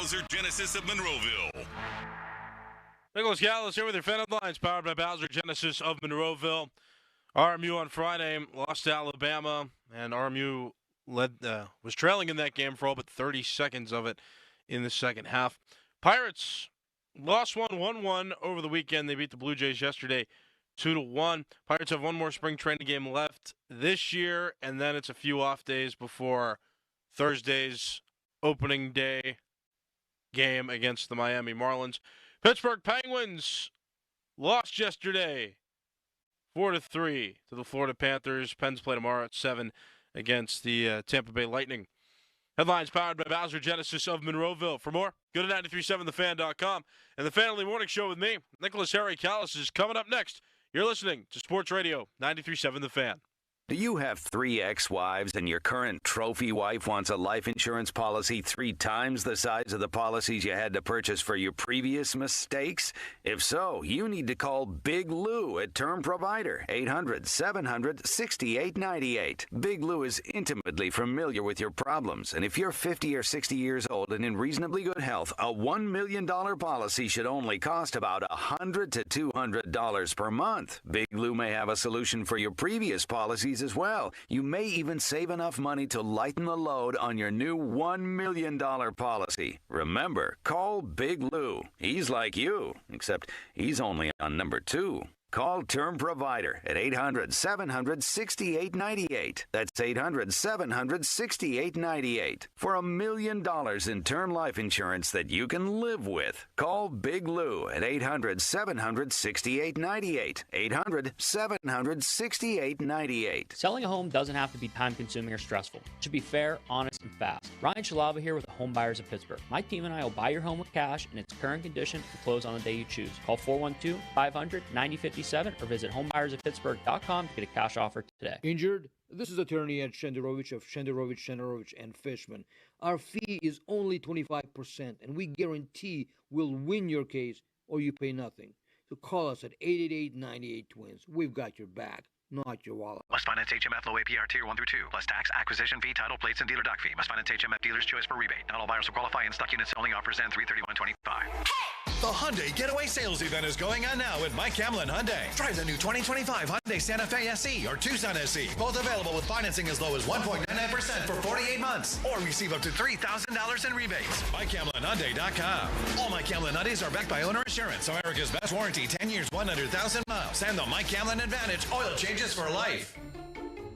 Bowser Genesis of Monroeville. Nicholas Gallis here with your fan headlines, powered by Bowser Genesis of Monroeville. RMU on Friday lost to Alabama, and RMU was trailing in that game for all but 30 seconds of it in the second half. Pirates lost 1-1 over the weekend. They beat the Blue Jays yesterday 2-1. Pirates have one more spring training game left this year, and then it's a few off days before Thursday's opening day game against the Miami Marlins. Pittsburgh Penguins lost yesterday 4-3 to the Florida Panthers. Pens play tomorrow at 7 against the Tampa Bay Lightning. Headlines powered by Bowser Genesis of Monroeville. For more, go to 937thefan.com. And the Fan Early Morning Show with me, Nicholas Harry Callis, is coming up next. You're listening to Sports Radio 93.7 The Fan. Do you have 3 ex-wives and your current trophy wife wants a life insurance policy 3 times the size of the policies you had to purchase for your previous mistakes? If so, you need to call Big Lou at Term Provider, 800-700-6898. Big Lou is intimately familiar with your problems, and if you're 50 or 60 years old and in reasonably good health, a $1 million policy should only cost about $100 to $200 per month. Big Lou may have a solution for your previous policies as well. You may even save enough money to lighten the load on your new $1 million policy. Remember, call Big Lou. He's like you, except he's only on number 2. Call Term Provider at 800-700-6898. That's 800-700-6898. For $1 million in term life insurance that you can live with. Call Big Lou at 800-700-6898. 800-700-6898. Selling a home doesn't have to be time-consuming or stressful. It should be fair, honest, and fast. Ryan Shalava here with the Home Buyers of Pittsburgh. My team and I will buy your home with cash in its current condition and close on the day you choose. Call 412-500-9050 or visit homebuyersoftpittsburgh.com to get a cash offer today. Injured? This is attorney Ed Shenderovich of Shenderovich and Fishman. Our fee is only 25%, and we guarantee we'll win your case or you pay nothing. So call us at 888-98-TWINS. We've got your back, not your wallet. Must finance HMF low APR tier 1 through 2, plus tax, acquisition fee, title, plates, and dealer dock fee. Must finance HMF dealer's choice for rebate. Not all buyers will qualify. In stock units only. Offers end 3/31/25. The Hyundai Getaway Sales Event is going on now at Mike Hamlin Hyundai. Drive the new 2025 Hyundai Santa Fe SE or Tucson SE. Both available with financing as low as 1.99% for 48 months. Or receive up to $3,000 in rebates. MikeHamlinHyundai.com. All Mike Hamlin Hyundais are backed by owner insurance. America's best warranty, 10 years, 100,000 miles. And the Mike Hamlin Advantage, oil changes for life.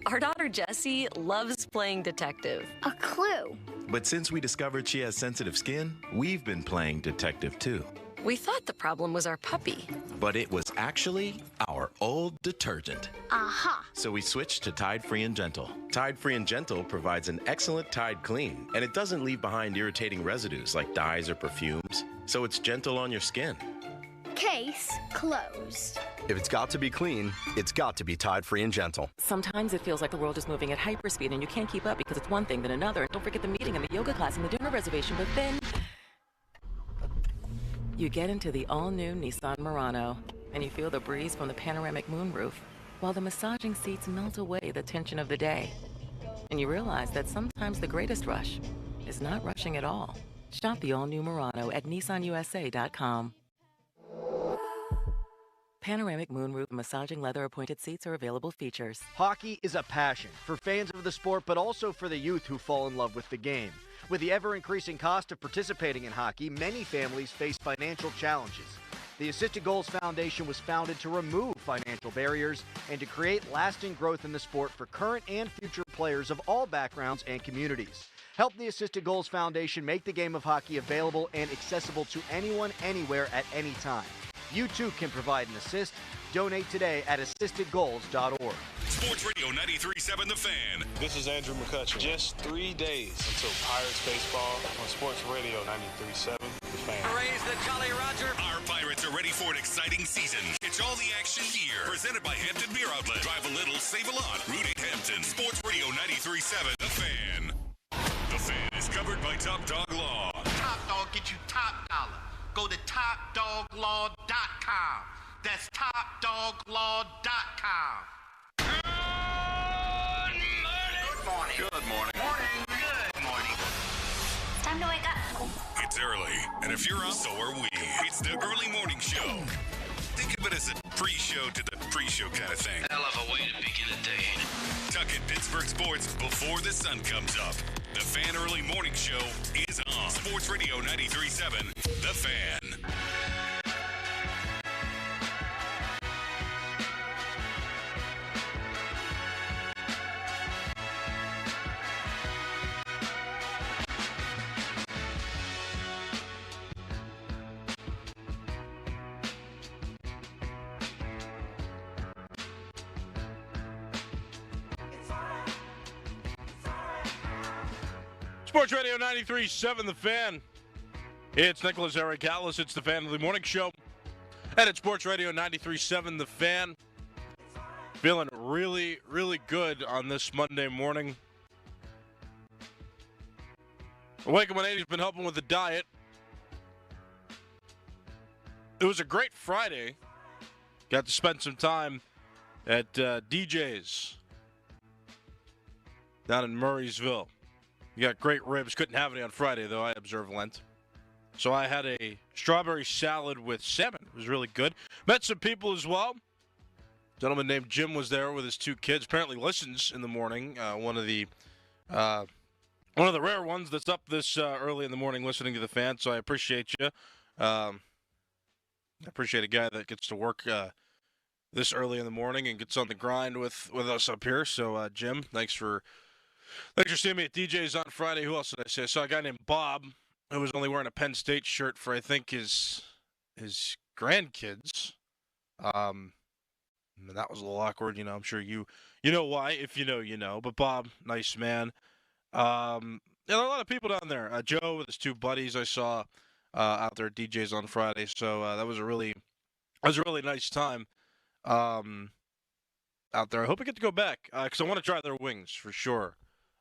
Our daughter Jessie loves playing detective. A clue. But since we discovered she has sensitive skin, we've been playing detective too. We thought the problem was our puppy. But it was actually our old detergent. Aha! So we switched to Tide Free and Gentle. Tide Free and Gentle provides an excellent Tide clean, and it doesn't leave behind irritating residues like dyes or perfumes. So it's gentle on your skin. Case closed. If it's got to be clean, it's got to be Tide Free and Gentle. Sometimes it feels like the world is moving at hyperspeed and you can't keep up because it's one thing then another. And don't forget the meeting and the yoga class and the dinner reservation. But then you get into the all-new Nissan Murano and you feel the breeze from the panoramic moonroof while the massaging seats melt away the tension of the day. And you realize that sometimes the greatest rush is not rushing at all. Shop the all-new Murano at nissanusa.com. Panoramic moonroof and massaging leather appointed seats are available features. Hockey is a passion for fans of the sport, but also for the youth who fall in love with the game. With the ever-increasing cost of participating in hockey, many families face financial challenges. The Assisted Goals Foundation was founded to remove financial barriers and to create lasting growth in the sport for current and future players of all backgrounds and communities. Help the Assisted Goals Foundation make the game of hockey available and accessible to anyone, anywhere, at any time. You too can provide an assist. Donate today at assistedgoals.org. Sports Radio 93.7 The Fan. This is Andrew McCutcheon. Just 3 days until Pirates baseball on Sports Radio 93.7 The Fan. Raise the Jolly Roger. Our Pirates are ready for an exciting season. It's all the action here. Presented by Hampton Beer Outlet. Drive a little, save a lot. Route 8 Hampton. Sports Radio 93.7 The Fan. The Fan is covered by Top Dog Law. Top Dog get you top dollar. Go to TopDogLaw.com. That's TopDogLaw.com. Good morning. Good morning. Morning. Good morning. Time to wake up. It's early, and if you're up, so are we. It's the early morning show. Think of it as a pre-show to the pre-show kind of thing. Hell of a way to begin a day. Tuck in Pittsburgh sports before the sun comes up. The Fan Early Morning Show is on Sports Radio 93.7, The Fan. Sports Radio 93.7 The Fan. It's Nicholas Eric Callis. It's the Fan of the Morning Show. And at Sports Radio 93.7 The Fan. Feeling really, really good on this Monday morning. Wake Up 180's been helping with the diet. It was a great Friday. Got to spend some time at DJ's down in Murraysville. You got great ribs. Couldn't have any on Friday, though. I observe Lent. So I had a strawberry salad with salmon. It was really good. Met some people as well. A gentleman named Jim was there with his two kids. Apparently listens in the morning. One of the rare ones that's up this early in the morning listening to the Fan. So I appreciate you. I appreciate a guy that gets to work this early in the morning and gets on the grind with us up here. So Jim, thanks for seeing me at DJ's on Friday. Who else did I say? I saw a guy named Bob who was only wearing a Penn State shirt for, I think, his grandkids. And that was a little awkward. You know, I'm sure you know why. If you know, you know. But Bob, nice man. There are a lot of people down there. Joe with his two buddies I saw out there at DJ's on Friday. So that was a really nice time out there. I hope I get to go back because I want to try their wings for sure.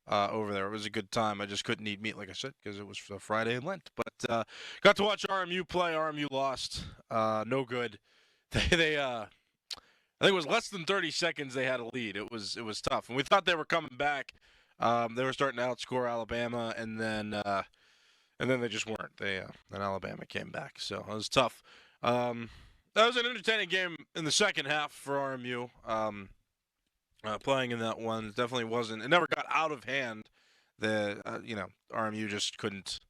Over there. It was a good time. I just couldn't eat meat, like I said, because it was Friday in Lent. But got to watch RMU play. RMU lost. No good. They I think it was less than 30 seconds they had a lead. It was tough. And we thought they were coming back. They were starting to outscore Alabama, and then they just weren't. Then Alabama came back. So it was tough. That was an entertaining game in the second half for RMU. Playing in that one definitely wasn't. It never got out of hand. RMU just couldn't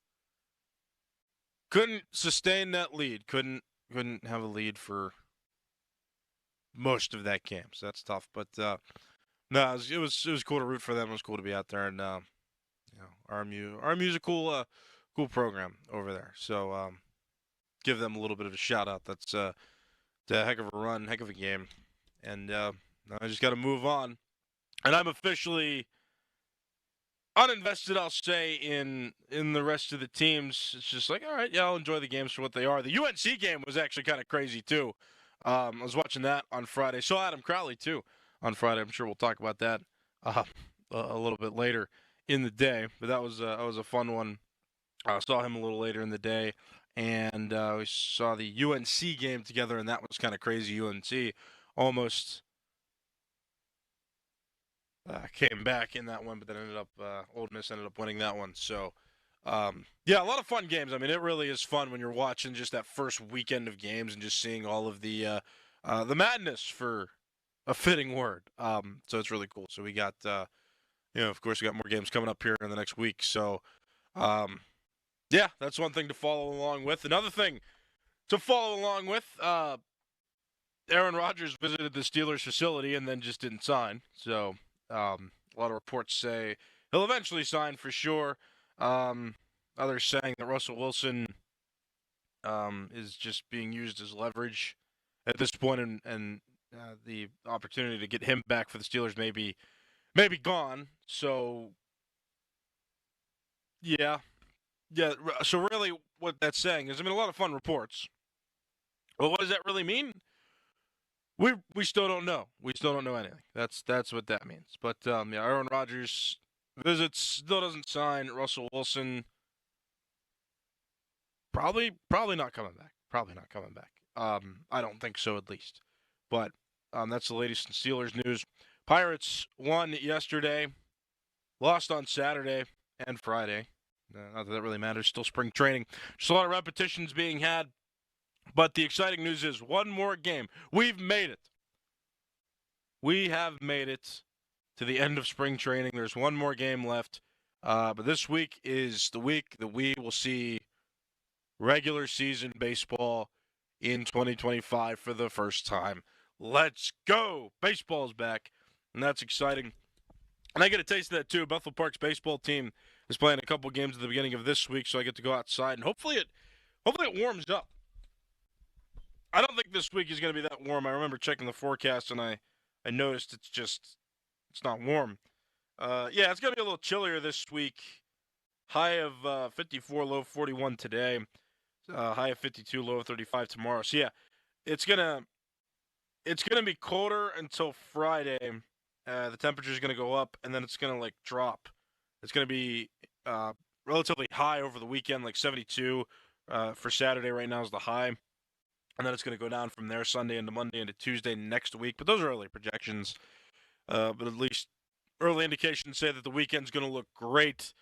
sustain that lead. Couldn't have a lead for most of that game. So that's tough. But no, it was cool to root for them. It was cool to be out there, and RMU's a cool program over there. So give them a little bit of a shout out. That's a heck of a run, heck of a game, and. I just got to move on. And I'm officially uninvested, I'll say, in the rest of the teams. It's just like, all right, yeah, I'll enjoy the games for what they are. The UNC game was actually kind of crazy, too. I was watching that on Friday. Saw Adam Crowley, too, on Friday. I'm sure we'll talk about that a little bit later in the day. But that was a fun one. I saw him a little later in the day. And we saw the UNC game together, and that was kind of crazy. UNC almost... came back in that one, but then Ole Miss ended up winning that one. So, yeah, a lot of fun games. I mean, it really is fun when you're watching just that first weekend of games and just seeing all of the madness, for a fitting word. So it's really cool. So we got, of course, we got more games coming up here in the next week. So, yeah, that's one thing to follow along with. Another thing to follow along with, Aaron Rodgers visited the Steelers facility and then just didn't sign. So, a lot of reports say he'll eventually sign for sure. Others saying that Russell Wilson is just being used as leverage at this point, and the opportunity to get him back for the Steelers may be gone. So, yeah. So really, what that's saying is, I mean, a lot of fun reports. Well, what does that really mean? We still don't know. We still don't know anything. That's what that means. But Aaron Rodgers visits, still doesn't sign. Russell Wilson probably not coming back. Probably not coming back. I don't think so, at least. But that's the latest in Steelers news. Pirates won yesterday, lost on Saturday and Friday. Not that that really matters. Still spring training. Just a lot of repetitions being had. But the exciting news is one more game. We've made it. We have made it to the end of spring training. There's one more game left. But this week is the week that we will see regular season baseball in 2025 for the first time. Let's go! Baseball's back, and that's exciting. And I get a taste of that too. Bethel Park's baseball team is playing a couple games at the beginning of this week, so I get to go outside, and hopefully it warms up. I don't think this week is going to be that warm. I remember checking the forecast, and I noticed it's not warm. Yeah, it's going to be a little chillier this week. High of 54, low of 41 today. High of 52, low of 35 tomorrow. So yeah, it's gonna be colder until Friday. The temperature is gonna go up, and then it's gonna drop. It's gonna be relatively high over the weekend, like 72 for Saturday. Right now is the high, and then it's gonna go down from there Sunday into Monday into Tuesday next week. But those are early projections. But at least early indications say that the weekend's gonna look great.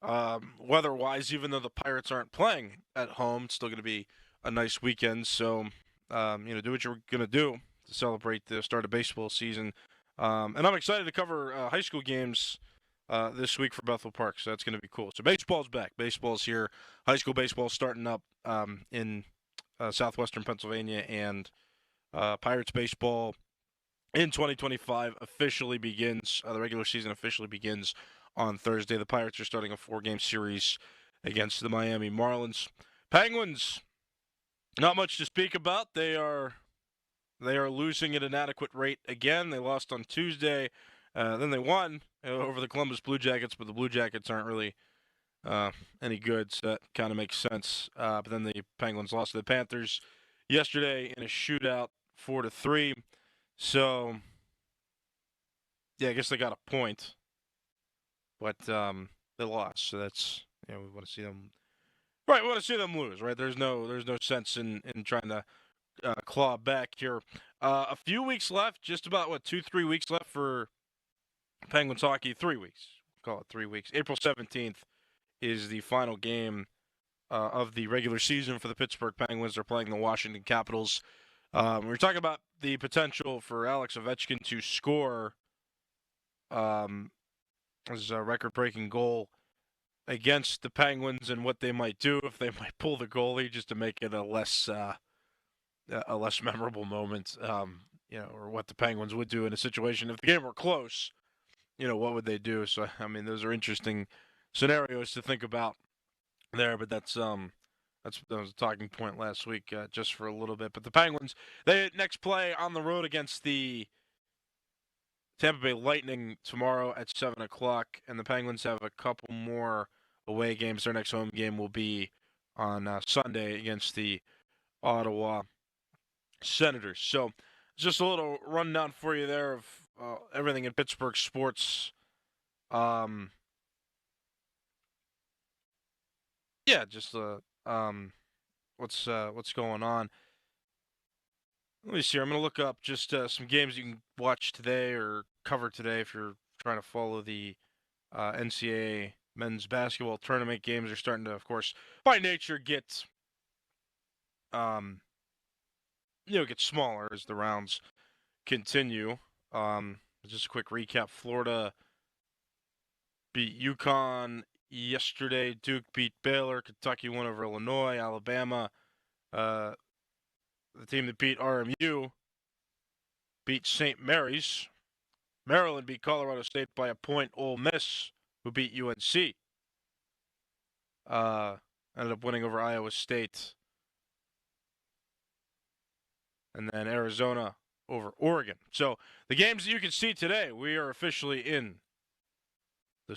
Weather-wise, even though the Pirates aren't playing at home, it's still going to be a nice weekend. So, do what you're going to do to celebrate the start of baseball season. And I'm excited to cover high school games this week for Bethel Park, so that's going to be cool. So baseball's back. Baseball's here. High school baseball starting up in southwestern Pennsylvania, and Pirates baseball in 2025 officially begins. The regular season officially begins on Thursday. The Pirates are starting a 4-game series against the Miami Marlins. Penguins, not much to speak about. They are losing at an adequate rate again. They lost on Tuesday. Then they won over the Columbus Blue Jackets, but the Blue Jackets aren't really any good, so that kind of makes sense. But then the Penguins lost to the Panthers yesterday in a shootout, 4-3. So, yeah, I guess they got a point. But they lost, so that's we want to see them. Right, we want to see them lose. Right, there's no sense in trying to claw back here. A few weeks left, just about 2-3 weeks left for Penguins hockey. 3 weeks, call it 3 weeks. April 17th is the final game of the regular season for the Pittsburgh Penguins. They're playing the Washington Capitals. We're talking about the potential for Alex Ovechkin to score. His record-breaking goal against the Penguins, and what they might do if they might pull the goalie just to make it a less memorable moment, or what the Penguins would do in a situation if the game were close. What would they do? So I mean, those are interesting scenarios to think about there. But that was a talking point last week, just for a little bit. But the Penguins, they next play on the road against the Tampa Bay Lightning tomorrow at 7 o'clock, and the Penguins have a couple more away games. Their next home game will be on Sunday against the Ottawa Senators. So just a little rundown for you there of everything in Pittsburgh sports. What's going on. Let me see here. I'm going to look up just some games you can watch today or cover today if you're trying to follow the NCAA men's basketball tournament. Games are starting to, of course, by nature get smaller as the rounds continue. Just a quick recap. Florida beat UConn yesterday. Duke beat Baylor. Kentucky won over Illinois. Alabama, the team that beat RMU, beat St. Mary's. Maryland beat Colorado State by a point. Ole Miss, who beat UNC, ended up winning over Iowa State. And then Arizona over Oregon. So the games that you can see today, we are officially in the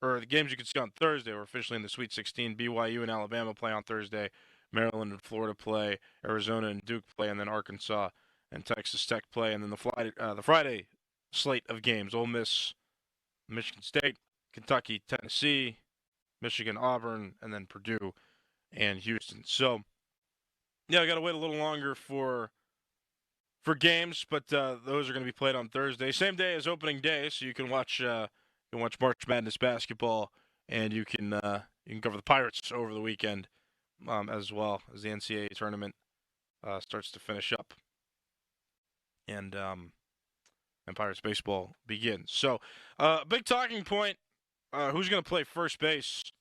the games you can see on Thursday, we're officially in the Sweet 16. BYU and Alabama play on Thursday. Maryland and Florida play, Arizona and Duke play, and then Arkansas and Texas Tech play. And then the Friday slate of games: Ole Miss, Michigan State, Kentucky, Tennessee, Michigan, Auburn, and then Purdue and Houston. So, yeah, I got to wait a little longer for games, but those are going to be played on Thursday, same day as opening day, so you can watch March Madness basketball and you can cover the Pirates over the weekend as well as the NCAA tournament starts to finish up, and Pirates baseball begins. So, big talking point: who's going to play first base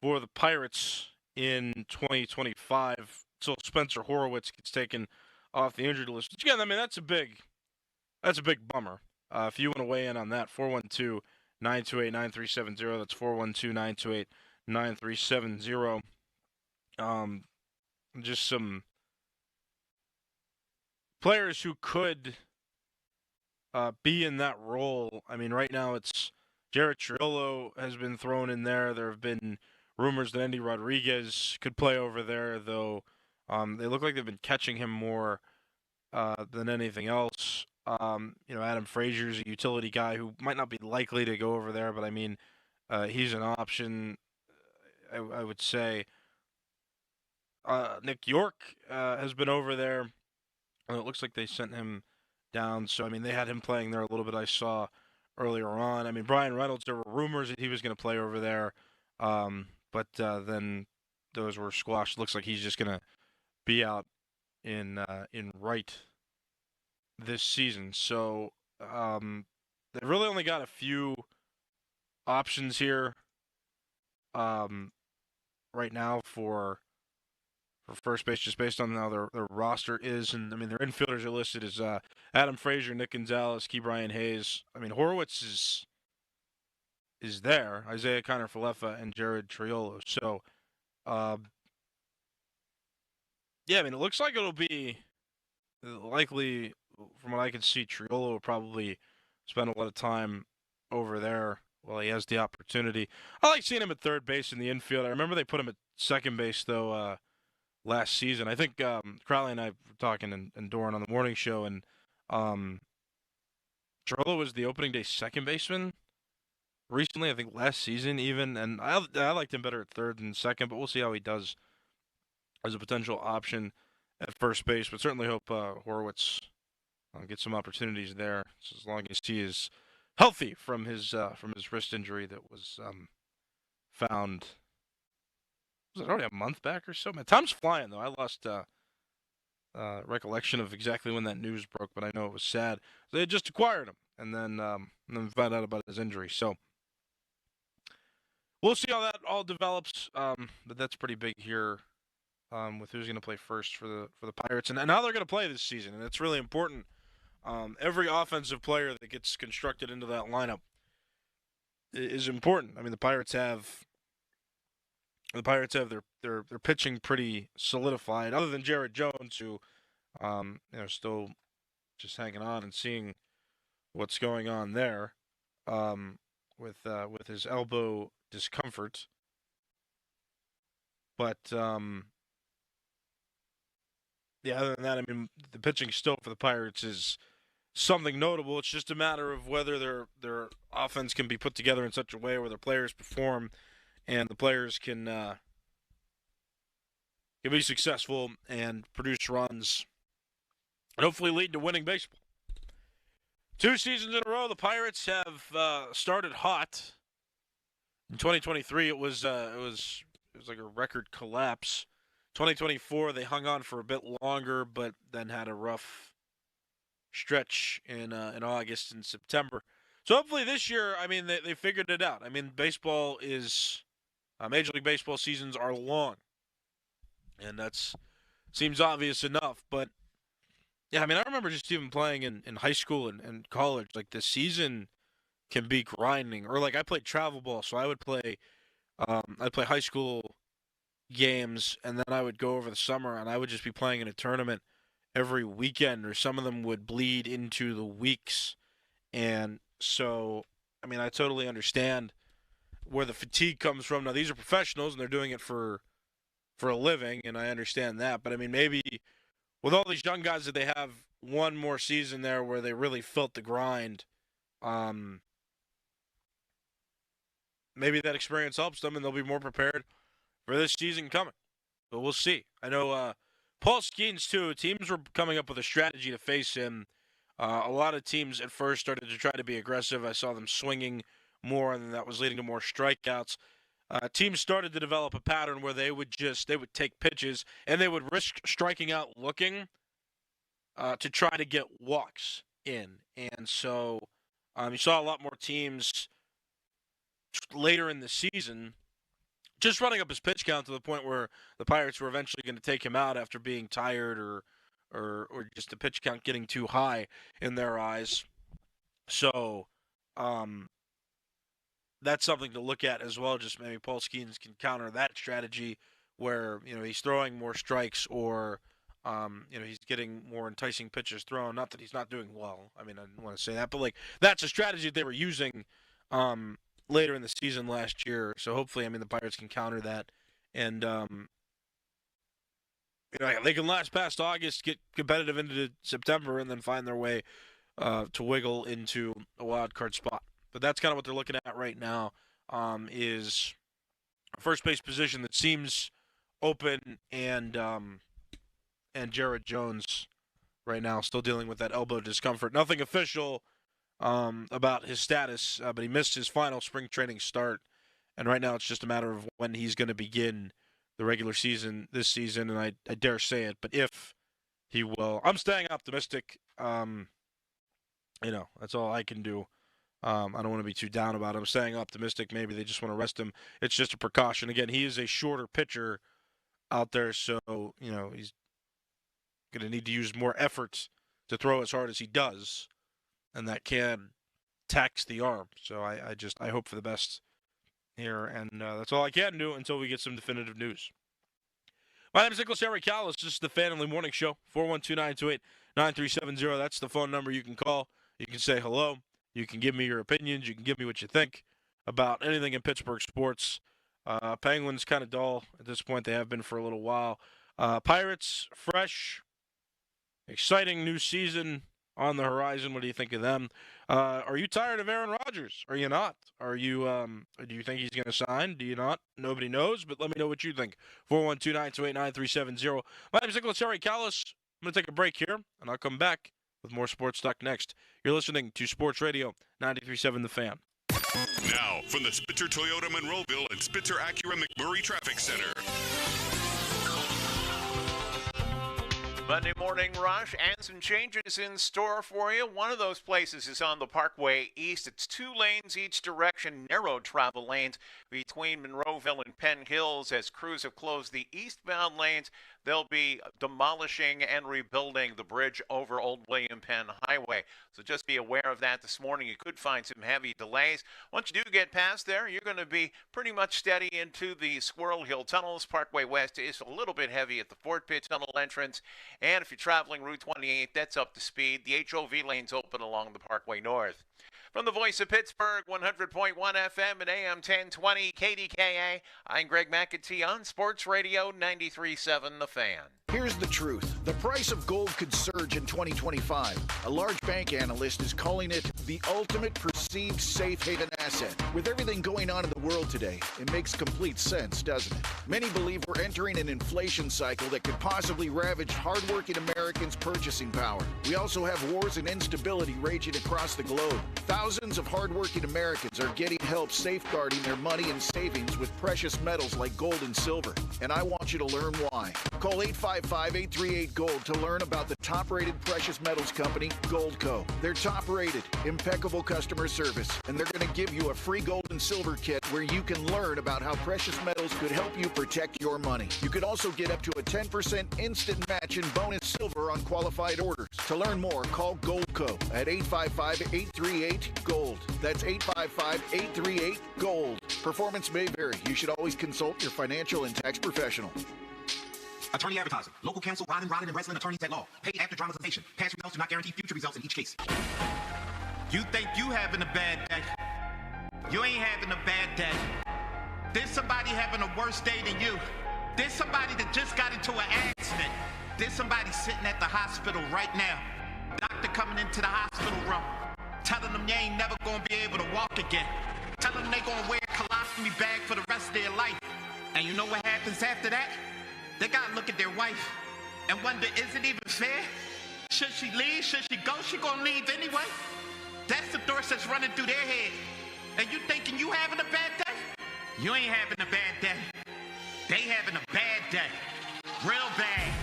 for the Pirates in 2025? So Spencer Horwitz gets taken off the injured list. Again, I mean that's a big bummer. If you want to weigh in on that, 412-928-9370. That's 412-928-9370. Just some players who could be in that role. I mean, right now it's Jared Triolo has been thrown in there. There have been rumors that Andy Rodriguez could play over there, though they look like they've been catching him more than anything else. Adam Frazier's a utility guy who might not be likely to go over there, but I mean, he's an option, I would say. Nick York has been over there. It looks like they sent him down. So, I mean, they had him playing there a little bit, I saw earlier on. I mean, Brian Reynolds, there were rumors that he was going to play over there, but then those were squashed. Looks like he's just going to be out in right this season. So they've really only got a few options here right now for first base, just based on how their roster is. And I mean, their infielders are listed as Adam Frazier, Nick Gonzalez, Key Brian Hayes. I mean, Horwitz is there, Isaiah Kiner-Falefa, and Jared Triolo. So yeah, I mean, it looks like it'll be likely, from what I can see, Triolo will probably spend a lot of time over there while he has the opportunity. I like seeing him at third base in the infield. I remember they put him at second base, though, last season. I think Crowley and I were talking and Doran on the morning show, and Triolo was the opening day second baseman recently, I think last season even, and I liked him better at third than second, but we'll see how he does as a potential option at first base. But certainly hope Horwitz gets some opportunities there, as long as he is healthy from his wrist injury that was found. Was it already a month back or so? Man, time's flying though. I lost recollection of exactly when that news broke, but I know it was sad. They had just acquired him, and then found out about his injury. So we'll see how that all develops. But that's pretty big here with who's going to play first for the Pirates and how they're going to play this season, and it's really important. Every offensive player that gets constructed into that lineup is important. I mean, the Pirates have their pitching pretty solidified, other than Jared Jones, who still just hanging on and seeing what's going on there with his elbow discomfort. But yeah, other than that, I mean, the pitching still for the Pirates is something notable. It's just a matter of whether their offense can be put together in such a way where their players perform and the players can be successful and produce runs and hopefully lead to winning baseball. 2 seasons in a row, the Pirates have started hot. In 2023, it was like a record collapse. 2024, they hung on for a bit longer, but then had a rough stretch in August and September. So hopefully this year, I mean, they figured it out. I mean, baseball is Major League Baseball seasons are long, and that's seems obvious enough. But yeah, I mean, I remember just even playing in high school and college. Like the season can be grinding, or like I played travel ball, so I would play. I'd play high school games, and then I would go over the summer, and I would just be playing in a tournament every weekend, or some of them would bleed into the weeks. And so, I mean, I totally understand where the fatigue comes from. Now, these are professionals, and they're doing it for a living, and I understand that. But, I mean, maybe with all these young guys that they have one more season there where they really felt the grind, maybe that experience helps them, and they'll be more prepared for this season coming. But we'll see. I know Paul Skenes, too, teams were coming up with a strategy to face him. A lot of teams at first started to try to be aggressive. I saw them swinging more, and that was leading to more strikeouts. Teams started to develop a pattern where they would take pitches and they would risk striking out looking to try to get walks in. And so you saw a lot more teams later in the season just running up his pitch count to the point where the Pirates were eventually going to take him out after being tired or just the pitch count getting too high in their eyes. So that's something to look at as well. Just maybe Paul Skenes can counter that strategy where, he's throwing more strikes or, he's getting more enticing pitches thrown. Not that he's not doing well. I mean, I didn't want to say that. But, that's a strategy they were using later in the season last year. So hopefully, the Pirates can counter that. And, they can last past August, get competitive into September, and then find their way to wiggle into a wild card spot. But that's kind of what they're looking at right now, is a first base position that seems open, and Jared Jones right now still dealing with that elbow discomfort. Nothing official about his status, but he missed his final spring training start, and right now it's just a matter of when he's going to begin the regular season this season, and I dare say it, but if he will. I'm staying optimistic. That's all I can do. I don't want to be too down about him. Staying optimistic, maybe they just want to rest him. It's just a precaution. Again, he is a shorter pitcher out there, so, he's going to need to use more effort to throw as hard as he does, and that can tax the arm. So I hope for the best here, and that's all I can do until we get some definitive news. My name is Nicholas Harry Callis. This is the Fan Only Morning Show, 412-928-9370. That's the phone number you can call. You can say hello. You can give me your opinions. You can give me what you think about anything in Pittsburgh sports. Penguins kind of dull at this point. They have been for a little while. Pirates, fresh, exciting new season on the horizon. What do you think of them? Are you tired of Aaron Rodgers? Are you not? Are you? Do you think he's going to sign? Do you not? Nobody knows, but let me know what you think. 412-928-9370. My name is Nicholas Harry Callis. I'm going to take a break here, and I'll come back with more sports talk next. You're listening to Sports Radio 93.7 The Fan. Now, from the Spitzer Toyota Monroeville and Spitzer Acura McMurray Traffic Center. Monday morning rush and some changes in store for you. One of those places is on the Parkway East. It's 2 lanes each direction, narrow travel lanes between Monroeville and Penn Hills. As crews have closed the eastbound lanes, they'll be demolishing and rebuilding the bridge over Old William Penn Highway. So just be aware of that this morning. You could find some heavy delays. Once you do get past there, you're going to be pretty much steady into the Squirrel Hill Tunnels. Parkway West is a little bit heavy at the Fort Pitt Tunnel entrance. And if you're traveling Route 28, that's up to speed. The HOV lane's open along the Parkway North. From the voice of Pittsburgh, 100.1 FM and AM 1020 KDKA, I'm Greg McAtee on Sports Radio 93.7 The Fan. Here's the truth. The price of gold could surge in 2025. A large bank analyst is calling it the ultimate perceived safe haven asset. With everything going on in the world today, it makes complete sense, doesn't it? Many believe we're entering an inflation cycle that could possibly ravage hardworking Americans' purchasing power. We also have wars and instability raging across the globe. Thousands of hardworking Americans are getting help safeguarding their money and savings with precious metals like gold and silver. And I want you to learn why. Call 855-838-GOLD to learn about the top-rated precious metals company, Goldco. They're top-rated, impeccable customer service, and they're going to give you a free gold and silver kit where you can learn about how precious metals could help you protect your money. You could also get up to a 10% instant match in bonus silver on qualified orders. To learn more, call Goldco at 855-838-GOLD. That's 855-838-GOLD. Performance may vary. You should always consult your financial and tax professional. Attorney advertising. Local counsel, Rodden, and wrestling attorneys at law. Paid after dramatization. Past results do not guarantee future results in each case. You think you having a bad day? You ain't having a bad day. There's somebody having a worse day than you. There's somebody that just got into an accident. There's somebody sitting at the hospital right now. Doctor coming into the hospital room, telling them you ain't never gonna be able to walk again. Telling them they gonna wear a colostomy bag for the rest of their life. And you know what happens after that? They gotta look at their wife and wonder, is it even fair? Should she leave? Should she go? She gonna leave anyway? That's the thoughts that's running through their head. and you thinking you having a bad day? You ain't having a bad day. They having a bad day. Real bad.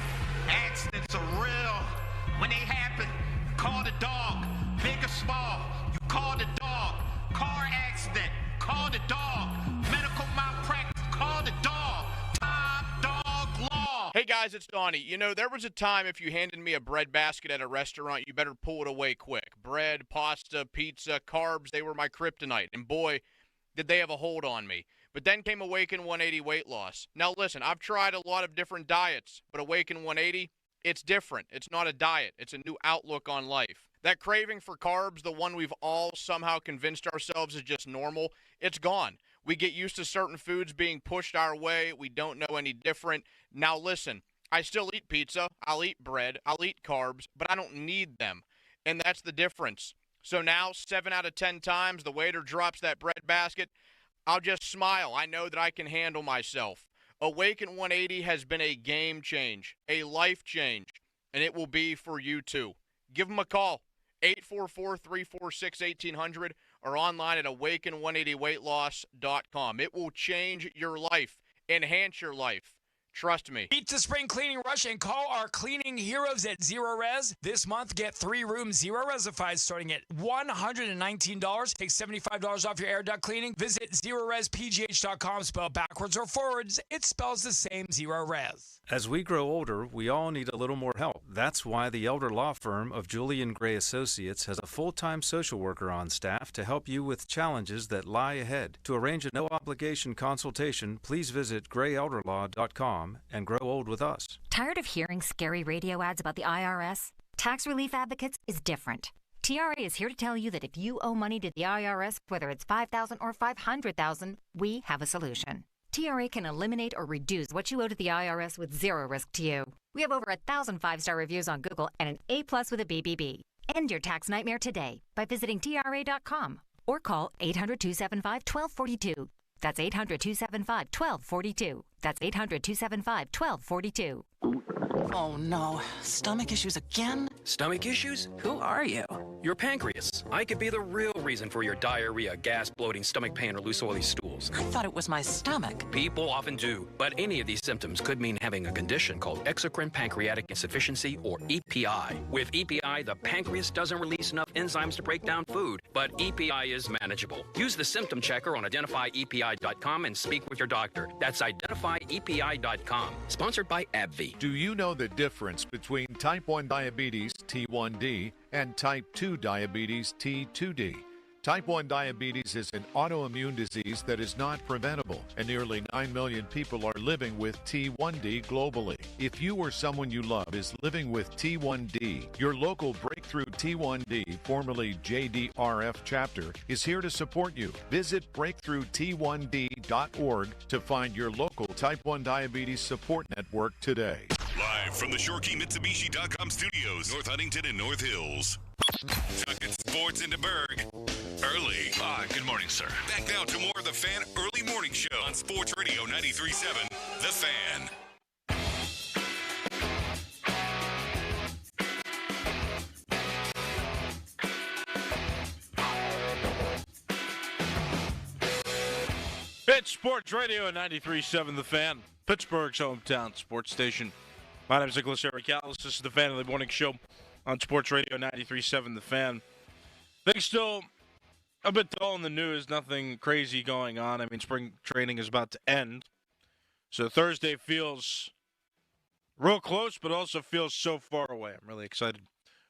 Accidents are real. When they happen, call the dog. Big or small, you call the dog. Car accident, call the dog. Medical malpractice, call the dog. Top dog law. Hey guys, it's Donnie. You know, there was a time if you handed me a bread basket at a restaurant, you better pull it away quick. Bread, pasta, pizza, carbs, they were my kryptonite. And boy, did they have a hold on me. But then came Awaken 180 weight loss. Now listen, I've tried a lot of different diets, but Awaken 180, it's different. It's not a diet. It's a new outlook on life. That craving for carbs, the one we've all somehow convinced ourselves is just normal, it's gone. We get used to certain foods being pushed our way. We don't know any different. Now listen, I still eat pizza, I'll eat bread, I'll eat carbs, but I don't need them. And that's the difference. So now, 7 out of 10 times, the waiter drops that bread basket, I'll just smile. I know that I can handle myself. Awaken 180 has been a game change, a life change, and it will be for you too. Give them a call, 844-346-1800, or online at awaken180weightloss.com. It will change your life, enhance your life. Trust me. Beat the spring cleaning rush and call our cleaning heroes at Zero Res. This month, get 3 rooms Zero Resified starting at $119. Take $75 off your air duct cleaning. Visit ZeroResPGH.com. Spelled backwards or forwards, it spells the same, Zero Res. As we grow older, we all need a little more help. That's why the elder law firm of Julian Gray Associates has a full-time social worker on staff to help you with challenges that lie ahead. To arrange a no-obligation consultation, please visit grayelderlaw.com and grow old with us. Tired of hearing scary radio ads about the IRS? Tax Relief Advocates is different. TRA is here to tell you that if you owe money to the IRS, whether it's $5,000 or $500,000, we have a solution. TRA can eliminate or reduce what you owe to the IRS with zero risk to you. We have over 1,000 5-star reviews on Google and an A+ with a BBB. End your tax nightmare today by visiting TRA.com or call 800-275-1242. That's 800-275-1242. That's 800-275-1242. Oh no, stomach issues again? Stomach issues? Who are you? Your pancreas. I could be the real reason for your diarrhea, gas, bloating, stomach pain, or loose oily stools. I thought it was my stomach. People often do, but any of these symptoms could mean having a condition called exocrine pancreatic insufficiency, or EPI. With EPI, the pancreas doesn't release enough enzymes to break down food, but EPI is manageable. Use the symptom checker on identifyepi.com and speak with your doctor. That's identifyepi.com. Sponsored by AbbVie. Do you know the difference between type 1 diabetes, T1D, and type 2 diabetes, T2D? Type 1 diabetes is an autoimmune disease that is not preventable, and nearly 9 million people are living with T1D globally. If you or someone you love is living with T1D, your local Breakthrough T1D, formerly JDRF chapter, is here to support you. Visit breakthrough-t1d.org to find your local type 1 diabetes support network today. Live from the ShoreKeyMitsubishi.com studios, North Huntington and North Hills. Talking sports into Berg. Early. Good morning, sir. Back now to more of the Fan Early Morning Show on Sports Radio 93.7, The Fan. It's Sports Radio 93.7, The Fan, Pittsburgh's hometown sports station. My name is Nicholas Ericalis. This is the Fan Early Morning Show on Sports Radio 93.7, The Fan. Things still a bit dull in the news. Nothing crazy going on. I mean, spring training is about to end. So Thursday feels real close, but also feels so far away. I'm really excited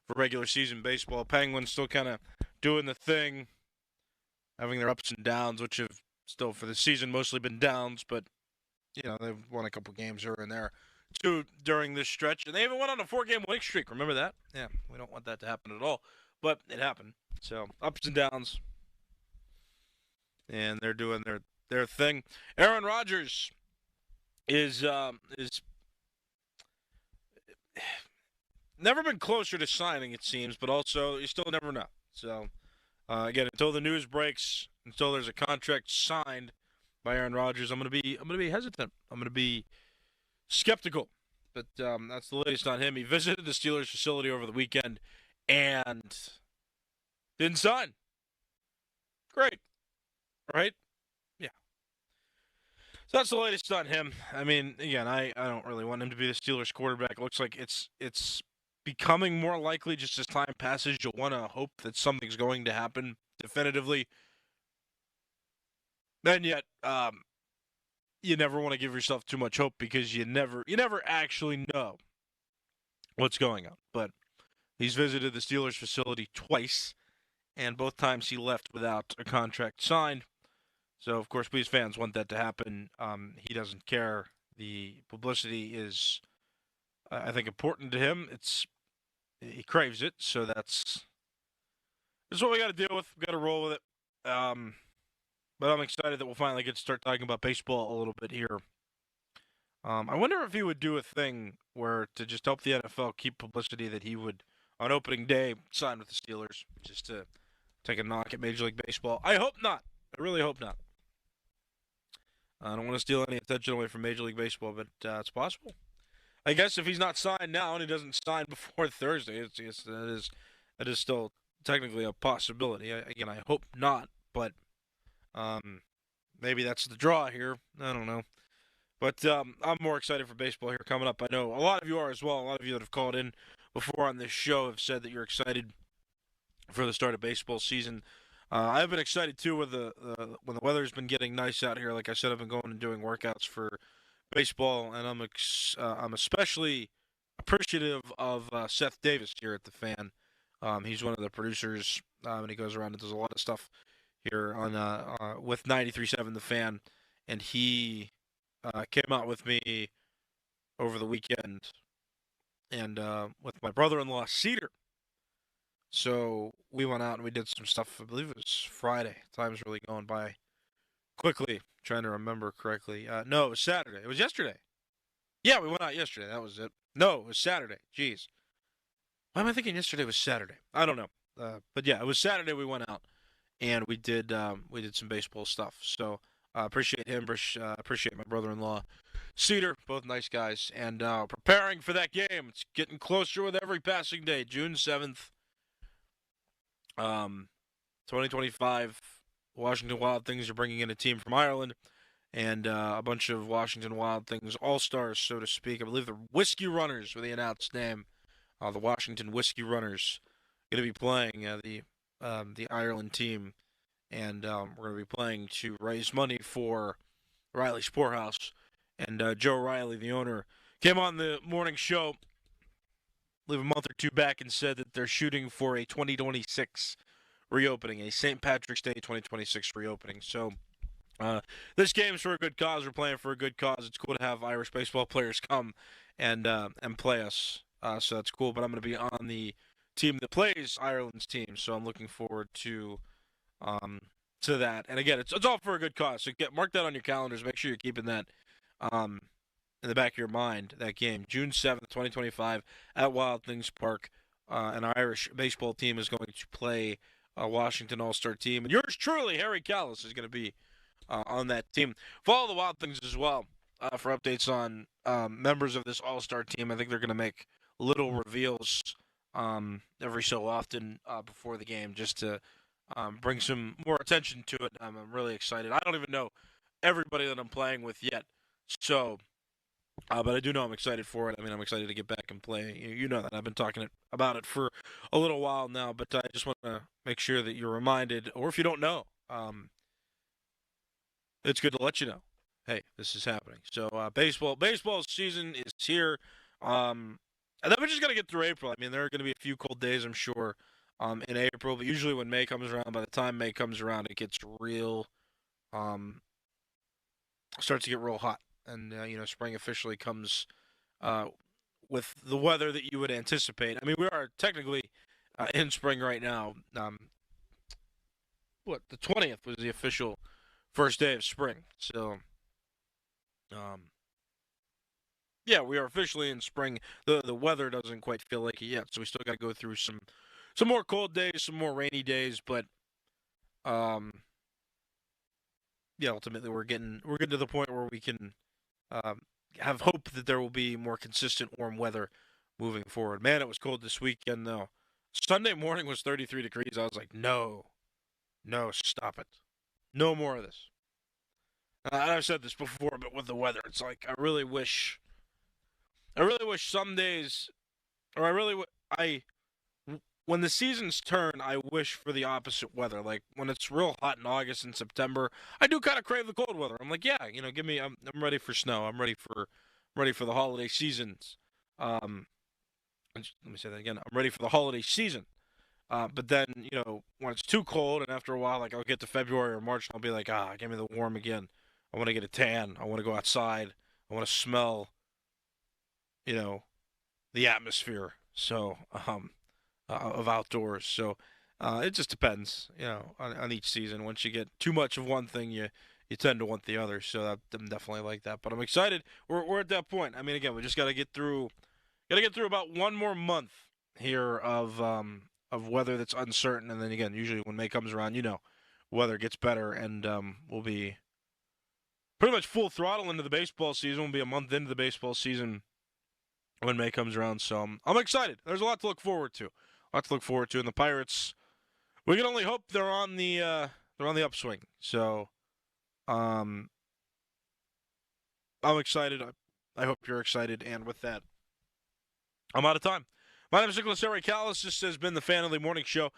for regular season baseball. Penguins still kind of doing the thing, having their ups and downs, which have still for the season mostly been downs, but, you know, they've won a couple games here and there, too, during this stretch. And they even went on a 4-game winning streak. Remember that? Yeah, we don't want that to happen at all, but it happened. So, ups and downs. And they're doing their thing. Aaron Rodgers is never been closer to signing, it seems, but also you still never know. So, again, until the news breaks, until there's a contract signed by Aaron Rodgers, I'm gonna be hesitant. I'm gonna be skeptical. But that's the latest on him. He visited the Steelers facility over the weekend and didn't sign. Great. right? Yeah. So that's the latest on him. I mean, again, I don't really want him to be the Steelers quarterback. It looks like it's becoming more likely just as time passes. You'll want to hope that something's going to happen definitively. And yet, you never want to give yourself too much hope because you never actually know what's going on. But he's visited the Steelers facility twice, and both times he left without a contract signed. So, of course, we as fans want that to happen. He doesn't care. The publicity is, I think, important to him. He craves it, so that's what we got to deal with. We got to roll with it. But I'm excited that we'll finally get to start talking about baseball a little bit here. I wonder if he would do a thing where, to just help the NFL keep publicity, that he would, on opening day, sign with the Steelers, just to take a knock at Major League Baseball. I hope not. I really hope not. I don't want to steal any attention away from Major League Baseball, but it's possible. I guess if he's not signed now and he doesn't sign before Thursday, that is still technically a possibility. Again, I hope not, but maybe that's the draw here. I don't know. But I'm more excited for baseball here coming up. I know a lot of you are as well. A lot of you that have called in before on this show have said that you're excited for the start of baseball season. I've been excited too with when the weather's been getting nice out here. Like I said, I've been going and doing workouts for baseball, and I'm especially appreciative of Seth Davis here at the Fan. He's one of the producers, and he goes around and does a lot of stuff here on with 93.7 The Fan, and he came out with me over the weekend and with my brother-in-law Cedar. So we went out and we did some stuff. I believe it was Friday. Time's really going by quickly. Trying to remember correctly. No, it was Saturday. It was yesterday. Yeah, we went out yesterday. That was it. No, it was Saturday. Jeez. Why am I thinking yesterday was Saturday? I don't know. But yeah, it was Saturday we went out and we did some baseball stuff. So appreciate him. Appreciate my brother-in-law Cedar. Both nice guys. And preparing for that game. It's getting closer with every passing day. June 7th. 2025, Washington Wild Things are bringing in a team from Ireland and a bunch of Washington Wild Things all-stars, so to speak. I believe the Whiskey Runners were the announced name. The Washington Whiskey Runners going to be playing the Ireland team, and we're going to be playing to raise money for Riley's Poorhouse. And Joe Riley, the owner, came on the morning show a month or two back and said that they're shooting for a 2026 reopening, a St. Patrick's Day 2026 reopening. So this game's for a good cause. We're playing for a good cause. It's cool to have Irish baseball players come and play us. So that's cool. But I'm going to be on the team that plays Ireland's team. So I'm looking forward to that. And again, it's all for a good cause. So mark that on your calendars. Make sure you're keeping that in the back of your mind, that game, June 7th, 2025, at Wild Things Park. An Irish baseball team is going to play a Washington All-Star team. And yours truly, Harry Callis, is going to be on that team. Follow the Wild Things as well for updates on members of this All-Star team. I think they're going to make little reveals every so often before the game just to bring some more attention to it. I'm really excited. I don't even know everybody that I'm playing with yet. So... but I do know I'm excited for it. I mean, I'm excited to get back and play. You know that. I've been talking about it for a little while now, but I just want to make sure that you're reminded, or if you don't know, it's good to let you know, hey, this is happening. So baseball season is here. And then we just got to get through April. I mean, there are going to be a few cold days, I'm sure, in April, but usually when May comes around, by the time May comes around, it gets real, starts to get real hot. And, spring officially comes with the weather that you would anticipate. I mean, we are technically in spring right now. The 20th was the official first day of spring. So, we are officially in spring. The weather doesn't quite feel like it yet, so we still got to go through some more cold days, some more rainy days, but ultimately we're getting to the point where we can have hope that there will be more consistent warm weather moving forward. Man, it was cold this weekend, though. Sunday morning was 33 degrees. I was like, no, stop it. No more of this. I've said this before, but with the weather, it's like I really wish some days, or when the seasons turn, I wish for the opposite weather. Like when it's real hot in August and September, I do kind of crave the cold weather. I'm like, yeah, give me. I'm ready for snow. I'm ready for the holiday seasons. Let me say that again. I'm ready for the holiday season. But then, when it's too cold, and after a while, like I'll get to February or March, and I'll be like, give me the warm again. I want to get a tan. I want to go outside. I want to smell, the atmosphere. So, of outdoors. So, it just depends, on each season. Once you get too much of one thing, you tend to want the other. So I'm definitely like that. But I'm excited. We're at that point. I mean, again, we just got to get through about one more month here of weather that's uncertain, and then again, usually when May comes around, weather gets better, and we'll be pretty much full throttle into the baseball season. We'll be a month into the baseball season when May comes around, so I'm excited. There's a lot to look forward to. And the Pirates, we can only hope they're on the upswing. So, I'm excited. I hope you're excited, and with that, I'm out of time. My name is Nicholas Eric Callis. This has been the Fan Morning Show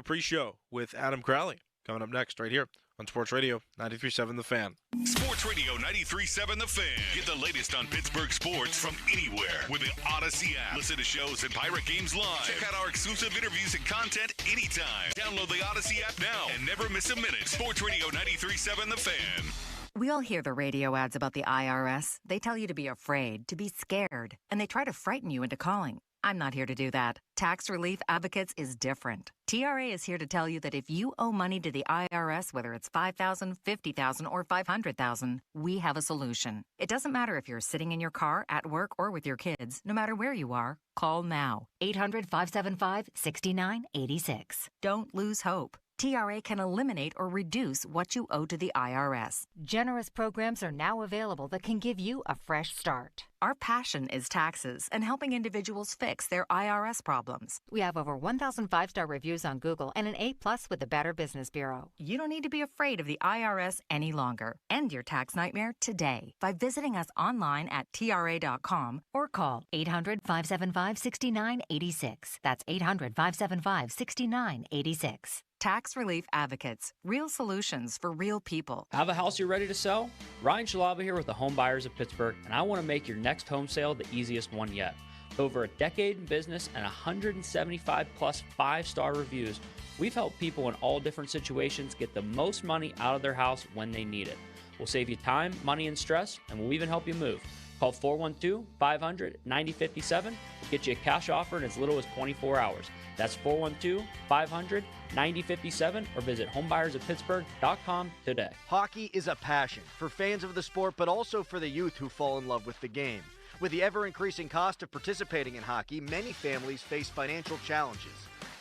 pre-show with Adam Crowley. Coming up next right here on Sports Radio 93.7 The Fan. Sports Radio 93.7 The Fan. Get the latest on Pittsburgh sports from anywhere with the Odyssey app. Listen to shows and Pirate games live. Check out our exclusive interviews and content anytime. Download the Odyssey app now and never miss a minute. Sports Radio 93.7 The Fan. We all hear the radio ads about the IRS. They tell you to be afraid, to be scared, and they try to frighten you into calling. I'm not here to do that. Tax Relief Advocates is different. TRA is here to tell you that if you owe money to the IRS, whether it's $5,000, $50,000, or $500,000, we have a solution. It doesn't matter if you're sitting in your car, at work, or with your kids. No matter where you are, call now. 800-575-6986. Don't lose hope. TRA can eliminate or reduce what you owe to the IRS. Generous programs are now available that can give you a fresh start. Our passion is taxes and helping individuals fix their IRS problems. We have over 1,000 five-star reviews on Google and an A+ with the Better Business Bureau. You don't need to be afraid of the IRS any longer. End your tax nightmare today by visiting us online at TRA.com or call 800-575-6986. That's 800-575-6986. Tax Relief Advocates. Real solutions for real people. Have a house you're ready to sell? Ryan Shalaba here with the Home Buyers of Pittsburgh, and I want to make your next home sale the easiest one yet. With over a decade in business and 175 plus 5-star reviews, we've helped people in all different situations get the most money out of their house when they need it. We'll save you time, money, and stress, and we'll even help you move. Call 412-500-9057. Get you a cash offer in as little as 24 hours. That's 412-500-9057 or visit homebuyersoftpittsburgh.com today. Hockey is a passion for fans of the sport, but also for the youth who fall in love with the game. With the ever-increasing cost of participating in hockey, many families face financial challenges.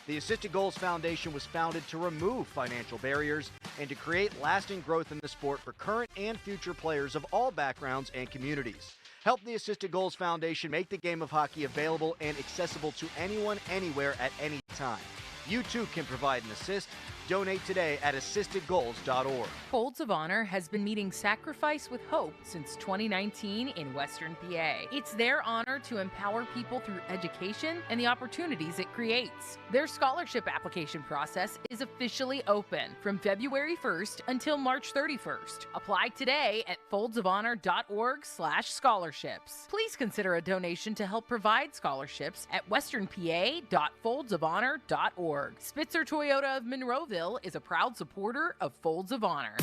The Assisted Goals Foundation was founded to remove financial barriers and to create lasting growth in the sport for current and future players of all backgrounds and communities. Help the Assisted Goals Foundation make the game of hockey available and accessible to anyone, anywhere, at any time. You too can provide an assist. Donate today at assistedgoals.org. Folds of Honor has been meeting sacrifice with hope since 2019 in Western PA. It's their honor to empower people through education and the opportunities it creates. Their scholarship application process is officially open from February 1st until March 31st. Apply today at foldsofhonor.org/scholarships. Please consider a donation to help provide scholarships at westernpa.foldsofhonor.org. Spitzer Toyota of Monroeville is a proud supporter of Folds of Honor.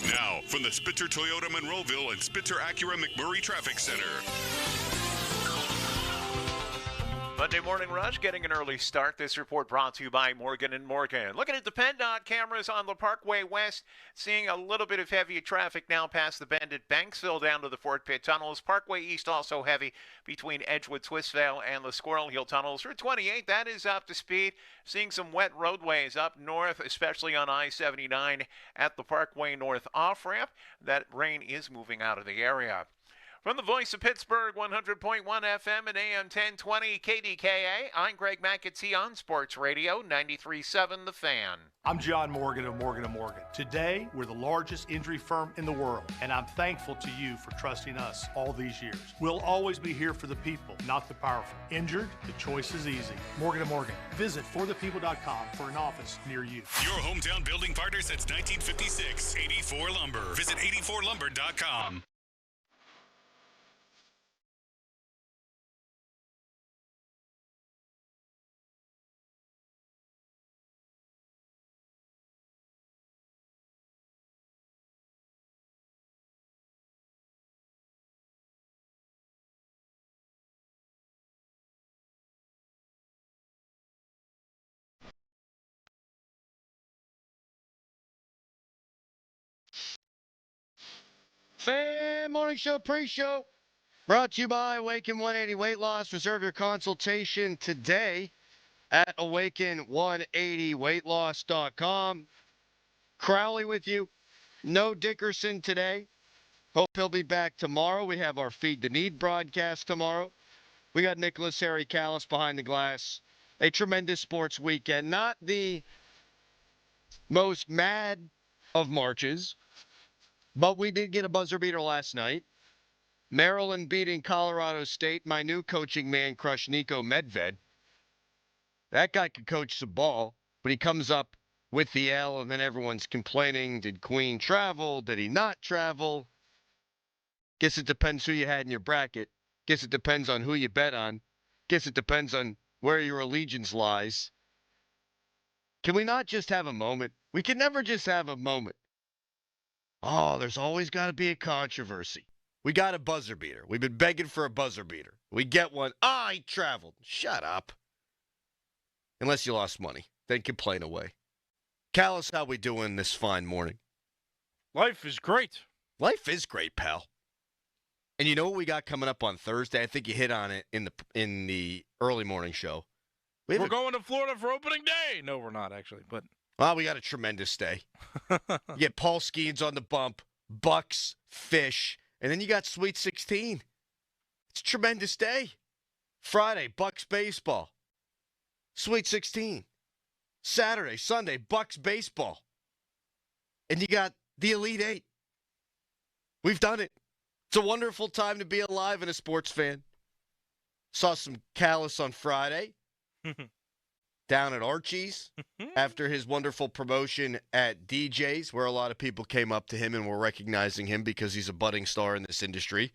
Now, from the Spitzer Toyota Monroeville and Spitzer Acura McMurray Traffic Center. Monday Morning Rush getting an early start. This report brought to you by Morgan & Morgan. Looking at the PennDOT cameras on the Parkway West, seeing a little bit of heavy traffic now past the bend at Banksville down to the Fort Pitt tunnels. Parkway East also heavy between Edgewood, Twistvale, and the Squirrel Hill tunnels. Route 28, that is up to speed. Seeing some wet roadways up north, especially on I-79 at the Parkway North off-ramp. That rain is moving out of the area. From the voice of Pittsburgh, 100.1 FM and AM 1020 KDKA, I'm Greg McAtee on Sports Radio 93.7 The Fan. I'm John Morgan of Morgan & Morgan. Today, we're the largest injury firm in the world, and I'm thankful to you for trusting us all these years. We'll always be here for the people, not the powerful. Injured? The choice is easy. Morgan & Morgan. Visit forthepeople.com for an office near you. Your hometown building partner since 1956, 84 Lumber. Visit 84lumber.com. Fan Morning Show pre-show brought to you by Awaken 180 Weight Loss. Reserve your consultation today at awaken180weightloss.com. Crowley with you. No Dickerson today. Hope he'll be back tomorrow. We have our Feed the Need broadcast tomorrow. We got Nicholas Harry Callis behind the glass. A tremendous sports weekend. Not the most mad of marches, but we did get a buzzer beater last night. Maryland beating Colorado State. My new coaching man crushed Nico Medved. That guy could coach the ball, but he comes up with the L, and then everyone's complaining. Did Queen travel? Did he not travel? Guess it depends who you had in your bracket. Guess it depends on who you bet on. Guess it depends on where your allegiance lies. Can we not just have a moment? We can never just have a moment. Oh, there's always got to be a controversy. We got a buzzer beater. We've been begging for a buzzer beater. We get one. He traveled. Shut up. Unless you lost money. Then complain away. Callis, how we doing this fine morning? Life is great. Life is great, pal. And you know what we got coming up on Thursday? I think you hit on it in the early morning show. We're going to Florida for opening day. No, we're not, actually, but... Well, we got a tremendous day. You get Paul Skenes on the bump, Bucks, Fish, and then you got Sweet 16. It's a tremendous day. Friday, Bucks baseball. Sweet 16. Saturday, Sunday, Bucks baseball. And you got the Elite Eight. We've done it. It's a wonderful time to be alive and a sports fan. Saw some Callis on Friday. Down at Archie's after his wonderful promotion at DJ's, where a lot of people came up to him and were recognizing him because he's a budding star in this industry.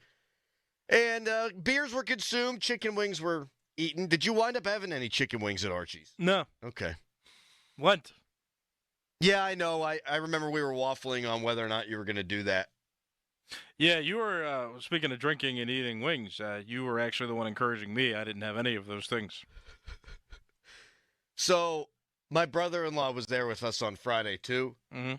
And beers were consumed. Chicken wings were eaten. Did you wind up having any chicken wings at Archie's? No. Okay. What? Yeah, I know. I remember we were waffling on whether or not you were going to do that. Yeah, you were, speaking of drinking and eating wings, you were actually the one encouraging me. I didn't have any of those things. So my brother-in-law was there with us on Friday, too. Mm-hmm.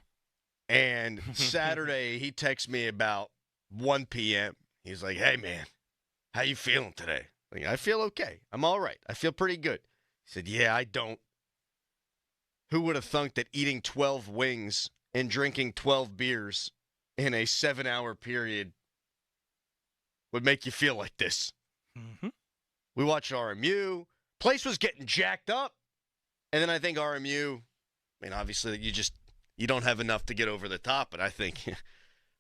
And Saturday, he texted me about 1 p.m. He's like, hey, man, how you feeling today? Like, I feel okay. I'm all right. I feel pretty good. He said, yeah, I don't. Who would have thunk that eating 12 wings and drinking 12 beers in a 7-hour period would make you feel like this? Mm-hmm. We watched RMU. Place was getting jacked up. And then I think RMU, obviously you don't have enough to get over the top, but I think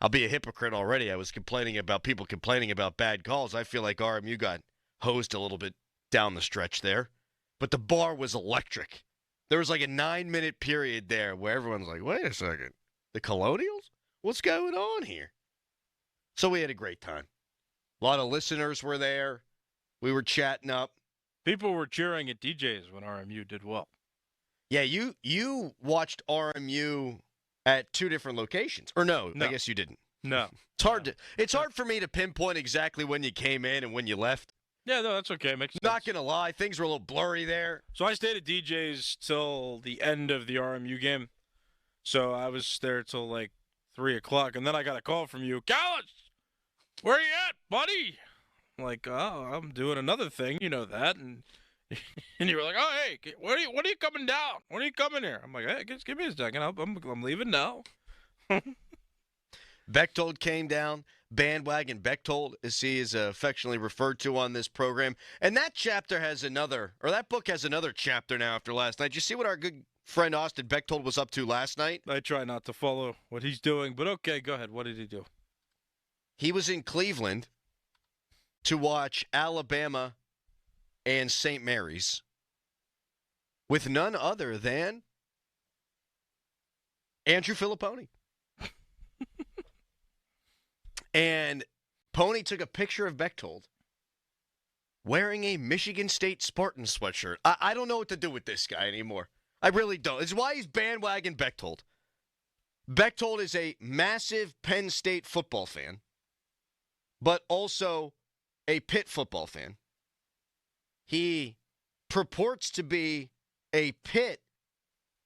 I'll be a hypocrite already. I was complaining about people complaining about bad calls. I feel like RMU got hosed a little bit down the stretch there. But the bar was electric. There was like a 9-minute period there where everyone's like, wait a second, the Colonials? What's going on here? So we had a great time. A lot of listeners were there. We were chatting up. People were cheering at DJ's when RMU did well. Yeah, you watched RMU at 2 different locations. Or no, I guess you didn't. No. It's hard for me to pinpoint exactly when you came in and when you left. Yeah, no, that's okay. Makes sense. Not going to lie, things were a little blurry there. So I stayed at DJ's till the end of the RMU game. So I was there till like 3 o'clock, and then I got a call from you. Callis, where you at, buddy? I'm like, oh, I'm doing another thing. You know that. And you were like, oh, hey, what are you coming down? When are you coming here? I'm like, hey, just give me a second. I'm leaving now. Bechtold came down. Bandwagon Bechtold, as he is affectionately referred to on this program. And that book has another chapter now after last night. Did you see what our good friend Austin Bechtold was up to last night? I try not to follow what he's doing, but okay, go ahead. What did he do? He was in Cleveland to watch Alabama and St. Mary's with none other than Andrew Filipponi. And Pony took a picture of Bechtold wearing a Michigan State Spartan sweatshirt. I don't know what to do with this guy anymore. I really don't. It's why he's bandwagon Bechtold. Bechtold is a massive Penn State football fan, but also a Pitt football fan. He purports to be a Pitt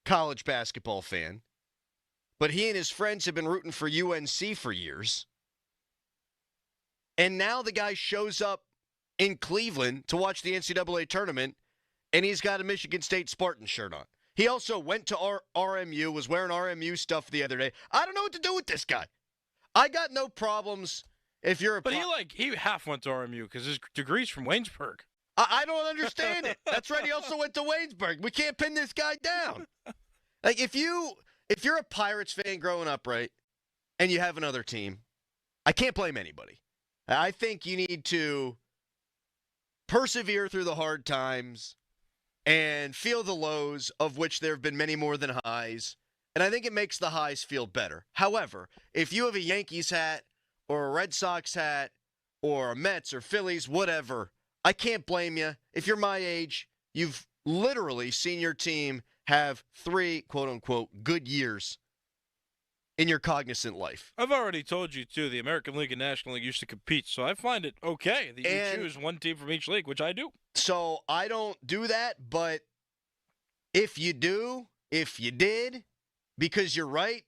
college basketball fan, but he and his friends have been rooting for UNC for years. And now the guy shows up in Cleveland to watch the NCAA tournament, and he's got a Michigan State Spartan shirt on. He also went to RMU, was wearing RMU stuff the other day. I don't know what to do with this guy. I got no problems if you're a... But he half went to RMU because his degree's from Waynesburg. I don't understand it. That's right. He also went to Waynesburg. We can't pin this guy down. Like, if you're a Pirates fan growing up, right, and you have another team, I can't blame anybody. I think you need to persevere through the hard times and feel the lows, of which there have been many more than highs. And I think it makes the highs feel better. However, if you have a Yankees hat or a Red Sox hat or a Mets or Phillies, whatever, I can't blame you. If you're my age, you've literally seen your team have 3, quote-unquote, good years in your cognizant life. I've already told you, too, the American League and National League used to compete, so I find it okay that you choose one team from each league, which I do. So I don't do that, but if you did, because you're right,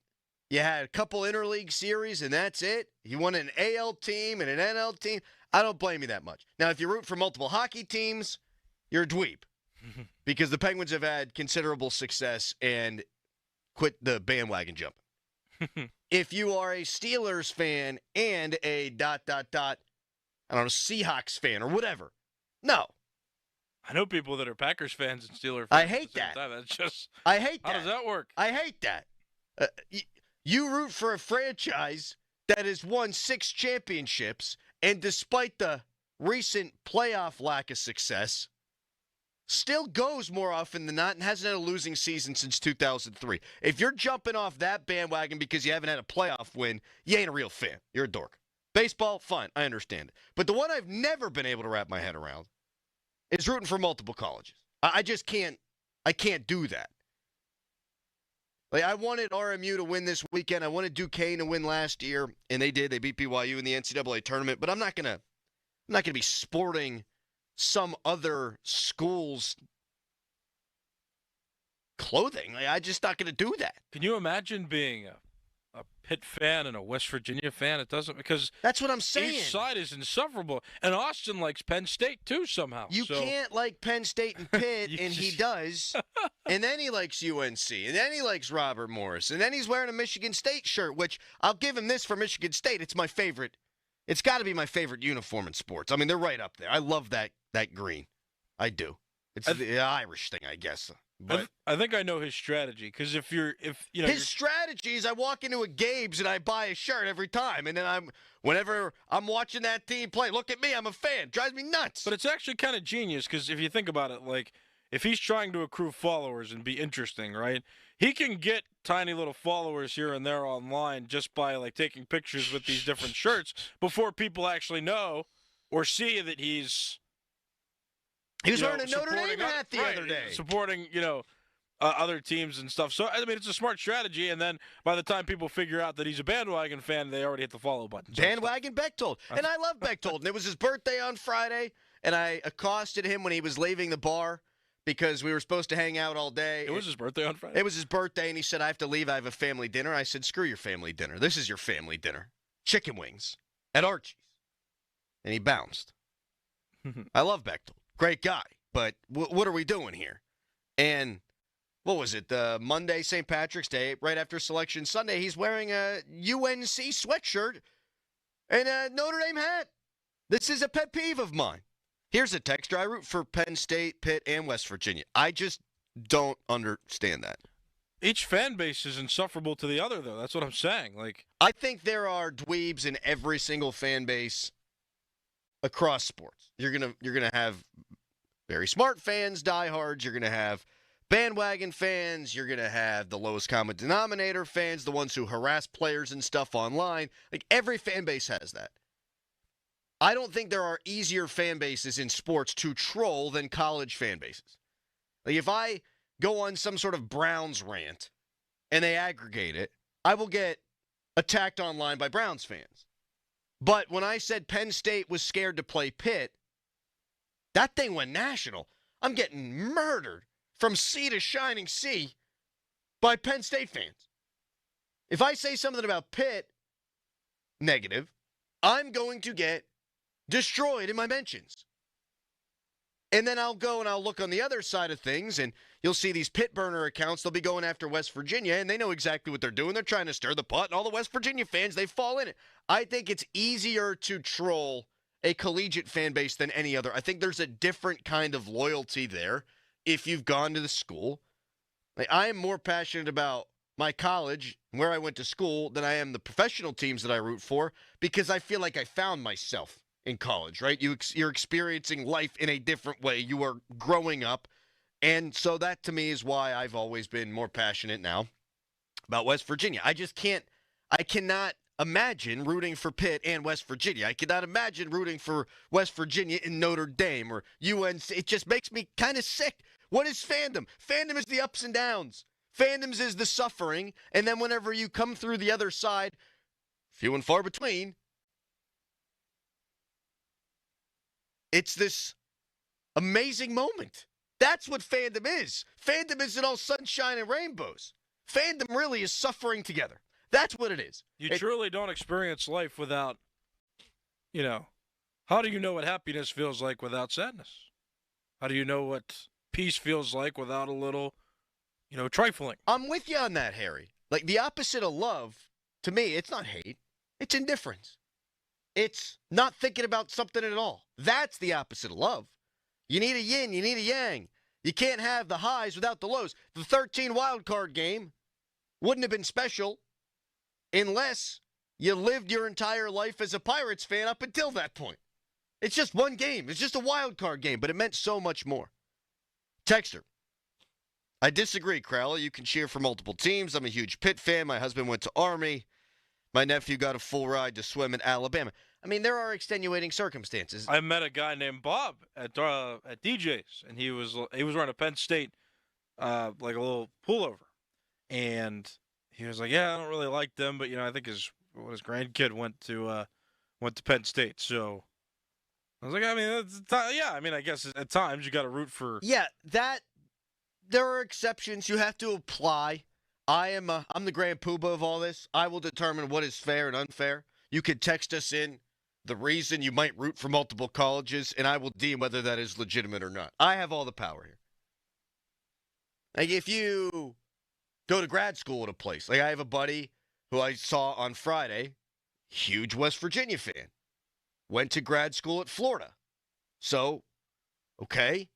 you had a couple interleague series and that's it. You won an AL team and an NL team. I don't blame you that much. Now, if you root for multiple hockey teams, you're a dweeb because the Penguins have had considerable success and quit the bandwagon jumping. If you are a Steelers fan and a ... I don't know, Seahawks fan or whatever, no. I know people that are Packers fans and Steelers fans. I hate that. That's just. I hate that. How does that work? I hate that. You root for a franchise that has won 6 championships, and despite the recent playoff lack of success, still goes more often than not and hasn't had a losing season since 2003. If you're jumping off that bandwagon because you haven't had a playoff win, you ain't a real fan. You're a dork. Baseball, fine. I understand it. But the one I've never been able to wrap my head around is rooting for multiple colleges. I just can't. I can't do that. Like, I wanted RMU to win this weekend. I wanted Duquesne to win last year, and they did. They beat BYU in the NCAA tournament. But I'm not gonna be sporting some other school's clothing. Like, I'm just not going to do that. Can you imagine being a Pitt fan and a West Virginia fan? It doesn't, because that's what I'm saying. Each side is insufferable. And Austin likes Penn State, too, somehow. You can't like Penn State and Pitt, and he does. And then he likes UNC. And then he likes Robert Morris. And then he's wearing a Michigan State shirt, which I'll give him this for Michigan State. It's my favorite. It's got to be my favorite uniform in sports. I mean, they're right up there. I love that green. I do. It's the Irish thing, I guess. But I think I know his strategy, because if you know his strategy is I walk into a Gabe's and I buy a shirt every time, and then whenever I'm watching that team play, look at me, I'm a fan. Drives me nuts. But it's actually kind of genius, because if you think about it, like, if he's trying to accrue followers and be interesting, right, he can get tiny little followers here and there online just by, like, taking pictures with these different shirts before people actually know or see that he's... He was wearing a Notre Dame hat the other day. Supporting, other teams and stuff. So, I mean, it's a smart strategy, and then by the time people figure out that he's a bandwagon fan, they already hit the follow button. So bandwagon Bechtold. And I love Bechtold. And it was his birthday on Friday, and I accosted him when he was leaving the bar because we were supposed to hang out all day. It was his birthday on Friday? It was his birthday, and he said, I have to leave. I have a family dinner. I said, screw your family dinner. This is your family dinner. Chicken wings at Archie's. And he bounced. I love Bechtold. Great guy, but what are we doing here? And what was it, the Monday, St. Patrick's Day, right after Selection Sunday, he's wearing a UNC sweatshirt and a Notre Dame hat. This is a pet peeve of mine. Here's a texter. I root for Penn State, Pitt, and West Virginia. I just don't understand that. Each fan base is insufferable to the other, though. That's what I'm saying. I think there are dweebs in every single fan base across sports. You're gonna have very smart fans, diehards. You're gonna have bandwagon fans. You're gonna have the lowest common denominator fans, the ones who harass players and stuff online. Every fan base has that. I don't think there are easier fan bases in sports to troll than college fan bases. If I go on some sort of Browns rant and they aggregate it, I will get attacked online by Browns fans. But when I said Penn State was scared to play Pitt, that thing went national. I'm getting murdered from sea to shining sea by Penn State fans. If I say something about Pitt negative, I'm going to get destroyed in my mentions. And then I'll go and I'll look on the other side of things, and you'll see these Pitt burner accounts. They'll be going after West Virginia, and they know exactly what they're doing. They're trying to stir the pot, and all the West Virginia fans, they fall in it. I think it's easier to troll a collegiate fan base than any other. I think there's a different kind of loyalty there if you've gone to the school. I am more passionate about my college, where I went to school, than I am the professional teams that I root for, because I feel like I found myself in college, right? You're experiencing life in a different way. You are growing up. And so that, to me, is why I've always been more passionate now about West Virginia. I cannot imagine rooting for Pitt and West Virginia. I cannot imagine rooting for West Virginia in Notre Dame or UNC. It just makes me kind of sick. What is fandom? Fandom is the ups and downs. Fandoms is the suffering. And then whenever you come through the other side, few and far between, it's this amazing moment. That's what fandom is. Fandom isn't all sunshine and rainbows. Fandom really is suffering together. That's what it is. You truly don't experience life without, how do you know what happiness feels like without sadness? How do you know what peace feels like without a little, trifling? I'm with you on that, Harry. The opposite of love, to me, it's not hate. It's indifference. It's not thinking about something at all. That's the opposite of love. You need a yin, you need a yang. You can't have the highs without the lows. The 13 wild card game wouldn't have been special unless you lived your entire life as a Pirates fan up until that point. It's just one game. It's just a wild card game, but it meant so much more. Texter, I disagree, Crowley. You can cheer for multiple teams. I'm a huge Pitt fan. My husband went to Army. My nephew got a full ride to swim in Alabama. I mean, there are extenuating circumstances. I met a guy named Bob at DJ's, and he was wearing a Penn State, a little pullover, and he was like, "Yeah, I don't really like them, but I think his grandkid went to Penn State." So I was like, I guess at times you got to root for. Yeah, there are exceptions. You have to apply. I'm the grand poobah of all this. I will determine what is fair and unfair. You could text us in the reason you might root for multiple colleges, and I will deem whether that is legitimate or not. I have all the power here. If you go to grad school at a place, I have a buddy who I saw on Friday, huge West Virginia fan, went to grad school at Florida. So, okay,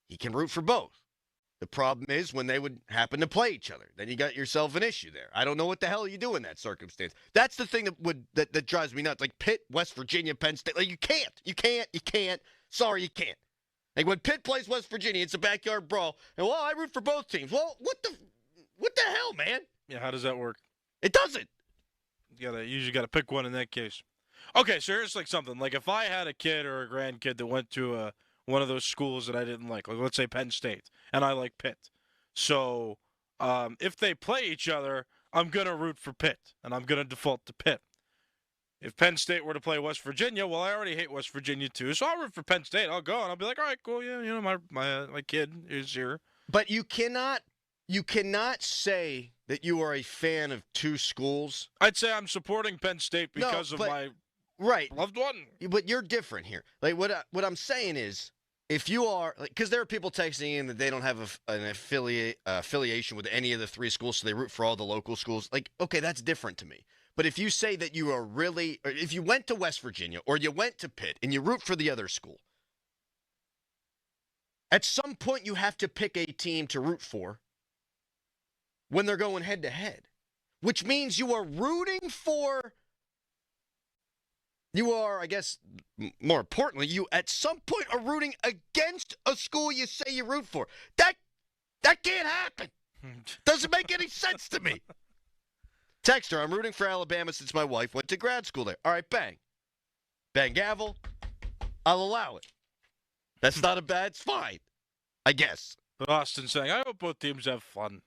he can root for both. The problem is when they would happen to play each other. Then you got yourself an issue there. I don't know what the hell you do in that circumstance. That's the thing that drives me nuts. Pitt, West Virginia, Penn State. You can't. Sorry, you can't. When Pitt plays West Virginia, it's a backyard brawl. And, I root for both teams. Well, what the hell, man? Yeah, how does that work? It doesn't. You usually got to pick one in that case. Okay, so here's something. If I had a kid or a grandkid that went to one of those schools that I didn't like let's say Penn State, and I like Pitt. So if they play each other, I'm going to root for Pitt, and I'm going to default to Pitt. If Penn State were to play West Virginia, well, I already hate West Virginia too, so I'll root for Penn State. I'll go, and I'll be like, all right, cool, yeah, my kid is here. But you cannot say that you are a fan of two schools. I'd say I'm supporting Penn State because of my right loved one. But you're different here. What I'm saying is, if you are, because there are people texting in that they don't have an affiliation with any of the three schools, so they root for all the local schools. Like, okay, that's different to me. But if you say that you are really, or if you went to West Virginia or you went to Pitt and you root for the other school, at some point you have to pick a team to root for when they're going head to head, which means you are rooting for. You are, I guess, more importantly, you at some point are rooting against a school you say you root for. That can't happen. Doesn't make any sense to me. Texter, I'm rooting for Alabama since my wife went to grad school there. All right, bang. Bang gavel. I'll allow it. That's not a bad, it's fine. I guess. But Austin saying, I hope both teams have fun.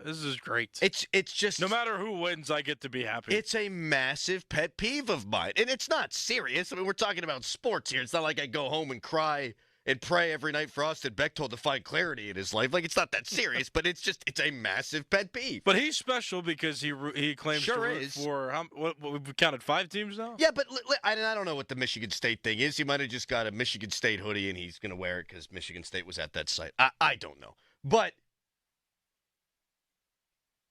This is great. It's just no matter who wins, I get to be happy. It's a massive pet peeve of mine. And it's not serious. I mean, we're talking about sports here. It's not like I go home and cry and pray every night for Austin Bechtold to find clarity in his life. Like, it's not that serious, but it's a massive pet peeve. But he's special because he claims to root for, what we've counted 5 teams now? Yeah, but I don't know what the Michigan State thing is. He might have just got a Michigan State hoodie and he's going to wear it because Michigan State was at that site. I don't know. But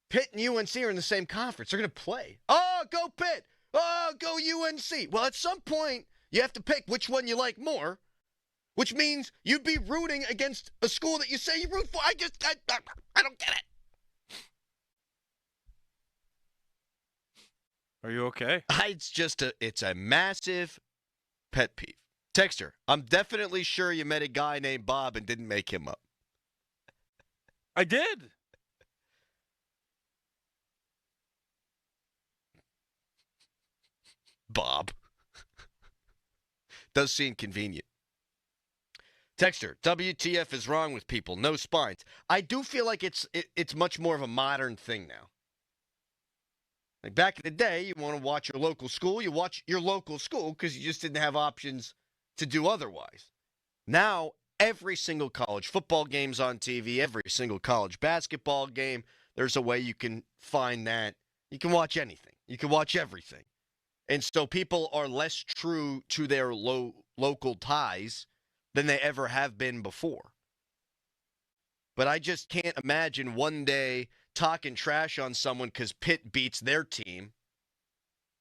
Pitt and UNC are in the same conference. They're going to play. Oh, go Pitt. Oh, go UNC. Well, at some point, you have to pick which one you like more, which means you'd be rooting against a school that you say you root for. I don't get it. Are you okay? It's a massive pet peeve. Texter, I'm definitely sure you met a guy named Bob and didn't make him up. I did. Bob. Does seem convenient. Texter, WTF is wrong with people. No spines. I do feel like it's much more of a modern thing now. Like back in the day, you want to watch your local school, you watch your local school because you just didn't have options to do otherwise. Now, every single college football game's on TV, every single college basketball game, there's a way you can find that. You can watch anything. You can watch everything. And so people are less true to their local ties than they ever have been before. But I just can't imagine one day talking trash on someone because Pitt beats their team,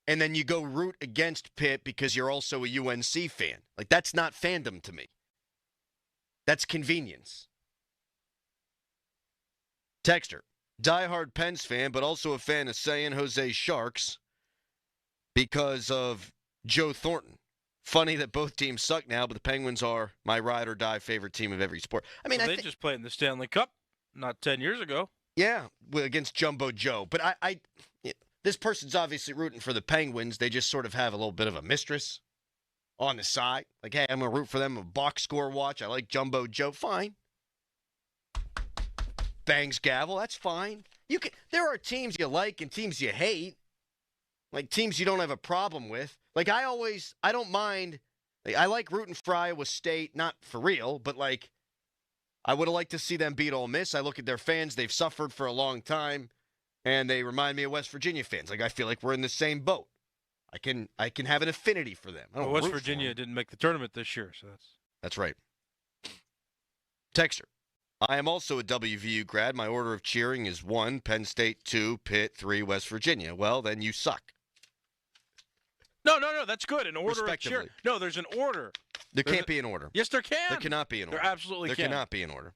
and then you go root against Pitt because you're also a UNC fan. Like, that's not fandom to me. That's convenience. Texter, diehard Pens fan, but also a fan of San Jose Sharks because of Joe Thornton. Funny that both teams suck now, but the Penguins are my ride or die favorite team of every sport. I mean, well, they just played in the Stanley Cup not 10 years ago. Yeah, against Jumbo Joe. But this person's obviously rooting for the Penguins. They just sort of have a little bit of a mistress on the side. Like, hey, I'm going to root for them. A box score watch. I like Jumbo Joe. Fine. Bangs gavel. That's fine. There are teams you like and teams you hate. Like teams you don't have a problem with. Like I don't mind. Like, I like rooting for Iowa State, not for real, but like I would have liked to see them beat Ole Miss. I look at their fans; they've suffered for a long time, and they remind me of West Virginia fans. Like I feel like we're in the same boat. I can have an affinity for them. Well, West Virginia didn't make the tournament this year, so that's right. Texter, I am also a WVU grad. My order of cheering is 1, Penn State, 2, Pitt, 3, West Virginia. Well, then you suck. No, that's good. An order of cheer. No, there's an order. There can't be an order. Yes, there can. There cannot be an order. There absolutely can. There cannot be an order.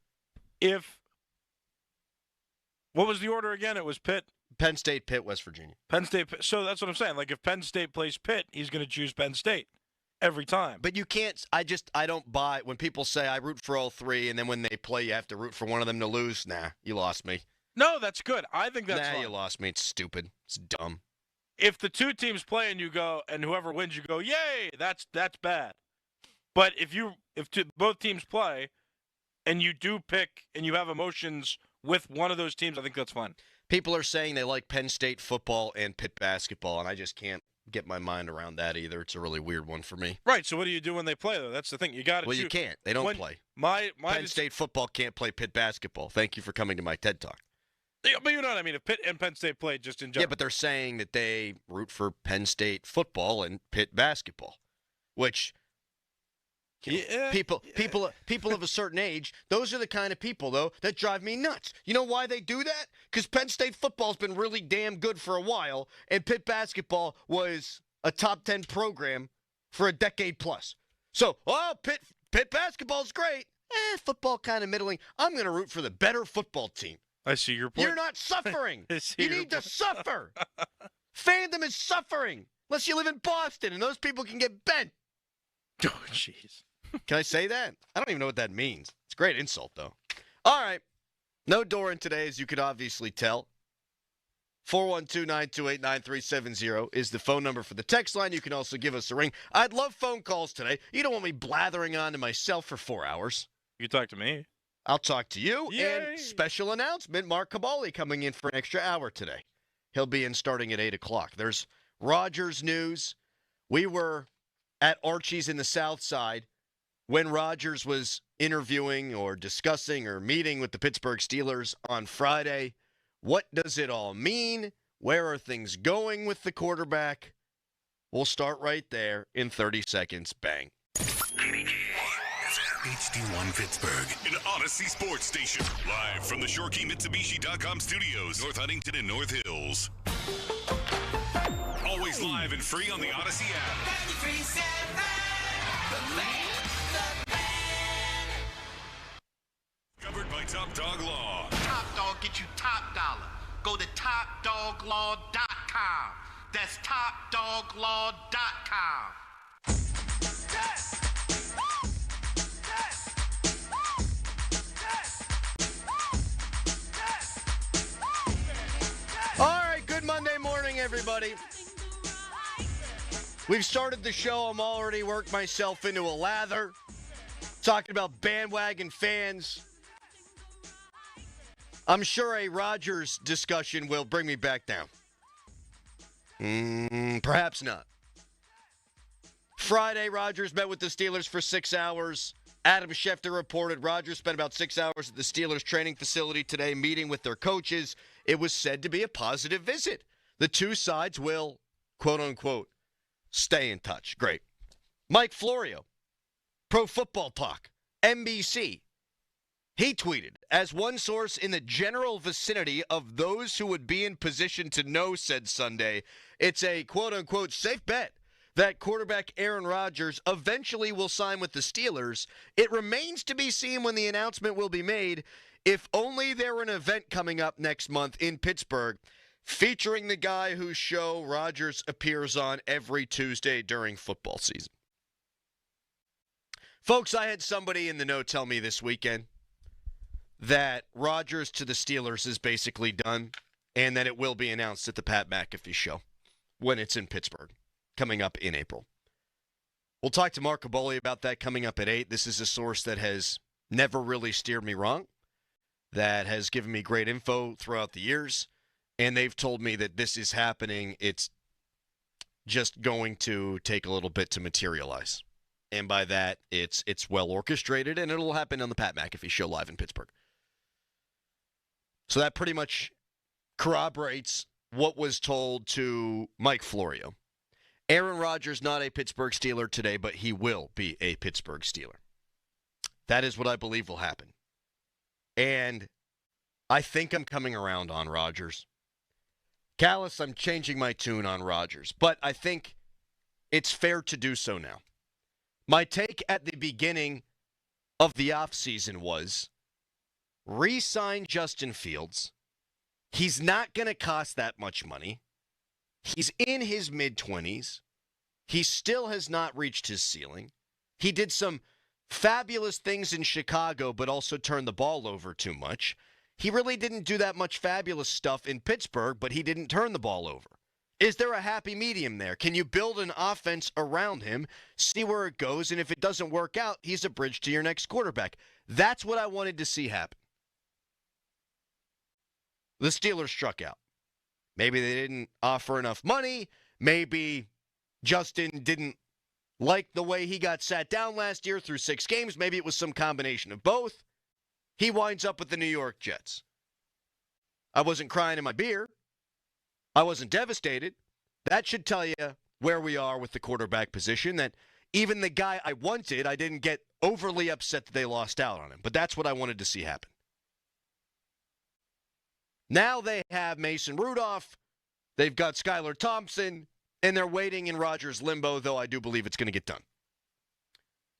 What was the order again? It was Pitt. Penn State, Pitt, West Virginia. Penn State. So that's what I'm saying. Like if Penn State plays Pitt, he's going to choose Penn State every time. But you can't. I don't buy when people say I root for all three, and then when they play, you have to root for one of them to lose. Nah, you lost me. No, that's good. I think that's fine. You lost me. It's stupid. It's dumb. If the two teams play and you go, and whoever wins, you go, yay! That's bad. But if both teams play, and you do pick, and you have emotions with one of those teams, I think that's fine. People are saying they like Penn State football and Pitt basketball, and I just can't get my mind around that either. It's a really weird one for me. Right. So what do you do when they play, though? That's the thing. You got to. Well, you can't. They don't play. Penn State football can't play Pitt basketball. Thank you for coming to my TED Talk. Yeah, but you know what I mean. If Pitt and Penn State played just in general. Yeah, but they're saying that they root for Penn State football and Pitt basketball, which People of a certain age, those are the kind of people, though, that drive me nuts. You know why they do that? Because Penn State football's been really damn good for a while, and Pitt basketball was a top 10 program for a decade plus. So, Pitt basketball's great. Football kind of middling. I'm going to root for the better football team. I see your point. You're not suffering. You need to suffer. Fandom is suffering. Unless you live in Boston, and those people can get bent. Oh, jeez. Can I say that? I don't even know what that means. It's a great insult, though. All right. No Doran today, as you could obviously tell. 412-928-9370 is the phone number for the text line. You can also give us a ring. I'd love phone calls today. You don't want me blathering on to myself for 4 hours. You talk to me. I'll talk to you. Yay. And special announcement, Mark Cabali coming in for an extra hour today. He'll be in starting at 8 o'clock. There's Rodgers news. We were at Archie's in the South Side when Rodgers was interviewing or discussing or meeting with the Pittsburgh Steelers on Friday. What does it all mean? Where are things going with the quarterback? We'll start right there in 30 seconds. Bang. HD1 Pittsburgh, an Odyssey sports station. Live from the ShoreKeyMitsubishi.com studios, North Huntington and North Hills. Always live and free on the Odyssey app. 93.7, the fan. Covered by Top Dog Law. Top Dog get you top dollar. Go to TopDogLaw.com. That's TopDogLaw.com. All right, good Monday morning, everybody. We've started the show. I'm already worked myself into a lather. Talking about bandwagon fans. I'm sure a Rodgers discussion will bring me back down. Perhaps not. Friday, Rodgers met with the Steelers for 6 hours. Adam Schefter reported Rodgers spent about 6 hours at the Steelers training facility today meeting with their coaches. It was said to be a positive visit. The two sides will, quote-unquote, stay in touch. Great. Mike Florio, Pro Football Talk, NBC. He tweeted, as one source in the general vicinity of those who would be in position to know said Sunday, it's a quote-unquote safe bet that quarterback Aaron Rodgers eventually will sign with the Steelers. It remains to be seen when the announcement will be made, if only there were an event coming up next month in Pittsburgh featuring the guy whose show Rodgers appears on every Tuesday during football season. Folks, I had somebody in the know tell me this weekend that Rodgers to the Steelers is basically done and that it will be announced at the Pat McAfee show when it's in Pittsburgh, coming up in April. We'll talk to Mark Caboli about that coming up at 8. This is a source that has never really steered me wrong, that has given me great info throughout the years, and they've told me that this is happening. It's just going to take a little bit to materialize. And by that, it's well orchestrated, and it'll happen on the Pat McAfee show live in Pittsburgh. So that pretty much corroborates what was told to Mike Florio. Aaron Rodgers not a Pittsburgh Steeler today, but he will be a Pittsburgh Steeler. That is what I believe will happen. And I think I'm coming around on Rodgers. Callis, I'm changing my tune on Rodgers, but I think it's fair to do so now. My take at the beginning of the offseason was re-sign Justin Fields. He's not going to cost that much money. He's in his mid-20s. He still has not reached his ceiling. He did some fabulous things in Chicago, but also turned the ball over too much. He really didn't do that much fabulous stuff in Pittsburgh, but he didn't turn the ball over. Is there a happy medium there? Can you build an offense around him, see where it goes, and if it doesn't work out, he's a bridge to your next quarterback? That's what I wanted to see happen. The Steelers struck out. Maybe they didn't offer enough money. Maybe Justin didn't like the way he got sat down last year through 6 games. Maybe it was some combination of both. He winds up with the New York Jets. I wasn't crying in my beer. I wasn't devastated. That should tell you where we are with the quarterback position, that even the guy I wanted, I didn't get overly upset that they lost out on him. But that's what I wanted to see happen. Now they have Mason Rudolph. They've got Skylar Thompson. And they're waiting in Rodgers limbo, though I do believe it's going to get done.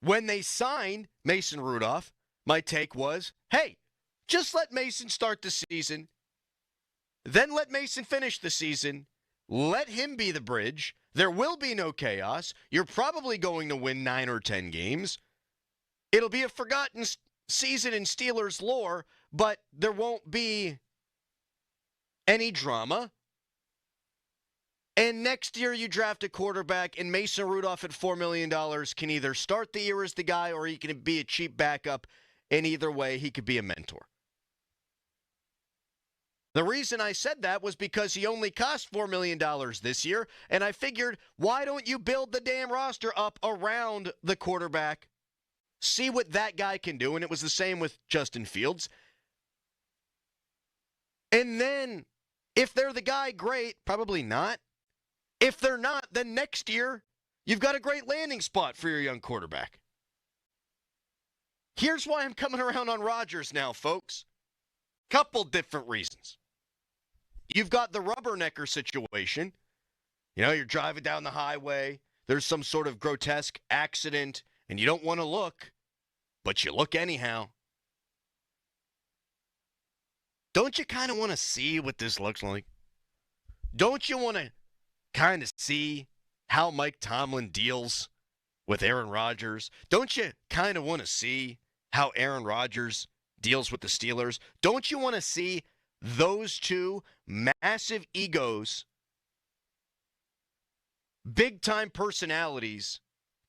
When they signed Mason Rudolph, my take was, hey, just let Mason start the season. Then let Mason finish the season. Let him be the bridge. There will be no chaos. You're probably going to win 9 or 10 games. It'll be a forgotten season in Steelers lore, but there won't be any drama. And next year you draft a quarterback, and Mason Rudolph at $4 million can either start the year as the guy or he can be a cheap backup. And either way, he could be a mentor. The reason I said that was because he only cost $4 million this year, and I figured, why don't you build the damn roster up around the quarterback? See what that guy can do, and it was the same with Justin Fields. And then, if they're the guy, great. Probably not. If they're not, then next year, you've got a great landing spot for your young quarterback. Here's why I'm coming around on Rodgers now, folks. Couple different reasons. You've got the rubbernecker situation. You know, you're driving down the highway. There's some sort of grotesque accident, and you don't want to look, but you look anyhow. Don't you kind of want to see what this looks like? Don't you want to kind of see how Mike Tomlin deals with Aaron Rodgers? Don't you kind of want to see how Aaron Rodgers deals with the Steelers? Don't you want to see those two massive egos, big-time personalities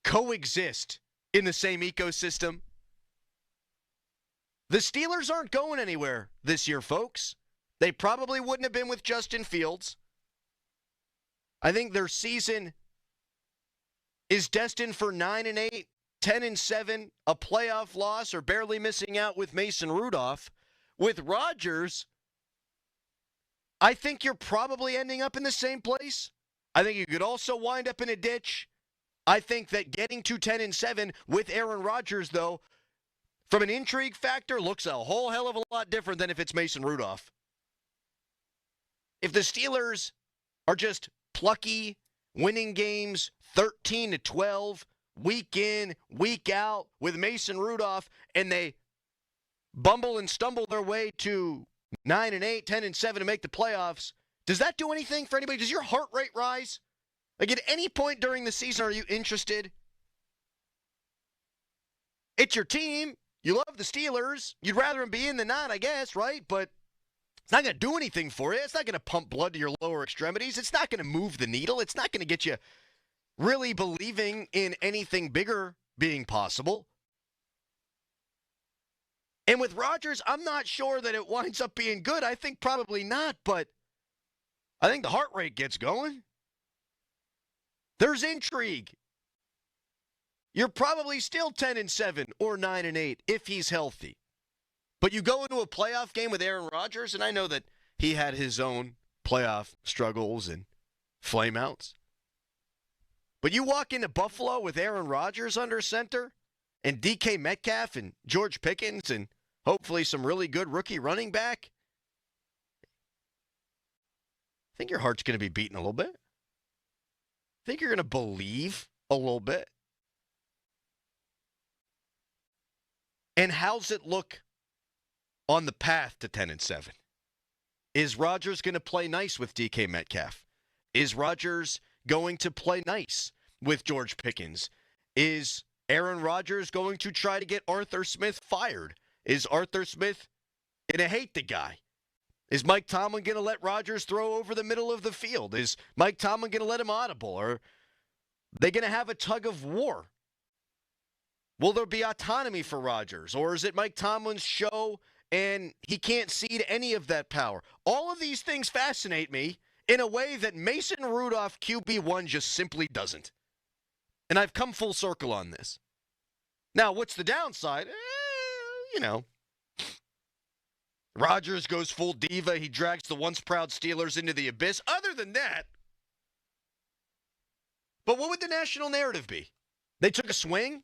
coexist in the same ecosystem? The Steelers aren't going anywhere this year, folks. They probably wouldn't have been with Justin Fields. I think their season is destined for 9-8, 10-7, a playoff loss, or barely missing out with Mason Rudolph. With Rodgers, I think you're probably ending up in the same place. I think you could also wind up in a ditch. I think that getting to 10-7 with Aaron Rodgers, though, from an intrigue factor, looks a whole hell of a lot different than if it's Mason Rudolph. If the Steelers are just plucky, winning games 13-12, week in, week out with Mason Rudolph, and they bumble and stumble their way to 9-8, 10-7 to make the playoffs, does that do anything for anybody? Does your heart rate rise? Like, at any point during the season, are you interested? It's your team. You love the Steelers. You'd rather them be in than not, I guess, right? But it's not going to do anything for you. It's not going to pump blood to your lower extremities. It's not going to move the needle. It's not going to get you really believing in anything bigger being possible. And with Rodgers, I'm not sure that it winds up being good. I think probably not, but I think the heart rate gets going. There's intrigue. You're probably still 10-7 or 9-8 if he's healthy. But you go into a playoff game with Aaron Rodgers, and I know that he had his own playoff struggles and flameouts. But you walk into Buffalo with Aaron Rodgers under center and DK Metcalf and George Pickens and hopefully some really good rookie running back. I think your heart's going to be beating a little bit. I think you're going to believe a little bit. And how's it look on the path to 10-7? Is Rodgers going to play nice with DK Metcalf? Is Rodgers going to play nice with George Pickens? Is Aaron Rodgers going to try to get Arthur Smith fired? Is Arthur Smith going to hate the guy? Is Mike Tomlin going to let Rodgers throw over the middle of the field? Is Mike Tomlin going to let him audible? Or are they going to have a tug of war? Will there be autonomy for Rodgers? Or is it Mike Tomlin's show and he can't cede any of that power? All of these things fascinate me in a way that Mason Rudolph QB1 just simply doesn't. And I've come full circle on this. Now, what's the downside? Rodgers goes full diva. He drags the once proud Steelers into the abyss. Other than that, but what would the national narrative be? They took a swing?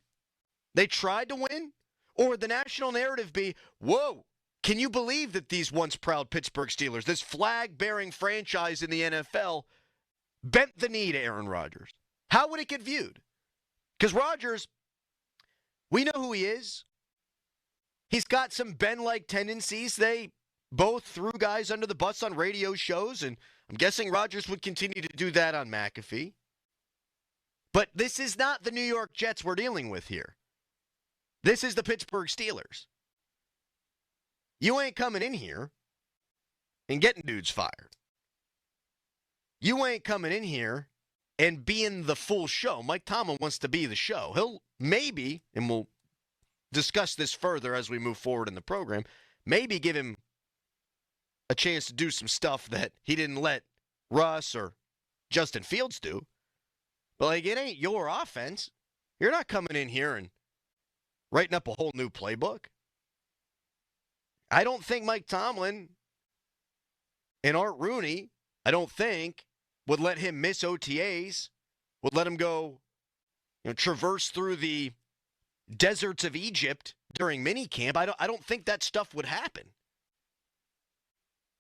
They tried to win? Or would the national narrative be, whoa, can you believe that these once proud Pittsburgh Steelers, this flag-bearing franchise in the NFL, bent the knee to Aaron Rodgers? How would it get viewed? Because Rodgers, we know who he is. He's got some Ben-like tendencies. They both threw guys under the bus on radio shows, and I'm guessing Rodgers would continue to do that on McAfee. But this is not the New York Jets we're dealing with here. This is the Pittsburgh Steelers. You ain't coming in here and getting dudes fired. You ain't coming in here and being the full show. Mike Tomlin wants to be the show. He'll maybe, and we'll discuss this further as we move forward in the program, maybe give him a chance to do some stuff that he didn't let Russ or Justin Fields do. But, like, it ain't your offense. You're not coming in here and writing up a whole new playbook. I don't think Mike Tomlin and Art Rooney, I don't think, would let him miss OTAs, would let him go, traverse through the deserts of Egypt during minicamp. I don't think that stuff would happen.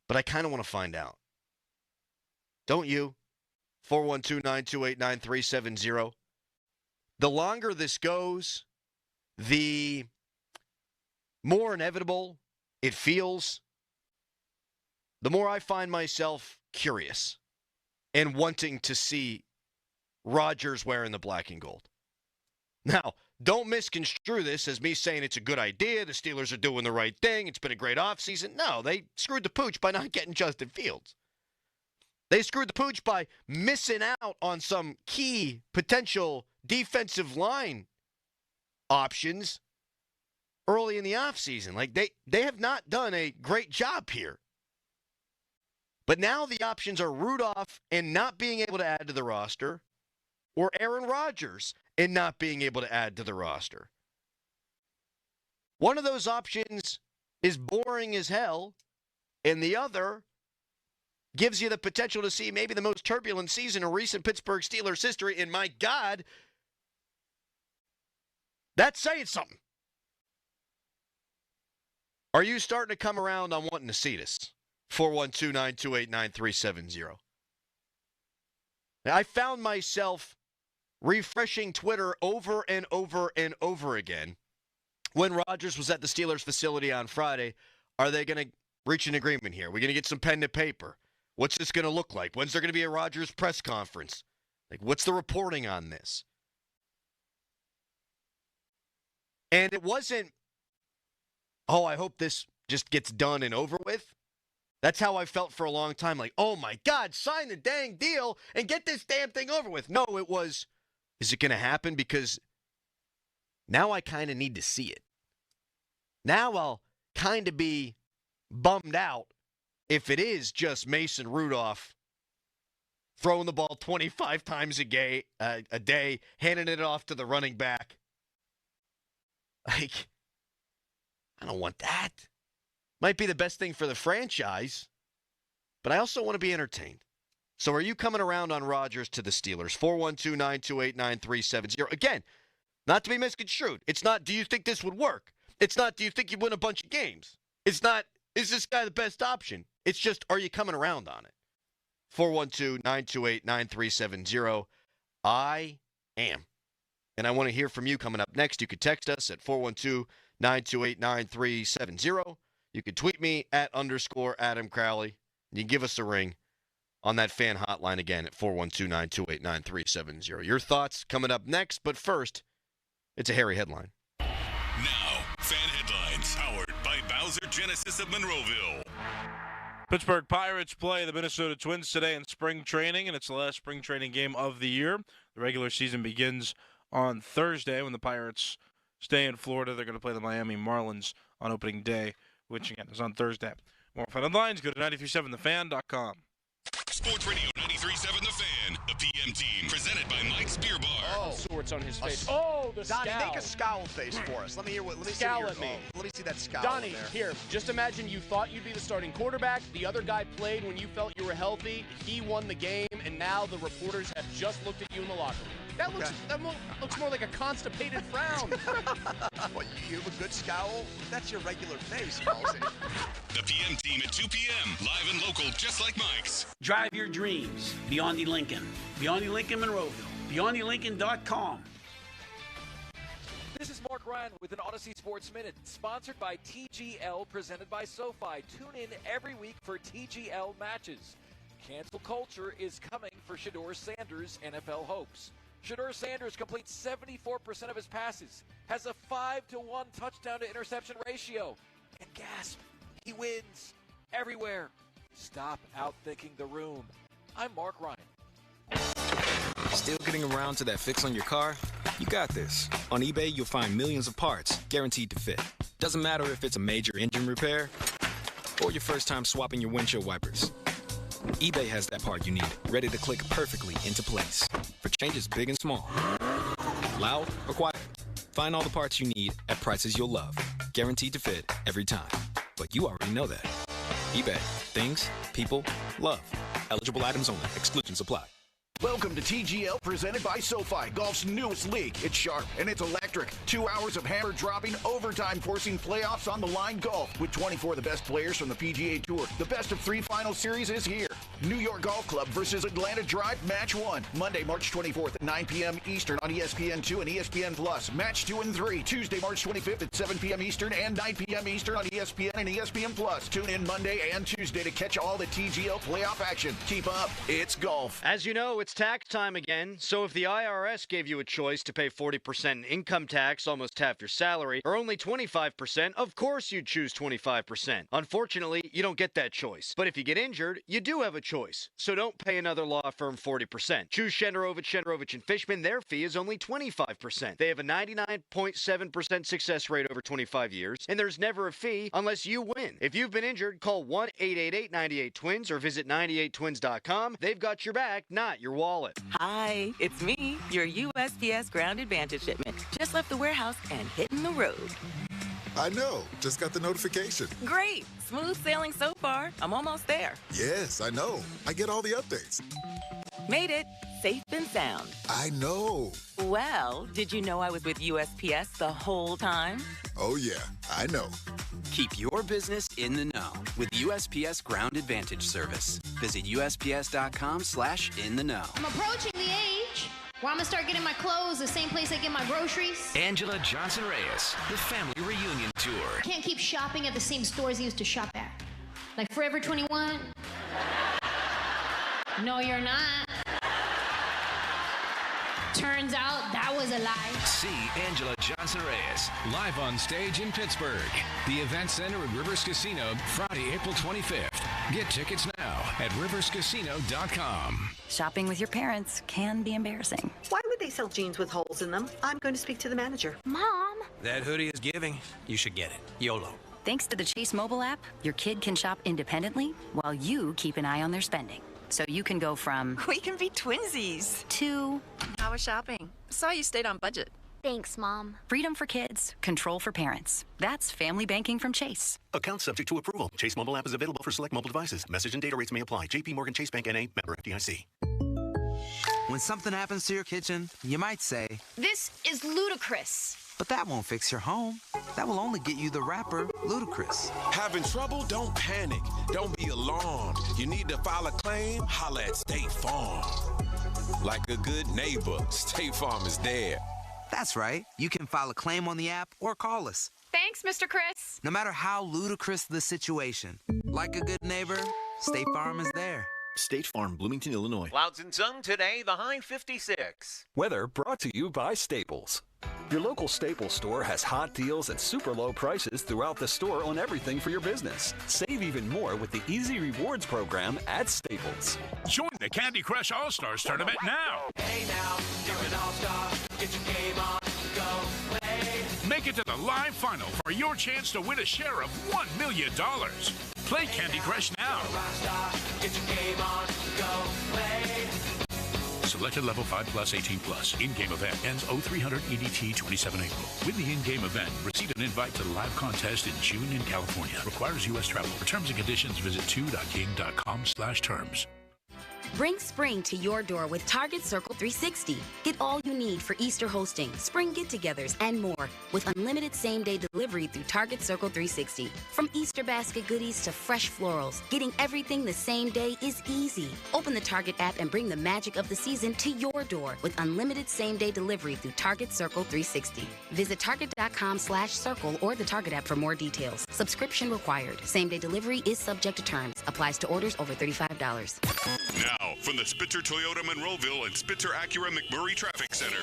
But I kind of want to find out. Don't you? 412-928-9370. The longer this goes, the more inevitable it feels, the more I find myself curious and wanting to see Rodgers wearing the black and gold. Now, don't misconstrue this as me saying it's a good idea, the Steelers are doing the right thing, it's been a great offseason. No, they screwed the pooch by not getting Justin Fields. They screwed the pooch by missing out on some key potential defensive line options early in the offseason. Like, they have not done a great job here. But now the options are Rudolph and not being able to add to the roster, or Aaron Rodgers and not being able to add to the roster. One of those options is boring as hell, and the other gives you the potential to see maybe the most turbulent season in recent Pittsburgh Steelers history. And my God, that's saying something. Are you starting to come around on wanting to see this? 412-928-9370. I found myself refreshing Twitter over and over and over again when Rodgers was at the Steelers facility on Friday. Are they going to reach an agreement here? We're going to get some pen to paper. What's this going to look like? When's there going to be a Rodgers press conference? Like, what's the reporting on this? And it wasn't, oh, I hope this just gets done and over with. That's how I felt for a long time. Like, oh my God, sign the dang deal and get this damn thing over with. No, it was, is it going to happen? Because now I kind of need to see it. Now I'll kind of be bummed out if it is just Mason Rudolph throwing the ball 25 times a day, handing it off to the running back. Like, I don't want that. Might be the best thing for the franchise, but I also want to be entertained. So are you coming around on Rodgers to the Steelers? 412-928-9370. Again, not to be misconstrued. It's not, do you think this would work? It's not, do you think you'd win a bunch of games? It's not, is this guy the best option? It's just, are you coming around on it? 412-928-9370. I am. And I want to hear from you coming up next. You could text us at 412-928-9370. You can tweet me at _Adam Crowley. You can give us a ring on that fan hotline again at 412-928-9370. Your thoughts coming up next, but first, it's a hairy headline. Now, fan headlines powered by Bowser Genesis of Monroeville. Pittsburgh Pirates play the Minnesota Twins today in spring training, and it's the last spring training game of the year. The regular season begins on Thursday when the Pirates stay in Florida. They're going to play the Miami Marlins on opening day, which, again, is on Thursday. More fan headlines, go to 937thefan.com. Sports Radio 93.7 The Fan, the PM team, presented by Mike's Beer Bar. Oh, swords on his face. Oh, the Donnie, scowl. make a scowl face for us. Let me hear what. Let me Scowl see at me. Let me see that scowl. Donnie, there. here. Just imagine you thought you'd be the starting quarterback. The other guy played when you felt you were healthy. He won the game, and now the reporters have just looked at you in the locker room. That looks more like a constipated frown. Well, you have a good scowl? That's your regular face, Halsey. The PM team at 2 p.m. Live and local, just like Mike's. Drive your dreams. Beyond Lincoln. Beyond Lincoln, Monroeville. BeyondLincoln.com. This is Mark Ryan with an Odyssey Sports Minute, sponsored by TGL, presented by SoFi. Tune in every week for TGL matches. Cancel culture is coming for Shedeur Sanders' NFL hopes. Shedeur Sanders completes 74% of his passes, has a 5-to-1 touchdown to interception ratio, and gasp, he wins everywhere. Stop outthinking the room. I'm Mark Ryan. Still getting around to that fix on your car? You got this. On eBay, you'll find millions of parts guaranteed to fit. Doesn't matter if it's a major engine repair or your first time swapping your windshield wipers. eBay has that part you need, ready to click perfectly into place for changes big and small. Loud or quiet. Find all the parts you need at prices you'll love. Guaranteed to fit every time. But you already know that. eBay. Things, people, love. Eligible items only. Exclusions apply. Welcome to TGL, presented by SoFi, golf's newest league. It's sharp and it's electric. 2 hours of hammer dropping, overtime forcing playoffs on the line golf with 24 of the best players from the PGA Tour. The best of 3 final series is here. New York Golf Club versus Atlanta Drive, Match 1. Monday, March 24th at 9 p.m. Eastern on ESPN2 and ESPN Plus. Match 2 and 3, Tuesday, March 25th at 7 p.m. Eastern and 9 p.m. Eastern on ESPN and ESPN Plus. Tune in Monday and Tuesday to catch all the TGL playoff action. Keep up. It's golf. As you know, it's tax time again, so if the IRS gave you a choice to pay 40% in income tax, almost half your salary, or only 25%, of course you'd choose 25%. Unfortunately, you don't get that choice. But if you get injured, you do have a choice. So don't pay another law firm 40%. Choose Shenderovich, Fishman. Their fee is only 25%. They have a 99.7% success rate over 25 years, and there's never a fee unless you win. If you've been injured, call 1-888-98-TWINS or visit 98twins.com. They've got your back, not your wallet. Hi, it's me, your USPS Ground Advantage shipment. Just left the warehouse and hitting the road. I know. Just got the notification. Great. Smooth sailing so far. I'm almost there. Yes, I know. I get all the updates. Made it. Safe and sound. I know. Well, did you know I was with USPS the whole time? Oh, yeah. I know. Keep your business in the know with USPS Ground Advantage Service. Visit USPS.com/in-the-know. I'm approaching the age where I'm going to start getting my clothes the same place I get my groceries. Angela Johnson-Reyes, the Family Reunion Tour. I can't keep shopping at the same stores I used to shop at. Like Forever 21. No, you're not. Turns out that was a lie. See Angela Johnson-Reyes live on stage in Pittsburgh. The Event Center at Rivers Casino, Friday, April 25th. Get tickets now at riverscasino.com. Shopping with your parents can be embarrassing. Why would they sell jeans with holes in them? I'm going to speak to the manager. Mom! That hoodie is giving. You should get it. YOLO. Thanks to the Chase mobile app, your kid can shop independently while you keep an eye on their spending. So you can go from... We can be twinsies. ...to... How was shopping? Saw you stayed on budget. Thanks, Mom. Freedom for kids, control for parents. That's family banking from Chase. Account subject to approval. Chase mobile app is available for select mobile devices. Message and data rates may apply. JP Morgan Chase Bank N.A. member FDIC. When something happens to your kitchen, you might say, "This is ludicrous." But that won't fix your home. That will only get you the rapper, Ludacris. Having trouble? Don't panic. Don't be alarmed. You need to file a claim? Holla at State Farm. Like a good neighbor, State Farm is there. That's right. You can file a claim on the app or call us. Thanks, Mr. Chris. No matter how ludicrous the situation, like a good neighbor, State Farm is there. State Farm, Bloomington, Illinois. Clouds and sun today, the high 56. Weather brought to you by Staples. Your local Staples store has hot deals and super low prices throughout the store on everything for your business. Save even more with the Easy Rewards program at Staples. Join the Candy Crush All-Stars tournament now. Hey now, you're an all-star. Get your game on, go play. Make it to the live final for your chance to win a share of $1 million. Play Candy Crush now. Get your game on, go play. Selected level 5+ 18+. In-game event ends 0300 EDT 27 April. Win the in-game event. Receive an invite to the live contest in June in California. Requires U.S. travel. For terms and conditions, visit 2.game.com/terms. Bring spring to your door with Target Circle 360. Get all you need for Easter hosting, spring get-togethers, and more with unlimited same-day delivery through Target Circle 360. From Easter basket goodies to fresh florals, getting everything the same day is easy. Open the Target app and bring the magic of the season to your door with unlimited same-day delivery through Target Circle 360. Visit target.com/circle or the Target app for more details. Subscription required. Same-day delivery is subject to terms. Applies to orders over $35. Now, from the Spitzer Toyota Monroeville and Spitzer Acura McMurray Traffic Center.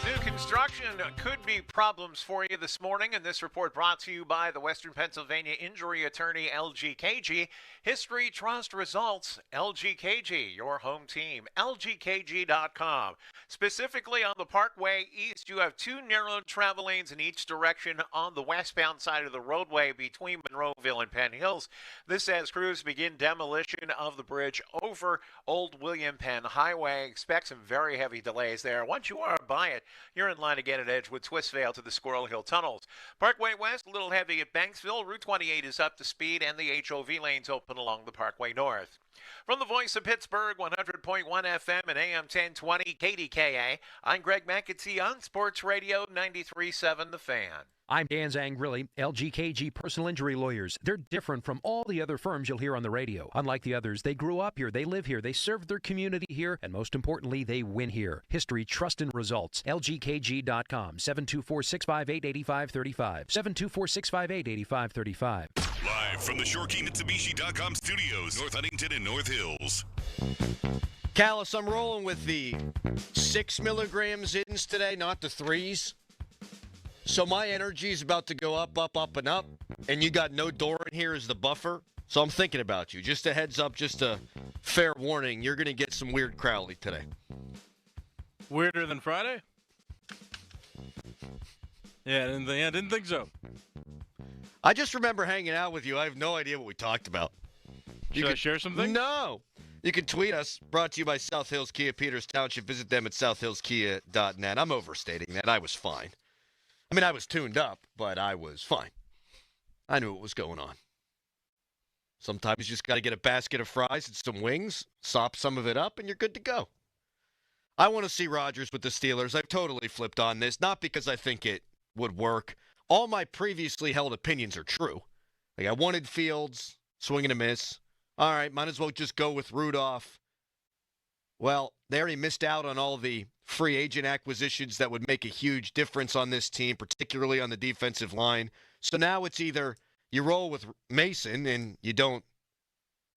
New construction could be problems for you this morning, and this report brought to you by the Western Pennsylvania injury attorney LGKG. History, trust, results. LGKG, your home team. LGKG.com. Specifically on the Parkway East, you have 2 narrow travel lanes in each direction on the westbound side of the roadway between Monroeville and Penn Hills. This as crews begin demolition of the bridge over Old William Penn Highway. Expect some very heavy delays there. Once you are by it, you're in line again at Edgewood Twistvale to the Squirrel Hill Tunnels. Parkway West, a little heavy at Banksville. Route 28 is up to speed, and the HOV lanes open along the Parkway North. From the voice of Pittsburgh, 100.1 FM and AM 1020 KDKA, I'm Greg McAtee on Sports Radio 93.7 The Fan. I'm Dan Zangrilli, LGKG Personal Injury Lawyers. They're different from all the other firms you'll hear on the radio. Unlike the others, they grew up here, they live here, they serve their community here, and most importantly, they win here. History, trust, and results. LGKG.com, 724-658-8535. 724-658-8535. Live from the ShoreKeyMitsubishi.com studios, North Huntington and North Hills. Callis, I'm rolling with the 6 milligrams ins today, not the 3s. So my energy is about to go up, up, up, and up, and you got no door in here as the buffer. So I'm thinking about you. Just a heads up, just a fair warning. You're going to get some weird Crowley today. Weirder than Friday? Yeah, I didn't think so. I just remember hanging out with you. I have no idea what we talked about. Should I share something? No. You can tweet us. Brought to you by South Hills Kia, Peters Township. Visit them at southhillskia.net. I'm overstating that. I was fine. I mean, I was tuned up, but I was fine. I knew what was going on. Sometimes you just got to get a basket of fries and some wings, sop some of it up, and you're good to go. I want to see Rodgers with the Steelers. I've totally flipped on this, not because I think it would work. All my previously held opinions are true. Like, I wanted Fields, swing and a miss. All right, might as well just go with Rudolph. Well, they already missed out on all the free agent acquisitions that would make a huge difference on this team, particularly on the defensive line. So now it's either you roll with Mason and you don't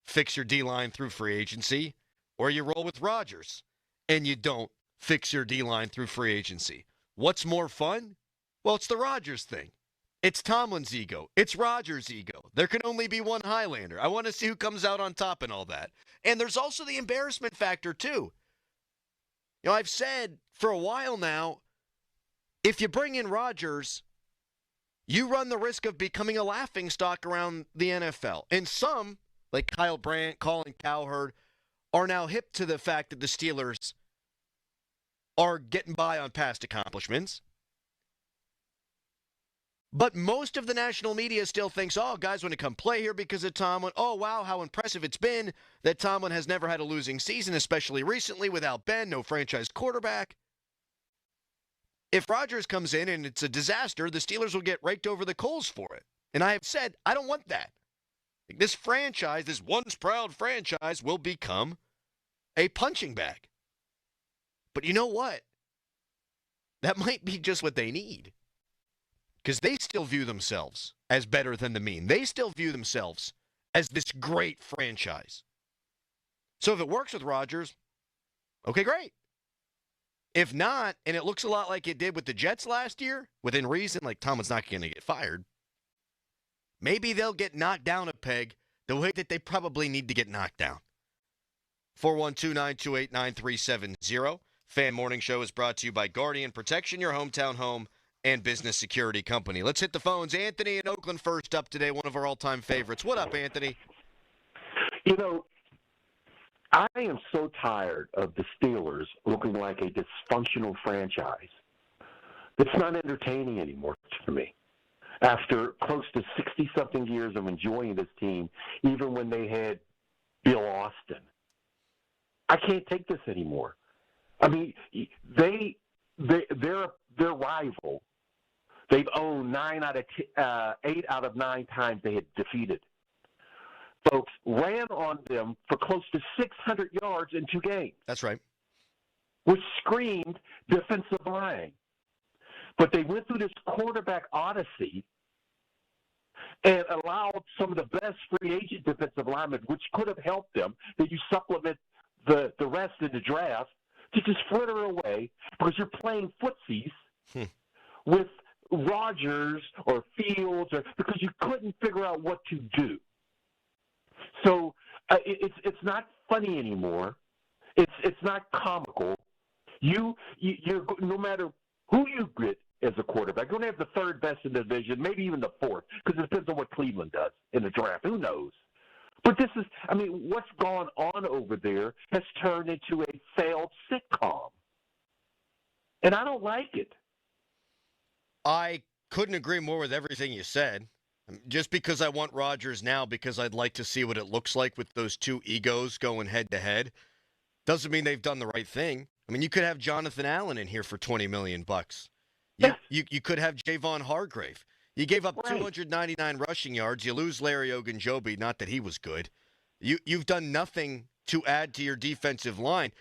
fix your D-line through free agency, or you roll with Rodgers and you don't fix your D-line through free agency. What's more fun? Well, it's the Rodgers thing. It's Tomlin's ego. It's Rodgers' ego. There can only be one Highlander. I want to see who comes out on top and all that. And there's also the embarrassment factor, too. You know, I've said for a while now, if you bring in Rodgers, you run the risk of becoming a laughingstock around the NFL. And some, like Kyle Brandt, Colin Cowherd, are now hip to the fact that the Steelers are getting by on past accomplishments. But most of the national media still thinks, oh, guys want to come play here because of Tomlin. Oh, wow, how impressive it's been that Tomlin has never had a losing season, especially recently without Ben, no franchise quarterback. If Rodgers comes in and it's a disaster, the Steelers will get raked over the coals for it. And I have said, I don't want that. This franchise, this once proud franchise, will become a punching bag. But you know what? That might be just what they need. Because they still view themselves as better than the mean. They still view themselves as this great franchise. So if it works with Rodgers, okay, great. If not, and it looks a lot like it did with the Jets last year, within reason, like Tomlin's not going to get fired, maybe they'll get knocked down a peg the way that they probably need to get knocked down. 412-928-9370. Fan Morning Show is brought to you by Guardian Protection, your hometown home and business security company. Let's hit the phones. Anthony in Oakland first up today, one of our all-time favorites. What up, Anthony? You know, I am so tired of the Steelers looking like a dysfunctional franchise. It's not entertaining anymore for me. After close to 60-something years of enjoying this team, even when they had Bill Austin. I can't take this anymore. I mean, their rival, they've owned 8 out of 9 times they had defeated. Folks ran on them for close to 600 yards in 2 games. That's right. Which screamed defensive line. But they went through this quarterback odyssey and allowed some of the best free agent defensive linemen, which could have helped them, that you supplement the rest in the draft, to just flitter away because you're playing footsies with Rodgers or Fields, because you couldn't figure out what to do. So it's not funny anymore. It's not comical. You're no matter who you get as a quarterback, you're going to have the 3rd best in the division, maybe even the 4th, because it depends on what Cleveland does in the draft. Who knows? But this is, I mean, what's gone on over there has turned into a failed sitcom. And I don't like it. I couldn't agree more with everything you said. Just because I want Rodgers now, because I'd like to see what it looks like with those 2 egos going head-to-head, doesn't mean they've done the right thing. I mean, you could have Jonathan Allen in here for $20 million. You could have Javon Hargrave. You gave up 299 rushing yards. You lose Larry Ogunjobi, not that he was good. You've done nothing to add to your defensive line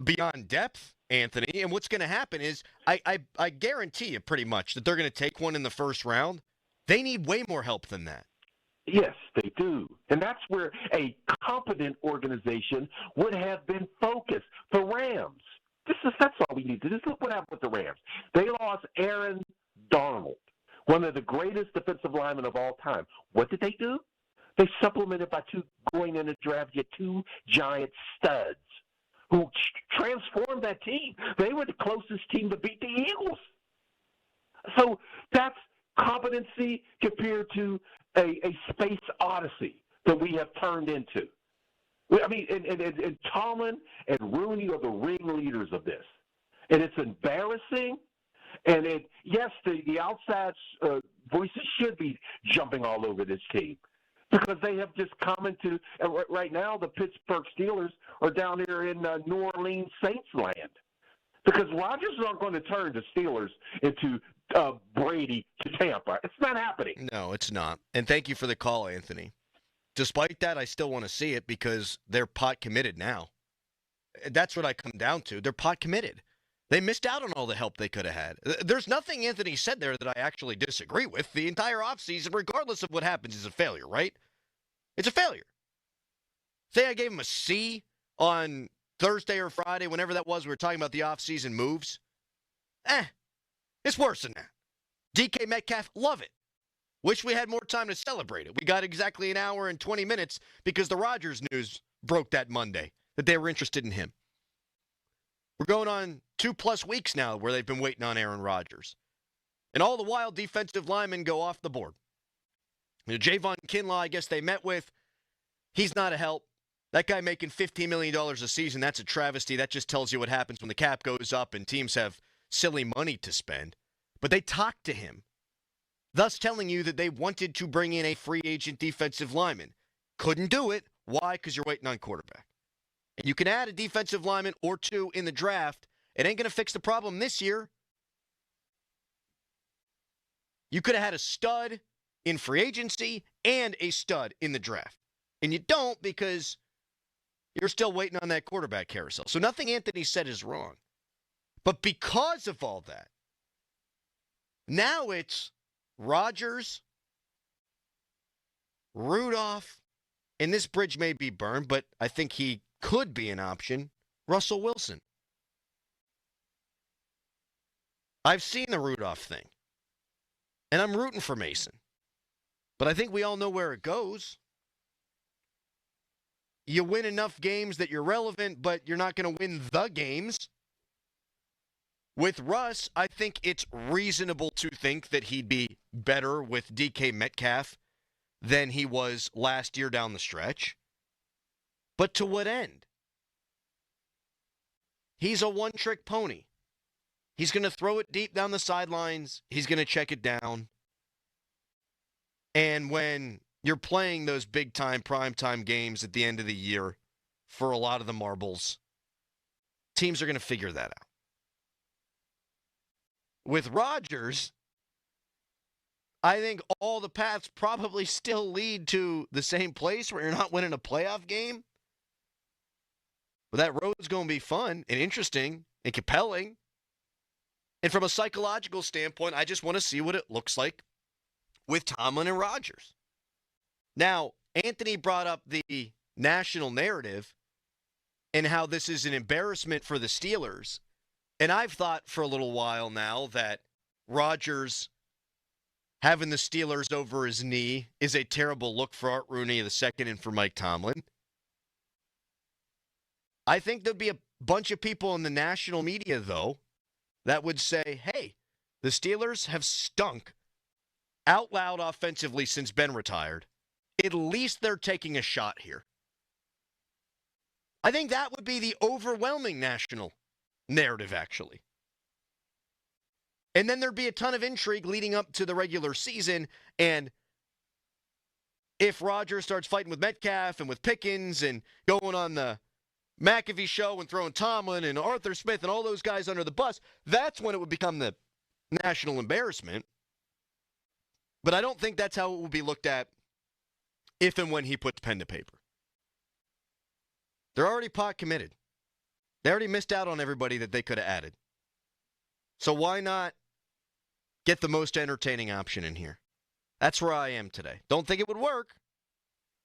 beyond depth, Anthony. And what's going to happen is I guarantee you pretty much that they're going to take one in the 1st round. They need way more help than that. Yes, they do. And that's where a competent organization would have been focused. The Rams. That's all we need to do. Just look what happened with the Rams. They lost Aaron Donald, one of the greatest defensive linemen of all time. What did they do? They supplemented by going in the draft, get 2 giant studs who transformed that team. They were the closest team to beat the Eagles. So that's competency compared to a space odyssey that we have turned into. I mean, and Tomlin and Rooney are the ringleaders of this. And it's embarrassing. And the outside voices should be jumping all over this team because they have just come into right now the Pittsburgh Steelers are down here in New Orleans Saints land because Rodgers is not going to turn the Steelers into Brady to Tampa. It's not happening. No, it's not. And thank you for the call, Anthony. Despite that, I still want to see it because they're pot committed now. That's what I come down to. They're pot committed. They missed out on all the help they could have had. There's nothing Anthony said there that I actually disagree with. The entire offseason, regardless of what happens, is a failure, right? It's a failure. Say I gave him a C on Thursday or Friday, whenever that was, we were talking about the offseason moves. It's worse than that. DK Metcalf, love it. Wish we had more time to celebrate it. We got exactly an hour and 20 minutes because the Rodgers news broke that Monday, that they were interested in him. We're going on 2+ weeks now where they've been waiting on Aaron Rodgers. And all the while, defensive linemen go off the board. Javon Kinlaw, I guess they met with. He's not a help. That guy making $15 million a season, that's a travesty. That just tells you what happens when the cap goes up and teams have silly money to spend. But they talked to him, thus telling you that they wanted to bring in a free agent defensive lineman. Couldn't do it. Why? Because you're waiting on quarterback. And you can add a defensive lineman or 2 in the draft. It ain't going to fix the problem this year. You could have had a stud in free agency and a stud in the draft. And you don't because you're still waiting on that quarterback carousel. So nothing Anthony said is wrong. But because of all that, now it's Rodgers, Rudolph, and this bridge may be burned, but I think he could be an option, Russell Wilson. I've seen the Rudolph thing, and I'm rooting for Mason. But I think we all know where it goes. You win enough games that you're relevant, but you're not going to win the games. With Russ, I think it's reasonable to think that he'd be better with DK Metcalf than he was last year down the stretch. But to what end? He's a one-trick pony. He's going to throw it deep down the sidelines. He's going to check it down. And when you're playing those big-time, prime-time games at the end of the year for a lot of the marbles. Teams are going to figure that out. With Rodgers, I think all the paths probably still lead to the same place where you're not winning a playoff game. But that road's going to be fun and interesting and compelling. And from a psychological standpoint, I just want to see what it looks like with Tomlin and Rodgers. Now, Anthony brought up the national narrative and how this is an embarrassment for the Steelers. And I've thought for a little while now that Rodgers having the Steelers over his knee is a terrible look for Art Rooney II and for Mike Tomlin. I think there'd be a bunch of people in the national media, though, that would say, hey, the Steelers have stunk out loud offensively since Ben retired. At least they're taking a shot here. I think that would be the overwhelming national narrative, actually. And then there'd be a ton of intrigue leading up to the regular season. And if Rodgers starts fighting with Metcalf and with Pickens and going on the McAfee show and throwing Tomlin and Arthur Smith and all those guys under the bus, that's when it would become the national embarrassment. But I don't think that's how it will be looked at if and when he puts pen to paper. They're already pot committed. They already missed out on everybody that they could have added. So why not get the most entertaining option in here? That's where I am today. Don't think it would work,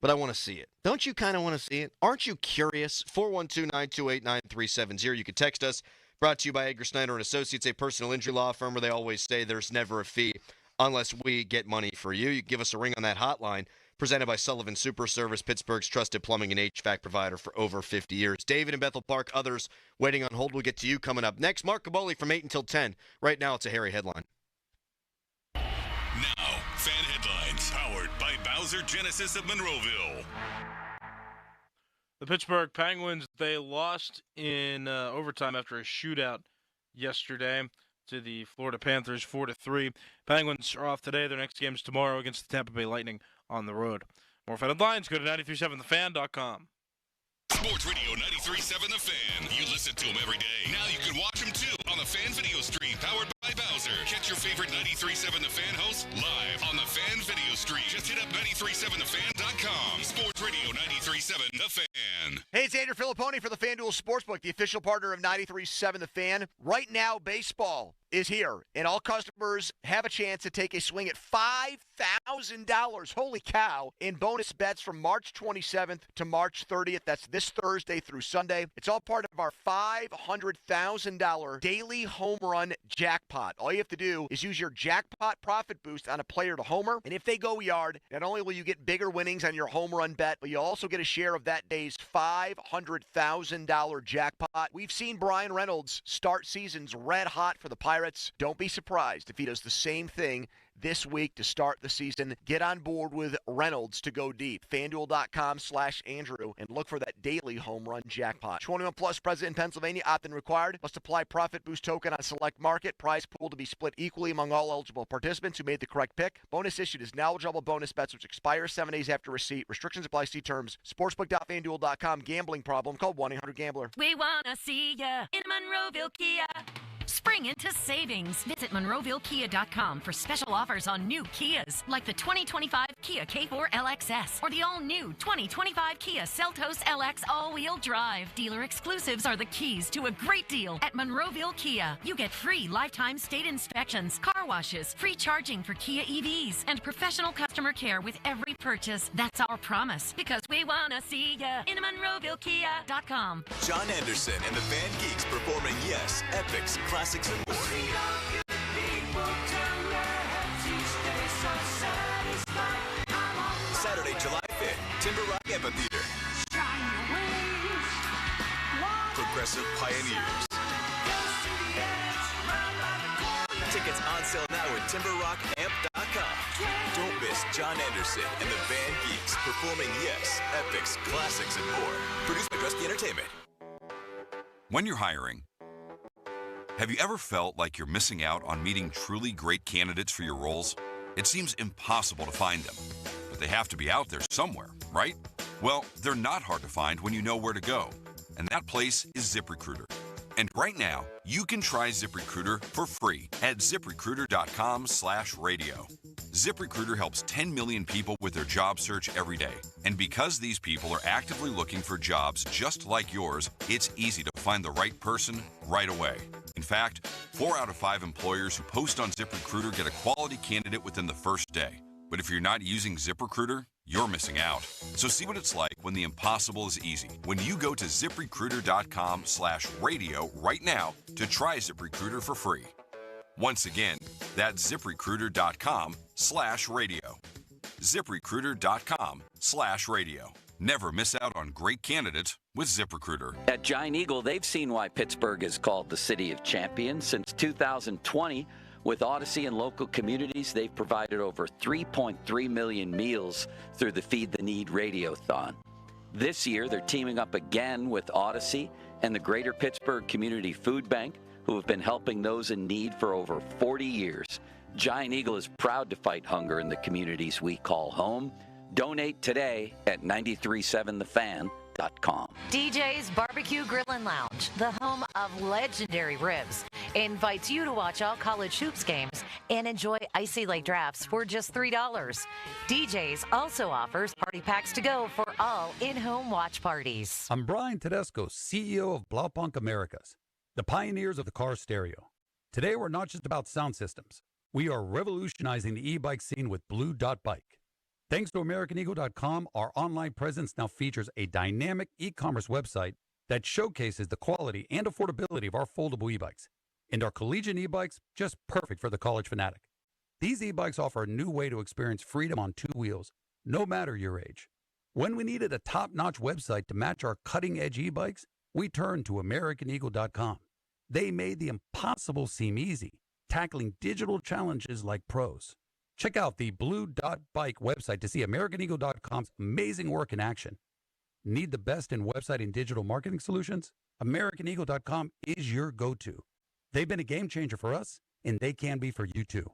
but I want to see it. Don't you kind of want to see it? Aren't you curious? 412-928-9370. You can text us. Brought to you by Edgar Snyder and Associates, a personal injury law firm where they always say there's never a fee unless we get money for you. You can give us a ring on that hotline. Presented by Sullivan Super Service, Pittsburgh's trusted plumbing and HVAC provider for over 50 years. David in Bethel Park, others waiting on hold. We'll get to you coming up next. Mark Caboli from 8 until 10. Right now, it's a Harry headline. Now, fan headlines powered by Bowser Genesis of Monroeville. The Pittsburgh Penguins, they lost in overtime after a shootout yesterday to the Florida Panthers 4-3. Penguins are off today. Their next game is tomorrow against the Tampa Bay Lightning on the road. More fan headlines, go to 937thefan.com. Sports Radio 93.7 The Fan. You listen to them every day. Now you can watch them too on the Fan video stream powered by Bowser. Catch your favorite 93.7 The Fan hosts live on the Fan video stream. Just hit up 937thefan.com. Sports Radio 93.7 The Fan. Hey, it's Andrew Filipponi for the FanDuel Sportsbook, the official partner of 93.7 The Fan. Right now, baseball is here, and all customers have a chance to take a swing at $5,000, holy cow, in bonus bets from March 27th to March 30th. That's this Thursday through Sunday. It's all part of our $500,000 daily home run jackpot. All you have to do is use your jackpot profit boost on a player to homer, and if they go yard, not only will you get bigger winnings on your home run bet, but you'll also get a share of that day's $500,000 jackpot. We've seen Brian Reynolds start seasons red hot for the Pirates. Don't be surprised if he does the same thing this week to start the season. Get on board with Reynolds to go deep. FanDuel.com/Andrew and look for that daily home run jackpot. 21 plus, present in Pennsylvania, opt-in required. Must apply profit boost token on select market. Prize pool to be split equally among all eligible participants who made the correct pick. Bonus issued is now eligible bonus bets which expire 7 days after receipt. Restrictions apply. See terms. Sportsbook.FanDuel.com. Gambling problem. Call 1-800-GAMBLER. We wanna see ya in Monroeville Kia. Spring into savings. Visit MonroevilleKia.com for special offers on new Kias, like the 2025 Kia K4 LXS or the all-new 2025 Kia Seltos LX all-wheel drive. Dealer exclusives are the keys to a great deal at Monroeville Kia. You get free lifetime state inspections, car washes, free charging for Kia EVs, and professional customer care with every purchase. That's our promise, because we want to see ya in MonroevilleKia.com. John Anderson and the Van Geeks performing Yes, Epics, Classics, and more. Saturday, July 5th, Timber Rock Amphitheater. Progressive Pioneers. Tickets on sale now at TimberRockAmp.com. Don't miss John Anderson and the Van Geeks performing Yes, Epics, Classics, and more. Produced by Dresky Entertainment. When you're hiring, have you ever felt like you're missing out on meeting truly great candidates for your roles? It seems impossible to find them. but they have to be out there somewhere, right? Well, they're not hard to find when you know where to go, and that place is ZipRecruiter. And right now, you can try ZipRecruiter for free at ZipRecruiter.com/radio. ZipRecruiter helps 10 million people with their job search every day. And because these people are actively looking for jobs just like yours, it's easy to find the right person right away. In fact, 4 out of 5 employers who post on ZipRecruiter get a quality candidate within the first day. But if you're not using ZipRecruiter, you're missing out. So see what it's like when the impossible is easy. When you go to ZipRecruiter.com/radio right now to try ZipRecruiter for free. Once again, that's ZipRecruiter.com/radio. ZipRecruiter.com/radio. Never miss out on great candidates with ZipRecruiter. At Giant Eagle, they've seen why Pittsburgh is called the City of Champions. Since 2020, with Odyssey and local communities, they've provided over 3.3 million meals through the Feed the Need Radiothon. This year, they're teaming up again with Odyssey and the Greater Pittsburgh Community Food Bank, who have been helping those in need for over 40 years. Giant Eagle is proud to fight hunger in the communities we call home. Donate today at 937thefan.com. DJ's Barbecue Grill and Lounge, the home of legendary ribs, invites you to watch all college hoops games and enjoy icy late drafts for just $3. DJ's also offers party packs to go for all in-home watch parties. I'm Brian Tedesco, CEO of Blaupunk Americas, the pioneers of the car stereo. Today, we're not just about sound systems. We are revolutionizing the e-bike scene with Blue Dot Bike. Thanks to AmericanEagle.com, our online presence now features a dynamic e-commerce website that showcases the quality and affordability of our foldable e-bikes. And our collegiate e-bikes, just perfect for the college fanatic. These e-bikes offer a new way to experience freedom on 2 wheels, no matter your age. When we needed a top-notch website to match our cutting-edge e-bikes, we turned to AmericanEagle.com. They made the impossible seem easy, tackling digital challenges like pros. Check out the Blue Dot Bike website to see AmericanEagle.com's amazing work in action. Need the best in website and digital marketing solutions? AmericanEagle.com is your go-to. They've been a game changer for us, and they can be for you too.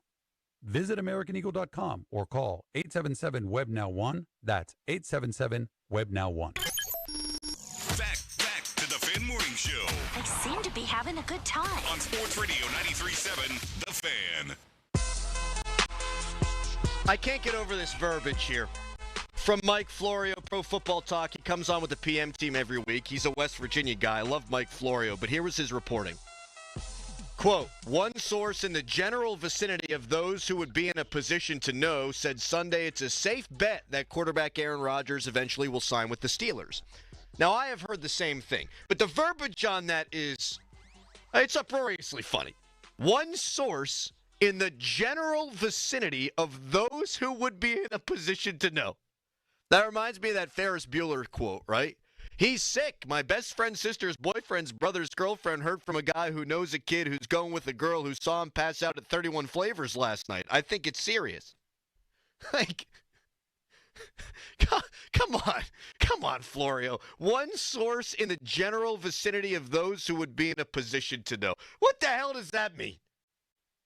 Visit AmericanEagle.com or call 877-WEB-NOW-1. That's 877-WEB-NOW-1. Back to the Fan Morning Show. They seem to be having a good time. On Sports Radio 93.7, The Fan. I can't get over this verbiage here. From Mike Florio, Pro Football Talk. He comes on with the PM team every week. He's a West Virginia guy. I love Mike Florio, but here was his reporting. Quote, one source in the general vicinity of those who would be in a position to know said Sunday it's a safe bet that quarterback Aaron Rodgers eventually will sign with the Steelers. Now, I have heard the same thing, but the verbiage on that is, it's uproariously funny. One source in the general vicinity of those who would be in a position to know. That reminds me of that Ferris Bueller quote, right? He's sick. My best friend's sister's boyfriend's brother's girlfriend heard from a guy who knows a kid who's going with a girl who saw him pass out at 31 Flavors last night. I think it's serious. Like, come on, Florio. One source in the general vicinity of those who would be in a position to know. What the hell does that mean?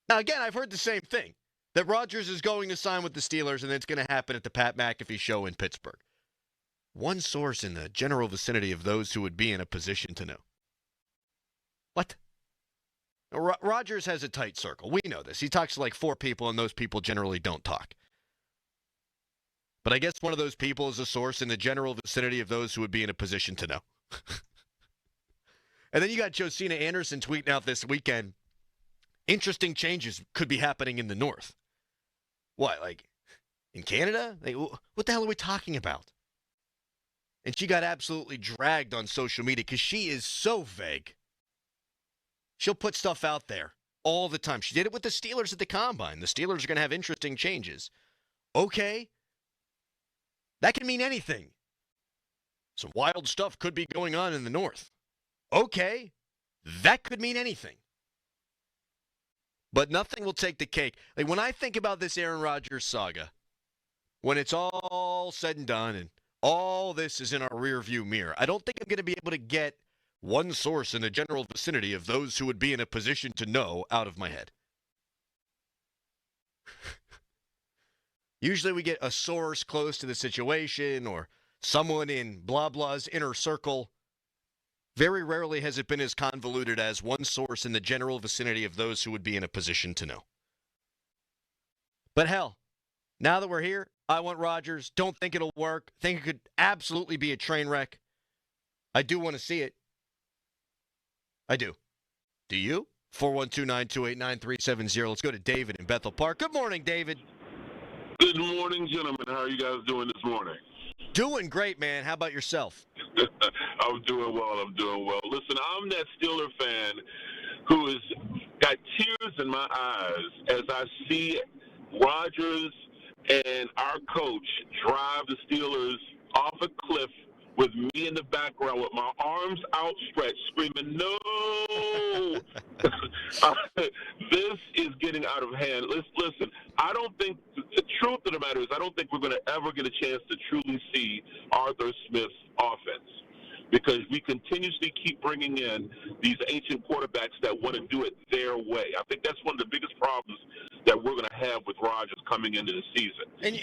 Now, again, I've heard the same thing, that Rodgers is going to sign with the Steelers, and it's going to happen at the Pat McAfee show in Pittsburgh. One source in the general vicinity of those who would be in a position to know. What? Rodgers has a tight circle. We know this. He talks to like 4 people, and those people generally don't talk. But I guess one of those people is a source in the general vicinity of those who would be in a position to know. And then you got Josina Anderson tweeting out this weekend, interesting changes could be happening in the North. What, like in Canada? Like, what the hell are we talking about? And she got absolutely dragged on social media because she is so vague. She'll put stuff out there all the time. She did it with the Steelers at the Combine. The Steelers are going to have interesting changes. Okay. That can mean anything. Some wild stuff could be going on in the North. Okay. That could mean anything. But nothing will take the cake. Like when I think about this Aaron Rodgers saga, when it's all said and done and all this is in our rearview mirror, I don't think I'm going to be able to get one source in the general vicinity of those who would be in a position to know out of my head. Usually we get a source close to the situation or someone in blah blah's inner circle. Very rarely has it been as convoluted as one source in the general vicinity of those who would be in a position to know. But hell, now that we're here, I want Rodgers. Don't think it'll work. Think it could absolutely be a train wreck. I do want to see it. I do. Do you? 412-928-9370. Let's go to David in Bethel Park. Good morning, David. Good morning, gentlemen. How are you guys doing this morning? Doing great, man. How about yourself? I'm doing well. Listen, I'm that Steeler fan who has got tears in my eyes as I see Rodgers and our coach drive the Steelers off a cliff with me in the background with my arms outstretched screaming, no! This is getting out of hand. Listen, I don't think, the truth of the matter is I don't think we're going to ever get a chance to truly see Arthur Smith's offense, because we continuously keep bringing in these ancient quarterbacks that want to do it their way. I think that's one of the biggest problems that we're going to have with Rodgers coming into the season. And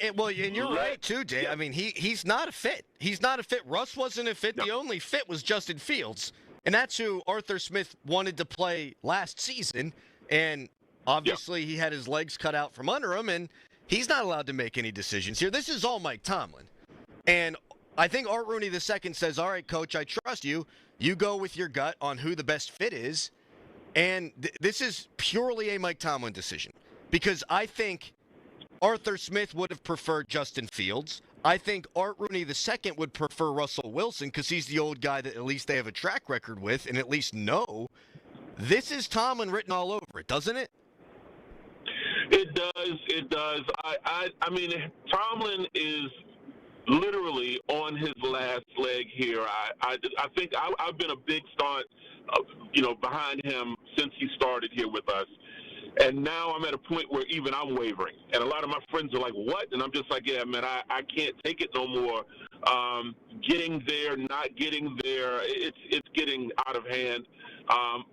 you're right, too, Dave. I mean, he's not a fit. He's not a fit. Russ wasn't a fit. No. The only fit was Justin Fields. And that's who Arthur Smith wanted to play last season. And obviously he had his legs cut out from under him, and he's not allowed to make any decisions here. This is all Mike Tomlin. And I think Art Rooney II says, all right, Coach, I trust you. You go with your gut on who the best fit is. And this is purely a Mike Tomlin decision, because I think Arthur Smith would have preferred Justin Fields. I think Art Rooney II would prefer Russell Wilson because he's the old guy that at least they have a track record with and at least know. This is Tomlin written all over it, doesn't it? It does. I mean, Tomlin is literally on his last leg here. I think I've been a big stunt, behind him since he started here with us. And now I'm at a point where even I'm wavering. And a lot of my friends are like, what? And I'm just like, yeah, man, I can't take it no more. Getting there, not getting there, it's getting out of hand.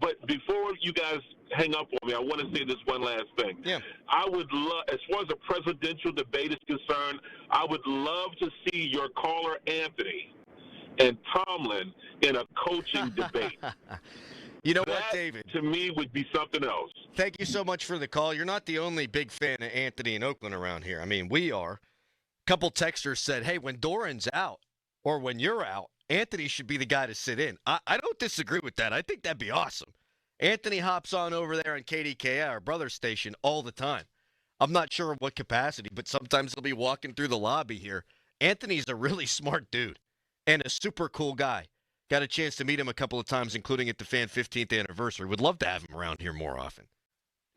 But before you guys hang up on me, I want to say this one last thing. Yeah. I would love, as far as a presidential debate is concerned, I would love to see your caller Anthony and Tomlin in a coaching debate. You know what, David? To me, would be something else. Thank you so much for the call. You're not the only big fan of Anthony in Oakland around here. I mean, we are. A couple texters said, hey, when Doran's out or when you're out, Anthony should be the guy to sit in. I don't disagree with that. I think that'd be awesome. Anthony hops on over there on KDKI, our brother station, all the time. I'm not sure in what capacity, but sometimes he'll be walking through the lobby here. Anthony's a really smart dude and a super cool guy. Got a chance to meet him a couple of times, including at the Fan 15th anniversary. Would love to have him around here more often.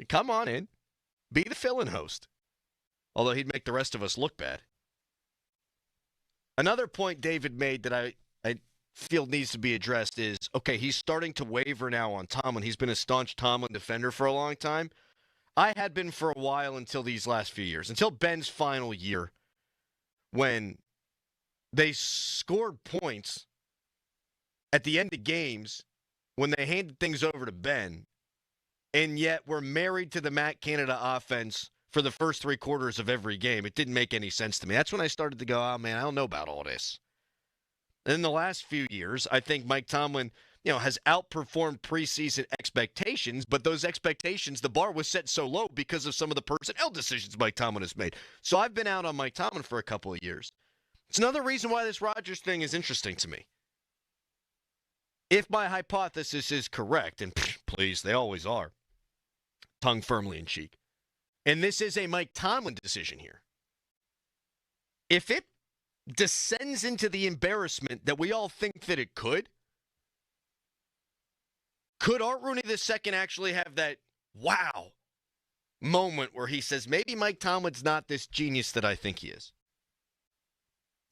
Come on in. Be the fill-in host. Although he'd make the rest of us look bad. Another point David made that I feel needs to be addressed is, okay, he's starting to waver now on Tomlin. He's been a staunch Tomlin defender for a long time. I had been for a while until these last few years, until Ben's final year, when they scored points at the end of games when they handed things over to Ben, and yet we're married to the Matt Canada offense for the first three quarters of every game. It didn't make any sense to me. That's when I started to go, oh, man, I don't know about all this. And in the last few years, I think Mike Tomlin, has outperformed preseason expectations, but those expectations, the bar was set so low because of some of the personnel decisions Mike Tomlin has made. So I've been out on Mike Tomlin for a couple of years. It's another reason why this Rodgers thing is interesting to me. If my hypothesis is correct, and please, they always are, tongue firmly in cheek, and this is a Mike Tomlin decision here, if it descends into the embarrassment that we all think that it could Art Rooney II actually have that wow moment where he says, maybe Mike Tomlin's not this genius that I think he is?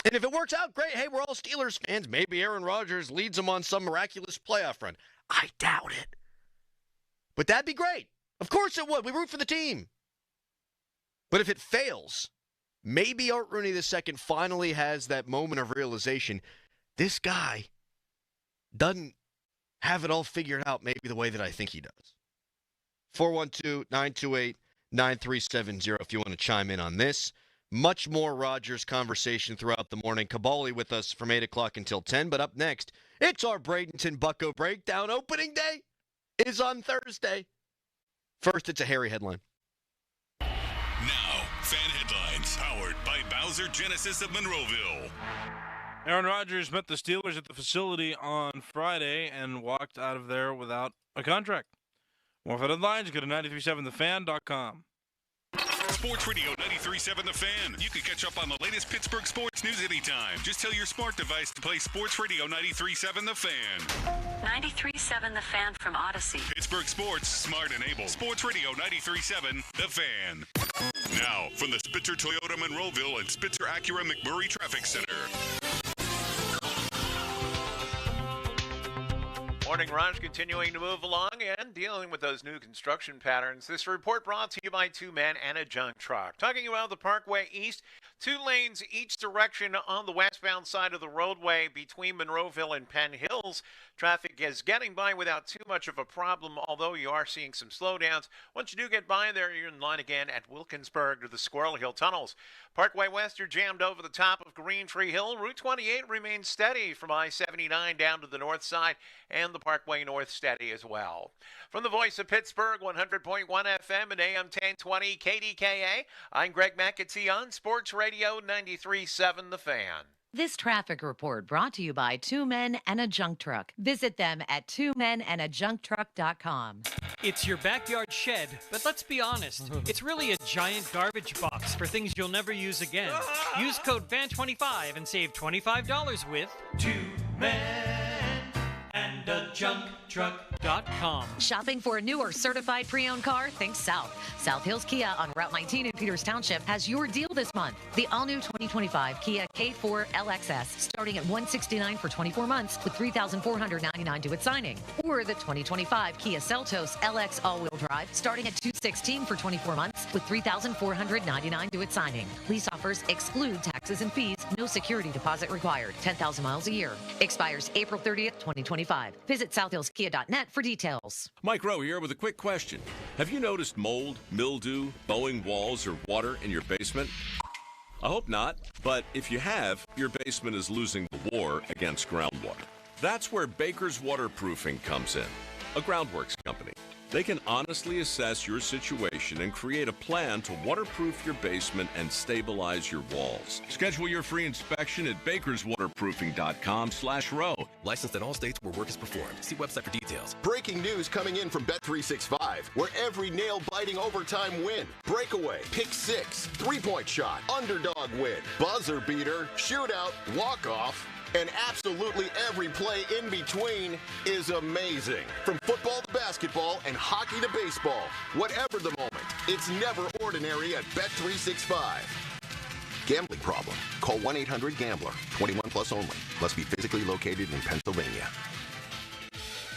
And if it works out, great. Hey, we're all Steelers fans. Maybe Aaron Rodgers leads them on some miraculous playoff run. I doubt it. But that'd be great. Of course it would. We root for the team. But if it fails, maybe Art Rooney II finally has that moment of realization. This guy doesn't have it all figured out maybe the way that I think he does. 412-928-9370 if you want to chime in on this. Much more Rodgers conversation throughout the morning. Cabali with us from 8 o'clock until 10. But up next, it's our Bradenton Bucko Breakdown. Opening day is on Thursday. First, it's a hairy headline. Now, fan headlines powered by Bowser Genesis of Monroeville. Aaron Rodgers met the Steelers at the facility on Friday and walked out of there without a contract. More fan headlines, go to 937thefan.com. Sports Radio 93.7 The Fan. You can catch up on the latest Pittsburgh sports news anytime. Just tell your smart device to play Sports Radio 93.7 The Fan. 93.7 The Fan from Odyssey. Pittsburgh sports, smart and able. Sports Radio 93.7 The Fan. Now, from the Spitzer Toyota Monroeville and Spitzer Acura McMurray Traffic Center. Morning Rush continuing to move along and dealing with those new construction patterns. This report brought to you by Two Men and a Junk Truck. Talking about the Parkway East, 2 lanes each direction on the westbound side of the roadway between Monroeville and Penn Hills. Traffic is getting by without too much of a problem, although you are seeing some slowdowns. Once you do get by there, you're in line again at Wilkinsburg to the Squirrel Hill tunnels. Parkway West, you're jammed over the top of Green Tree Hill. Route 28 remains steady from I-79 down to the north side, and the Parkway North steady as well. From the voice of Pittsburgh, 100.1 FM and AM 1020 KDKA, I'm Greg McAtee on Sports Radio 93.7 The Fan. This traffic report brought to you by Two Men and a Junk Truck. Visit them at twomenandajuncktruck.com. It's your backyard shed, but let's be honest, it's really a giant garbage box for things you'll never use again. Use code FAN25 and save $25 with Two Men and a JunkTruck.com. Shopping for a new or certified pre-owned car? Think South. South Hills Kia on Route 19 in Peters Township has your deal this month. The all-new 2025 Kia K4 LXS starting at $169 for 24 months with $3,499 due at signing. Or the 2025 Kia Seltos LX all-wheel drive starting at $216 for 24 months with $3,499 due at signing. Lease offers exclude taxes and fees. No security deposit required. 10,000 miles a year. Expires April 30th, 2025. Visit southhillskia.net for details. Mike Rowe here with a quick question. Have you noticed mold, mildew, bowing walls, or water in your basement? I hope not, but if you have, your basement is losing the war against groundwater. That's where Baker's Waterproofing comes in, a groundworks company. They can honestly assess your situation and create a plan to waterproof your basement and stabilize your walls. Schedule your free inspection at bakerswaterproofing.com/row. Licensed in all states where work is performed. See website for details. Breaking news coming in from Bet365, where every nail-biting overtime win, breakaway, pick six, three-point shot, underdog win, buzzer beater, shootout, walk-off, and absolutely every play in between is amazing. From football to basketball and hockey to baseball, whatever the moment, it's never ordinary at Bet365. Gambling problem? Call 1-800-GAMBLER. 21 plus only. Must be physically located in Pennsylvania.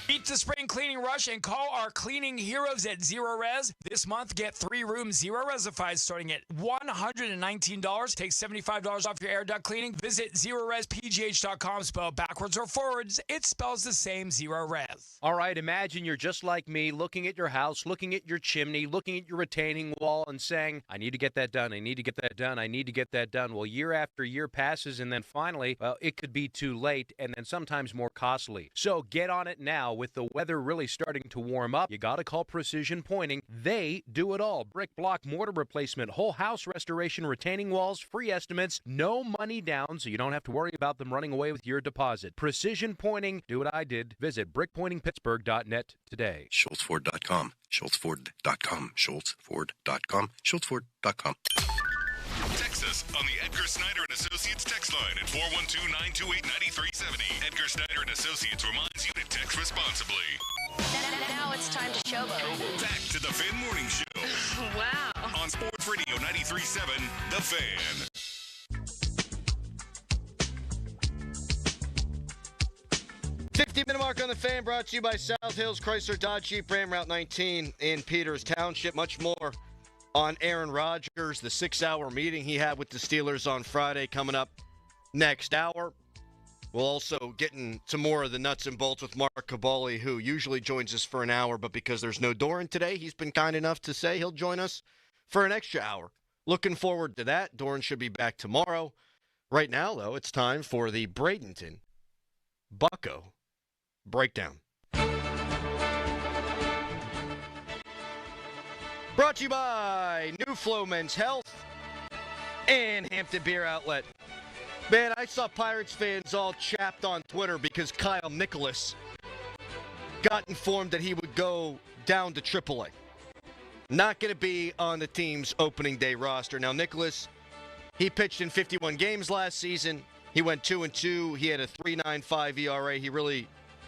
Beat the spring cleaning rush and call our cleaning heroes at Zero Res. This month, get 3 rooms Zero Resified starting at $119. Take $75 off your air duct cleaning. Visit ZeroResPGH.com. Spell backwards or forwards. It spells the same, Zero Res. All right, imagine you're just like me, looking at your house, looking at your chimney, looking at your retaining wall, and saying, I need to get that done, I need to get that done, I need to get that done. Well, year after year passes, and then finally, well, it could be too late, and then sometimes more costly. So get on it now. With the weather really starting to warm up, you got to call Precision Pointing. They do it all. Brick, block, mortar replacement, whole house restoration, retaining walls, free estimates, no money down, so you don't have to worry about them running away with your deposit. Precision Pointing. Do what I did. Visit brickpointingpittsburgh.net today. SchultzFord.com. SchultzFord.com. SchultzFord.com. SchultzFord.com. Text us on the Edgar Snyder & Associates text line at 412-928-9370. Edgar Snyder & Associates reminds you to text responsibly. Now it's time to showboat. Back to the Fan Morning Show. Wow. On Sports Radio 93.7, The Fan. $50-minute mark on The Fan, brought to you by South Hills Chrysler Dodge Jeep Ram Route 19 in Peters Township. Much more on Aaron Rodgers, the 6-hour meeting he had with the Steelers on Friday coming up next hour. We'll also get into more of the nuts and bolts with Mark Cabali, who usually joins us for an hour, but because there's no Doran today, he's been kind enough to say he'll join us for an extra hour Looking forward to that. Doran should be back tomorrow. Right now, though, it's time for the Bradenton Bucco Breakdown. Brought to you by New Flow Men's Health and Hampton Beer Outlet. Man, I saw Pirates fans all chapped on Twitter because Kyle Nicholas got informed that he would go down to AAA. Not going to be on the team's opening day roster. Now, Nicholas, he pitched in 51 games last season. He went 2-2. He had a 3.95 ERA. He really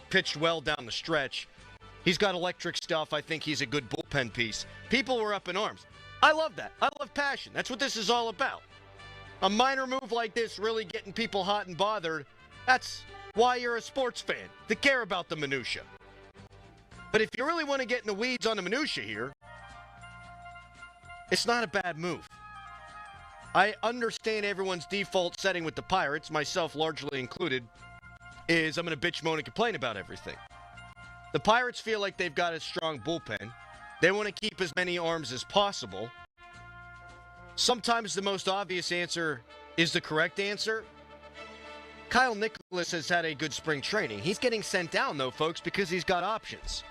pitched well down the stretch. He's got electric stuff. I think he's a good bullpen piece. People were up in arms. I love that. I love passion. That's what this is all about. A minor move like this really getting people hot and bothered. That's why you're a sports fan, to care about the minutia. But if you really want to get in the weeds on the minutia here, it's not a bad move. I understand everyone's default setting with the Pirates, myself largely included, is I'm going to bitch, moan, and complain about everything. The Pirates feel like they've got a strong bullpen. They want to keep as many arms as possible. Sometimes the most obvious answer is the correct answer. Kyle Nicholas has had a good spring training. He's getting sent down, though, folks, because he's got options.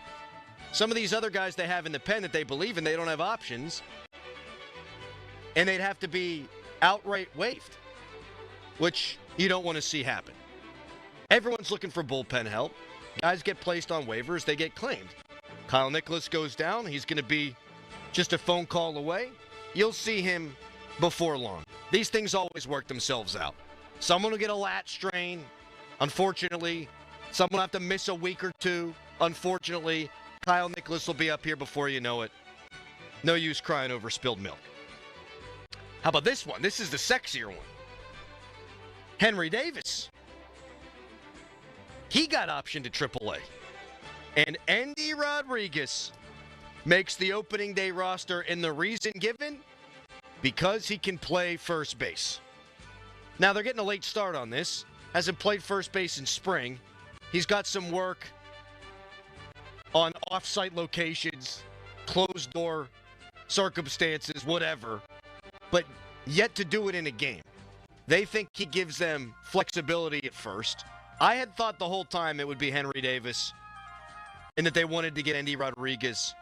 Some of these other guys they have in the pen that they believe in, they don't have options. And they'd have to be outright waived, which you don't want to see happen. Everyone's looking for bullpen help. Guys get placed on waivers, they get claimed. Kyle Nicholas goes down. He's going to be just a phone call away. You'll see him before long. These things always work themselves out. Someone will get a lat strain. Unfortunately, someone will have to miss a week or two. Unfortunately, Kyle Nicholas will be up here before you know it. No use crying over spilled milk. How about this one? This is the sexier one. Henry Davis. He got optioned to AAA. And Andy Rodriguez makes the opening day roster, and the reason given? Because he can play first base. Now, they're getting a late start on this. Hasn't played first base in spring. He's got some work on off-site locations, closed-door circumstances, whatever, but yet to do it in a game. They think he gives them flexibility at first. I had thought the whole time it would be Henry Davis and that they wanted to get Andy Rodriguez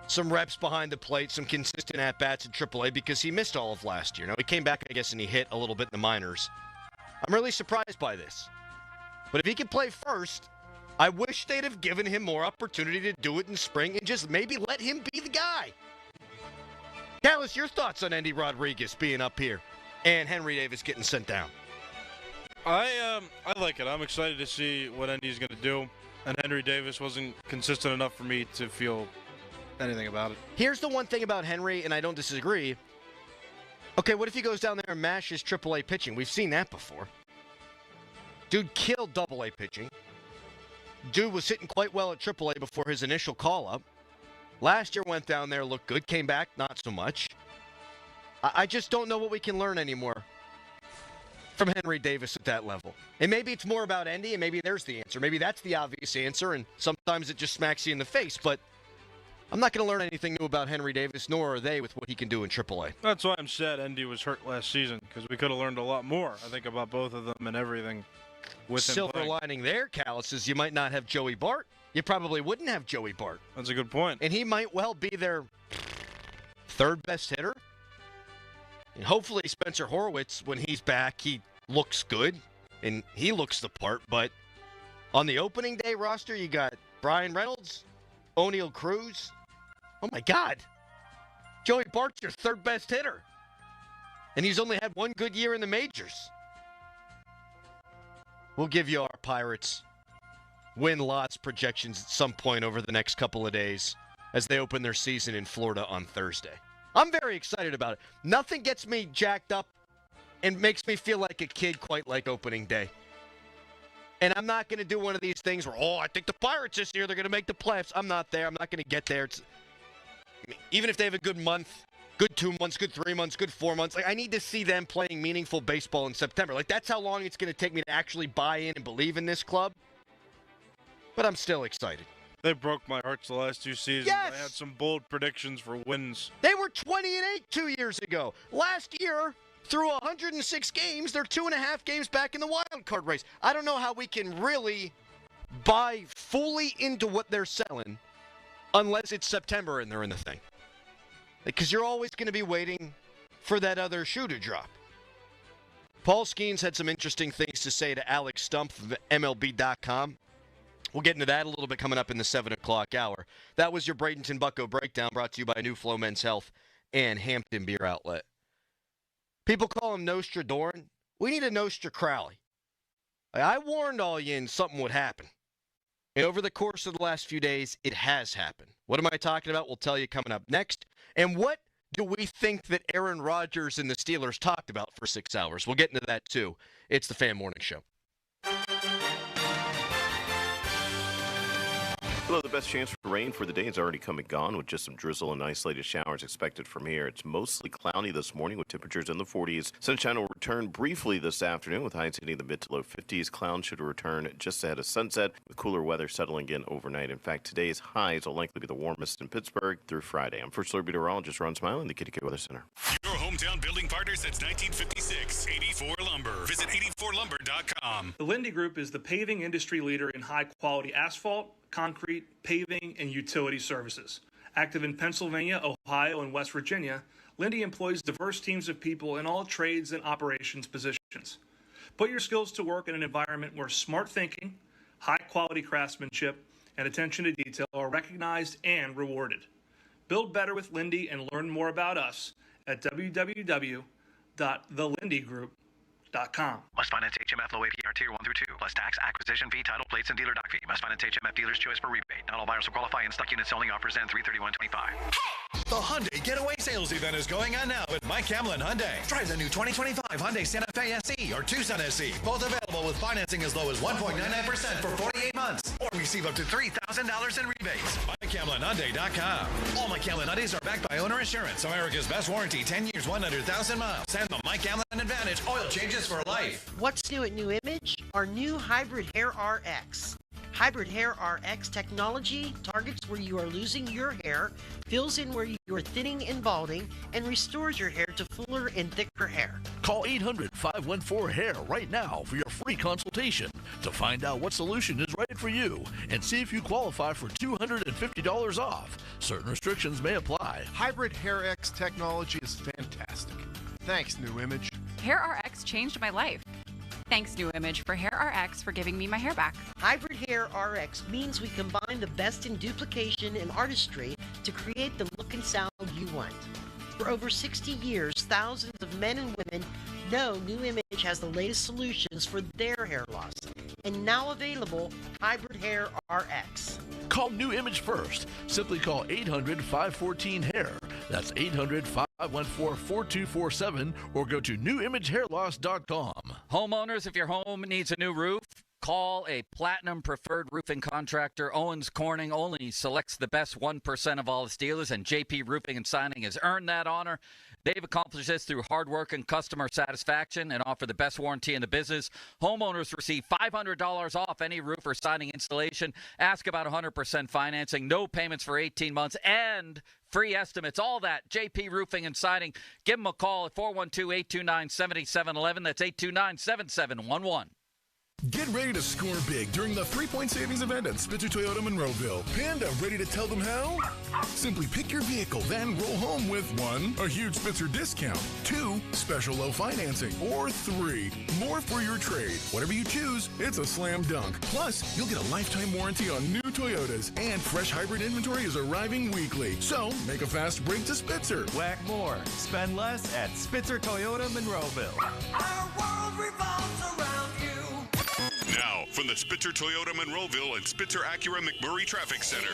some reps behind the plate, some consistent at-bats in AAA because he missed all of last year. Now, he came back, I guess, and he hit a little bit in the minors. I'm really surprised by this. But if he can play first, I wish they'd have given him more opportunity to do it in spring and just maybe let him be the guy. Callis, your thoughts on Andy Rodriguez being up here and Henry Davis getting sent down? I like it. I'm excited to see what Andy's going to do. And Henry Davis wasn't consistent enough for me to feel anything about it. Here's the one thing about Henry, and I don't disagree. Okay, what if he goes down there and mashes AAA pitching? We've seen that before. Dude killed AA pitching. Dude was hitting quite well at AAA before his initial call-up. Last year went down there, looked good, came back, not so much. I just don't know what we can learn anymore from Henry Davis at that level. And maybe it's more about Andy, and maybe there's the answer. Maybe that's the obvious answer, and sometimes it just smacks you in the face. But I'm not going to learn anything new about Henry Davis, nor are they with what he can do in AAA. That's why I'm sad Andy was hurt last season, because we could have learned a lot more, I think, about both of them and everything with him Silver playing. lining there, Callis, is you might not have Joey Bart. You probably wouldn't have Joey Bart. That's a good point. And he might well be their third best hitter. And hopefully Spencer Horwitz, when he's back, he looks good and he looks the part. But on the opening day roster, you got Brian Reynolds, O'Neal Cruz. Oh, my God. Joey Bart's your third best hitter. And he's only had one good year in the majors. We'll give you our Pirates win-loss projections at some point over the next couple of days as they open their season in Florida on Thursday. I'm very excited about it. Nothing gets me jacked up and makes me feel like a kid quite like opening day. And I'm not going to do one of these things where, I think the Pirates this year, they're going to make the playoffs. I'm not there. I'm not going to get there. Even if they have a good month, good 2 months, good 3 months, good 4 months, I need to see them playing meaningful baseball in September. That's how long it's going to take me to actually buy in and believe in this club. But I'm still excited. They broke my heart the last two seasons. Yes! I had some bold predictions for wins. They were 20-8 great 2 years ago. Last year, through 106 games, they're 2.5 games back in the wild card race. I don't know how we can really buy fully into what they're selling unless it's September and they're in the thing. Because you're always going to be waiting for that other shoe to drop. Paul Skenes had some interesting things to say to Alex Stump of MLB.com. We'll get into that a little bit coming up in the 7 o'clock hour. That was your Bradenton Bucko Breakdown, brought to you by New Flow Men's Health and Hampton Beer Outlet. People call him Nostra Dorn. We need a Nostra Crowley. I warned all you something would happen. And over the course of the last few days, it has happened. What am I talking about? We'll tell you coming up next. And what do we think that Aaron Rodgers and the Steelers talked about for 6 hours? We'll get into that, too. It's the Fan Morning Show. Hello, the best chance for rain for the day is already come and gone with just some drizzle and isolated showers expected from here. It's mostly cloudy this morning with temperatures in the 40s. Sunshine will return briefly this afternoon with highs hitting the mid to low 50s. Clouds should return just ahead of sunset with cooler weather settling in overnight. In fact, today's highs will likely be the warmest in Pittsburgh through Friday. I'm First Alert Meteorologist Ron Smiley in the Kitty Weather Center. Your hometown building partner since 1956, 84 Lumber. Visit 84lumber.com. The Lindy Group is the paving industry leader in high-quality asphalt, concrete, paving, and utility services. Active in Pennsylvania, Ohio, and West Virginia, Lindy employs diverse teams of people in all trades and operations positions. Put your skills to work in an environment where smart thinking, high-quality craftsmanship, and attention to detail are recognized and rewarded. Build better with Lindy and learn more about us at www.thelindygroup.com. Must finance HMF low APR tier 1 through 2, plus tax, acquisition fee, title plates, and dealer dock fee. Must finance HMF dealer's choice for rebate. Not all buyers will qualify, and stock units only. Offers end 3/31/25. The Hyundai Getaway Sales Event is going on now at Mike Hamlin Hyundai. Drive the new 2025 Hyundai Santa Fe SE or Tucson SE. Both available with financing as low as 1.99% for 48 months. Or receive up to $3,000 in rebates. MikeHamlinHyundai.com. All Mike Hamlin Hyundais are backed by owner insurance. America's best warranty, 10 years, 100,000 miles. And the Mike Hamlin Advantage, oil changes for life. What's new at New Image? Our new Hybrid Hair RX. Hybrid Hair RX technology targets where you are losing your hair, fills in where you are thinning and balding, and restores your hair to fuller and thicker hair. Call 800-514-HAIR right now for your free consultation to find out what solution is right for you and see if you qualify for $250 off. Certain restrictions may apply. Hybrid Hair X technology is fantastic. Thanks, New Image. Hair RX changed my life. Thanks, New Image, for Hair RX for giving me my hair back. Hybrid Hair RX means we combine the best in duplication and artistry to create the look and sound you want. For over 60 years, thousands of men and women know New Image has the latest solutions for their hair loss. And now available, Hybrid Hair RX. Call New Image first. Simply call 800-514-HAIR. That's 800-514-4247 or go to newimagehairloss.com. Homeowners, if your home needs a new roof, call a Platinum Preferred Roofing Contractor. Owens Corning only selects the best 1% of all its dealers, and JP Roofing and Signing has earned that honor. They've accomplished this through hard work and customer satisfaction and offer the best warranty in the business. Homeowners receive $500 off any roof or siding installation. Ask about 100% financing, no payments for 18 months, and free estimates. All that, JP Roofing and Siding. Give them a call at 412-829-7711. That's 829-7711. Get ready to score big during the 3-point savings event at Spitzer Toyota Monroeville. Panda, ready to tell them how? Simply pick your vehicle, then roll home with 1, a huge Spitzer discount, 2, special low financing, or 3, more for your trade. Whatever you choose, it's a slam dunk. Plus, you'll get a lifetime warranty on new Toyotas, and fresh hybrid inventory is arriving weekly. So, make a fast break to Spitzer. Whack more, spend less at Spitzer Toyota Monroeville. Our world revolves around you. Now, from the Spitzer Toyota Monroeville and Spitzer Acura McMurray Traffic Center.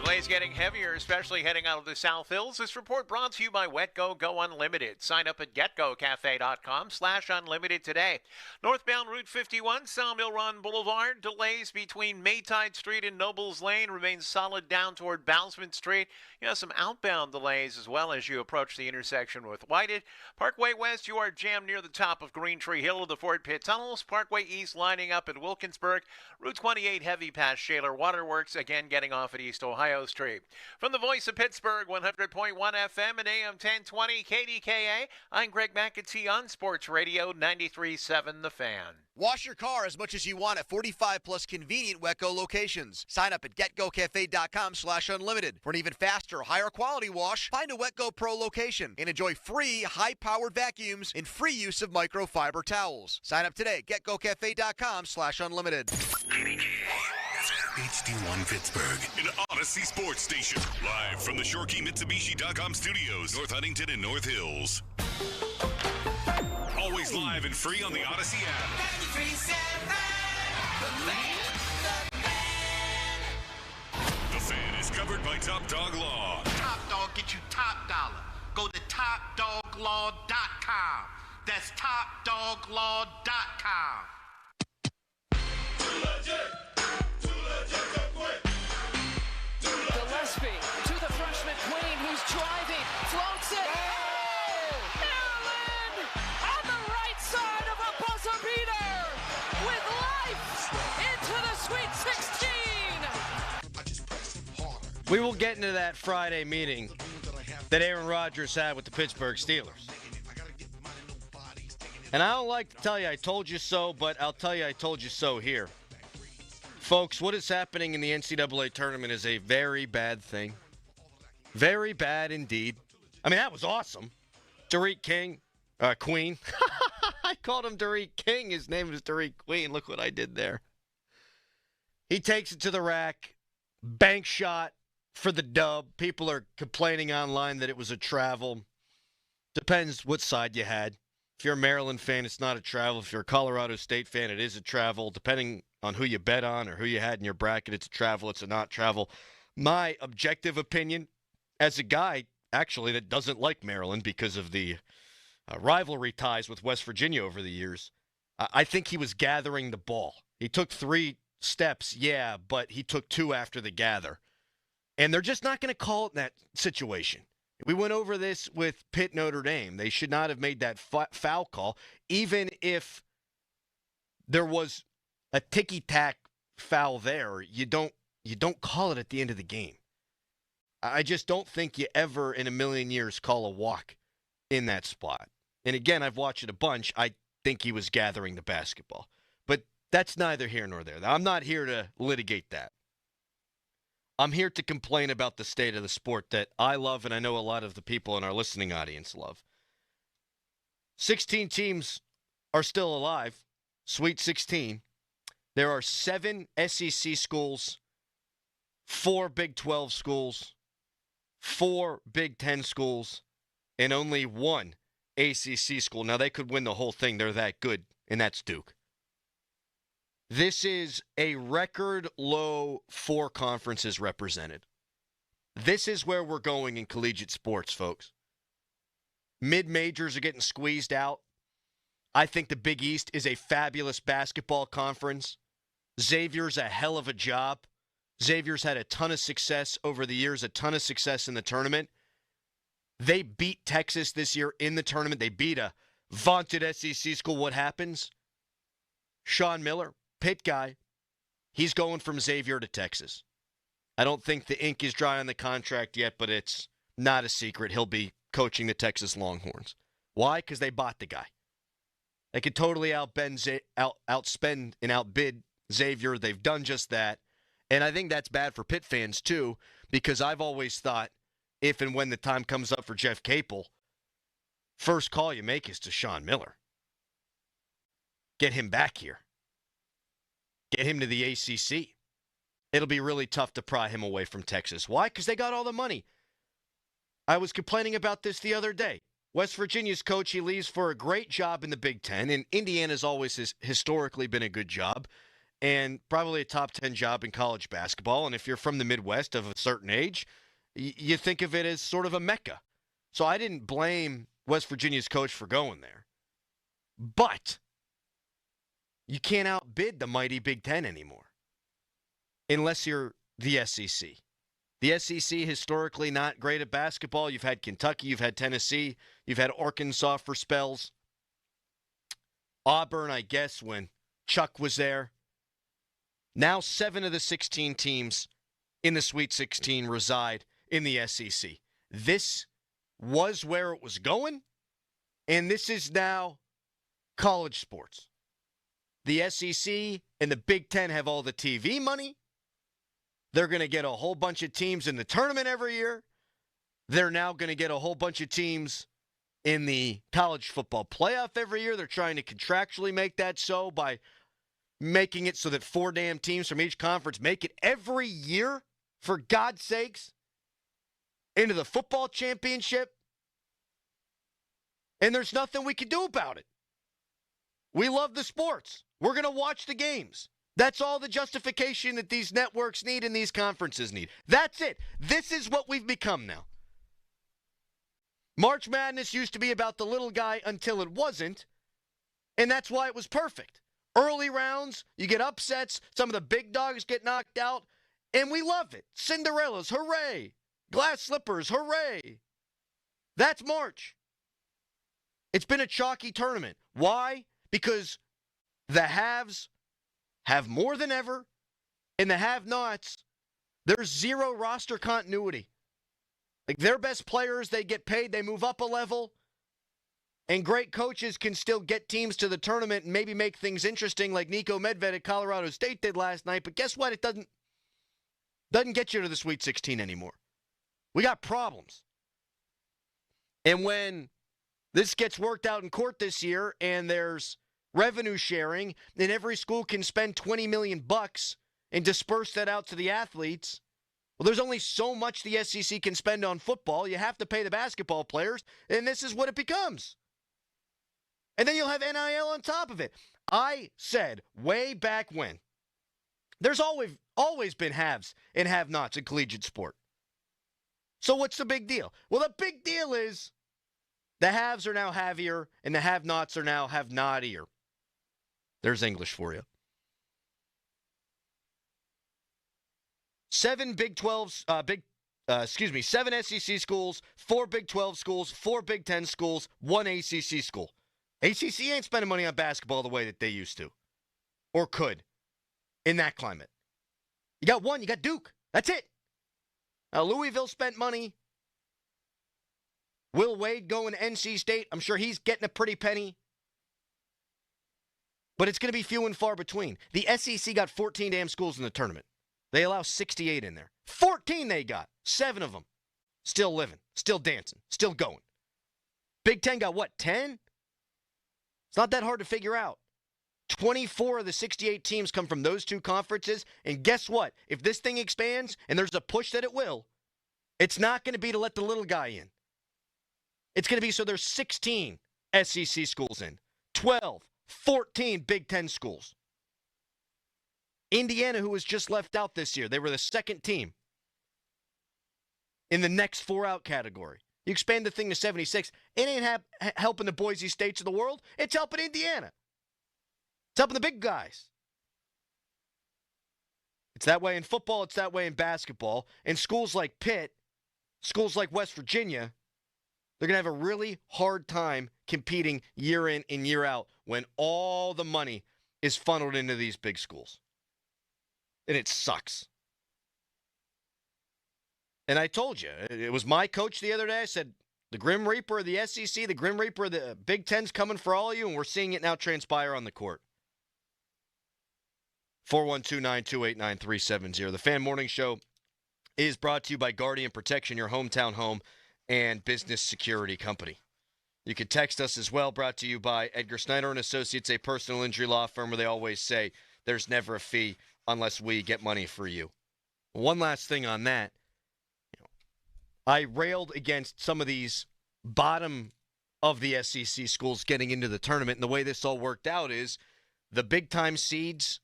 Delays getting heavier, especially heading out of the South Hills. This report brought to you by WetGo Go Unlimited. Sign up at getgocafe.com/unlimited today. Northbound Route 51, Sawmill Run Boulevard. Delays between Maytide Street and Nobles Lane remain solid down toward Bousman Street. You have some outbound delays as well as you approach the intersection with Whited. Parkway West, you are jammed near the top of Green Tree Hill of the Fort Pitt Tunnels. Parkway East lining up at Wilkinsburg. Route 28 heavy past Shaler Waterworks, again getting off at East Ohio Video Stream. From the voice of Pittsburgh, 100.1 FM and AM 1020 KDKA, I'm Greg McAtee on Sports Radio 93.7 The Fan. Wash your car as much as you want at 45 plus convenient Wetco locations. Sign up at getgocafe.com/unlimited. For an even faster, higher quality wash, find a Wetco Pro location and enjoy free high-powered vacuums and free use of microfiber towels. Sign up today at getgocafe.com/unlimited. HD1 Pittsburgh, an Odyssey sports station. Live from the ShoreKeyMitsubishi.com studios, North Huntington and North Hills. Always live and free on the Odyssey app. The Fan is covered by Top Dog Law. Top Dog get you top dollar. Go to topdoglaw.com. That's topdoglaw.com. Gillespie to the freshman Queen, who's driving, floats it. Oh! Maryland on the right side of a buzzer beater with life into the Sweet 16. We will get into that Friday meeting that Aaron Rodgers had with the Pittsburgh Steelers. And I don't like to tell you I told you so, but I'll tell you I told you so here. Folks, what is happening in the NCAA tournament is a very bad thing. Very bad indeed. I mean, that was awesome. Tariq Queen. I called him Tariq King. His name is Tariq Queen. Look what I did there. He takes it to the rack. Bank shot for the dub. People are complaining online that it was a travel. Depends what side you had. If you're a Maryland fan, it's not a travel. If you're a Colorado State fan, it is a travel. Depending on who you bet on or who you had in your bracket, it's a travel, it's a not travel. My objective opinion, as a guy, actually, that doesn't like Maryland because of the rivalry ties with West Virginia over the years, I think he was gathering the ball. He took 3 steps, yeah, but he took 2 after the gather. And they're just not going to call it in that situation. We went over this with Pitt Notre Dame. They should not have made that foul call, even if there was a ticky-tack foul there. You don't call it at the end of the game. I just don't think you ever in a million years call a walk in that spot. And again, I've watched it a bunch. I think he was gathering the basketball. But that's neither here nor there. I'm not here to litigate that. I'm here to complain about the state of the sport that I love and I know a lot of the people in our listening audience love. 16 teams are still alive. Sweet 16. There are 7 SEC schools, 4 Big 12 schools, 4 Big 10 schools, and only 1 ACC school. Now, they could win the whole thing. They're that good, and that's Duke. This is a record low 4 conferences represented. This is where we're going in collegiate sports, folks. Mid-majors are getting squeezed out. I think the Big East is a fabulous basketball conference. Xavier's a hell of a job. Xavier's had a ton of success over the years, a ton of success in the tournament. They beat Texas this year in the tournament. They beat a vaunted SEC school. What happens? Sean Miller, Pitt guy, he's going from Xavier to Texas. I don't think the ink is dry on the contract yet, but it's not a secret. He'll be coaching the Texas Longhorns. Why? Because they bought the guy. They could totally outspend and outbid Xavier. They've done just that. And I think that's bad for Pitt fans, too, because I've always thought if and when the time comes up for Jeff Capel, first call you make is to Sean Miller. Get him back here. Get him to the ACC. It'll be really tough to pry him away from Texas. Why? Because they got all the money. I was complaining about this the other day. West Virginia's coach, he leaves for a great job in the Big Ten, and Indiana's always historically been a good job, and probably a top 10 job in college basketball. And if you're from the Midwest of a certain age, you think of it as sort of a mecca. So I didn't blame West Virginia's coach for going there. But you can't outbid the mighty Big Ten anymore unless you're the SEC. The SEC historically not great at basketball. You've had Kentucky, you've had Tennessee, you've had Arkansas for spells. Auburn, I guess, when Chuck was there. Now 7 of the 16 teams in the Sweet 16 reside in the SEC. This was where it was going, and this is now college sports. The SEC and the Big Ten have all the TV money. They're going to get a whole bunch of teams in the tournament every year. They're now going to get a whole bunch of teams in the college football playoff every year. They're trying to contractually make that so by making it so that 4 damn teams from each conference make it every year, for God's sakes, into the football championship. And there's nothing we can do about it. We love the sports. We're going to watch the games. That's all the justification that these networks need and these conferences need. That's it. This is what we've become now. March Madness used to be about the little guy until it wasn't, and that's why it was perfect. Early rounds, you get upsets, some of the big dogs get knocked out, and we love it. Cinderellas, hooray. Glass slippers, hooray. That's March. It's been a chalky tournament. Why? Because the haves have more than ever, and the have-nots, there's zero roster continuity. Like, their best players, they get paid, they move up a level, and great coaches can still get teams to the tournament and maybe make things interesting like Nico Medved at Colorado State did last night, but guess what? It doesn't get you to the Sweet 16 anymore. We got problems. And when this gets worked out in court this year and there's revenue sharing and every school can spend $20 million and disperse that out to the athletes, well, there's only so much the SEC can spend on football. You have to pay the basketball players, and this is what it becomes. And then you'll have NIL on top of it. I said way back when, there's always been haves and have-nots in collegiate sport. So what's the big deal? Well, the big deal is the haves are now havier, and the have-nots are now have-notier. There's English for you. 7 SEC schools, 4 Big 12 schools, 4 Big 10 schools, 1 ACC school. ACC ain't spending money on basketball the way that they used to, or could, in that climate. You got one, you got Duke. That's it. Now, Louisville spent money. Will Wade going to NC State? I'm sure he's getting a pretty penny. But it's going to be few and far between. The SEC got 14 damn schools in the tournament. They allow 68 in there. 14 they got. 7 of them still living, still dancing, still going. Big Ten got what, 10? It's not that hard to figure out. 24 of the 68 teams come from those 2 conferences. And guess what? If this thing expands, and there's a push that it will, it's not going to be to let the little guy in. It's going to be so there's 16 SEC schools in, 12, 14 Big Ten schools. Indiana, who was just left out this year, they were the second team in the next 4-out category. You expand the thing to 76, it ain't helping the Boise States of the world. It's helping Indiana. It's helping the big guys. It's that way in football. It's that way in basketball. And schools like Pitt, schools like West Virginia, they're going to have a really hard time competing year in and year out when all the money is funneled into these big schools. And it sucks. And I told you, it was my coach the other day. I said, the Grim Reaper of the SEC, the Grim Reaper of the Big Ten's coming for all of you, and we're seeing it now transpire on the court. 412-928-9370. The Fan Morning Show is brought to you by Guardian Protection, your hometown home and business security company. You can text us as well, brought to you by Edgar Snyder & Associates, a personal injury law firm where they always say there's never a fee unless we get money for you. One last thing on that. I railed against some of these bottom of the SEC schools getting into the tournament, and the way this all worked out is the big-time seeds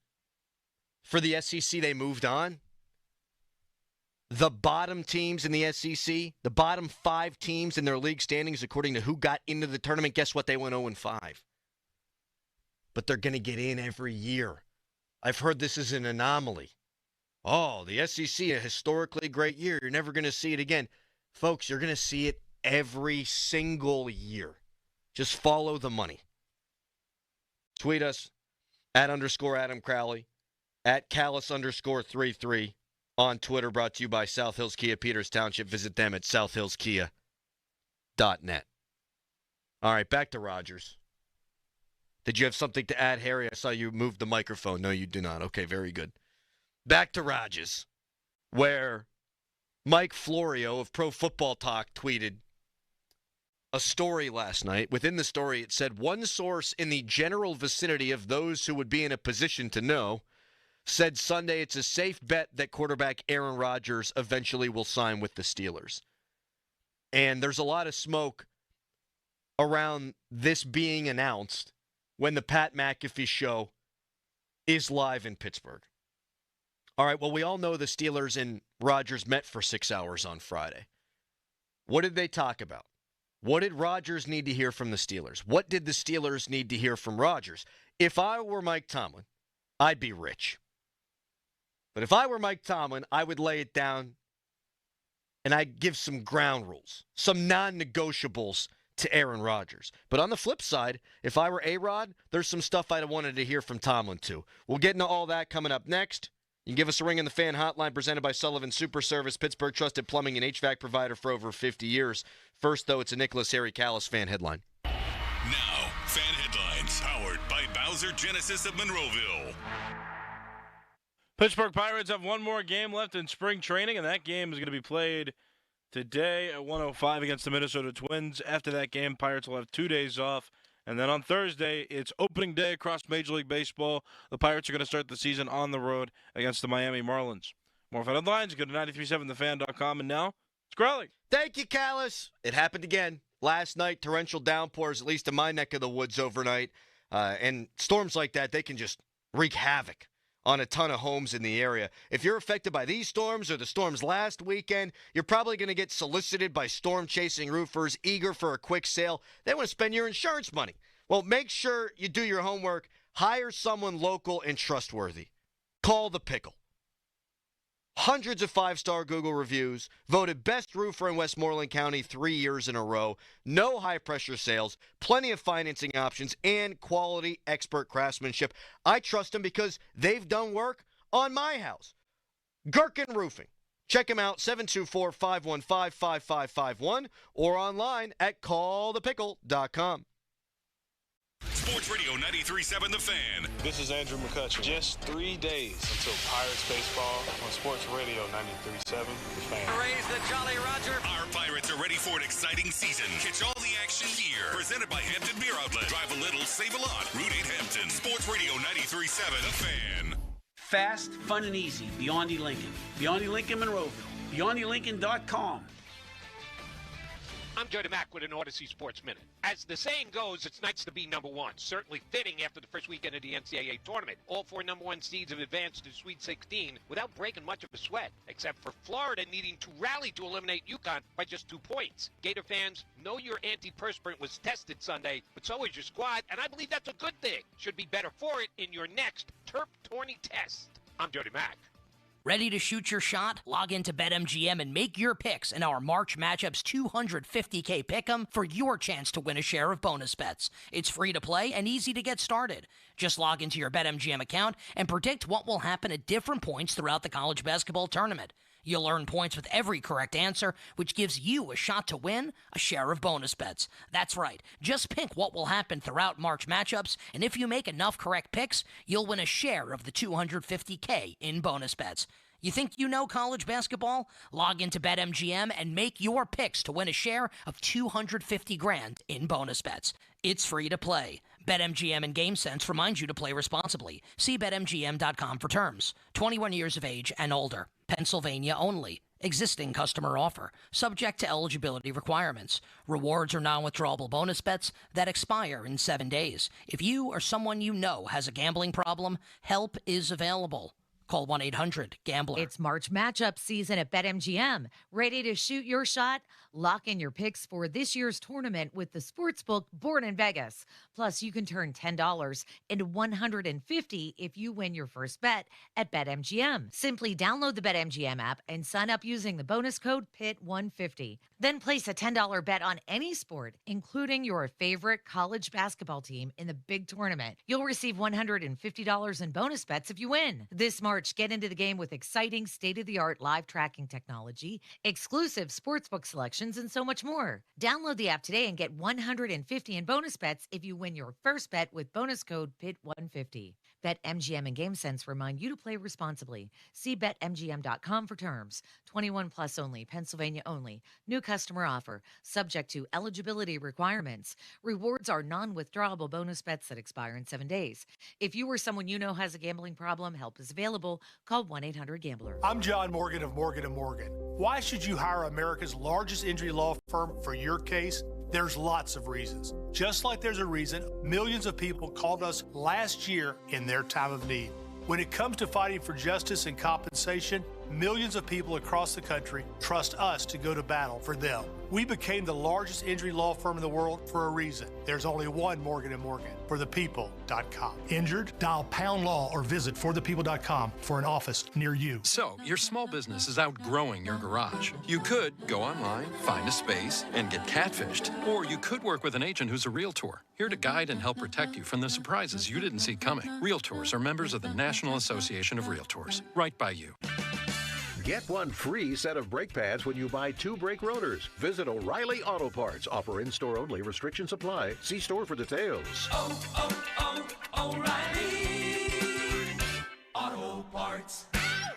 for the SEC, they moved on. The bottom teams in the SEC, the bottom 5 teams in their league standings, according to who got into the tournament, guess what? They went 0-5. But they're going to get in every year. I've heard this is an anomaly. Oh, the SEC, a historically great year. You're never going to see it again. Folks, you're going to see it every single year. Just follow the money. Tweet us at _Adam Crowley, at Callis _33. on Twitter, brought to you by South Hills Kia, Peters Township. Visit them at southhillskia.net. All right, back to Rodgers. Did you have something to add, Harry? I saw you move the microphone. No, you do not. Okay, very good. Back to Rodgers, where Mike Florio of Pro Football Talk tweeted a story last night. Within the story, it said, one source in the general vicinity of those who would be in a position to know said Sunday it's a safe bet that quarterback Aaron Rodgers eventually will sign with the Steelers. And there's a lot of smoke around this being announced when the Pat McAfee show is live in Pittsburgh. All right, well, we all know the Steelers and Rodgers met for 6 hours on Friday. What did they talk about? What did Rodgers need to hear from the Steelers? What did the Steelers need to hear from Rodgers? If I were Mike Tomlin, I'd be rich. But if I were Mike Tomlin, I would lay it down and I'd give some ground rules, some non-negotiables to Aaron Rodgers. But on the flip side, if I were A-Rod, there's some stuff I'd wanted to hear from Tomlin too. We'll get into all that coming up next. You can give us a ring in the fan hotline presented by Sullivan Super Service, Pittsburgh trusted plumbing and HVAC provider for over 50 years. First, though, it's a Nicholas Harry Callis fan headline. Now, fan headlines powered by Bowser Genesis of Monroeville. Pittsburgh Pirates have one more game left in spring training, and that game is going to be played today at 1:05 against the Minnesota Twins. After that game, Pirates will have 2 days off. And then on Thursday, it's opening day across Major League Baseball. The Pirates are going to start the season on the road against the Miami Marlins. More fan headlines, go to 937thefan.com. And now, it's Crowley. Thank you, Callis. It happened again. Last night, torrential downpours, at least in my neck of the woods overnight. And storms like that, they can just wreak havoc on a ton of homes in the area. If you're affected by these storms or the storms last weekend, you're probably going to get solicited by storm-chasing roofers eager for a quick sale. They want to spend your insurance money. Well, make sure you do your homework. Hire someone local and trustworthy. Call the Pickle. Hundreds of 5-star Google reviews, voted best roofer in Westmoreland County 3 years in a row, no high-pressure sales, plenty of financing options, and quality expert craftsmanship. I trust them because they've done work on my house. Gherkin Roofing. Check them out, 724-515-5551, or online at callthepickle.com. Sports Radio 93.7 The Fan. This is Andrew McCutcheon. Just 3 days until Pirates baseball on Sports Radio 93.7 The Fan. Raise the Jolly Roger. Our Pirates are ready for an exciting season. Catch all the action here. Presented by Hampton Beer Outlet. Drive a little, save a lot. Route 8 Hampton. Sports Radio 93.7 The Fan. Fast, fun, and easy. Beyond Lincoln. Beyond Lincoln, Monroeville. BeyondLincoln.com. I'm Jody Mack with an Odyssey Sports Minute. As the saying goes, it's nice to be number one. Certainly fitting after the first weekend of the NCAA tournament. All 4 number 1 seeds have advanced to Sweet 16 without breaking much of a sweat, except for Florida needing to rally to eliminate UConn by just 2 points. Gator fans, know your antiperspirant was tested Sunday, but so is your squad, and I believe that's a good thing. Should be better for it in your next Terp Tourney test. I'm Jody Mack. Ready to shoot your shot? Log into BetMGM and make your picks in our March Matchups $250K Pick'em for your chance to win a share of bonus bets. It's free to play and easy to get started. Just log into your BetMGM account and predict what will happen at different points throughout the college basketball tournament. You'll earn points with every correct answer, which gives you a shot to win a share of bonus bets. That's right. Just pick what will happen throughout March Matchups, and if you make enough correct picks, you'll win a share of the $250K in bonus bets. You think you know college basketball? Log into BetMGM and make your picks to win a share of $250,000 in bonus bets. It's free to play. BetMGM and GameSense remind you to play responsibly. See BetMGM.com for terms. 21 years of age and older. Pennsylvania only. Existing customer offer. Subject to eligibility requirements. Rewards are non-withdrawable bonus bets that expire in 7 days. If you or someone you know has a gambling problem, help is available. Call 1-800-GAMBLER. It's March matchup season at BetMGM. Ready to shoot your shot? Lock in your picks for this year's tournament with the sportsbook Born in Vegas. Plus, you can turn $10 into $150 if you win your first bet at BetMGM. Simply download the BetMGM app and sign up using the bonus code PIT150. Then place a $10 bet on any sport, including your favorite college basketball team in the big tournament. You'll receive $150 in bonus bets if you win. This March March, get into the game with exciting state-of-the-art live tracking technology, exclusive sportsbook selections, and so much more. Download the app today and get 150 in bonus bets if you win your first bet with bonus code PIT150. BetMGM and GameSense remind you to play responsibly. See BetMGM.com for terms. 21 plus only, Pennsylvania only. New customer offer, subject to eligibility requirements. Rewards are non-withdrawable bonus bets that expire in 7 days. If you or someone you know has a gambling problem, help is available. Call 1-800-GAMBLER. I'm John Morgan of Morgan & Morgan. Why should you hire America's largest injury law firm for your case? There's lots of reasons. Just like there's a reason millions of people called us last year in their time of need. When it comes to fighting for justice and compensation, millions of people across the country trust us to go to battle for them. We became the largest injury law firm in the world for a reason. There's only one Morgan & Morgan, forthepeople.com. Injured? Dial #law or visit forthepeople.com for an office near you. So, your small business is outgrowing your garage. You could go online, find a space, and get catfished. Or you could work with an agent who's a realtor, here to guide and help protect you from the surprises you didn't see coming. Realtors are members of the National Association of Realtors. Right by you. Get one free set of brake pads when you buy 2 brake rotors. Visit O'Reilly Auto Parts. Offer in-store only. Restrictions apply. See store for details. O'Reilly Auto Parts.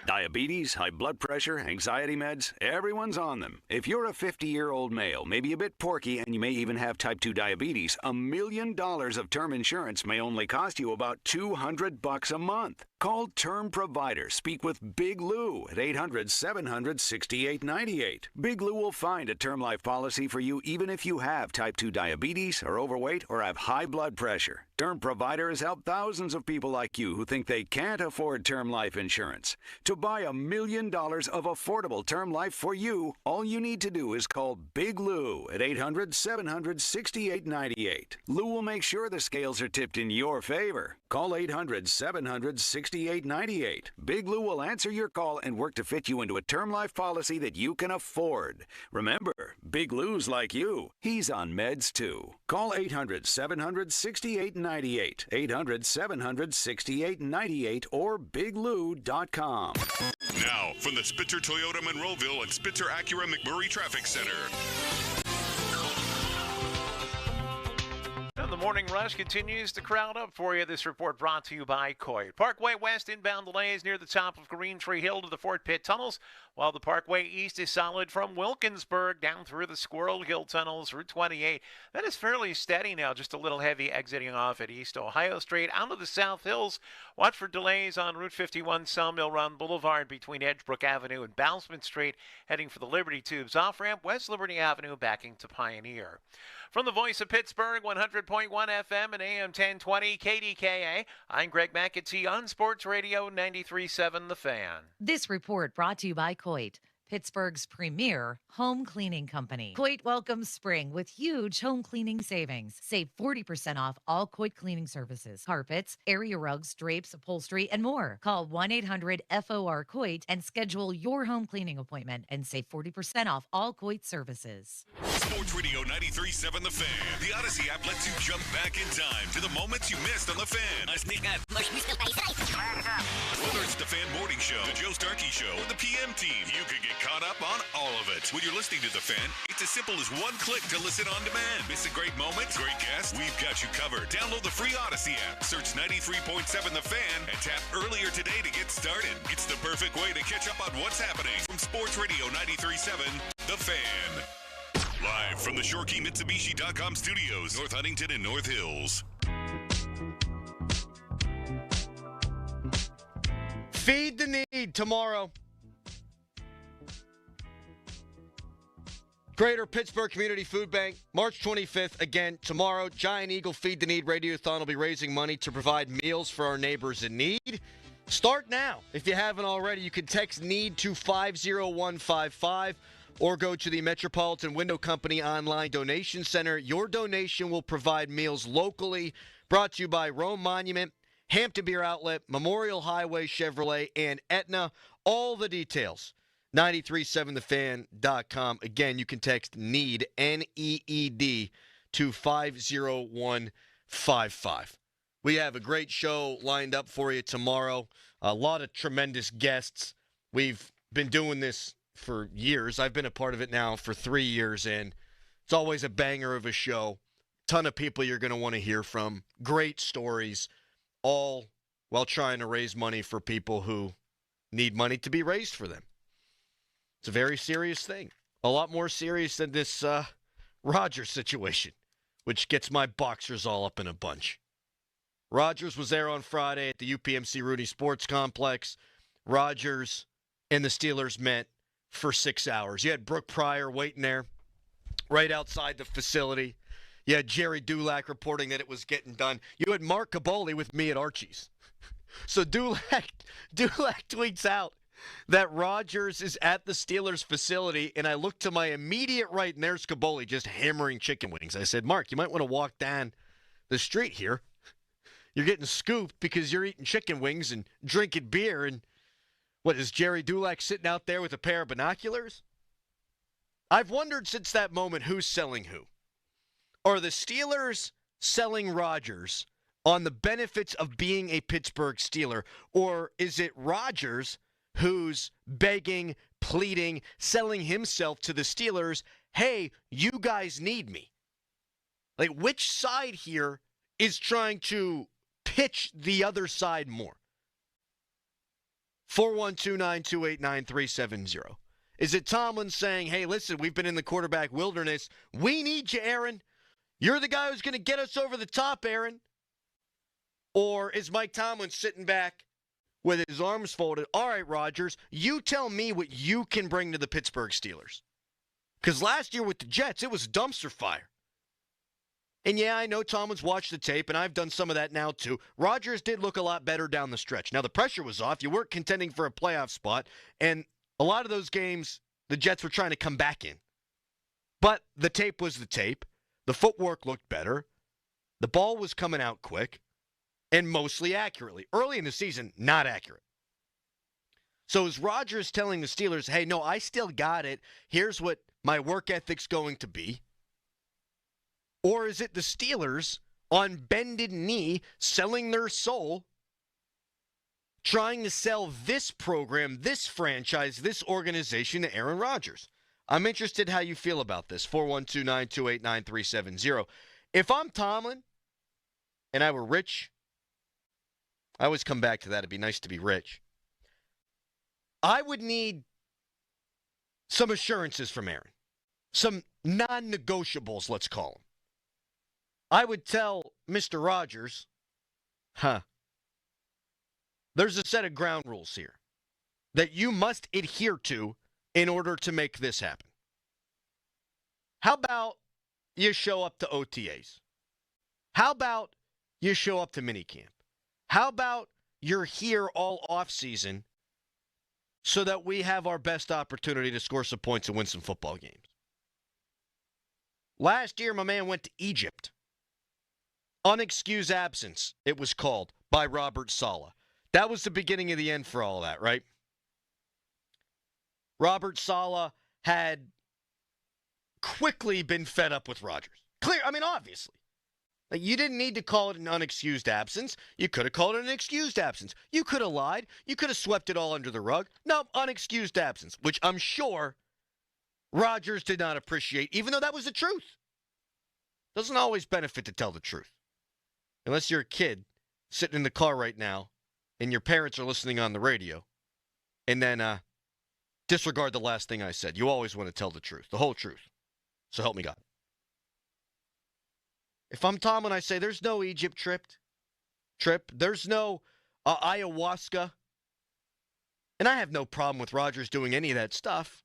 Diabetes, high blood pressure, anxiety meds, everyone's on them. If you're a 50-year-old male, maybe a bit porky, and you may even have type 2 diabetes, $1 million of term insurance may only cost you about $200 a month. Call Term Provider. Speak with Big Lou at 800-700-6898. Big Lou will find a term life policy for you even if you have type 2 diabetes, are overweight, or have high blood pressure. Term Provider has helped thousands of people like you who think they can't afford term life insurance. To buy $1 million of affordable term life for you, all you need to do is call Big Lou at 800-700-6898. Lou will make sure the scales are tipped in your favor. Call 800-700-6898. Big Lou will answer your call and work to fit you into a term life policy that you can afford. Remember, Big Lou's like you. He's on meds too. Call 800-700-6898. 800-700-6898 or biglou.com. Now, from the Spitzer Toyota Monroeville and Spitzer Acura McMurray Traffic Center. And the morning rush continues to crowd up for you. This report brought to you by Coit. Parkway West inbound delays near the top of Green Tree Hill to the Fort Pitt tunnels, while the Parkway East is solid from Wilkinsburg down through the Squirrel Hill tunnels, Route 28. That is fairly steady now, just a little heavy exiting off at East Ohio Street. Out of the South Hills, watch for delays on Route 51 Sawmill Run Boulevard between Edgebrook Avenue and Bousman Street, heading for the Liberty Tubes off-ramp, West Liberty Avenue backing to Pioneer. From the voice of Pittsburgh, 100.1 FM and AM 1020 KDKA, I'm Greg McAtee on Sports Radio 93.7 The Fan. This report brought to you by Coit, Pittsburgh's premier home cleaning company. Coit welcomes spring with huge home cleaning savings. Save 40% off all Coit cleaning services, carpets, area rugs, drapes, upholstery, and more. Call 1-800-FOR-COIT and schedule your home cleaning appointment and save 40% off all Coit services. Sports Radio 93.7 The Fan. The Odyssey app lets you jump back in time to the moments you missed on The Fan. Whether it's the Fan Morning Show, the Joe Starkey Show, or the PM Team, you can get caught up on all of it. When you're listening to The Fan, it's as simple as one click to listen on demand. Miss a great moment, great guest, we've got you covered. Download the free Odyssey app, search 93.7 The Fan, and tap earlier today to get started. It's the perfect way to catch up on what's happening from Sports Radio 93.7 The Fan. Live from the ShoreKeyMitsubishi.com studios, North Huntington and North Hills. Feed the Need tomorrow. Greater Pittsburgh Community Food Bank, March 25th, again, tomorrow. Giant Eagle Feed the Need Radiothon will be raising money to provide meals for our neighbors in need. Start now. If you haven't already, you can text NEED to 50155 or go to the Metropolitan Window Company online donation center. Your donation will provide meals locally. Brought to you by Rome Monument, Hampton Beer Outlet, Memorial Highway Chevrolet, and Aetna. All the details, 937thefan.com. Again, you can text NEED, N-E-E-D, to 50155. We have a great show lined up for you tomorrow. A lot of tremendous guests. We've been doing this for years. I've been a part of it now for 3 years, and it's always a banger of a show. Ton of people you're going to want to hear from. Great stories, all while trying to raise money for people who need money to be raised for them. It's a very serious thing. A lot more serious than this Rodgers situation, which gets my boxers all up in a bunch. Rodgers was there on Friday at the UPMC Rooney Sports Complex. Rodgers and the Steelers met for 6 hours. You had Brooke Pryor waiting there right outside the facility. You had Jerry Dulac reporting that it was getting done. You had Mark Caboli with me at Archie's. So Dulac tweets out that Rodgers is at the Steelers facility, and I look to my immediate right, and there's Caboli just hammering chicken wings. I said, Mark, you might want to walk down the street here. You're getting scooped because you're eating chicken wings and drinking beer. And what, is Jerry Dulac sitting out there with a pair of binoculars? I've wondered since that moment who's selling who. Are the Steelers selling Rodgers on the benefits of being a Pittsburgh Steeler, or is it Rodgers who's begging, pleading, selling himself to the Steelers, hey, you guys need me? Like, which side here is trying to pitch the other side more? 412-928-9370. Is it Tomlin saying, hey, listen, we've been in the quarterback wilderness. We need you, Aaron. You're the guy who's going to get us over the top, Aaron. Or is Mike Tomlin sitting back with his arms folded? All right, Rodgers, you tell me what you can bring to the Pittsburgh Steelers. Because last year with the Jets, it was dumpster fire. And yeah, I know Tomlin's watched the tape, and I've done some of that now too. Rodgers did look a lot better down the stretch. Now, the pressure was off. You weren't contending for a playoff spot. And a lot of those games, the Jets were trying to come back in. But the tape was the tape. The footwork looked better. The ball was coming out quick and mostly accurately. Early in the season, not accurate. So is Rodgers telling the Steelers, hey, no, I still got it. Here's what my work ethic's going to be. Or is it the Steelers on bended knee selling their soul, trying to sell this program, this franchise, this organization to Aaron Rodgers? I'm interested how you feel about this. 412-928-9370. If I'm Tomlin and I were rich, I always come back to that. It'd be nice to be rich. I would need some assurances from Aaron. Some non-negotiables, let's call them. I would tell Mr. Rodgers, there's a set of ground rules here that you must adhere to in order to make this happen. How about you show up to OTAs? How about you show up to minicamp? How about you're here all offseason so that we have our best opportunity to score some points and win some football games? Last year, my man went to Egypt. Unexcused absence, it was called, by Robert Saleh. That was the beginning of the end for all of that, right? Robert Saleh had quickly been fed up with Rodgers. Obviously. Like, you didn't need to call it an unexcused absence. You could have called it an excused absence. You could have lied. You could have swept it all under the rug. No, unexcused absence, which I'm sure Rodgers did not appreciate, even though that was the truth. Doesn't always benefit to tell the truth. Unless you're a kid sitting in the car right now and your parents are listening on the radio, and then disregard the last thing I said. You always want to tell the truth, the whole truth. So help me God. If I'm Tomlin, I say there's no Egypt trip. There's no ayahuasca. And I have no problem with Rodgers doing any of that stuff.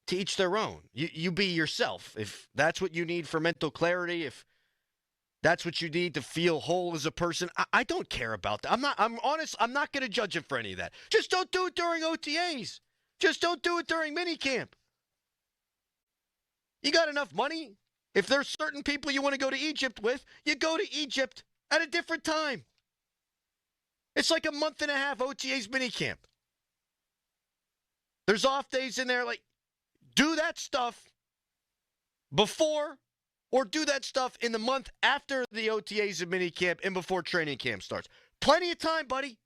To each their own. You be yourself. If that's what you need for mental clarity, if that's what you need to feel whole as a person, I don't care about that. I'm honest, I'm not going to judge him for any of that. Just don't do it during OTAs. Just don't do it during minicamp. You got enough money? If there's certain people you want to go to Egypt with, you go to Egypt at a different time. It's like a month and a half OTAs minicamp. There's off days in there. Like, do that stuff before or do that stuff in the month after the OTAs and minicamp and before training camp starts. Plenty of time, buddy.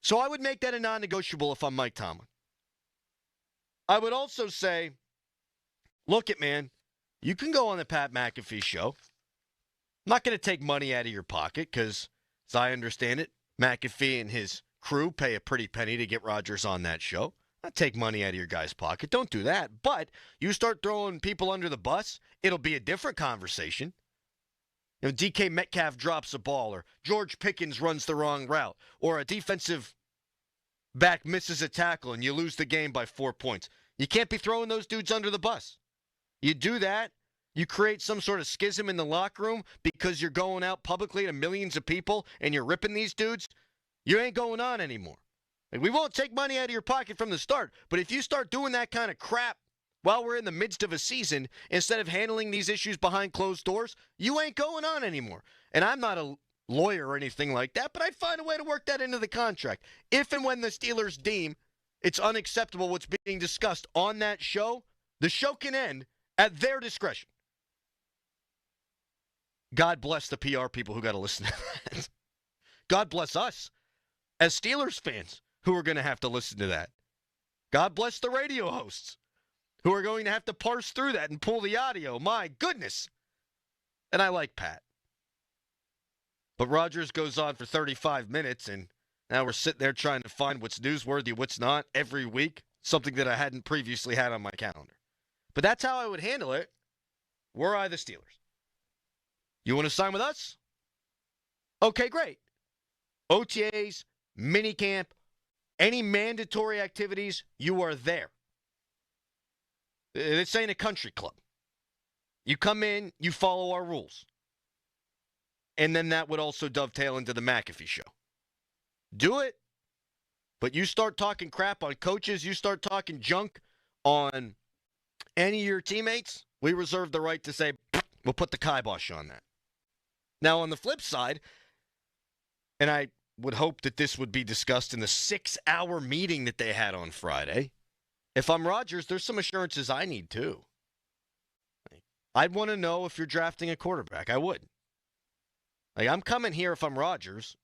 So I would make that a non-negotiable if I'm Mike Tomlin. I would also say, look it, man, you can go on the Pat McAfee show. I'm not going to take money out of your pocket because, as I understand it, McAfee and his crew pay a pretty penny to get Rodgers on that show. Not take money out of your guy's pocket. Don't do that. But you start throwing people under the bus, it'll be a different conversation. You know, DK Metcalf drops a ball, or George Pickens runs the wrong route, or a defensive back misses a tackle and you lose the game by 4 points. You can't be throwing those dudes under the bus. You do that, you create some sort of schism in the locker room because you're going out publicly to millions of people and you're ripping these dudes, you ain't going on anymore. Like, we won't take money out of your pocket from the start, but if you start doing that kind of crap while we're in the midst of a season, instead of handling these issues behind closed doors, you ain't going on anymore. And I'm not a lawyer or anything like that, but I'd find a way to work that into the contract. If and when the Steelers deem it's unacceptable what's being discussed on that show, the show can end at their discretion. God bless the PR people who got to listen to that. God bless us as Steelers fans who are going to have to listen to that. God bless the radio hosts who are going to have to parse through that and pull the audio. My goodness. And I like Pat. But Rodgers goes on for 35 minutes, and now we're sitting there trying to find what's newsworthy, what's not every week, something that I hadn't previously had on my calendar. But that's how I would handle it were I the Steelers. You want to sign with us? Okay, great. OTAs, minicamp, any mandatory activities, you are there. This ain't a country club. You come in, you follow our rules. And then that would also dovetail into the McAfee show. Do it, but you start talking crap on coaches, you start talking junk on any of your teammates, we reserve the right to say, we'll put the kibosh on that. Now, on the flip side, and I would hope that this would be discussed in the 6-hour meeting that they had on Friday, if I'm Rodgers, there's some assurances I need too. I'd want to know if you're drafting a quarterback. I would. Like, I'm coming here, if I'm Rodgers,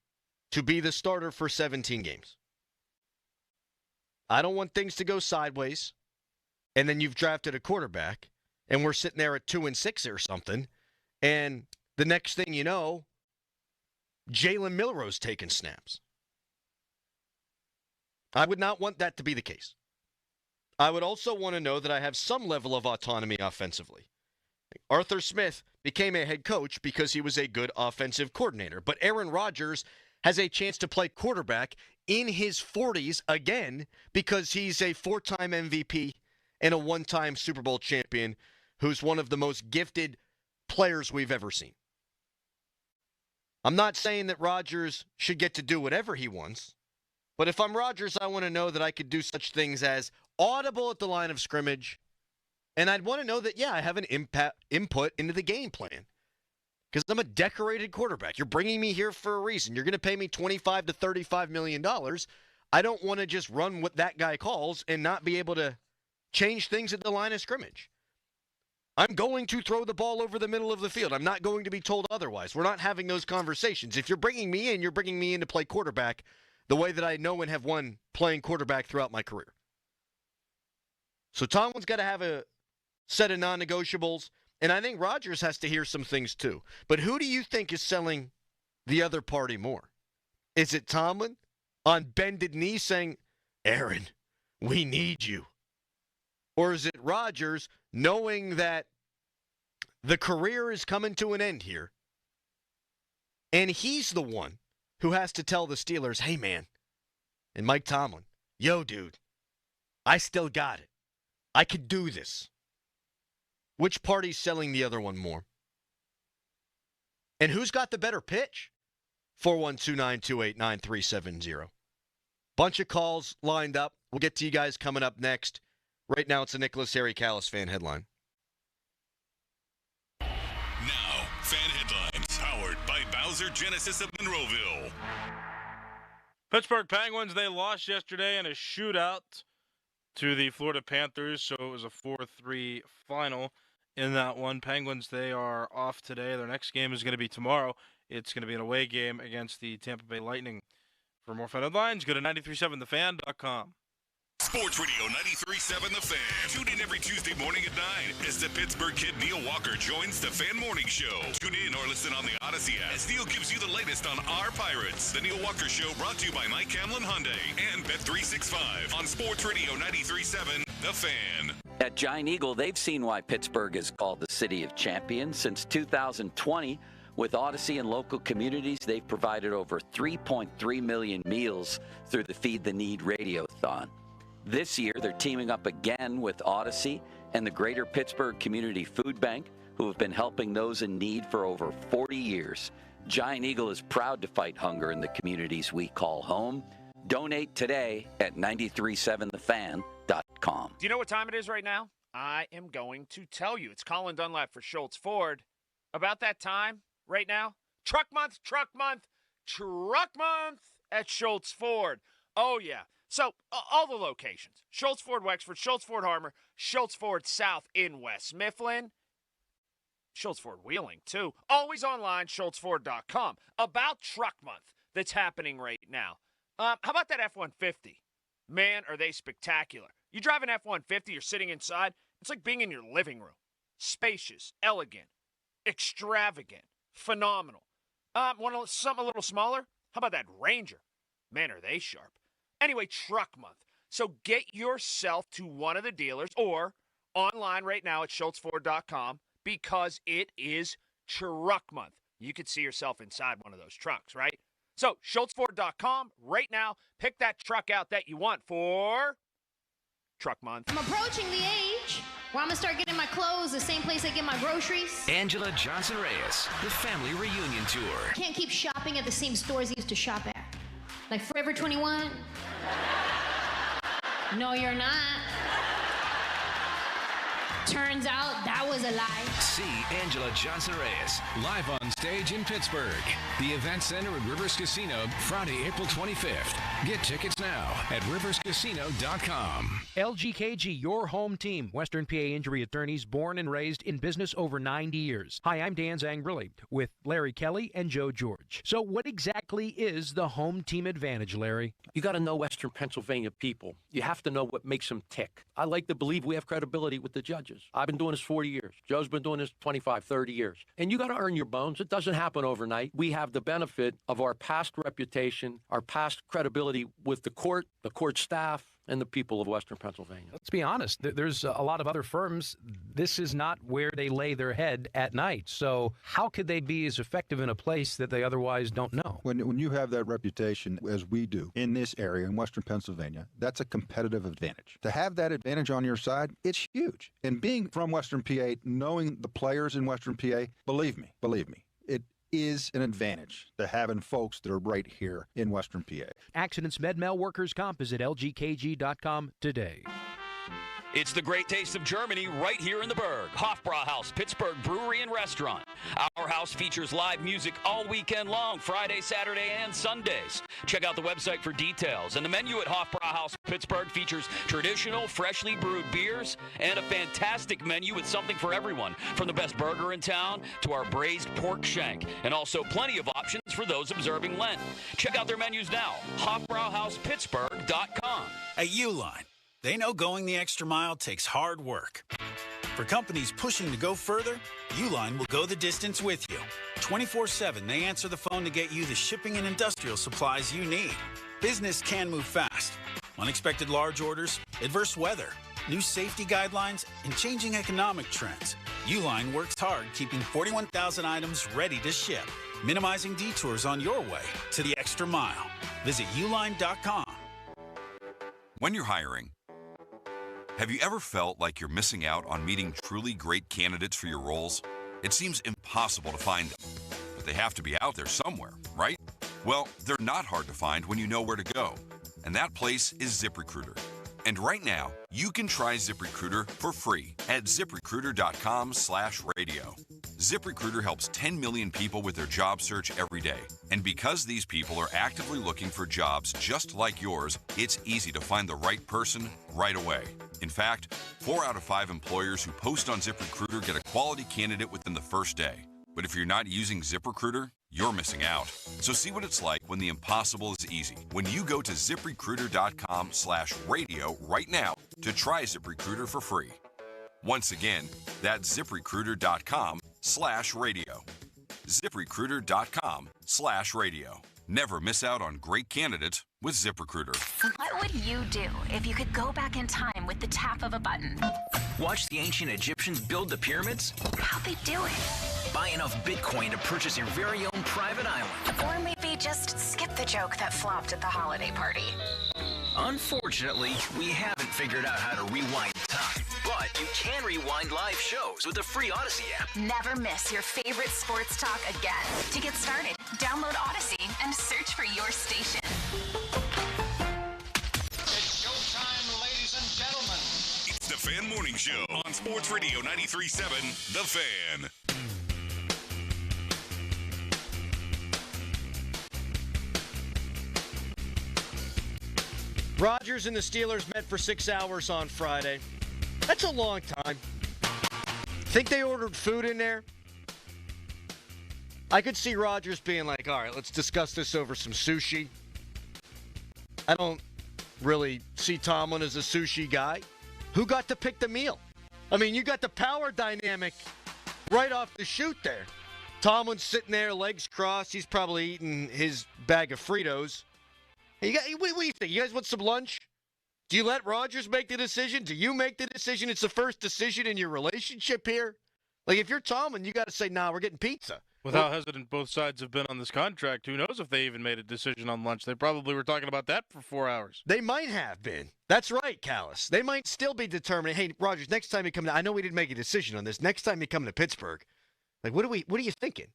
to be the starter for 17 games. I don't want things to go sideways, and then you've drafted a quarterback, and we're sitting there at 2-6 or something, and the next thing you know, Jalen Milroe's taking snaps. I would not want that to be the case. I would also want to know that I have some level of autonomy offensively. Arthur Smith became a head coach because he was a good offensive coordinator. But Aaron Rodgers has a chance to play quarterback in his 40s again because he's a 4-time MVP and a 1-time Super Bowl champion who's one of the most gifted players we've ever seen. I'm not saying that Rodgers should get to do whatever he wants, but if I'm Rodgers, I want to know that I could do such things as audible at the line of scrimmage, and I'd want to know that, I have an input into the game plan. Because I'm a decorated quarterback. You're bringing me here for a reason. You're going to pay me $25 to $35 million. I don't want to just run what that guy calls and not be able to change things at the line of scrimmage. I'm going to throw the ball over the middle of the field. I'm not going to be told otherwise. We're not having those conversations. If you're bringing me in, you're bringing me in to play quarterback the way that I know and have won playing quarterback throughout my career. So Tomlin's got to have a set of non-negotiables, and I think Rodgers has to hear some things too. But who do you think is selling the other party more? Is it Tomlin on bended knee saying, Aaron, we need you? Or is it Rodgers knowing that the career is coming to an end here, and he's the one who has to tell the Steelers, hey, man, and Mike Tomlin, yo, dude, I still got it. I could do this. Which party's selling the other one more? And who's got the better pitch? 412-928-9370. Bunch of calls lined up. We'll get to you guys coming up next. Right now, it's a Nicholas Harry Callis fan headline. Now, fan headlines powered by Bowser Genesis of Monroeville. Pittsburgh Penguins, they lost yesterday in a shootout to the Florida Panthers, so it was a 4-3 final in that one. Penguins, they are off today. Their next game is going to be tomorrow. It's going to be an away game against the Tampa Bay Lightning. For more fun headlines, go to 937thefan.com. Sports Radio 93.7 The Fan. Tune in every Tuesday morning at 9 as the Pittsburgh kid Neil Walker joins the Fan Morning Show. Tune in or listen on the Odyssey app as Neil gives you the latest on our Pirates. The Neil Walker Show brought to you by Mike Camlin Hyundai and Bet365 on Sports Radio 93.7 The Fan. At Giant Eagle, they've seen why Pittsburgh is called the City of Champions. Since 2020, with Odyssey and local communities, they've provided over 3.3 million meals through the Feed the Need Radiothon. This year, they're teaming up again with Odyssey and the Greater Pittsburgh Community Food Bank, who have been helping those in need for over 40 years. Giant Eagle is proud to fight hunger in the communities we call home. Donate today at 937thefan.com. Do you know what time it is right now? I am going to tell you. It's Colin Dunlap for Schultz Ford. About that time right now, truck month at Schultz Ford. Oh, yeah. So, all the locations, Schultz Ford Wexford, Schultz Ford Harmer, Schultz Ford South in West Mifflin, Schultz Ford Wheeling, too. Always online, schultzford.com. About Truck Month that's happening right now. How about that F-150? Man, are they spectacular. You drive an F-150, you're sitting inside, it's like being in your living room. Spacious, elegant, extravagant, phenomenal. Want something a little smaller? How about that Ranger? Man, are they sharp. Anyway, Truck Month. So get yourself to one of the dealers or online right now at schultzford.com because it is Truck Month. You could see yourself inside one of those trucks, right? So schultzford.com right now. Pick that truck out that you want for Truck Month. I'm approaching the age where I'm going to start getting my clothes the same place I get my groceries. Angela Johnson-Reyes, the family reunion tour. Can't keep shopping at the same stores I used to shop at. Like Forever 21? No, you're not. Turns out that was a lie. See Angela Johnson-Reyes live on stage in Pittsburgh. The Event Center at Rivers Casino, Friday, April 25th. Get tickets now at riverscasino.com. LGKG, your home team. Western PA injury attorneys, born and raised in business over 90 years. Hi, I'm Dan Zangrilli with Larry Kelly and Joe George. So what exactly is the home team advantage, Larry? You got to know Western Pennsylvania people. You have to know what makes them tick. I like to believe we have credibility with the judges. I've been doing this 40 years. Joe's been doing this 25, 30 years. And you got to earn your bones. It doesn't happen overnight. We have the benefit of our past reputation, our past credibility with the court staff, and the people of Western Pennsylvania. Let's be honest. There's a lot of other firms. This is not where they lay their head at night. So how could they be as effective in a place that they otherwise don't know? When you have that reputation, as we do in this area in Western Pennsylvania, that's a competitive advantage. To have that advantage on your side, it's huge. And being from Western PA, knowing the players in Western PA, believe me, it is an advantage to having folks that are right here in Western PA. Accidents MedMal Workers Comp is at lgkg.com today. It's the great taste of Germany right here in the Berg. Hofbrauhaus, Pittsburgh Brewery and Restaurant. Our house features live music all weekend long, Friday, Saturday, and Sundays. Check out the website for details. And the menu at Hofbrauhaus Pittsburgh features traditional, freshly brewed beers and a fantastic menu with something for everyone, from the best burger in town to our braised pork shank, and also plenty of options for those observing Lent. Check out their menus now, hofbrauhauspittsburgh.com. At Uline, they know going the extra mile takes hard work. For companies pushing to go further, Uline will go the distance with you. 24/7, they answer the phone to get you the shipping and industrial supplies you need. Business can move fast. Unexpected large orders, adverse weather, new safety guidelines, and changing economic trends. Uline works hard keeping 41,000 items ready to ship, minimizing detours on your way to the extra mile. Visit uline.com. When you're hiring, have you ever felt like you're missing out on meeting truly great candidates for your roles? It seems impossible to find them, but they have to be out there somewhere, right? Well, they're not hard to find when you know where to go, and that place is ZipRecruiter. And right now, you can try ZipRecruiter for free at ZipRecruiter.com/radio. ZipRecruiter helps 10 million people with their job search every day. And because these people are actively looking for jobs just like yours, it's easy to find the right person right away. In fact, 4 out of 5 employers who post on ZipRecruiter get a quality candidate within the first day. But if you're not using ZipRecruiter, you're missing out. So see what it's like when the impossible is easy. When you go to ZipRecruiter.com/radio right now to try ZipRecruiter for free. Once again, that's ZipRecruiter.com/radio. ZipRecruiter.com/radio. Never miss out on great candidates with ZipRecruiter. What would you do if you could go back in time with the tap of a button? Watch the ancient Egyptians build the pyramids? How'd they do it? Buy enough Bitcoin to purchase your very own private island. Or maybe just skip the joke that flopped at the holiday party. Unfortunately, we haven't figured out how to rewind time. But you can rewind live shows with the free Odyssey app. Never miss your favorite sports talk again. To get started, download Odyssey and search for your station. It's showtime, ladies and gentlemen. It's the Fan Morning Show on Sports Radio 93.7 The Fan. Rodgers and the Steelers met for 6 hours on Friday. That's a long time. Think they ordered food in there? I could see Rodgers being like, all right, let's discuss this over some sushi. I don't really see Tomlin as a sushi guy. Who got to pick the meal? I mean, you got the power dynamic right off the chute there. Tomlin's sitting there, legs crossed. He's probably eating his bag of Fritos. Hey, what do you think? You guys want some lunch? Do you let Rodgers make the decision? Do you make the decision? It's the first decision in your relationship here. Like, if you're Tomlin, you got to say, nah, we're getting pizza. With how hesitant both sides have been on this contract, who knows if they even made a decision on lunch? They probably were talking about that for 4 hours. They might have been. That's right, Callis. They might still be determining, hey, Rodgers, next time you come to, I know we didn't make a decision on this. Next time you come to Pittsburgh, like, what are you thinking?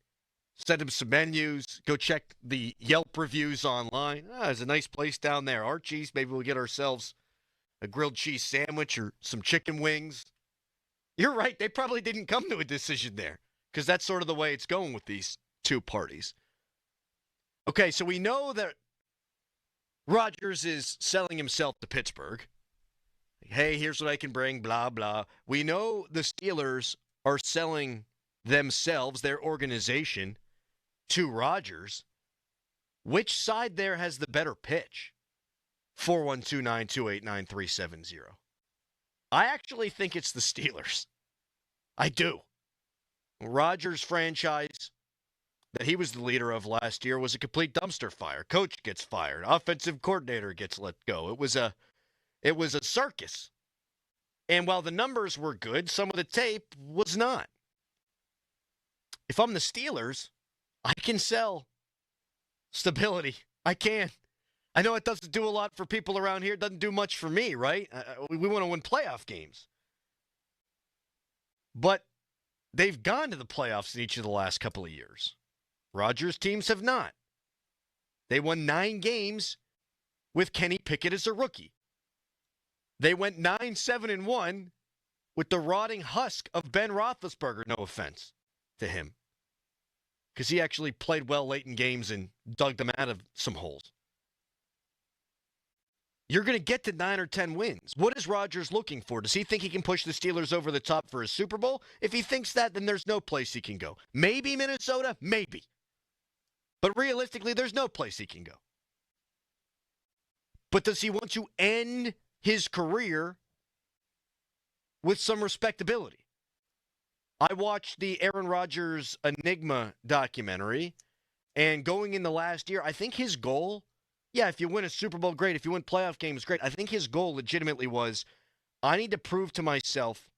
Send him some menus. Go check the Yelp reviews online. There's a nice place down there. Archie's. Maybe we'll get ourselves a grilled cheese sandwich or some chicken wings. You're right. They probably didn't come to a decision there because that's sort of the way it's going with these two parties. Okay, so we know that Rodgers is selling himself to Pittsburgh. Hey, here's what I can bring, blah, blah. We know the Steelers are selling themselves, their organization, to Rodgers. Which side there has the better pitch? 412-928-9370. I actually think it's the Steelers. I do. Rodgers' franchise that he was the leader of last year was a complete dumpster fire. Coach gets fired. Offensive coordinator gets let go. It was a circus. And while the numbers were good, some of the tape was not. If I'm the Steelers, I can sell stability. I can. I know it doesn't do a lot for people around here. It doesn't do much for me, right? We want to win playoff games. But they've gone to the playoffs in each of the last couple of years. Rodgers' teams have not. They won 9 games with Kenny Pickett as a rookie. They went 9-7-1 with the rotting husk of Ben Roethlisberger, no offense to him, because he actually played well late in games and dug them out of some holes. You're going to get to 9 or 10 wins. What is Rodgers looking for? Does he think he can push the Steelers over the top for a Super Bowl? If he thinks that, then there's no place he can go. Maybe Minnesota, maybe. But realistically, there's no place he can go. But does he want to end his career with some respectability? I watched the Aaron Rodgers Enigma documentary, and going in the last year, I think his goal, if you win a Super Bowl, great. If you win playoff games, great. I think his goal legitimately was, I need to prove to myself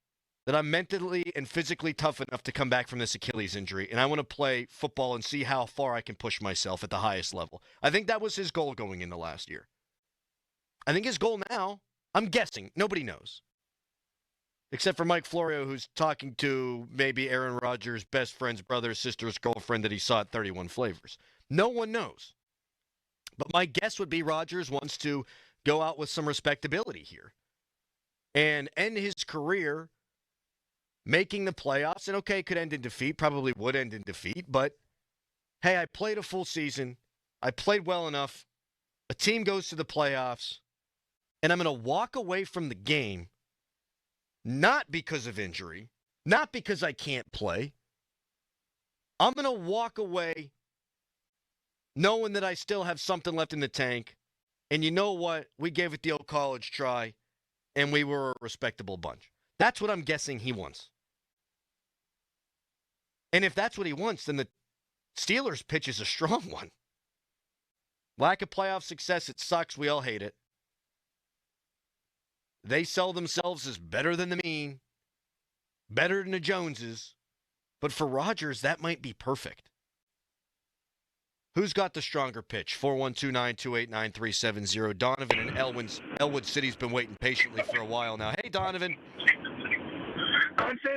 that I'm mentally and physically tough enough to come back from this Achilles injury, and I want to play football and see how far I can push myself at the highest level. I think that was his goal going in the last year. I think his goal now, I'm guessing, nobody knows. Except for Mike Florio, who's talking to maybe Aaron Rodgers' best friend's brother, sister's girlfriend that he saw at 31 Flavors. No one knows. But my guess would be Rodgers wants to go out with some respectability here and end his career making the playoffs. And okay, could end in defeat, probably would end in defeat. But hey, I played a full season. I played well enough. A team goes to the playoffs. And I'm going to walk away from the game not because of injury, not because I can't play, I'm going to walk away knowing that I still have something left in the tank. And you know what? We gave it the old college try, and we were a respectable bunch. That's what I'm guessing he wants. And if that's what he wants, then the Steelers' pitch is a strong one. Lack of playoff success, it sucks. We all hate it. They sell themselves as better than the mean, better than the Joneses. But for Rodgers, that might be perfect. Who's got the stronger pitch? 412-928-9370. Donovan in Elwood City's been waiting patiently for a while now. Hey, Donovan. I'd say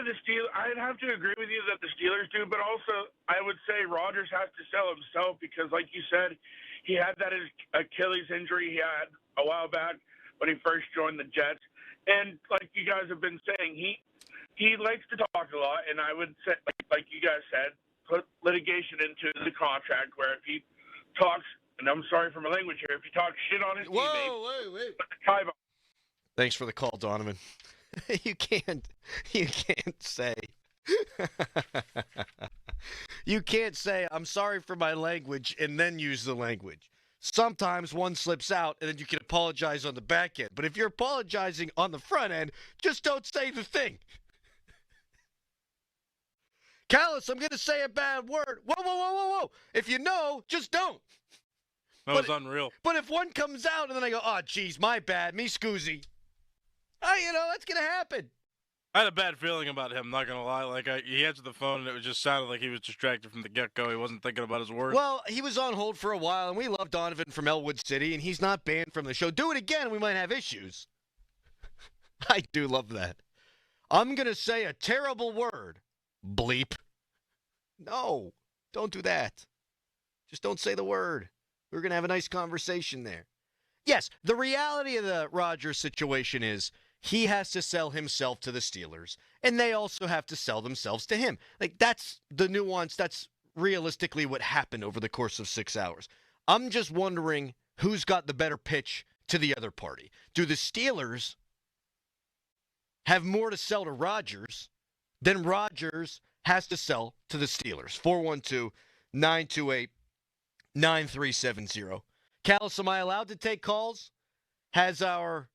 I'd have to agree with you that the Steelers do, but also I would say Rodgers has to sell himself because, like you said, he had that Achilles injury he had a while back when he first joined the Jets. And like you guys have been saying, he likes to talk a lot, and I would say, like you guys said, put litigation into the contract where if he talks, and I'm sorry for my language here, if he talks shit on his teammates, wait. put the kibosh. Thanks for the call, Donovan. You can't say. You can't say, I'm sorry for my language, and then use the language. Sometimes one slips out, and then you can apologize on the back end. But if you're apologizing on the front end, just don't say the thing. Callis, I'm going to say a bad word. Whoa. If you know, just don't. That was unreal. But if one comes out, and then I go, oh, geez, my bad, me scoozy. That's going to happen. I had a bad feeling about him, not going to lie. He answered the phone, and it just sounded like he was distracted from the get-go. He wasn't thinking about his work. Well, he was on hold for a while, and we love Donovan from Elwood City, and he's not banned from the show. Do it again, we might have issues. I do love that. I'm going to say a terrible word. Bleep. No, don't do that. Just don't say the word. We're going to have a nice conversation there. Yes, the reality of the Rodgers situation is he has to sell himself to the Steelers, and they also have to sell themselves to him. That's the nuance. That's realistically what happened over the course of 6 hours. I'm just wondering who's got the better pitch to the other party. Do the Steelers have more to sell to Rodgers than Rodgers has to sell to the Steelers? 412-928-9370. Callis, am I allowed to take calls? Has our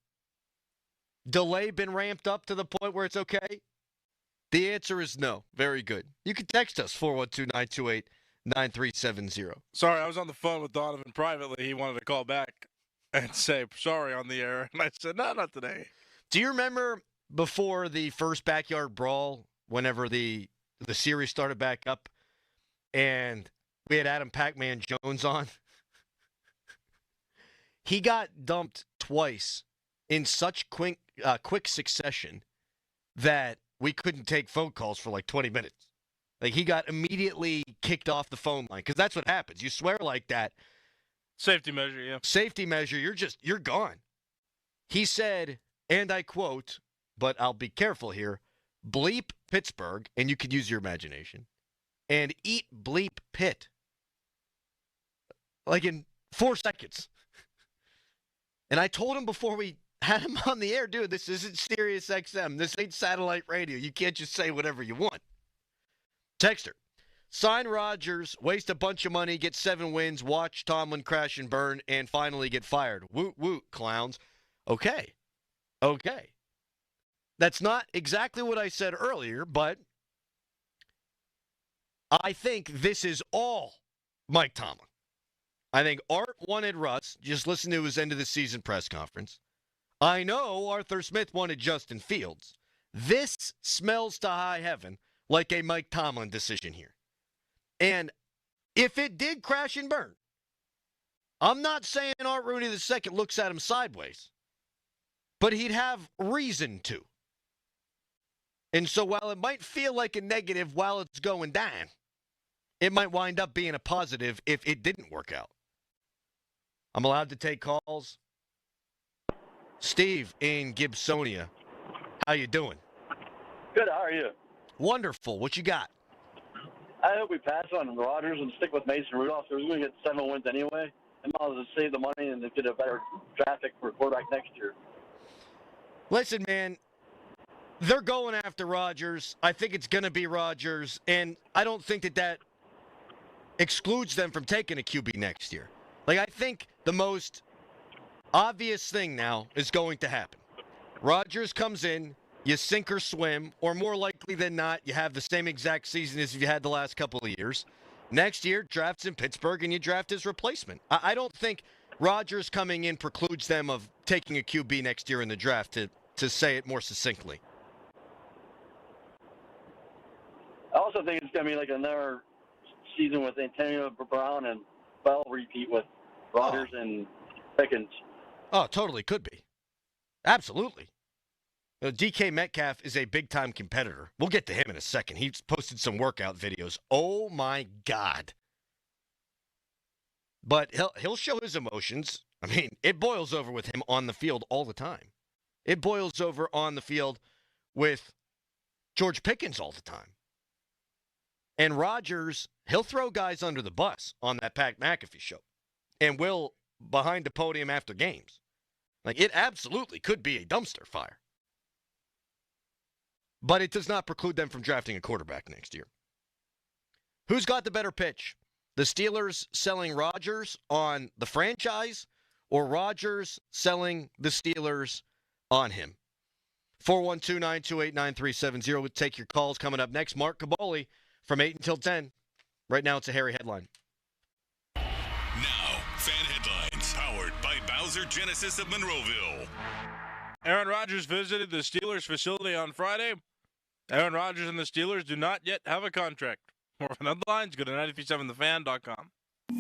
delay been ramped up to the point where it's okay? The answer is no. Very good. You can text us, 412-928-9370. Sorry, I was on the phone with Donovan privately. He wanted to call back and say sorry on the air. And I said, no, not today. Do you remember before the first backyard brawl, whenever the series started back up, and we had Adam Pac-Man Jones on? He got dumped twice in such quick succession that we couldn't take phone calls for 20 minutes. He got immediately kicked off the phone line because that's what happens. You swear like that. Safety measure, yeah. Safety measure, you're gone. He said, and I quote, but I'll be careful here, bleep Pittsburgh, and you could use your imagination, and eat bleep Pitt. In 4 seconds. And I told him before we had him on the air, dude, this isn't Sirius XM. This ain't satellite radio. You can't just say whatever you want. Texter, sign Rodgers, waste a bunch of money, get 7 wins, watch Tomlin crash and burn, and finally get fired. Woot, woot, clowns. Okay. That's not exactly what I said earlier, but I think this is all Mike Tomlin. I think Art wanted Russ. Just listen to his end of the season press conference. I know Arthur Smith wanted Justin Fields. This smells to high heaven like a Mike Tomlin decision here. And if it did crash and burn, I'm not saying Art Rooney II looks at him sideways, but he'd have reason to. And so while it might feel like a negative while it's going down, it might wind up being a positive if it didn't work out. I'm allowed to take calls. Steve in Gibsonia, how you doing? Good, how are you? Wonderful. What you got? I hope we pass on Rodgers and stick with Mason Rudolph. We're going to get 7 wins anyway. I might as well save the money and get a better draft pick for quarterback next year. Listen, man, they're going after Rodgers. I think it's going to be Rodgers, and I don't think that excludes them from taking a QB next year. Like, I think the most obvious thing now is going to happen. Rodgers comes in, you sink or swim, or more likely than not, you have the same exact season as you had the last couple of years. Next year, drafts in Pittsburgh, and you draft his replacement. I don't think Rodgers coming in precludes them of taking a QB next year in the draft, to say it more succinctly. I also think it's going to be like another season with Antonio Brown and Bell repeat with Rodgers and Pickens. Oh, totally could be. Absolutely. DK Metcalf is a big-time competitor. We'll get to him in a second. He's posted some workout videos. Oh, my God. But he'll show his emotions. I mean, it boils over with him on the field all the time. It boils over on the field with George Pickens all the time. And Rodgers, he'll throw guys under the bus on that Pat McAfee show. And will behind the podium after games. Like, it absolutely could be a dumpster fire. But it does not preclude them from drafting a quarterback next year. Who's got the better pitch? The Steelers selling Rodgers on the franchise, or Rodgers selling the Steelers on him? 412-928-9370. We'll take your calls coming up next. Mark Caboli from 8 until 10. Right now, it's a hairy headline. Now, fan headlines powered by Bowser Genesis of Monroeville. Aaron Rodgers visited the Steelers facility on Friday. Aaron Rodgers and the Steelers do not yet have a contract. More fan headlines, go to 937thefan.com.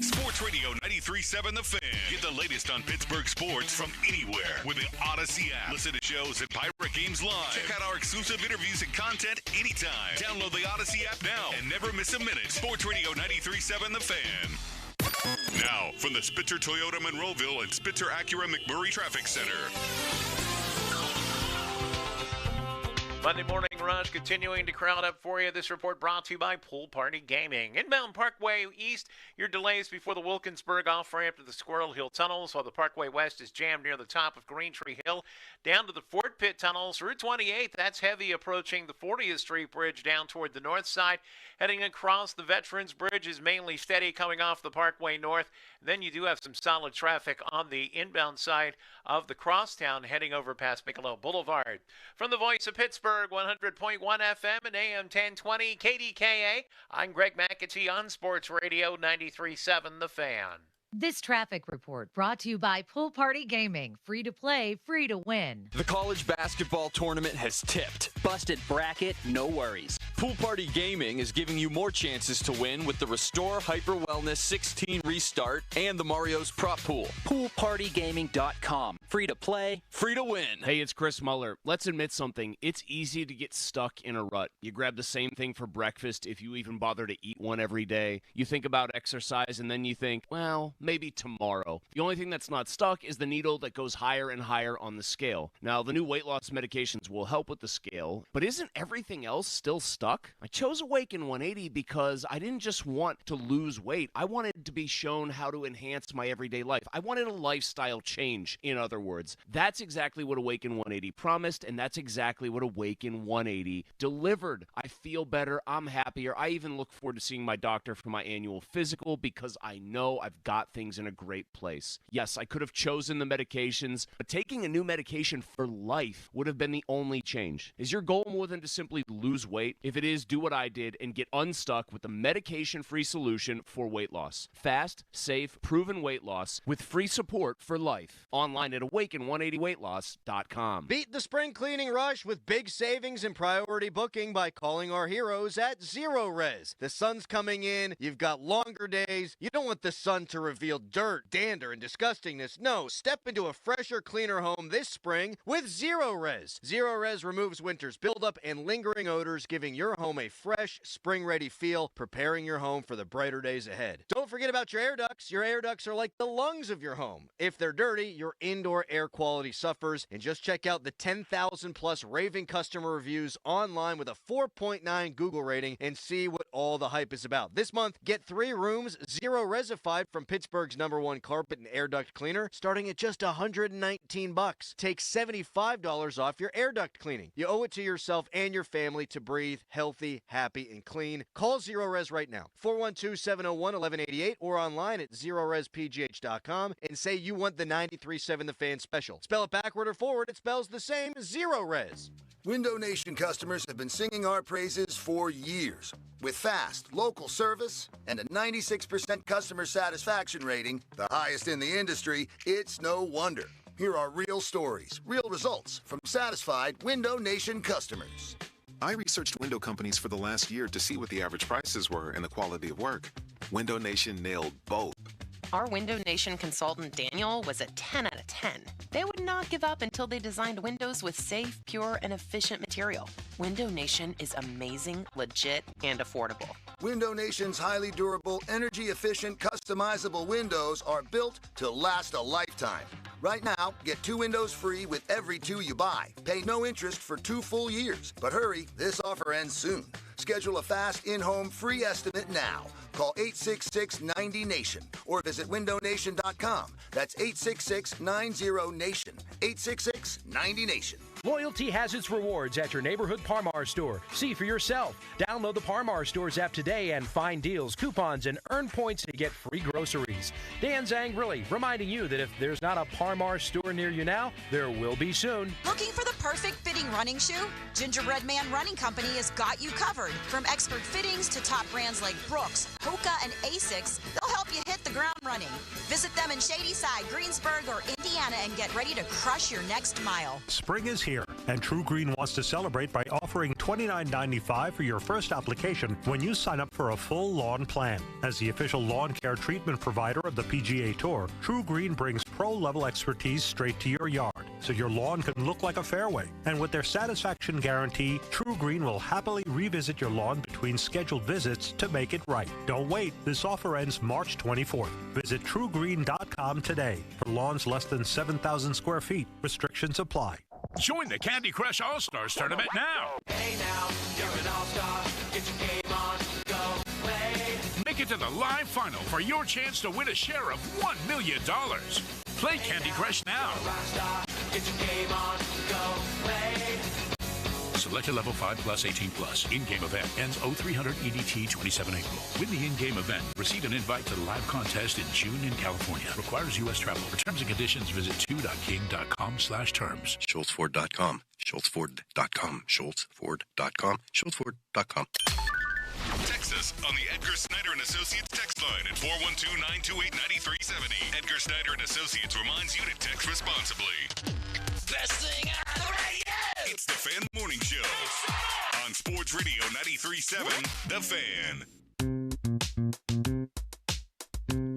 Sports Radio 93.7 The Fan. Get the latest on Pittsburgh sports from anywhere with the Odyssey app. Listen to shows at Pirate Games Live. Check out our exclusive interviews and content anytime. Download the Odyssey app now and never miss a minute. Sports Radio 93.7 The Fan. Now, from the Spitzer Toyota Monroeville and Spitzer Acura McMurray Traffic Center. Monday Morning Rush continuing to crowd up for you. This report brought to you by Pool Party Gaming. Inbound Parkway East, your delays before the Wilkinsburg off-ramp to the Squirrel Hill Tunnels, while the Parkway West is jammed near the top of Green Tree Hill. Down to the Fort Pitt Tunnels. Route 28, that's heavy approaching the 40th Street Bridge down toward the north side. Heading across the Veterans Bridge is mainly steady coming off the Parkway North. Then you do have some solid traffic on the inbound side of the Crosstown heading over past Michelob Boulevard. From the voice of Pittsburgh, 100.1 FM and AM 1020 KDKA, I'm Greg McAtee on Sports Radio 93.7 The Fan. This traffic report brought to you by Pool Party Gaming. Free to play, free to win. The college basketball tournament has tipped. Busted bracket, no worries. Pool Party Gaming is giving you more chances to win with the Restore Hyper Wellness 16 Restart and the Mario's Prop Pool. PoolPartyGaming.com. Free to play, free to win. Hey, it's Chris Muller. Let's admit something. It's easy to get stuck in a rut. You grab the same thing for breakfast if you even bother to eat one every day. You think about exercise and then you think, well, maybe tomorrow. The only thing that's not stuck is the needle that goes higher and higher on the scale. Now, the new weight loss medications will help with the scale, but isn't everything else still stuck? I chose Awaken 180 because I didn't just want to lose weight. I wanted to be shown how to enhance my everyday life. I wanted a lifestyle change, in other words. That's exactly what Awaken 180 promised, and that's exactly what Awaken 180 delivered. I feel better. I'm happier. I even look forward to seeing my doctor for my annual physical because I know I've got things in a great place. Yes, I could have chosen the medications, but taking a new medication for life would have been the only change. Is your goal more than to simply lose weight? If it is, do what I did and get unstuck with the medication-free solution for weight loss. Fast, safe, proven weight loss with free support for life. Online at awaken180weightloss.com. Beat the spring cleaning rush with big savings and priority booking by calling our heroes at Zero Res. The sun's coming in. You've got longer days. You don't want the sun to reveal dirt, dander, and disgustingness. No, step into a fresher, cleaner home this spring with Zero Res. Zero Res removes winter's buildup and lingering odors, giving your home a fresh, spring-ready feel, preparing your home for the brighter days ahead. Don't forget about your air ducts. Your air ducts are like the lungs of your home. If they're dirty, your indoor air quality suffers. And just check out the 10,000-plus raving customer reviews online with a 4.9 Google rating and see what all the hype is about. This month, get 3 rooms Zero Resified from Pittsburgh's #1 carpet and air duct cleaner, starting at just $119. Take $75 off your air duct cleaning. You owe it to yourself and your family to breathe healthy, happy, and clean. Call Zero Res right now. 412-701-1188 or online at ZeroResPGH.com and say you want the 93.7 The Fan special. Spell it backward or forward, it spells the same. Zero Res. Window Nation customers have been singing our praises for years. With fast, local service and a 96% customer satisfaction rating, the highest in the industry, it's no wonder. Here are real stories, real results from satisfied Window Nation customers. I researched window companies for the last year to see what the average prices were and the quality of work. Window Nation nailed both. Our Window Nation consultant, Daniel, was a 10 out of 10. They would not give up until they designed windows with safe, pure, and efficient material. Window Nation is amazing, legit, and affordable. Window Nation's highly durable, energy-efficient, customizable windows are built to last a lifetime. Right now, get 2 windows free with every 2 you buy. Pay no interest for 2 full years. But hurry, this offer ends soon. Schedule a fast in-home free estimate now. Call 866-90-NATION or visit windownation.com. That's 866-90-NATION. 866-90-NATION. Loyalty has its rewards at your neighborhood Par-Mar store. See for yourself. Download the Par-Mar stores app today and find deals, coupons, and earn points to get free groceries. Dan Zangrilli reminding you that if there's not a Par-Mar store near you now, there will be soon. Looking for the perfect fitting running shoe? Gingerbread Man Running Company has got you covered. From expert fittings to top brands like Brooks, Hoka, and Asics, they'll help you hit the ground running. Visit them in Shadyside, Greensburg, or Indiana and get ready to crush your next mile. Spring is here, and True Green wants to celebrate by offering $29.95 for your first application when you sign up for a full lawn plan. As the official lawn care treatment provider of the PGA Tour, True Green brings pro-level expertise straight to your yard, so your lawn can look like a fairway. And with their satisfaction guarantee, True Green will happily revisit your lawn between scheduled visits to make it right. Don't wait. This offer ends March 24th. Visit TrueGreen.com today for lawns less than 7,000 square feet. Restrictions apply. Join the Candy Crush All-Stars tournament now. Hey now, you're an all-star. Get your game on, go play. Make it to the live final for your chance to win a share of $1 million. Play Candy Crush now. Get your game on, go play. Select a level 5 plus 18 plus. In-game event ends 0300 EDT 27 April. Win the in-game event. Receive an invite to the live contest in June in California. Requires U.S. travel. For terms and conditions, visit 2.king.com/terms. SchultzFord.com. SchultzFord.com. SchultzFord.com. SchultzFord.com. Text us on the Edgar Snyder and Associates text line at 412-928-9370. Edgar Snyder and Associates reminds you to text responsibly. Best thing on the radio! It's the Fan Morning Show on Sports Radio 93.7 The Fan.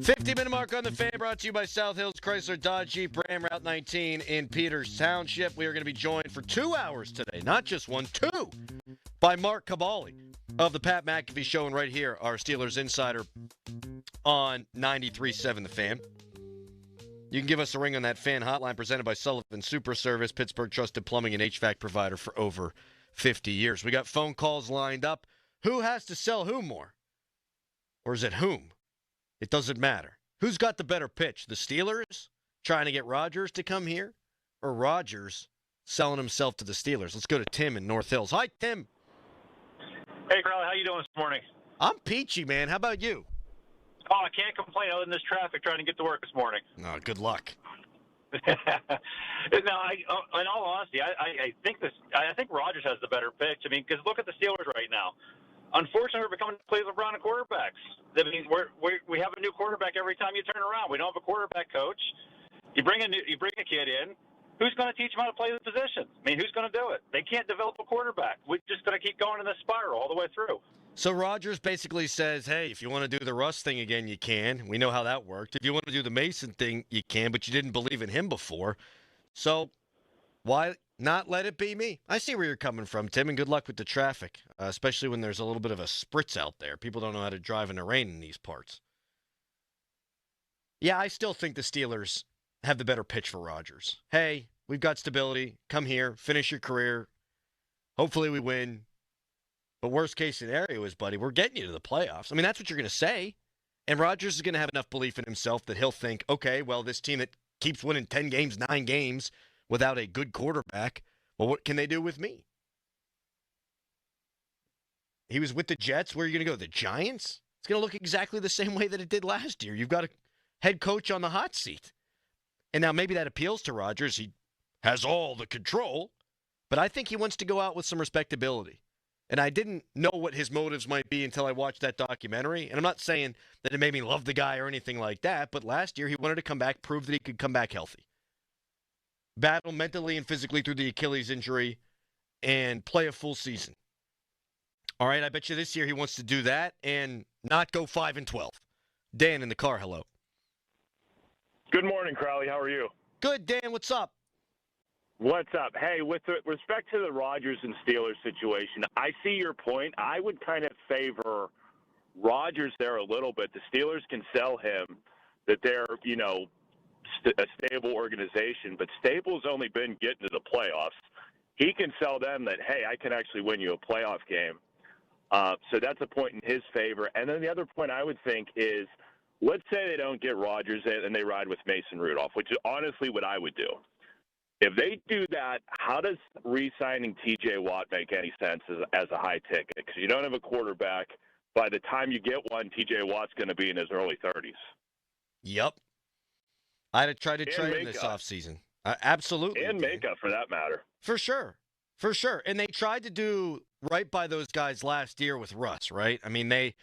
50-minute mark on the Fan, brought to you by South Hills Chrysler Dodge Jeep Ram Route 19 in Peters Township. We are going to be joined for 2 hours today, not just one, 2, by Mark Caballi of the Pat McAfee Show, and right here, our Steelers insider on 93.7 The Fan. You can give us a ring on that fan hotline presented by Sullivan Super Service, Pittsburgh trusted plumbing and HVAC provider for over 50 years. We got phone calls lined up. Who has to sell who more? Or is it whom? It doesn't matter. Who's got the better pitch? The Steelers trying to get Rodgers to come here? Or Rodgers selling himself to the Steelers? Let's go to Tim in North Hills. Hi, Tim. Hey, Crowley. How you doing this morning? I'm peachy, man. How about you? Oh, I can't complain other than this traffic trying to get to work this morning. No, good luck. No, in all honesty, I think Rodgers has the better pitch. I mean, because look at the Steelers right now. Unfortunately, we're becoming Cleveland Brown quarterbacks. I mean, we have a new quarterback every time you turn around. We don't have a quarterback coach. You bring a kid in. Who's going to teach him how to play the position? I mean, who's going to do it? They can't develop a quarterback. We're just going to keep going in this spiral all the way through. So Rodgers basically says, hey, if you want to do the Russ thing again, you can. We know how that worked. If you want to do the Mason thing, you can, but you didn't believe in him before. So why not let it be me? I see where you're coming from, Tim, and good luck with the traffic, especially when there's a little bit of a spritz out there. People don't know how to drive in the rain in these parts. Yeah, I still think the Steelers have the better pitch for Rodgers. Hey, we've got stability. Come here, finish your career. Hopefully we win. But worst case scenario is, buddy, we're getting you to the playoffs. I mean, that's what you're going to say. And Rodgers is going to have enough belief in himself that he'll think, okay, well, this team that keeps winning 10 games, 9 games without a good quarterback, well, what can they do with me? He was with the Jets. Where are you going to go? The Giants? It's going to look exactly the same way that it did last year. You've got a head coach on the hot seat. And now maybe that appeals to Rodgers. He has all the control. But I think he wants to go out with some respectability. And I didn't know what his motives might be until I watched that documentary. And I'm not saying that it made me love the guy or anything like that, but last year he wanted to come back, prove that he could come back healthy. Battle mentally and physically through the Achilles injury and play a full season. All right, I bet you this year he wants to do that and not go 5-12. Dan in the car, hello. Good morning, Crowley. How are you? Good, Dan. What's up? What's up? Hey, with respect to the Rodgers and Steelers situation, I see your point. I would kind of favor Rodgers there a little bit. The Steelers can sell him that they're, a stable organization, but Stable's only been getting to the playoffs. He can sell them that, hey, I can actually win you a playoff game. So that's a point in his favor. And then the other point I would think is, let's say they don't get Rodgers and they ride with Mason Rudolph, which is honestly what I would do. If they do that, how does re-signing T.J. Watt make any sense as a high ticket? Because you don't have a quarterback. By the time you get one, T.J. Watt's going to be in his early 30s. Yep. I'd have tried to trade him this offseason. Absolutely. And Mika, for that matter. For sure. For sure. And they tried to do right by those guys last year with Russ, right? I mean, they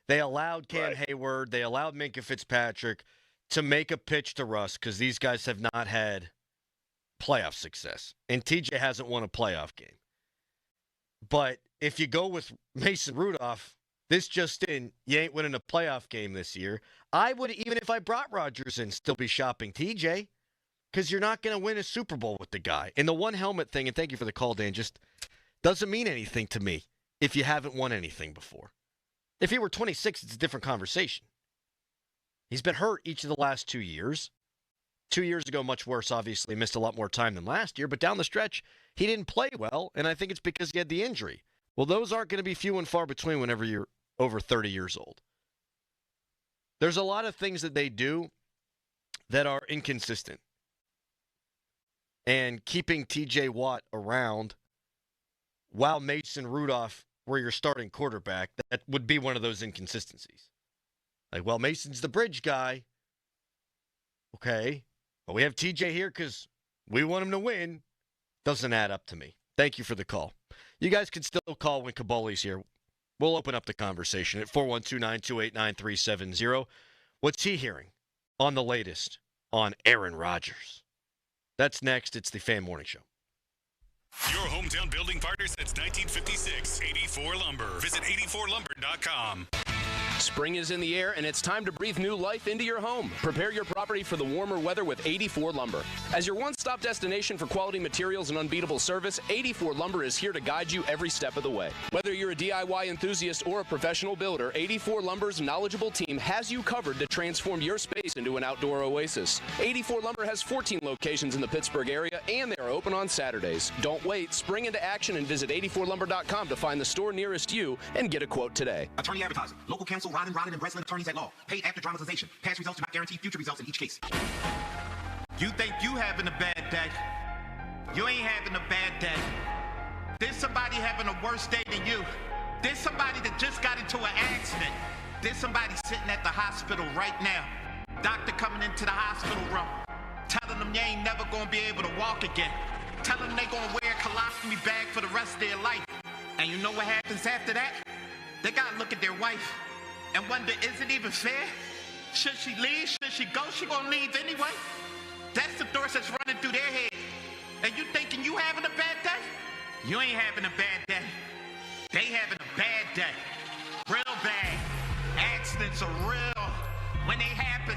allowed Cam Hayward, they allowed Minka Fitzpatrick to make a pitch to Russ because these guys have not had playoff success. And TJ hasn't won a playoff game. But if you go with Mason Rudolph, this just in, you ain't winning a playoff game this year. I would, even if I brought Rodgers in, still be shopping TJ because you're not going to win a Super Bowl with the guy. And the one helmet thing, and thank you for the call, Dan, just doesn't mean anything to me if you haven't won anything before. If he were 26, it's a different conversation. He's been hurt each of the last 2 years. 2 years ago, much worse, obviously, missed a lot more time than last year. But down the stretch, he didn't play well, and I think it's because he had the injury. Well, those aren't going to be few and far between whenever you're over 30 years old. There's a lot of things that they do that are inconsistent. And keeping T.J. Watt around while Mason Rudolph were your starting quarterback, that would be one of those inconsistencies. Like, well, Mason's the bridge guy. Okay. But we have TJ here because we want him to win. Doesn't add up to me. Thank you for the call. You guys can still call when Kabali's here. We'll open up the conversation at 412-928-9370. What's he hearing on the latest on Aaron Rodgers? That's next. It's the Fan Morning Show. Your hometown building partner since 1956. 84 Lumber. Visit 84lumber.com. Spring is in the air, and it's time to breathe new life into your home. Prepare your property for the warmer weather with 84 Lumber. As your one-stop destination for quality materials and unbeatable service, 84 Lumber is here to guide you every step of the way. Whether you're a DIY enthusiast or a professional builder, 84 Lumber's knowledgeable team has you covered to transform your space into an outdoor oasis. 84 Lumber has 14 locations in the Pittsburgh area, and they are open on Saturdays. Don't wait. Spring into action and visit 84lumber.com to find the store nearest you and get a quote today. Attorney advertising. Local counsel Rodden and Breslin attorneys at law. Paid after dramatization. Past results do not guarantee future results in each case. You think you having a bad day? You ain't having a bad day. There's somebody having a worse day than you. There's somebody that just got into an accident. There's somebody sitting at the hospital right now. Doctor coming into the hospital room, telling them you ain't never gonna be able to walk again. Telling them they gonna wear a colostomy bag for the rest of their life. And you know what happens after that? They gotta look at their wife and wonder, is it even fair? Should she leave? Should she go? She gonna leave anyway? That's the thoughts that's running through their head. And you thinking you having a bad day? You ain't having a bad day. They having a bad day. Real bad. Accidents are real. When they happen,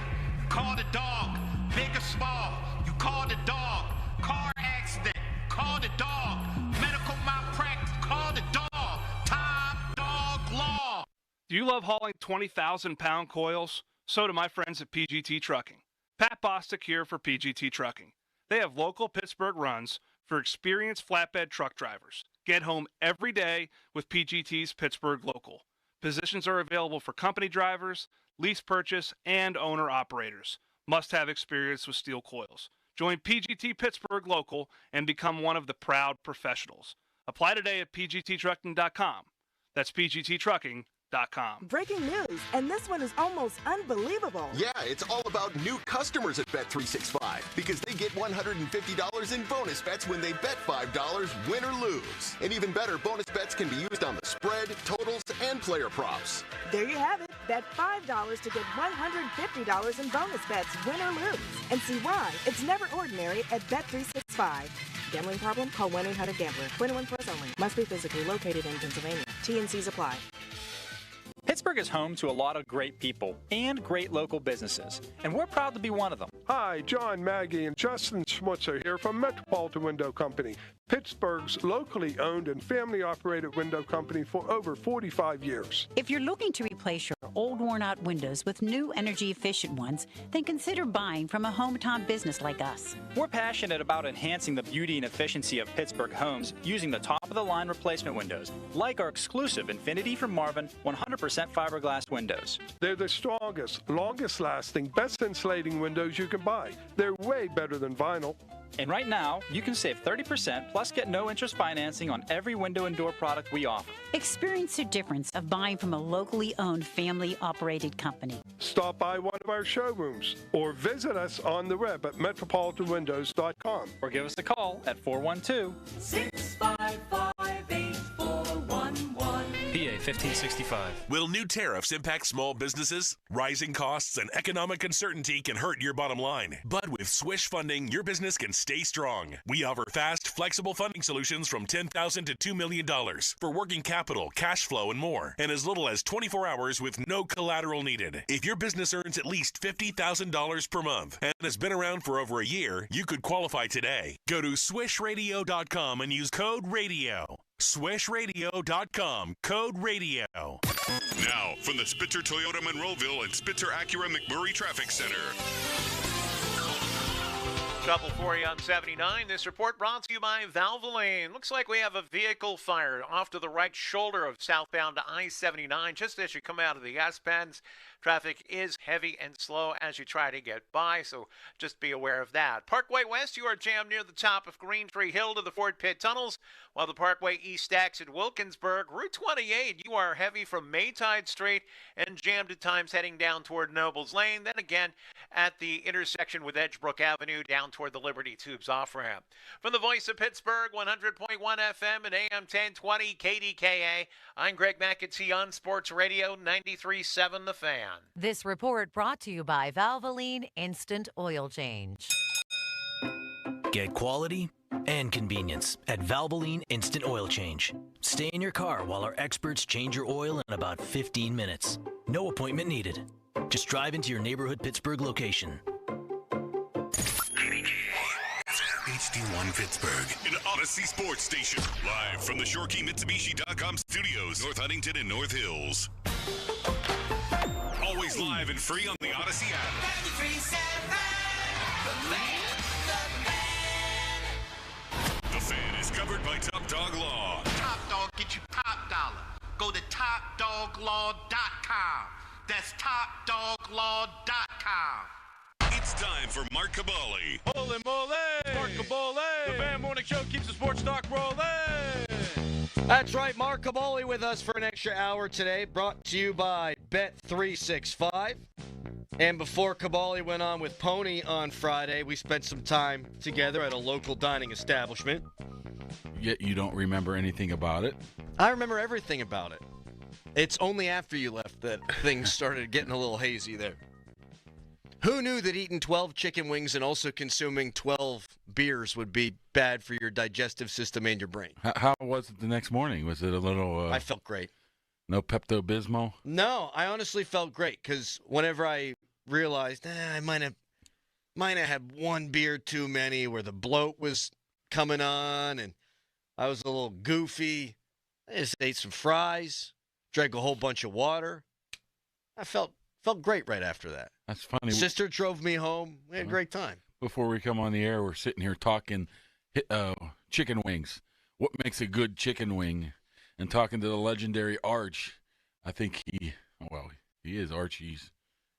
call the dog. Big or small, you call the dog. Car accident, call the dog. Medical malpractice, call the dog. Top dog law. Do you love hauling 20,000-pound coils? So do my friends at PGT Trucking. Pat Bostic here for PGT Trucking. They have local Pittsburgh runs for experienced flatbed truck drivers. Get home every day with PGT's Pittsburgh Local. Positions are available for company drivers, lease purchase, and owner-operators. Must have experience with steel coils. Join PGT Pittsburgh Local and become one of the proud professionals. Apply today at pgttrucking.com. That's PGTtrucking.com. Breaking news, and this one is almost unbelievable. Yeah, it's all about new customers at Bet365 because they get $150 in bonus bets when they bet $5, win or lose. And even better, bonus bets can be used on the spread, totals, and player props. There you have it. Bet $5 to get $150 in bonus bets, win or lose. And see why it's never ordinary at Bet365. Gambling problem? Call 1-800-GAMBLER. 21 plus only. Must be physically located in Pennsylvania. T&Cs apply. Pittsburgh is home to a lot of great people and great local businesses, and we're proud to be one of them. Hi, John Maggie and Justin Schmutzer here from Metropolitan Window Company, Pittsburgh's locally owned and family-operated window company for over 45 years. If you're looking to replace your old worn-out windows with new energy-efficient ones, then consider buying from a hometown business like us. We're passionate about enhancing the beauty and efficiency of Pittsburgh homes using the top-of-the-line replacement windows, like our exclusive Infinity from Marvin 100% fiberglass windows. They're the strongest, longest-lasting, best insulating windows you can buy. They're way better than vinyl. And right now, you can save 30% plus get no interest financing on every window and door product we offer. Experience the difference of buying from a locally owned, family-operated company. Stop by one of our showrooms or visit us on the web at metropolitanwindows.com. Or give us a call at 412-655-8411. PA 1565. Will new tariffs impact small businesses? Rising costs and economic uncertainty can hurt your bottom line. But with Swish Funding, your business can stay strong. We offer fast, flexible funding solutions from $10,000 to $2 million for working capital, cash flow, and more, and as little as 24 hours with no collateral needed. If your business earns at least $50,000 per month and has been around for over a year, you could qualify today. Go to swishradio.com and use code RADIO. SwishRadio.com, code RADIO. Now, from the Spitzer Toyota Monroeville and Spitzer Acura McMurray Traffic Center. Trouble for you on 79. This report brought to you by Valvoline. Looks like we have a vehicle fire off to the right shoulder of southbound to I-79, just as you come out of the S-Pens. Traffic is heavy and slow as you try to get by, so just be aware of that. Parkway West, you are jammed near the top of Green Tree Hill to the Fort Pitt Tunnels, while the Parkway East stacks at Wilkinsburg. Route 28, you are heavy from Maytide Street and jammed at times heading down toward Nobles Lane, then again at the intersection with Edgebrook Avenue down toward the Liberty Tubes off-ramp. From the voice of Pittsburgh, 100.1 FM and AM 1020 KDKA, I'm Greg McAtee on Sports Radio 93.7 The Fan. This report brought to you by Valvoline Instant Oil Change. Get quality and convenience at Valvoline Instant Oil Change. Stay in your car while our experts change your oil in about 15 minutes. No appointment needed. Just drive into your neighborhood Pittsburgh location. HD1 Pittsburgh, an Odyssey sports station. Live from the ShoreKeyMitsubishi.com studios, North Huntington and North Hills. Always live and free on the Odyssey app. The Fan is covered by Top Dog Law. Top Dog get you top dollar. Go to TopDogLaw.com. That's TopDogLaw.com. It's time for Mark Cabali. Holy moly! Mark Cabali! The Fan Morning Show keeps the sports talk rolling! That's right, Mark Cabali with us for an extra hour today, brought to you by Bet365. And before Cabali went on with Pony on Friday, we spent some time together at a local dining establishment. Yet you don't remember anything about it? I remember everything about it. It's only after you left that things started getting a little hazy there. Who knew that eating 12 chicken wings and also consuming 12 beers would be bad for your digestive system and your brain? How was it the next morning? Was it a little... I felt great. No Pepto-Bismol? No, I honestly felt great because whenever I realized I might have had one beer too many where the bloat was coming on and I was a little goofy, I just ate some fries, drank a whole bunch of water. I felt great right after that. That's funny. Sister drove me home. We had a great time. Before we come on the air, we're sitting here talking chicken wings. What makes a good chicken wing? And talking to the legendary Arch. I think he is Archie's.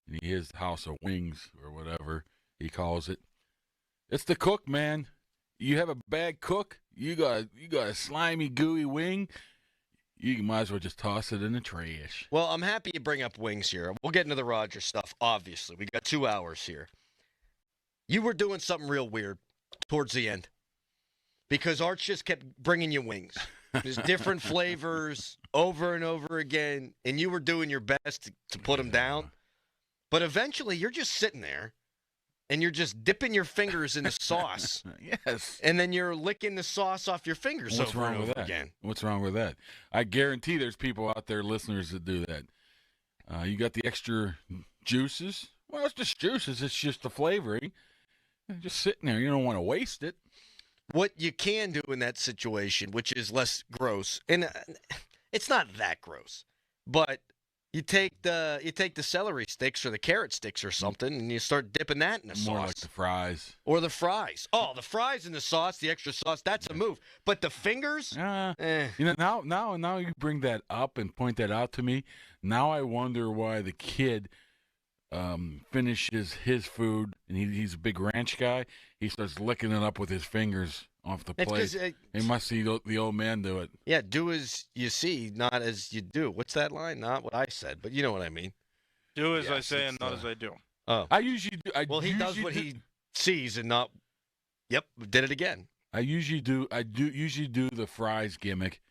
And he is House of Wings or whatever he calls it. It's the cook, man. You have a bad cook, you got a slimy, gooey wing. you might as well just toss it in the trash. Well, I'm happy you bring up wings here. We'll get into the Rodgers stuff, obviously. We got 2 hours here. You were doing something real weird towards the end because Arch just kept bringing you wings. There's different flavors over and over again, and you were doing your best to put them down. But eventually, you're just sitting there, and you're just dipping your fingers in the sauce. Yes. And then you're licking the sauce off your fingers What's over wrong and with over that? again. What's wrong with that? I guarantee there's people out there, listeners, that do that. You got the extra juices. Well, it's just juices. It's just the flavoring. You're just sitting there. You don't want to waste it. What you can do in that situation, which is less gross, and it's not that gross, but you take the celery sticks or the carrot sticks or something, and you start dipping that in the sauce. More like the fries. Or the fries. Oh, the fries in the sauce, the extra sauce, that's a move. But the fingers? You know, now you bring that up and point that out to me. Now I wonder why the kid finishes his food, and he's a big ranch guy. He starts licking it up with his fingers off the plate. He must see the old man do it. Yeah, do as you see, not as you do. What's that line? Not what I said, but you know what I mean. Do as I say and not as I do. Oh, I usually do. He does what he sees and not. Yep, did it again. I usually do the fries gimmick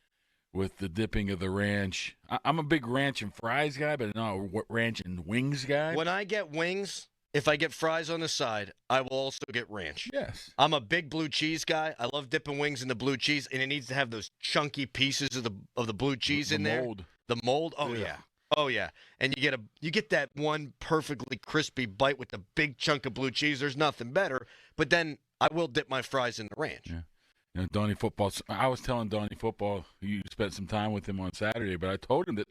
with the dipping of the ranch. I'm a big ranch and fries guy, but not a ranch and wings guy. When I get wings, if I get fries on the side, I will also get ranch. Yes. I'm a big blue cheese guy. I love dipping wings in the blue cheese, and it needs to have those chunky pieces of the blue cheese in there. The mold. Oh yeah. Oh yeah. And you get that one perfectly crispy bite with the big chunk of blue cheese. There's nothing better. But then I will dip my fries in the ranch. Yeah. You know, Donnie Football. I was telling Donnie Football, you spent some time with him on Saturday, but I told him that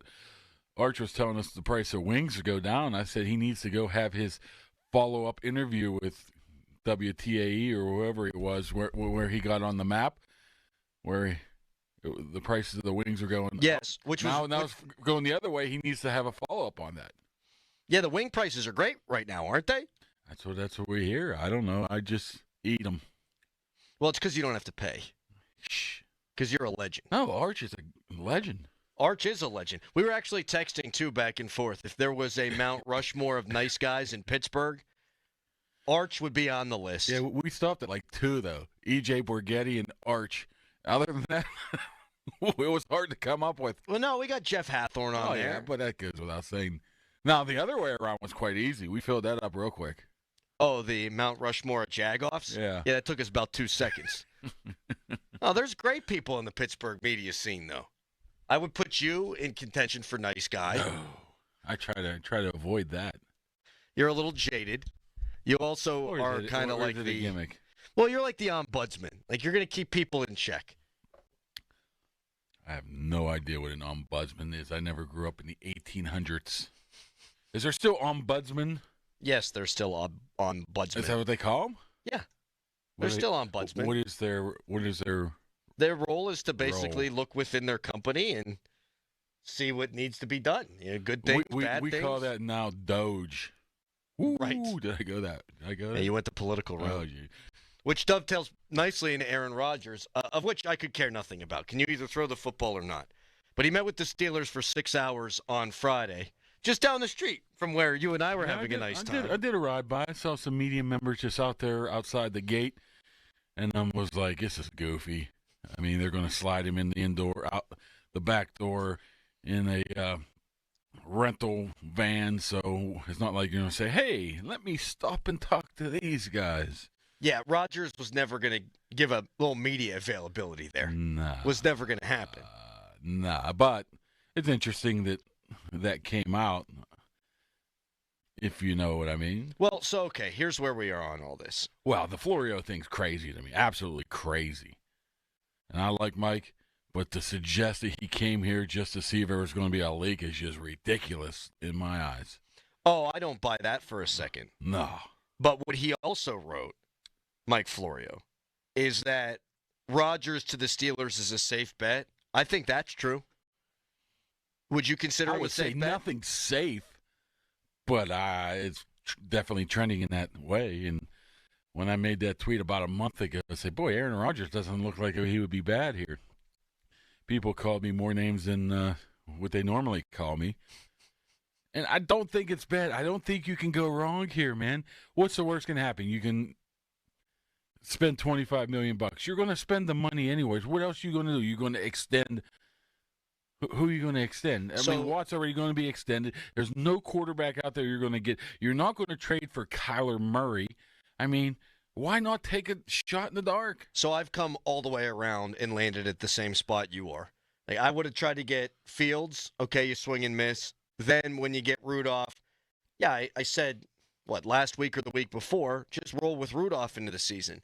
Arch was telling us the price of wings to go down. I said he needs to go have his follow-up interview with WTAE or whoever it was, where he got on the map, where the prices of the wings are going. Yes, now it's going the other way. He needs to have a follow-up on that. Yeah, the wing prices are great right now, aren't they? That's what we hear. I don't know. I just eat them. Well, it's because you don't have to pay. Shh. Because you're a legend. No, Arch is a legend. Arch is a legend. We were actually texting, too, back and forth. If there was a Mount Rushmore of nice guys in Pittsburgh, Arch would be on the list. Yeah, we stopped at like 2, though. E.J. Borghetti and Arch. Other than that, it was hard to come up with. Well, no, we got Jeff Hathorne on there. Yeah, but that goes without saying. Now, the other way around was quite easy. We filled that up real quick. Oh, the Mount Rushmore of Jagoffs? Yeah. Yeah, that took us about 2 seconds. Oh, there's great people in the Pittsburgh media scene, though. I would put you in contention for nice guy. No, I try to avoid that. You're a little jaded. You also are kind of like the gimmick. Well, you're like the ombudsman. Like you're going to keep people in check. I have no idea what an ombudsman is. I never grew up in the 1800s. Is there still ombudsman? Yes, there's still ombudsman. Is that what they call them? Yeah, they're still ombudsman. What is their? Their role is to basically look within their company and see what needs to be done. You know, good things, bad things. We call that now Doge. Ooh, right. Did I go that? Yeah, you went the political road. Which dovetails nicely into Aaron Rodgers, of which I could care nothing about. Can you either throw the football or not? But he met with the Steelers for 6 hours on Friday, just down the street from where you and I were having a nice time. I did a ride by. I saw some media members just out there outside the gate, and I was like, this is goofy. I mean, they're going to slide him in the back door in a rental van, so it's not like you're going to say, hey, let me stop and talk to these guys. Yeah, Rodgers was never going to give a little media availability there. Nah. Was never going to happen. Nah, but it's interesting that came out, if you know what I mean. Well, so, okay, here's where we are on all this. Well, the Florio thing's crazy to me, absolutely crazy. And I like Mike, but to suggest that he came here just to see if there was going to be a leak is just ridiculous in my eyes. Oh, I don't buy that for a second. No. But what he also wrote, Mike Florio, is that Rodgers to the Steelers is a safe bet. I think that's true. Would you consider it a safe bet? Nothing's safe, but it's definitely trending in that way. And when I made that tweet about a month ago, I said, boy, Aaron Rodgers doesn't look like he would be bad here. people called me more names than what they normally call me. And I don't think it's bad. I don't think you can go wrong here, man. What's the worst can happen? You can spend $25 million. You're going to spend the money anyways. What else are you going to do? You're going to extend. Who are you going to extend? I mean, Watt's already going to be extended. There's no quarterback out there you're going to get. You're not going to trade for Kyler Murray. I mean, why not take a shot in the dark? So I've come all the way around and landed at the same spot you are. Like, I would have tried to get Fields. Okay, you swing and miss. Then when you get Rudolph, yeah, I said, last week or the week before, just roll with Rudolph into the season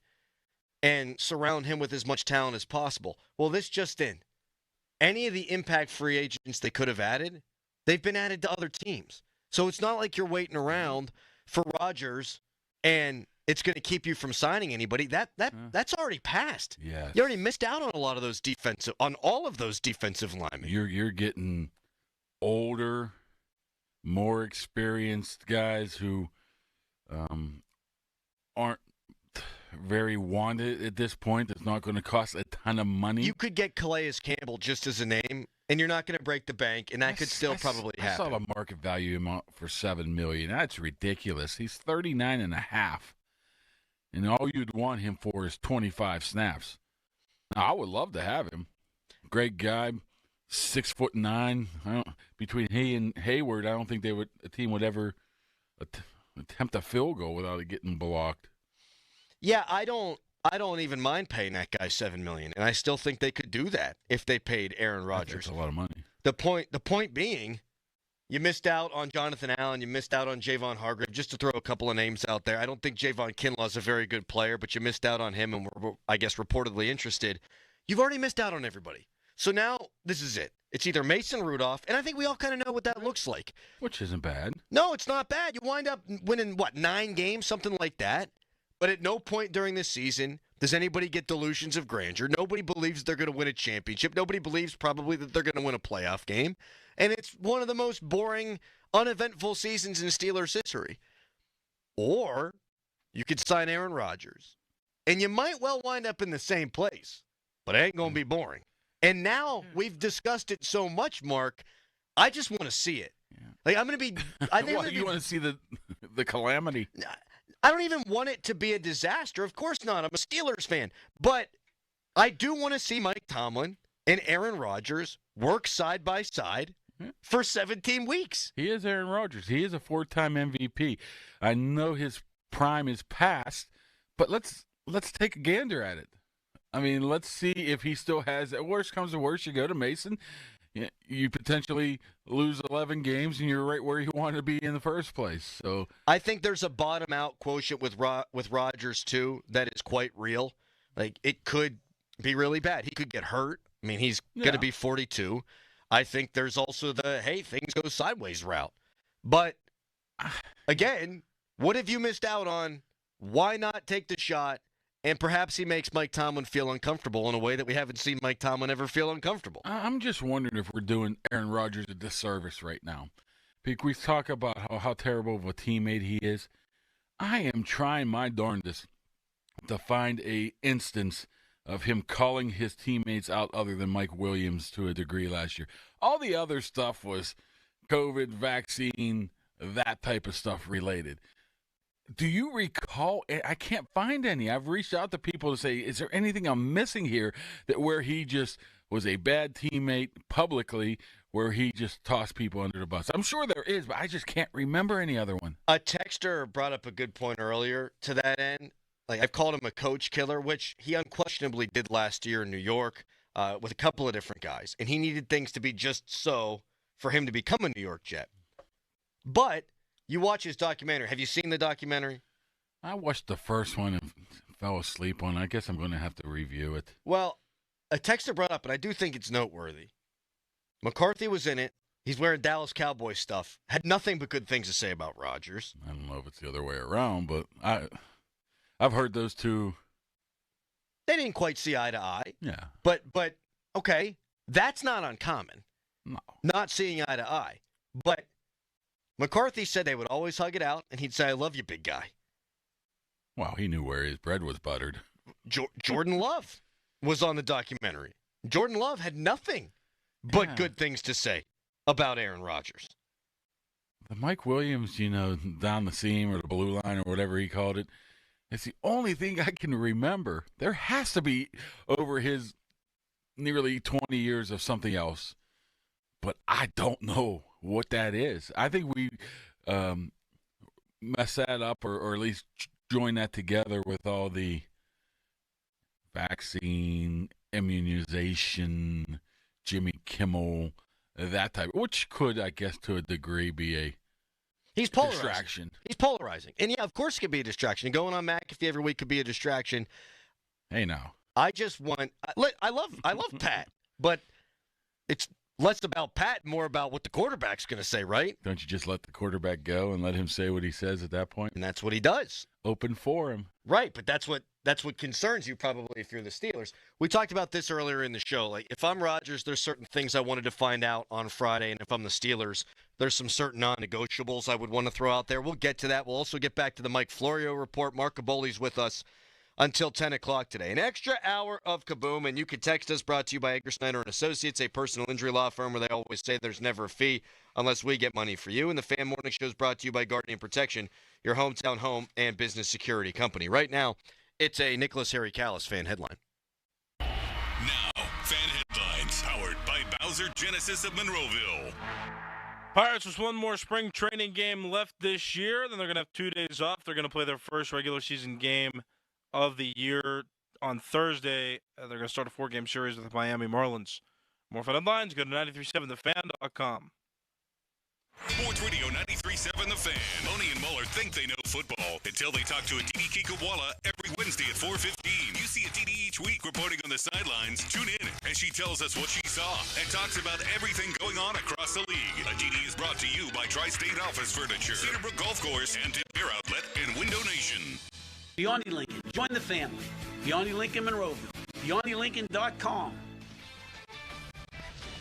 and surround him with as much talent as possible. Well, this just in. Any of the impact free agents they could have added, they've been added to other teams. So it's not like you're waiting around for Rodgers and it's going to keep you from signing anybody. That's already passed. Yeah, you already missed out on a lot of those all of those defensive linemen. You're getting older, more experienced guys who aren't very wanted at this point. It's not going to cost a ton of money. You could get Calais Campbell just as a name, and you're not going to break the bank, and that could still probably happen. I saw the market value him for $7 million. That's ridiculous. He's 39.5, and all you'd want him for is 25 snaps. Now, I would love to have him. Great guy, 6'9". Between he and Hayward, I don't think a team would ever attempt a field goal without it getting blocked. Yeah, I don't even mind paying that guy $7 million, and I still think they could do that if they paid Aaron Rodgers. That's a lot of money. The point being, you missed out on Jonathan Allen, you missed out on Javon Hargrave, just to throw a couple of names out there. I don't think Javon Kinlaw's a very good player, but you missed out on him and were, I guess, reportedly interested. You've already missed out on everybody. So now this is it. It's either Mason Rudolph, and I think we all kind of know what that looks like. Which isn't bad. No, it's not bad. You wind up winning, 9 games, something like that. But at no point during this season does anybody get delusions of grandeur. Nobody believes they're going to win a championship. Nobody believes probably that they're going to win a playoff game. And it's one of the most boring, uneventful seasons in Steelers history. Or you could sign Aaron Rodgers. And you might well wind up in the same place. But it ain't going to be boring. And now we've discussed it so much, Mark, I just want to see it. Yeah. Like, I'm going to be... I think you want to see the calamity. I don't even want it to be a disaster. Of course not. I'm a Steelers fan. But I do want to see Mike Tomlin and Aaron Rodgers work side by side for 17 weeks. He is Aaron Rodgers. He is a 4-time MVP. I know his prime is past, but let's take a gander at it. I mean, let's see if he still has it. Worst comes to worst, you go to Mason. You potentially lose 11 games, and you're right where you want to be in the first place. So I think there's a bottom-out quotient with Rodgers, too, that is quite real. Like, it could be really bad. He could get hurt. I mean, he's going to be 42. I think there's also the, hey, things go sideways route. But, again, what have you missed out on? Why not take the shot? And perhaps he makes Mike Tomlin feel uncomfortable in a way that we haven't seen Mike Tomlin ever feel uncomfortable. I'm just wondering if we're doing Aaron Rodgers a disservice right now. Because we talk about how terrible of a teammate he is. I am trying my darndest to find a instance of him calling his teammates out other than Mike Williams to a degree last year. All the other stuff was COVID, vaccine, that type of stuff related. Do you recall? I can't find any. I've reached out to people to say, is there anything I'm missing here that where he just was a bad teammate publicly, where he just tossed people under the bus? I'm sure there is, but I just can't remember any other one. A texter brought up a good point earlier to that end. Like, I've called him a coach killer, which he unquestionably did last year in New York with a couple of different guys. And he needed things to be just so for him to become a New York Jet. But you watch his documentary. Have you seen the documentary? I watched the first one and fell asleep on it. I guess I'm going to have to review it. Well, a texter brought up, and I do think it's noteworthy. McCarthy was in it. He's wearing Dallas Cowboys stuff. Had nothing but good things to say about Rodgers. I don't know if it's the other way around, but I've heard those two. They didn't quite see eye to eye. Yeah. But okay, that's not uncommon. No. Not seeing eye to eye. But McCarthy said they would always hug it out, and he'd say, I love you, big guy. Wow, he knew where his bread was buttered. Jordan Love was on the documentary. Jordan Love had nothing but good things to say about Aaron Rodgers. The Mike Williams, down the seam or the blue line or whatever he called it, it's the only thing I can remember. There has to be over his nearly 20 years of something else, but I don't know what that is. I think we mess that up or at least join that together with all the vaccine, immunization, Jimmy Kimmel, that type, which could, I guess, to a degree be a distraction. He's polarizing. And, yeah, of course it could be a distraction. Going on McAfee every week could be a distraction. Hey, now. I just want – I love Pat, but it's less about Pat and more about what the quarterback's going to say, right? Don't you just let the quarterback go and let him say what he says at that point? And that's what he does. Open forum. Right, but that's what concerns you probably if you're the Steelers. We talked about this earlier in the show. Like, if I'm Rodgers, there's certain things I wanted to find out on Friday, and if I'm the Steelers, there's some certain non-negotiables I would want to throw out there. We'll get to that. We'll also get back to the Mike Florio report. Mark Caboli's with us until 10 o'clock today. An extra hour of Kaboom, and you can text us, brought to you by Edgar Snyder & Associates, a personal injury law firm where they always say there's never a fee unless we get money for you. And the Fan Morning Show is brought to you by Guardian Protection, your hometown home and business security company. Right now, it's a Nicholas Harry Callis fan headline. Now, fan headlines, powered by Bowser Genesis of Monroeville. Pirates with one more spring training game left this year. Then they're going to have 2 days off. They're going to play their first regular season game of the year on Thursday. They're going to start a 4-game series with the Miami Marlins. More fan headlines, go to 937thefan.com. Sports Radio 93.7 The Fan. Boney and Muller think they know football until they talk to Aditi Kikawala every Wednesday at 4:15. You see Aditi each week reporting on the sidelines. Tune in as she tells us what she saw and talks about everything going on across the league. Aditi is brought to you by Tri-State Office Furniture, Cedarbrook Golf Course, and Beer Outlet in Window Nation. Beyond Lincoln, join the family. Beyond Lincoln Monroeville. BeyondLincoln.com.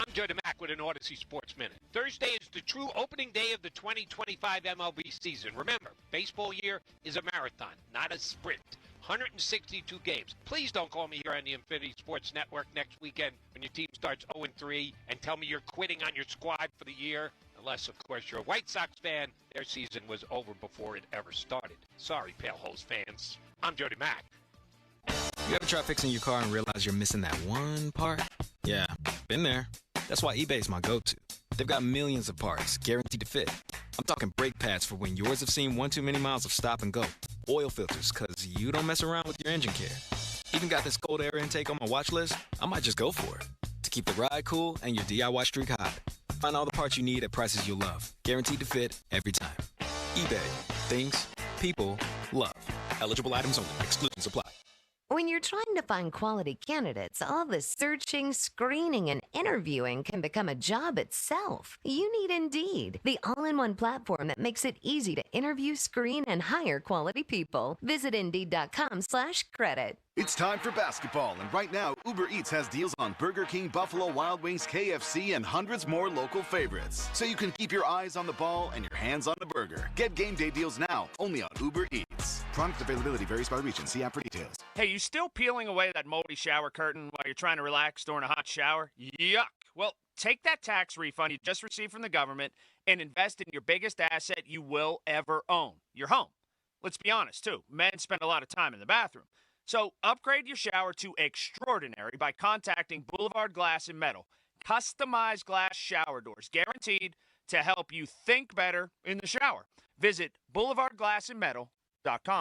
I'm Joe DeMac with an Odyssey Sports Minute. Thursday is the true opening day of the 2025 MLB season. Remember, baseball year is a marathon, not a sprint. 162 games. Please don't call me here on the Infinity Sports Network next weekend when your team starts 0-3 and tell me you're quitting on your squad for the year. Unless, of course, you're a White Sox fan. Their season was over before it ever started. Sorry, Pale Hose fans. I'm Joe DeMac. You ever try fixing your car and realize you're missing that one part? Yeah, been there. That's why eBay's my go-to. They've got millions of parts, guaranteed to fit. I'm talking brake pads for when yours have seen one too many miles of stop and go. Oil filters, because you don't mess around with your engine care. Even got this cold air intake on my watch list. I might just go for it. To keep the ride cool and your DIY streak hot. Find all the parts you need at prices you'll love. Guaranteed to fit every time. eBay. Things people love. Eligible items only. Exclusions apply. When you're trying to find quality candidates, all the searching, screening, and interviewing can become a job itself. You need Indeed, the all-in-one platform that makes it easy to interview, screen, and hire quality people. Visit Indeed.com/credit. It's time for basketball, and right now, Uber Eats has deals on Burger King, Buffalo Wild Wings, KFC, and hundreds more local favorites. So you can keep your eyes on the ball and your hands on the burger. Get game day deals now, only on Uber Eats. Product availability varies by region. See app for details. Hey, you still peeling away that moldy shower curtain while you're trying to relax during a hot shower? Yuck. Well, take that tax refund you just received from the government and invest in your biggest asset you will ever own, your home. Let's be honest, too. Men spend a lot of time in the bathroom. So upgrade your shower to extraordinary by contacting Boulevard Glass and Metal. Customized glass shower doors, guaranteed to help you think better in the shower. Visit boulevardglassandmetal.com.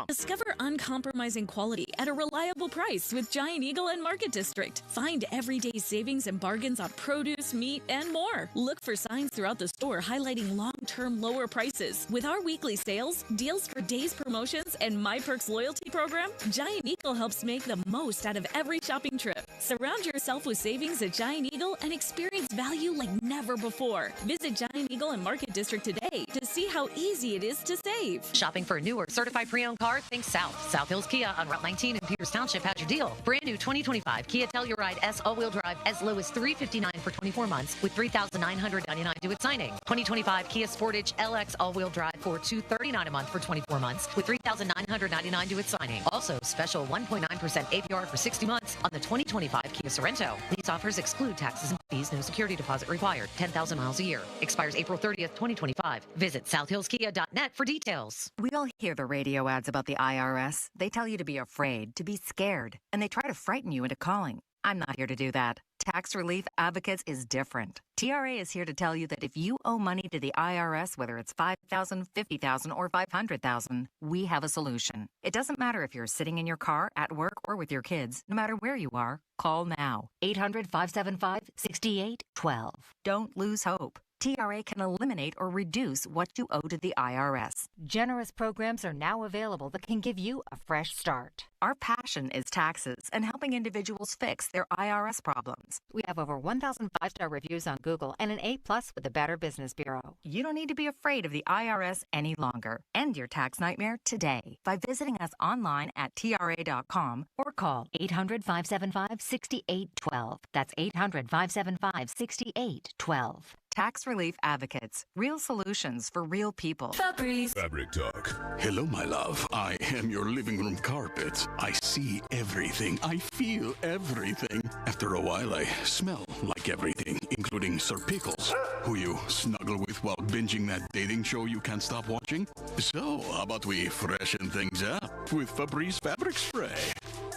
Discover uncompromising quality at a reliable price with Giant Eagle and Market District. Find everyday savings and bargains on produce, meat, and more. Look for signs throughout the store highlighting long-term lower prices. With our weekly sales, deals for days promotions, and My Perks loyalty program, Giant Eagle helps make the most out of every shopping trip. Surround yourself with savings at Giant Eagle and experience value like never before. Visit Giant Eagle and Market District today to see how easy it is to save. Shopping for a new or certified pre-owned car? Think South. South Hills Kia on Route 19 in Peters Township has your deal. Brand new 2025 Kia Telluride S all-wheel drive as low as $359 for 24 months with $3,999 due at signing. 2025 Kia Sportage LX all-wheel drive for $239 a month for 24 months with $3,999 due at signing. Also Also, special 1.9% APR for 60 months on the 2025 Kia Sorento. These offers exclude taxes and fees. No security deposit required. 10,000 miles a year. Expires April 30th, 2025. Visit southhillskia.net for details. We all hear the radio ads about the IRS. They tell you to be afraid, to be scared, and they try to frighten you into calling. I'm not here to do that. Tax Relief Advocates is different. TRA is here to tell you that if you owe money to the IRS, whether it's $5,000, $50,000, or $500,000, we have a solution. It doesn't matter if you're sitting in your car, at work, or with your kids. No matter where you are, call now. 800-575-6812. Don't lose hope. TRA can eliminate or reduce what you owe to the IRS. Generous programs are now available that can give you a fresh start. Our passion is taxes and helping individuals fix their IRS problems. We have over 1,000 five-star reviews on Google and an A+ with the Better Business Bureau. You don't need to be afraid of the IRS any longer. End your tax nightmare today by visiting us online at TRA.com or call 800-575-6812. That's 800-575-6812. Tax Relief Advocates. Real solutions for real people. Fabric Talk. Hello, my love. I am your living room carpet. I see everything. I feel everything. After a while, I smell like everything, including Sir Pickles, who you snuggle with while binging that dating show you can't stop watching. So, how about we freshen things up with Febreze Fabric Spray?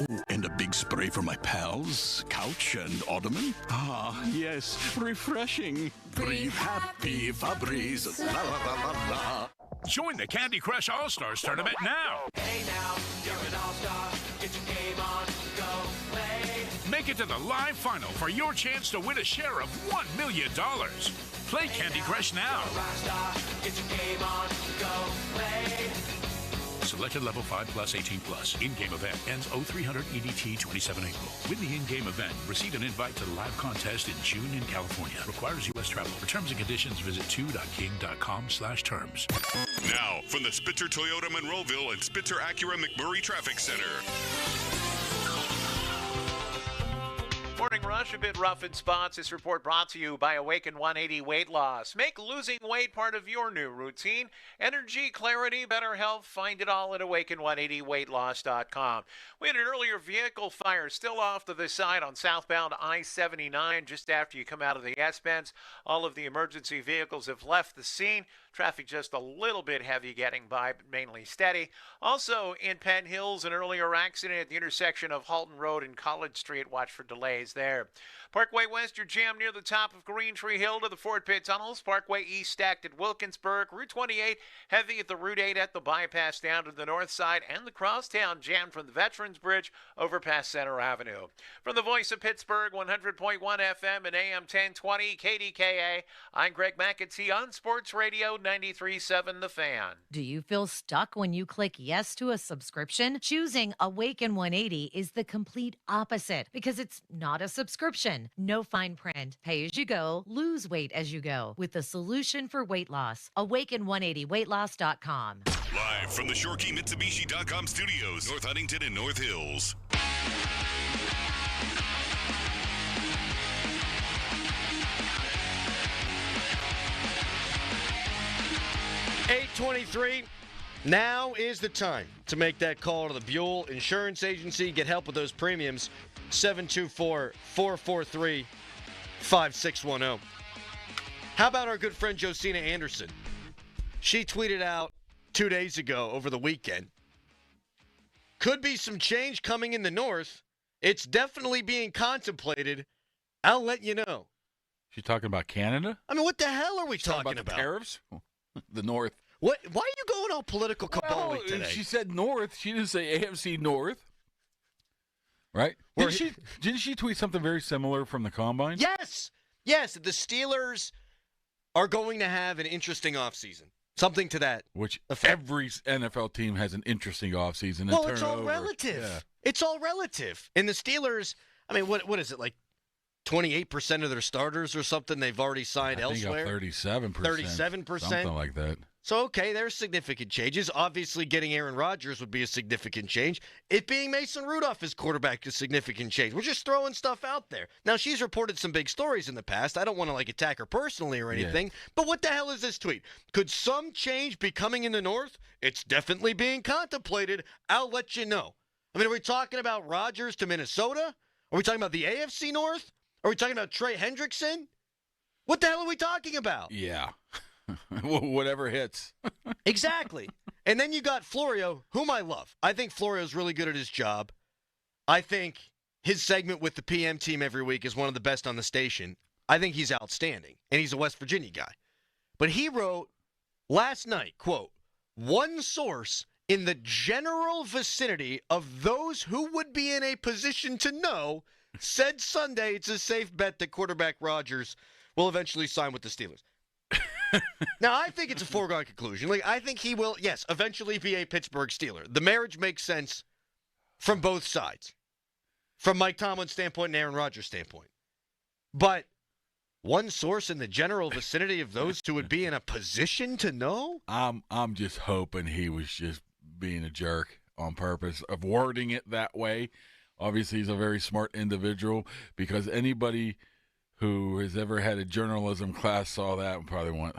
Oh, and a big spray for my pals, couch and ottoman. Ah, yes, refreshing. Breathe happy, Febreze. La la la la la. Join the Candy Crush All-Stars Tournament now. Hey now, you're an all-star. Get your game on, go play. Make it to the live final for your chance to win a share of $1 million. Play Candy Crush now. Get your game on, go play. Selected level 5 plus 18 plus. In-game event ends 0300 EDT 27 April. Win the in-game event. Receive an invite to the live contest in June in California. Requires U.S. travel. For terms and conditions, visit 2.king.com/terms. Now, from the Spitzer Toyota Monroeville and Spitzer Acura McMurray Traffic Center. Morning rush, a bit rough in spots. This report brought to you by Awaken 180 Weight Loss. Make losing weight part of your new routine. Energy, clarity, better health. Find it all at awaken180weightloss.com. We had an earlier vehicle fire still off to the side on southbound I-79 just after you come out of the S-Bends. All of the emergency vehicles have left the scene. Traffic just a little bit heavy getting by, but mainly steady. Also in Penn Hills, an earlier accident at the intersection of Halton Road and College Street. Watch for delays there. Parkway West, you're jammed near the top of Green Tree Hill to the Fort Pitt Tunnels. Parkway East stacked at Wilkinsburg. Route 28 heavy at the Route 8 at the bypass down to the north side. And the crosstown jammed from the Veterans Bridge over past Center Avenue. From the voice of Pittsburgh, 100.1 FM and AM 1020 KDKA, I'm Greg McAtee on Sports Radio 93.7 The Fan. Do you feel stuck when you click yes to a subscription? Choosing Awaken 180 is the complete opposite because it's not a subscription. No fine print. Pay as you go, lose weight as you go with the solution for weight loss. Awaken180weightloss.com. Live from the ShoreKeyMitsubishi.com studios, North Huntington and North Hills. $823. Now is the time to make that call to the Buell Insurance Agency. Get help with those premiums. 724-443-5610. How about our good friend Josina Anderson? She tweeted out 2 days ago over the weekend. Could be some change coming in the north. It's definitely being contemplated. I'll let you know. She's talking about Canada? I mean, what the hell are we talking about? The tariffs? The north. What? Why are you going all political cabal today? She said north. She didn't say AFC North. Right? Didn't she tweet something very similar from the Combine? Yes. Yes, the Steelers are going to have an interesting offseason. Something to that. Which every NFL team has an interesting offseason. Well, it's all relative. Yeah. It's all relative. And the Steelers, I mean, what is it, like 28% of their starters or something they've already signed elsewhere? 37%. 37%. Something like that. So, okay, there's significant changes. Obviously, getting Aaron Rodgers would be a significant change. It being Mason Rudolph as quarterback is a significant change. We're just throwing stuff out there. Now, she's reported some big stories in the past. I don't want to, attack her personally or anything. Yeah. But what the hell is this tweet? Could some change be coming in the north? It's definitely being contemplated. I'll let you know. I mean, are we talking about Rodgers to Minnesota? Are we talking about the AFC North? Are we talking about Trey Hendrickson? What the hell are we talking about? Yeah. Whatever hits. Exactly. And then you got Florio, whom I love. I think Florio's really good at his job. I think his segment with the PM team every week is one of the best on the station. I think he's outstanding, and he's a West Virginia guy. But he wrote last night, quote, one source in the general vicinity of those who would be in a position to know said Sunday it's a safe bet that quarterback Rodgers will eventually sign with the Steelers. Now, I think it's a foregone conclusion. Like, I think he will, yes, eventually be a Pittsburgh Steeler. The marriage makes sense from both sides, from Mike Tomlin's standpoint and Aaron Rodgers' standpoint. But one source in the general vicinity of those who would be in a position to know? I'm just hoping he was just being a jerk on purpose of wording it that way. Obviously, he's a very smart individual, because anybody who has ever had a journalism class saw that and probably went,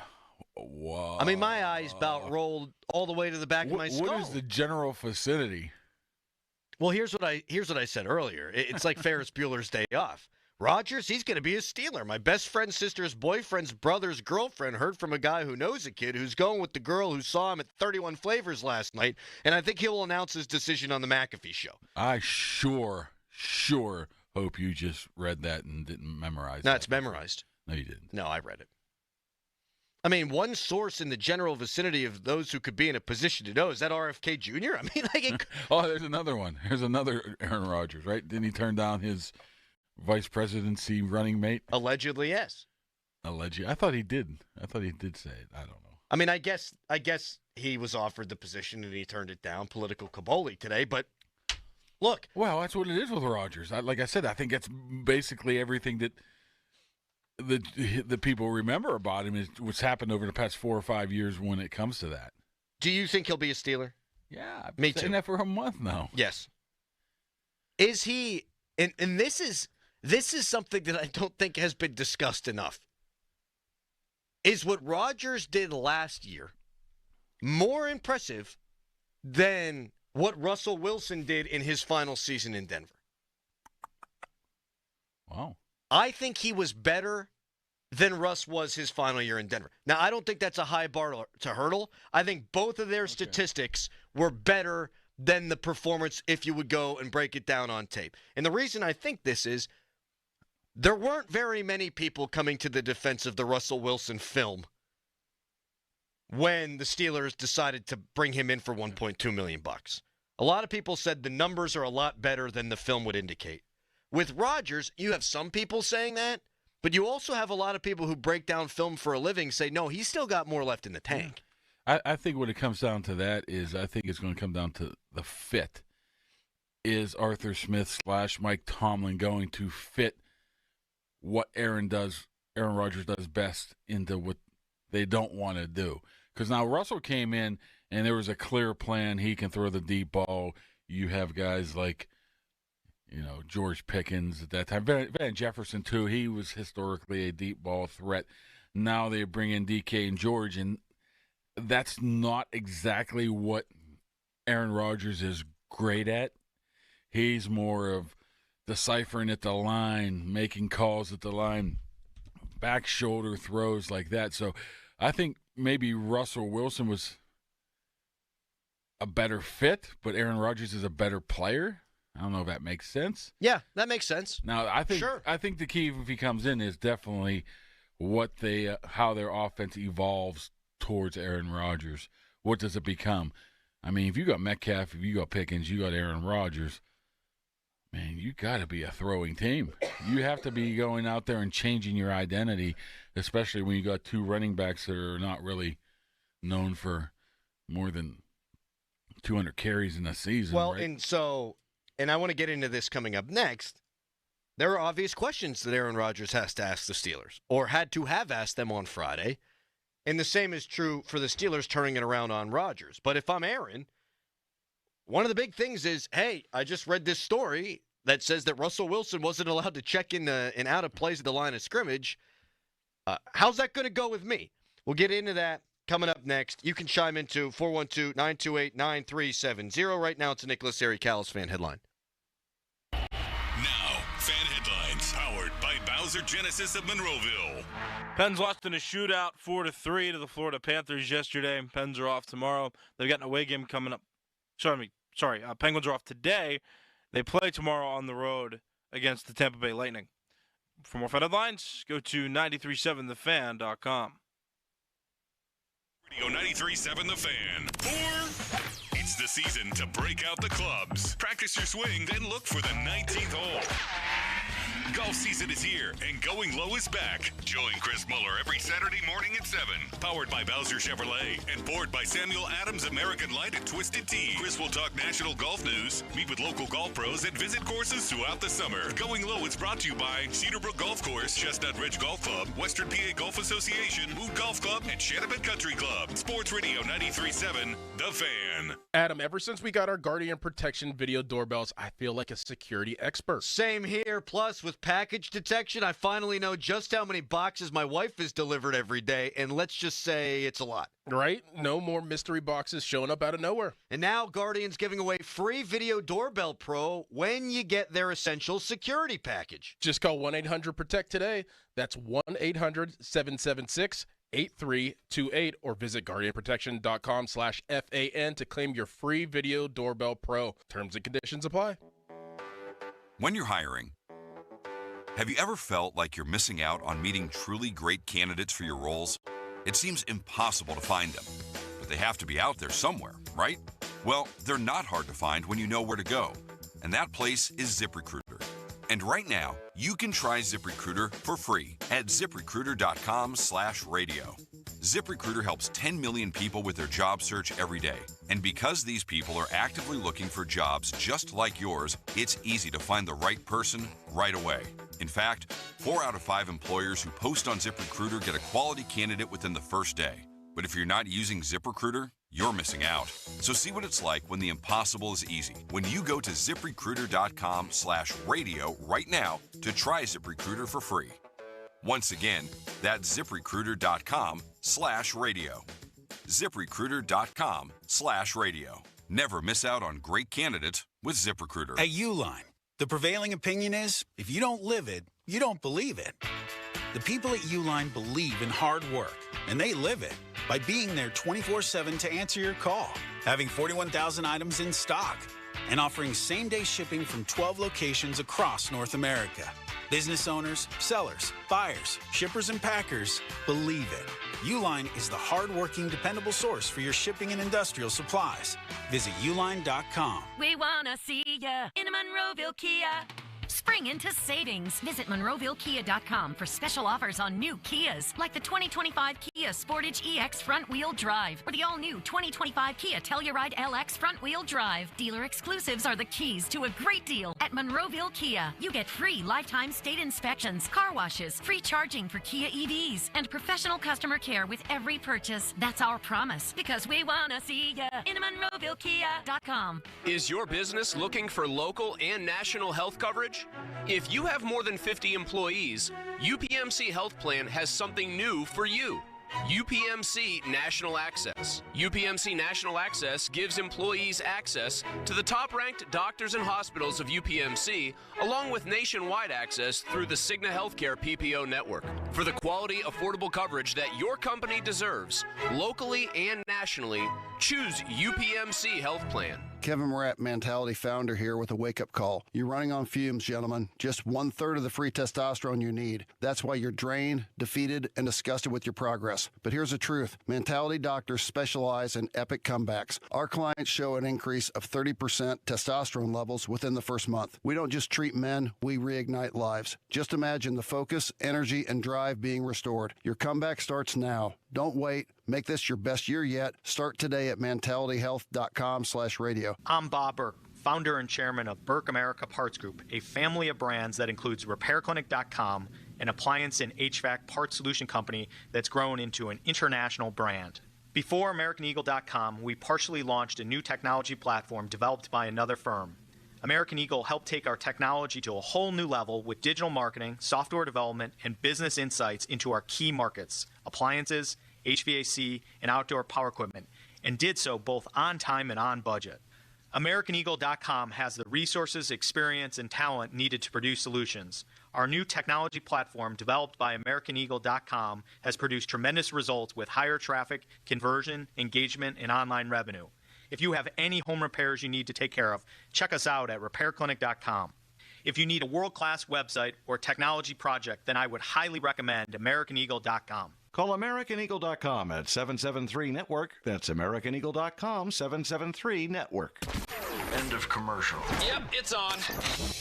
whoa. I mean, my eyes about rolled all the way to the back of my skull. What is the general vicinity? Well, here's what I said earlier. It's like Ferris Bueller's Day Off. Rodgers, he's going to be a Steeler. My best friend's sister's boyfriend's brother's girlfriend heard from a guy who knows a kid who's going with the girl who saw him at 31 Flavors last night, and I think he will announce his decision on the McAfee show. I sure hope you just read that and didn't memorize it. No, it's memorized. No, you didn't. No, I read it. I mean, one source in the general vicinity of those who could be in a position to know, is that RFK Jr.? I mean, like... Oh, there's another one. There's another Aaron Rodgers, right? Didn't he turn down his vice presidency running mate? Allegedly, yes. Allegedly. I thought he did. I thought he did say it. I don't know. I mean, I guess he was offered the position and he turned it down. Political caboli today, but look. Well, that's what it is with Rodgers. Like I said, I think that's basically everything that the people remember about him is what's happened over the past 4 or 5 years when it comes to that. Do you think he'll be a Steeler? Yeah, I've Me been saying too. that for a month now. Yes. Is he? And this is something that I don't think has been discussed enough. Is what Rodgers did last year more impressive than what Russell Wilson did in his final season in Denver? Wow. I think he was better than Russ was his final year in Denver. Now, I don't think that's a high bar to hurdle. I think both of their statistics were better than the performance if you would go and break it down on tape. And the reason I think this is there weren't very many people coming to the defense of the Russell Wilson film when the Steelers decided to bring him in for $1.2 million. A lot of people said the numbers are a lot better than the film would indicate. With Rodgers, you have some people saying that, but you also have a lot of people who break down film for a living say, no, he's still got more left in the tank. I think when it comes down to that is I think it's going to come down to the fit. Is Arthur Smith / Mike Tomlin going to fit what Aaron Rodgers does best into what they don't want to do? Because now Russell came in and there was a clear plan. He can throw the deep ball. You have guys like, George Pickens at that time. Van Jefferson, too. He was historically a deep ball threat. Now they bring in DK and George, and that's not exactly what Aaron Rodgers is great at. He's more of deciphering at the line, making calls at the line, back shoulder throws like that. So I think maybe Russell Wilson was a better fit, but Aaron Rodgers is a better player. I don't know if that makes sense. Yeah, that makes sense. Now, I think the key if he comes in is definitely how their offense evolves towards Aaron Rodgers. What does it become? I mean, if you got Metcalf, if you got Pickens, you got Aaron Rodgers, man, you got to be a throwing team. You have to be going out there and changing your identity, especially when you got two running backs that are not really known for more than 200 carries in a season. Well, right? And I want to get into this coming up next. There are obvious questions that Aaron Rodgers has to ask the Steelers, or had to have asked them on Friday. And the same is true for the Steelers turning it around on Rodgers. But if I'm Aaron, one of the big things is, hey, I just read this story that says that Russell Wilson wasn't allowed to check in and out of plays at the line of scrimmage. How's that going to go with me? We'll get into that coming up next. You can chime into 412-928-9370. Right now, it's a Nicholas Aricalis fan headline. Now, fan headlines powered by Bowser Genesis of Monroeville. Pens lost in a shootout 4-3 to the Florida Panthers yesterday. Pens are off tomorrow. They've got an away game coming up. Penguins are off today. They play tomorrow on the road against the Tampa Bay Lightning. For more fan headlines, go to 937thefan.com. Radio 93.7 The Fan. It's the season to break out the clubs. Practice your swing, then look for the 19th hole. Golf season is here, and Going Low is back. Join Chris Muller every Saturday morning at 7. Powered by Bowser Chevrolet and poured by Samuel Adams American Light and Twisted Tea. Chris will talk national golf news, meet with local golf pros, and visit courses throughout the summer. Going Low is brought to you by Cedarbrook Golf Course, Chestnut Ridge Golf Club, Western PA Golf Association, Mood Golf Club, and Shattapet Country Club. Sports Radio 93.7, The Fan. Adam, ever since we got our Guardian Protection video doorbells, I feel like a security expert. Same here. Plus, with package detection, I finally know just how many boxes my wife has delivered every day, and let's just say it's a lot. Right? No more mystery boxes showing up out of nowhere. And now Guardian's giving away free Video Doorbell Pro when you get their essential security package. Just call 1-800-PROTECT today. That's 1-800-776-8328 or visit guardianprotection.com/FAN to claim your free Video Doorbell Pro. Terms and conditions apply. When you're hiring, have you ever felt like you're missing out on meeting truly great candidates for your roles? It seems impossible to find them, but they have to be out there somewhere, right? Well, they're not hard to find when you know where to go, and that place is ZipRecruiter. And right now, you can try ZipRecruiter for free at ZipRecruiter.com/radio. ZipRecruiter helps 10 million people with their job search every day. And because these people are actively looking for jobs just like yours, it's easy to find the right person right away. In fact, 4 out of 5 employers who post on ZipRecruiter get a quality candidate within the first day. But if you're not using ZipRecruiter, you're missing out. So see what it's like when the impossible is easy. When you go to ZipRecruiter.com/radio right now to try ZipRecruiter for free. Once again, that's ZipRecruiter.com/radio. ZipRecruiter.com/radio. Never miss out on great candidates with ZipRecruiter. At Uline, the prevailing opinion is, if you don't live it, you don't believe it. The people at Uline believe in hard work, and they live it by being there 24/7 to answer your call, having 41,000 items in stock, and offering same-day shipping from 12 locations across North America. Business owners, sellers, buyers, shippers, and packers believe it. Uline is the hard-working, dependable source for your shipping and industrial supplies. Visit uline.com. We wanna see ya in a Monroeville Kia. Spring into savings. Visit MonroevilleKia.com for special offers on new Kias, like the 2025 Kia Sportage EX front-wheel drive or the all-new 2025 Kia Telluride LX front-wheel drive. Dealer exclusives are the keys to a great deal at Monroeville Kia. You get free lifetime state inspections, car washes, free charging for Kia EVs, and professional customer care with every purchase. That's our promise, because we want to see ya in MonroevilleKia.com. Is your business looking for local and national health coverage? If you have more than 50 employees, UPMC Health Plan has something new for you. UPMC National Access. UPMC National Access gives employees access to the top-ranked doctors and hospitals of UPMC, along with nationwide access through the Cigna Healthcare PPO network. For the quality, affordable coverage that your company deserves, locally and nationally, choose UPMC Health Plan. Kevin Morat, Mentality founder here with a wake-up call. You're running on fumes, gentlemen. Just 1/3 of the free testosterone you need. That's why you're drained, defeated, and disgusted with your progress. But here's the truth. Mentality doctors specialize in epic comebacks. Our clients show an increase of 30% testosterone levels within the first month. We don't just treat men, we reignite lives. Just imagine the focus, energy, and drive being restored. Your comeback starts now. Don't wait. Make this your best year yet. Start today at mentalityhealth.com/radio. I'm Bob Burke, founder and chairman of Burke America Parts Group, a family of brands that includes RepairClinic.com, an appliance and HVAC parts solution company that's grown into an international brand. Before AmericanEagle.com, we partially launched a new technology platform developed by another firm. American Eagle helped take our technology to a whole new level with digital marketing, software development, and business insights into our key markets, appliances, HVAC, and outdoor power equipment, and did so both on time and on budget. AmericanEagle.com has the resources, experience, and talent needed to produce solutions. Our new technology platform, developed by AmericanEagle.com, has produced tremendous results with higher traffic, conversion, engagement, and online revenue. If you have any home repairs you need to take care of, check us out at RepairClinic.com. If you need a world-class website or technology project, then I would highly recommend AmericanEagle.com. Call AmericanEagle.com at 773-NETWORK. That's AmericanEagle.com, 773-NETWORK. End of commercial. Yep, it's on.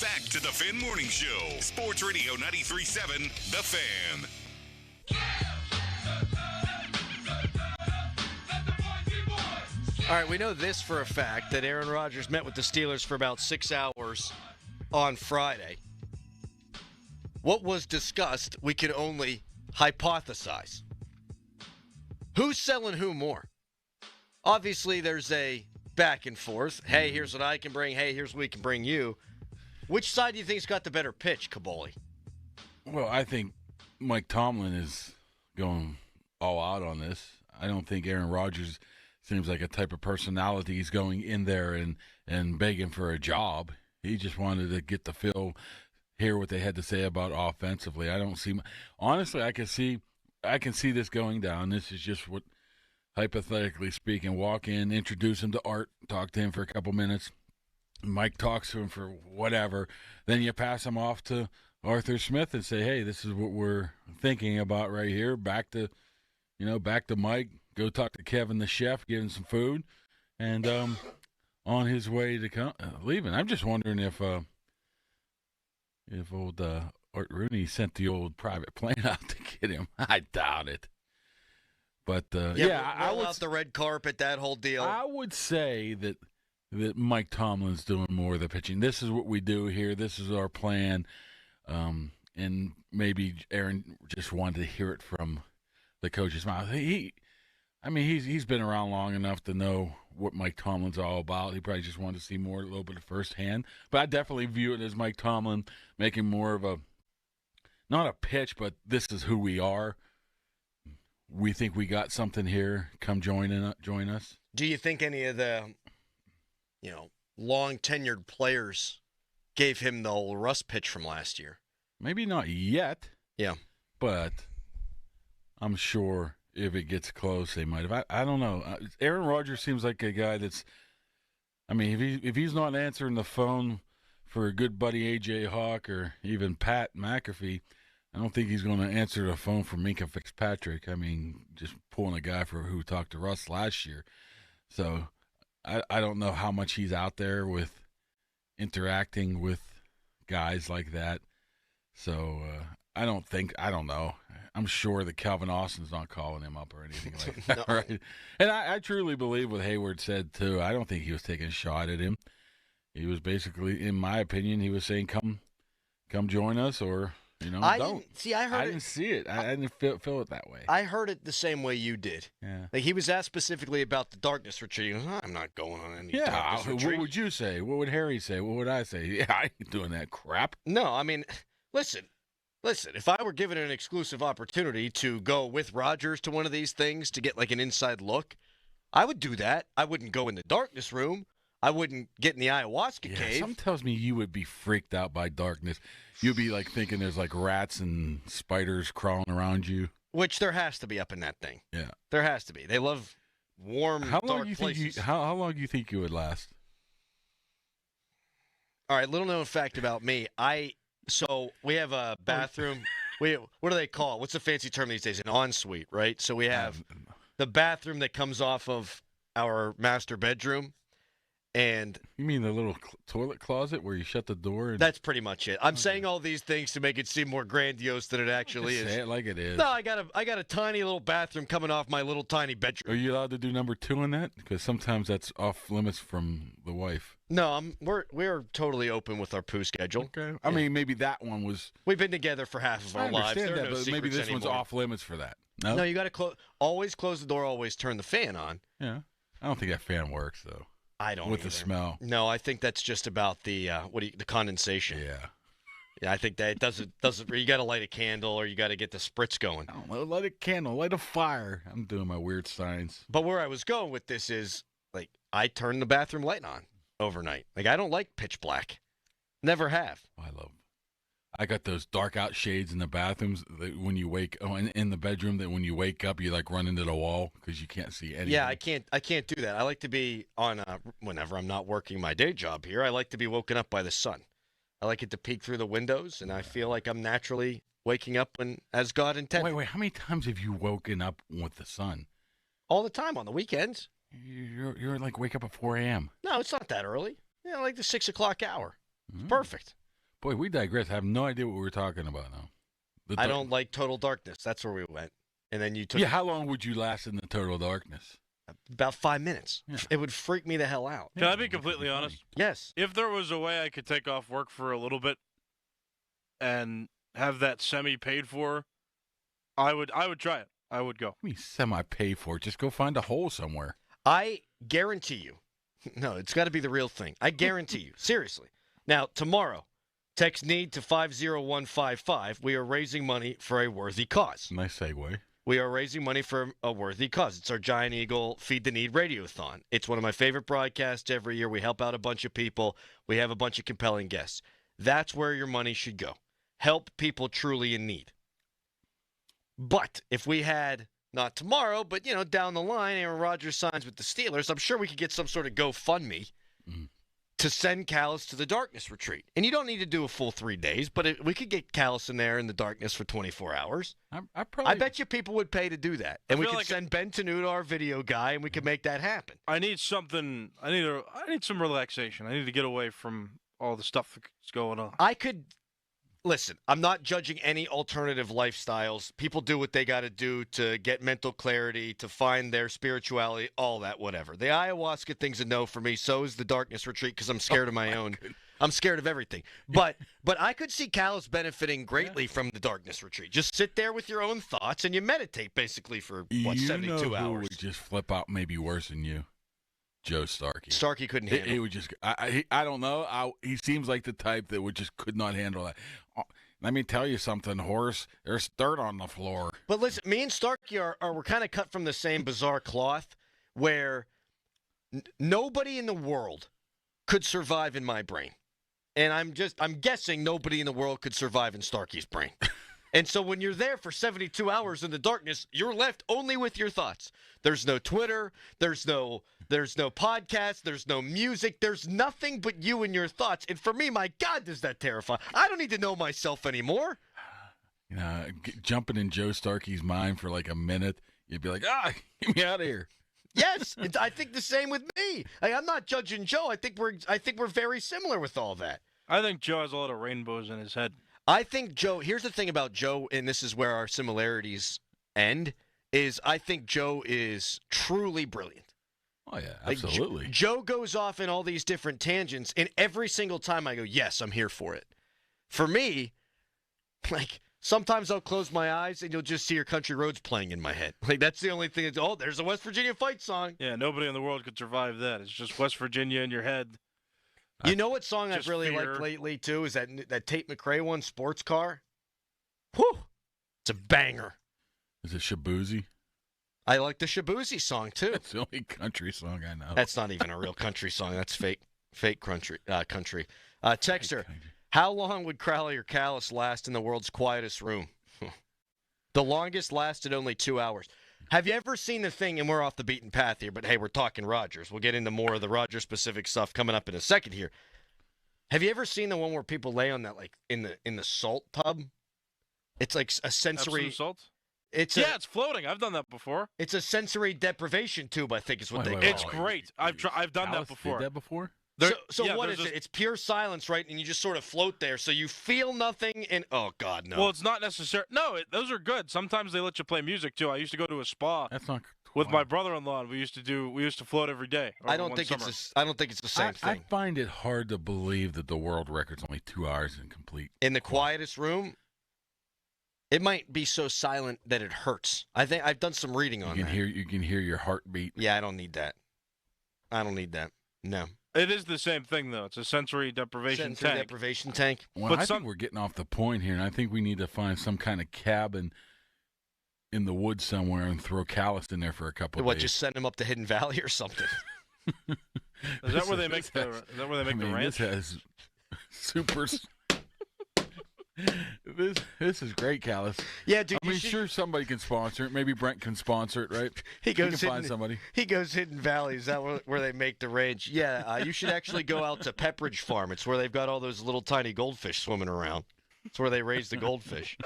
Back to the Fan Morning Show. Sports Radio 93.7, The Fan. All right, we know this for a fact, that Aaron Rodgers met with the Steelers for about 6 hours on Friday. What was discussed, we can only hypothesize. Who's selling who more? Obviously, there's a back and forth. Hey, here's what I can bring. Hey, here's what we can bring you. Which side do you think's got the better pitch, Kaboli? Well, I think Mike Tomlin is going all out on this. I don't think Aaron Rodgers seems like a type of personality he's going in there and begging for a job. He just wanted to get the feel, hear what they had to say about offensively. I don't see – honestly, I can see this going down. This is just what, hypothetically speaking, walk in, introduce him to Art, talk to him for a couple minutes. Mike talks to him for whatever. Then you pass him off to Arthur Smith and say, hey, this is what we're thinking about right here. Back to Mike. Go talk to Kevin the chef, give him some food, and on his way to leaving. I'm just wondering if old Art Rooney sent the old private plane out to get him. I doubt it. But I would out the red carpet, that whole deal. I would say that Mike Tomlin's doing more of the pitching. This is what we do here. This is our plan. And maybe Aaron just wanted to hear it from the coach's mouth. He's been around long enough to know what Mike Tomlin's all about. He probably just wanted to see a little bit of firsthand. But I definitely view it as Mike Tomlin making more of not a pitch, but this is who we are. We think we got something here. Come join us. Do you think any of the, long-tenured players gave him the old Russ pitch from last year? Maybe not yet. Yeah. But I'm sure if it gets close, they might have. I don't know. Aaron Rodgers seems like a guy that's, if he's not answering the phone for a good buddy A.J. Hawk or even Pat McAfee, I don't think he's going to answer the phone for Minka Fitzpatrick. Just pulling a guy who talked to Russ last year. So I don't know how much he's out there with interacting with guys like that. So I don't know. I'm sure that Calvin Austin's not calling him up or anything like that. No. Right? And I truly believe what Hayward said, too. I don't think he was taking a shot at him. He was basically, in my opinion, he was saying, come join us or, don't. I didn't see it. I didn't feel it that way. I heard it the same way you did. Yeah. Like he was asked specifically about the darkness retreat. He goes, I'm not going on any darkness retreat. What would you say? What would Harry say? What would I say? Yeah, I ain't doing that crap. No, listen, if I were given an exclusive opportunity to go with Rodgers to one of these things to get like an inside look, I would do that. I wouldn't go in the darkness room. I wouldn't get in the ayahuasca cave. Something tells me you would be freaked out by darkness. You'd be like thinking there's like rats and spiders crawling around you. Which there has to be up in that thing. Yeah. There has to be. They love warm, dark places. How long do you think you would last? All right, little known fact about me. So we have a bathroom. What do they call it? What's the fancy term these days? An ensuite, right? So we have the bathroom that comes off of our master bedroom. And you mean the little toilet closet where you shut the door? That's pretty much it. I'm saying all these things to make it seem more grandiose than it actually is. Say it like it is. No, I got a tiny little bathroom coming off my little tiny bedroom. Are you allowed to do number 2 in that? Because sometimes that's off limits from the wife. No, we're totally open with our poo schedule. Okay. I mean, maybe that one was. We've been together for half of our lives. There are that, no but maybe this anymore. one's off limits for that. No, No, you got to always close the door. Always turn the fan on. Yeah, I don't think that fan works though. I don't with either. the smell. No, I think that's just about the the condensation. Yeah. Yeah, I think that it doesn't. You got to light a candle or you got to get the spritz going. Oh, light a candle, light a fire. I'm doing my weird signs. But where I was going with this is, like, I turn the bathroom light on overnight. Like, I don't like pitch black. Never have. I got those dark out shades in the bathrooms that when you wake in the bedroom that when you wake up you like run into the wall because you can't see anything. Yeah, I can't do that. I like to be on whenever I'm not working my day job here. I like to be woken up by the sun. I like it to peek through the windows, and I feel like I'm naturally waking up as God intended. Wait, how many times have you woken up with the sun? All the time on the weekends. You're like wake up at 4 a.m. No, it's not that early. Yeah, like the 6 o'clock hour. It's perfect. Boy, we digress. I have no idea what we're talking about now. I don't like total darkness. That's where we went. And then you took. Yeah, how long would you last in the total darkness? About 5 minutes. Yeah. It would freak me the hell out. Can I be completely honest? Yes. If there was a way I could take off work for a little bit and have that semi paid for, I would try it. I would go. I mean, semi paid for. Just go find a hole somewhere. I guarantee you. No, it's got to be the real thing. I guarantee you. Seriously. Now, tomorrow, text NEED to 50155. We are raising money for a worthy cause. Nice segue. We are raising money for a worthy cause. It's our Giant Eagle Feed the Need Radiothon. It's one of my favorite broadcasts every year. We help out a bunch of people. We have a bunch of compelling guests. That's where your money should go. Help people truly in need. But if we had, not tomorrow, but, down the line, Aaron Rodgers signs with the Steelers, I'm sure we could get some sort of GoFundMe to send Callis to the darkness retreat. And you don't need to do a full 3 days, but we could get Callis in there in the darkness for 24 hours. I bet you people would pay to do that. And we could send Ben Tenuta, our video guy, and we could make that happen. I need something. I need some relaxation. I need to get away from all the stuff that's going on. Listen, I'm not judging any alternative lifestyles. People do what they got to do to get mental clarity, to find their spirituality, all that, whatever. The ayahuasca thing's a no for me. So is the darkness retreat because I'm scared of my own. I'm scared of everything. But I could see Callis benefiting greatly from the darkness retreat. Just sit there with your own thoughts and you meditate basically for, 72 hours. Who would just flip out maybe worse than you? Joe Starkey. Starkey couldn't handle it. He would just, I don't know. He seems like the type that could not handle that. Let me tell you something, Horace. There's dirt on the floor. But listen, me and Starkey we're kind of cut from the same bizarre cloth where nobody in the world could survive in my brain. And I'm guessing nobody in the world could survive in Starkey's brain. And so when you're there for 72 hours in the darkness, you're left only with your thoughts. There's no Twitter. There's no podcast. There's no music. There's nothing but you and your thoughts. And for me, my God, does that terrify. I don't need to know myself anymore. Jumping in Joe Starkey's mind for like a minute, you'd be like, get me out of here. Yes, I think the same with me. I'm not judging Joe. I think we're very similar with all that. I think Joe has a lot of rainbows in his head. I think Joe, here's the thing about Joe, and this is where our similarities end, is I think Joe is truly brilliant. Oh, yeah, absolutely. Joe goes off in all these different tangents, and every single time I go, yes, I'm here for it. For me, sometimes I'll close my eyes, and you'll just see Your Country Roads playing in my head. That's the only thing. There's a West Virginia fight song. Yeah, nobody in the world could survive that. It's just West Virginia in your head. You know what song I've really liked lately, too, is that Tate McRae one, Sports Car? Whew! It's a banger. Is it Shabuzi? I like the Shabuzi song, too. It's the only country song I know. That's not even a real country song. That's fake country. Texter, how long would Crowley or Callis last in the world's quietest room? The longest lasted only 2 hours. Have you ever seen the thing, and we're off the beaten path here, but hey, we're talking Rodgers. We'll get into more of the Rodgers-specific stuff coming up in a second here. Have you ever seen the one where people lay on that, in the salt tub? It's like a sensory... Epsom salt? It's floating. I've done that before. It's a sensory deprivation tube, I think is what they call it. It's great. I've done that before. Did that before? So what is it? It's pure silence, right? And you just sort of float there, so you feel nothing. And oh God, no. Well, it's not necessary. No, those are good. Sometimes they let you play music too. I used to go to a spa. That's not with my brother-in-law. And we used to float every day. I don't think it's the same thing. I find it hard to believe that the world record's only 2 hours in complete. In the quietest room, it might be so silent that it hurts. I think I've done some reading on that. You can hear your heartbeat. Yeah, I don't need that. No. It is the same thing, though. It's a sensory deprivation tank. Deprivation tank. Well, I think we're getting off the point here, and I think we need to find some kind of cabin in the woods somewhere and throw Callus in there for a couple of days. Just send him up to Hidden Valley or something? Is that where they make the ranch? This has super. This is great, Callus. Yeah, dude. I mean, sure, somebody can sponsor it. Maybe Brent can sponsor it, right? He can find somebody. He goes Hidden Valley. Is that where they make the ranch? Yeah, you should actually go out to Pepperidge Farm. It's where they've got all those little tiny goldfish swimming around. It's where they raise the goldfish.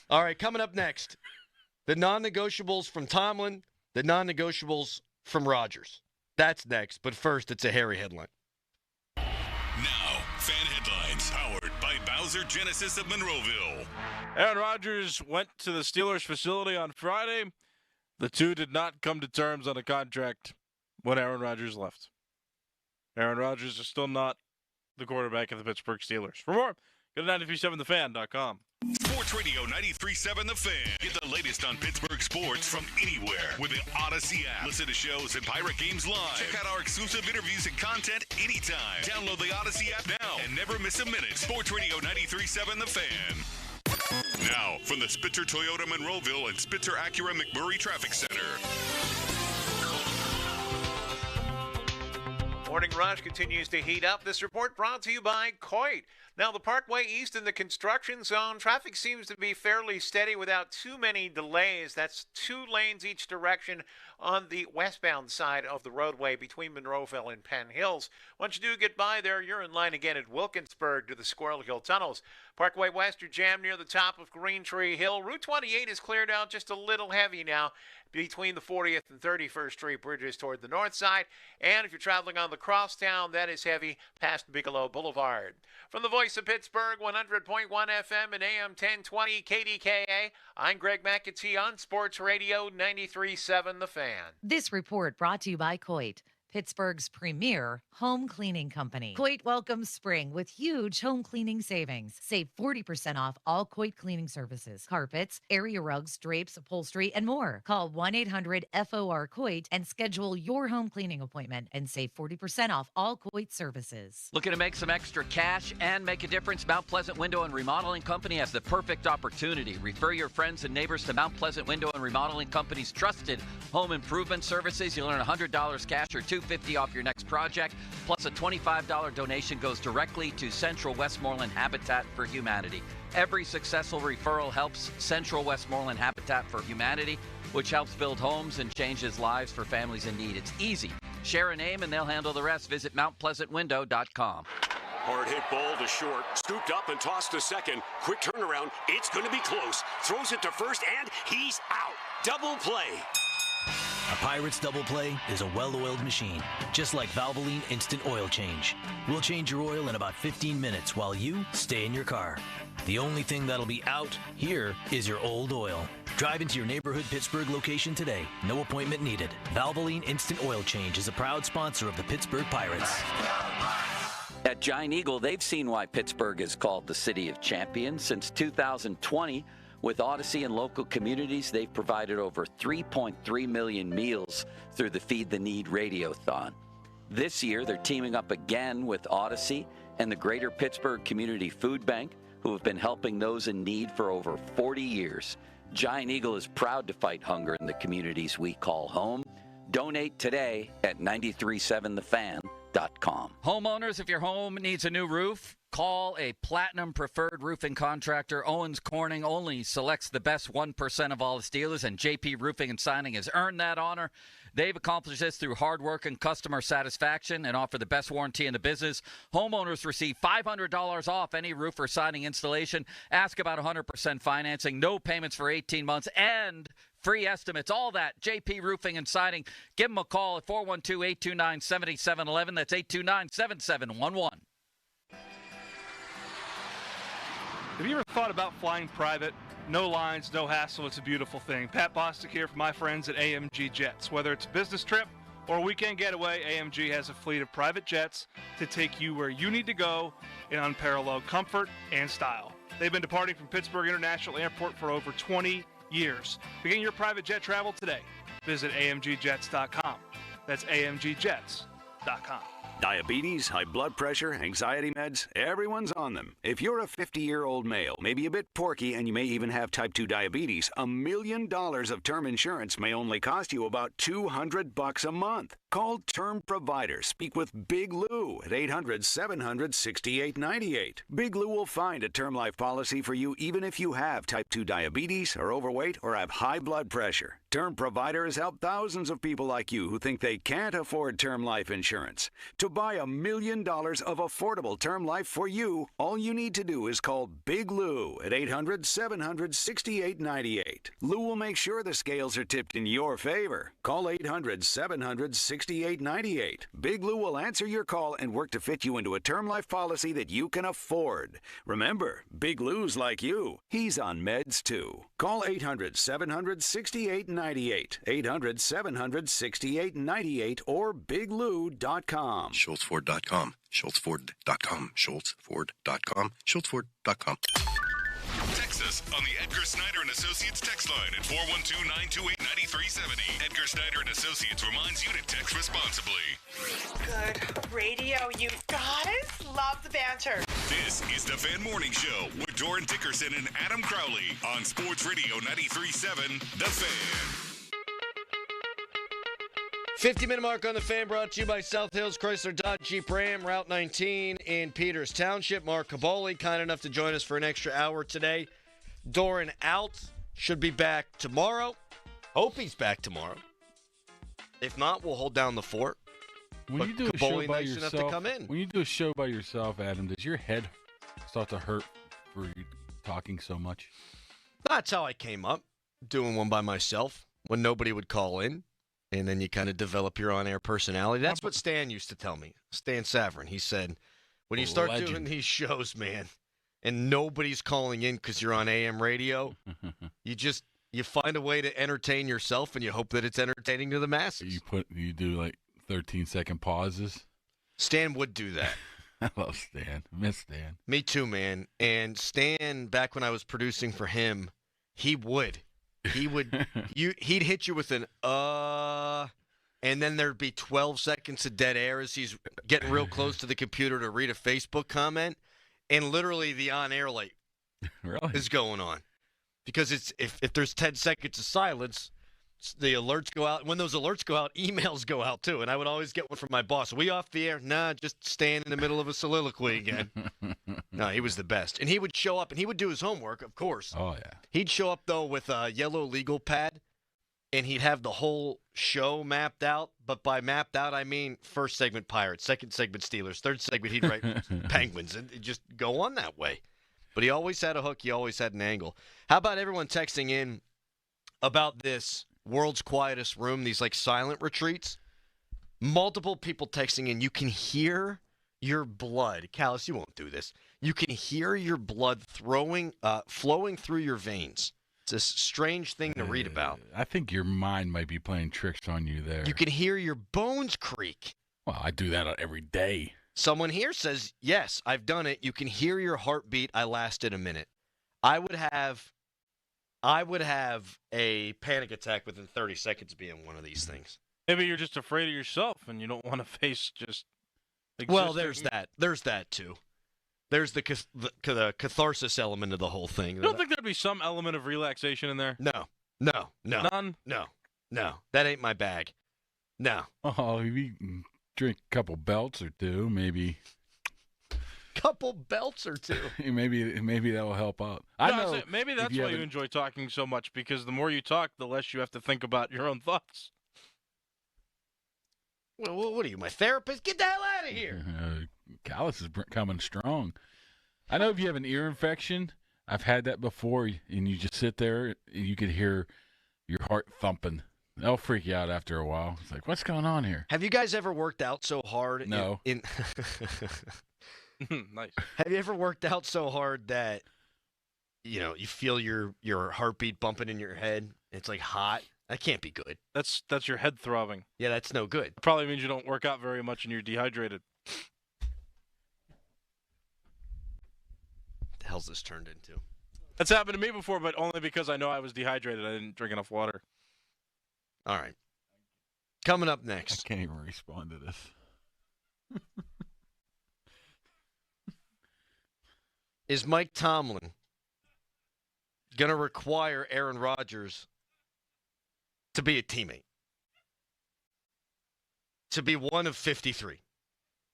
All right, coming up next, the non-negotiables from Tomlin, the non-negotiables from Rodgers. That's next, but first, it's a hairy headline. Now, fan headlines powered by Bowser Genesis of Monroeville. Aaron Rodgers went to the Steelers facility on Friday. The two did not come to terms on a contract when Aaron Rodgers left. Aaron Rodgers is still not the quarterback of the Pittsburgh Steelers. For more, go to 937thefan.com. Sports Radio 93.7 The Fan. Get the latest on Pittsburgh sports from anywhere with the Odyssey app. Listen to shows and Pirate Games live. Check out our exclusive interviews and content anytime. Download the Odyssey app now and never miss a minute. Sports Radio 93.7 The Fan. Now, from the Spitzer Toyota Monroeville and Spitzer Acura McMurray Traffic Center. Morning rush continues to heat up. This report brought to you by Coit. Now, the Parkway East in the construction zone, traffic seems to be fairly steady without too many delays. That's 2 lanes each direction on the westbound side of the roadway between Monroeville and Penn Hills. Once you do get by there, you're in line again at Wilkinsburg to the Squirrel Hill Tunnels. Parkway West, you're jammed near the top of Green Tree Hill. Route 28 is cleared out just a little heavy now between the 40th and 31st Street bridges toward the north side. And if you're traveling on the crosstown, that is heavy past Bigelow Boulevard. From the Voice of Pittsburgh, 100.1 FM and AM 1020 KDKA, I'm Greg McAtee on Sports Radio 93.7 The Fan. This report brought to you by Coit, Pittsburgh's premier home cleaning company. Coit welcomes spring with huge home cleaning savings. Save 40% off all Coit cleaning services, carpets, area rugs, drapes, upholstery, and more. Call 1-800-FOR-COIT and schedule your home cleaning appointment and save 40% off all Coit services. Looking to make some extra cash and make a difference? Mount Pleasant Window and Remodeling Company has the perfect opportunity. Refer your friends and neighbors to Mount Pleasant Window and Remodeling Company's trusted home improvement services. You'll earn $100 cash or $250 off your next project. Plus, a $25 donation goes directly to Central Westmoreland Habitat for Humanity. Every successful referral helps Central Westmoreland Habitat for Humanity, which helps build homes and changes lives for families in need. It's easy. Share a name and they'll handle the rest. Visit MountPleasantWindow.com. Hard hit ball to short, scooped up and tossed to second. Quick turnaround. It's going to be close. Throws it to first and he's out. Double play. A Pirates double play is a well-oiled machine, just like Valvoline Instant Oil Change. We'll change your oil in about 15 minutes while you stay in your car. The only thing that'll be out here is your old oil. Drive into your neighborhood Pittsburgh location today. No appointment needed. Valvoline Instant Oil Change is a proud sponsor of the Pittsburgh Pirates. At Giant Eagle, they've seen why Pittsburgh is called the City of Champions. Since 2020, with Odyssey and local communities, they've provided over 3.3 million meals through the Feed the Need Radiothon. This year, they're teaming up again with Odyssey and the Greater Pittsburgh Community Food Bank, who have been helping those in need for over 40 years. Giant Eagle is proud to fight hunger in the communities we call home. Donate today at 937thefan.com. Homeowners, if your home needs a new roof, call a Platinum Preferred Roofing Contractor. Owens Corning only selects the best 1% of all its dealers, and JP Roofing and Signing has earned that honor. They've accomplished this through hard work and customer satisfaction and offer the best warranty in the business. Homeowners receive $500 off any roof or siding installation. Ask about 100% financing, no payments for 18 months, and free estimates. All that, JP Roofing and Siding. Give them a call at 412-829-7711. That's 829-7711. Have you ever thought about flying private? No lines, no hassle, it's a beautiful thing. Pat Bostic here for my friends at AMG Jets. Whether it's a business trip or a weekend getaway, AMG has a fleet of private jets to take you where you need to go in unparalleled comfort and style. They've been departing from Pittsburgh International Airport for over 20 years. Begin your private jet travel today. Visit AMGjets.com. That's AMGjets.com. Diabetes, high blood pressure, anxiety meds, everyone's on them. If you're a 50-year-old male, maybe a bit porky, and you may even have type 2 diabetes, $1 million of term insurance may only cost you about $200 a month. Call Term Provider. Speak with Big Lou at 800-700-6898. Big Lou will find a term life policy for you even if you have type 2 diabetes, are overweight, or have high blood pressure. Term Provider has helped thousands of people like you who think they can't afford term life insurance. To buy $1 million of affordable term life for you, all you need to do is call Big Lou at 800-700-6898. Lou will make sure the scales are tipped in your favor. Call 800-700-6898. Big Lou will answer your call and work to fit you into a term life policy that you can afford. Remember, Big Lou's like you. He's on meds too. Call 800-700-6898. 800-700-6898 or biglou.com. SchultzFord.com. SchultzFord.com. SchultzFord.com. SchultzFord.com. Text us on the Edgar Snyder and Associates text line at 412-928-9370. Edgar Snyder and Associates reminds you to text responsibly. Good radio, you guys. Love the banter. This is the Fan Morning Show with Doran Dickerson and Adam Crowley on Sports Radio 93.7 The Fan. 50-minute mark on the Fan, brought to you by South Hills Chrysler Dodge Jeep Ram, Route 19 in Peters Township. Mark Caboli, kind enough to join us for an extra hour today. Doran out, should be back tomorrow. Hope he's back tomorrow. If not, we'll hold down the fort. When you do a show by yourself, when you do a show by yourself, Adam, does your head start to hurt for you talking so much? That's how I came up, doing one by myself when nobody would call in. And then you kind of develop your on-air personality. That's what Stan used to tell me. Stan Savran. He said, when you start doing these shows, man, and nobody's calling in because you're on AM radio, you find a way to entertain yourself, and you hope that it's entertaining to the masses. You do like 13-second pauses. Stan would do that. I love Stan. Miss Stan. Me too, man. And Stan, back when I was producing for him, he would. He'd hit you with an and then there'd be 12 seconds of dead air as he's getting real close to the computer to read a Facebook comment, and literally the on-air light is going on. Because it's if there's 10 seconds of silence, the alerts go out. When those alerts go out, emails go out too. And I would always get one from my boss. Are we off the air? Nah, just staying in the middle of a soliloquy again. No, he was the best. And he would show up, and he would do his homework, of course. Oh, yeah. He'd show up, though, with a yellow legal pad, and he'd have the whole show mapped out. But by mapped out, I mean first segment Pirates, second segment Steelers, third segment he'd write Penguins, and just go on that way. But he always had a hook. He always had an angle. How about everyone texting in about this world's quietest room, these like silent retreats? Multiple people texting in. You can hear your blood. Callis, you won't do this. You can hear your blood flowing through your veins. It's a strange thing to read about. I think your mind might be playing tricks on you there. You can hear your bones creak. Well, I do that every day. Someone here says, yes, I've done it. You can hear your heartbeat. I lasted a minute. I would have a panic attack within 30 seconds being one of these things. Maybe you're just afraid of yourself and you don't want to face just existing. Well, there's that. There's that, too. There's the catharsis element of the whole thing. You don't think there'd be some element of relaxation in there? No. None? No. That ain't my bag. No. Oh, you drink a couple belts or two, maybe. Couple belts or two. maybe that will help out. Maybe that's why you enjoy talking so much, because the more you talk, the less you have to think about your own thoughts. Well, what are you, my therapist? Get the hell out of here. Callis is coming strong. I know if you have an ear infection, I've had that before, and you just sit there and you could hear your heart thumping. That'll freak you out after a while. It's like, what's going on here? Have you guys ever worked out so hard? No. Nice. Have you ever worked out so hard that, you feel your heartbeat bumping in your head? It's like hot. That can't be good. That's your head throbbing. Yeah, that's no good. It probably means you don't work out very much and you're dehydrated. What the hell's this turned into? That's happened to me before, but only because I know I was dehydrated. I didn't drink enough water. All right. Coming up next. I can't even respond to this. Is Mike Tomlin going to require Aaron Rodgers to be a teammate? To be one of 53?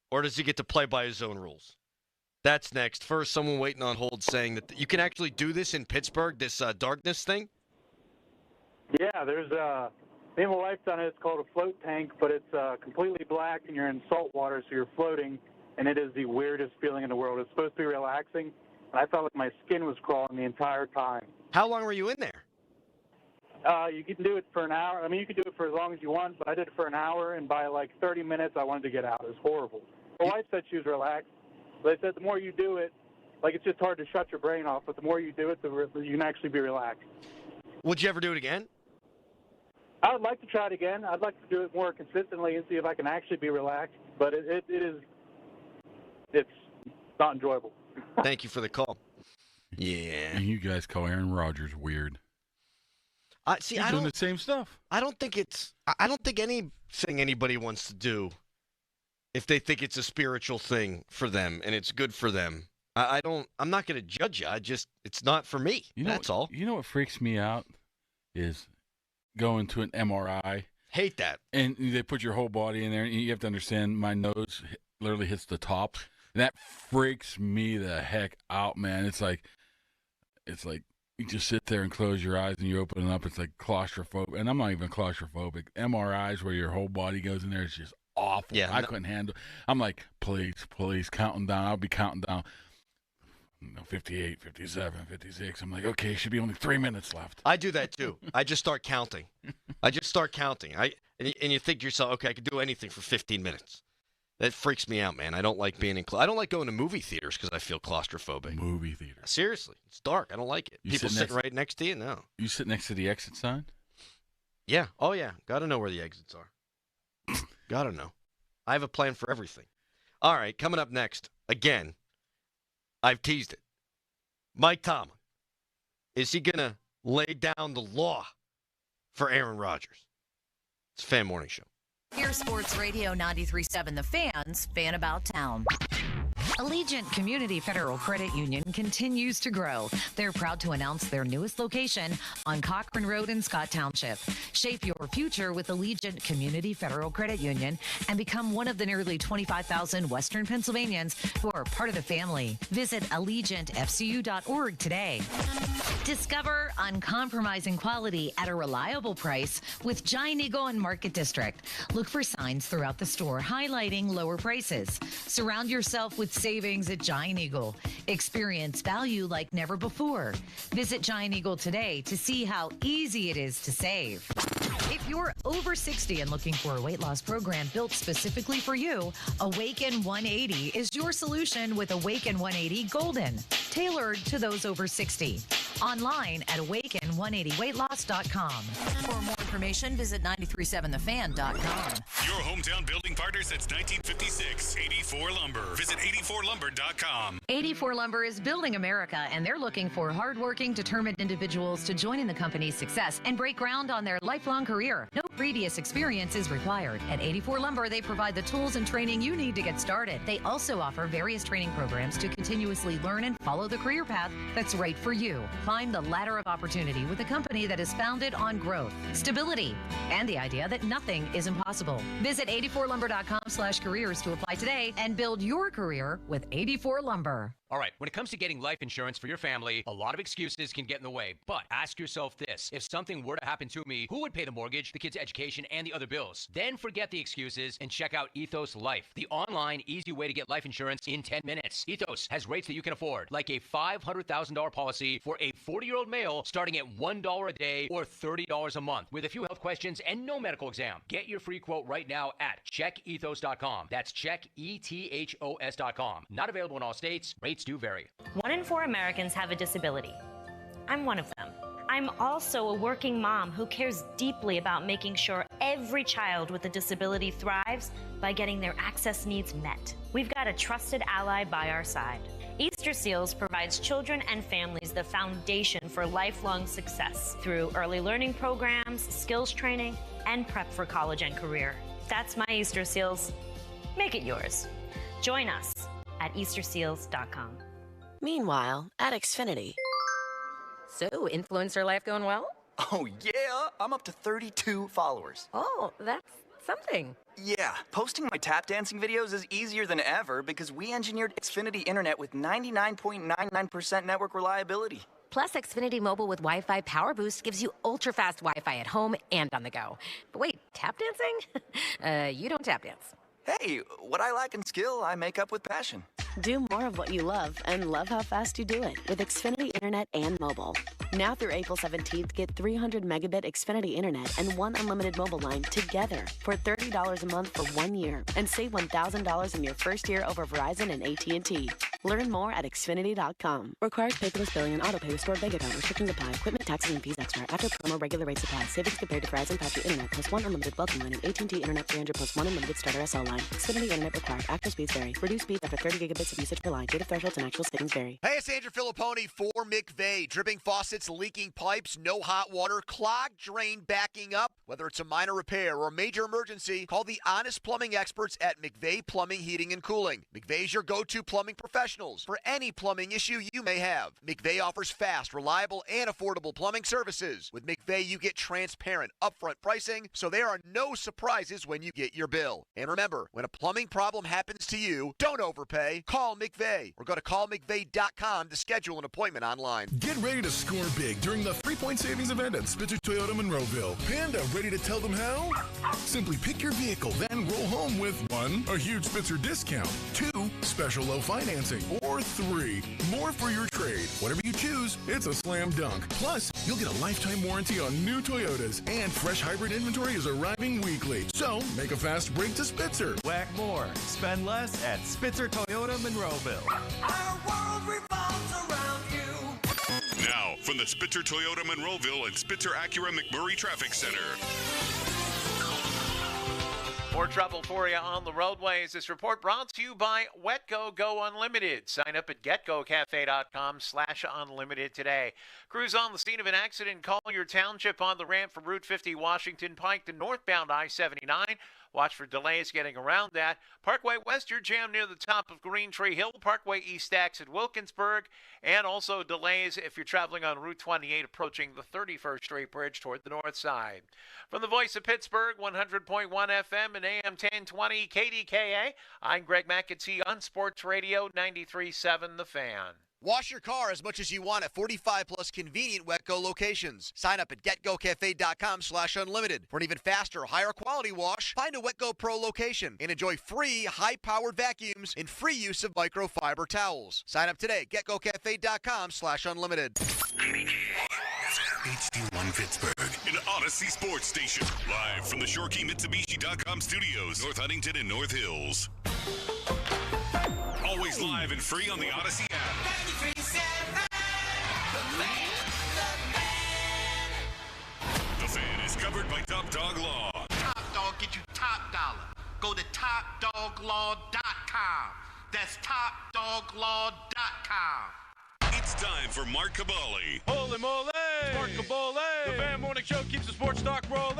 Or does he get to play by his own rules? That's next. First, someone waiting on hold saying that you can actually do this in Pittsburgh, this darkness thing? Yeah, there's me and my wife done it. It's called a float tank, but it's completely black and you're in salt water, so you're floating, and it is the weirdest feeling in the world. It's supposed to be relaxing, and I felt like my skin was crawling the entire time. How long were you in there? You can do it for an hour. I mean, you can do it for as long as you want, but I did it for an hour, and by like 30 minutes, I wanted to get out. It was horrible. My wife said she was relaxed, but they said the more you do it, like it's just hard to shut your brain off, but the more you do it, you can actually be relaxed. Would you ever do it again? I would like to try it again. I'd like to do it more consistently and see if I can actually be relaxed, but it's not enjoyable. Thank you for the call. Yeah. And you guys call Aaron Rodgers weird. See, You're doing the same stuff. I don't think anything anybody wants to do, if they think it's a spiritual thing for them and it's good for them, I'm not going to judge you. It's not for me. That's all. You know what freaks me out is going to an MRI. Hate that. And they put your whole body in there, and you have to understand my nose literally hits the top. And that freaks me the heck out, man. It's like you just sit there and close your eyes and you open it up. It's like claustrophobic. And I'm not even claustrophobic. MRIs where your whole body goes in there, it's just awful. Yeah, I couldn't handle. I'm like, please, counting down. I'll be counting down. 58, 57, 56. I'm like, okay, should be only 3 minutes left. I do that too. I just start counting. And you think to yourself, okay, I could do anything for 15 minutes. That freaks me out, man. I don't like being I don't like going to movie theaters because I feel claustrophobic. Movie theater. Seriously, it's dark. I don't like it. People sitting right next to you. No. You sit next to the exit sign? Yeah. Oh yeah. Got to know where the exits are. Got to know. I have a plan for everything. All right. Coming up next, again, I've teased it. Mike Tomlin. Is he gonna lay down the law for Aaron Rodgers? It's a Fan Morning Show. Here's Sports Radio 93.7 The Fans, Fan About Town. Allegiant Community Federal Credit Union continues to grow. They're proud to announce their newest location on Cochran Road in Scott Township. Shape your future with Allegiant Community Federal Credit Union and become one of the nearly 25,000 Western Pennsylvanians who are part of the family. Visit AllegiantFCU.org today. Discover uncompromising quality at a reliable price with Giant Eagle and Market District. Look for signs throughout the store highlighting lower prices. Surround yourself with savings at Giant Eagle. Experience value like never before. Visit Giant Eagle today to see how easy it is to save. If you're over 60 and looking for a weight loss program built specifically for you, Awaken 180 is your solution with Awaken 180 Golden, tailored to those over 60. Online at awaken180weightloss.com. For more information, visit 937thefan.com. Your hometown building partner since 1956, 84 Lumber. Visit 84lumber.com. 84 Lumber is building America, and they're looking for hardworking, determined individuals to join in the company's success and break ground on their lifelong career. No previous experience is required. At 84 Lumber, they provide the tools and training you need to get started. They also offer various training programs to continuously learn and follow the career path that's right for you. Climb the ladder of opportunity with a company that is founded on growth, stability, and the idea that nothing is impossible. Visit 84lumber.com/careers to apply today and build your career with 84 Lumber. All right, when it comes to getting life insurance for your family, a lot of excuses can get in the way. But ask yourself this: if something were to happen to me, who would pay the mortgage, the kids' education, and the other bills? Then forget the excuses and check out Ethos Life, the online, easy way to get life insurance in 10 minutes. Ethos has rates that you can afford, like a $500,000 policy for a 40-year-old male starting at $1 a day or $30 a month, with a few health questions and no medical exam. Get your free quote right now at checkethos.com. That's checkethos.com. Not available in all states. Rates do vary. 1 in 4 Americans have a disability. I'm one of them. I'm also a working mom who cares deeply about making sure every child with a disability thrives by getting their access needs met. We've got a trusted ally by our side. Easter Seals provides children and families the foundation for lifelong success through early learning programs, skills training, and prep for college and career. That's my Easter Seals. Make it yours. Join us at easterseals.com. Meanwhile, at Xfinity. So, influencer life going well? Oh, yeah. I'm up to 32 followers. Oh, that's something. Yeah, posting my tap dancing videos is easier than ever because we engineered Xfinity Internet with 99.99% network reliability. Plus, Xfinity Mobile with Wi-Fi Power Boost gives you ultra-fast Wi-Fi at home and on the go. But wait, tap dancing? You don't tap dance. Hey, what I lack in skill, I make up with passion. Do more of what you love and love how fast you do it with Xfinity Internet and mobile. Now through April 17th, get 300 megabit Xfinity Internet and one unlimited mobile line together for $30 a month for 1 year and save $1,000 in your first year over Verizon and AT&T. Learn more at Xfinity.com. Requires paperless billing and autopay with stored bank account. Restrictions apply. Equipment, taxes, and fees extra. After promo, regular rates apply. Savings compared to Verizon 5G Internet plus one unlimited welcome line and AT&T Internet 300 plus one unlimited starter SL line. Xfinity Internet required. Active speeds vary. Reduced speeds after 30 gigabits of usage per line. Data thresholds and actual savings vary. Hey, it's Andrew Filipponi for McVeigh. Dripping faucets, leaking pipes, no hot water, clogged drain backing up. Whether it's a minor repair or a major emergency, call the honest plumbing experts at McVeigh Plumbing, Heating, and Cooling. McVeigh's your go-to plumbing professionals for any plumbing issue you may have. McVeigh offers fast, reliable, and affordable plumbing services. With McVeigh, you get transparent, upfront pricing, so there are no surprises when you get your bill. And remember, when a plumbing problem happens to you, don't overpay. Call McVeigh or go to callmcveigh.com to schedule an appointment online. Get ready to score big during the 3-point savings event at Spitzer Toyota Monroeville. Panda, ready to tell them how? Simply pick your vehicle, then roll home with 1, a huge Spitzer discount, 2, special low financing, or 3, more for your trade. Whatever you choose, it's a slam dunk. Plus, you'll get a lifetime warranty on new Toyotas, and fresh hybrid inventory is arriving weekly. So, make a fast break to Spitzer. Whack more, spend less at Spitzer Toyota Monroeville. Our world revolves around you. Now, from the Spitzer Toyota Monroeville and Spitzer Acura McMurray Traffic Center. More trouble for you on the roadways. This report brought to you by Wetco Go Unlimited. Sign up at getgocafe.com/unlimited today. Crews on the scene of an accident. Call your township on the ramp from Route 50 Washington Pike to northbound I-79. Watch for delays getting around that. Parkway West, you're jammed near the top of Green Tree Hill. Parkway East exit Wilkinsburg. And also delays if you're traveling on Route 28 approaching the 31st Street Bridge toward the north side. From the voice of Pittsburgh, 100.1 FM and AM 1020 KDKA, I'm Greg McAtee on Sports Radio 93.7 The Fan. Wash your car as much as you want at 45 plus convenient Wetco locations. Sign up at getgocafe.com/unlimited. For an even faster, higher quality wash, find a Wetco Pro location and enjoy free high-powered vacuums and free use of microfiber towels. Sign up today at getgocafe.com/unlimited. HD1 Pittsburgh, an Odyssey sports station. Live from the ShoreKeyMitsubishi.com studios, North Huntington and North Hills. Always live and free on the Odyssey app. The Fan is covered by Top Dog Law. Top Dog get you top dollar. Go to topdoglaw.com. That's topdoglaw.com. It's time for Mark Cabali. Holy moly! Mark Cabali! The Fan Morning Show keeps the sports talk rolling.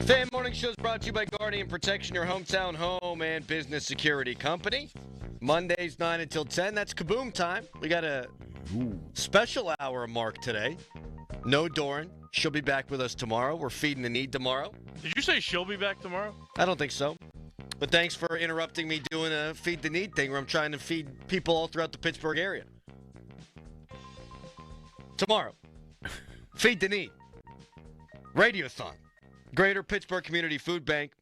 Fan Morning Show is brought to you by Guardian Protection, your hometown home and business security company. Mondays 9 until 10. That's Kaboom time. We got a special hour of Mark today. No Doran. She'll be back with us tomorrow. We're feeding the need tomorrow. Did you say she'll be back tomorrow? I don't think so. But thanks for interrupting me doing a feed the need thing where I'm trying to feed people all throughout the Pittsburgh area. Tomorrow. Feed the need. Radiothon. Greater Pittsburgh Community Food Bank,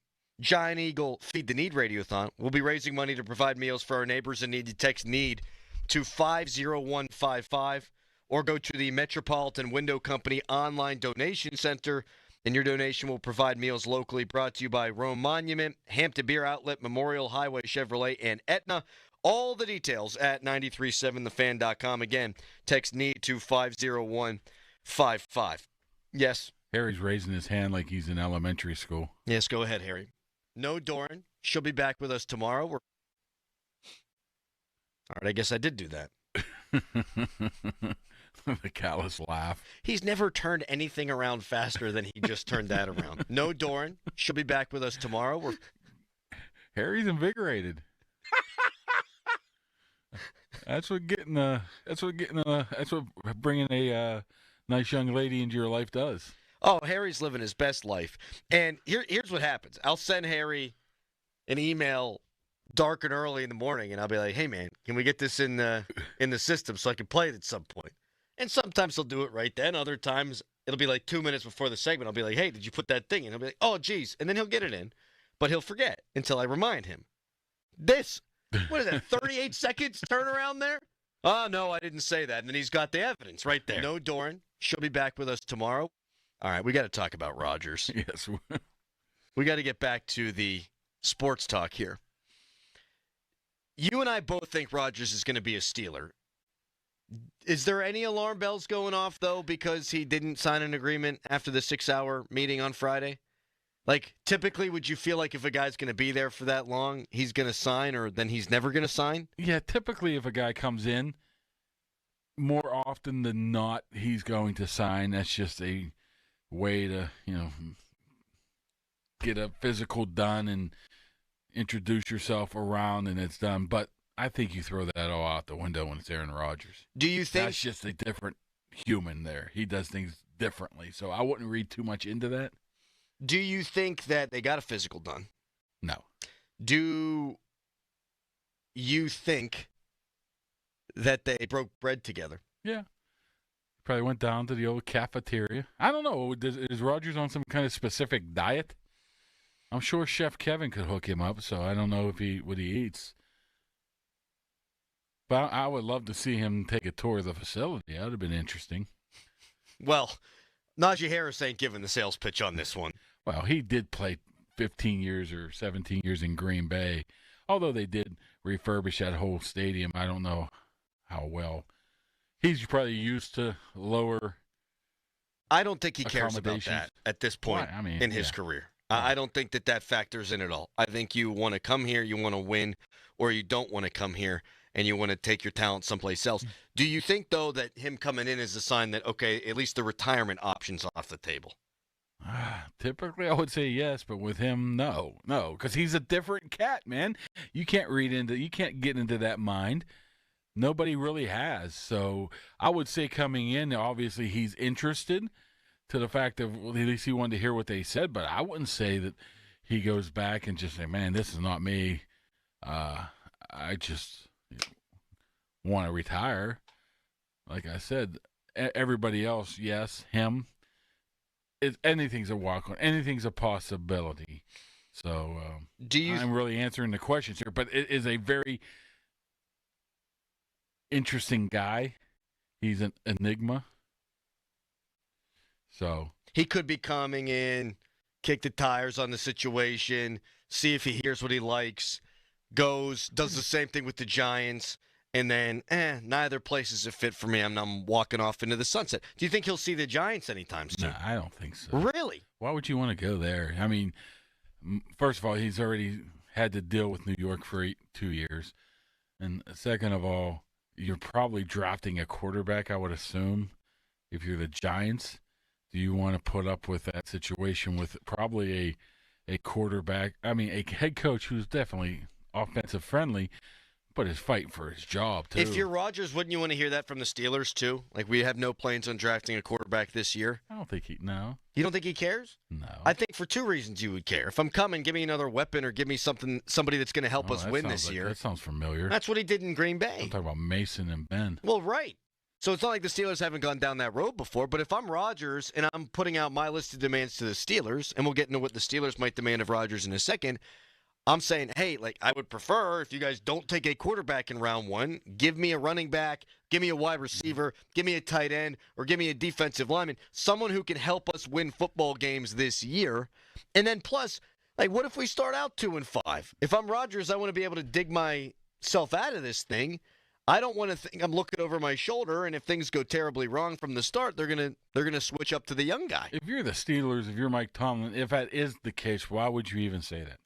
Giant Eagle Feed the Need Radiothon. We'll be raising money to provide meals for our neighbors in need. You text NEED to 50155 or go to the Metropolitan Window Company online donation center, and your donation will provide meals locally. Brought to you by Rome Monument, Hampton Beer Outlet, Memorial Highway Chevrolet, and Aetna. All the details at 937thefan.com. Again, text NEED to 50155. Yes. Harry's raising his hand like he's in elementary school. Yes, go ahead, Harry. No Doran. She'll be back with us tomorrow. All right, I guess I did do that. The callous laugh. He's never turned anything around faster than he just turned that around. No Doran. She'll be back with us tomorrow. Harry's invigorated. That's what bringing a nice young lady into your life does. Oh, Harry's living his best life. And here's what happens. I'll send Harry an email dark and early in the morning, and I'll be like, hey, man, can we get this in the system so I can play it at some point? And sometimes he'll do it right then. Other times it'll be like 2 minutes before the segment. I'll be like, hey, did you put that thing in? He'll be like, oh, geez. And then he'll get it in, but he'll forget until I remind him. What is that, 38 seconds turnaround there? Oh, no, I didn't say that. And then he's got the evidence right there. No Doran. She'll be back with us tomorrow. All right, we got to talk about Rodgers. Yes. We got to get back to the sports talk here. You and I both think Rodgers is going to be a Steeler. Is there any alarm bells going off, though, because he didn't sign an agreement after the 6-hour meeting on Friday? Like, typically, would you feel like if a guy's going to be there for that long, he's going to sign, or then he's never going to sign? Yeah, typically if a guy comes in, more often than not, he's going to sign. That's just a way to, get a physical done and introduce yourself around, and it's done. But I think you throw that all out the window when it's Aaron Rodgers. Do you think that's just a different human there? He does things differently, so I wouldn't read too much into that. Do you think that they got a physical done? No. Do you think that they broke bread together? Yeah. Probably went down to the old cafeteria. I don't know. Is Rodgers on some kind of specific diet? I'm sure Chef Kevin could hook him up, so I don't know what he eats. But I would love to see him take a tour of the facility. That would have been interesting. Well, Najee Harris ain't giving the sales pitch on this one. Well, he did play 15 years or 17 years in Green Bay, although they did refurbish that whole stadium. I don't know how well. He's probably used to lower. I don't think he cares about that at this point in his career. I don't think that factors in at all. I think you want to come here, you want to win, or you don't want to come here and you want to take your talent someplace else. Do you think, though, that him coming in is a sign that, okay, at least the retirement option's off the table? Typically, I would say yes, but with him, no, because he's a different cat, man. You can't get into that mind. Nobody really has. So I would say coming in, obviously he's interested to the fact of, well, at least he wanted to hear what they said, but I wouldn't say that he goes back and just say, man, this is not me. I just want to retire. Like I said, everybody else, yes, him. Anything's a walk-on. Anything's a possibility. So I'm really answering the questions here, but it is a very interesting guy. He's an enigma. So he could be coming in, kick the tires on the situation, see if he hears what he likes, does the same thing with the Giants, and then, neither place is a fit for me. I'm walking off into the sunset. Do you think he'll see the Giants anytime soon? No, I don't think so. Really? Why would you want to go there? I mean, first of all, he's already had to deal with New York for 2 years. And second of all, you're probably drafting a quarterback, I would assume, if you're the Giants. Do you want to put up with that situation with probably a quarterback, a head coach who's definitely offensive friendly, but is fighting for his job, too? If you're Rodgers, wouldn't you want to hear that from the Steelers, too? Like, we have no plans on drafting a quarterback this year? I don't think no. You don't think he cares? No. I think for two reasons you would care. If I'm coming, give me another weapon or give me somebody that's going to help us win this year. That sounds familiar. That's what he did in Green Bay. I'm talking about Mason and Ben. Well, right. So it's not like the Steelers haven't gone down that road before, but if I'm Rodgers and I'm putting out my list of demands to the Steelers, and we'll get into what the Steelers might demand of Rodgers in a second, I'm saying, hey, I would prefer if you guys don't take a quarterback in round one, give me a running back, give me a wide receiver, give me a tight end, or give me a defensive lineman, someone who can help us win football games this year. And then plus, what if we start out 2-5? If I'm Rodgers, I want to be able to dig myself out of this thing. I don't want to think I'm looking over my shoulder, and if things go terribly wrong from the start, they're gonna switch up to the young guy. If you're the Steelers, if you're Mike Tomlin, if that is the case, why would you even say that?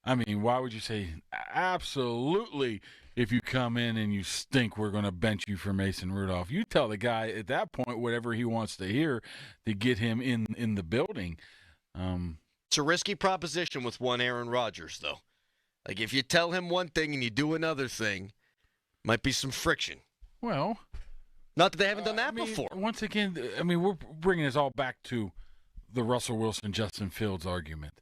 I mean, why would you say, absolutely, if you come in and you stink, we're going to bench you for Mason Rudolph? You tell the guy at that point whatever he wants to hear to get him in the building. It's a risky proposition with one Aaron Rodgers, though. If you tell him one thing and you do another thing, Might be some friction. Well, not that they haven't done that before. Once again, we're bringing this all back to the Russell Wilson, Justin Fields argument.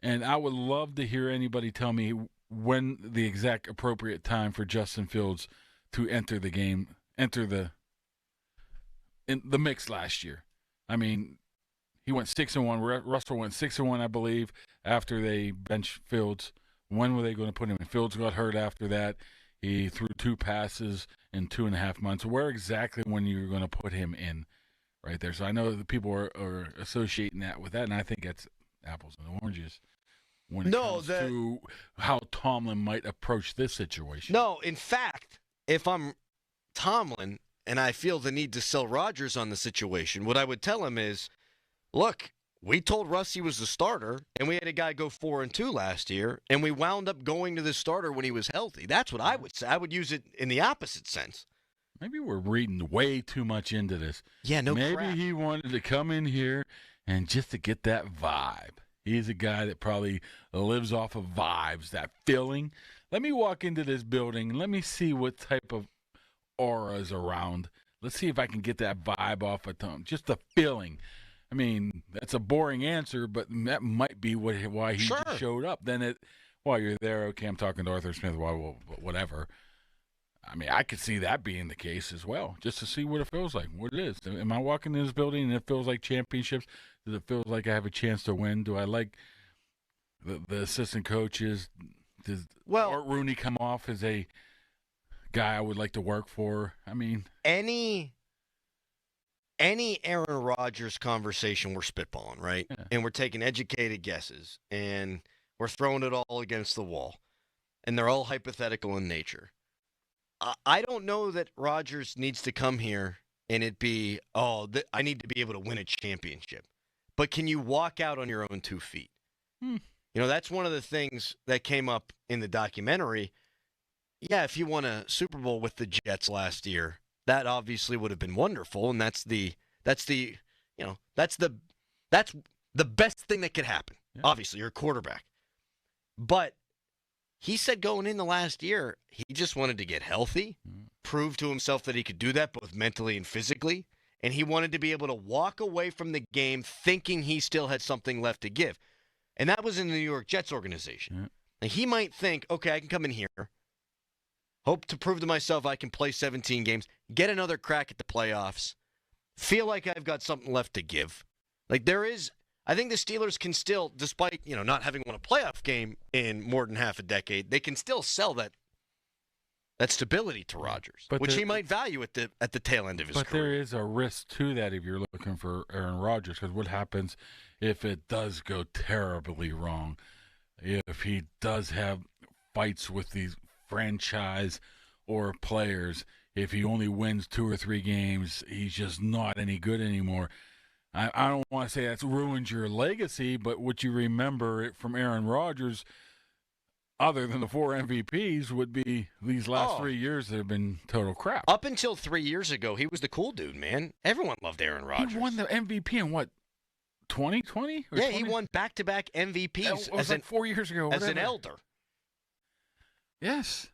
And I would love to hear anybody tell me when the exact appropriate time for Justin Fields to enter the game, in the mix last year. I mean, he went 6-1. Russell went 6-1, I believe, after they benched Fields. When were they going to put him in? Fields got hurt after that. He threw 2 passes in 2.5 months. Where exactly when you're going to put him in right there? So I know that people are associating that with that, and I think that's apples and oranges when it comes to how Tomlin might approach this situation. No, in fact, if I'm Tomlin and I feel the need to sell Rodgers on the situation, what I would tell him is, look, we told Russ he was the starter, and we had a guy go 4-2 last year, and we wound up going to the starter when he was healthy. That's what I would say. I would use it in the opposite sense. Maybe we're reading way too much into this. Yeah, no Maybe crap. he wanted to come in here and just to get that vibe. He's a guy that probably lives off of vibes, that feeling. Let me walk into this building and let me see what type of aura is around. Let's see if I can get that vibe off of Tom. Just the feeling. I mean, that's a boring answer, but that might be why he just showed up. Then while you're there, okay, I'm talking to Arthur Smith, well, whatever. I mean, I could see that being the case as well, just to see what it feels like, what it is. Am I walking in this building and it feels like championships? Does it feel like I have a chance to win? Do I like the assistant coaches? Does Art Rooney come off as a guy I would like to work for? I mean, any Aaron Rodgers conversation, we're spitballing, right? Yeah. And we're taking educated guesses, and we're throwing it all against the wall, and they're all hypothetical in nature. I don't know that Rodgers needs to come here and it be, I need to be able to win a championship. But can you walk out on your own 2 feet? You know, that's one of the things that came up in the documentary. Yeah, if you won a Super Bowl with the Jets last year, that obviously would have been wonderful, and that's the best thing that could happen. Yeah. Obviously, you're a quarterback. But he said going in the last year, he just wanted to get healthy, prove to himself that he could do that both mentally and physically, and he wanted to be able to walk away from the game thinking he still had something left to give. And that was in the New York Jets organization. Yeah. Now, he might think, okay, I can come in here, hope to prove to myself I can play 17 games, get another crack at the playoffs, feel like I've got something left to give. Like I think the Steelers can still, despite, not having won a playoff game in more than half a decade, they can still sell that stability to Rodgers, which he might value at the tail end of his career. But there is a risk to that if you're looking for Aaron Rodgers, because what happens if it does go terribly wrong? If he does have fights with these franchise or players, if he only wins 2 or 3 games, he's just not any good anymore. I don't want to say that's ruined your legacy, but what you remember from Aaron Rodgers, other than the 4 MVPs, would be these last 3 years that have been total crap. Up until 3 years ago, he was the cool dude, man. Everyone loved Aaron Rodgers. He won the MVP in what, 2020? Yeah, 20? He won back-to-back MVPs as 4 years ago. As an elder. Yes.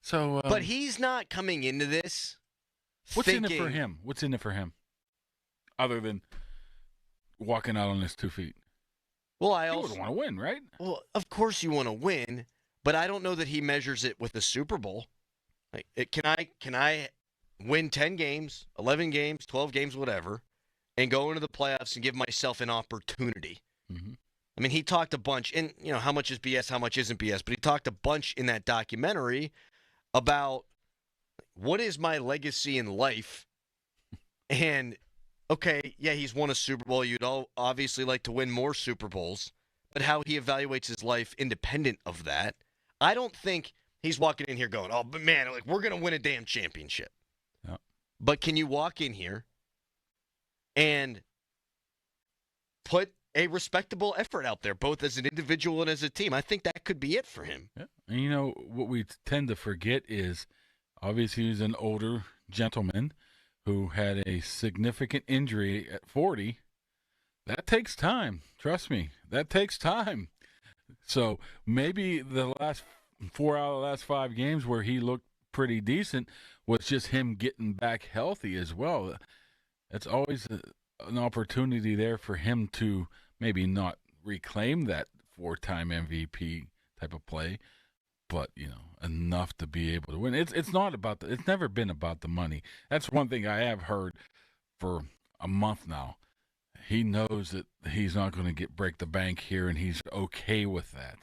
So, but he's not coming into this. What's in it for him? What's in it for him, other than walking out on his 2 feet? Well, he would want to win, right? Well, of course you want to win, but I don't know that he measures it with the Super Bowl. Like, can I win 10 games, 11 games, 12 games, whatever, and go into the playoffs and give myself an opportunity? Mm-hmm. I mean, he talked a bunch, and how much is BS, how much isn't BS, but he talked a bunch in that documentary about what is my legacy in life. And okay, yeah, he's won a Super Bowl. You'd all obviously like to win more Super Bowls, but how he evaluates his life independent of that, I don't think he's walking in here going, oh, but man, we're going to win a damn championship. Yeah. But can you walk in here and put a respectable effort out there, both as an individual and as a team? I think that could be it for him. Yeah. And what we tend to forget is, obviously, he's an older gentleman who had a significant injury at 40. That takes time. Trust me, that takes time. So maybe the last 4 out of the last 5 games where he looked pretty decent was just him getting back healthy as well. It's always an opportunity there for him to maybe not reclaim that 4-time MVP type of play, but enough to be able to win. It's not about it's never been about the money. That's one thing I have heard for a month now. He knows that he's not going to break the bank here, and he's okay with that.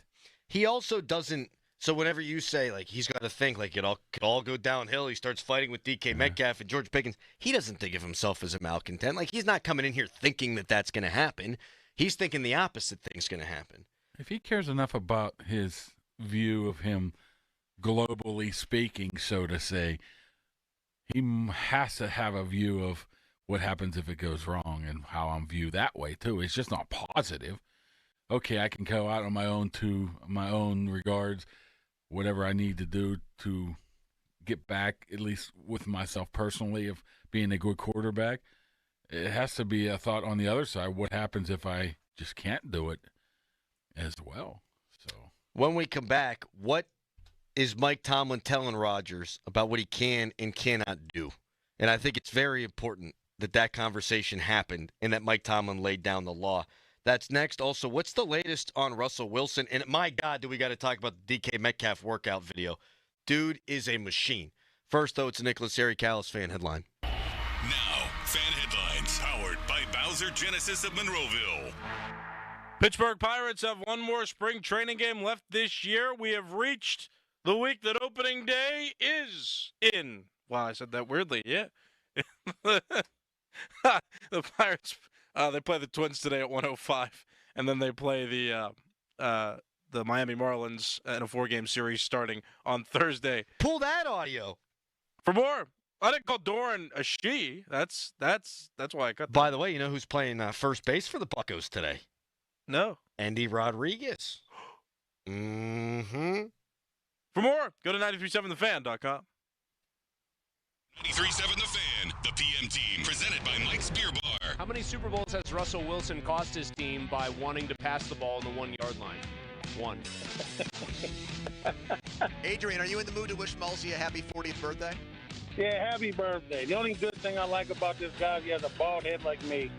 He also doesn't. So whenever you say he's got to think it all could all go downhill, he starts fighting with DK Metcalf and George Pickens. He doesn't think of himself as a malcontent. He's not coming in here thinking that that's going to happen. He's thinking the opposite thing's going to happen. If he cares enough about his view of him, globally speaking, so to say, he has to have a view of what happens if it goes wrong and how I'm viewed that way too. It's just not positive. Okay, I can go out on my own regards, whatever I need to do to get back, at least with myself personally, of being a good quarterback. It has to be a thought on the other side. What happens if I just can't do it as well? So when we come back, what is Mike Tomlin telling Rodgers about what he can and cannot do? And I think it's very important that conversation happened and that Mike Tomlin laid down the law. That's next. Also, what's the latest on Russell Wilson? And my God, do we got to talk about the DK Metcalf workout video. Dude is a machine. First, though, it's a Nicholas Callis fan headline. Now, fan headlines powered by Bowser Genesis of Monroeville. Pittsburgh Pirates have one more spring training game left this year. We have reached the week that opening day is in. Wow, I said that weirdly. Yeah. The Pirates, they play the Twins today at 1:05, and then they play the Miami Marlins in a 4-game series starting on Thursday. Pull that audio. For more, I didn't call Doran a she. That's why I cut that. By the way, you know who's playing first base for the Buccos today? No. Andy Rodriguez. Mm-hmm. For more, go to 937thefan.com. 93.7 The Fan, the PM team, presented by Mike's Beer Bar. How many Super Bowls has Russell Wilson cost his team by wanting to pass the ball on the 1-yard line? 1. Adrian, are you in the mood to wish Mulsey a happy 40th birthday? Yeah, happy birthday. The only good thing I like about this guy is he has a bald head like me.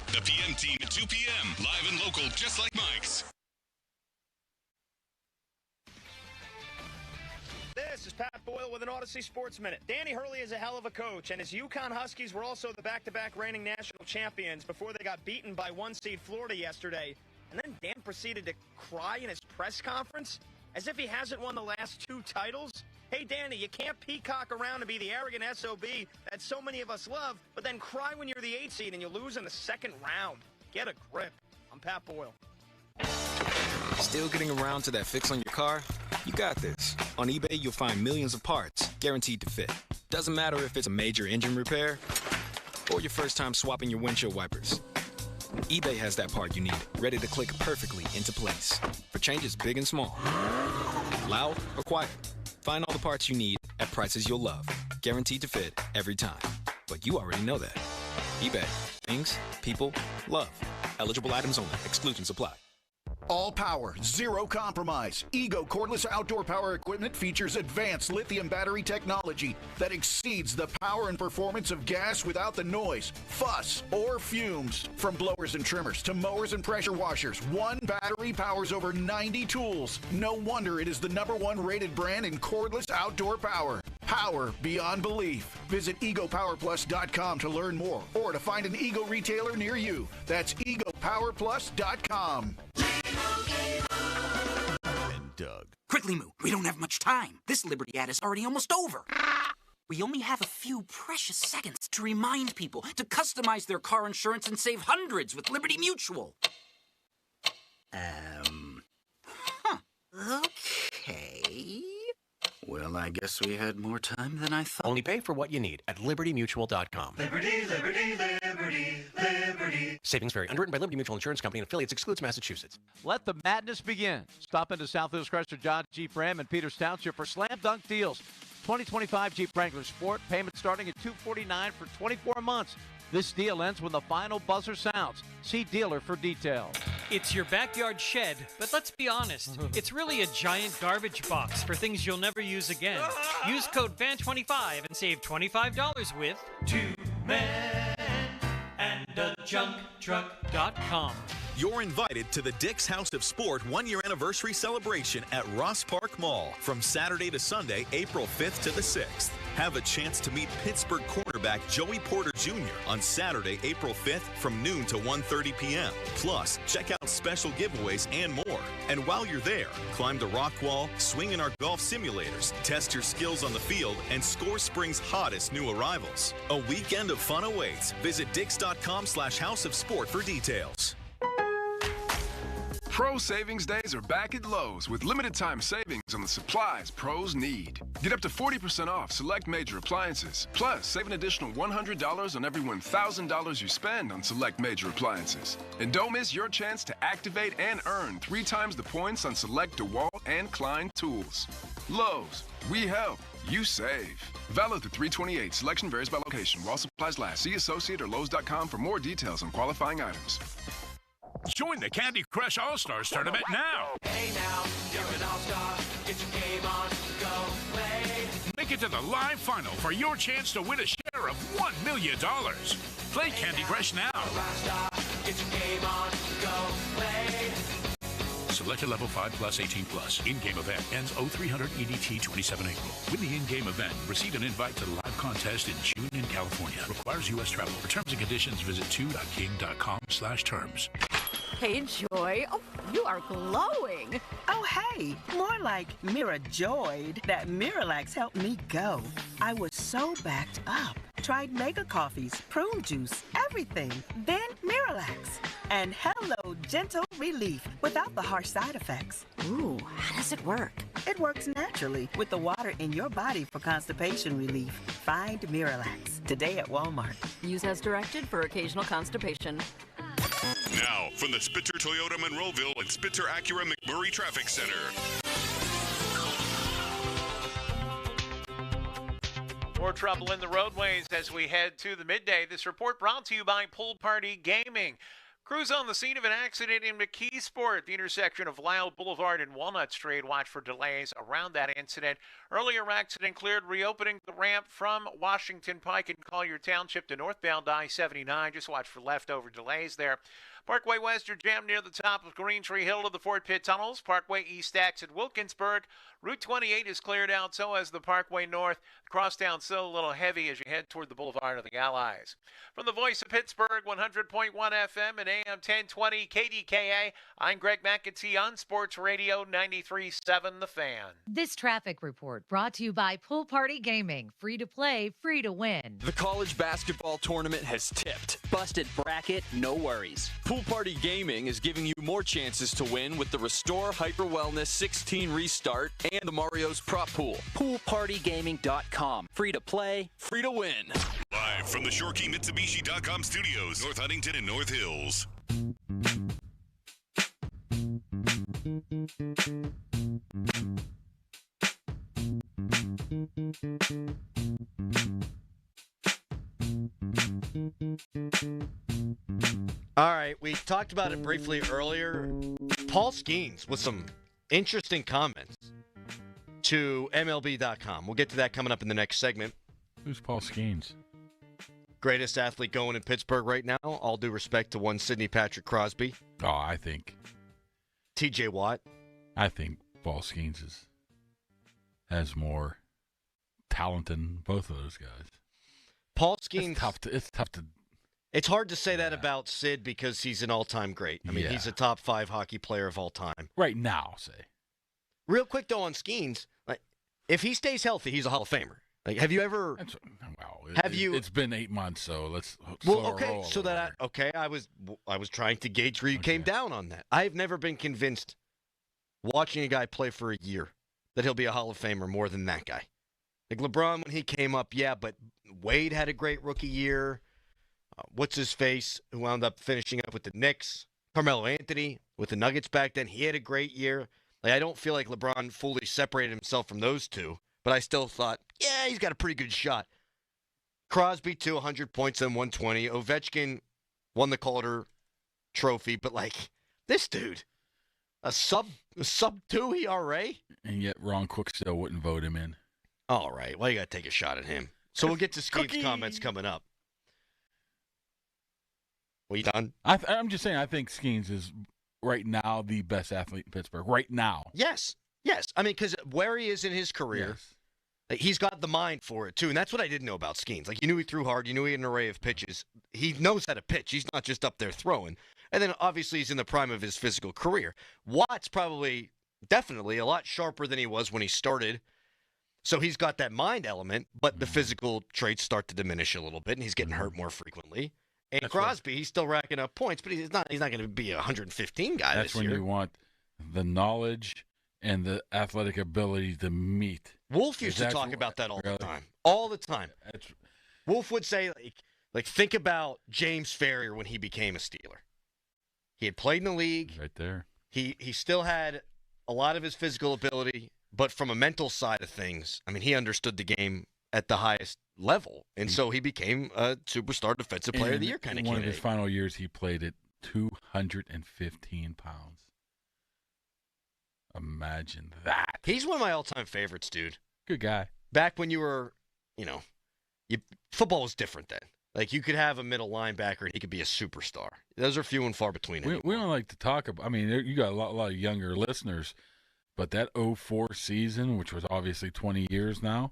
The PM team at 2 p.m., live and local, just like Mike's. This is Pat Boyle with an Odyssey Sports Minute. Danny Hurley is a hell of a coach, and his UConn Huskies were also the back-to-back reigning national champions before they got beaten by 1-seed Florida yesterday. And then Dan proceeded to cry in his press conference as if he hasn't won the last 2 titles. Hey, Danny, you can't peacock around and be the arrogant SOB that so many of us love, but then cry when you're the 8 seed and you lose in the second round. Get a grip. I'm Pat Boyle. Still getting around to that fix on your car? You got this. On eBay, you'll find millions of parts, guaranteed to fit. Doesn't matter if it's a major engine repair or your first time swapping your windshield wipers. eBay has that part you need, ready to click perfectly into place for changes big and small. Loud or quiet, find all the parts you need at prices you'll love, guaranteed to fit every time. But you already know that. eBay. Things, people, love. Eligible items only. Exclusions apply. All power, zero compromise. Ego cordless outdoor power equipment features advanced lithium battery technology that exceeds the power and performance of gas without the noise, fuss, or fumes. From blowers and trimmers to mowers and pressure washers, one battery powers over 90 tools. No wonder it is the #1 rated brand in cordless outdoor power. Power beyond belief. Visit egopowerplus.com to learn more or to find an Ego retailer near you. That's egopowerplus.com. And Doug. Quickly, Moo. We don't have much time. This Liberty ad is already almost over. We only have a few precious seconds to remind people to customize their car insurance and save hundreds with Liberty Mutual. Okay. Well, I guess we had more time than I thought. Only pay for what you need at libertymutual.com. Liberty, liberty, liberty, liberty. Savings vary. Underwritten by Liberty Mutual Insurance Company and affiliates. Excludes Massachusetts. Let the madness begin. Stop into South Hills Chrysler Dodge Jeep Ram in Peters Township for slam dunk deals. 2025 Jeep Wrangler Sport. Payment starting at $249 for 24 months. This deal ends when the final buzzer sounds. See dealer for details. It's your backyard shed, but let's be honest, it's really a giant garbage box for things you'll never use again. Use code FAN25 and save $25 with 2 Men and a junktruck.com. You're invited to the Dick's House of Sport one-year anniversary celebration at Ross Park Mall from Saturday to Sunday, April 5th to the 6th. Have a chance to meet Pittsburgh cornerback Joey Porter Jr. on Saturday, April 5th from noon to 1:30 p.m. Plus, check out special giveaways and more. And while you're there, climb the rock wall, swing in our golf simulators, test your skills on the field, and score spring's hottest new arrivals. A weekend of fun awaits. Visit Dix.com/House of Sport for details. Pro Savings Days are back at Lowe's with limited time savings on the supplies pros need. Get up to 40% off select major appliances. Plus, save an additional $100 on every $1,000 you spend on select major appliances. And don't miss your chance to activate and earn 3 times the points on select DeWalt and Klein tools. Lowe's, we help, you save. Valid through 3/28. Selection varies by location. While supplies last. See associate or Lowe's.com for more details on qualifying items. Join the Candy Crush All-Stars Tournament now. Hey now, you're an all-star. Get your game on, go play. Make it to the live final for your chance to win a share of $1 million. Play Candy Crush now. Get your game on, go play. Selected level 5 plus 18 plus. In-game event ends 0300 EDT 27 April. Win the in-game event. Receive an invite to the live contest in June in California. Requires U.S. travel. For terms and conditions, visit 2.king.com/terms. Hey, Joy. Oh, you are glowing. Oh, hey. More like Mira joyed that Miralax helped me go. I was so backed up. Tried mega coffees, prune juice, everything. Then Miralax. And hello, gentle relief without the harsh side effects. Ooh, how does it work? It works naturally with the water in your body for constipation relief. Find Miralax today at Walmart. Use as directed for occasional constipation. Now, from the Spitzer Toyota Monroeville and Spitzer Acura McMurray Traffic Center. More trouble in the roadways as we head to the midday. This report brought to you by Pool Party Gaming. Crews on the scene of an accident in McKeesport, the intersection of Lyle Boulevard and Walnut Street. Watch for delays around that incident. Earlier accident cleared, reopening the ramp from Washington Pike and Collier Township to northbound I-79. Just watch for leftover delays there. Parkway West, you're jammed near the top of Green Tree Hill to the Fort Pitt Tunnels. Parkway East exit Wilkinsburg. Route 28 is cleared out, so as the Parkway North. Crosstown still a little heavy as you head toward the Boulevard of the Allies. From the voice of Pittsburgh, 100.1 FM and AM 1020 KDKA, I'm Greg McEntee on Sports Radio 93.7 The Fan. This traffic report brought to you by Pool Party Gaming. Free to play, free to win. The college basketball tournament has tipped. Busted bracket, no worries. Pool Party Gaming is giving you more chances to win with the Restore Hyper Wellness 16 Restart and the Mario's Prop Pool. PoolPartyGaming.com. Free to play, free to win. Live from the ShoreKeyMitsubishi.com studios, North Huntington and North Hills. All right, we talked about it briefly earlier. Paul Skenes with some interesting comments to MLB.com. We'll get to that coming up in the next segment. Who's Paul Skenes? Greatest athlete going in Pittsburgh right now. All due respect to one Sidney Patrick Crosby. Oh, I think TJ Watt. I think Paul Skenes has more talent than both of those guys. Paul Skenes. It's tough to. It's hard to say that about Sid because he's an all-time great. I mean, he's a top 5 hockey player of all time. Right now, say. Real quick, though, on Skenes, like, if he stays healthy, he's a Hall of Famer. Like, have you ever? It's been 8 months, so let's. Okay, so that I was trying to gauge where you came down on that. I've never been convinced, watching a guy play for a year, that he'll be a Hall of Famer more than that guy. Like LeBron when he came up, yeah, but Wade had a great rookie year. What's his face, who wound up finishing up with the Knicks? Carmelo Anthony with the Nuggets back then. He had a great year. Like, I don't feel like LeBron fully separated himself from those two, but I still thought, yeah, he's got a pretty good shot. Crosby, 100 points and 120. Ovechkin won the Calder Trophy, but, like, This dude. A sub 2 ERA? And yet Ron Cook still wouldn't vote him in. All right. Well, you got to take a shot at him. So we'll get to Skenes' comments coming up. Well, you done? I'm just saying I think Skenes is right now the best athlete in Pittsburgh. Right now. Yes. I mean, because where he is in his career, he's got the mind for it, too. And that's what I didn't know about Skenes. Like, you knew he threw hard. You knew he had an array of pitches. He knows how to pitch. He's not just up there throwing. And then, obviously, he's in the prime of his physical career. Watt's definitely a lot sharper than he was when he started. So he's got that mind element, but the physical traits start to diminish a little bit, and he's getting hurt more frequently. And that's Crosby, he's still racking up points, but he's not going to be a 115 guy this year. That's when you want the knowledge and the athletic ability to meet. Wolf used to talk about that all the time. All the time. Wolf would say, like think about James Ferrier when he became a Steeler. He had played in the league. Right there. He still had a lot of his physical ability, but from a mental side of things, I mean, he understood the game at the highest level, and so he became a superstar defensive player of the year kind of candidate. One of his final years, he played at 215 pounds. Imagine that. He's one of my all-time favorites, dude. Good guy. Back when you were, football was different then. Like, you could have a middle linebacker, and he could be a superstar. Those are few and far between. We don't like to talk about. I mean, you got a lot of younger listeners, but that 04 season, which was obviously 20 years now,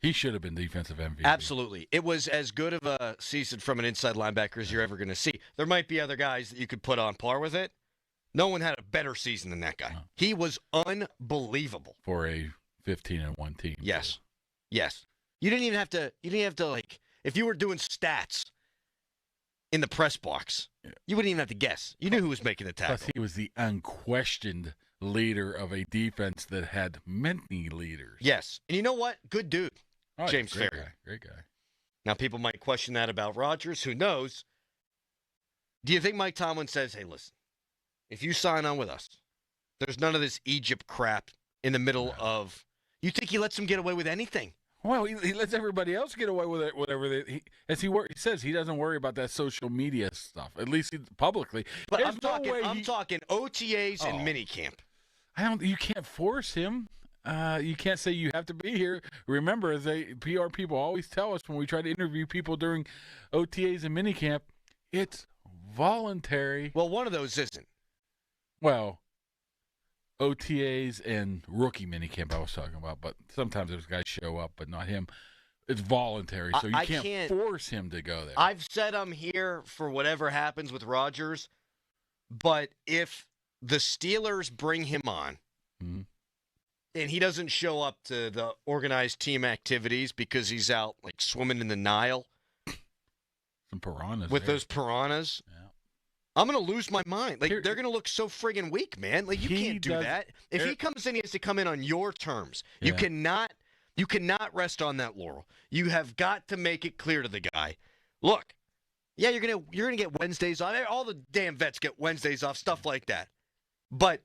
he should have been defensive MVP. Absolutely. It was as good of a season from an inside linebacker as you're ever going to see. There might be other guys that you could put on par with it. No one had a better season than that guy. No. He was unbelievable for a 15-1 team. Yes. You didn't even have to like, if you were doing stats in the press box, you wouldn't even have to guess. You knew who was making the tackle. Plus, he was the unquestioned leader of a defense that had many leaders. Yes. And you know what? Good dude. James Ferrier. Great guy. Now, people might question that about Rodgers. Who knows? Do you think Mike Tomlin says, hey, listen, if you sign on with us, there's none of this Egypt crap in the middle of – you think he lets him get away with anything? Well, he lets everybody else get away with it, whatever he says. He doesn't worry about that social media stuff, at least publicly. But I'm talking OTAs and minicamp. You can't force him. You can't say you have to be here. Remember, PR people always tell us when we try to interview people during OTAs and minicamp, it's voluntary. Well, one of those isn't. Well, OTAs and rookie minicamp I was talking about, but sometimes those guys show up, but not him. It's voluntary, so you can't force him to go there. I've said I'm here for whatever happens with Rodgers, but if the Steelers bring him on and he doesn't show up to the organized team activities because he's out like swimming in the Nile some piranhas with those piranhas, I'm going to lose my mind. Like, they're going to look so friggin' weak, man. Like, you can't do that. If he comes in, he has to come in on your terms. You cannot rest on that laurel. You have got to make it clear to the guy, look, yeah, you're gonna get Wednesdays off. All the damn vets get Wednesdays off, stuff like that. But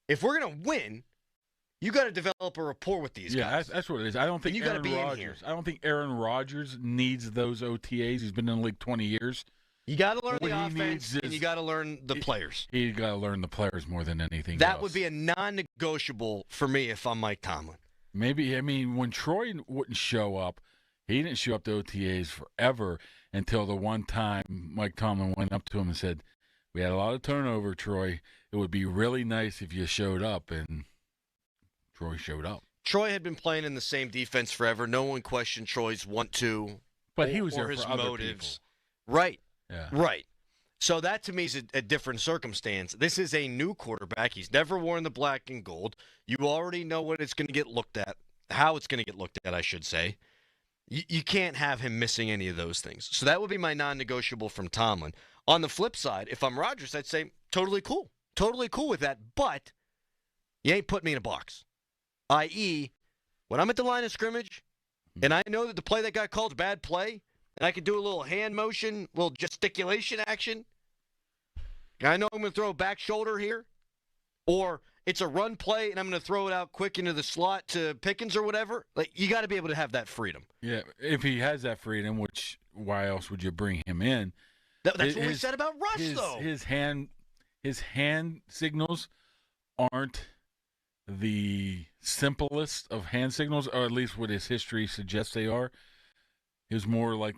if we're going to win, you got to develop a rapport with these guys. Yeah, that's what it is. I don't think I don't think Aaron Rodgers needs those OTAs. He's been in the league 20 years. You got to learn the offense, and you got to learn the players. You got to learn the players more than anything That else. would be a non-negotiable for me if I'm Mike Tomlin. Maybe, when Troy wouldn't show up, he didn't show up to OTAs forever until the one time Mike Tomlin went up to him and said, we had a lot of turnover, Troy. It would be really nice if you showed up, and Troy showed up. Troy had been playing in the same defense forever. No one questioned Troy's want-to but he was there his for other motives. People. Right. Yeah. Right. So that, to me, is a different circumstance. This is a new quarterback. He's never worn the black and gold. You already know what it's going to get looked at, how it's going to get looked at, I should say. You can't have him missing any of those things. So that would be my non-negotiable from Tomlin. On the flip side, if I'm Rodgers, I'd say totally cool. Totally cool with that, but you ain't putting me in a box. I.e., when I'm at the line of scrimmage and I know that the play that got called is a bad play, and I can do a little hand motion, a little gesticulation action. I know I'm going to throw a back shoulder here. Or it's a run play, and I'm going to throw it out quick into the slot to Pickens or whatever. Like, you got to be able to have that freedom. Yeah, if he has that freedom, which why else would you bring him in? That's what we said about Russ, though. His his hand signals aren't the simplest of hand signals, or at least what his history suggests they are. He was more like,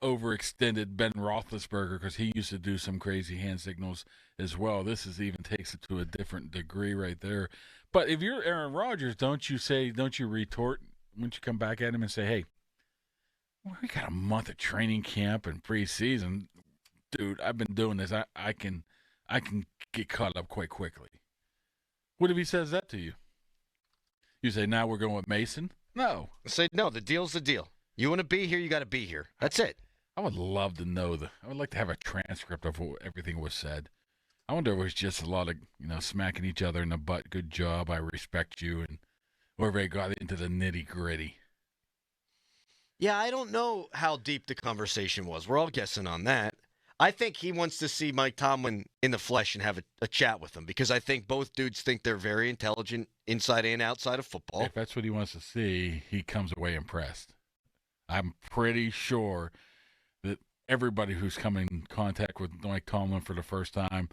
overextended Ben Roethlisberger, because he used to do some crazy hand signals as well. This even takes it to a different degree right there. But if you're Aaron Rodgers, don't you retort when you come back at him and say, hey, we got a month of training camp and preseason. Dude, I've been doing this. I can get caught up quite quickly. What if he says that to you? You say, now we're going with Mason? No. Say, no, the deal's the deal. You want to be here, you got to be here. That's it. I would love to know I would like to have a transcript of what everything was said. I wonder if it was just a lot of, smacking each other in the butt. Good job. I respect you. And wherever they got into the nitty gritty. Yeah, I don't know how deep the conversation was. We're all guessing on that. I think he wants to see Mike Tomlin in the flesh and have a chat with him, because I think both dudes think they're very intelligent inside and outside of football. If that's what he wants to see, he comes away impressed. I'm pretty sure that everybody who's come in contact with Mike Tomlin for the first time,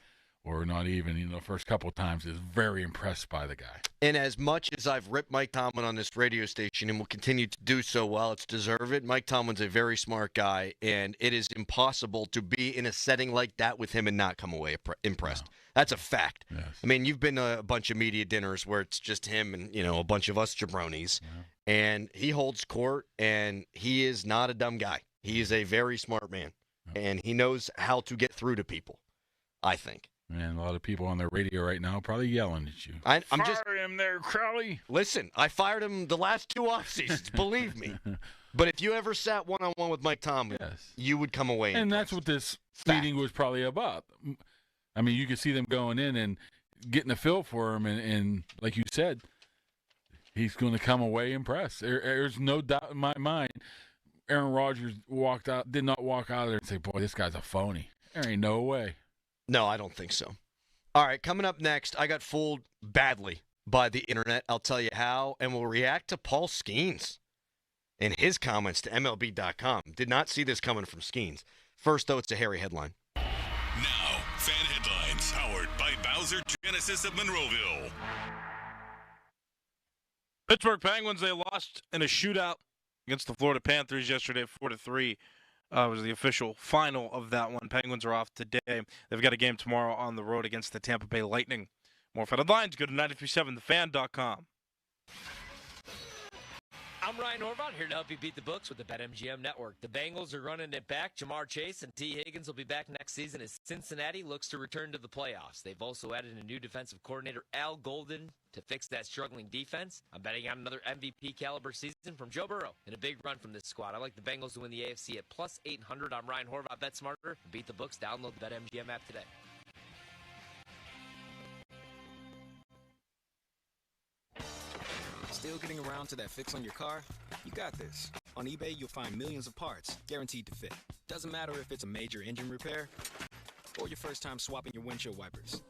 or not even, the first couple of times, is very impressed by the guy. And as much as I've ripped Mike Tomlin on this radio station and will continue to do so while it's deserved, Mike Tomlin's a very smart guy, and it is impossible to be in a setting like that with him and not come away impressed. No. That's a fact. Yes. I mean, you've been to a bunch of media dinners where it's just him and, a bunch of us jabronis, and he holds court, and he is not a dumb guy. He is a very smart man, and he knows how to get through to people, I think. And a lot of people on their radio right now probably yelling at you. I'm Fire him there, Crowley. Listen, I fired him the last 2 off seasons, believe me. But if you ever sat one-on-one with Mike Tomlin, you would come away. And that's what this meeting was probably about. I mean, you could see them going in and getting a feel for him, and like you said, he's going to come away impressed. There's no doubt in my mind Aaron Rodgers did not walk out of there and say, boy, this guy's a phony. There ain't no way. No, I don't think so. All right, coming up next, I got fooled badly by the internet. I'll tell you how, and we'll react to Paul Skenes and his comments to MLB.com. Did not see this coming from Skenes. First, though, it's a hairy headline. Now, fan headlines powered by Bowser Genesis of Monroeville. Pittsburgh Penguins, they lost in a shootout against the Florida Panthers yesterday, 4-3. Was the official final of that one. Penguins are off today. They've got a game tomorrow on the road against the Tampa Bay Lightning. More fan headlines, go to 937thefan.com. I'm Ryan Horvath, here to help you beat the books with the BetMGM Network. The Bengals are running it back. Jamar Chase and T. Higgins will be back next season as Cincinnati looks to return to the playoffs. They've also added a new defensive coordinator, Al Golden, to fix that struggling defense. I'm betting on another MVP caliber season from Joe Burrow and a big run from this squad. I like the Bengals to win the AFC at plus 800. I'm Ryan Horvath. Bet smarter. Beat the books. Download the BetMGM app today. Still getting around to that fix on your car? You got this. On eBay, you'll find millions of parts, guaranteed to fit. Doesn't matter if it's a major engine repair or your first time swapping your windshield wipers.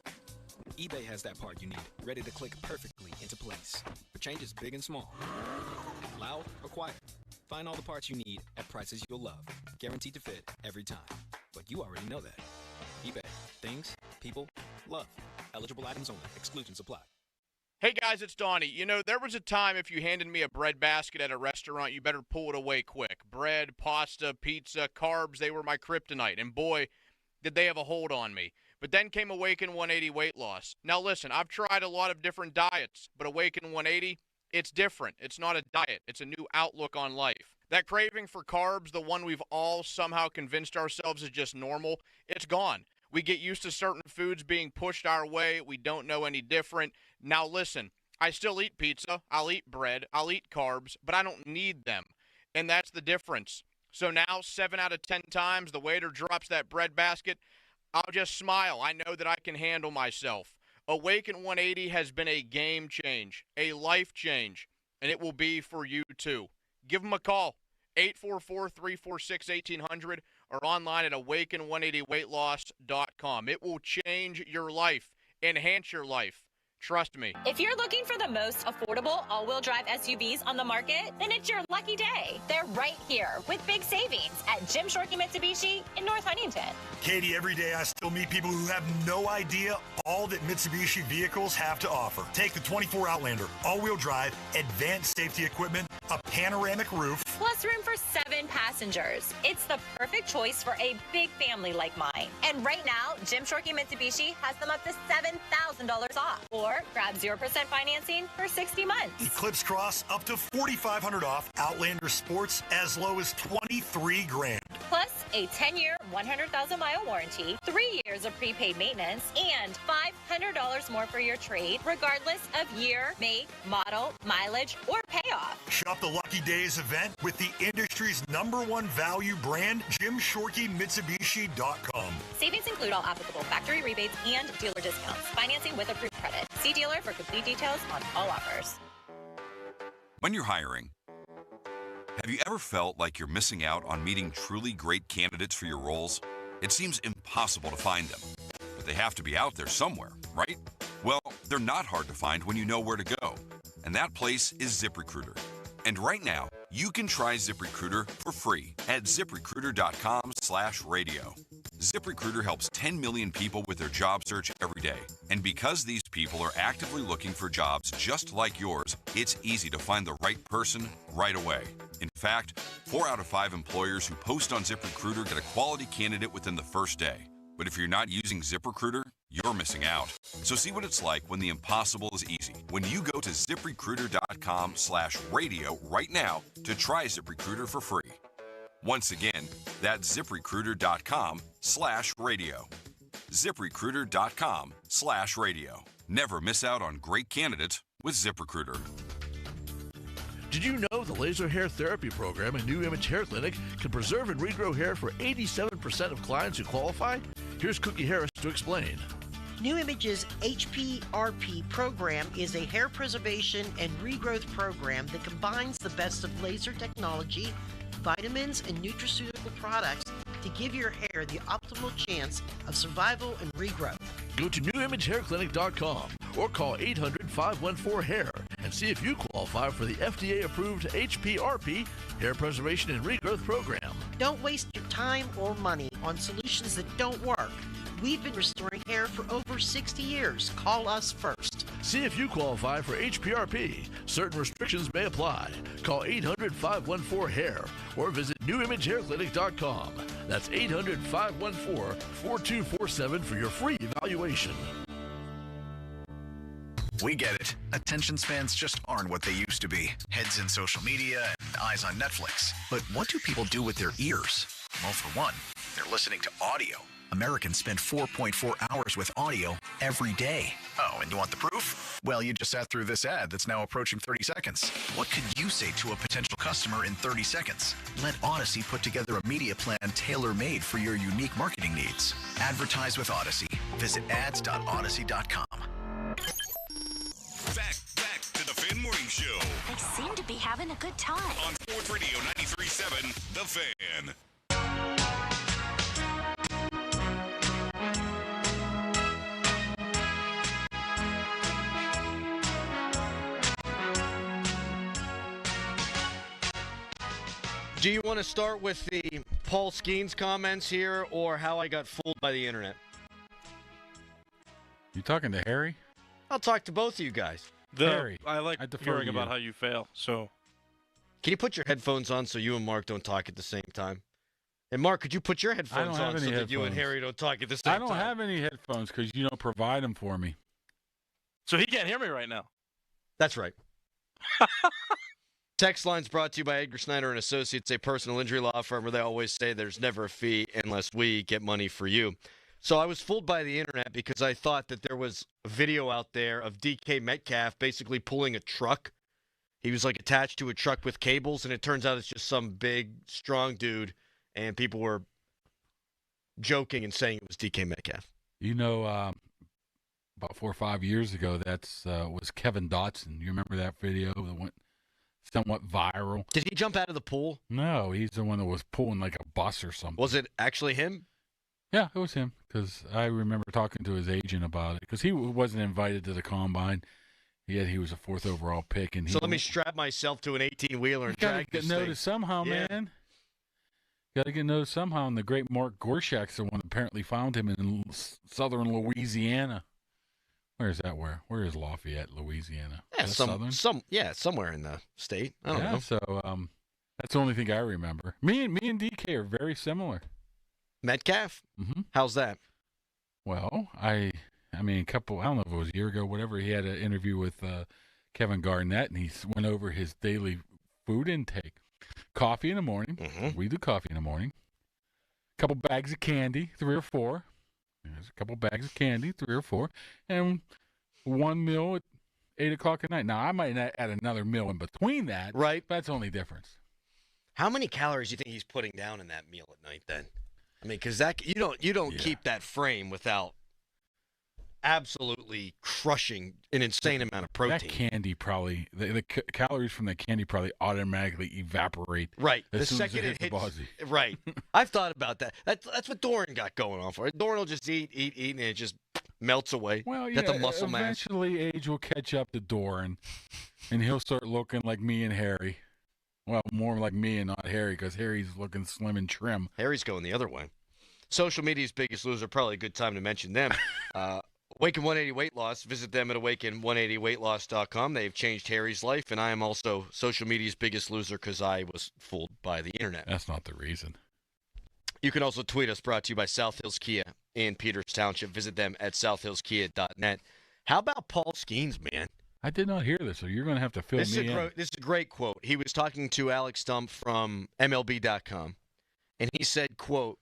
eBay has that part you need, ready to click perfectly into place. For changes big and small, loud or quiet. Find all the parts you need at prices you'll love, guaranteed to fit every time. But you already know that. eBay. Things, people, love. Eligible items only. Exclusions apply. Hey guys, it's Donnie. There was a time if you handed me a bread basket at a restaurant, you better pull it away quick. Bread, pasta, pizza, carbs, they were my kryptonite. And boy, did they have a hold on me. But then came Awaken 180 weight loss. Now listen, I've tried a lot of different diets, but Awaken 180, it's different. It's not a diet. It's a new outlook on life. That craving for carbs, the one we've all somehow convinced ourselves is just normal, it's gone. We get used to certain foods being pushed our way. We don't know any different. Now listen, I still eat pizza, I'll eat bread, I'll eat carbs, but I don't need them. And that's the difference. So now, 7 out of 10 times, the waiter drops that bread basket, I'll just smile. I know that I can handle myself. Awaken 180 has been a game change, a life change, and it will be for you too. Give them a call, 844-346-1800, or online at awaken180weightloss.com. It will change your life, enhance your life. Trust me. If you're looking for the most affordable all-wheel drive SUVs on the market, then it's your lucky day. They're right here with big savings at Jim Shorkey Mitsubishi in North Huntington. Katie, every day I still meet people who have no idea all that Mitsubishi vehicles have to offer. Take the 24 Outlander, all-wheel drive, advanced safety equipment, a panoramic roof, plus room for 7 passengers. It's the perfect choice for a big family like mine. And right now, Jim Shorkey Mitsubishi has them up to $7,000 off. Or grab 0% financing for 60 months. Eclipse Cross up to $4,500 off, Outlander Sports as low as $23,000. Plus a 10-year, 100,000-mile warranty, 3 years of prepaid maintenance, and $500 more for your trade, regardless of year, make, model, mileage, or payoff. Shop the Lucky Days event with the industry's #1 value brand, JimShorkeyMitsubishi.com. Savings include all applicable factory rebates and dealer discounts. Financing with approved credit. See dealer for complete details on all offers. When you're hiring, have you ever felt like you're missing out on meeting truly great candidates for your roles? It seems impossible to find them, but they have to be out there somewhere, right? Well, they're not hard to find when you know where to go, and that place is ZipRecruiter. And right now, you can try ZipRecruiter for free at ZipRecruiter.com/radio. ZipRecruiter helps 10 million people with their job search every day. And because these people are actively looking for jobs just like yours, it's easy to find the right person right away. In fact, 4 out of 5 employers who post on ZipRecruiter get a quality candidate within the first day. But if you're not using ZipRecruiter, you're missing out. So see what it's like when the impossible is easy. When you go to ZipRecruiter.com/radio right now to try ZipRecruiter for free. Once again, that's ZipRecruiter.com/radio. ZipRecruiter.com/radio. Never miss out on great candidates with ZipRecruiter. Did you know the laser hair therapy program at New Image Hair Clinic can preserve and regrow hair for 87% of clients who qualify? Here's Cookie Harris to explain. New Image's HPRP program is a hair preservation and regrowth program that combines the best of laser technology, vitamins, and nutraceutical products to give your hair the optimal chance of survival and regrowth. Go to newimagehairclinic.com or call 800-514-HAIR and see if you qualify for the FDA-approved HPRP Hair Preservation and Regrowth Program. Don't waste your time or money on solutions that don't work. We've been restoring hair for over 60 years. Call us first. See if you qualify for HPRP. Certain restrictions may apply. Call 800-514-HAIR or visit newimagehairclinic.com. That's 800-514-4247 for your free evaluation. We get it. Attention spans just aren't what they used to be. Heads in social media and eyes on Netflix. But what do people do with their ears? Well, for one, they're listening to audio. Americans spend 4.4 hours with audio every day. Oh, and you want the proof? Well, you just sat through this ad that's now approaching 30 seconds. What could you say to a potential customer in 30 seconds? Let Odyssey put together a media plan tailor-made for your unique marketing needs. Advertise with Odyssey. Visit ads.odyssey.com. Back to the Fan Morning Show. They seem to be having a good time. On Sports Radio 93.7, The Fan. Do you want to start with the Paul Skenes comments here or how I got fooled by the internet? You talking to Harry? I'll talk to both of you guys. Harry, I like hearing about how you fail. So, can you put your headphones on so you and Mark don't talk at the same time? And Mark, could you put your headphones on so that you and Harry don't talk at the same time? I don't have any headphones because you don't provide them for me. So he can't hear me right now. That's right. Text line's brought to you by Edgar Snyder and Associates, a personal injury law firm where they always say there's never a fee unless we get money for you. So I was fooled by the internet because I thought that there was a video out there of DK Metcalf basically pulling a truck. He was like attached to a truck with cables, and it turns out it's just some big, strong dude, and people were joking and saying it was DK Metcalf. You know, about 4 or 5 years ago, that's was Kevin Dotson. You remember that video that went somewhat viral? Did he jump out of the pool? No, he's the one that was pulling like a bus or something. Was it actually him? Yeah, it was him because I remember talking to his agent about it because he wasn't invited to the combine. Yet he was a 4th overall pick, and So let me strap myself to an 18-wheeler and drag get this thing. noticed somehow, Yeah. man. Got to get noticed somehow. And the great Mark Gorshak's the one that apparently found him in southern Louisiana. Where is that? Where is Lafayette, Louisiana? Yeah, Is that southern? somewhere in the state. I don't know. So that's the only thing I remember. Me and DK are very similar. Metcalf? Mm-hmm. How's that? Well, I mean, I don't know if it was a year ago, whatever. He had an interview with Kevin Garnett, and he went over his daily food intake. Coffee in the morning. Mm-hmm. We do coffee in the morning. A couple bags of candy, 3 or 4. There's a couple bags of candy, 3 or 4, and one meal at 8 o'clock at night. Now, I might add another meal in between that. Right. That's the only difference. How many calories do you think he's putting down in that meal at night then? I mean, because that you don't keep that frame without absolutely crushing an insane amount of protein. That candy probably, the calories from that candy probably automatically evaporate. Right. As The soon second as it hits the hits, buzzy. right. I've thought about that. That's what Doran got going on for it. Doran will just eat, and it just melts away. Well, Got the muscle mass. eventually age will catch up to Doran, and he'll start looking like me and Harry. Well, more like me and not Harry, because Harry's looking slim and trim. Harry's going the other way. Social media's biggest loser, probably a good time to mention them. Awaken 180 Weight Loss. Visit them at awaken180weightloss.com. They've changed Harry's life, and I am also social media's biggest loser because I was fooled by the internet. That's not the reason. You can also tweet us, brought to you by South Hills Kia in Peters Township. Visit them at southhillskia.net. How about Paul Skenes, man? I did not hear this, so you're going to have to fill me in. This is a great quote. He was talking to Alex Stump from MLB.com, and he said, quote,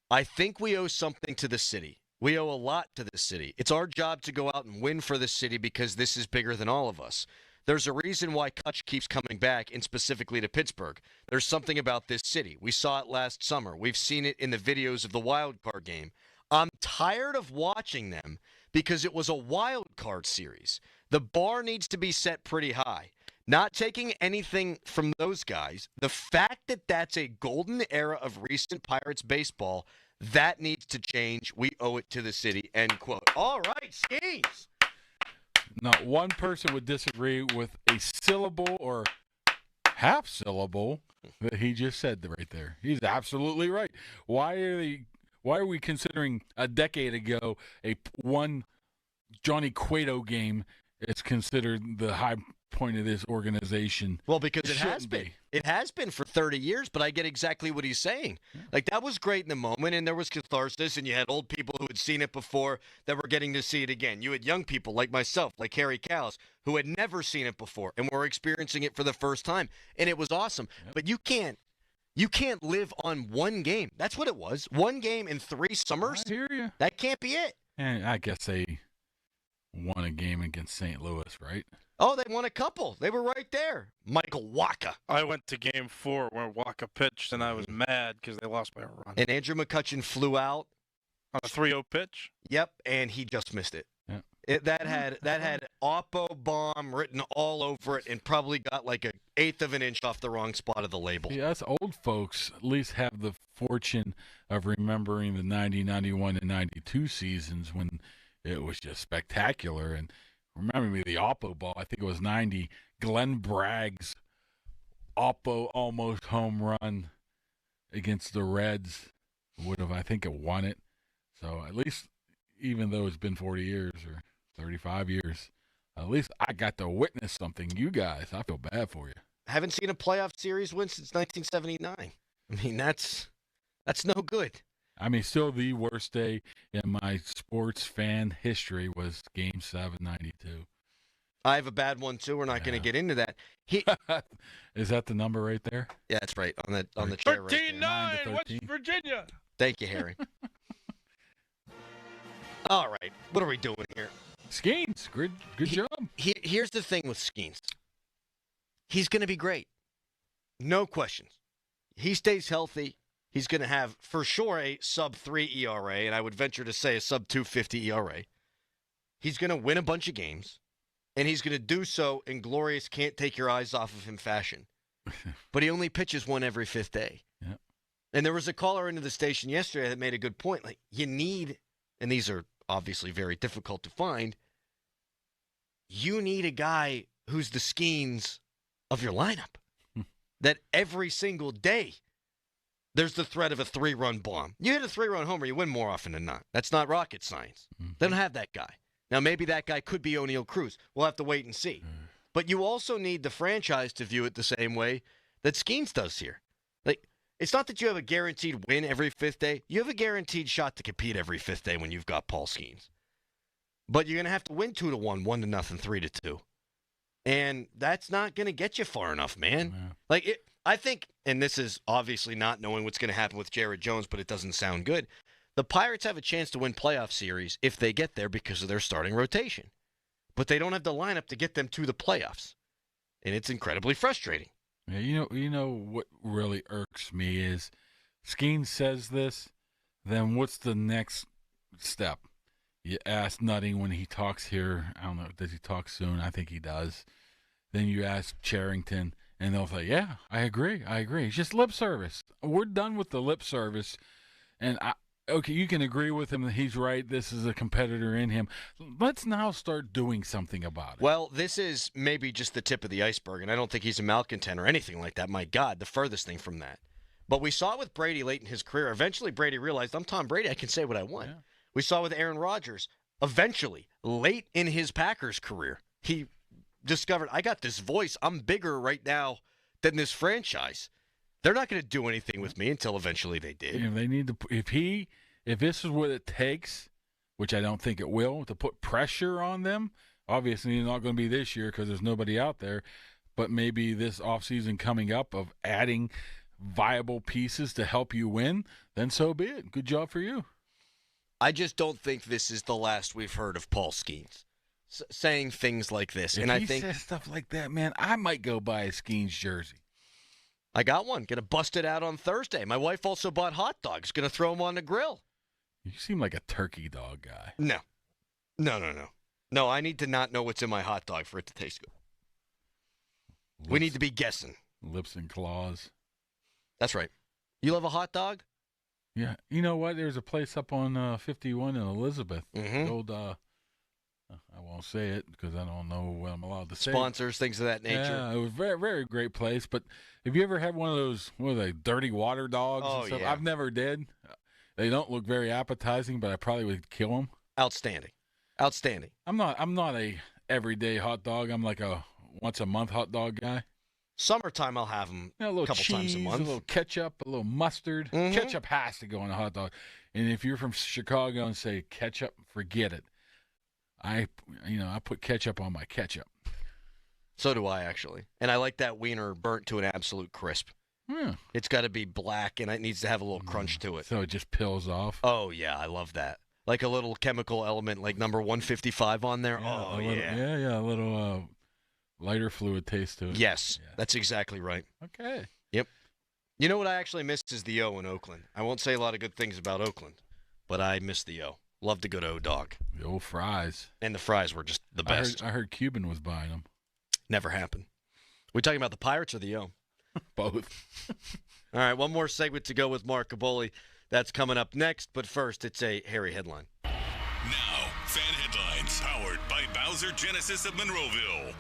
"I think we owe something to the city. We owe a lot to the city. It's our job to go out and win for the city because this is bigger than all of us. There's a reason why Kutch keeps coming back, and specifically to Pittsburgh. There's something about this city. We saw it last summer. We've seen it in the videos of the wild card game. I'm tired of watching them because it was a wild card series. The bar needs to be set pretty high. Not taking anything from those guys. The fact that that's a golden era of recent Pirates baseball, that needs to change. We owe it to the city." End quote. All right, Skenes. Not one person would disagree with a syllable or half syllable that he just said right there. He's absolutely right. Why are we considering a decade ago one Johnny Cueto game is considered the high point of this organization? Well, because it has shouldn't been. be. It has been for 30 years, but I get exactly what he's saying. Like, that was great in the moment, and there was catharsis, and you had old people who had seen it before that were getting to see it again. You had young people like myself, like Harry Callis, who had never seen it before and were experiencing it for the first time, and it was awesome. Yep. But you can't live on one game. That's what it was. One game in 3 summers. I hear you. That can't be it. And I guess they won a game against St. Louis, right? Oh, they won a couple. They were right there. Michael Wacha. I went to Game 4 where Wacha pitched, and I was mad because they lost by a run. And Andrew McCutchen flew out on a 3-0 pitch. Yep, and he just missed it. Yeah. That had Oppo bomb written all over it, and probably got like 1/8 of an inch off the wrong spot of the label. Yeah, us old folks at least have the fortune of remembering the 90, 91, and 92 seasons when it was just spectacular. And remember me the Oppo ball. I think it was 90. Glenn Bragg's Oppo almost home run against the Reds would have, I think, it won it. So at least, even though it's been 40 years or 35 years, at least I got to witness something. You guys, I feel bad for you. Haven't seen a playoff series win since 1979. I mean, that's no good. I mean, still the worst day in my sports fan history was Game 7, 92. I have a bad one, too. We're not going to get into that. Is that the number right there? Yeah, that's right. On the chair right there. 13-9, West Virginia. Thank you, Harry. All right. What are we doing here? Skenes, good job. Here's the thing with Skenes. He's going to be great. No questions. He stays healthy. He's going to have, for sure, a sub-3 ERA, and I would venture to say a sub-250 ERA. He's going to win a bunch of games, and he's going to do so in glorious can't-take-your-eyes-off-of-him fashion. But he only pitches one every 5th day. Yeah. And there was a caller into the station yesterday that made a good point. Like, you need, and these are obviously very difficult to find, you need a guy who's the Skenes of your lineup. That every single day there's the threat of a 3-run bomb. You hit a 3-run homer, you win more often than not. That's not rocket science. They don't have that guy. Now, maybe that guy could be O'Neal Cruz. We'll have to wait and see. But you also need the franchise to view it the same way that Skenes does here. Like, it's not that you have a guaranteed win every fifth day. You have a guaranteed shot to compete every fifth day when you've got Paul Skenes. But you're going to have to win 2-1, 1-0, 3-2. And that's not going to get you far enough, man. Yeah. Like, I think, and this is obviously not knowing what's going to happen with Jared Jones, but it doesn't sound good. The Pirates have a chance to win playoff series if they get there because of their starting rotation. But they don't have the lineup to get them to the playoffs. And it's incredibly frustrating. Yeah, you know what really irks me is Skenes says this, then what's the next step? You ask Nutting when he talks here. I don't know. Does he talk soon? I think he does. Then you ask Charrington, and they'll say, yeah, I agree. It's just lip service. We're done with the lip service. And, okay, you can agree with him that he's right. This is a competitor in him. Let's now start doing something about it. Well, this is maybe just the tip of the iceberg, and I don't think he's a malcontent or anything like that. My God, the furthest thing from that. But we saw it with Brady late in his career. Eventually, Brady realized, I'm Tom Brady. I can say what I want. Yeah. We saw with Aaron Rodgers, eventually, late in his Packers career, he discovered, I got this voice. I'm bigger right now than this franchise. They're not going to do anything with me until eventually they did. Yeah, they need to. If this is what it takes, which I don't think it will, to put pressure on them, obviously it's not going to be this year because there's nobody out there, but maybe this offseason coming up of adding viable pieces to help you win, then so be it. Good job for you. I just don't think this is the last we've heard of Paul Skenes saying things like this. If and I he think says stuff like that, man, I might go buy a Skenes jersey. I got one. Going to bust it out on Thursday. My wife also bought hot dogs. Going to throw them on the grill. You seem like a turkey dog guy. No. No, I need to not know what's in my hot dog for it to taste good. We need to be guessing. Lips and claws. That's right. You love a hot dog? Yeah. You know what? There's a place up on 51 in Elizabeth. Mm-hmm. Old, I won't say it because I don't know what I'm allowed to say. Sponsors, things of that nature. Yeah, it was a very, very great place. But have you ever had one of those, what are they, dirty water dogs and stuff? Yeah. I've never did. They don't look very appetizing, but I probably would kill them. Outstanding. I'm not a everyday hot dog. I'm like a once a month hot dog guy. Summertime, I'll have them a little couple cheese, times a month. A little ketchup, a little mustard. Mm-hmm. Ketchup has to go on a hot dog. And if you're from Chicago and say ketchup, forget it. I put ketchup on my ketchup. So do I, actually. And I like that wiener burnt to an absolute crisp. It's got to be black, and it needs to have a little crunch to it. So it just peels off? Oh, yeah, I love that. Like a little chemical element, like number 155 on there. Yeah, a little lighter fluid taste to it. Yes, that's exactly right. Okay. Yep. You know what I actually miss is the O in Oakland. I won't say a lot of good things about Oakland, but I miss the O. Loved a good O dog. The old fries. And the fries were just the best. I heard Cuban was buying them. Never happened. We talking about the Pirates or the O? Both. All right, one more segment to go with Mark Caboli. That's coming up next, but first, it's a hairy headline. Now, fan headlines, powered by Bowser Genesis of Monroeville.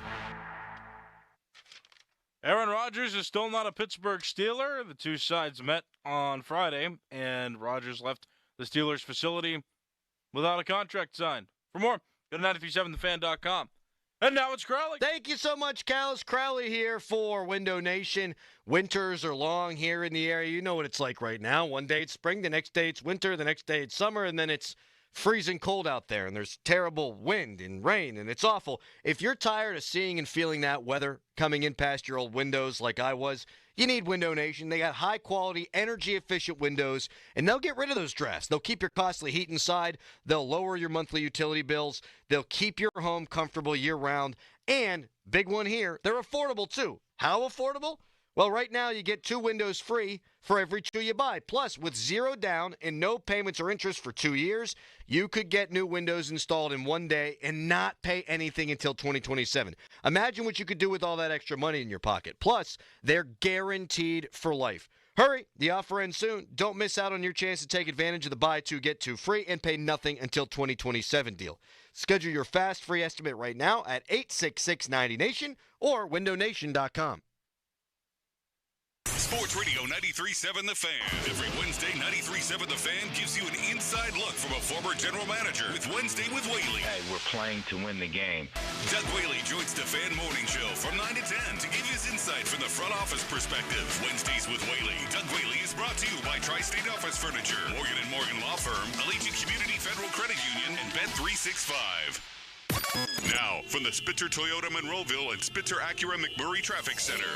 Aaron Rodgers is still not a Pittsburgh Steeler. The two sides met on Friday, and Rodgers left the Steelers facility without a contract signed. For more, go to 937thefan.com. And now it's Crowley. Thank you so much, Callis. Crowley here for Window Nation. Winters are long here in the area. You know what it's like right now. One day it's spring, the next day it's winter, the next day it's summer, and then it's freezing cold out there, and there's terrible wind and rain, and it's awful. If you're tired of seeing and feeling that weather coming in past your old windows like I was, you need Window Nation. They got high-quality, energy-efficient windows, and they'll get rid of those drafts. They'll keep your costly heat inside. They'll lower your monthly utility bills. They'll keep your home comfortable year-round. And, big one here, they're affordable, too. How affordable? Well, right now you get 2 windows free for every 2 you buy. Plus, with 0 down and no payments or interest for 2 years, you could get new windows installed in 1 day and not pay anything until 2027. Imagine what you could do with all that extra money in your pocket. Plus, they're guaranteed for life. Hurry, the offer ends soon. Don't miss out on your chance to take advantage of the buy two, get two free and pay nothing until 2027 deal. Schedule your fast free estimate right now at 866-90Nation or windownation.com. Sports Radio 93.7 The Fan. Every Wednesday, 93.7 The Fan gives you an inside look from a former general manager with Wednesday with Whaley. Hey, we're playing to win the game. Doug Whaley joins the Fan Morning Show from 9 to 10 to give his insight from the front office perspective. Wednesdays with Whaley. Doug Whaley is brought to you by Tri-State Office Furniture, Morgan & Morgan Law Firm, Allegiant Community Federal Credit Union, and Bet365. Now, from the Spitzer Toyota Monroeville and Spitzer Acura McMurray Traffic Center.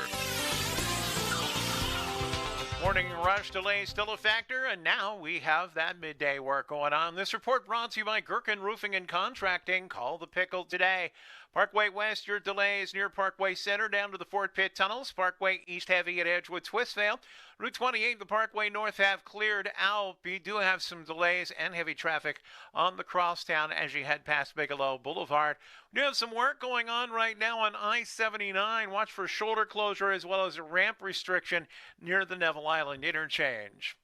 Morning rush delays still a factor, and now we have that midday work going on. This report brought to you by Gherkin Roofing and Contracting. Call the pickle today. Parkway West, your delays near Parkway Center down to the Fort Pitt tunnels. Parkway East heavy at Edgewood Twistvale. Route 28, the Parkway North have cleared out. You do have some delays and heavy traffic on the crosstown as you head past Bigelow Boulevard. We do have some work going on right now on I-79. Watch for shoulder closure as well as a ramp restriction near the Neville Island interchange.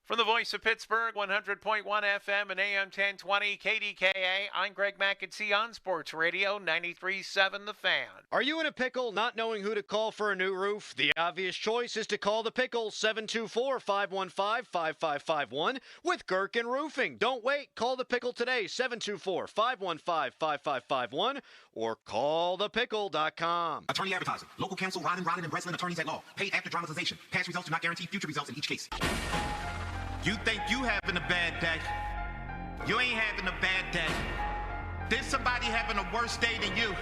From the voice of Pittsburgh, 100.1 FM and AM 1020 KDKA, I'm Greg McEntee on Sports Radio 93.7 The Fan. Are you in a pickle not knowing who to call for a new roof? The obvious choice is to call the pickle 724-515-5551 with Gherkin Roofing. Don't wait. Call the pickle today, 724-515-5551 or callthepickle.com. Attorney advertising. Local counsel Rodden and Breslin attorneys at law. Paid after dramatization. Past results do not guarantee future results in each case. You think you having a bad day? You ain't having a bad day. There's somebody having a worse day than you.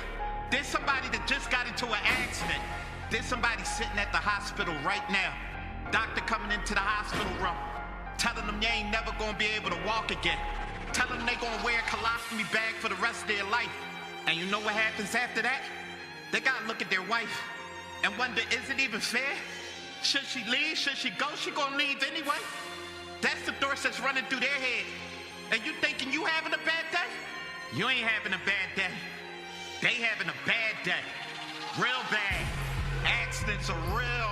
There's somebody that just got into an accident. There's somebody sitting at the hospital right now. Doctor coming into the hospital room, telling them they ain't never gonna be able to walk again. Telling them they gonna wear a colostomy bag for the rest of their life. And you know what happens after that? They gotta look at their wife and wonder, is it even fair? Should she leave? Should she go? She gonna leave anyway? That's the thoughts that's running through their head. And you thinking you having a bad day? You ain't having a bad day. They having a bad day. Real bad. Accidents are real.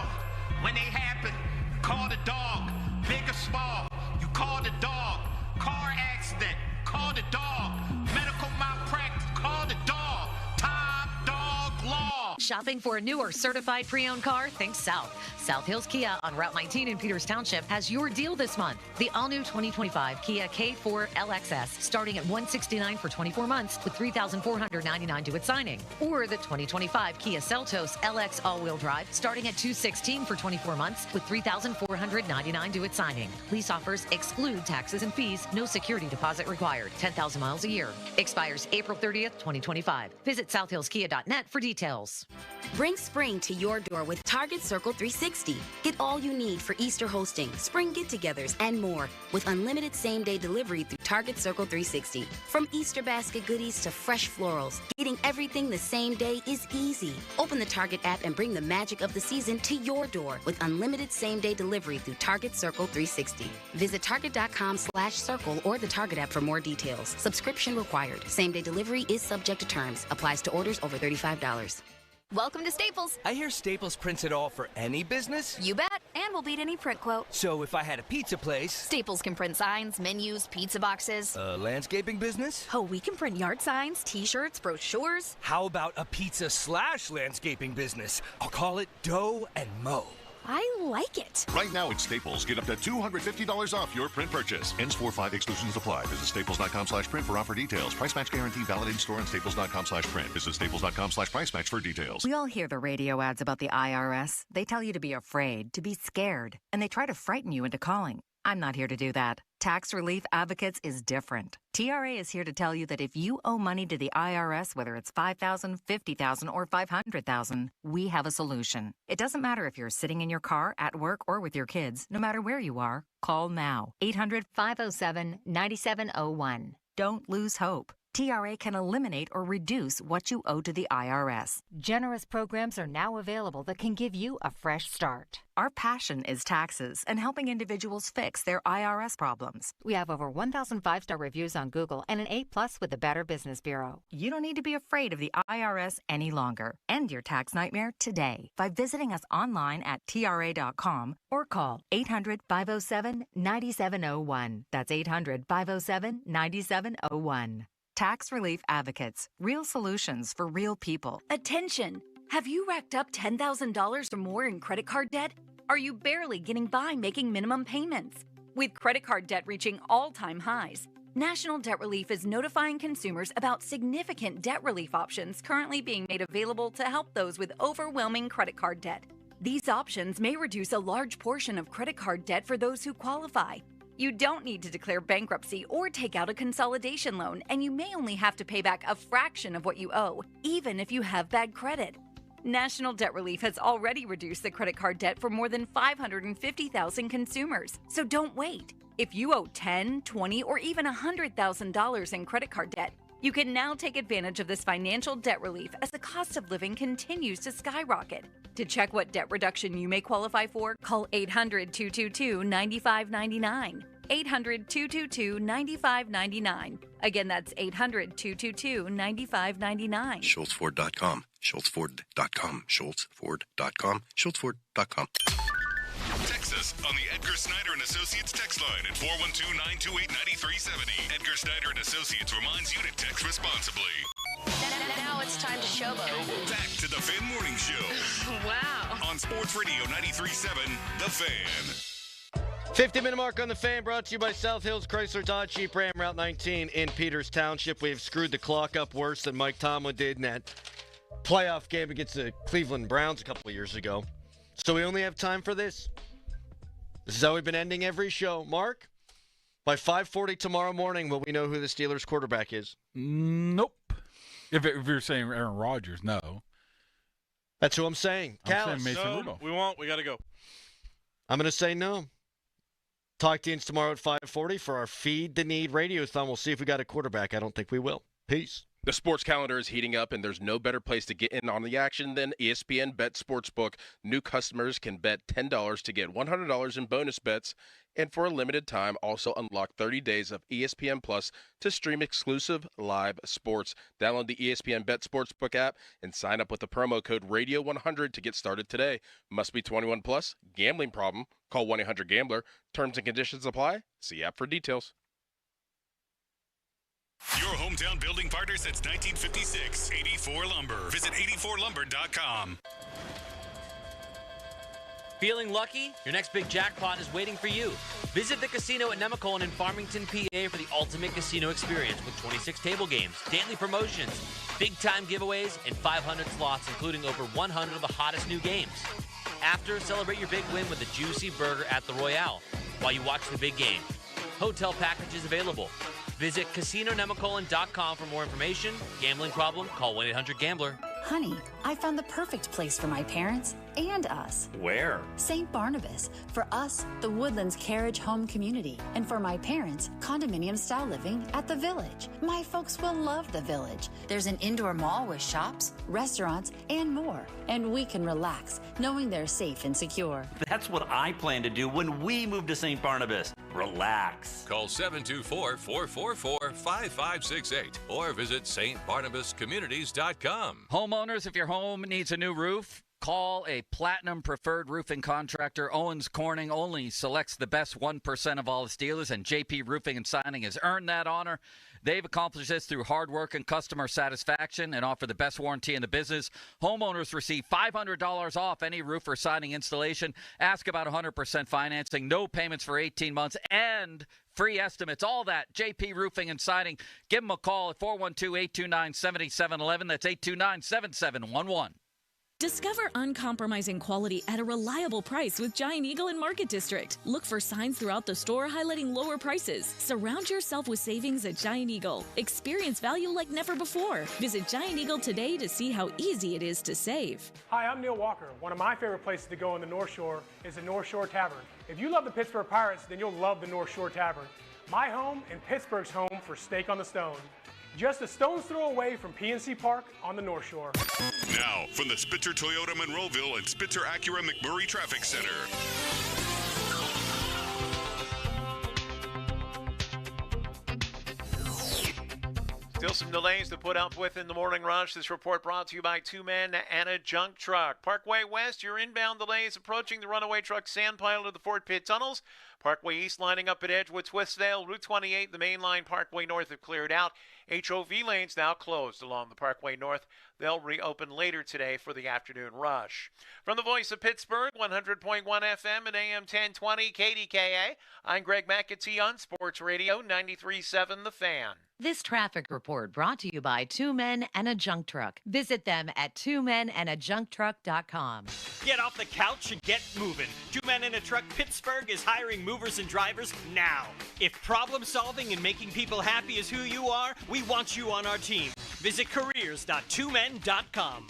When they happen, call the dog. Big or small, you call the dog. Car accident, call the dog. Medical malpractice, call the dog. Top Dog Law. Shopping for a new or certified pre-owned car? Think South. South Hills Kia on Route 19 in Peters Township has your deal this month. The all-new 2025 Kia K4 LXS starting at $169 for 24 months with $3,499 due at signing. Or the 2025 Kia Seltos LX all-wheel drive starting at $216 for 24 months with $3,499 due at signing. Lease offers exclude taxes and fees. No security deposit required. 10,000 miles a year. Expires April 30th, 2025. Visit southhillskia.net for details. Bring spring to your door with Target Circle 360. Get all you need for Easter hosting, spring get-togethers, and more with unlimited same-day delivery through Target Circle 360. From Easter basket goodies to fresh florals, getting everything the same day is easy. Open the Target app and bring the magic of the season to your door with unlimited same-day delivery through Target Circle 360. Visit target.com/circle or the Target app for more details. Subscription required. Same-day delivery is subject to terms. Applies to orders over $35. Welcome to Staples. I hear Staples prints it all for any business? You bet, and we'll beat any print quote. So if I had a pizza place... Staples can print signs, menus, pizza boxes. A landscaping business? Oh, we can print yard signs, t-shirts, brochures. How about a pizza/landscaping business? I'll call it Dough and Mo. I like it. Right now at Staples, get up to $250 off your print purchase. Ends 4/5 exclusions apply. Visit staples.com/print for offer details. Price match guarantee valid in store and staples.com/print. Visit staples.com/price match for details. We all hear the radio ads about the IRS. They tell you to be afraid, to be scared, and they try to frighten you into calling. I'm not here to do that. Tax Relief Advocates is different. TRA is here to tell you that if you owe money to the IRS, whether it's $5,000, $50,000, or $500,000, we have a solution. It doesn't matter if you're sitting in your car, at work, or with your kids. No matter where you are, call now. 800-507-9701. Don't lose hope. TRA can eliminate or reduce what you owe to the IRS. Generous programs are now available that can give you a fresh start. Our passion is taxes and helping individuals fix their IRS problems. We have over 1,000 5-star reviews on Google and an A+ with the Better Business Bureau. You don't need to be afraid of the IRS any longer. End your tax nightmare today by visiting us online at TRA.com or call 800-507-9701. That's 800-507-9701. Tax Relief Advocates. Real solutions for real people. Attention! Have you racked up $10,000 or more in credit card debt? Are you barely getting by making minimum payments? With credit card debt reaching all-time highs, National Debt Relief is notifying consumers about significant debt relief options currently being made available to help those with overwhelming credit card debt. These options may reduce a large portion of credit card debt for those who qualify. You don't need to declare bankruptcy or take out a consolidation loan, and you may only have to pay back a fraction of what you owe, even if you have bad credit. National Debt Relief has already reduced the credit card debt for more than 550,000 consumers, so don't wait. If you owe $10,000, $20,000, or even $100,000 in credit card debt, you can now take advantage of this financial debt relief as the cost of living continues to skyrocket. To check what debt reduction you may qualify for, call 800-222-9599. 800-222-9599. Again, that's 800-222-9599. SchultzFord.com. SchultzFord.com. SchultzFord.com. SchultzFord.com. Text us on the Edgar Snyder & Associates text line at 412-928-9370. Edgar Snyder & Associates reminds you to text responsibly. Now it's time to showboat. Back to the Fan Morning Show. Wow. On Sports Radio 93.7, The Fan. 50-minute mark on The Fan, brought to you by South Hills Chrysler Dodge Jeep Ram Route 19 in Peters Township. We have screwed the clock up worse than Mike Tomlin did in that playoff game against the Cleveland Browns a couple of years ago. So we only have time for this. This is how we've been ending every show. Mark, by 5:40 tomorrow morning, will we know who the Steelers quarterback is? Nope. If you're saying Aaron Rodgers, no. That's who I'm saying. I'm saying Mason No, Rudolph. we won't. We got to go. I'm going to say no. Talk to you tomorrow at 5:40 for our Feed the Need Radiothon. We'll see if we got a quarterback. I don't think we will. Peace. The sports calendar is heating up, and there's no better place to get in on the action than ESPN Bet Sportsbook. New customers can bet $10 to get $100 in bonus bets, and for a limited time, also unlock 30 days of ESPN Plus to stream exclusive live sports. Download the ESPN Bet Sportsbook app and sign up with the promo code Radio100 to get started today. Must be 21 plus. Gambling problem? Call 1-800-GAMBLER. Terms and conditions apply. See app for details. Your hometown building partner since 1956. 84 Lumber. Visit 84lumber.com. Feeling lucky? Your next big jackpot is waiting for you. Visit the casino at Nemacolin in Farmington, PA for the ultimate casino experience with 26 table games, daily promotions, big-time giveaways, and 500 slots, including over 100 of the hottest new games. After, celebrate your big win with a juicy burger at the Royale while you watch the big game. Hotel packages available. Visit CasinoNemacolin.com for more information. Gambling problem? Call 1-800-GAMBLER. Honey, I found the perfect place for my parents and us. Where? St. Barnabas. For us, the Woodlands Carriage Home Community. And for my parents, condominium-style living at the Village. My folks will love the Village. There's an indoor mall with shops, restaurants, and more. And we can relax, knowing they're safe and secure. That's what I plan to do when we move to St. Barnabas. Relax. Call 724-444-5568 or visit stbarnabascommunities.com. Homeowners, if your home needs a new roof, call a Platinum Preferred Roofing Contractor. Owens Corning only selects the best 1% of all its dealers, and JP Roofing and Signing has earned that honor. They've accomplished this through hard work and customer satisfaction and offer the best warranty in the business. Homeowners receive $500 off any roof or siding installation. Ask about 100% financing, no payments for 18 months, and free estimates. All that, JP Roofing and Siding. Give them a call at 412-829-7711. That's 829-7711. Discover uncompromising quality at a reliable price with Giant Eagle in Market District. Look for signs throughout the store highlighting lower prices. Surround yourself with savings at Giant Eagle. Experience value like never before. Visit Giant Eagle today to see how easy it is to save. Hi, I'm Neil Walker. One of my favorite places to go on the North Shore is the North Shore Tavern. If you love the Pittsburgh Pirates, then you'll love the North Shore Tavern. My home and Pittsburgh's home for steak on the stone. just a stone's throw away from PNC Park on the North Shore. Now, from the Spitzer Toyota Monroeville and Spitzer Acura McMurray Traffic Center. Still some delays to put up with in the morning rush. This report brought to you by Two Men and a Junk Truck. Parkway West, your inbound delays approaching the runaway truck sand pile of the Fort Pitt tunnels. Parkway East lining up at Edgewood, Twisdale. Route 28, the main line, Parkway North have cleared out. HOV lanes now closed along the Parkway North. They'll reopen later today for the afternoon rush. From the voice of Pittsburgh, 100.1 FM and AM 1020 KDKA, I'm Greg McAtee on Sports Radio 93.7 The Fan. This traffic report brought to you by Two Men and a Junk Truck. Visit them at twomenandajuncktruck.com. Get off the couch and get moving. Two Men and a Truck Pittsburgh is hiring movers and drivers now. If problem solving and making people happy is who you are, we want you on our team. Visit careers.twomen.com.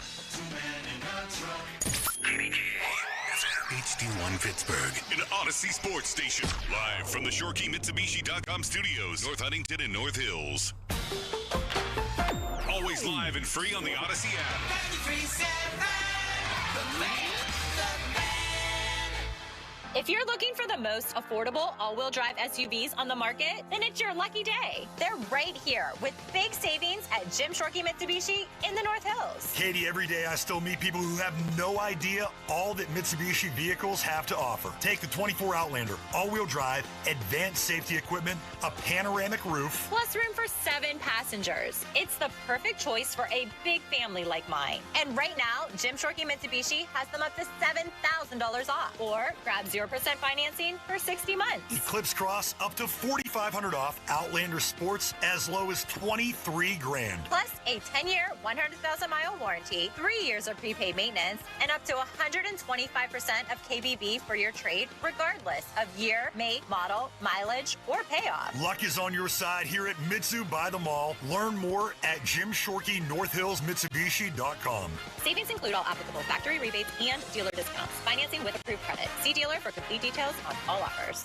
HD1 Pittsburgh, an Odyssey Sports Station. Live from the ShoreKeyMitsubishi.com studios, North Huntington and North Hills. Always live and free on the Odyssey app. If you're looking for the most affordable all-wheel drive SUVs on the market, then it's your lucky day. They're right here with big savings at Jim Shorkey Mitsubishi in the North Hills. Katie, every day I still meet people who have no idea all that Mitsubishi vehicles have to offer. Take the 24 Outlander, all-wheel drive, advanced safety equipment, a panoramic roof. Plus room for 7 passengers. It's the perfect choice for a big family like mine. And right now, Jim Shorkey Mitsubishi has them up to $7,000 off. Or grab 0% financing for 60 months. Eclipse Cross up to $4,500 off. Outlander Sports as low as $23,000. Plus a 10-year, 100,000-mile warranty, 3 years of prepaid maintenance, and up to 125% of KBB for your trade, regardless of year, make, model, mileage, or payoff. Luck is on your side here at Mitsu by the Mall. Learn more at Jim Shorkey NorthHillsMitsubishi.com. Savings include all applicable factory rebates and dealer discounts. Financing with approved credit. See dealer for complete details on all offers.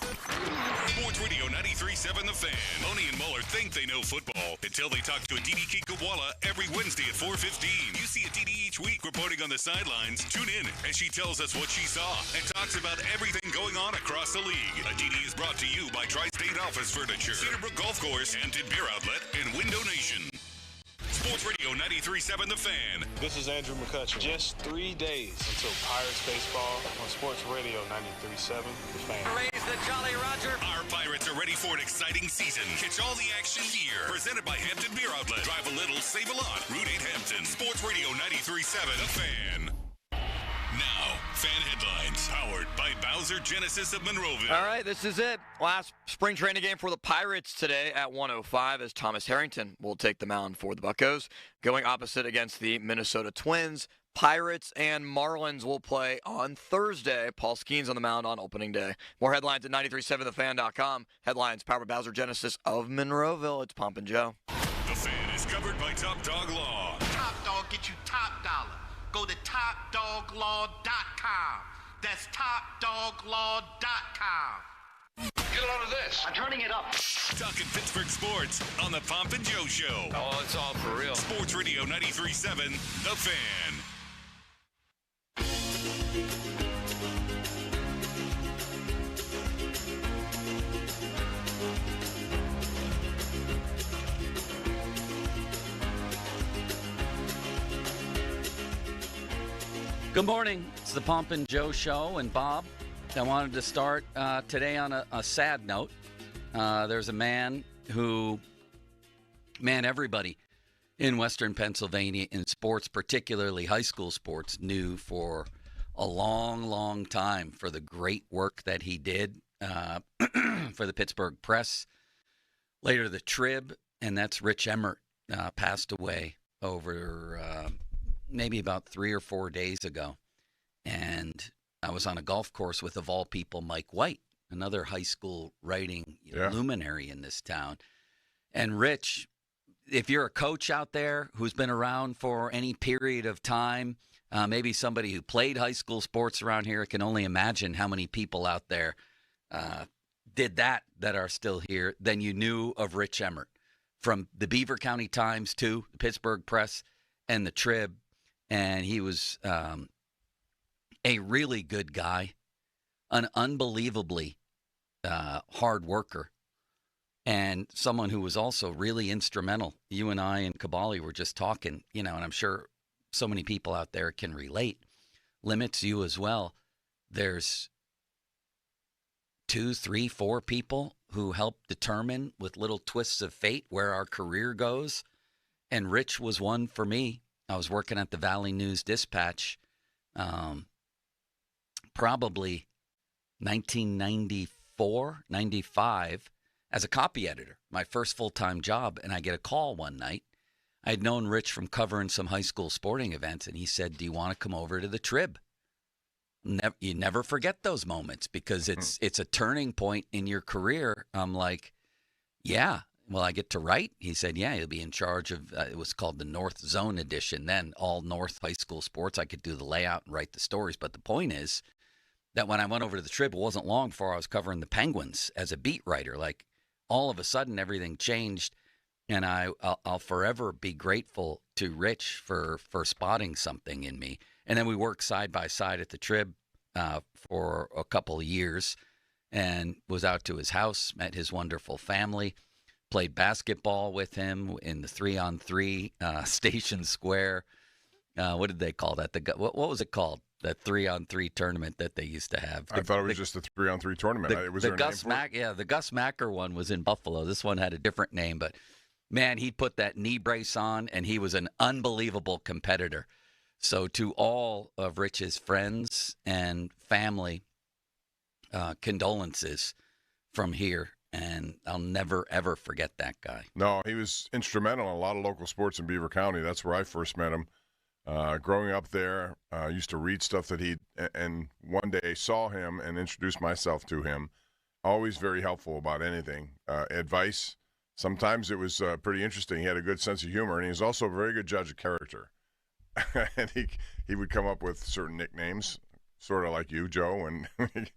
Sports Radio 93.7 The Fan. Boney and Muller think they know football until they talk to Aditi Kinkawala every Wednesday at 4:15. You see Aditi each week reporting on the sidelines. Tune in as she tells us what she saw and talks about everything going on across the league. Aditi is brought to you by Tri-State Office Furniture, Cedarbrook Golf Course, Hampton Beer Outlet, and Window Nation. Sports Radio 93.7 The Fan. This is Andrew McCutcheon. Just 3 days until Pirates baseball on Sports Radio 93.7 The Fan. Raise the Jolly Roger. Our Pirates are ready for an exciting season. Catch all the action here. Presented by Hampton Beer Outlet. Drive a little, save a lot. Route 8 Hampton. Sports Radio 93.7 The Fan. Now, fan headlines powered by Bowser Genesis of Monroeville. All right, this is it. Last spring training game for the Pirates today at 1:05 as Thomas Harrington will take the mound for the Buccos. Going opposite against the Minnesota Twins. Pirates and Marlins will play on Thursday. Paul Skenes on the mound on opening day. More headlines at 937thefan.com. Headlines powered by Bowser Genesis of Monroeville. It's Pomp and Joe. The Fan is covered by Top Dog Law. Top Dog get you top dollar. Go to TopDogLaw.com. That's TopDogLaw.com. Get a load of this. I'm turning it up. Talking Pittsburgh sports on the Pomp and Joe Show. Oh, it's all for real. Sports Radio 93.7 The Fan. Good morning. It's the Pomp and Joe Show. And Bob, I wanted to start today on a sad note. There's a man who, everybody in Western Pennsylvania in sports, particularly high school sports, knew for a long, long time for the great work that he did for the Pittsburgh Press, later the Trib, and that's Rich Emmert, passed away over maybe about 3 or 4 days ago. And I was on a golf course with, of all people, Mike White, another high school writing luminary in this town. And Rich, if you're a coach out there who's been around for any period of time, maybe somebody who played high school sports around here, can only imagine how many people out there did that are still here, then you knew of Rich Emmert. from the Beaver County Times too, the Pittsburgh Press, and the Trib. And he was a really good guy, an unbelievably hard worker, and someone who was also really instrumental. You and I and Kabali were just talking, and I'm sure so many people out there can relate. Limits, you as well. There's 2, 3, 4 people who help determine with little twists of fate where our career goes. And Rich was one for me. I was working at the Valley News Dispatch, probably 1994, 95, as a copy editor, my first full-time job. And I get a call one night. I had known Rich from covering some high school sporting events, and he said, "Do you want to come over to the Trib?" You never forget those moments because it's a turning point in your career. I'm like, yeah. Well, I get to write? He said, yeah, you'll be in charge of, it was called the North Zone Edition then, all North high school sports. I could do the layout and write the stories. But the point is that when I went over to the Trib, it wasn't long before I was covering the Penguins as a beat writer. Like, all of a sudden, everything changed. And I'll forever be grateful to Rich for spotting something in me. And then we worked side by side at the Trib for a couple of years and was out to his house, met his wonderful family, played basketball with him in the 3-on-3 Station Square. What did they call that? What was it called? That 3-on-3 tournament that they used to have. I thought it was just a 3-on-3 tournament. The Gus Macker one was in Buffalo. This one had a different name, but man, he put that knee brace on, and he was an unbelievable competitor. So to all of Rich's friends and family, condolences from here. And I'll never, ever forget that guy. No, he was instrumental in a lot of local sports in Beaver County. That's where I first met him. Growing up there, I used to read stuff that and one day saw him and introduced myself to him. Always very helpful about anything. Advice. Sometimes it was pretty interesting. He had a good sense of humor, and he was also a very good judge of character. And he would come up with certain nicknames, sort of like you, Joe. And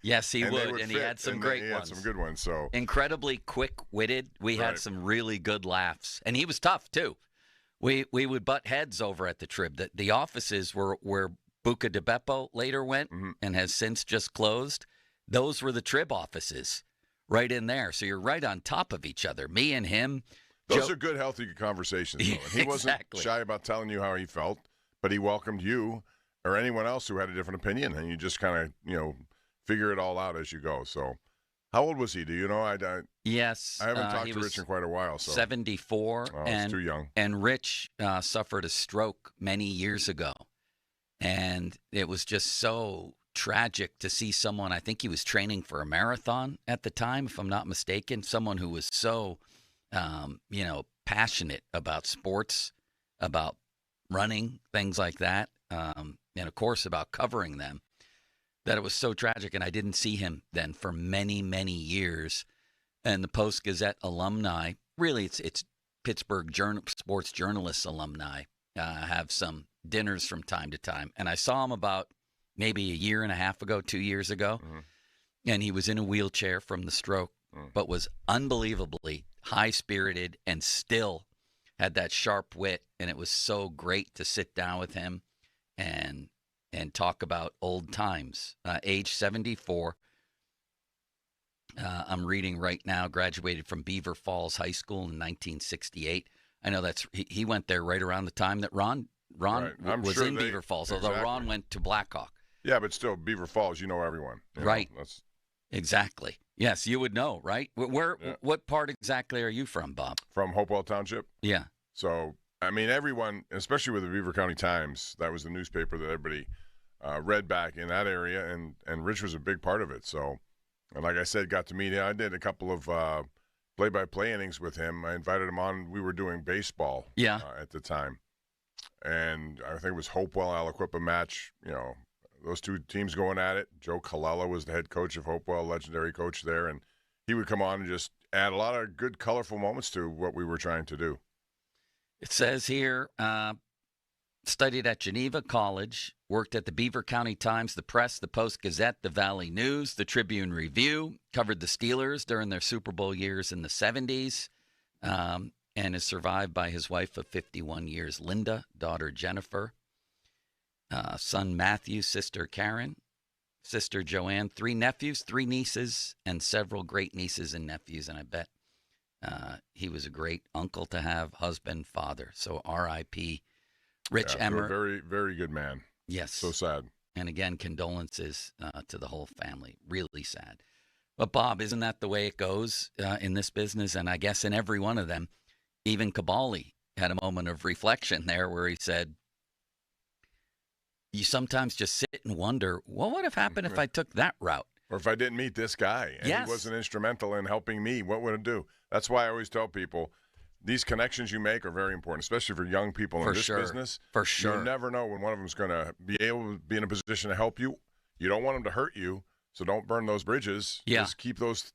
yes, he would, and he had some great ones. He had some good ones. So incredibly quick-witted. We had some really good laughs, and he was tough too. We would butt heads over at the Trib. The offices were where Buca de Beppo later went and has since just closed. Those were the Trib offices right in there. So you're right on top of each other. Me and him. Those are good, healthy conversations, though. And he wasn't shy about telling you how he felt, but he welcomed you or anyone else who had a different opinion, and you just kind of, figure it all out as you go. So how old was he? Do you know? Yes. I haven't talked to Rich in quite a while. So 74. Oh, it's too young. And Rich suffered a stroke many years ago. And it was just so tragic to see someone, I think he was training for a marathon at the time, if I'm not mistaken, someone who was so, passionate about sports, about running, things like that, and, of course, about covering them, that it was so tragic. And I didn't see him then for many, many years. And the Post-Gazette alumni, really it's Pittsburgh sports journalists alumni, have some dinners from time to time. And I saw him about maybe a year and a half ago, 2 years ago, and he was in a wheelchair from the stroke, but was unbelievably high-spirited and still had that sharp wit. And it was so great to sit down with him and talk about old times. Age 74. I'm reading right now, graduated from Beaver Falls High School in 1968. I know he went there right around the time that Ron was in Beaver Falls, although Ron went to Blackhawk. Yeah, but still, Beaver Falls, everyone. Right. Exactly. Yes, you would know, right? What part exactly are you from, Bob? From Hopewell Township. Yeah. So, everyone, especially with the Beaver County Times, that was the newspaper that everybody read back in that area, and Rich was a big part of it. So, and like I said, got to meet him. I did a couple of play-by-play innings with him. I invited him on. We were doing baseball at the time. And I think it was Hopewell Aliquippa match, those two teams going at it. Joe Colella was the head coach of Hopewell, legendary coach there, and he would come on and just add a lot of good, colorful moments to what we were trying to do. It says here, studied at Geneva College, worked at the Beaver County Times, the Press, the Post-Gazette, the Valley News, the Tribune Review, covered the Steelers during their Super Bowl years in the 70s. and is survived by his wife of 51 years, Linda, daughter Jennifer, son Matthew, sister Karen, sister Joanne, 3 nephews, 3 nieces, and several great nieces and nephews. And I bet he was a great uncle to have, husband, father. So R.I.P. Rich Emmer. Very, very good man. Yes. So sad. And again, condolences to the whole family. Really sad. But, Bob, isn't that the way it goes in this business? And I guess in every one of them, even Cabali had a moment of reflection there where he said, you sometimes just sit and wonder, what would have happened if I took that route? Or if I didn't meet this guy and Yes. he wasn't instrumental in helping me, what would it do? That's why I always tell people, these connections you make are very important, especially for young people in this business. For sure. You never know when one of them is going to be able to be in a position to help you. You don't want them to hurt you, so don't burn those bridges. Yeah. Just keep those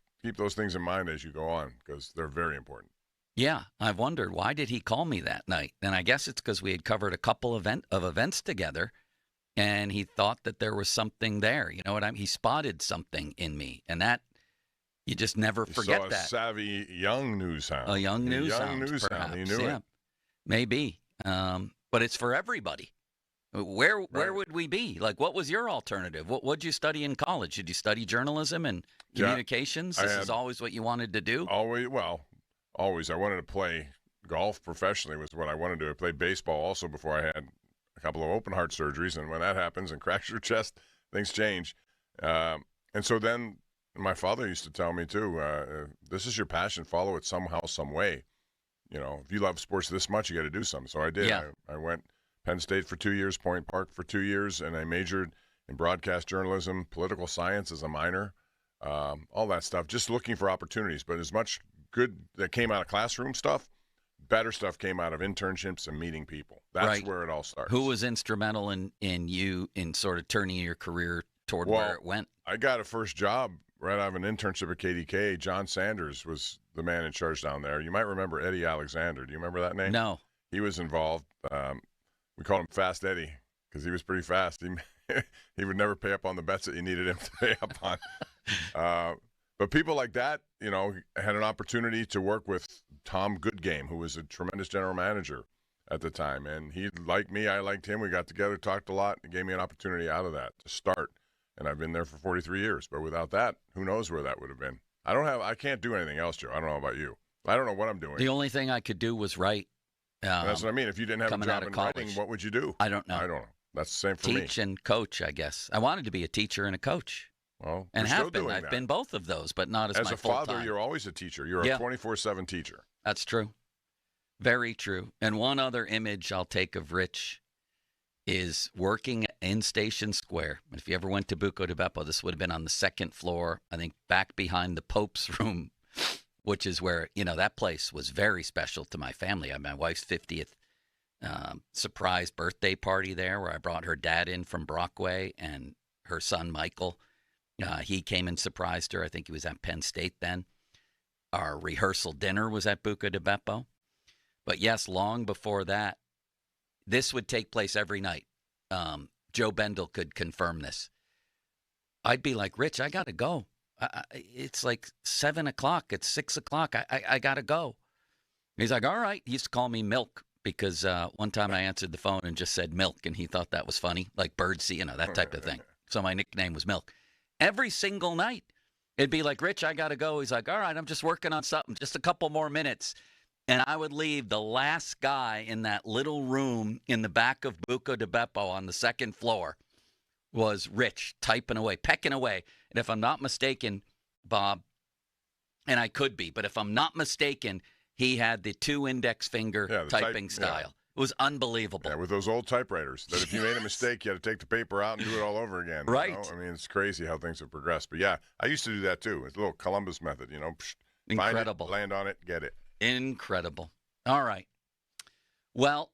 things in mind as you go on, because they're very important. Yeah, I've wondered, why did he call me that night? And I guess it's because we had covered a couple of events together, and he thought that there was something there. You know what I mean? He spotted something in me, and that you just never forget So a that. savvy young news hound. A young news hound, He perhaps. knew Yeah, it. maybe. But it's for everybody. Where would we be? Like, what was your alternative? What did you study in college? Did you study journalism and communications? This is always what you wanted to do? Always. I wanted to play golf professionally was what I wanted to do. I played baseball also before I had a couple of open heart surgeries, and when that happens and cracks your chest, things change. And so then my father used to tell me too, this is your passion, follow it somehow, some way. You know, if you love sports this much, you got to do something. So I did. Yeah. I went Penn State for 2 years, Point Park for 2 years, and I majored in broadcast journalism, political science as a minor, all that stuff, just looking for opportunities. But as much good that came out of classroom stuff, better stuff came out of internships and meeting people. That's where it all starts. Who was instrumental in you in sort of turning your career toward where it went? I got a first job right out of an internship at KDK. John Sanders was the man in charge down there. You might remember Eddie Alexander. Do you remember that name? No. He was involved. We called him Fast Eddie because he was pretty fast. He would never pay up on the bets that you needed him to pay up on. But people like that, you know, had an opportunity to work with Tom Goodgame, who was a tremendous general manager at the time. And he liked me. I liked him. We got together, talked a lot, and gave me an opportunity out of that to start. And I've been there for 43 years. But without that, who knows where that would have been. I can't do anything else, Joe. I don't know about you. I don't know what I'm doing. The only thing I could do was write. That's what I mean. If you didn't have a coming job out of in college. writing, what would you do? I don't know. I don't know. That's the same for me. Teach and coach, I guess. I wanted to be a teacher and a coach. Well, and you're have still been. doing I've that. been both of those, but not as As my a father, full-time. you're always a teacher. You're Yeah. a 24/7 teacher. That's true. Very true. And one other image I'll take of Rich is working in Station Square. If you ever went to Buco de Beppo, this would have been on the second floor, I think back behind the Pope's room, which is where, you know, that place was very special to my family. I had my wife's 50th surprise birthday party there where I brought her dad in from Brockway and her son, Michael. He came and surprised her. I think he was at Penn State then. Our rehearsal dinner was at Buco de Beppo. But yes, long before that, this would take place every night. Joe Bendel could confirm this. I'd be like, Rich, I got to go. It's like 7 o'clock. It's 6 o'clock. I got to go. He's like, all right. He used to call me Milk because one time I answered the phone and just said Milk, and he thought that was funny, like Birdsea, you know, that type of thing. So my nickname was Milk. Every single night, it'd be like, Rich, I got to go. He's like, all right, I'm just working on something. Just a couple more minutes. And I would leave the last guy in that little room in the back of Buco de Beppo on the second floor was Rich, typing away, pecking away. And if I'm not mistaken, Bob, and I could be, but if I'm not mistaken, he had the 2 index finger typing style. Yeah. It was unbelievable. Yeah, with those old typewriters that if you made a mistake, you had to take the paper out and do it all over again. Right. You know? I mean, it's crazy how things have progressed. But yeah, I used to do that too. It's a little Columbus method, you know. Incredible. Find it, land on it, get it. Incredible. All right. Well,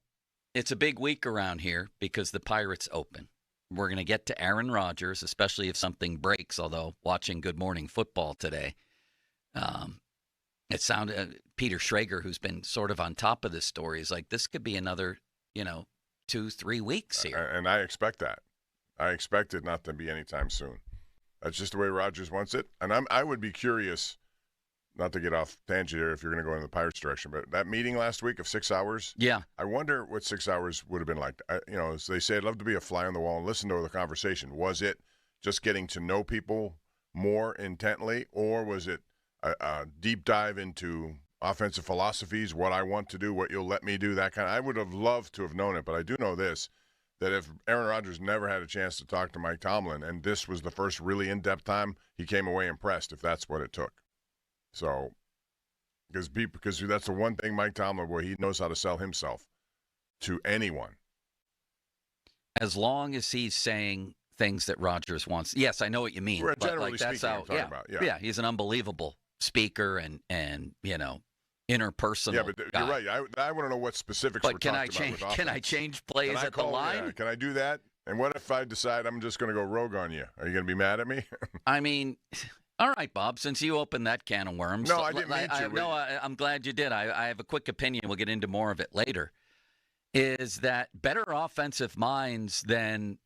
it's a big week around here because the Pirates open. We're going to get to Aaron Rodgers, especially if something breaks, although watching Good Morning Football today, it sounded, Peter Schrager, who's been sort of on top of this story, is like, this could be another, 2-3 weeks here. And I expect that. I expect it not to be anytime soon. That's just the way Rodgers wants it. And I would be curious not to get off tangent here if you're going to go in the Pirates direction, but that meeting last week of 6 hours, yeah, I wonder what 6 hours would have been like. As they say, I'd love to be a fly on the wall and listen to the conversation. Was it just getting to know people more intently, or was it a deep dive into offensive philosophies, what I want to do, what you'll let me do, that kind of. I would have loved to have known it, but I do know this, that if Aaron Rodgers never had a chance to talk to Mike Tomlin, and this was the first really in-depth time, he came away impressed, if that's what it took. So, because that's the one thing Mike Tomlin, boy, he knows how to sell himself to anyone. As long as he's saying things that Rodgers wants. Yes, I know what you mean. We're but generally that's speaking, how, I'm talking about. Yeah, he's an unbelievable speaker and interpersonal. Yeah, but guy. you're right. I want to know what specifics we're talking about with offense. Can I change plays at the line? Yeah, can I do that? And what if I decide I'm just going to go rogue on you? Are you going to be mad at me? I mean, all right, Bob, since you opened that can of worms. No, I didn't mean to. No, I'm glad you did. I have a quick opinion. We'll get into more of it later. Is that better offensive minds than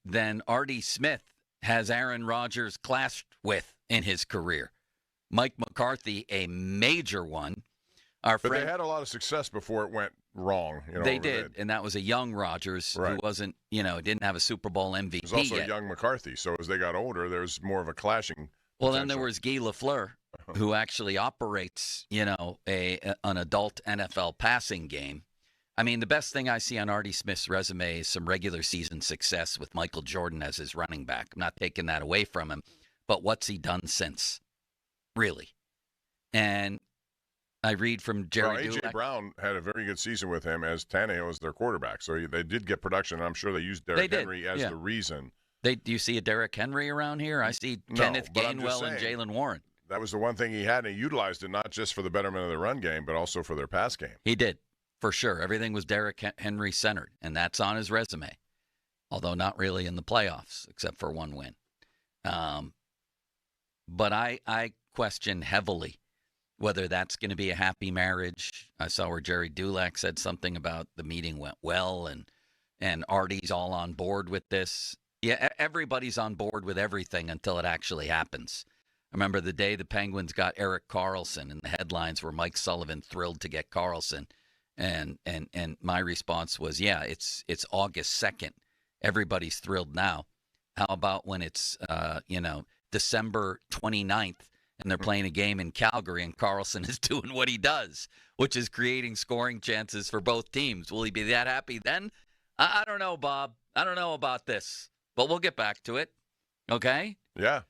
Artie Smith has Aaron Rodgers clashed with in his career? Mike McCarthy, a major one. But they had a lot of success before it went wrong. They did, and that was a young Rodgers who wasn't, didn't have a Super Bowl MVP yet. It was also a young McCarthy, so as they got older, there was more of a clashing. Well, then there was Guy Lafleur, who actually operates, an adult NFL passing game. I mean, the best thing I see on Artie Smith's resume is some regular season success with Michael Jordan as his running back. I'm not taking that away from him, but what's he done since? Really? And I read from Jerry A.J. Brown had a very good season with him as Tannehill was their quarterback. So they did get production, and I'm sure they used Derrick Henry as the reason. Do you see a Derrick Henry around here? I see Kenneth Gainwell and Jalen Warren. That was the one thing he had, and he utilized it not just for the betterment of the run game, but also for their pass game. He did, for sure. Everything was Derrick Henry centered, and that's on his resume, although not really in the playoffs, except for one win. But I question heavily whether that's going to be a happy marriage. I saw where Jerry Dulac said something about the meeting went well, and Artie's all on board with this. Yeah, everybody's on board with everything until it actually happens. I remember the day the Penguins got Erik Karlsson, and the headlines were Mike Sullivan thrilled to get Karlsson, and my response was, yeah, it's August 2nd. Everybody's thrilled now. How about when it's December 29th? And they're playing a game in Calgary, and Karlsson is doing what he does, which is creating scoring chances for both teams. Will he be that happy then? I don't know, Bob. I don't know about this, but we'll get back to it. Okay? Yeah.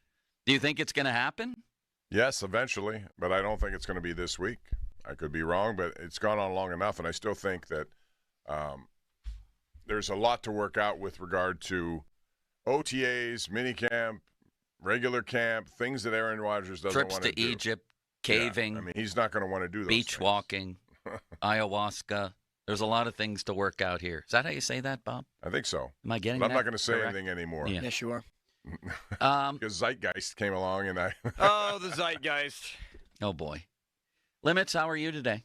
Do you think it's going to happen? Yes, eventually, but I don't think it's going to be this week. I could be wrong, but it's gone on long enough, and I still think that there's a lot to work out with regard to OTAs, minicamp, regular camp, things that Aaron Rodgers doesn't want to do. Trips to Egypt, caving. Yeah, I mean, he's not going to want to do those beach things. Walking, ayahuasca. There's a lot of things to work out here. Is that how you say that, Bob? I think so. Am I getting but I'm that not going to say correct? anything anymore. Yeah. Yes, you are. Because Zeitgeist came along, and I... Oh, the Zeitgeist. Oh, boy. Limits, how are you today?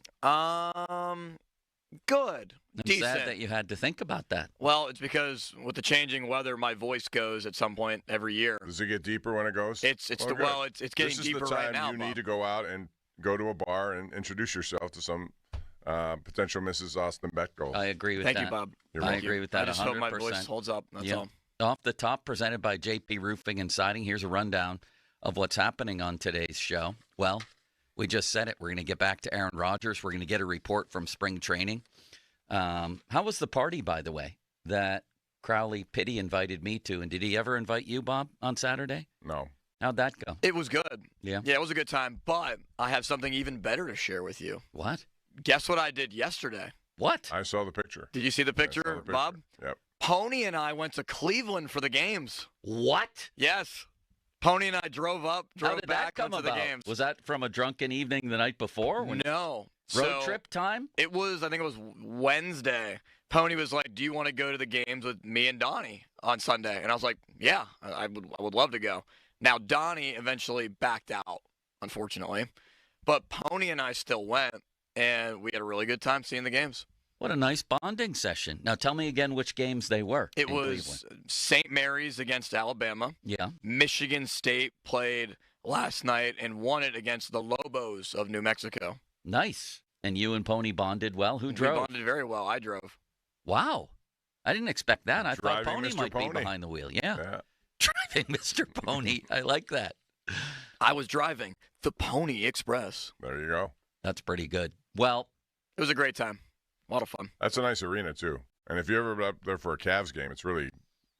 Good. I'm Decent. sad that you had to think about that. Well, it's because with the changing weather, my voice goes at some point every year. Does it get deeper when it goes? It's getting deeper right now. You need to go out and go to a bar and introduce yourself to some potential Mrs. Austin Betgold. I agree with Thank that. you, Bob. I agree with that 100%. I just hope my voice holds up. That's all. Off the top, presented by JP Roofing and Siding. Here's a rundown of what's happening on today's show. Well, we just said it. We're going to get back to Aaron Rodgers. We're going to get a report from spring training. How was the party, by the way, that Crowley Pitty invited me to? And did he ever invite you, Bob, on Saturday? No. How'd that go? It was good. Yeah? Yeah, it was a good time. But I have something even better to share with you. What? Guess what I did yesterday? What? I saw the picture. Did you see the picture, Bob? Yep. Pony and I went to Cleveland for the games. What? Yes. Pony and I drove back, come went to the games. Was that from a drunken evening the night before? No. Road trip time? I think it was Wednesday. Pony was like, do you want to go to the games with me and Donnie on Sunday? And I was like, yeah, I would love to go. Now, Donnie eventually backed out, unfortunately. But Pony and I still went, and we had a really good time seeing the games. What a nice bonding session. Now, tell me again which games they were. It was St. Mary's against Alabama. Yeah. Michigan State played last night and won it against the Lobos of New Mexico. Nice. And you and Pony bonded well. Who We drove? bonded very well. I drove. Wow. I didn't expect that. I thought Driving Pony Mr. might Pony. be behind the wheel. Yeah. Driving Mr. Pony. I like that. I was driving the Pony Express. There you go. That's pretty good. Well, it was a great time. A lot of fun. That's a nice arena, too. And if you're ever up there for a Cavs game, it's really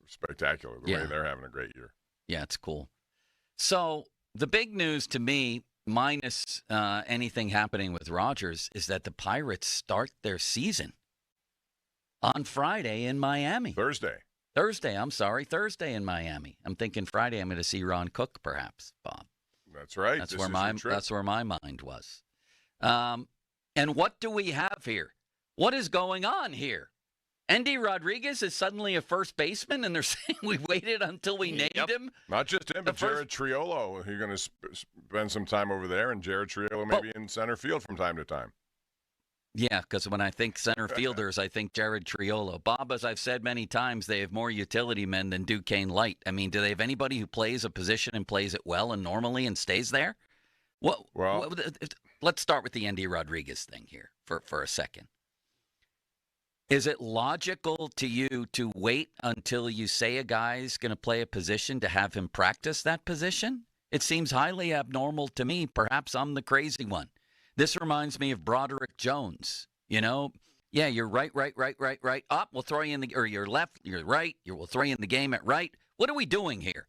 spectacular the way they're having a great year. Yeah, it's cool. So the big news to me, minus anything happening with Rodgers, is that the Pirates start their season on Friday in Miami. Thursday, in Miami. I'm thinking Friday I'm going to see Ron Cook, perhaps, Bob. That's right. That's where my mind was. And what do we have here? What is going on here? Andy Rodriguez is suddenly a first baseman, and they're saying we waited until we named him? Not just him, but Jared Triolo. You're going to spend some time over there, and Jared Triolo maybe in center field from time to time. Yeah, because when I think center fielders, I think Jared Triolo. Bob, as I've said many times, they have more utility men than Duquesne Light. I mean, do they have anybody who plays a position and plays it well and normally and stays there? Let's start with the Andy Rodriguez thing here for a second. Is it logical to you to wait until you say a guy's going to play a position to have him practice that position? It seems highly abnormal to me. Perhaps I'm the crazy one. This reminds me of Broderick Jones. Yeah, you're right. Up, we'll throw you in the, or you're left, you're right. We'll throw you in the game at right. What are we doing here?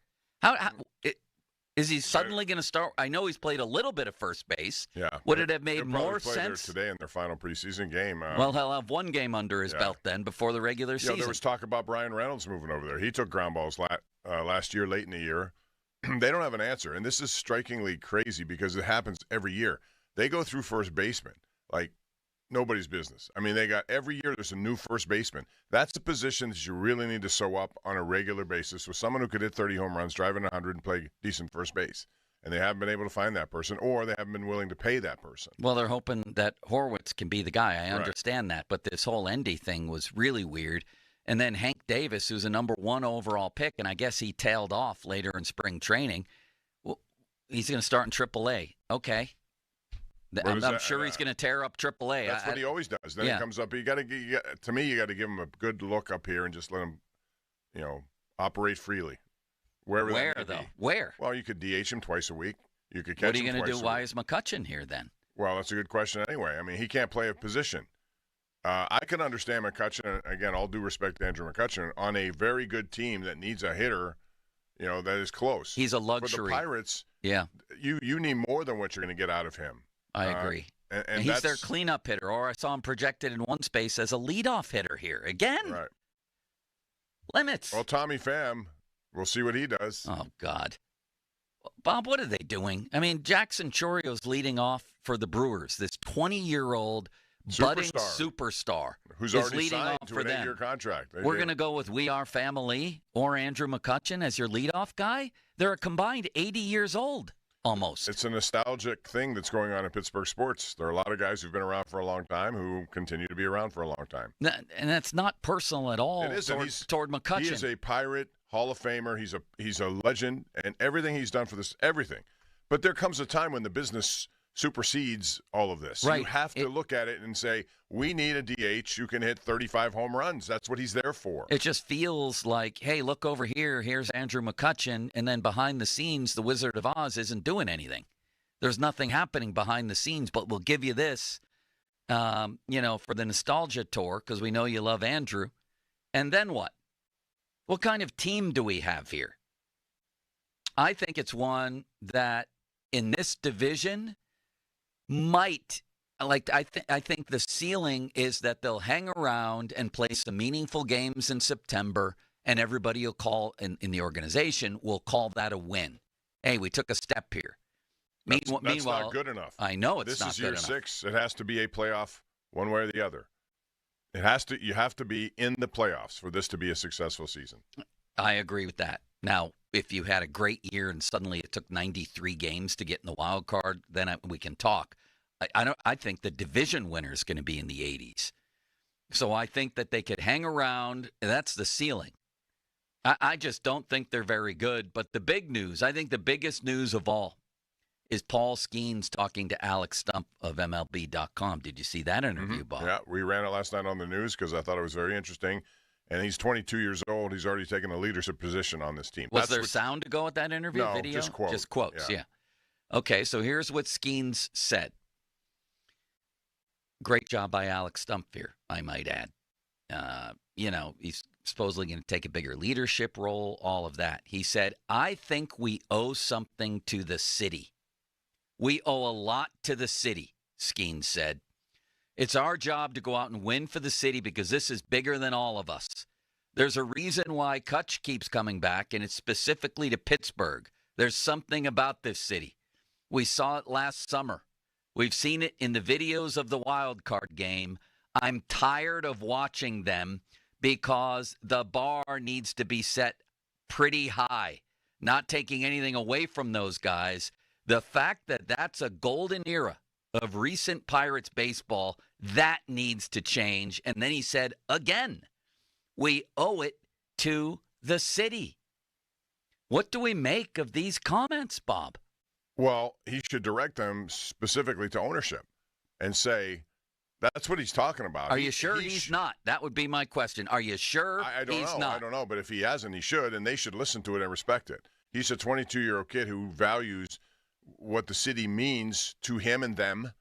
Is he suddenly going to start? I know he's played a little bit of first base. Yeah. Would it have made more sense today in their final preseason game? Well, he'll have one game under his belt then before the regular season. There was talk about Brian Reynolds moving over there. He took ground balls last year, late in the year. They don't have an answer, and this is strikingly crazy because it happens every year. They go through first baseman like nobody's business. I mean, every year there's a new first baseman. That's a position that you really need to sew up on a regular basis with someone who could hit 30 home runs, drive in 100, and play decent first base. And they haven't been able to find that person, or they haven't been willing to pay that person. Well, they're hoping that Horwitz can be the guy. I understand that, but this whole Endy thing was really weird. And then Hank Davis, who's a number 1 overall pick, and I guess he tailed off later in spring training. Well, he's going to start in AAA. Okay. I'm sure he's going to tear up AAA. That's what he always does. Then he comes up. To me, you got to give him a good look up here and just let him, operate freely. Where though? Where? Well, you could DH him twice a week. You could catch him. What are you going to do? Why is McCutchen here then? Well, that's a good question anyway. I mean, he can't play a position. I can understand McCutchen. Again, all due respect to Andrew McCutchen, on a very good team that needs a hitter, that is close. He's a luxury. For the Pirates, you need more than what you're going to get out of him. I agree. And he's their cleanup hitter, or I saw him projected in one space as a leadoff hitter here. Again? Right. Limits. Well, Tommy Pham, we'll see what he does. Oh, God. Bob, what are they doing? I mean, Jackson Chorio's leading off for the Brewers, this 20-year-old budding superstar who's is already leading signed off to for an them. 8-year contract. We're going to go with We Are Family or Andrew McCutchen as your leadoff guy. They're a combined 80 years old. Almost. It's a nostalgic thing that's going on in Pittsburgh sports. There are a lot of guys who've been around for a long time who continue to be around for a long time. And that's not personal at all toward McCutchen. He is a Pirate, Hall of Famer. He's a legend, and everything he's done for this, everything. But there comes a time when the business supersedes all of this. Right. You have to look at it and say, we need a DH who can hit 35 home runs. That's what he's there for. It just feels like, hey, look over here. Here's Andrew McCutchen. And then behind the scenes, the Wizard of Oz isn't doing anything. There's nothing happening behind the scenes, but we'll give you this, for the nostalgia tour because we know you love Andrew. And then what? What kind of team do we have here? I think it's one that in this division might, I think the ceiling is that they'll hang around and play some meaningful games in September, and everybody will call in the organization will call that a win. Hey, we took a step here. That's Meanwhile, not good enough. I know it's not good enough. This is year 6. It has to be a playoff one way or the other. You have to be in the playoffs for this to be a successful season. I agree with that. Now, if you had a great year and suddenly it took 93 games to get in the wild card, then we can talk. I think the division winner is going to be in the 80s. So I think that they could hang around. That's the ceiling. I just don't think they're very good. But the big news, I think the biggest news of all is Paul Skenes talking to Alex Stump of MLB.com. Did you see that interview, Bob? Yeah, we ran it last night on the news because I thought it was very interesting. And he's 22 years old. He's already taken a leadership position on this team. Was there sound to go with that interview? No, video? just quotes. Just quotes, yeah. Okay, so here's what Skenes said. Great job by Alex Stump here, I might add. He's supposedly going to take a bigger leadership role, all of that. He said, I think we owe something to the city. We owe a lot to the city, Skenes said. It's our job to go out and win for the city because this is bigger than all of us. There's a reason why Kutch keeps coming back, and it's specifically to Pittsburgh. There's something about this city. We saw it last summer. We've seen it in the videos of the wild card game. I'm tired of watching them because the bar needs to be set pretty high. Not taking anything away from those guys. The fact that that's a golden era of recent Pirates baseball, that needs to change. And then he said, again, we owe it to the city. What do we make of these comments, Bob? Well, he should direct them specifically to ownership and say, that's what he's talking about. Are you sure he's not? That would be my question. Are you sure I don't he's know. not? I don't know, but if he hasn't, he should, and they should listen to it and respect it. He's a 22-year-old kid who values what the city means to him and them,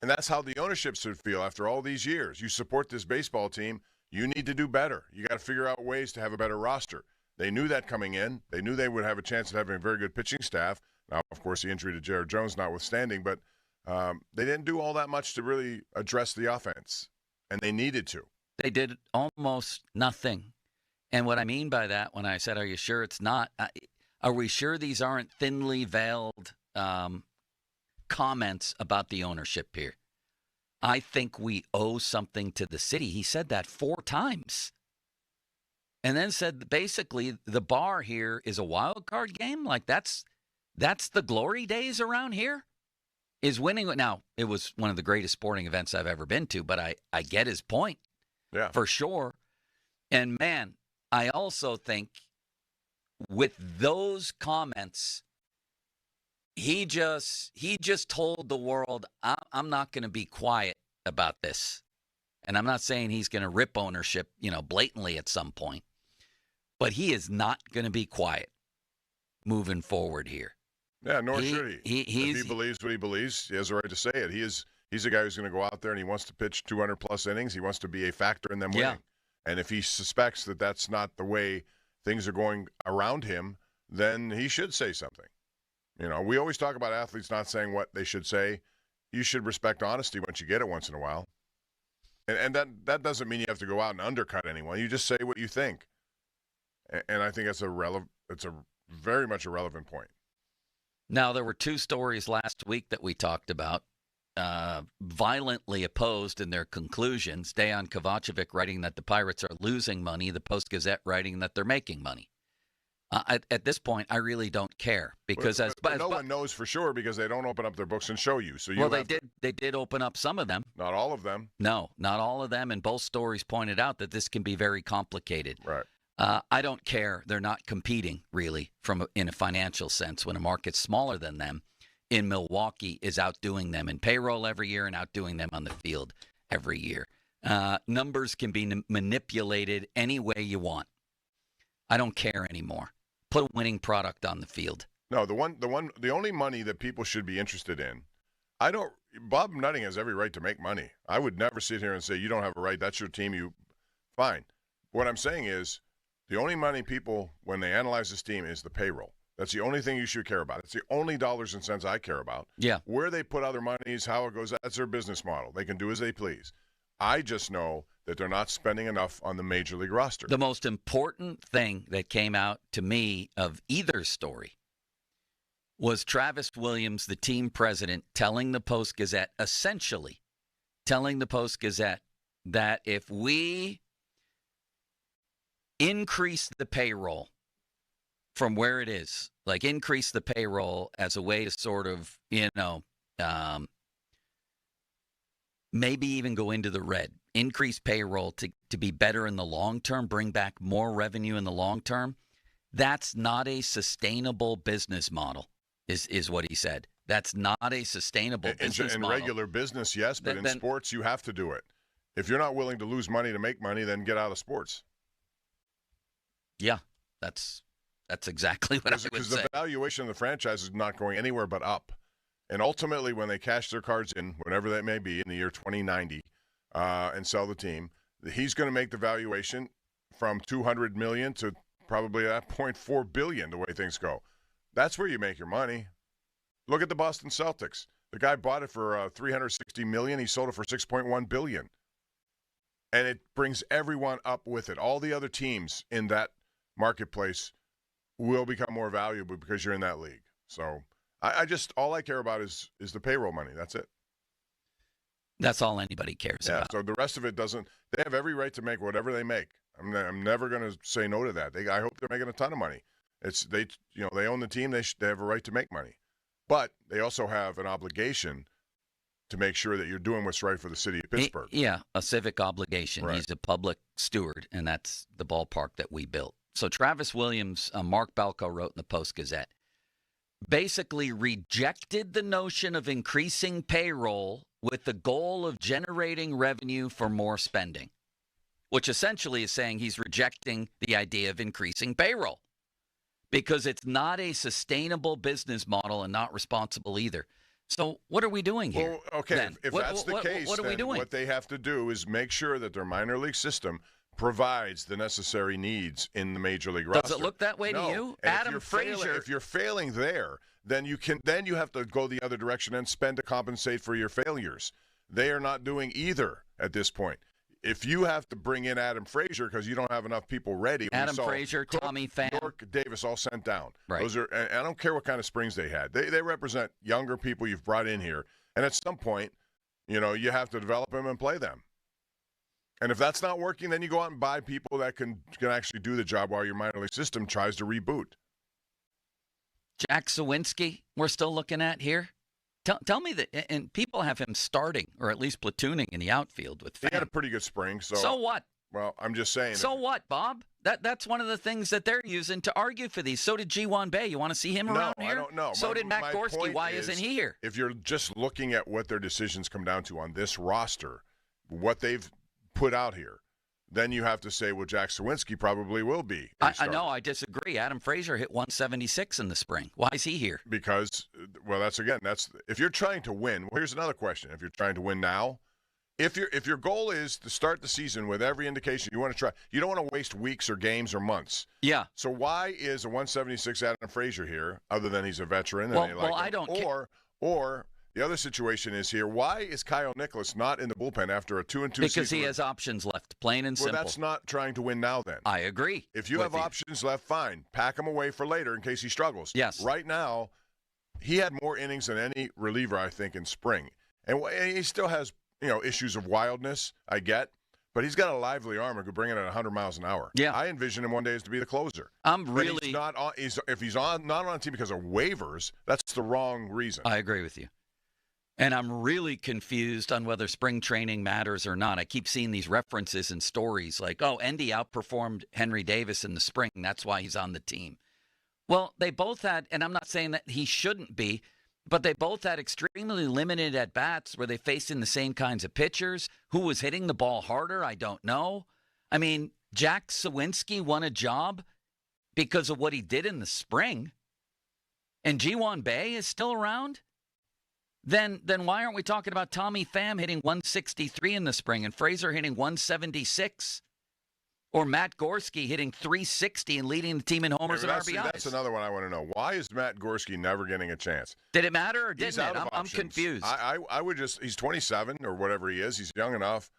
and that's how the ownership should feel after all these years. You support this baseball team, you need to do better. You got to figure out ways to have a better roster. They knew that coming in. They knew they would have a chance of having a very good pitching staff. Now, of course, the injury to Jared Jones notwithstanding, but they didn't do all that much to really address the offense, and they needed to. They did almost nothing. And what I mean by that, when I said, are you sure it's not, are we sure these aren't thinly veiled comments about the ownership here? I think we owe something to the city. He said that 4 times. And then said that basically the bar here is a wild card game. Like that's the glory days around here, is winning. Now, it was one of the greatest sporting events I've ever been to, but I get his point. Yeah. For sure. And man, I also think with those comments, he just told the world, I'm not going to be quiet about this. And I'm not saying he's going to rip ownership, blatantly at some point. But he is not going to be quiet moving forward here. Yeah, nor should he. If he believes what he believes, he has a right to say it. He's a guy who's going to go out there and he wants to pitch 200-plus innings. He wants to be a factor in them winning. And if he suspects that that's not the way things are going around him, then he should say something. We always talk about athletes not saying what they should say. You should respect honesty once you get it once in a while. And that doesn't mean you have to go out and undercut anyone. You just say what you think. And I think it's a very much a relevant point. Now, there were 2 stories last week that we talked about, violently opposed in their conclusions. Dejan Kovacevic writing that the Pirates are losing money, the Post-Gazette writing that they're making money. At this point, I really don't care because but no one knows for sure because they don't open up their books and show you. So they did open up some of them. Not all of them. No, not all of them. And both stories pointed out that this can be very complicated. Right. I don't care. They're not competing really in a financial sense when a market smaller than them in Milwaukee is outdoing them in payroll every year and outdoing them on the field every year. Numbers can be manipulated any way you want. I don't care anymore. Put a winning product on the field. No, the only money that people should be interested in. Bob Nutting has every right to make money. I would never sit here and say you don't have a right. That's your team. Fine. What I'm saying is, the only money people, when they analyze this team, is the payroll. That's the only thing you should care about. It's the only dollars and cents I care about. Yeah. Where they put other monies, how it goes, that's their business model. They can do as they please. I just know that they're not spending enough on the Major League roster. The most important thing that came out to me of either story was Travis Williams, the team president, telling the Post-Gazette, essentially telling the Post-Gazette that if we increase the payroll from where it is, like increase the payroll as a way to sort of, maybe even go into the red, increase payroll to be better in the long term, bring back more revenue in the long term. That's not a sustainable business model, is what he said. That's not a sustainable business in model. regular business, yes, but Then- in sports, you have to do it. If you're not willing to lose money to make money, then get out of sports. Yeah, that's exactly what I would Because say. the valuation of the franchise is not going anywhere but up. And ultimately, when they cash their cards in, whenever that may be, in the year 2090, and sell the team, he's going to make the valuation from $200 million to probably at that point $4 billion. The way things go, that's where you make your money. Look at the Boston Celtics. The guy bought it for $360 million. He sold it for $6.1 billion, and it brings everyone up with it. All the other teams in that marketplace will become more valuable because you're in that league. So I just, all I care about is the payroll money. That's it. That's all anybody cares about. So the rest of it doesn't. They have every right to make whatever they make. I'm never going to say no to that. I hope they're making a ton of money. They own the team. They have a right to make money, but they also have an obligation to make sure that you're doing what's right for the city of Pittsburgh. Yeah, a civic obligation. Right. He's a public steward, and that's the ballpark that we built. So Travis Williams, Mark Balco wrote in the Post-Gazette, basically rejected the notion of increasing payroll with the goal of generating revenue for more spending, which essentially is saying he's rejecting the idea of increasing payroll because it's not a sustainable business model and not responsible either. So what are we doing here? Well, okay, then? if that's the case, what are we then doing? what they have to do is make sure that their minor league system provides the necessary needs in the major league roster. Does it look that way to you? And Adam Frazier. If you're failing there, then you have to go the other direction and spend to compensate for your failures. They are not doing either at this point. If you have to bring in Adam Frazier because you don't have enough people ready, Adam Frazier, Cook, Tommy Pham, York, Davis all sent down. Right. Those are, and I don't care what kind of springs they had. They represent younger people you've brought in here, and at some point, you have to develop them and play them. And if that's not working, then you go out and buy people that can actually do the job while your minor league system tries to reboot. Jack Sawinski, we're still looking at here. Tell me that, and people have him starting or at least platooning in the outfield with Pham. He had a pretty good spring. So what? Well, I'm just saying. So what, Bob? That's one of the things that they're using to argue for these. So did G1 Bay. You want to see him around here? I don't know. So did Matt Gorski. Why isn't he here? If you're just looking at what their decisions come down to on this roster, what they've put out here, then you have to say, well, Jack Sawinski probably will be. I know. I disagree. Adam Frazier hit 176 in the spring. Why is he here? Because, well, that's if you're trying to win. Well, here's another question. If you're trying to win now, if your goal is to start the season with every indication you want to try, you don't want to waste weeks or games or months. Yeah. So why is a 176 Adam Frazier here, other than he's a veteran? Well, and they like I him? don't. Or the other situation is here. Why is Kyle Nicholas not in the bullpen after a 2-2 season? Because he has options left, plain and simple. Well, that's not trying to win now then. I agree. If you have options left, fine. Pack him away for later in case he struggles. Yes. Right now, he had more innings than any reliever, I think, in spring. And he still has, issues of wildness, I get. But he's got a lively arm and could bring it at 100 miles an hour. Yeah. I envision him one day as to be the closer. If he's not on a team because of waivers, that's the wrong reason. I agree with you. And I'm really confused on whether spring training matters or not. I keep seeing these references and stories like, Endy outperformed Henry Davis in the spring. That's why he's on the team. Well, they both had, and I'm not saying that he shouldn't be, but they both had extremely limited at-bats where they facing the same kinds of pitchers. Who was hitting the ball harder? I don't know. I mean, Jack Sawinski won a job because of what he did in the spring. And G1 Bay is still around? Then why aren't we talking about Tommy Pham hitting 163 in the spring and Frazier hitting 176? Or Matt Gorski hitting 360 and leading the team in homers and RBIs? That's another one I want to know. Why is Matt Gorski never getting a chance? Did it matter or didn't it? I'm confused. I would just, he's 27 or whatever he is. He's young enough.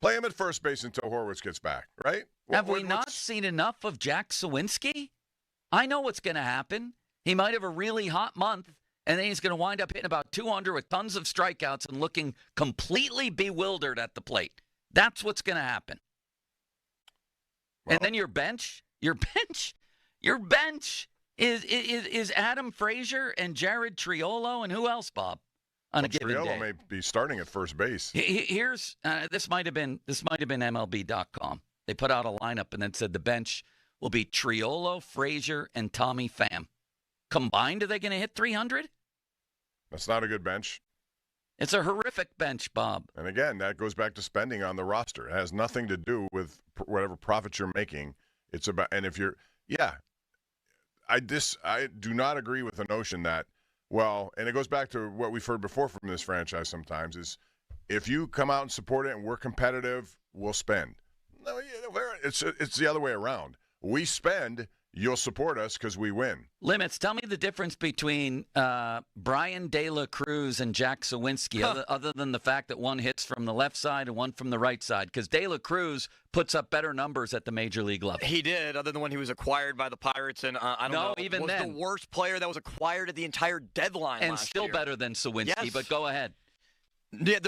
Play him at first base until Horwitz gets back, right? Have we not seen enough of Jack Sawinski? I know what's going to happen. He might have a really hot month, and then he's going to wind up hitting about 200 with tons of strikeouts and looking completely bewildered at the plate. That's what's going to happen. Well, and then your bench is Adam Frazier and Jared Triolo and who else, Bob? On a given day. Triolo may be starting at first base. Here's this might have been MLB.com. They put out a lineup and then said the bench will be Triolo, Frazier, and Tommy Pham. Combined, are they going to hit 300? That's not a good bench. It's a horrific bench, Bob. And again, that goes back to spending on the roster. It has nothing to do with whatever profits you're making. It's about, and if you're, I do not agree with the notion that, well, and it goes back to what we've heard before from this franchise sometimes is if you come out and support it and we're competitive, we'll spend. No, it's the other way around. We spend, you'll support us because we win. Limits, tell me the difference between Brian De La Cruz and Jack Sawinski, other than the fact that one hits from the left side and one from the right side, because De La Cruz puts up better numbers at the major league level. He did, other than when he was acquired by the Pirates, and I don't know, even was then. the worst player that was acquired at the entire deadline And last still year. better than Sawinski, Yes. but go ahead. Yeah,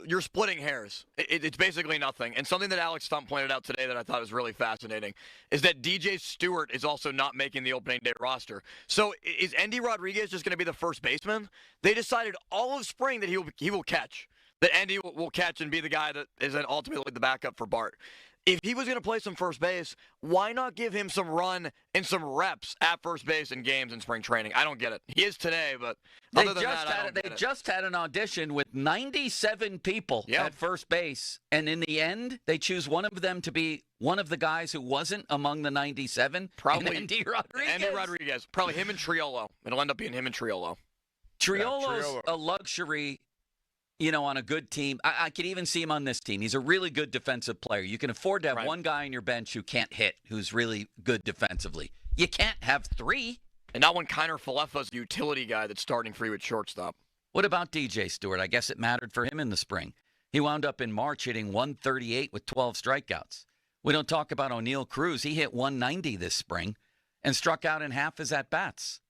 you're splitting hairs. It's basically nothing. And something that Alex Stump pointed out today that I thought was really fascinating is that DJ Stewart is also not making the opening day roster. So is Andy Rodriguez just going to be the first baseman? They decided all of spring that he will catch, that Andy will catch and be the guy that is then ultimately the backup for Bart. If he was going to play some first base, why not give him some run and some reps at first base in games in spring training? I don't get it. He is today, but other than that, I don't get it. They just had an audition with 97 people at first base, and in the end, they choose one of them to be one of the guys who wasn't among the 97. Probably Andy Rodriguez. Andy Rodriguez. Probably him and Triolo. It'll end up being him and Triolo. Triolo's a luxury. On a good team. I could even see him on this team. He's a really good defensive player. You can afford to have one guy on your bench who can't hit, who's really good defensively. You can't have three. And not when Kiner Falefa's a utility guy that's starting free with shortstop. What about DJ Stewart? I guess it mattered for him in the spring. He wound up in March hitting 138 with 12 strikeouts. We don't talk about O'Neal Cruz. He hit 190 this spring and struck out in half his at-bats.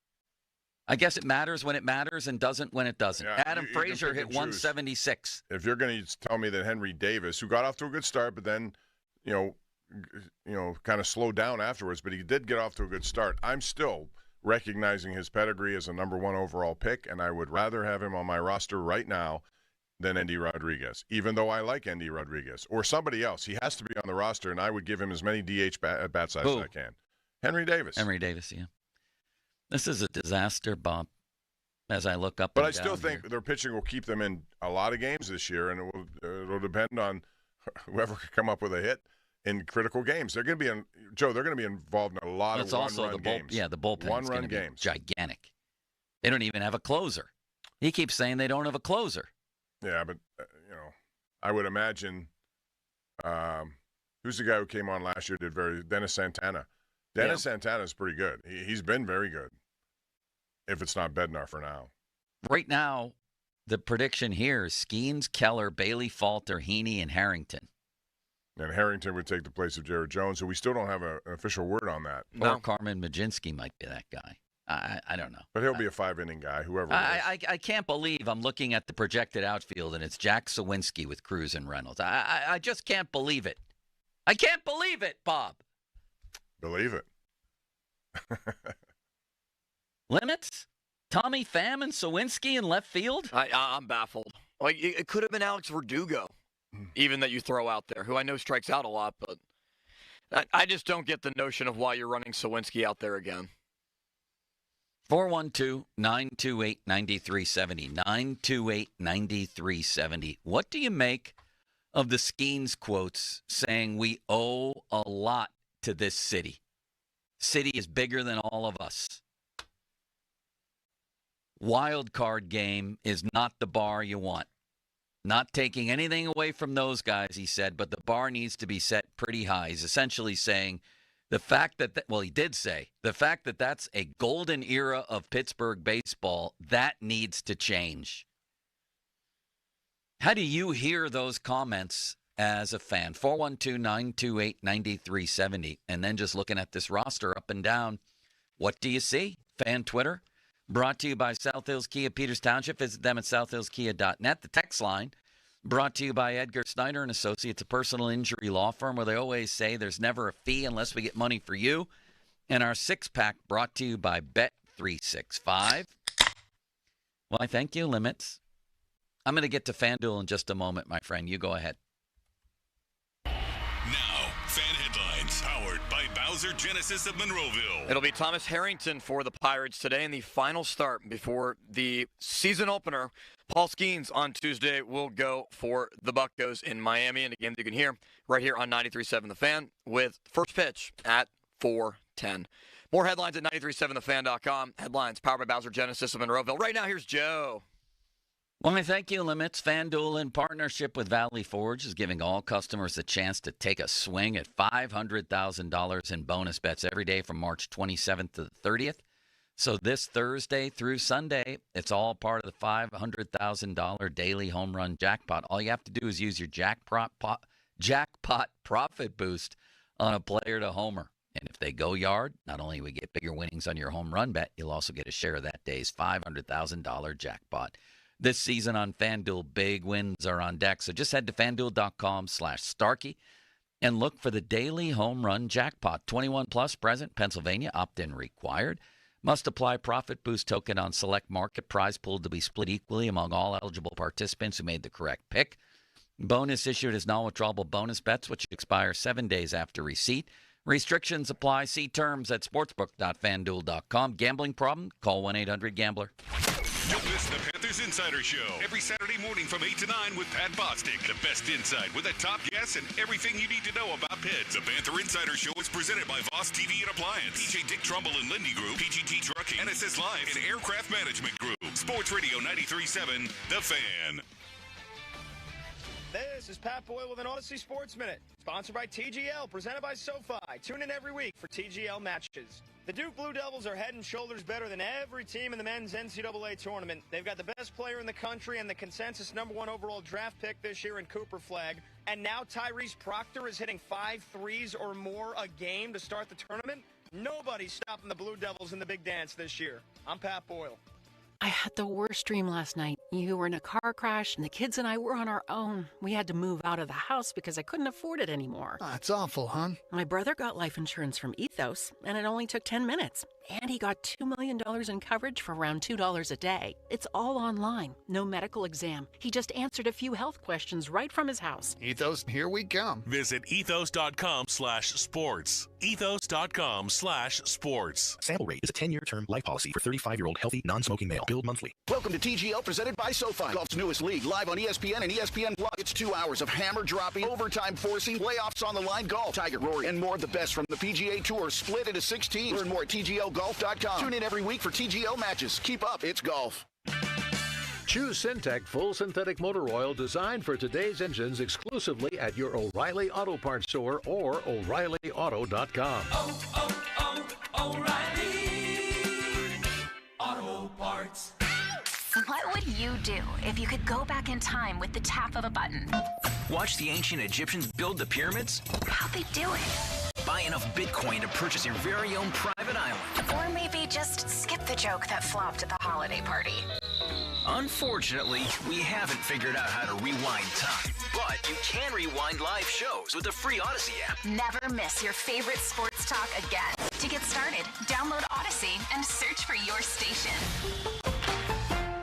I guess it matters when it matters and doesn't when it doesn't. Yeah, Adam Frazier hit 176. If you're going to tell me that Henry Davis, who got off to a good start, but then, kind of slowed down afterwards, but he did get off to a good start, I'm still recognizing his pedigree as a number 1 overall pick, and I would rather have him on my roster right now than Andy Rodriguez, even though I like Andy Rodriguez or somebody else. He has to be on the roster, and I would give him as many DH bat size as I can. Henry Davis. Henry Davis, yeah. This is a disaster, Bob, as I look up But and I still think their pitching will keep them in a lot of games this year, and it'll depend on whoever can come up with a hit in critical games. They're going to be they're going to be involved in a lot of one-run games. Yeah, the bullpen is going to be games. Gigantic. They don't even have a closer. He keeps saying they don't have a closer. Yeah, but, I would imagine who's the guy who came on last year Dennis Santana. Dennis Santana is pretty good. He's been very good, if it's not Bednar for now. Right now, the prediction here is Skenes, Keller, Bailey, Falter, Heaney, and Harrington. And Harrington would take the place of Jared Jones, so we still don't have an official word on that. Or Carmen Majinski might be that guy. I don't know. But he'll be a 5-inning guy, whoever I can't believe I'm looking at the projected outfield, and it's Jack Sawinski with Cruz and Reynolds. I just can't believe it. I can't believe it, Bob. Believe it. Limits? Tommy Pham and Sawinski in left field? I'm baffled. Like, it could have been Alex Verdugo, even that you throw out there, who I know strikes out a lot, but I just don't get the notion of why you're running Sawinski out there again. 412-928-9370. 928-9370. What do you make of the Skenes quotes saying we owe a lot to this city? City is bigger than all of us. Wild card game is not the bar you want. Not taking anything away from those guys, he said, but the bar needs to be set pretty high. He's essentially saying the fact that, he did say, the fact that that's a golden era of Pittsburgh baseball, that needs to change. How do you hear those comments as a fan? 412-928-9370. And then just looking at this roster up and down, what do you see? Fan Twitter, brought to you by South Hills Kia, Peters Township. Visit them at southhillskia.net. The text line, brought to you by Edgar Snyder and Associates, a personal injury law firm where they always say there's never a fee unless we get money for you. And our six-pack brought to you by Bet365. Why, thank you, Limits. I'm going to get to FanDuel in just a moment, my friend. You go ahead. Now, fan headlines powered by Bowser. Bowser Genesis of Monroeville. It'll be Thomas Harrington for the Pirates today in the final start before the season opener. Paul Skenes on Tuesday will go for the Buccos in Miami, and a game that you can hear right here on 93.7 The Fan with first pitch at 4:10. More headlines at 937thefan.com. Headlines powered by Bowser Genesis of Monroeville. Right now, here's Joe. Well, I thank you, Limits. FanDuel, in partnership with Valley Forge, is giving all customers a chance to take a swing at $500,000 in bonus bets every day from March 27th to the 30th. So this Thursday through Sunday, it's all part of the $500,000 daily home run jackpot. All you have to do is use your jackpot profit boost on a player to homer. And if they go yard, not only will you get bigger winnings on your home run bet, you'll also get a share of that day's $500,000 jackpot. This season on FanDuel, big wins are on deck. So just head to FanDuel.com/Starkey and look for the daily home run jackpot. 21 plus present, Pennsylvania, opt-in required. Must apply profit boost token on select market prize pool to be split equally among all eligible participants who made the correct pick. Bonus issued as non-withdrawable bonus bets, which expire 7 days after receipt. Restrictions apply. See terms at sportsbook.fanduel.com. Gambling problem? Call 1-800-GAMBLER. Don't miss the Panthers Insider Show every Saturday morning from 8 to 9 with Pat Bostic. The best insight with the top guests and everything you need to know about Pitt. The Panther Insider Show is presented by Voss TV and Appliance, PJ Dick Trumbull and Lindy Group, PGT Trucking, NSS Live, and Aircraft Management Group. Sports Radio 93.7, The Fan. This is Pat Boyle with an Odyssey Sports Minute, sponsored by TGL, presented by SoFi. Tune in every week for TGL matches. The Duke Blue Devils are head and shoulders better than every team in the men's NCAA tournament. They've got the best player in the country and the consensus #1 overall draft pick this year in Cooper Flagg. And now Tyrese Proctor is hitting 5 threes or more a game to start the tournament. Nobody's stopping the Blue Devils in the big dance this year. I'm Pat Boyle. I had the worst dream last night. You were in a car crash, and the kids and I were on our own. We had to move out of the house because I couldn't afford it anymore. That's awful, hon. My brother got life insurance from Ethos, and it only took 10 minutes. And he got $2 million in coverage for around $2 a day. It's all online, no medical exam. He just answered a few health questions right from his house. Ethos, here we come. Visit ethos.com/sports. Ethos.com/sports. Sample rate is a 10-year term life policy for 35-year-old healthy, non-smoking male. Billed monthly. Welcome to TGL, presented by SoFi. Golf's newest league, live on ESPN and ESPN Plus. It's 2 hours of hammer-dropping, overtime forcing, playoffs on the line golf, Tiger, Rory, and more of the best from the PGA Tour, split into 6 teams. Learn more at TGLGolf.com. Tune in every week for TGL matches. Keep up, it's golf. Choose Syntec Full Synthetic Motor Oil designed for today's engines exclusively at your O'Reilly Auto Parts store or O'ReillyAuto.com. O'Reilly Auto Parts. What would you do if you could go back in time with the tap of a button? Watch the ancient Egyptians build the pyramids? How'd they do it? Buy enough Bitcoin to purchase your very own private island. Or maybe just skip the joke that flopped at the holiday party. Unfortunately, we haven't figured out how to rewind time. But you can rewind live shows with the free Odyssey app. Never miss your favorite sports talk again. To get started, download Odyssey and search for your station.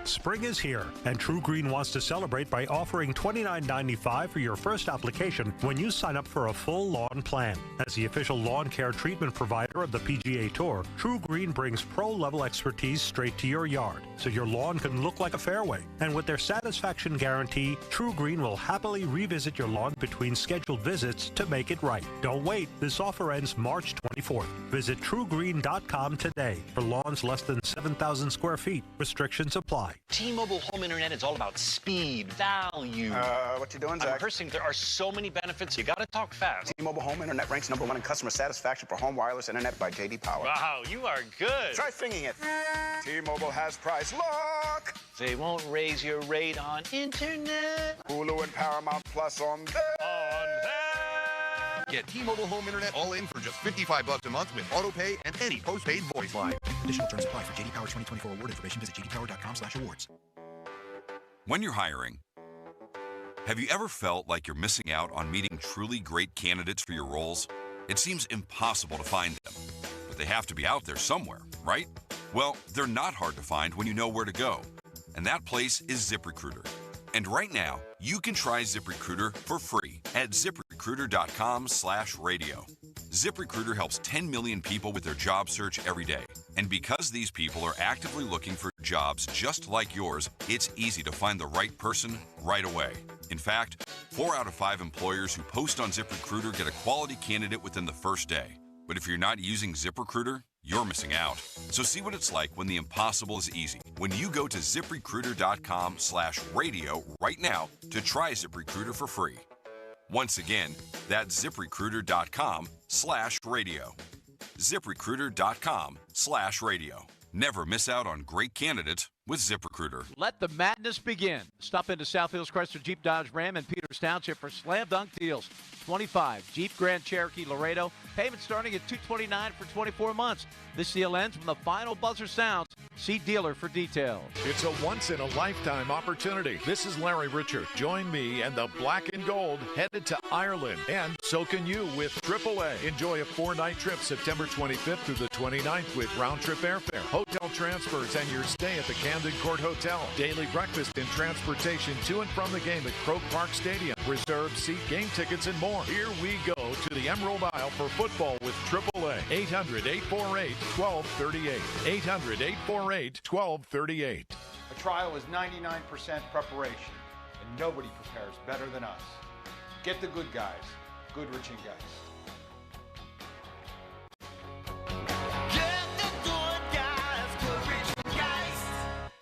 Spring is here, and True Green wants to celebrate by offering $29.95 for your first application when you sign up for a full lawn plan. As the official lawn care treatment provider of the PGA Tour, True Green brings pro-level expertise straight to your yard, so your lawn can look like a fairway. And with their satisfaction guarantee, True Green will happily revisit your lawn between scheduled visits to make it right. Don't wait. This offer ends March 24th. Visit TrueGreen.com today for lawns less than 7,000 square feet. Restrictions apply. T-Mobile Home Internet is all about speed, value. What you doing, Zach? I'm rehearsing. There are so many benefits. You got to talk fast. T-Mobile Home Internet ranks #1 in customer satisfaction for home wireless internet by J.D. Power. Wow, you are good. Try singing it. T-Mobile has price lock. They won't raise your rate on internet. Hulu and Paramount Plus on there. Get T-Mobile Home Internet all in for just $55 a month with autopay and any postpaid voice line. Additional terms apply. For J.D. Power 2024 award information, visit jdpower.com/awards. When you're hiring, have you ever felt like you're missing out on meeting truly great candidates for your roles? It seems impossible to find them, but they have to be out there somewhere, right? Well, they're not hard to find when you know where to go, and that place is ZipRecruiter. And right now, you can try ZipRecruiter for free at ZipRecruiter.com/radio. ZipRecruiter helps 10 million people with their job search every day. And because these people are actively looking for jobs just like yours, it's easy to find the right person right away. In fact, 4 out of 5 employers who post on ZipRecruiter get a quality candidate within the first day. But if you're not using ZipRecruiter, you're missing out. So see what it's like when the impossible is easy. When you go to ZipRecruiter.com/radio right now to try ZipRecruiter for free. Once again, that's ZipRecruiter.com/radio. ZipRecruiter.com/radio. Never miss out on great candidates with ZipRecruiter. Let the madness begin. Stop into South Hills Chrysler Jeep Dodge Ram and Peters Township for slam dunk deals. 25 Jeep Grand Cherokee Laredo. Payment starting at $229 for 24 months. This deal ends when the final buzzer sounds. See dealer for details. It's a once-in-a-lifetime opportunity. This is Larry Richard. Join me and the Black and Gold headed to Ireland. And so can you with AAA. Enjoy a 4-night trip September 25th through the 29th with round-trip airfare, hotel transfers, and your stay at the Camden Court Hotel. Daily breakfast and transportation to and from the game at Croke Park Stadium. Reserved seat, game tickets, and more. Here we go to the Emerald Isle for football with AAA. 800-848-1238. 800-848-1238. A trial is 99% preparation, and nobody prepares better than us. Get the good guys, Goodrich and Geist.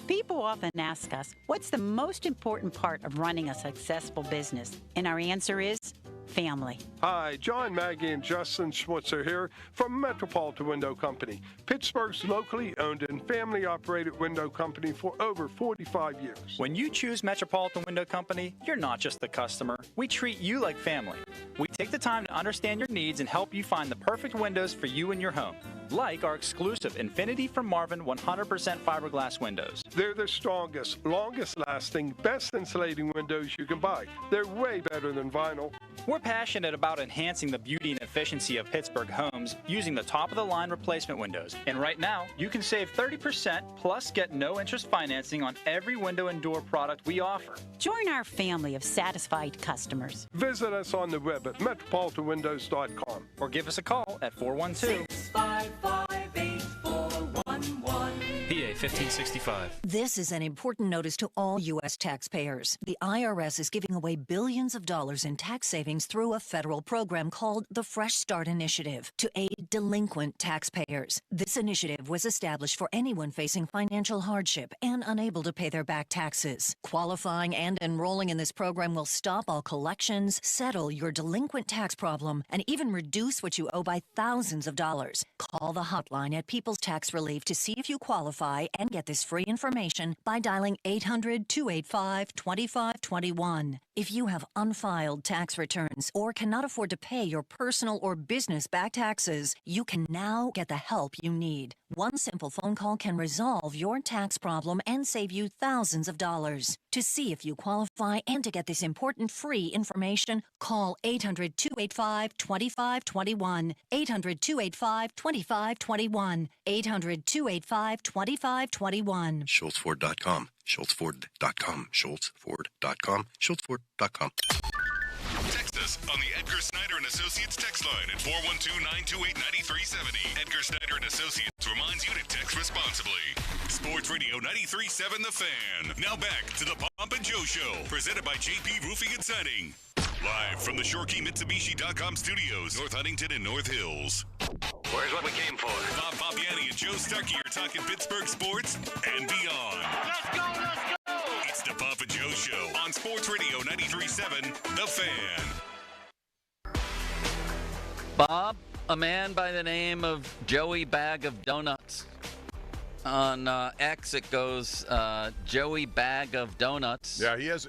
People often ask us, what's the most important part of running a successful business? And our answer is family. Hi, John Maggie and Justin Schmutzer here from Metropolitan Window Company, Pittsburgh's locally owned and family-operated window company for over 45 years. When you choose Metropolitan Window Company, you're not just the customer. We treat you like family. We take the time to understand your needs and help you find the perfect windows for you and your home, like our exclusive Infinity from Marvin 100% fiberglass windows. They're the strongest, longest-lasting, best insulating windows you can buy. They're way better than vinyl. We're passionate about enhancing the beauty and efficiency of Pittsburgh homes using the top-of-the-line replacement windows. And right now, you can save 30% plus get no-interest financing on every window and door product we offer. Join our family of satisfied customers. Visit us on the web at metropolitanwindows.com. Or give us a call at 412-655-8411. PA 1565. This is an important notice to all U.S. taxpayers. The IRS is giving away billions of dollars in tax savings through a federal program called the Fresh Start Initiative to aid delinquent taxpayers. This initiative was established for anyone facing financial hardship and unable to pay their back taxes. Qualifying and enrolling in this program will stop all collections, settle your delinquent tax problem, and even reduce what you owe by thousands of dollars. Call the hotline at People's Tax Relief to see if you qualify and get this free information by dialing 800-285-2521. If you have unfiled tax returns or cannot afford to pay your personal or business back taxes, you can now get the help you need. One simple phone call can resolve your tax problem and save you thousands of dollars. To see if you qualify and to get this important free information, call 800-285-2521. 800-285-2521. 800-285-2521. SchultzFord.com. SchultzFord.com. SchultzFord.com. SchultzFord.com. Text us on the Edgar Snyder and Associates text line at 412-928-9370. Edgar Snyder and Associates reminds you to text responsibly. Sports Radio 93.7 The Fan. Now back to the Pomp and Joe Show, presented by JP Roofing and Siding. Live from the ShoreKeyMitsubishi.com studios, North Huntington and North Hills. Where's what we came for? Bob Papiani and Joe Stuckey are talking Pittsburgh sports and beyond. Let's go, let's go! It's the Pomp and Joe Show on Sports Radio 93.7 The Fan. Bob, a man by the name of Joey Bag of Donuts. On X, it goes Joey Bag of Donuts. Yeah, he's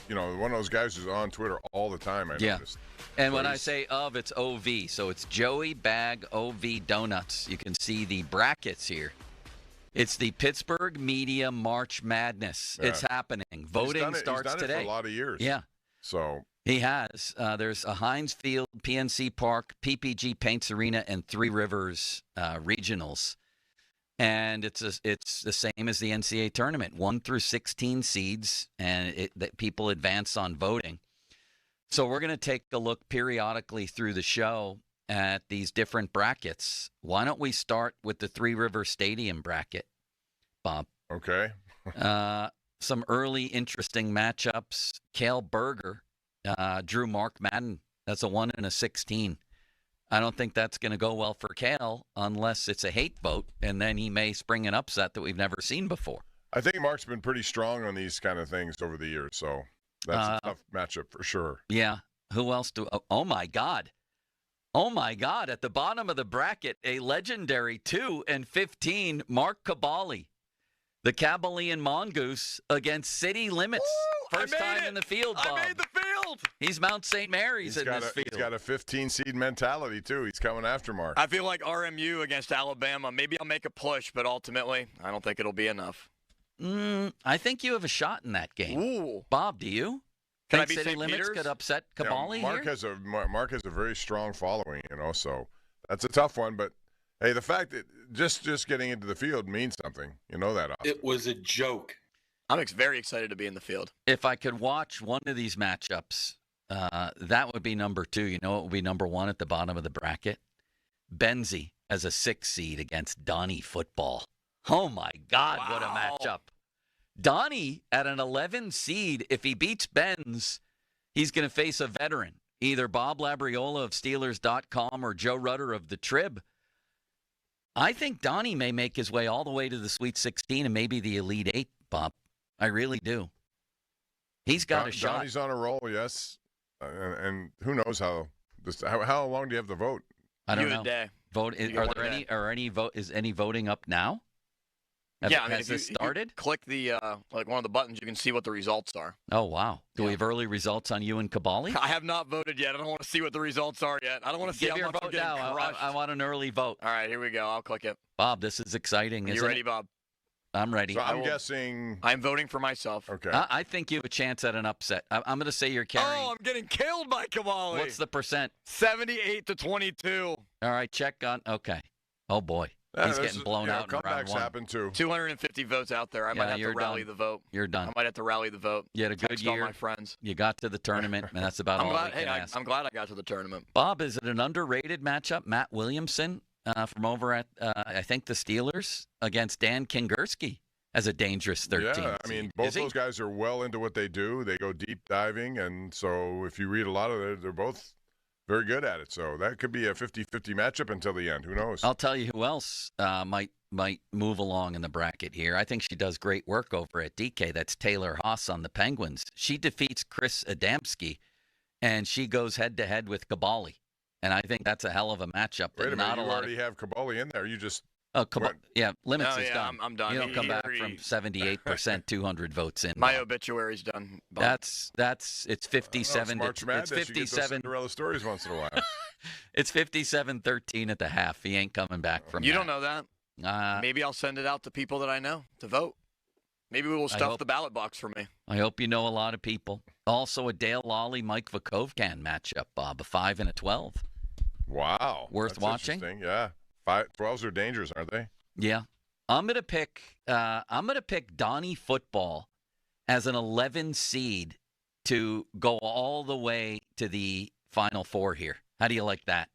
one of those guys who's on Twitter all the time. I noticed. And when I say of, it's OV, so it's Joey Bag OV Donuts. You can see the brackets here. It's the Pittsburgh Media March Madness. Yeah. It's happening. Voting starts today. He's done it for a lot of years. Yeah. So he has. There's a Heinz Field, PNC Park, PPG Paints Arena, and Three Rivers regionals. And it's the same as the NCAA tournament, 1 through 16 seeds, and that people advance on voting. So we're going to take a look periodically through the show at these different brackets. Why don't we start with the Three River Stadium bracket, Bob? Okay. Some early interesting matchups. Cale Berger drew Mark Madden. That's a 1 and a 16. I don't think that's going to go well for Cale unless it's a hate vote, and then he may spring an upset that we've never seen before. I think Mark's been pretty strong on these kind of things over the years, so that's a tough matchup for sure. Yeah. Who else do? Oh, my God. Oh, my God. At the bottom of the bracket, a legendary 2 and 15, Mark Cabali. The Kabbalian Mongoose against City Limits. Woo, First time in the field, Bob. I made the field. He's Mount St. Mary's in this field. He's got a 15-seed mentality, too. He's coming after Mark. I feel like RMU against Alabama. Maybe I'll make a push, but ultimately, I don't think it'll be enough. I think you have a shot in that game. Ooh. Bob, do you? Can think I be City St. Limits Peter's? could upset Cabali Mark here? Mark has a very strong following, so that's a tough one. But, hey, the fact that just getting into the field means something. You know that. It was a joke. I'm very excited to be in the field. If I could watch one of these matchups, that would be number 2. You know what would be number 1 at the bottom of the bracket? Benzie as a 6 seed against Donnie Football. Oh, my God, What a matchup. Donnie at an 11 seed, if he beats Benz, he's going to face a veteran, either Bob Labriola of Steelers.com or Joe Rudder of the Trib. I think Donnie may make his way all the way to the Sweet 16 and maybe the Elite 8, Bob. I really do. He's got a shot. Donnie's on a roll, yes. And who knows how long do you have to vote? I don't know. A day. Vote. Is any voting up now? Has this started? Click the one of the buttons, you can see what the results are. Oh, wow. Do we have early results on you and Cabali? I have not voted yet. I don't want to see what the results are yet. I don't want to see Give how your much vote I'm getting now. crushed. I want an early vote. All right, here we go. I'll click it. Bob, this is exciting. Are you ready, Bob? I'm ready. So I'm guessing. I'm voting for myself. Okay. I think you have a chance at an upset. I'm going to say you're carrying. Oh, I'm getting killed by Cabali. What's the percent? 78-22. All right, check on. Okay. Oh, boy. He's getting blown out in round 1. Happen too. 250 votes out there. I might have to rally the vote. You're done. I might have to rally the vote. You had a good Text year. all my friends. You got to the tournament, and that's about all I can ask. I'm glad I got to the tournament. Bob, is it an underrated matchup? Matt Williamson from over at, I think, the Steelers against Dan Kingerski as a dangerous 13. Yeah, I mean, both those guys are well into what they do. They go deep diving, and so if you read a lot of it, they're both very good at it. So that could be a 50-50 matchup until the end. Who knows? I'll tell you who else might move along in the bracket here. I think she does great work over at DK. That's Taylor Haas on the Penguins. She defeats Chris Adamski, and she goes head-to-head with Cabali. And I think that's a hell of a matchup. Wait a minute, you already have Cabali in there. You just... Limits is done. I'm done. You don't come back from 78%, 200 votes in. My obituary's done. I It's 57. don't know, It's Madness, 57. You get those Cinderella stories once in a while. It's 57-13 at the half. He ain't coming back from. You don't know that. Maybe I'll send it out to people that I know to vote. Maybe we will stuff the ballot box for me. I hope you know a lot of people. Also, a Dale Lawley, Mike Vukovcan matchup, Bob. A 5 and a 12. Wow. Worth That's watching. Interesting. Yeah. 12s are dangerous, aren't they? Yeah. I'm gonna pick Donnie Football as an 11 seed to go all the way to the Final Four here. How do you like that?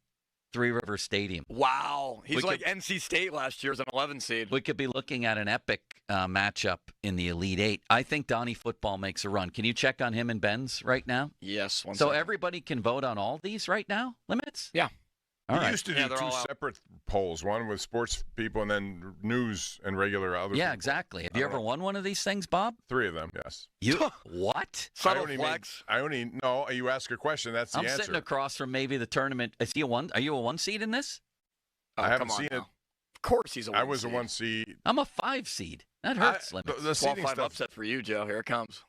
Three River Stadium. Wow. He's like NC State last year as an 11 seed. We could be looking at an epic matchup in the Elite 8. I think Donnie Football makes a run. Can you check on him and Ben's right now? Yes. So everybody can vote on all these right now? Limits? Yeah. All we right. used to do 2 separate polls, one with sports people and then news and regular other people. Exactly. Have you ever won one of these things, Bob? 3 of them, yes. You what? No, you ask a question, that's the answer. I'm sitting across from maybe the tournament. Is he a 1? Are you a 1 seed in this? I haven't seen it. Of course he's a 1 seed. I was a 1 seed. I'm a 5 seed. That hurts, Limits. The 12-5 upset for you, Joe. Here it comes.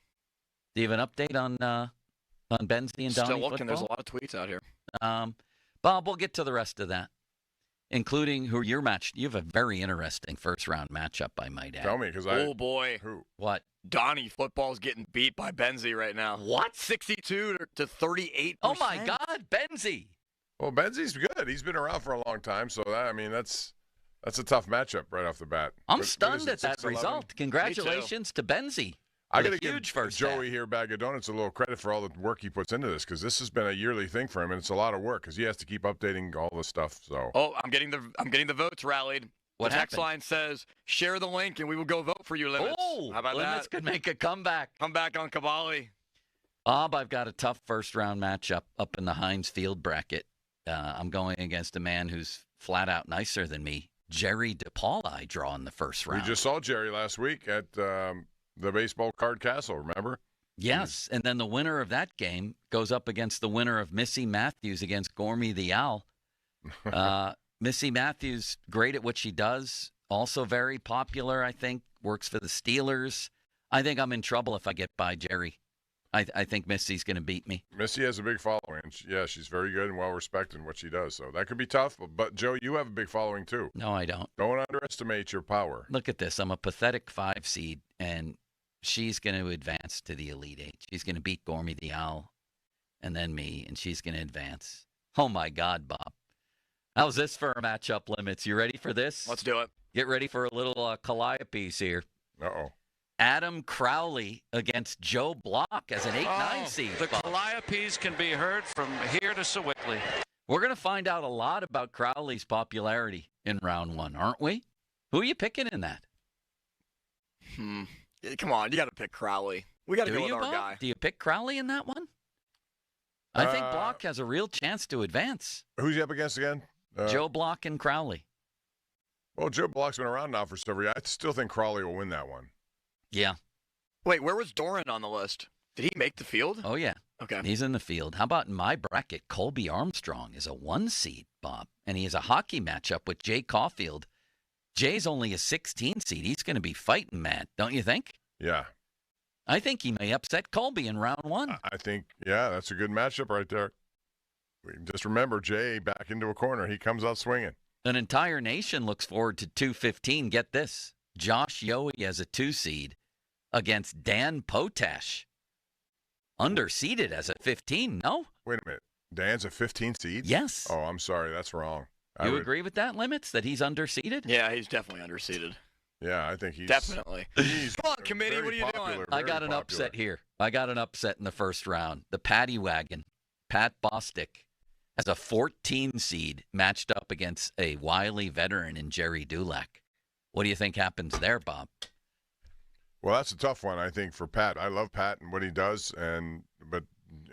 Do you have an update on Benzie and Donnie Still looking. Football? There's a lot of tweets out here. Bob, we'll get to the rest of that, including who you're matched. You have a very interesting first-round matchup, I might add. Tell me, because Oh, boy. Who? What? Donnie Football's getting beat by Benzie right now. What? 62 to 38%. Oh, my God, Benzie. Well, Benzie's good. He's been around for a long time, so that's a tough matchup right off the bat. I'm stunned at that result. Congratulations to Benzie. I got to huge give first Joey here, Bag of Donuts, a little credit for all the work he puts into this, because this has been a yearly thing for him, and it's a lot of work because he has to keep updating all the stuff. So. Oh, I'm getting the votes rallied. What the text happened? line says, "Share the link and we will go vote for you, Limits." Oh, how about Limits that? could make a comeback. Come back on Cavalli. Bob, I've got a tough first-round matchup up in the Heinz Field bracket. I'm going against a man who's flat out nicer than me, Jerry DePaula. I draw in the first round. We just saw Jerry last week at the baseball card castle, remember? Yes, and then the winner of that game goes up against the winner of Missy Matthews against Gormy the Owl. Missy Matthews, great at what she does, also very popular, I think, works for the Steelers. I think I'm in trouble if I get by Jerry. I think Missy's going to beat me. Missy has a big following. And she's very good and well-respected in what she does. So that could be tough. But, Joe, you have a big following, too. No, I don't. Don't underestimate your power. Look at this. I'm a pathetic 5 seed, and she's going to advance to the Elite 8. She's going to beat Gormy the Owl and then me, and she's going to advance. Oh, my God, Bob. How's this for a matchup, Limits? You ready for this? Let's do it. Get ready for a little calliope here. Uh-oh. Adam Crowley against Joe Block as an 8-9 seed. The calliopes can be heard from here to Sewickley. We're going to find out a lot about Crowley's popularity in round 1, aren't we? Who are you picking in that? Come on, you got to pick Crowley. We got to go with our Bob? guy. Do you pick Crowley in that one? I think Block has a real chance to advance. Who's he up against again? Joe Block and Crowley. Well, Joe Block's been around now for several years. I still think Crowley will win that one. Yeah. Wait, where was Doran on the list? Did he make the field? Oh, yeah. Okay. He's in the field. How about in my bracket, Colby Armstrong is a 1 seed, Bob, and he has a hockey matchup with Jay Caulfield. Jay's only a 16 seed. He's going to be fighting mad, don't you think? Yeah. I think he may upset Colby in round 1. I think, yeah, that's a good matchup right there. Just remember, Jay back into a corner. He comes out swinging. An entire nation looks forward to 215. Get this. Josh Yohe as a 2 seed against Dan Potash. Underseeded as a 15, no? Wait a minute. Dan's a 15 seed? Yes. Oh, I'm sorry. That's wrong. You agree with that, Limits, that he's underseeded? Yeah, he's definitely underseeded. Yeah, I think he's... Definitely. He's Come on, committee, what are you doing? I got an upset here. I got an upset in the first round. The Paddy Wagon, Pat Bostic, as a 14 seed matched up against a wily veteran in Jerry Dulac. What do you think happens there, Bob? Well, that's a tough one, I think, for Pat. I love Pat and what he does, but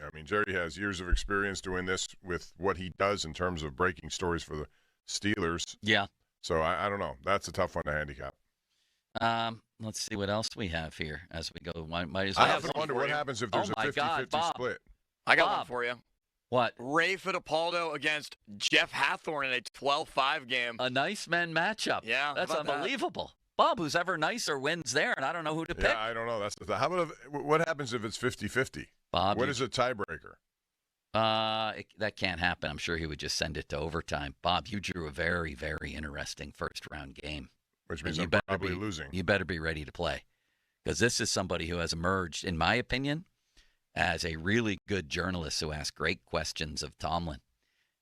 I mean, Jerry has years of experience doing this with what he does in terms of breaking stories for the Steelers. Yeah. So I don't know. That's a tough one to handicap. Let's see what else we have here as we go. Might as I well. often wonder what happens if there's a 50-50 split. I got one for you. What? Ray Fittipaldo against Jeff Hathorn in a 12-5 game. A nice men matchup. Yeah. That's unbelievable. Bob, who's ever nicer wins there, and I don't know who to pick. Yeah, I don't know. How about what happens if it's 50-50? Bob, what is a tiebreaker? That can't happen. I'm sure he would just send it to overtime. Bob, you drew a very, very interesting first-round game. Which means I'm probably losing. You better be ready to play, because this is somebody who has emerged, in my opinion, as a really good journalist who asks great questions of Tomlin.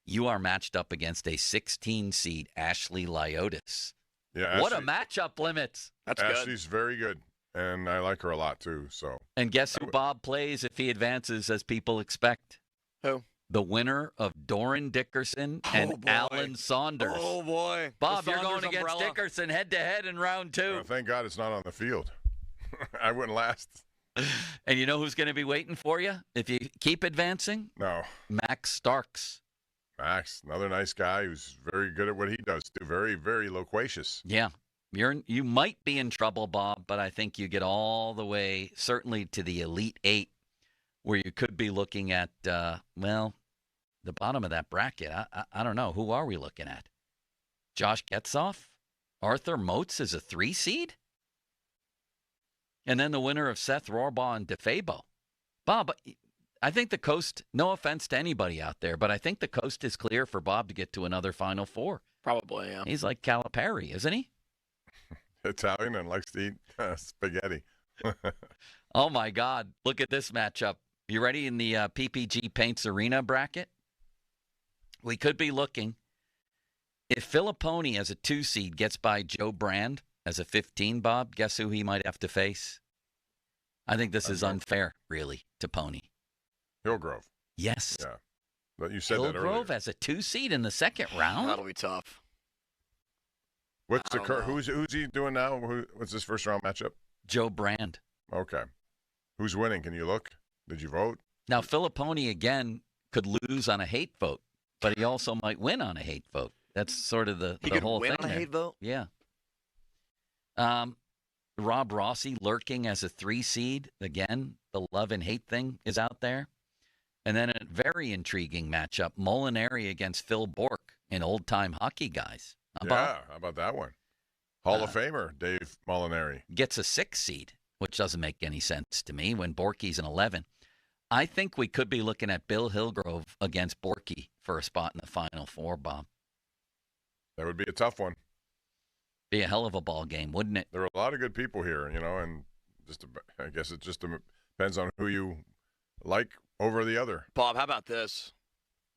You are matched up against a 16-seed Ashley Lyotis. Yeah, what a matchup, Limits. That's Ashley's very good, and I like her a lot, too. So. And guess who Bob plays if he advances as people expect? Who? The winner of Doran Dickerson and Alan Saunders. Oh, boy. Bob, you're going against Dickerson head-to-head in round 2. Thank God it's not on the field. I wouldn't last. And you know who's going to be waiting for you if you keep advancing? No. Max Starks. Max, another nice guy who's very good at what he does, too. Very, very loquacious. Yeah. You might be in trouble, Bob, but I think you get all the way, certainly to the Elite 8, where you could be looking at, the bottom of that bracket. I don't know. Who are we looking at? Josh Getzoff? Arthur Motes is a 3 seed? And then the winner of Seth Rohrbaugh and DeFabo. Bob, I think the coast, no offense to anybody out there, but I think the coast is clear for Bob to get to another Final Four. Probably, yeah. He's like Calipari, isn't he? Italian and likes to eat spaghetti. Oh, my God. Look at this matchup. You ready in the PPG Paints Arena bracket? We could be looking. If Filipponi as a 2 seed gets by Joe Brand as a 15, Bob, guess who he might have to face? I think this is unfair, really, to Pony. Hillgrove. Yes. Yeah. But you said that earlier. Hillgrove as a 2 seed in the second round? That'll be tough. What's the who's he doing now? What's this first round matchup? Joe Brand. Okay. Who's winning? Can you look? Did you vote? Now, Filipponi, again, could lose on a hate vote, but he also might win on a hate vote. That's sort of the whole thing. He could win on a hate vote? Yeah. Rob Rossi lurking as a 3 seed. Again, the love and hate thing is out there. And then a very intriguing matchup, Molinari against Phil Bourque, an old-time hockey guys. How about that one? Hall of Famer, Dave Molinari. Gets a 6 seed, which doesn't make any sense to me when Borky's an 11. I think we could be looking at Bill Hillgrove against Borky for a spot in the Final Four, Bob. That would be a tough one. Be a hell of a ball game, wouldn't it? There are a lot of good people here, and I guess it just depends on who you like over the other. Bob, how about this?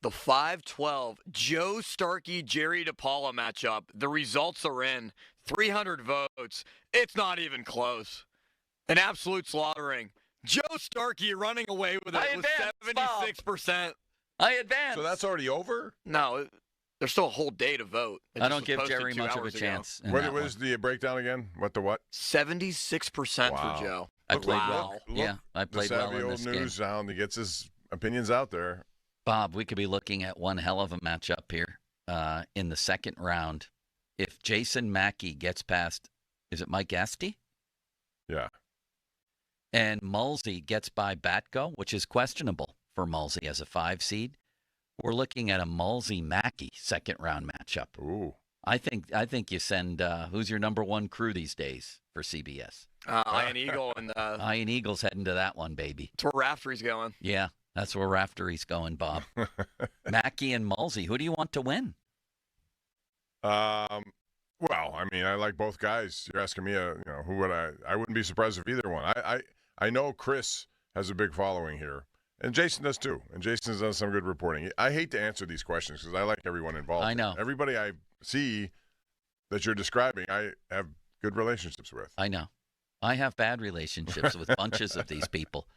The 5-12 Joe Starkey, Jerry DePaula matchup. The results are in. 300 votes. It's not even close. An absolute slaughtering. Joe Starkey running away with it with 76%. I advance. So that's already over? No, there's still a whole day to vote. I don't give Jerry much of a chance. What was the breakdown again? What the what? 76% for Joe. I played well. Yeah, I played well in this game. The savvy old news game. He gets his opinions out there. Bob, we could be looking at one hell of a matchup here in the second round. If Jason Mackey gets past, is it Mike Asti? Yeah. And Mulsey gets by Batko, which is questionable for Mulsey as a 5 seed. We're looking at a Mulsey-Mackey second-round matchup. Ooh. I think you send, who's your number one crew these days for CBS? Iron Eagle. And Iron Eagle's heading to that one, baby. That's where Raftery's going. Yeah, that's where Raftery's going, Bob. Mackey and Mulsey, who do you want to win? Well, I mean, I like both guys. You're asking me, who would I wouldn't be surprised if either one. I know Chris has a big following here, and Jason does too. And Jason's done some good reporting. I hate to answer these questions because I like everyone involved. I know. Everybody I see that you're describing, I have good relationships with. I know. I have bad relationships with bunches of these people.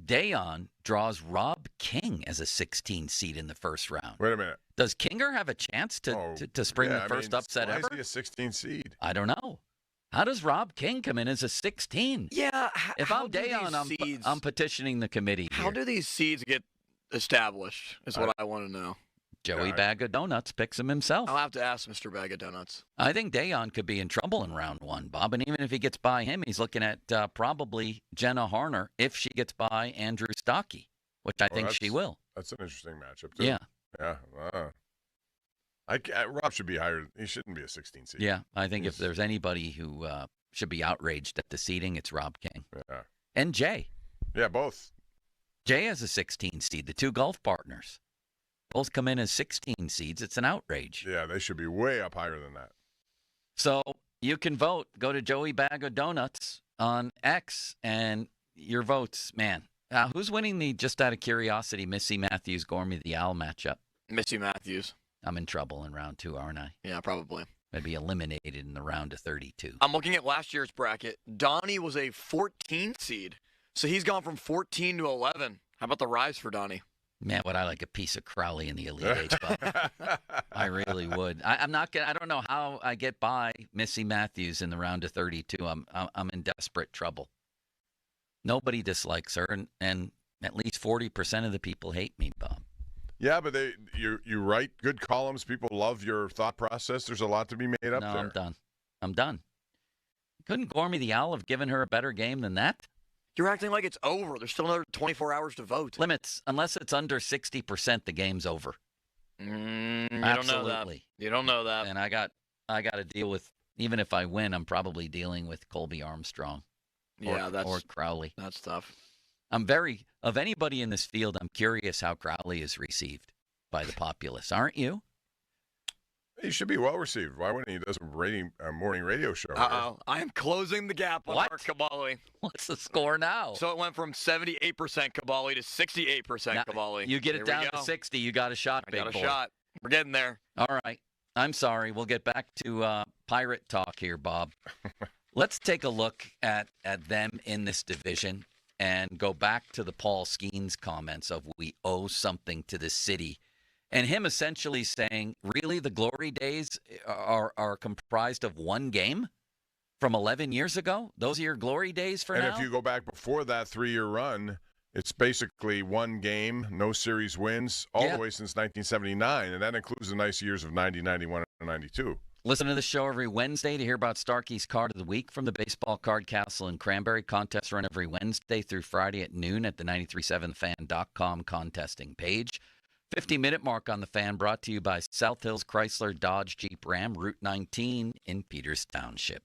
Dayon draws Rob King as a 16 seed in the first round. Wait a minute. Does Kinger have a chance to spring the first upset why ever? Is he a 16 seed? I don't know. How does Rob King come in as a 16? Yeah. If I'm Dayon, I'm petitioning the committee How do these seeds get established is what I want to know. Joey Bag of Donuts picks him himself. I'll have to ask Mr. Bag of Donuts. I think Dayon could be in trouble in round 1, Bob. And even if he gets by him, he's looking at probably Jenna Harner if she gets by Andrew Stockey, which I think she will. That's an interesting matchup, too. Yeah. Yeah. Rob should be higher. He shouldn't be a 16 seed. Yeah. I think if there's anybody who should be outraged at the seeding, it's Rob King. Yeah. And Jay. Yeah, both. Jay has a 16 seed, the two golf partners. Both come in as 16 seeds. It's an outrage. Yeah, they should be way up higher than that. So you can vote. Go to Joey Bag of Donuts on X, and your votes, man. Who's winning the, just out of curiosity, Missy Matthews-Gormy the Owl matchup? Missy Matthews. I'm in trouble in round 2, aren't I? Yeah, probably. I'd be eliminated in the round of 32. I'm looking at last year's bracket. Donnie was a 14 seed, so he's gone from 14 to 11. How about the rise for Donnie? Man, would I like a piece of Crowley in the Elite Eight, Bob. I really would. I'm not gonna. I don't know how I get by Missy Matthews in the round of 32. I'm in desperate trouble. Nobody dislikes her, and at least 40% of the people hate me, Bob. Yeah, but you write good columns. People love your thought process. There's a lot to be made up there. No, I'm done. Couldn't Gormy the Owl have given her a better game than that? You're acting like it's over. There's still another 24 hours to vote. Limits. Unless it's under 60%, the game's over. You Absolutely. don't know that. You don't know that. And I got to deal with, even if I win, I'm probably dealing with Colby Armstrong. Or Crowley. That's tough. Of anybody in this field, I'm curious how Crowley is received by the populace. Aren't you? He should be well received. Why wouldn't he? Does a morning radio show? Uh-oh. I am closing the gap on Mark Kabali. What's the score now? So it went from 78% Kabali to 68% Kabali. You get it down to 60. You got a shot, big boy. I got a shot. We're getting there. All right. I'm sorry. We'll get back to pirate talk here, Bob. Let's take a look at them in this division and go back to the Paul Skenes comments of we owe something to the city. And him essentially saying, really, the glory days are comprised of one game from 11 years ago? Those are your glory days for now? And if you go back before that 3-year run, it's basically one game, no series wins, all the way since 1979. And that includes the nice years of 90, 91, and 92. Listen to the show every Wednesday to hear about Starkey's Card of the Week from the Baseball Card Castle in Cranberry. Contests run every Wednesday through Friday at noon at the 937fan.com contesting page. 50-minute mark on the Fan brought to you by South Hills Chrysler Dodge Jeep Ram, Route 19 in Peters Township.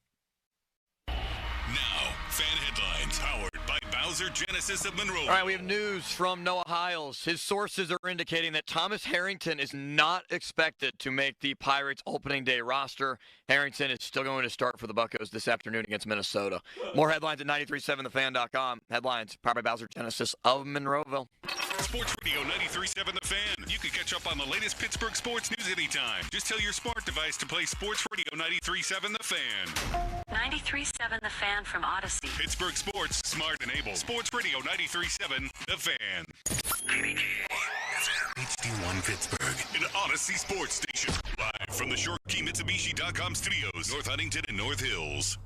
Now, Fan Headlines, powered by Bowser Genesis of Monroe. All right, we have news from Noah Hiles. His sources are indicating that Thomas Harrington is not expected to make the Pirates opening day roster. Harrington is still going to start for the Buccos this afternoon against Minnesota. More headlines at 937thefan.com. Headlines powered by Bowser Genesis of Monroeville. Sports Radio 93.7 The Fan. You can catch up on the latest Pittsburgh sports news anytime. Just tell your smart device to play Sports Radio 93.7 The Fan. 93.7 The Fan from Odyssey. Pittsburgh sports, smart and able. Sports Radio 93.7 The Fan. HD1 Pittsburgh, an Odyssey sports station. Live from the ShoreKeyMitsubishi.com studios, North Huntington and North Hills.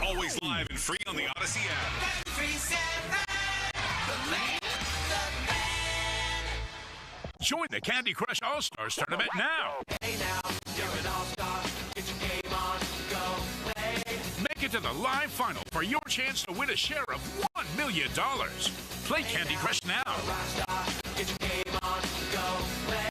Always live and free on the Odyssey app. 93.7 Join the Candy Crush All-Stars Tournament now. Hey now, you're an all-star. Get your game on, go play. Make it to the live final for your chance to win a share of $1 million. Play Candy Crush now. Get your game on, go play.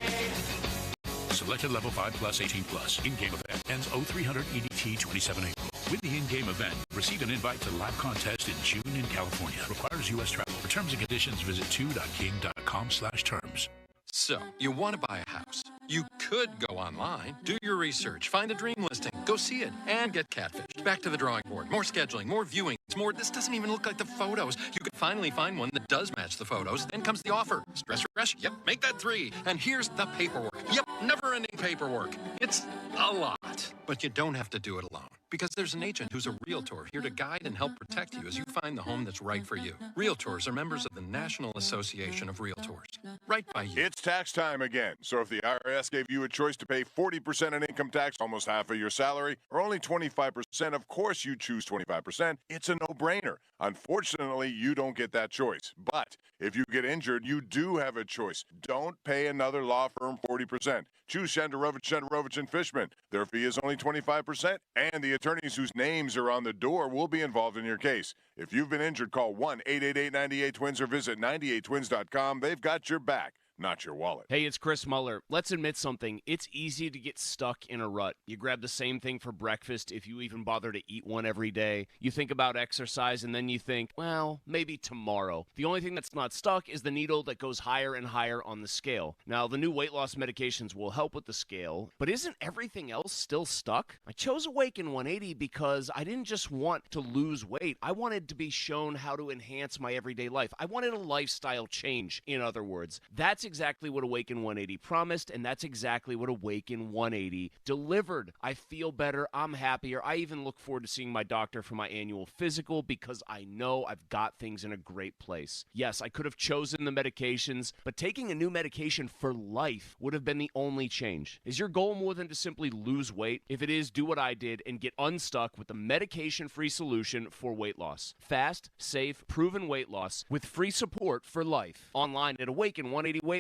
Selected level 5 plus 18 plus. In-game event ends 0300 EDT 27 April. With the in-game event, receive an invite to the live contest in June in California. Requires U.S. travel. For terms and conditions, visit 2.king.com/terms. So, you want to buy a house. You could go online, do your research, find a dream listing, go see it, and get catfished. Back to the drawing board. More scheduling, more viewings, more. This doesn't even look like the photos. You could finally find one that does match the photos. Then comes the offer. Stress rush? Yep, make that 3. And here's the paperwork. Yep, never-ending paperwork. It's a lot. But you don't have to do it alone. Because there's an agent who's a realtor here to guide and help protect you as you find the home that's right for you. Realtors are members of the National Association of Realtors. Right by you. It's tax time again. So if the IRS gave you a choice to pay 40% in income tax, almost half of your salary, or only 25%, of course you choose 25%. It's a no-brainer. Unfortunately, you don't get that choice. But if you get injured, you do have a choice. Don't pay another law firm 40%. Choose Shenderovich & Fishman. Their fee is only 25%, and the attorneys whose names are on the door will be involved in your case. If you've been injured, call 1-888-98-TWINS or visit 98twins.com. They've got your back, not your wallet. Hey, it's Chris Muller. Let's admit something. It's easy to get stuck in a rut. You grab the same thing for breakfast if you even bother to eat one every day. You think about exercise and then you think, well, maybe tomorrow. The only thing that's not stuck is the needle that goes higher and higher on the scale. Now, the new weight loss medications will help with the scale, but isn't everything else still stuck? I chose Awaken 180 because I didn't just want to lose weight. I wanted to be shown how to enhance my everyday life. I wanted a lifestyle change, in other words. That's exactly what Awaken 180 promised, and that's exactly what Awaken 180 delivered. I feel better. I'm happier. I even look forward to seeing my doctor for my annual physical because I know I've got things in a great place. Yes, I could have chosen the medications, but taking a new medication for life would have been the only change. Is your goal more than to simply lose weight? If it is, do what I did and get unstuck with the medication-free solution for weight loss. Fast, safe, proven weight loss with free support for life. Online at Awaken180weightloss.com.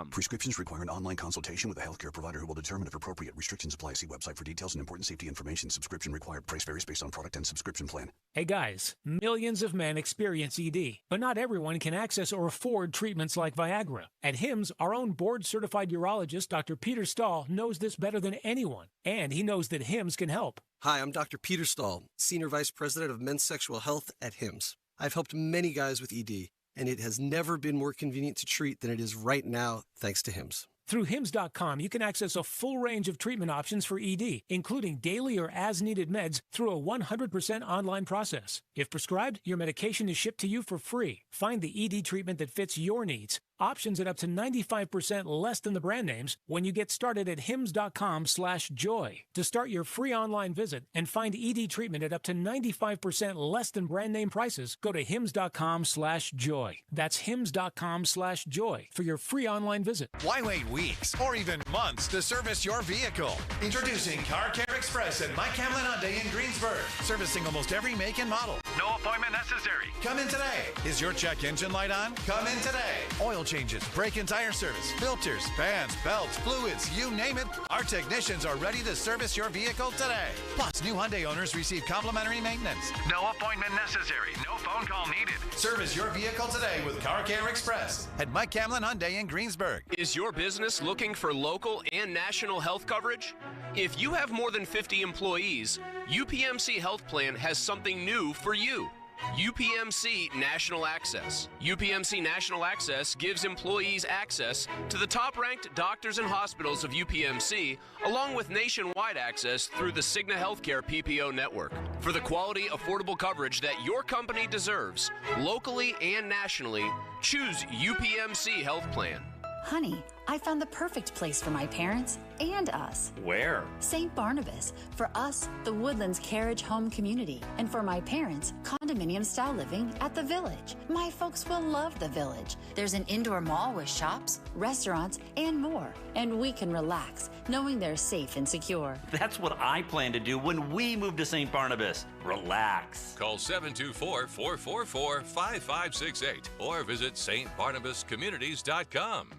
Prescriptions require an online consultation with a healthcare provider who will determine if appropriate. Restrictions apply. See website for details and important safety information. Subscription required. Price varies based on product and subscription plan. Hey guys, millions of men experience ED, but not everyone can access or afford treatments like Viagra. At HIMSS, our own board-certified urologist, Dr. Peter Stahl, knows this better than anyone, and he knows that HIMSS can help. Hi, I'm Dr. Peter Stahl, Senior Vice President of Men's Sexual Health at HIMSS. I've helped many guys with ED, and it has never been more convenient to treat than it is right now, thanks to HIMSS. Through HIMSS.com, you can access a full range of treatment options for ED, including daily or as-needed meds through a 100% online process. If prescribed, your medication is shipped to you for free. Find the ED treatment that fits your needs Options at up to 95% less than the brand names when you get started at hims.com/joy. To start your free online visit and find ED treatment at up to 95% less than brand name prices, go to hims.com/joy. That's hims.com/joy for your free online visit. Why wait weeks or even months to service your vehicle? Introducing Car Care Express at Mike Hamlin Hyundai in Greensburg. Servicing almost every make and model. No appointment necessary. Come in today. Is your check engine light on? Come in today. Oil changes, brake and tire service, filters, fans, belts, fluids, you name it. Our technicians are ready to service your vehicle today. Plus, new Hyundai owners receive complimentary maintenance. No appointment necessary. No phone call needed. Service your vehicle today with Car Care Express at Mike Hamlin Hyundai in Greensburg. Is your business looking for local and national health coverage? If you have more than 50 employees, UPMC Health Plan has something new for you. UPMC National Access. UPMC National Access gives employees access to the top-ranked doctors and hospitals of UPMC, along with nationwide access through the Cigna Healthcare PPO network. For the quality, affordable coverage that your company deserves, locally and nationally, choose UPMC Health Plan. Honey, I found the perfect place for my parents and us. Where? St. Barnabas. For us, the Woodlands Carriage Home Community. And for my parents, condominium-style living at the Village. My folks will love the Village. There's an indoor mall with shops, restaurants, and more. And we can relax, knowing they're safe and secure. That's what I plan to do when we move to St. Barnabas. Relax. Call 724-444-5568 or visit stbarnabascommunities.com.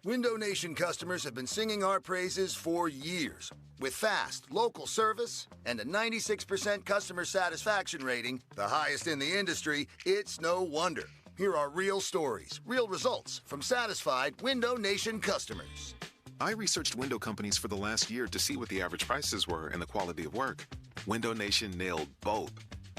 Window Nation customers have been singing our praises for years. With fast, local service and a 96% customer satisfaction rating, the highest in the industry, it's no wonder. Here are real stories, real results from satisfied Window Nation customers. I researched window companies for the last year to see what the average prices were and the quality of work. Window Nation nailed both.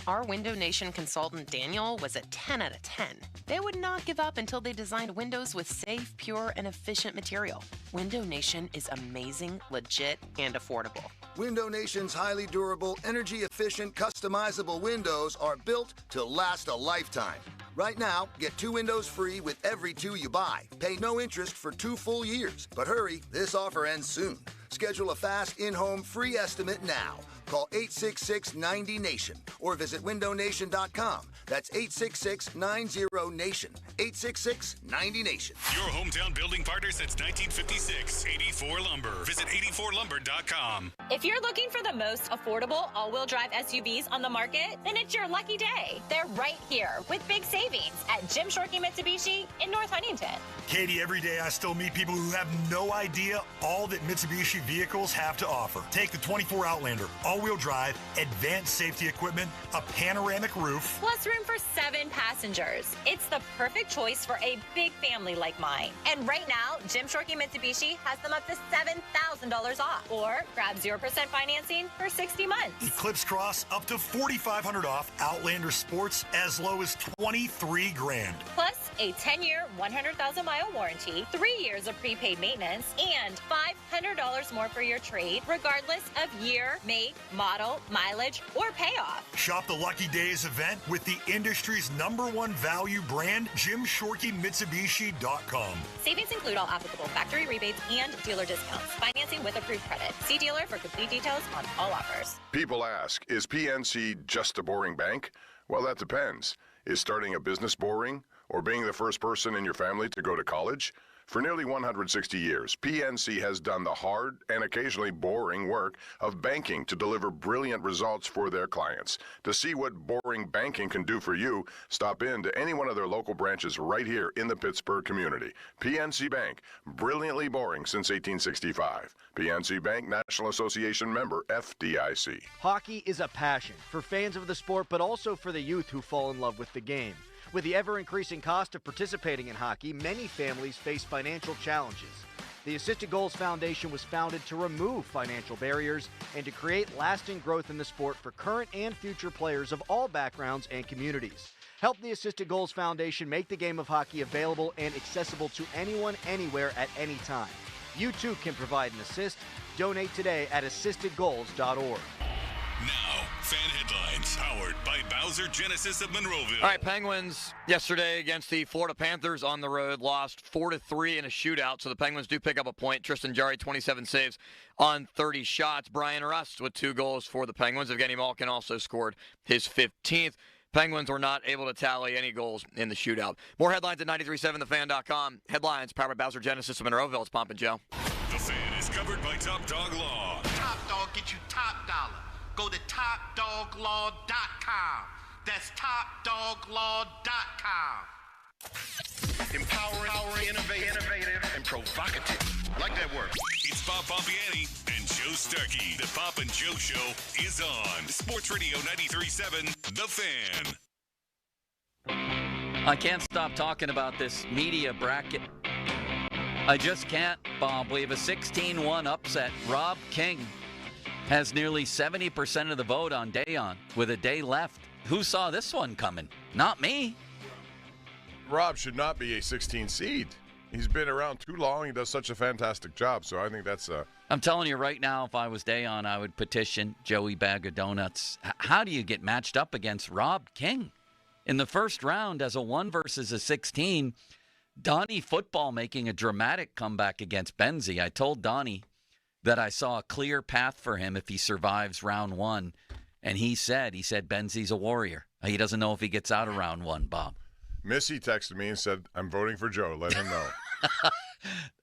Our Window Nation consultant, Daniel, was a 10 out of 10. They would not give up until they designed windows with safe, pure, and efficient material. Window Nation is amazing, legit, and affordable. Window Nation's highly durable, energy-efficient, customizable windows are built to last a lifetime. Right now, get 2 windows free with every 2 you buy. Pay no interest for 2 full years. But hurry, this offer ends soon. Schedule a fast in-home free estimate now. Call 866-90-NATION or visit windownation.com. That's 866-90-NATION. 866-90-NATION. Your hometown building partner since 1956. 84 Lumber. Visit 84lumber.com. If you're looking for the most affordable all-wheel drive SUVs on the market, then it's your lucky day. They're right here with big savings at Jim Shorkey Mitsubishi in North Huntington. Katie, every day I still meet people who have no idea all that Mitsubishi vehicles have to offer. Take the 24 Outlander, all-wheel drive, advanced safety equipment, a panoramic roof. Plus room for 7 passengers. It's the perfect choice for a big family like mine. And right now, Jim Shorkey Mitsubishi has them up to $7,000 off. Or grab 0% financing for 60 months. Eclipse Cross up to $4,500 off. Outlander Sports as low as $23,000. Plus a 10-year, 100,000-mile warranty, 3 years of prepaid maintenance, and $500 more for your trade, regardless of year, make, model, mileage, or payoff. Shop the Lucky Days event with the industry's #1 value brand, JimShorkeyMitsubishi.com. Savings include all applicable factory rebates and dealer discounts. Financing with approved credit. See dealer for complete details on all offers. People ask, is PNC just a boring bank? Well, that depends. Is starting a business boring? Or being the first person in your family to go to college? For nearly 160 years, PNC has done the hard and occasionally boring work of banking to deliver brilliant results for their clients. To see what boring banking can do for you, stop in to any one of their local branches right here in the Pittsburgh community. PNC Bank, brilliantly boring since 1865. PNC Bank, National Association member, FDIC. Hockey is a passion for fans of the sport, but also for the youth who fall in love with the game. With the ever-increasing cost of participating in hockey, many families face financial challenges. The Assisted Goals Foundation was founded to remove financial barriers and to create lasting growth in the sport for current and future players of all backgrounds and communities. Help the Assisted Goals Foundation make the game of hockey available and accessible to anyone, anywhere, at any time. You too can provide an assist. Donate today at assistedgoals.org. Now, fan headlines powered by Bowser Genesis of Monroeville. All right, Penguins yesterday against the Florida Panthers on the road lost 4-3 in a shootout, so the Penguins do pick up a point. Tristan Jarry, 27 saves on 30 shots. Brian Rust with 2 goals for the Penguins. Evgeny Malkin also scored his 15th. Penguins were not able to tally any goals in the shootout. More headlines at 937thefan.com. Headlines powered by Bowser Genesis of Monroeville. It's Pomp and Joe. The Fan is covered by Top Dog Law. Top Dog get you top dollar. Go to topdoglaw.com. That's topdoglaw.com. Empowering, innovative, and provocative. Like that word. It's Bob Pompiani and Joe Starkey. The Pop and Joe Show is on Sports Radio 93.7 The Fan. I can't stop talking about this media bracket. I just can't, Bob. We have a 16-1 upset. Rob King has nearly 70% of the vote on Dayon with a day left. Who saw this one coming? Not me. Rob should not be a 16 seed. He's been around too long. He does such a fantastic job. So I think that's I'm telling you right now, if I was Dayon, I would petition Joey Bag of Donuts. How do you get matched up against Rob King? In the first round, as a 1 versus a 16, Donnie Football making a dramatic comeback against Benzie. I told Donnie that I saw a clear path for him if he survives round 1. And he said Benzie's a warrior. He doesn't know if he gets out of round 1, Bob. Missy texted me and said, I'm voting for Joe. Let him know.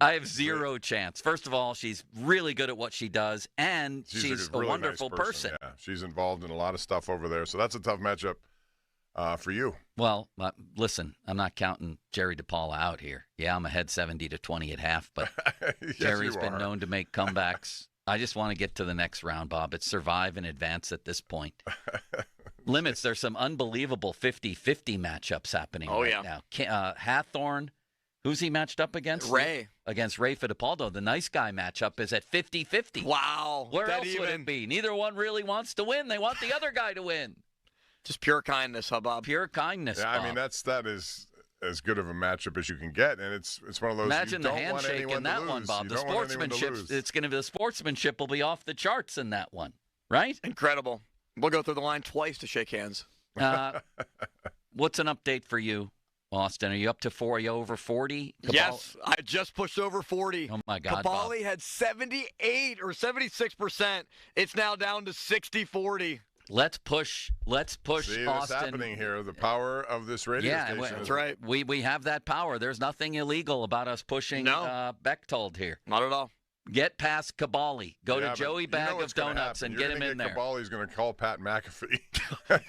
I have zero chance. First of all, she's really good at what she does, and she's a really wonderful nice person. Yeah, she's involved in a lot of stuff over there. So that's a tough matchup for you. Well, listen, I'm not counting Jerry DePaula out here. Yeah, I'm ahead 70-20 at half, but Yes, Jerry's you been are. known to make comebacks. I just want to get to the next round, Bob. It's survive and advance at this point. Limits, there's some unbelievable 50-50 matchups happening now. Hathorn, who's he matched up against? Ray. Against Ray Fittipaldo. The nice guy matchup is at 50-50. Wow. Where else would it be? Neither one really wants to win. They want the other guy to win. Just pure kindness, huh, Bob? Pure kindness, Yeah, Bob. I mean, that is as good of a matchup as you can get, and it's one of those. Imagine you the don't want handshake anyone in to that lose. one, Bob. You The don't want anyone to sportsmanship, lose. the sportsmanship will be off the charts in that one, right? Incredible. We'll go through the line twice to shake hands. What's an update for you, Austin? Are you up to 4? Are you over 40? Yes, I just pushed over 40. Oh, my God, Kabali had 78 or 76%. It's now down to 60-40. Let's push See, Austin. what's happening here? The power of this radio station. That's right. We have that power. There's nothing illegal about us pushing Bechtold here. Not at all. Get past Kabali. Go to but Joey you Bag know what's of gonna Donuts happen. and You're get him gonna in there. Kabali's going to call Pat McAfee.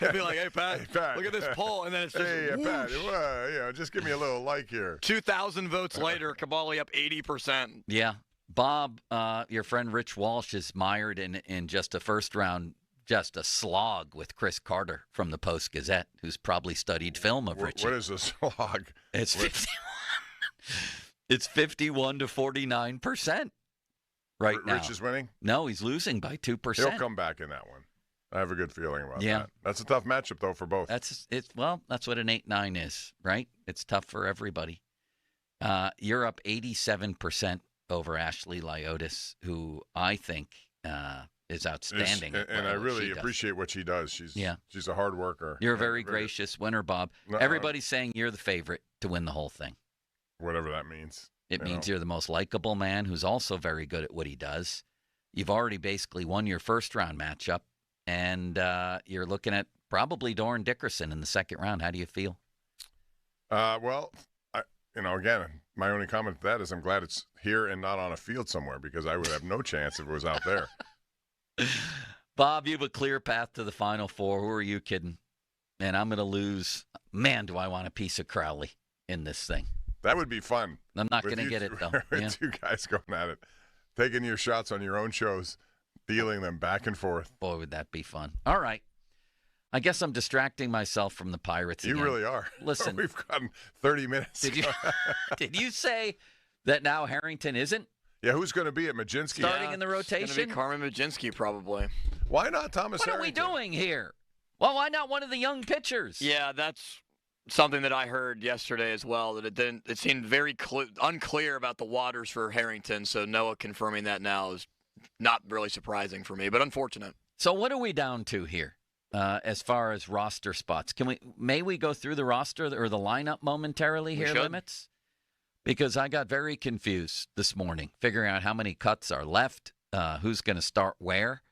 He'll be like, hey, Pat, look at this poll. And then it's just, hey, Pat, whoosh. just give me a little like here. 2,000 votes later, Kabali up 80%. Yeah. Bob, your friend Rich Walsh is mired in just a first round, just a slog with Chris Carter from the Post-Gazette, who's probably studied film of Richie. What is a slog? It's 51. It's 51 to 49% right now. Rich is winning? No, he's losing by 2%. He'll come back in that one. I have a good feeling about Yeah. that. That's a tough matchup, though, for both. That's what an 8-9 is, right? It's tough for everybody. You're up 87% over Ashley Lyotis, who I think is outstanding. And I really appreciate what she does. She's a hard worker. You're a very gracious winner, Bob. Everybody's saying you're the favorite to win the whole thing. Whatever that means. It means you're the most likable man who's also very good at what he does. You've already basically won your first-round matchup, and you're looking at probably Doran Dickerson in the second round. How do you feel? Well, again, my only comment to that is I'm glad it's here and not on a field somewhere because I would have no chance if it was out there. Bob, you have a clear path to the Final Four. Who are you kidding? And I'm going to lose. Man, do I want a piece of Crowley in this thing. That would be fun. I'm not going to get it, though. With two guys going at it, taking your shots on your own shows, dealing them back and forth. Boy, would that be fun. All right. I guess I'm distracting myself from the Pirates again. You really are. Listen. We've gotten 30 minutes. Did you say that now Harrington isn't? Yeah, who's going to be at Majinski? Starting in the rotation? It's going to be Carmen Majinski, probably. Why not Thomas Harrington? What are we doing here? Well, why not one of the young pitchers? Yeah, that's something that I heard yesterday as well, that it seemed very unclear about the waters for Harrington, so Noah confirming that now is not really surprising for me, but unfortunate. So what are we down to here? as far as roster spots. May we go through the roster or the lineup momentarily here, Limits? Because I got very confused this morning, figuring out how many cuts are left, who's going to start where.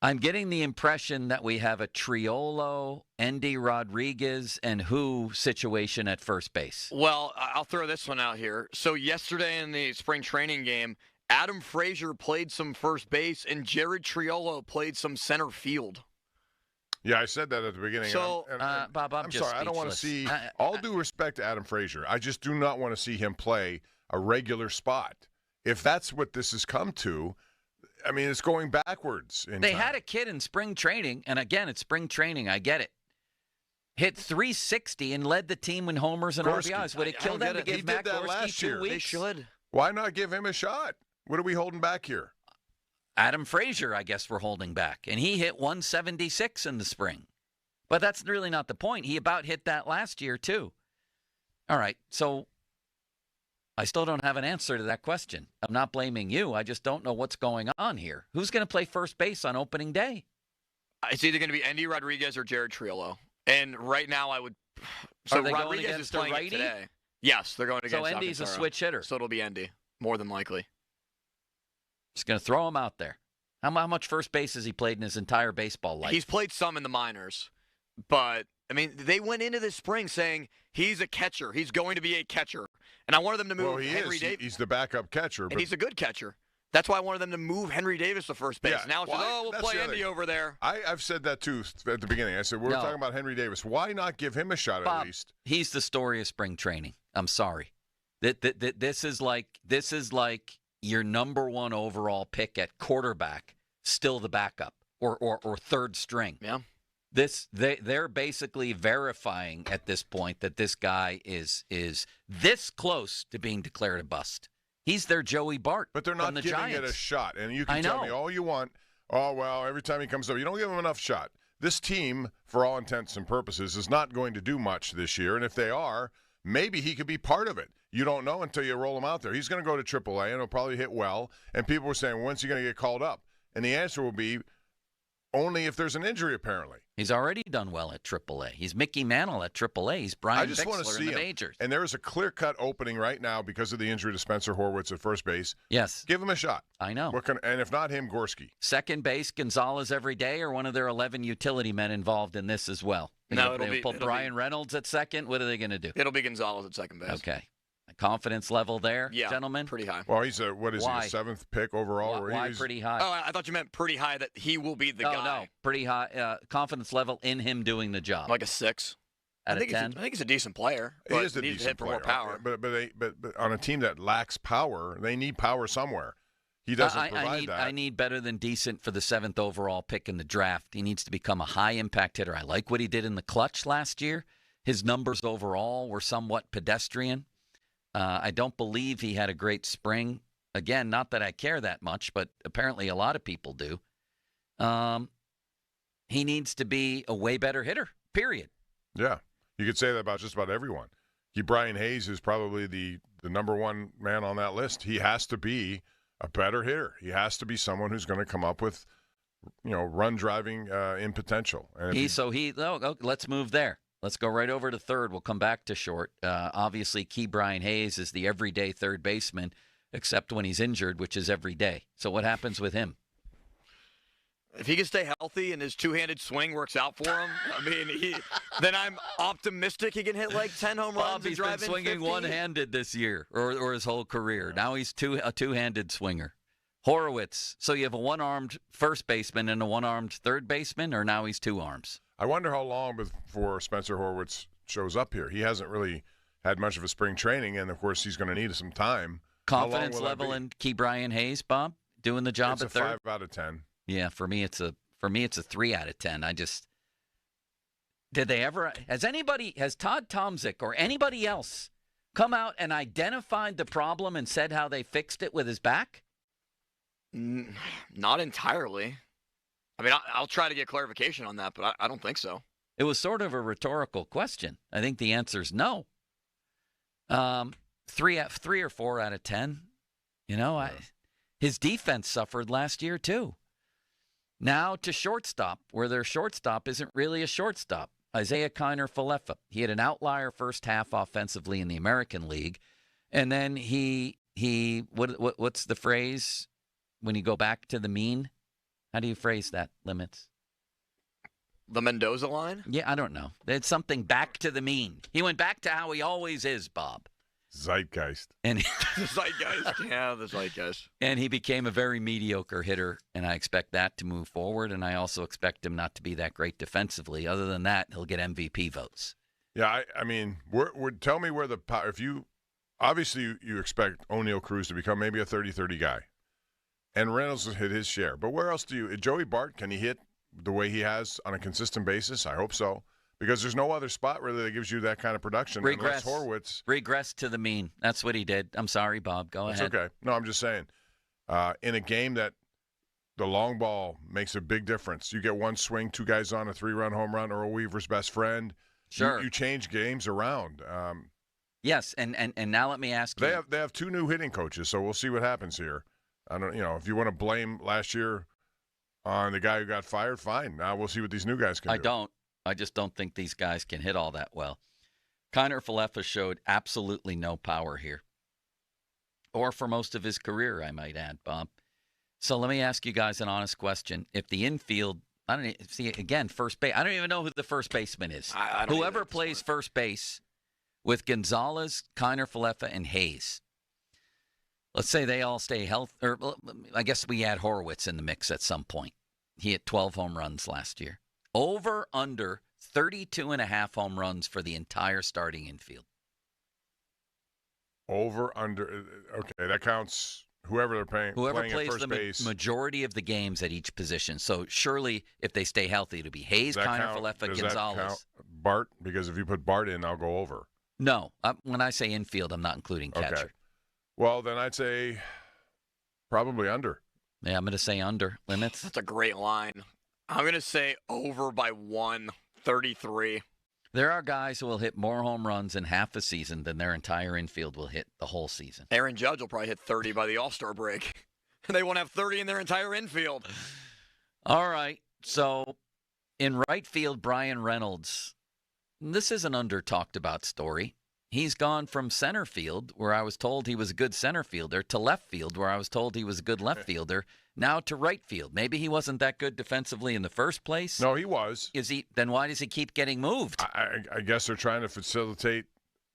I'm getting the impression that we have a Triolo, Endy Rodriguez, and who situation at first base. Well, I'll throw this one out here. So yesterday in the spring training game, Adam Frazier played some first base, and Jared Triolo played some center field. Yeah, I said that at the beginning. So, Bob, I'm just sorry. I don't want to see, all due respect to Adam Frazier, I just do not want to see him play a regular spot. If that's what this has come to, I mean, it's going backwards. They had a kid in spring training, and again, it's spring training. I get it. Hit 360 and led the team in homers and RBIs. Would it kill them to give Matt Gorski 2 weeks? They should. Why not give him a shot? What are we holding back here? Adam Frazier, I guess we're holding back. And he hit 176 in the spring. But that's really not the point. He about hit that last year, too. All right, so I still don't have an answer to that question. I'm not blaming you. I just don't know what's going on here. Who's going to play first base on opening day? It's either going to be Endy Rodriguez or Jared Triolo. And right now I would – so they Rodriguez going is playing a righty? today. Yes, they're going against So Endy's Alcantara. a switch hitter. So it'll be Endy, more than likely. Just going to throw him out there. How much first base has he played in his entire baseball life? He's played some in the minors. But, I mean, they went into this spring saying he's a catcher. He's going to be a catcher. And I wanted them to move Henry Davis. He's the backup catcher. And he's a good catcher. That's why I wanted them to move Henry Davis to first base. Yeah. Now it's we'll play Endy over there. I've said that, too, at the beginning. I said, we're talking about Henry Davis. Why not give him a shot Bob, at least? He's the story of spring training. I'm sorry. This is like your number one overall pick at quarterback, still the backup or third string. Yeah. They're basically verifying at this point that this guy is this close to being declared a bust. He's their Joey Bart. But they're not from the giving Giants. it a shot. And you can tell me all you want. Oh, well, every time he comes up, you don't give him enough shot. This team, for all intents and purposes, is not going to do much this year. And if they are, maybe he could be part of it. You don't know until you roll him out there. He's going to go to AAA, and he'll probably hit well. And people were saying, when's he going to get called up? And the answer will be only if there's an injury, apparently. He's already done well at AAA. He's Mickey Mantle at AAA. He's Brian Bixler in the majors. And there is a clear-cut opening right now because of the injury to Spencer Horwitz at first base. Yes. Give him a shot. I know. And if not him, Gorski. Second base, Gonzalez every day, or one of their 11 utility men involved in this as well? They'll put Brian Reynolds at second. What are they going to do? It'll be Gonzalez at second base. Okay. Confidence level there, yeah, gentlemen? Pretty high. Well, he's a seventh pick overall? Why pretty high? Oh, I thought you meant pretty high that he will be the guy. No, pretty high. Confidence level in him doing the job. Like a 6. Out of 10? I think he's a decent player. He is a needs decent to hit for player. more power. But on a team that lacks power, they need power somewhere. He doesn't provide that. I need better than decent for the 7th overall pick in the draft. He needs to become a high-impact hitter. I like what he did in the clutch last year. His numbers overall were somewhat pedestrian. I don't believe he had a great spring. Again, not that I care that much, but apparently a lot of people do. He needs to be a way better hitter, period. Yeah. You could say that about just about everyone. Brian Hayes is probably the number one man on that list. He has to be a better hitter. He has to be someone who's going to come up with, run driving in potential. And let's move there. Let's go right over to third. We'll come back to short. Obviously, Key Brian Hayes is the everyday third baseman, except when he's injured, which is every day. So what happens with him? If he can stay healthy and his two-handed swing works out for him, then I'm optimistic he can hit like 10 home runs and drive in 50. He's been swinging one-handed this year or his whole career. Now he's a two-handed swinger. Horowitz. So you have a one-armed first baseman and a one-armed third baseman, or now he's two arms? I wonder how long before Spencer Horwitz shows up here. He hasn't really had much of a spring training, and, of course, he's going to need some time. Confidence level in Key Brian Hayes, Bob, doing the job at third? It's a 5 out of 10. Yeah, for me it's a 3 out of 10. Has Todd Tomzik or anybody else come out and identified the problem and said how they fixed it with his back? Not entirely. I'll try to get clarification on that, but I don't think so. It was sort of a rhetorical question. I think the answer is no. 3 or 4 out of 10. His defense suffered last year too. Now to shortstop, where their shortstop isn't really a shortstop. Isaiah Kiner-Falefa. He had an outlier first half offensively in the American League, and then what's the phrase when you go back to the mean? How do you phrase that, Limits? The Mendoza line? Yeah, I don't know. It's something back to the mean. He went back to how he always is, Bob. Zeitgeist. And the Zeitgeist. Yeah, the Zeitgeist. And he became a very mediocre hitter, and I expect that to move forward, and I also expect him not to be that great defensively. Other than that, he'll get MVP votes. Yeah, I mean, tell me where the – if you – obviously, you expect O'Neal Cruz to become maybe a 30-30 guy, and Reynolds will hit his share. But where else do you – Joey Bart, can he hit the way he has on a consistent basis? I hope so. Because there's no other spot really that gives you that kind of production. Unless Horwitz. Regress to the mean. That's what he did. I'm sorry, Bob. Go ahead. It's okay. No, I'm just saying. In a game that the long ball makes a big difference, you get one swing, two guys on, a 3-run home run, Earl Weaver's best friend. Sure. You change games around. Yes, and now let me ask you. They have two new hitting coaches, so we'll see what happens here. I don't. If you want to blame last year on the guy who got fired, fine. Now we'll see what these new guys can do. I just don't think these guys can hit all that well. Kiner-Falefa showed absolutely no power here. Or for most of his career, I might add, Bob. So let me ask you guys an honest question. If the infield, first base, I don't even know who the first baseman is. Whoever plays first base with Gonzalez, Kiner-Falefa, and Hayes. Let's say they all stay healthy. Or I guess we add Horwitz in the mix at some point. He hit 12 home runs last year. Over, under 32.5 home runs for the entire starting infield. Over, under. Okay, that counts whoever they're playing plays at first base. Majority of the games at each position. So surely, if they stay healthy, it'll be Hayes, Kiner-Falefa, Gonzalez. That count Bart? Because if you put Bart in, I'll go over. No. When I say infield, I'm not including catcher. Okay. Well, then I'd say probably under. Yeah, I'm going to say under. Limits? That's a great line. I'm going to say over by 133. There are guys who will hit more home runs in half a season than their entire infield will hit the whole season. Aaron Judge will probably hit 30 by the All-Star break. They won't have 30 in their entire infield. All right. So in right field, Brian Reynolds. This is an under-talked about story. He's gone from center field, where I was told he was a good center fielder, to left field, where I was told he was a good left fielder, now to right field. Maybe he wasn't that good defensively in the first place. No, he was. Is he? Then why does he keep getting moved? I guess they're trying to facilitate.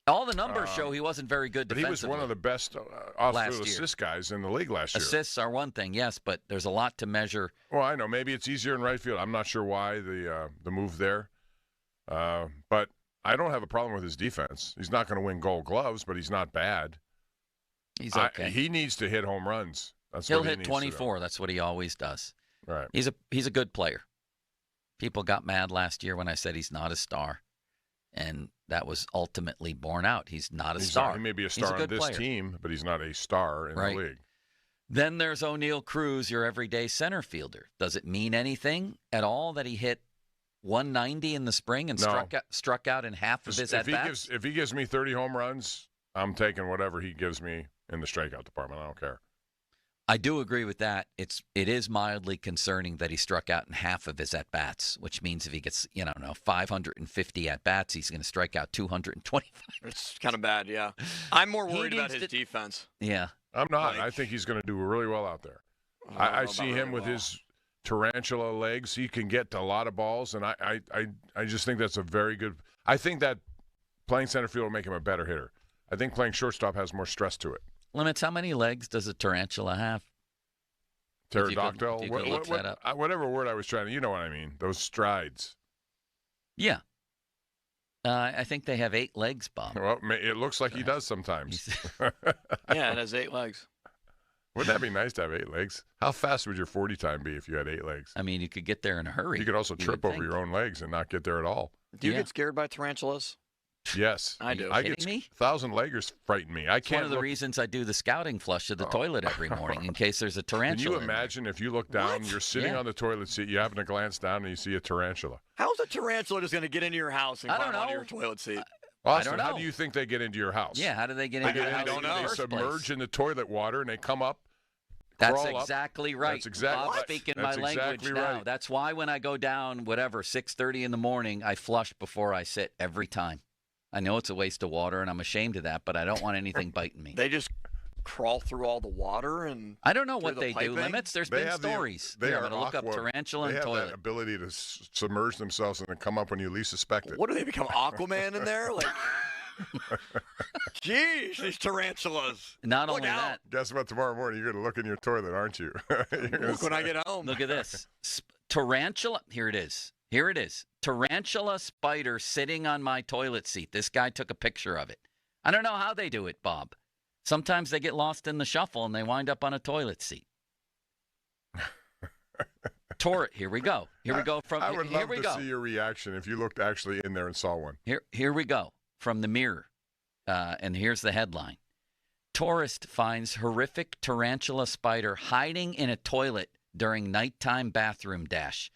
All the numbers show he wasn't very good defensively. But he was one of the best off-field assist guys in the league last year. Assists are one thing, yes, but there's a lot to measure. Well, I know. Maybe it's easier in right field. I'm not sure why the move there. But I don't have a problem with his defense. He's not going to win Gold Gloves, but he's not bad. He's okay. He needs to hit home runs. He'll hit 24. That's what he always does. Right. He's a good player. People got mad last year when I said he's not a star, and that was ultimately borne out. He's not a star. He may be a star on this team, but he's not a star in the league. Then there's O'Neal Cruz, your everyday center fielder. Does it mean anything at all that he hit 190 in the spring and struck out in half of his at-bats? If he gives me 30 home runs, I'm taking whatever he gives me in the strikeout department. I don't care. I do agree with that. It is mildly concerning that he struck out in half of his at-bats, which means if he gets, 550 at-bats, he's going to strike out 225. It's kind of bad, yeah. I'm more worried about his defense. Yeah. I'm not. I think he's going to do really well out there. I see him with his tarantula legs. He can get to a lot of balls, and I just think that's a very good – I think that playing center field will make him a better hitter. I think playing shortstop has more stress to it. Limits, how many legs does a tarantula have? Pterodactyl? Whatever word I was trying to – you know what I mean. Those strides. Yeah. I think they have 8 legs, Bob. Well, it looks like he does sometimes. Yeah, it has 8 legs. Wouldn't that be nice to have 8 legs? How fast would your 40 time be if you had 8 legs? I mean, you could get there in a hurry. You could also trip over your own legs and not get there at all. Do you get scared by tarantulas? Yes. I do. 1,000-leggers frighten me. It's one of the reasons I do the scouting flush of the toilet every morning in case there's a tarantula. Can you imagine if you look down, you're sitting on the toilet seat, you happen to glance down and you see a tarantula? How's a tarantula just going to get into your house and climb onto your toilet seat? Austin, how do you think they get into your house? Yeah, how do they get into your house? I don't know. They submerge in the toilet water and they come up, That's crawl exactly up. right. That's exactly Bob's right. speaking That's my language exactly now. right. That's why when I go down, 6:30 in the morning, I flush before I sit every time. I know it's a waste of water, and I'm ashamed of that, but I don't want anything biting me. They just crawl through all the water and I don't know through what the they do. piping? There's They been have stories. They Here, are I'm going to look up aqua- tarantula They and have toilet. that ability to submerge themselves and then come up when you least suspect it. What do they become, Aquaman in there? Like, geez, these tarantulas. Not Look only out. that, Guess what? Tomorrow morning you're going to look in your toilet, aren't you? You're gonna Look when I get home. look at this. Tarantula. Here it is. Here it is. Tarantula spider sitting on my toilet seat. This guy took a picture of it. I don't know how they do it, Bob. Sometimes they get lost in the shuffle and they wind up on a toilet seat. Here we go. Here we go. I would here love we to go. see your reaction if you looked actually in there and saw one. Here we go from the Mirror, and here's the headline: Tourist finds horrific tarantula spider hiding in a toilet during nighttime bathroom dash.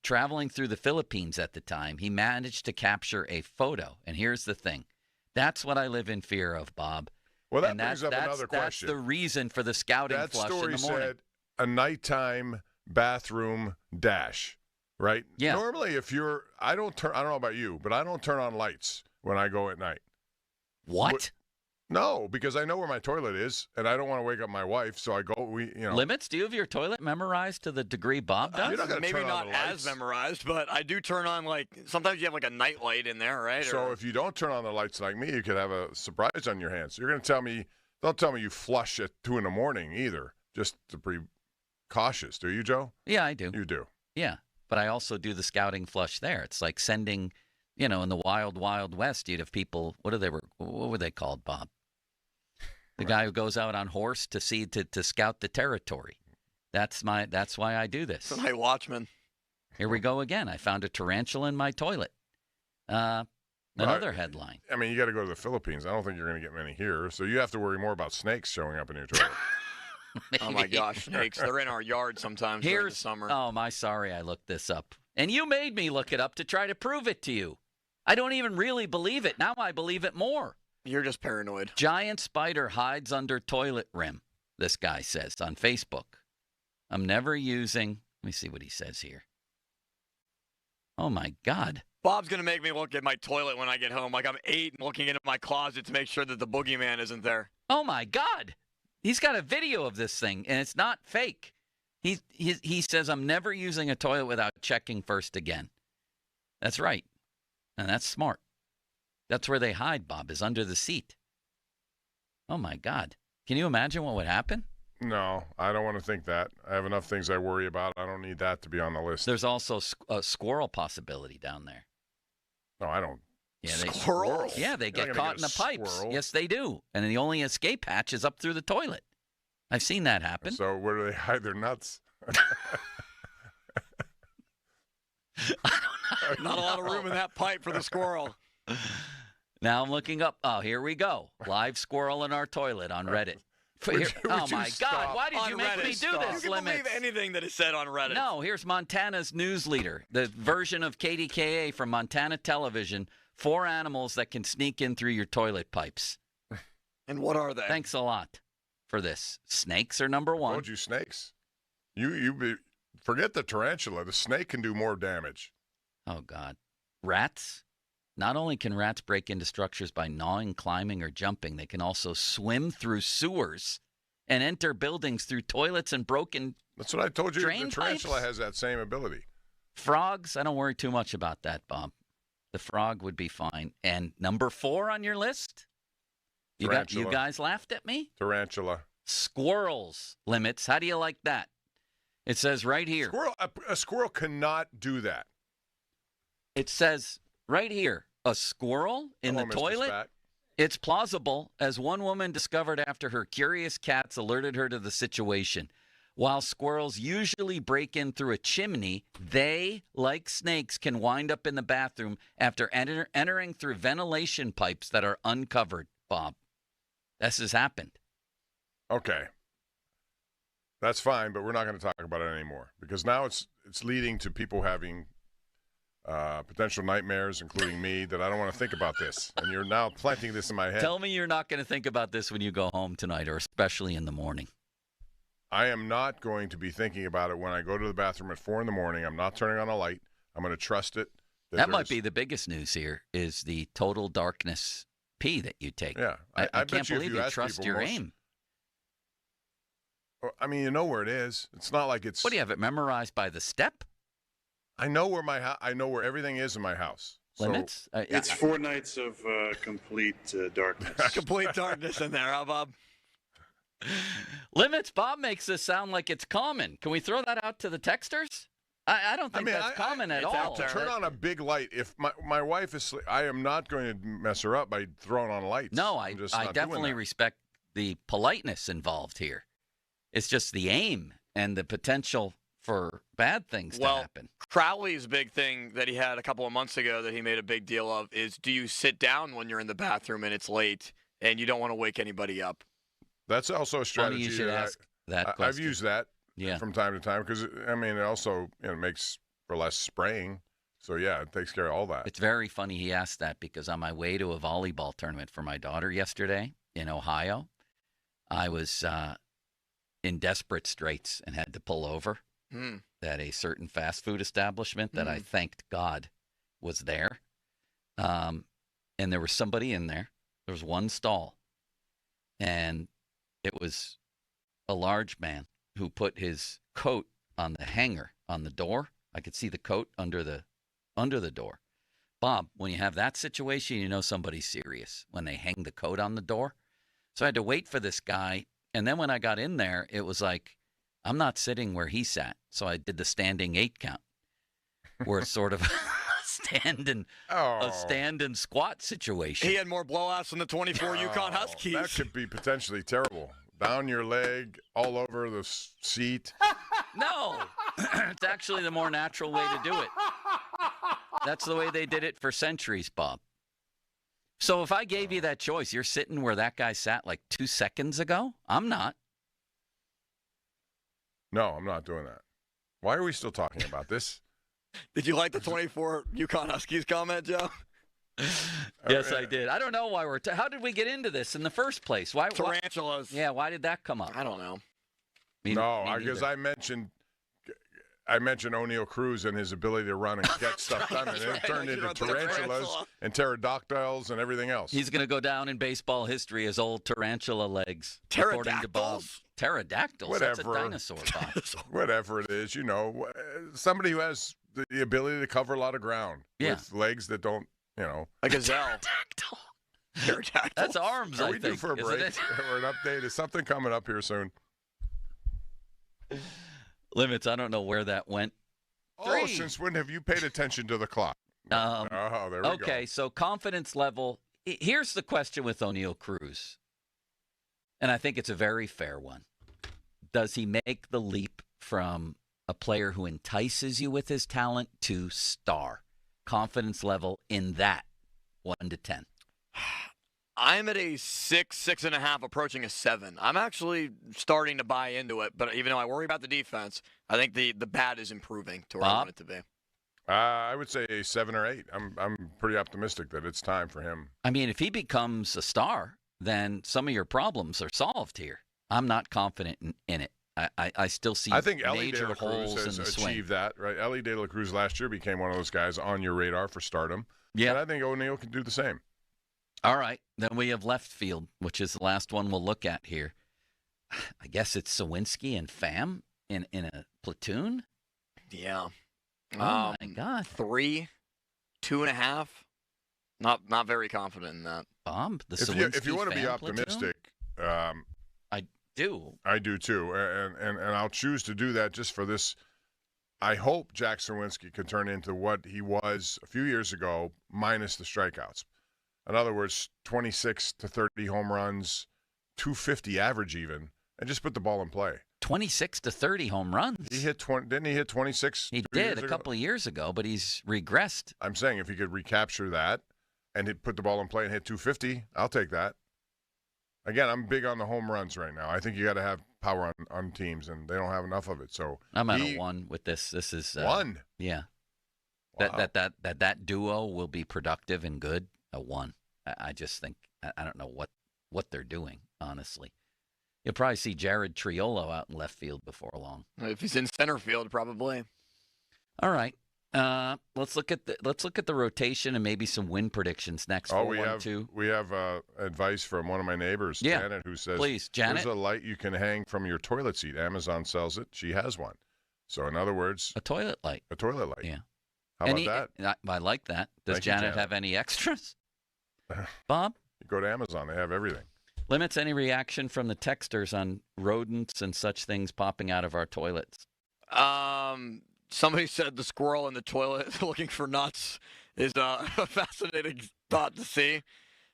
Traveling through the Philippines at the time, he managed to capture a photo. And here's the thing: that's what I live in fear of, Bob. Well, that And brings up another question. That's the reason for the scouting That flush story in the morning. said a nighttime bathroom dash, right? Yeah. Normally, I don't know about you, but I don't turn on lights when I go at night. What? No, because I know where my toilet is, and I don't want to wake up my wife, so I go. Limits? Do you have your toilet memorized to the degree Bob does? You're not gonna Maybe turn on not the as lights. memorized, but I do turn on, like, sometimes you have like a night light in there, right? So if you don't turn on the lights like me, you could have a surprise on your hands. You're going to tell me, don't tell me you flush at 2 a.m. either, just to be cautious. Do you, Joe? Yeah, I do. You do. Yeah, but I also do the scouting flush there. It's like sending, in the wild, wild west, you'd have people, what were they called, Bob? The guy who goes out on horse to scout the territory. That's why I do this. It's a night watchman. Here we go again. I found a tarantula in my toilet. Another headline. I mean, you got to go to the Philippines. I don't think you're going to get many here, so you have to worry more about snakes showing up in your toilet. Oh my gosh, snakes! They're in our yard sometimes during the summer. Oh, sorry, I looked this up. And you made me look it up to try to prove it to you. I don't even really believe it. Now I believe it more. You're just paranoid. Giant spider hides under toilet rim, this guy says on Facebook. I'm never using, let me see what he says here. Oh my God. Bob's going to make me look at my toilet when I get home, like I'm 8 and looking into my closet to make sure that the boogeyman isn't there. Oh my God. He's got a video of this thing, and it's not fake. He says, I'm never using a toilet without checking first again. That's right. And that's smart. That's where they hide, Bob, is under the seat. Oh, my God. Can you imagine what would happen? No, I don't want to think that. I have enough things I worry about. I don't need that to be on the list. There's also a squirrel possibility down there. No, I don't. Yeah, Squirrels? Yeah, they You're get not gonna caught in get the a pipes. squirrel. Yes, they do. And the only escape hatch is up through the toilet. I've seen that happen. So where do they hide their nuts? Not a lot of room in that pipe for the squirrel. Now I'm looking up. Oh, here we go. Live squirrel in our toilet on Reddit. Oh, my God. Why did you make me do this, You can Limits? believe anything that is said on Reddit. No, here's Montana's news leader, the version of KDKA from Montana television. 4 animals that can sneak in through your toilet pipes. And what are they? Thanks a lot for this. Snakes are number 1. Told you snakes. Forget the tarantula. The snake can do more damage. Oh, God. Rats? Not only can rats break into structures by gnawing, climbing, or jumping, they can also swim through sewers and enter buildings through toilets and broken That's what I told you. drain The tarantula pipes. has that same ability. Frogs? I don't worry too much about that, Bob. The frog would be fine. And number 4 on your list? You Tarantula. guys laughed at me? Tarantula. Squirrels. Limits. How do you like that? It says right here. A squirrel cannot do that. It says right here, a squirrel in Come the on, Mr. toilet? Spat. It's plausible, as one woman discovered after her curious cats alerted her to the situation. While squirrels usually break in through a chimney, they, like snakes, can wind up in the bathroom after entering through ventilation pipes that are uncovered, Bob. This has happened. Okay. That's fine, but we're not going to talk about it anymore because now it's leading to people having potential nightmares, including me, that I don't want to think about this. And you're now planting this in my head. Tell me you're not going to think about this when you go home tonight, or especially in the morning. I am not going to be thinking about it when I go to the bathroom at 4 in the morning. I'm not turning on a light. I'm going to trust it. That might be the biggest news here is the total darkness pee that you take. Yeah. I can't believe you trust your aim. I mean, you know where it is. It's not like it's. What do you have it memorized by the step? I know where I know where everything is in my house. Limits? It's 4 nights of complete darkness. Complete darkness in there, huh, Bob? Limits. Bob makes this sound like it's common. Can we throw that out to the texters? I don't think that's common at all. Turn on a big light. If my wife is asleep, I am not going to mess her up by throwing on lights. No, I definitely respect the politeness involved here. It's just the aim and the potential for bad things to happen. Crowley's big thing that he had a couple of months ago that he made a big deal of is, do you sit down when you're in the bathroom and it's late and you don't want to wake anybody up? That's also a strategy. You should ask that question. I've used that from time to time because, I mean, it also makes for less spraying. So, yeah, it takes care of all that. It's very funny he asked that because on my way to a volleyball tournament for my daughter yesterday in Ohio, I was in desperate straits and had to pull over at a certain fast food establishment that I thanked God was there. And there was somebody in there. There was one stall. And it was a large man who put his coat on the hanger on the door. I could see the coat under the door. Bob, when you have that situation, you know somebody's serious when they hang the coat on the door. So I had to wait for this guy. And then when I got in there, it was like, I'm not sitting where he sat. So I did the standing 8 count, where it's sort of a stand and squat situation. He had more blowouts than the 24 Yukon Huskies. That could be potentially terrible. Down your leg, all over the seat. No, it's actually the more natural way to do it. That's the way they did it for centuries, Bob. So if I gave you that choice, you're sitting where that guy sat like 2 seconds ago? I'm not. No, I'm not doing that. Why are we still talking about this? Did you like the 24 Yukon Huskies comment, Joe? Yes, I did. I don't know why how did we get into this in the first place? Why tarantulas? Why did that come up? I don't know. Because I mentioned O'Neal Cruz and his ability to run and get stuff done, and it turned into tarantulas and pterodactyls and everything else. He's going to go down in baseball history as old tarantula legs, according to Bob. Pterodactyls? Whatever. That's a dinosaur, Bob. Whatever it is, somebody who has the ability to cover a lot of ground with legs that don't, a gazelle. Pterodactyl. That's arms, Are we due for a break or an update? Is something coming up here soon? Limits, I don't know where that went. Oh, since when have you paid attention to the clock? There we go. Okay, so confidence level. Here's the question with O'Neal Cruz, and I think it's a very fair one. Does he make the leap from a player who entices you with his talent to star? Confidence level in that, 1 to 10. I'm at a 6, 6.5, approaching a 7. I'm actually starting to buy into it, but even though I worry about the defense, I think the bat is improving to where I want it to be. I would say a 7 or 8. I'm pretty optimistic that it's time for him. I mean, if he becomes a star, then some of your problems are solved here. I'm not confident in it. I still see major holes in the swing. Achieved that, right? Ellie De La Cruz last year became one of those guys on your radar for stardom. Yeah. And I think O'Neal can do the same. All right. Then we have left field, which is the last one we'll look at here. I guess it's Sawinski and Pham in a platoon? Yeah. Oh, my God. 3, 2.5. Not very confident in that. Bob, if you want to be optimistic, I do too, and I'll choose to do that just for this. I hope Jack Sawinski can turn into what he was a few years ago, minus the strikeouts. In other words, 26 to 30 home runs, 250 average even, and just put the ball in play. 26 to 30 home runs. He hit 20. Didn't he hit 26? He did a couple of years ago, but he's regressed. I'm saying if he could recapture that and put the ball in play and hit 250, I'll take that. Again, I'm big on the home runs right now. I think you got to have power on teams, and they don't have enough of it. So I'm at a 1 with this. This is 1. Yeah. Wow. That duo will be productive and good. A 1. I just think I don't know what they're doing, honestly. You'll probably see Jared Triolo out in left field before long. If he's in center field, probably. All right. Let's look at the rotation and maybe some win predictions next. We have advice from one of my neighbors, Janet, who says, "Please, Janet, there's a light you can hang from your toilet seat. Amazon sells it. She has one. So in other words, a toilet light. A toilet light. Yeah. How about that? I like that. Does Thank you, Janet have any extras? Bob? You go to Amazon. They have everything. Limits any reaction from the texters on rodents and such things popping out of our toilets. Somebody said the squirrel in the toilet looking for nuts is a fascinating thought to see.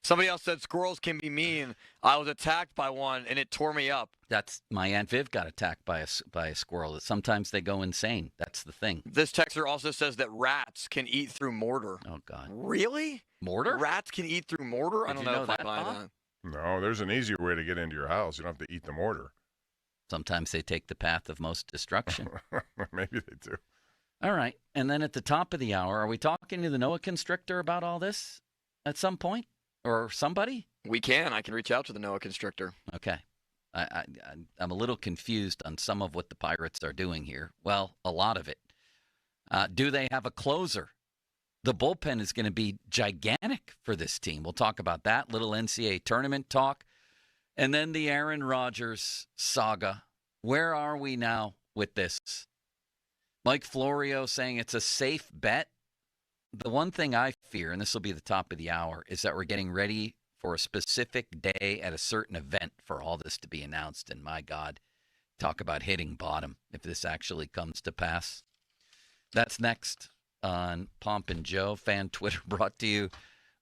Somebody else said squirrels can be mean. I was attacked by one, and it tore me up. That's my Aunt Viv got attacked by a squirrel. Sometimes they go insane. That's the thing. This texter also says that rats can eat through mortar. Oh, God. Really? Mortar? Rats can eat through mortar? I don't know if I buy that. No, there's an easier way to get into your house. You don't have to eat the mortar. Sometimes they take the path of most destruction. Maybe they do. All right. And then at the top of the hour, are we talking to the NOAA constrictor about all this at some point? Or somebody? We can. I can reach out to the NOAA constrictor. Okay. I'm a little confused on some of what the Pirates are doing here. Well, a lot of it. Do they have a closer? The bullpen is going to be gigantic for this team. We'll talk about that. Little NCAA tournament talk. And then the Aaron Rodgers saga. Where are we now with this? Mike Florio saying it's a safe bet. The one thing I fear, and this will be the top of the hour, is that we're getting ready for a specific day at a certain event for all this to be announced. And my God, talk about hitting bottom if this actually comes to pass. That's next on Pomp and Joe. Fan Twitter brought to you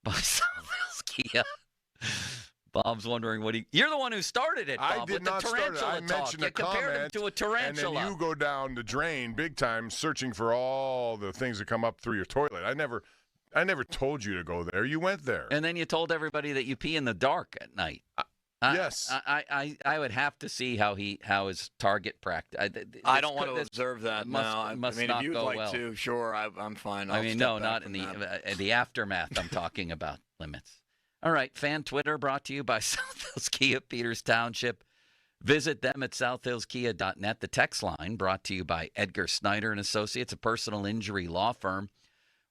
by Southwest Kia. Bob's wondering you're the one who started it, Bob. I did not start it. I mentioned a comment. Compared him to a tarantula. And then you go down the drain big time searching for all the things that come up through your toilet. I never told you to go there. You went there. And then you told everybody that you pee in the dark at night. Yes. I would have to see how his target practice. I don't want to observe that. Must if not you'd go like well. to, sure, I'm fine. Not in the aftermath. I'm talking about limits. All right, Fan Twitter brought to you by South Hills Kia, Peters Township. Visit them at southhillskia.net. The text line brought to you by Edgar Snyder & Associates, a personal injury law firm,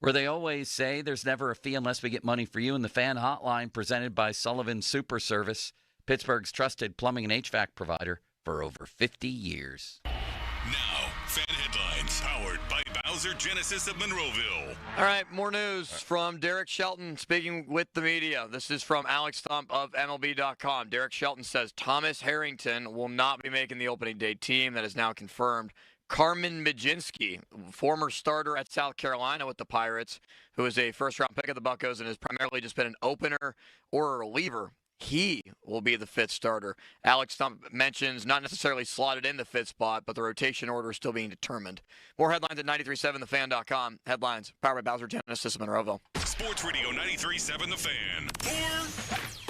where they always say there's never a fee unless we get money for you. And the Fan Hotline presented by Sullivan Super Service, Pittsburgh's trusted plumbing and HVAC provider for over 50 years. Now, Fan Headlines, powered by Bowser Genesis of Monroeville. All right, more news from Derek Shelton speaking with the media. This is from Alex Stump of MLB.com. Derek Shelton says Thomas Harrington will not be making the opening day team. That is now confirmed. Carmen Majinski, former starter at South Carolina with the Pirates, who is a first-round pick of the Buccos and has primarily just been an opener or a reliever. He will be the fifth starter. Alex Stump mentions not necessarily slotted in the fifth spot, but the rotation order is still being determined. More headlines at 937thefan.com. Headlines powered by Bowser Genesis of Monroeville. Sports Radio 93.7 The Fan.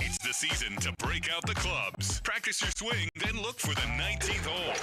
It's the season to break out the clubs. Practice your swing, then look for the 19th hole.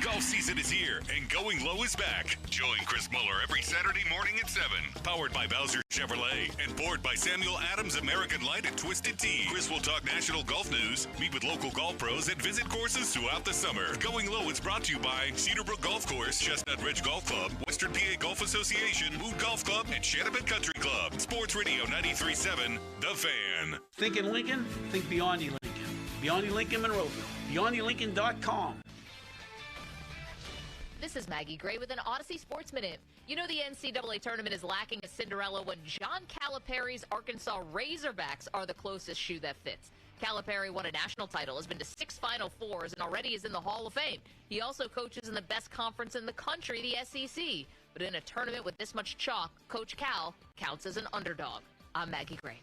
Golf season is here, and Going Low is back. Join Chris Muller every Saturday morning at 7. Powered by Bowser Chevrolet and poured by Samuel Adams American Light and Twisted Tea. Chris will talk national golf news, meet with local golf pros, and visit courses throughout the summer. Going Low is brought to you by Cedarbrook Golf Course, Chestnut Ridge Golf Club, Western PA Golf Association, Mood Golf Club, and Shattapet Country Club. Sports Radio 93.7 The Fan. Thinking Lincoln? Think Beyondy Lincoln. Beyondy Lincoln Monroeville. BeyondyLincoln.com. This is Maggie Gray with an Odyssey Sports Minute. You know the NCAA tournament is lacking a Cinderella when John Calipari's Arkansas Razorbacks are the closest shoe that fits. Calipari won a national title, has been to 6 Final Fours, and already is in the Hall of Fame. He also coaches in the best conference in the country, the SEC. But in a tournament with this much chalk, Coach Cal counts as an underdog. I'm Maggie Gray.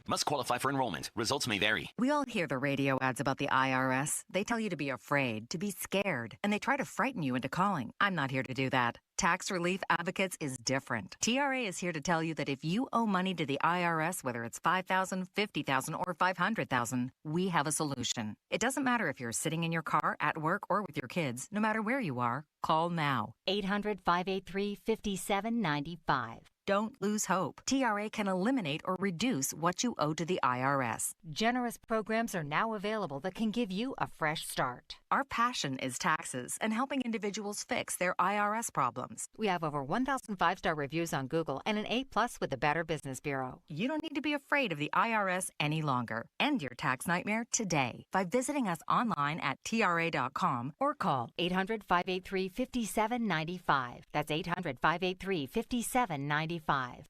Must qualify for enrollment. Results may vary. We all hear the radio ads about the IRS. They tell you to be afraid, to be scared, and they try to frighten you into calling. I'm not here to do that. Tax Relief Advocates is different. TRA is here to tell you that if you owe money to the IRS, whether it's $5,000, $50,000, or $500,000, we have a solution. It doesn't matter if you're sitting in your car, at work, or with your kids. No matter where you are, call now. 800-583-5795. Don't lose hope. TRA can eliminate or reduce what you owe to the IRS. Generous programs are now available that can give you a fresh start. Our passion is taxes and helping individuals fix their IRS problems. We have over 1,000 5-star reviews on Google and an A+ with the Better Business Bureau. You don't need to be afraid of the IRS any longer. End your tax nightmare today by visiting us online at TRA.com or call 800-583-5795. That's 800-583-5795.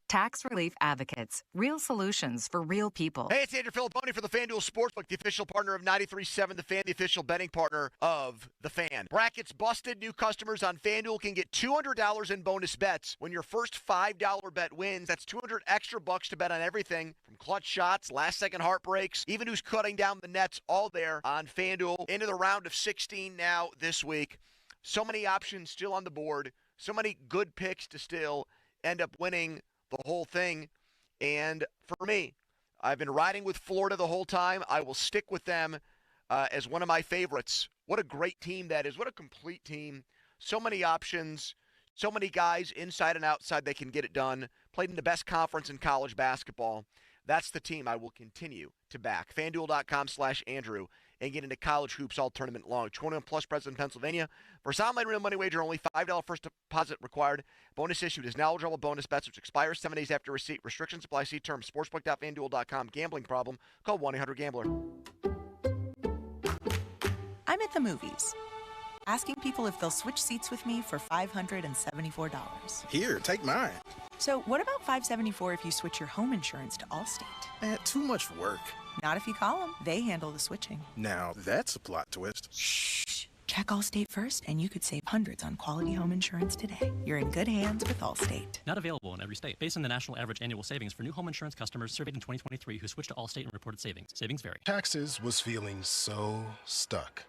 Tax Relief Advocates. Real solutions for real people. Hey, it's Andrew Filipponi for the FanDuel Sportsbook, the official partner of 93.7 The Fan, the official betting partner of The Fan. Brackets busted. New customers on FanDuel can get $200 in bonus bets when your first $5 bet wins. That's $200 extra bucks to bet on everything from clutch shots, last-second heartbreaks, even who's cutting down the nets, all there on FanDuel. Into the round of 16 now this week. So many options still on the board. So many good picks to still end up winning the whole thing. And for me, I've been riding with Florida the whole time. I will stick with them as one of my favorites. What a great team that is. What a complete team. So many options. So many guys inside and outside that can get it done. Played in the best conference in college basketball. That's the team I will continue to back. FanDuel.com/Andrew and get into college hoops all tournament long. 21 plus present in Pennsylvania. For online real money wager, only $5 first deposit required. Bonus issued is knowledgeable bonus bets, which expires 7 days after receipt. Restrictions apply. See terms. Sportsbook.fanduel.com. Gambling problem? Call 1-800-GAMBLER. I'm at the movies, asking people if they'll switch seats with me for $574. Here, take mine. So what about $574 if you switch your home insurance to Allstate? Too much work. Not if you call them. They handle the switching. Now that's a plot twist. Shh. Check Allstate first, and you could save hundreds on quality home insurance today. You're in good hands with Allstate. Not available in every state. Based on the national average annual savings for new home insurance customers surveyed in 2023 who switched to Allstate and reported savings. Savings vary. Taxes was feeling so stuck.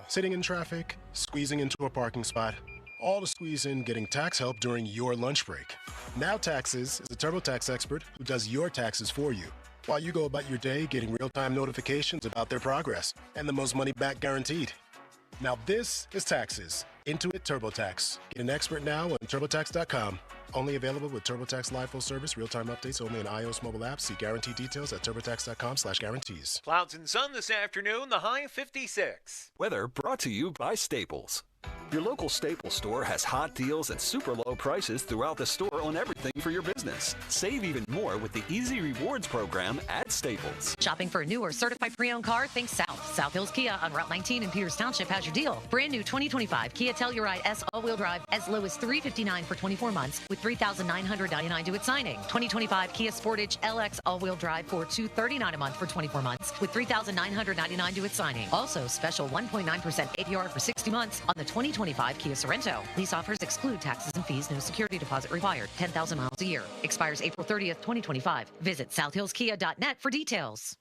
Sitting in traffic, squeezing into a parking spot, all to squeeze in getting tax help during your lunch break. Now Taxes is a TurboTax expert who does your taxes for you, while you go about your day getting real-time notifications about their progress and the most money back guaranteed. Now this is Taxes. Intuit TurboTax. Get an expert now on TurboTax.com. Only available with TurboTax Live full service, real-time updates only on iOS mobile apps. See guarantee details at TurboTax.com/guarantees. Clouds and sun this afternoon, the high 56. Weather brought to you by Staples. Your local Staples store has hot deals and super low prices throughout the store on everything for your business. Save even more with the Easy Rewards program at Staples. Shopping for a new or certified pre-owned car? Think South. South Hills Kia on Route 19 in Peters Township has your deal. Brand new 2025 Kia Telluride S all-wheel drive as low as $359 for 24 months with $3,999 due at signing. 2025 Kia Sportage LX all-wheel drive for $239 a month for 24 months with $3,999 due at signing. Also, special 1.9% APR for 60 months on the 2025 Kia Sorrento. Lease offers exclude taxes and fees. No security deposit required. 10,000 miles a year. Expires April 30th, 2025. Visit southhillskia.net for details.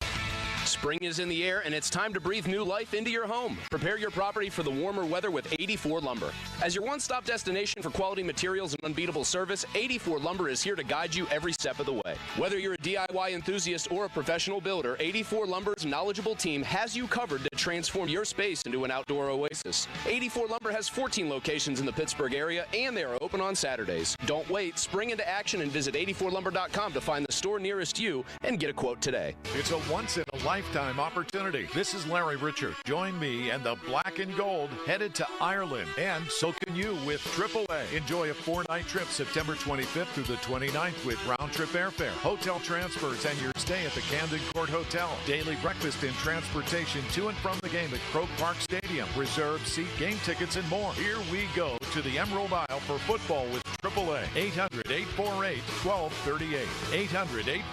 Spring is in the air, and it's time to breathe new life into your home. Prepare your property for the warmer weather with 84 Lumber. As your one-stop destination for quality materials and unbeatable service, 84 Lumber is here to guide you every step of the way. Whether you're a DIY enthusiast or a professional builder, 84 Lumber's knowledgeable team has you covered to transform your space into an outdoor oasis. 84 Lumber has 14 locations in the Pittsburgh area, and they are open on Saturdays. Don't wait. Spring into action and visit 84lumber.com to find the store nearest you and get a quote today. It's a once-in-a-lifetime opportunity. This is Larry Richard. Join me and the Black and Gold headed to Ireland, and so can you with AAA. Enjoy a 4-night trip September 25th through the 29th with round-trip airfare, hotel transfers, and your stay at the Camden Court Hotel. Daily breakfast and transportation to and from the game at Croke Park Stadium. Reserved seat, game tickets, and more. Here we go to the Emerald Isle for football with AAA. 800-848-1238.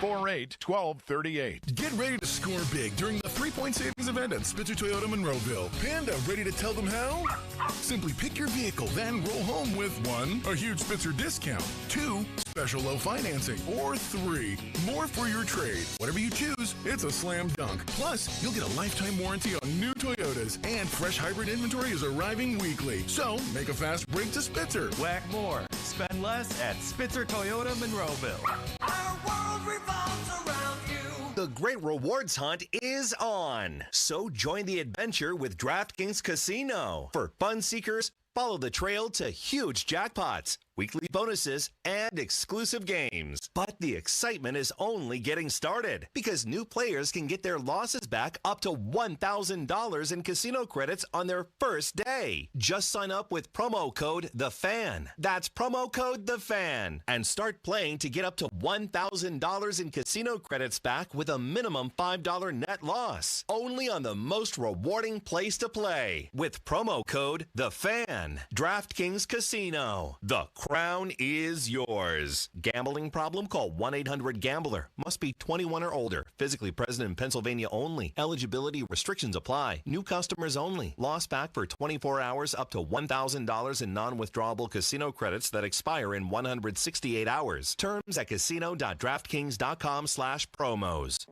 800-848-1238. Get ready to score big during the 3-point savings event at Spitzer Toyota Monroeville. Panda, ready to tell them how? Simply pick your vehicle, then roll home with 1, a huge Spitzer discount, 2, special low financing, or 3, more for your trade. Whatever you choose, it's a slam dunk. Plus, you'll get a lifetime warranty on new Toyotas, and fresh hybrid inventory is arriving weekly. So, make a fast break to Spitzer. Whack more. spend less at Spitzer Toyota Monroeville. Our world revolves around you. The Great Rewards Hunt is on. So join the adventure with DraftKings Casino. For fun seekers, follow the trail to huge jackpots, weekly bonuses, and exclusive games. But the excitement is only getting started because new players can get their losses back up to $1,000 in casino credits on their first day. Just sign up with promo code THEFAN. That's promo code THEFAN. And start playing to get up to $1,000 in casino credits back with a minimum $5 net loss. Only on the most rewarding place to play with promo code THEFAN. DraftKings Casino. The crown is yours. Gambling problem? Call 1-800-GAMBLER. Must be 21 or older. Physically present in Pennsylvania only. Eligibility restrictions apply. New customers only. Loss back for 24 hours up to $1,000 in non-withdrawable casino credits that expire in 168 hours. Terms at casino.draftkings.com/promos.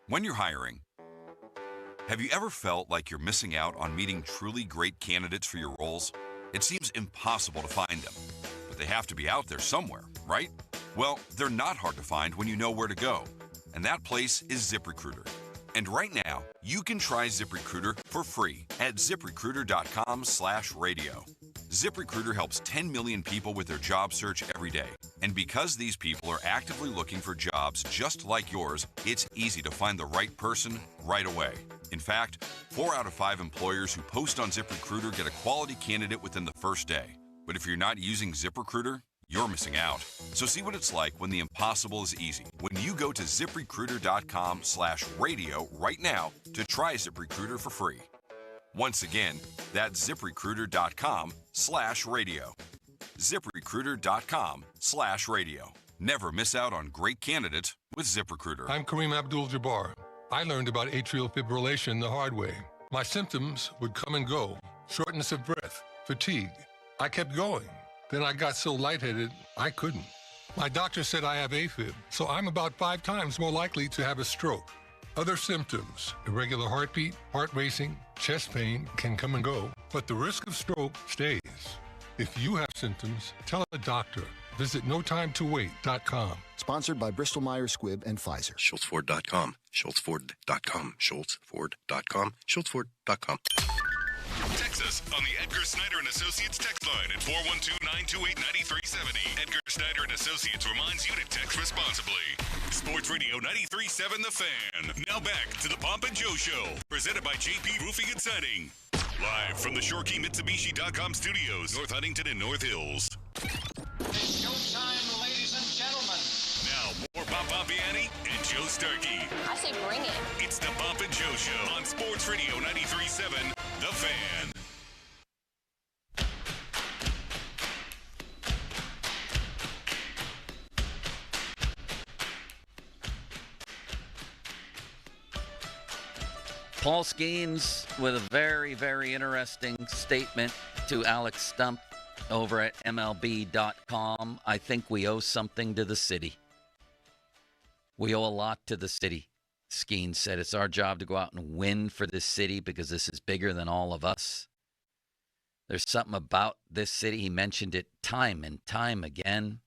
When you're hiring, have you ever felt like you're missing out on meeting truly great candidates for your roles? It seems impossible to find them, but they have to be out there somewhere, right? Well, they're not hard to find when you know where to go, and that place is ZipRecruiter. And right now, you can try ZipRecruiter for free at ZipRecruiter.com/radio. ZipRecruiter helps 10 million people with their job search every day. And because these people are actively looking for jobs just like yours, it's easy to find the right person right away. In fact, 4 out of 5 employers who post on ZipRecruiter get a quality candidate within the first day. But if you're not using ZipRecruiter, you're missing out. So see what it's like when the impossible is easy. When you go to ZipRecruiter.com/radio right now to try ZipRecruiter for free. Once again, that's ZipRecruiter.com/radio. ZipRecruiter.com/radio. Never miss out on great candidates with ZipRecruiter. I'm Kareem Abdul-Jabbar. I learned about atrial fibrillation the hard way. My symptoms would come and go. Shortness of breath, fatigue. I kept going. Then I got so lightheaded, I couldn't. My doctor said I have AFib, so I'm about 5 times more likely to have a stroke. Other symptoms, irregular heartbeat, heart racing, chest pain can come and go, but the risk of stroke stays. If you have symptoms, tell a doctor. Visit notimetowait.com. Sponsored by Bristol Myers Squibb and Pfizer. SchultzFord.com. SchultzFord.com. SchultzFord.com. SchultzFord.com. Text us on the Edgar Snyder and Associates text line at 412-928-9370. Edgar Snyder and Associates reminds you to text responsibly. Sports Radio 93.7 The Fan. Now back to the Pomp and Joe Show, presented by JP Roofing and Siding. Live from the ShoreKeyMitsubishi.com studios, North Huntington and North Hills. It's showtime, ladies and gentlemen. Now, more Bob Pompiani and Joe Starkey. I say bring it. It's the Pomp and Joe Show on Sports Radio 93.7 The Fan. Paul Skenes with a very, very interesting statement to Alex Stump over at MLB.com. I think we owe something to the city. We owe a lot to the city. Skenes said it's our job to go out and win for this city because this is bigger than all of us. There's something about this city. He mentioned it time and time again.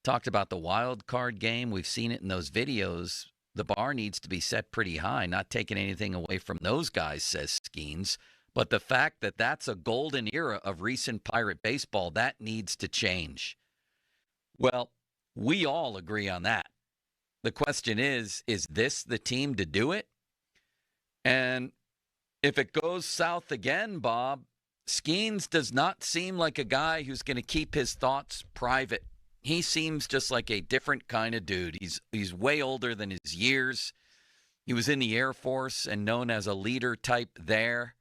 Talked about the wild card game. We've seen it in those videos. The bar needs to be set pretty high, not taking anything away from those guys, says Skenes. But the fact that that's a golden era of recent Pirate baseball, that needs to change. Well, we all agree on that. The question is this the team to do it? And if it goes south again, Bob, Skenes does not seem like a guy who's going to keep his thoughts private. He seems just like a different kind of dude. He's way older than his years. He was in the Air Force and known as a leader type there.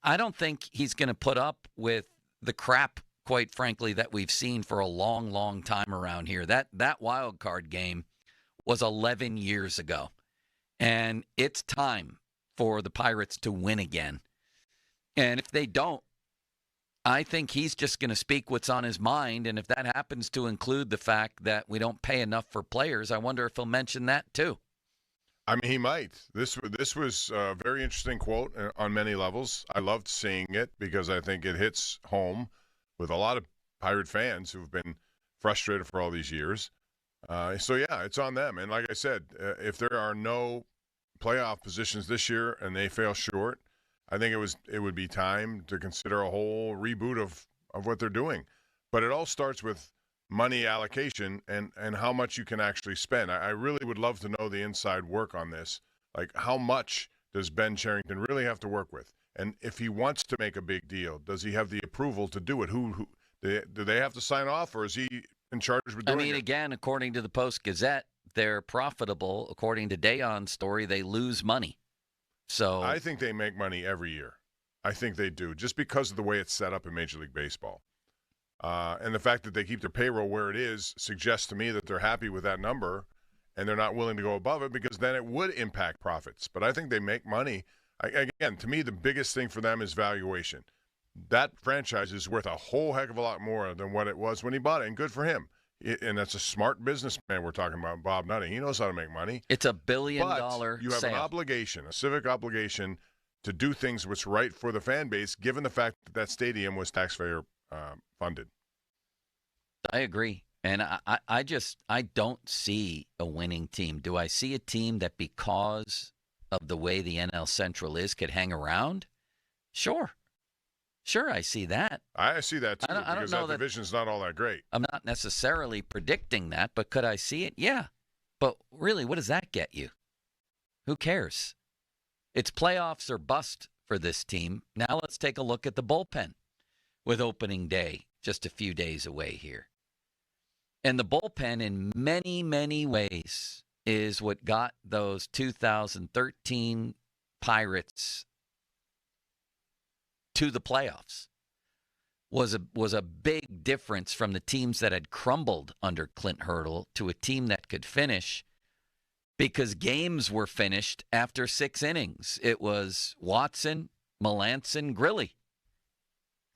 I don't think he's going to put up with the crap, quite frankly, that we've seen for a long, long time around here. That wild card game was 11 years ago. And it's time for the Pirates to win again. And if they don't, I think he's just going to speak what's on his mind. And if that happens to include the fact that we don't pay enough for players, I wonder if he'll mention that too. I mean, he might. This was a very interesting quote on many levels. I loved seeing it because I think it hits home with a lot of Pirate fans who've been frustrated for all these years. So, yeah, it's on them. And like I said, if there are no playoff positions this year and they fail short, I think it would be time to consider a whole reboot of what they're doing. But it all starts with money allocation and how much you can actually spend. I really would love to know the inside work on this. Like, how much does Ben Cherington really have to work with? And if he wants to make a big deal, does he have the approval to do it? Who do they have to sign off, or is he in charge of doing it? I mean, again, according to the Post-Gazette, they're profitable. According to Dayon's story, they lose money. So I think they make money every year. I think they do, just because of the way it's set up in Major League Baseball. And the fact that they keep their payroll where it is suggests to me that they're happy with that number and they're not willing to go above it, because then it would impact profits. But I think they make money. Again, to me, the biggest thing for them is valuation. That franchise is worth a whole heck of a lot more than what it was when he bought it, and good for him. And that's a smart businessman we're talking about, Bob Nutting. He knows how to make money. It's $1 billion But you have an obligation, a civic obligation, to do things what's right for the fan base, given the fact that that stadium was taxpayer funded. I agree. And I don't see a winning team. Do I see a team that, because of the way the NL Central is, could hang around? Sure, I see that. I see that, too, I don't because know that division's not all that great. I'm not necessarily predicting that, but could I see it? Yeah. But really, what does that get you? Who cares? It's playoffs or bust for this team. Now let's take a look at the bullpen with opening day just a few days away here. And the bullpen, in many, many ways, is what got those 2013 Pirates to the playoffs. Was a big difference from the teams that had crumbled under Clint Hurdle to a team that could finish, because games were finished after 6 innings. It was Watson, Melanson, Grilly.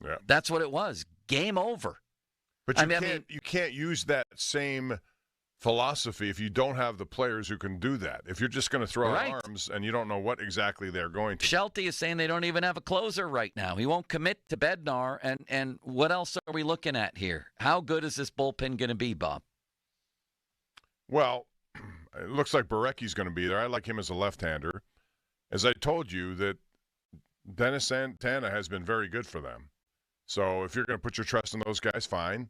Yeah. That's what it was. Game over. But you can't use that same philosophy if you don't have the players who can do that. If you're just going to throw out arms and you don't know what exactly they're going to. Shelty is saying they don't even have a closer right now. He won't commit to Bednar. And what else are we looking at here? How good is this bullpen going to be, Bob? Well, it looks like Barecki's going to be there. I like him as a left-hander. As I told you, that Dennis Santana has been very good for them. So if you're going to put your trust in those guys, fine.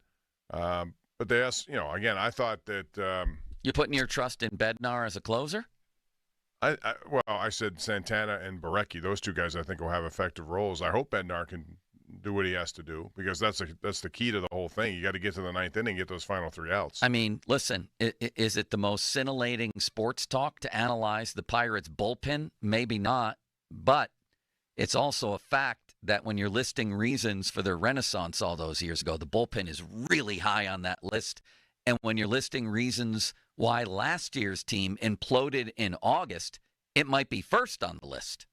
But they asked, again, I thought that you're putting your trust in Bednar as a closer? I said Santana and Barecki. Those two guys I think will have effective roles. I hope Bednar can do what he has to do, because that's the key to the whole thing. You got to get to the 9th inning and get those final 3 outs. I mean, listen, is it the most scintillating sports talk to analyze the Pirates' bullpen? Maybe not, but it's also a fact that when you're listing reasons for their renaissance all those years ago, the bullpen is really high on that list. And when you're listing reasons why last year's team imploded in August, it might be first on the list.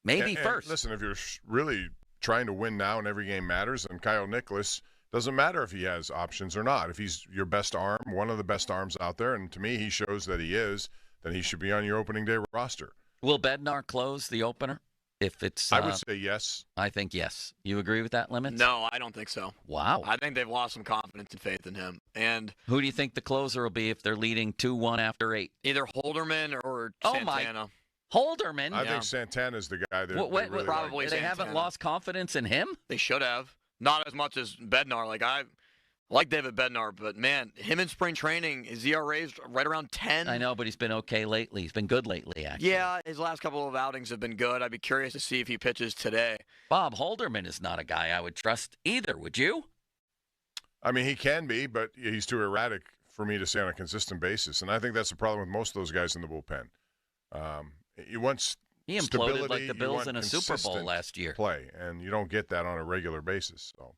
Maybe first. Listen, if you're really trying to win now and every game matters, then Kyle Nicholas, doesn't matter if he has options or not. If he's your best arm, one of the best arms out there, and to me he shows that he is, then he should be on your opening day roster. Will Bednar close the opener? If it's, I would say yes. I think yes. You agree with that, Limits? No, I don't think so. Wow. I think they've lost some confidence and faith in him. And who do you think the closer will be if they're leading 2-1 after 8? Either Holderman or Santana. Holderman? I think Santana's the guy that really probably like. They haven't lost confidence in him? They should have. Not as much as Bednar. I like David Bednar, but, man, him in spring training, his ERA is right around 10. I know, but he's been okay lately. He's been good lately, actually. Yeah, his last couple of outings have been good. I'd be curious to see if he pitches today. Bob Holderman is not a guy I would trust either, would you? I mean, he can be, but he's too erratic for me to say on a consistent basis. And I think that's the problem with most of those guys in the bullpen. He imploded like the Bills in a Super Bowl last year. Play, and you don't get that on a regular basis. So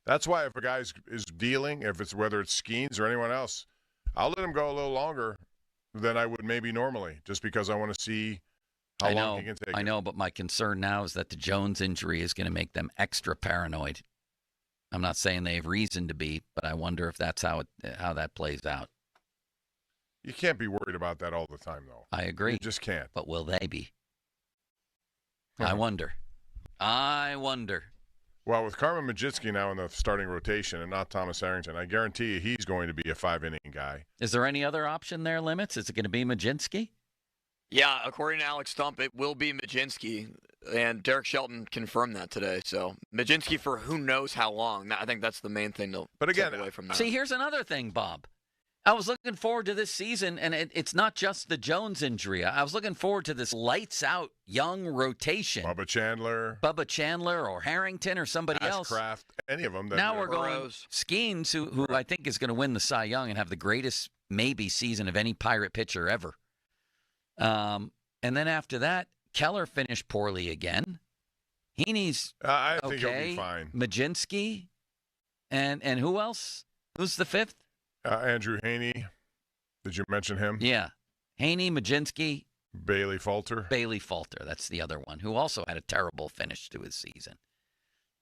that's why if a guy is dealing, whether it's Skenes or anyone else, I'll let him go a little longer than I would maybe normally, just because I want to see how long he can take it. I know, but my concern now is that the Jones injury is going to make them extra paranoid. I'm not saying they have reason to be, but I wonder if that's how that plays out. You can't be worried about that all the time, though. I agree. You just can't. But will they be? Yeah. I wonder. Well, with Carmen Majitsky now in the starting rotation and not Thomas Harrington, I guarantee you he's going to be a 5-inning guy. Is there any other option there, Limits? Is it going to be Majinski? Yeah, according to Alex Stump, it will be Majinski, and Derek Shelton confirmed that today. So Majinski for who knows how long. I think that's the main thing to take away from that. See, here's another thing, Bob. I was looking forward to this season, and it's not just the Jones injury. I was looking forward to this lights-out young rotation. Bubba Chandler or Harrington or somebody else. Ashcraft, any of them. Now we're going Skenes, who I think is going to win the Cy Young and have the greatest maybe season of any Pirate pitcher ever. And then after that, Keller finished poorly again. Heaney's I think he'll be fine. Majinski, and who else? Who's the fifth? Andrew Haney. Did you mention him? Yeah. Haney, Majinski. Bailey Falter. That's the other one, who also had a terrible finish to his season.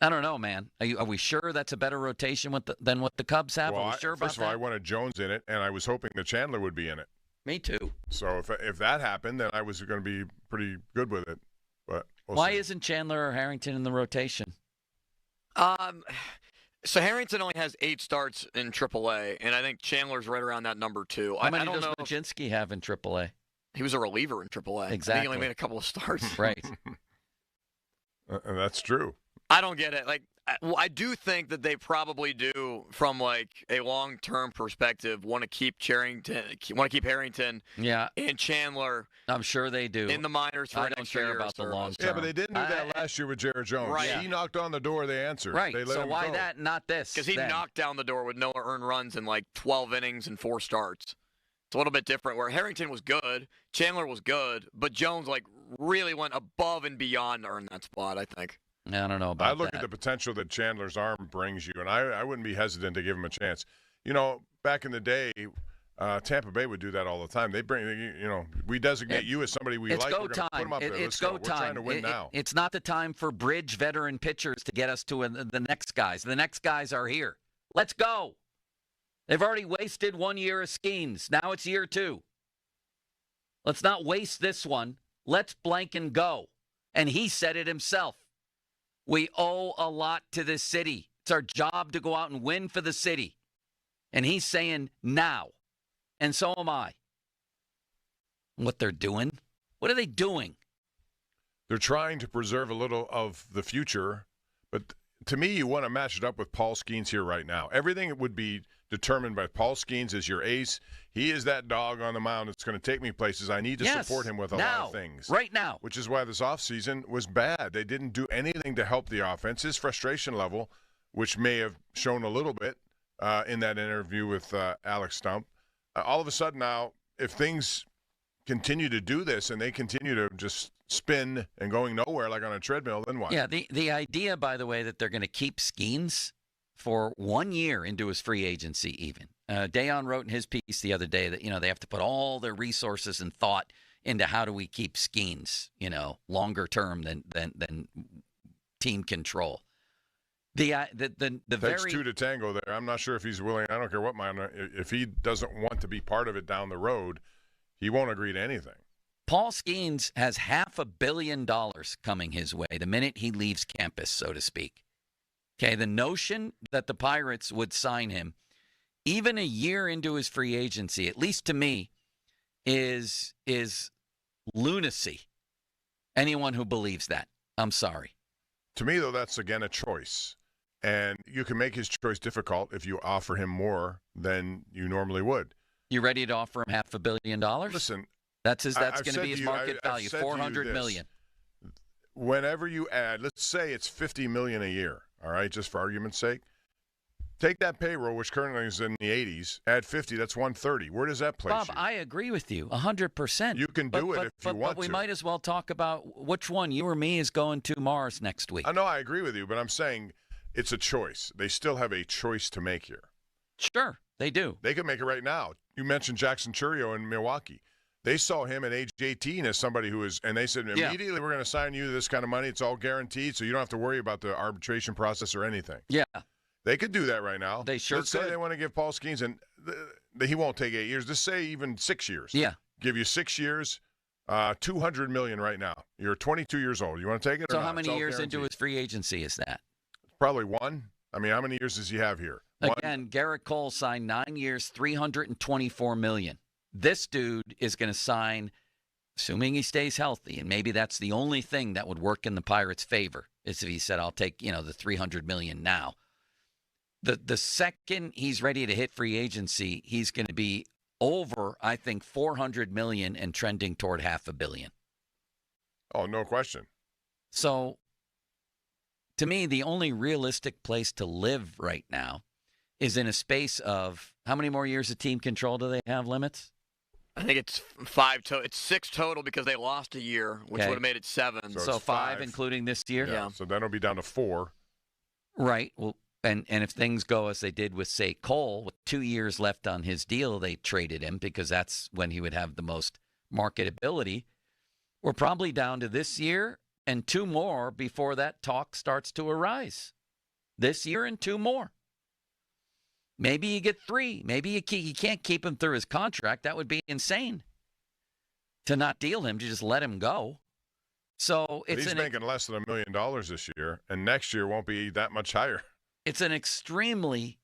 I don't know, man. Are we sure that's a better rotation than what the Cubs have? Well, are we sure about first of all, I wanted Jones in it, and I was hoping that Chandler would be in it. Me too. So if that happened, then I was going to be pretty good with it. But why isn't Chandler or Harrington in the rotation? So Harrington only has 8 starts in AAA, and I think Chandler's right around that number 2. How many does Majinski have in AAA? He was a reliever in AAA. Exactly. I think he only made a couple of starts. Right. That's true. I don't get it. Like, I do think that they probably do, from like a long-term perspective, want to keep Harrington, and Chandler. I'm sure they do in the minors. For I don't care about the long term. Yeah, but they didn't do that last year with Jared Jones. Right. He knocked on the door. They answered. Right. They let so him why go. that, not this? Because he knocked down the door with no earned runs in like 12 innings and 4 starts. It's a little bit different. Where Harrington was good, Chandler was good, but Jones like really went above and beyond to earn that spot. I think. I don't know about that. I look at the potential that Chandler's arm brings you, and I wouldn't be hesitant to give him a chance. You know, back in the day, Tampa Bay would do that all the time. They bring, we designate you as somebody we like. We're going to put him up there. It's go time. We're trying to win now. It's not the time for bridge veteran pitchers to get us to the next guys. The next guys are here. Let's go. They've already wasted 1 year of Skenes. Now it's year 2. Let's not waste this one. Let's blank and go. And he said it himself. We owe a lot to this city. It's our job to go out and win for the city. And he's saying now. And so am I. What they're doing? What are they doing? They're trying to preserve a little of the future. But to me, you want to match it up with Paul Skenes here right now. Everything would be determined by Paul Skenes as your ace. He is that dog on the mound that's going to take me places. I need to support him with a lot of things. Right now. Which is why this offseason was bad. They didn't do anything to help the offense. His frustration level, which may have shown a little bit in that interview with Alex Stump, all of a sudden now, if things continue to do this and they continue to just spin and going nowhere like on a treadmill, then what? Yeah, the idea, by the way, that they're going to keep Skenes for 1 year into his free agency even. Dayon wrote in his piece the other day that, they have to put all their resources and thought into how do we keep Skenes, longer term than team control. The Takes very 2 to tango there. I'm not sure if he's willing. I don't care what if he doesn't want to be part of it down the road, he won't agree to anything. Paul Skenes has $500 million coming his way the minute he leaves campus, so to speak. Okay, the notion that the Pirates would sign him even a year into his free agency, at least to me, is lunacy. Anyone who believes that, I'm sorry. To me, though, that's, again, a choice. And you can make his choice difficult if you offer him more than you normally would. You ready to offer him $500 million? Listen, that's going to be his market value, $400 million. Whenever you add, let's say it's $50 million a year, all right, just for argument's sake. Take that payroll, which currently is in the 80s, add 50, that's 130. Where does that place Bob, you? I agree with you 100%. You can do it if you want to. But we might as well talk about which one, you or me, is going to Mars next week. I know I agree with you, but I'm saying it's a choice. They still have a choice to make here. Sure, they do. They can make it right now. You mentioned Jackson Churio in Milwaukee. They saw him at age 18 as somebody who is, and they said immediately we're going to sign you this kind of money. It's all guaranteed, so you don't have to worry about the arbitration process or anything. Yeah. They could do that right now. They sure Let's could. say they want to give Paul Skenes, and he won't take 8 years. Let's say even 6 years. Yeah. Give you 6 years, $200 million right now. You're 22 years old. You want to take it or So not? how many years into his free agency is that? Probably one. I mean, how many years does he have here? Again, Garrett Cole signed 9 years, $324 million. This dude is going to sign, assuming he stays healthy, and maybe that's the only thing that would work in the Pirates' favor, is if he said, I'll take, the $300 million now. The second he's ready to hit free agency, he's going to be over, I think, $400 million and trending toward $500 million. Oh, no question. So, to me, the only realistic place to live right now is in a space of, how many more years of team control do they have limits? I think it's it's 6 total because they lost a year, which would have made it 7. So 5 including this year? Yeah. So that'll be down to 4. Right. Well, and if things go as they did with, say, Cole, with 2 years left on his deal, they traded him because that's when he would have the most marketability. We're probably down to this year and 2 more before that talk starts to arise. This year and 2 more. Maybe you get 3. Maybe you can't keep him through his contract. That would be insane to not deal him, to just let him go. So he's making less than $1 million this year, and next year won't be that much higher. It's an extremely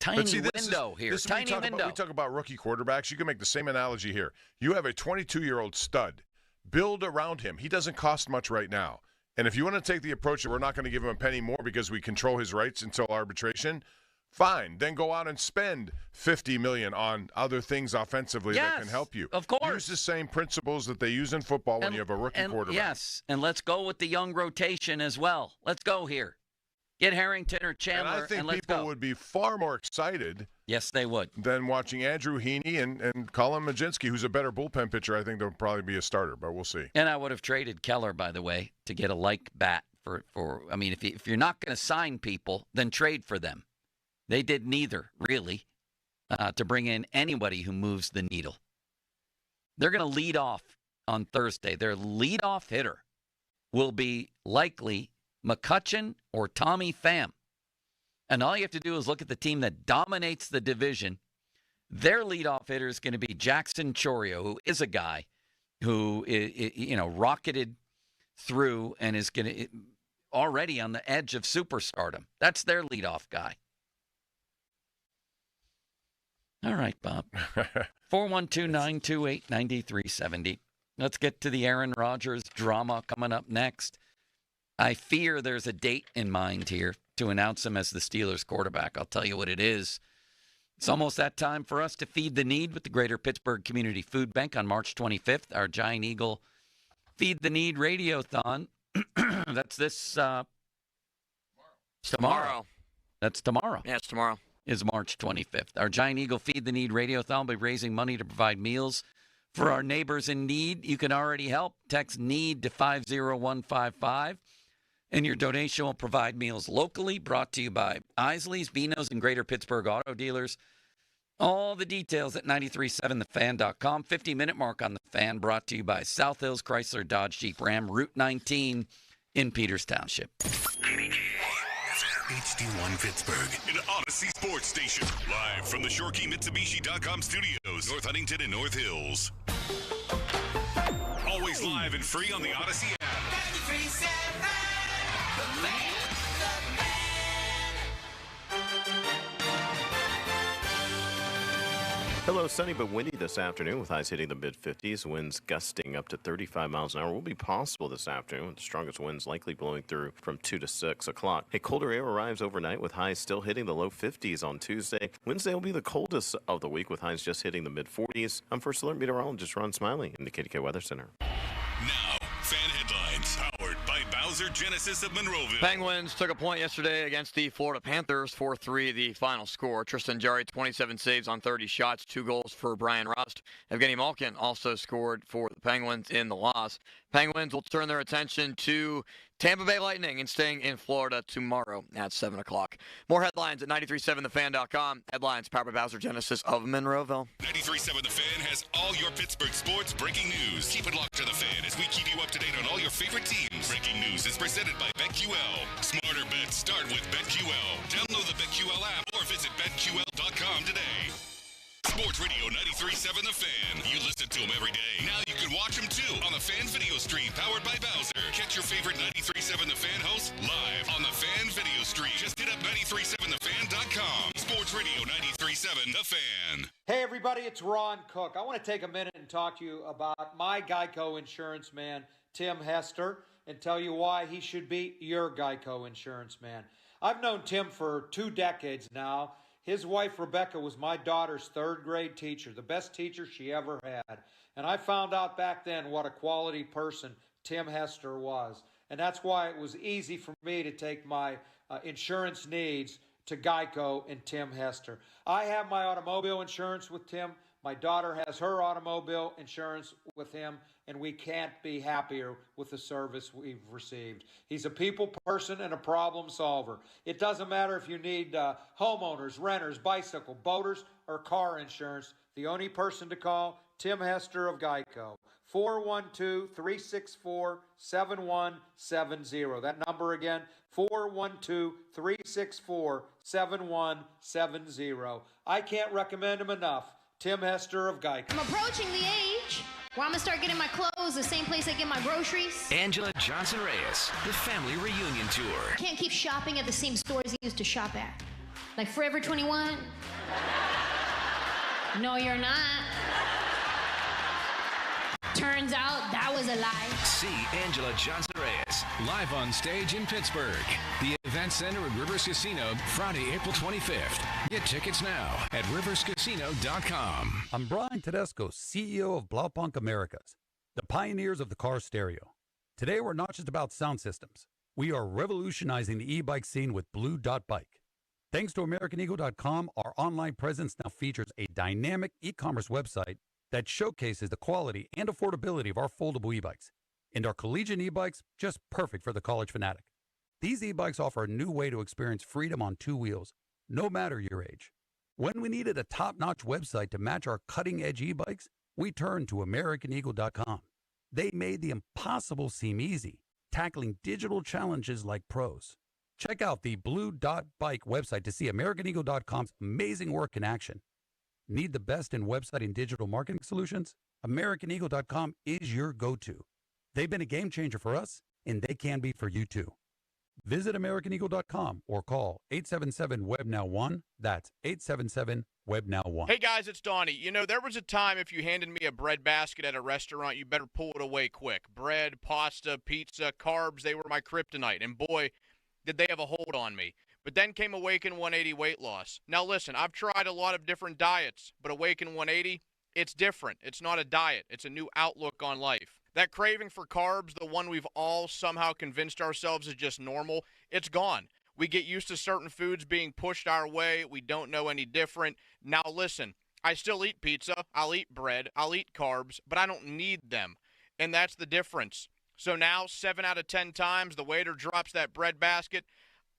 tiny window here. Tiny window. We talk about rookie quarterbacks. You can make the same analogy here. You have a 22-year-old stud. Build around him. He doesn't cost much right now. And if you want to take the approach that we're not going to give him a penny more because we control his rights until arbitration, fine. Then go out and spend $50 million on other things offensively that can help you. Of course. Use the same principles that they use in football when you have a rookie quarterback. Yes, and let's go with the young rotation as well. Let's go here. Get Harrington or Chandler, and I think let's people go. would be far more excited. Yes, they would. Than watching Andrew Heaney and Colin Majinski, who's a better bullpen pitcher. I think they'll probably be a starter, but we'll see. And I would have traded Keller, by the way, to get a like bat for. I mean, if you're not going to sign people, then trade for them. They did neither, really, to bring in anybody who moves the needle. They're going to lead off on Thursday. Their leadoff hitter will be likely McCutchen or Tommy Pham. And all you have to do is look at the team that dominates the division. Their leadoff hitter is going to be Jackson Chorio, who is a guy who rocketed through and is going to already on the edge of superstardom. That's their leadoff guy. All right, Bob. 412-928-9370. Let's get to the Aaron Rodgers drama coming up next. I fear there's a date in mind here to announce him as the Steelers quarterback. I'll tell you what it is. It's almost that time for us to feed the need with the Greater Pittsburgh Community Food Bank on March 25th. Our Giant Eagle Feed the Need Radiothon. That's this tomorrow. That's tomorrow. Yeah, it's tomorrow. Is March 25th. Our Giant Eagle Feed the Need Radiothon will be raising money to provide meals for our neighbors in need. You can already help. Text NEED to 50155. And your donation will provide meals locally, brought to you by Isley's, Beano's, and Greater Pittsburgh Auto Dealers. All the details at 937thefan.com. 50-minute mark on the Fan, brought to you by South Hills Chrysler Dodge Jeep Ram, Route 19 in Peters Township. HD1 Pittsburgh, an Odyssey Sports Station. Live from the ShoreKeyMitsubishi.com studios, North Huntington and North Hills. Always live and free on the Odyssey app. Hello, sunny but windy this afternoon with highs hitting the mid-50s. Winds gusting up to 35 miles an hour will be possible this afternoon, with the strongest winds likely blowing through from 2 to 6 o'clock. A colder air arrives overnight with highs still hitting the low 50s on Tuesday. Wednesday will be the coldest of the week with highs just hitting the mid-40s. I'm First Alert Meteorologist Ron Smiley in the KDK Weather Center. Now, fan headlines powered by Bowser Genesis of Monroeville. Penguins took a point yesterday against the Florida Panthers, 4-3 the final score. Tristan Jarry, 27 saves on 30 shots, 2 goals for Brian Rust. Evgeny Malkin also scored for the Penguins in the loss. Penguins will turn their attention to Tampa Bay Lightning and staying in Florida tomorrow at 7 o'clock. More headlines at 937thefan.com. Headlines powered by Bowser Genesis of Monroeville. 93.7 The Fan has all your Pittsburgh sports breaking news. Keep it locked to The Fan as we keep you up to date on all your favorite teams. Breaking news is presented by BetQL. Smarter bets start with BetQL. Download the BetQL app or visit BetQL.com today. Sports Radio 93.7 The Fan. You listen to them every day. Now you can watch them too on the Fan Video Stream powered by Bowser. Catch your favorite 93.7 The Fan hosts live on the Fan Video Stream. Just hit up 937thefan.com. Sports Radio 93.7 The Fan. Hey everybody, it's Ron Cook. I want to take a minute and talk to you about my Geico insurance man, Tim Hester, and tell you why he should be your Geico insurance man. I've known Tim for 2 decades now. His wife, Rebecca, was my daughter's 3rd grade teacher, the best teacher she ever had. And I found out back then what a quality person Tim Hester was. And that's why it was easy for me to take my insurance needs to Geico and Tim Hester. I have my automobile insurance with Tim. My daughter has her automobile insurance with him, and we can't be happier with the service we've received. He's a people person and a problem solver. It doesn't matter if you need homeowners, renters, bicycle, boaters, or car insurance. The only person to call, Tim Hester of Geico. 412-364-7170. That number again, 412-364-7170. I can't recommend him enough. Tim Hester of Geico. I'm approaching the age where I'm going to start getting my clothes the same place I get my groceries. Angela Johnson-Reyes, the family reunion tour. I can't keep shopping at the same stores I used to shop at. Like Forever 21. No, you're not. Turns out that was a lie. See Angela Johnson-Reyes live on stage in Pittsburgh. The Event Center at Rivers Casino, Friday, April 25th. Get tickets now at riverscasino.com. I'm Brian Tedesco, CEO of Blaupunk Americas, the pioneers of the car stereo. Today, we're not just about sound systems. We are revolutionizing the e-bike scene with Blue Dot Bike. Thanks to AmericanEagle.com, our online presence now features a dynamic e-commerce website that showcases the quality and affordability of our foldable e-bikes. And our collegiate e-bikes, just perfect for the college fanatic. These e-bikes offer a new way to experience freedom on 2 wheels, no matter your age. When we needed a top-notch website to match our cutting-edge e-bikes, we turned to AmericanEagle.com. They made the impossible seem easy, tackling digital challenges like pros. Check out the Blue Dot Bike website to see AmericanEagle.com's amazing work in action. Need the best in website and digital marketing solutions? AmericanEagle.com is your go-to. They've been a game changer for us, and they can be for you too. Visit AmericanEagle.com or call 877-WEB-NOW-1. That's 877-WEB-NOW-1. Hey guys, it's Donnie. You know, there was a time if you handed me a bread basket at a restaurant, you better pull it away quick. Bread, pasta, pizza, carbs, they were my kryptonite. And boy, did they have a hold on me. But then came Awaken 180 weight loss. Now listen, I've tried a lot of different diets, but Awaken 180, it's different. It's not a diet. It's a new outlook on life. That craving for carbs, the one we've all somehow convinced ourselves is just normal, it's gone. We get used to certain foods being pushed our way. We don't know any different. Now listen, I still eat pizza. I'll eat bread. I'll eat carbs, but I don't need them. And that's the difference. So now, 7 out of 10 times, the waiter drops that bread basket,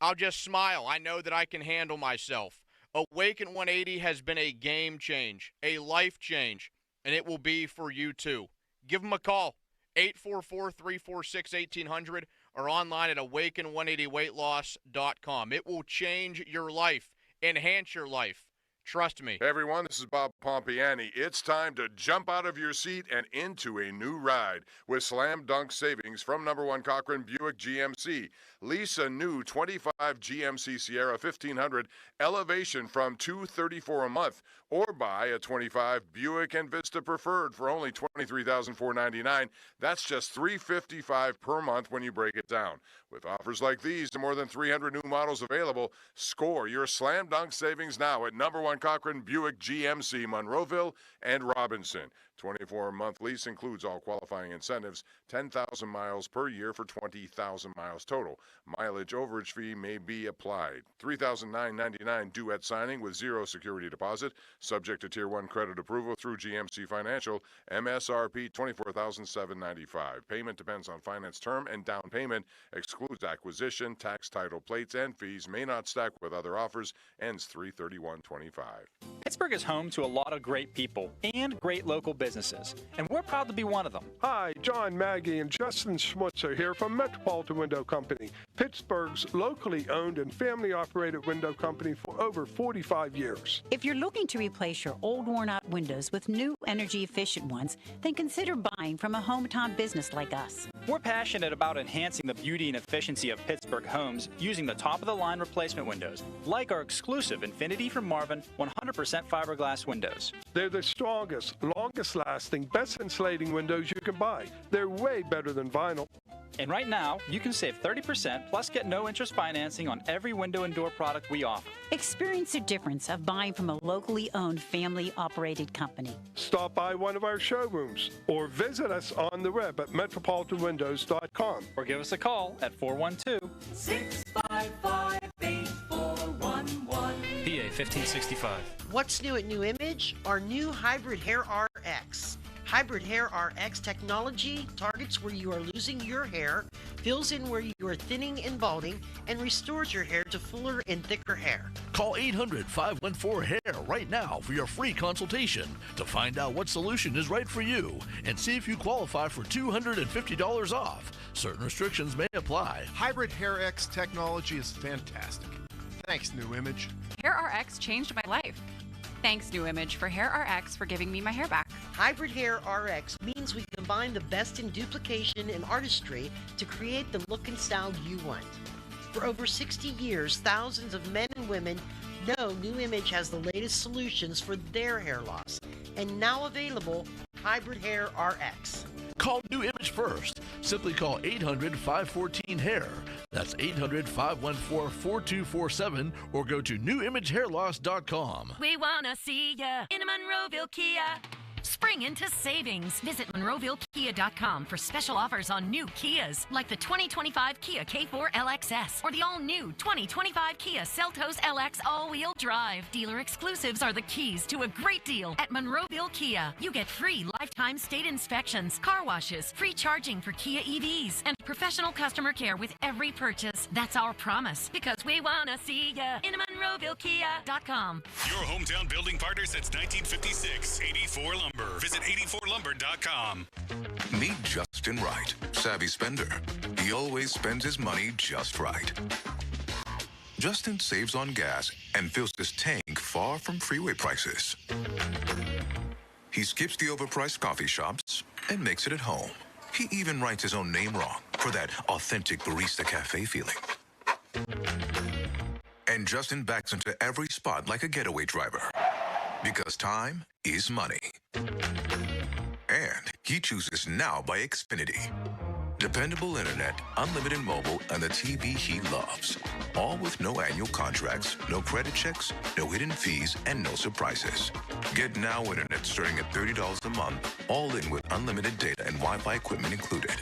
I'll just smile. I know that I can handle myself. Awaken 180 has been a game change, a life change, and it will be for you too. Give them a call, 844-346-1800, or online at awaken180weightloss.com. It will change your life, enhance your life. Trust me. Hey everyone, this is Bob Pompiani. It's time to jump out of your seat and into a new ride with slam dunk savings from #1 Cochran Buick GMC. Lease a new 25 GMC Sierra 1500 Elevation from $234 a month, or buy a 25 Buick and Vista Preferred for only $23,499. That's just $355 per month when you break it down. With offers like these to more than 300 new models available, score your slam dunk savings now at #1 Cochran Buick GMC, Monroeville and Robinson. 24-month lease includes all qualifying incentives, 10,000 miles per year for 20,000 miles total. Mileage overage fee may be applied. $3,999 due at signing with zero security deposit, subject to Tier 1 credit approval through GMC Financial. MSRP $24,795. Payment depends on finance term and down payment. Excludes acquisition, tax, title, plates, and fees. May not stack with other offers. Ends 3/31/25. Pittsburgh is home to a lot of great people and great local businesses, and we're proud to be one of them. Hi, John, Maggie, and Justin Schmutzer here from Metropolitan Window Company. Pittsburgh's locally owned and family-operated window company for over 45 years. If you're looking to replace your old worn-out windows with new energy-efficient ones, then consider buying from a hometown business like us. We're passionate about enhancing the beauty and efficiency of Pittsburgh homes using the top-of-the-line replacement windows, like our exclusive Infinity from Marvin 100% fiberglass windows. They're the strongest, longest-lasting, best insulating windows you can buy. They're way better than vinyl. And right now, you can save 30% plus get no interest financing on every window and door product we offer. Experience the difference of buying from a locally owned, family-operated company. Stop by one of our showrooms or visit us on the web at metropolitanwindows.com. Or give us a call at 412-655-8411. PA 1565. What's new at New Image? Our new Hybrid Hair RX. Hybrid Hair RX technology targets where you are losing your hair, fills in where you are thinning and balding, and restores your hair to fuller and thicker hair. Call 800-514-HAIR right now for your free consultation to find out what solution is right for you and see if you qualify for $250 off. Certain restrictions may apply. Hybrid Hair X technology is fantastic. Thanks, New Image. Hair RX changed my life. Thanks, New Image, for Hair RX for giving me my hair back. Hybrid Hair RX means we combine the best in duplication and artistry to create the look and style you want. For over 60 years, thousands of men and women know New Image has the latest solutions for their hair loss. And now available, Hybrid Hair RX. Call New Image first. Simply call 800-514-HAIR. That's 800-514-4247 or go to newimagehairloss.com. We want to see ya in a Monroeville Kia. Spring into savings. Visit MonroevilleKia.com for special offers on new Kias, like the 2025 Kia K4 LXS or the all-new 2025 Kia Seltos LX all-wheel drive. Dealer exclusives are the keys to a great deal at Monroeville Kia. You get free lifetime state inspections, car washes, free charging for Kia EVs, and professional customer care with every purchase. That's our promise, because we want to see ya in MonroevilleKia.com. Your hometown building partner since 1956, 84 Lumber. Visit 84lumber.com. Meet Justin Wright, savvy spender. He always spends his money just right. Justin saves on gas and fills his tank far from freeway prices. He skips the overpriced coffee shops and makes it at home. He even writes his own name wrong for that authentic barista cafe feeling. And Justin backs into every spot like a getaway driver. Because time is money. And he chooses Now by Xfinity. Dependable internet, unlimited mobile, and the TV he loves. All with no annual contracts, no credit checks, no hidden fees, and no surprises. Get Now internet starting at $30 a month, all in with unlimited data and Wi-Fi equipment included.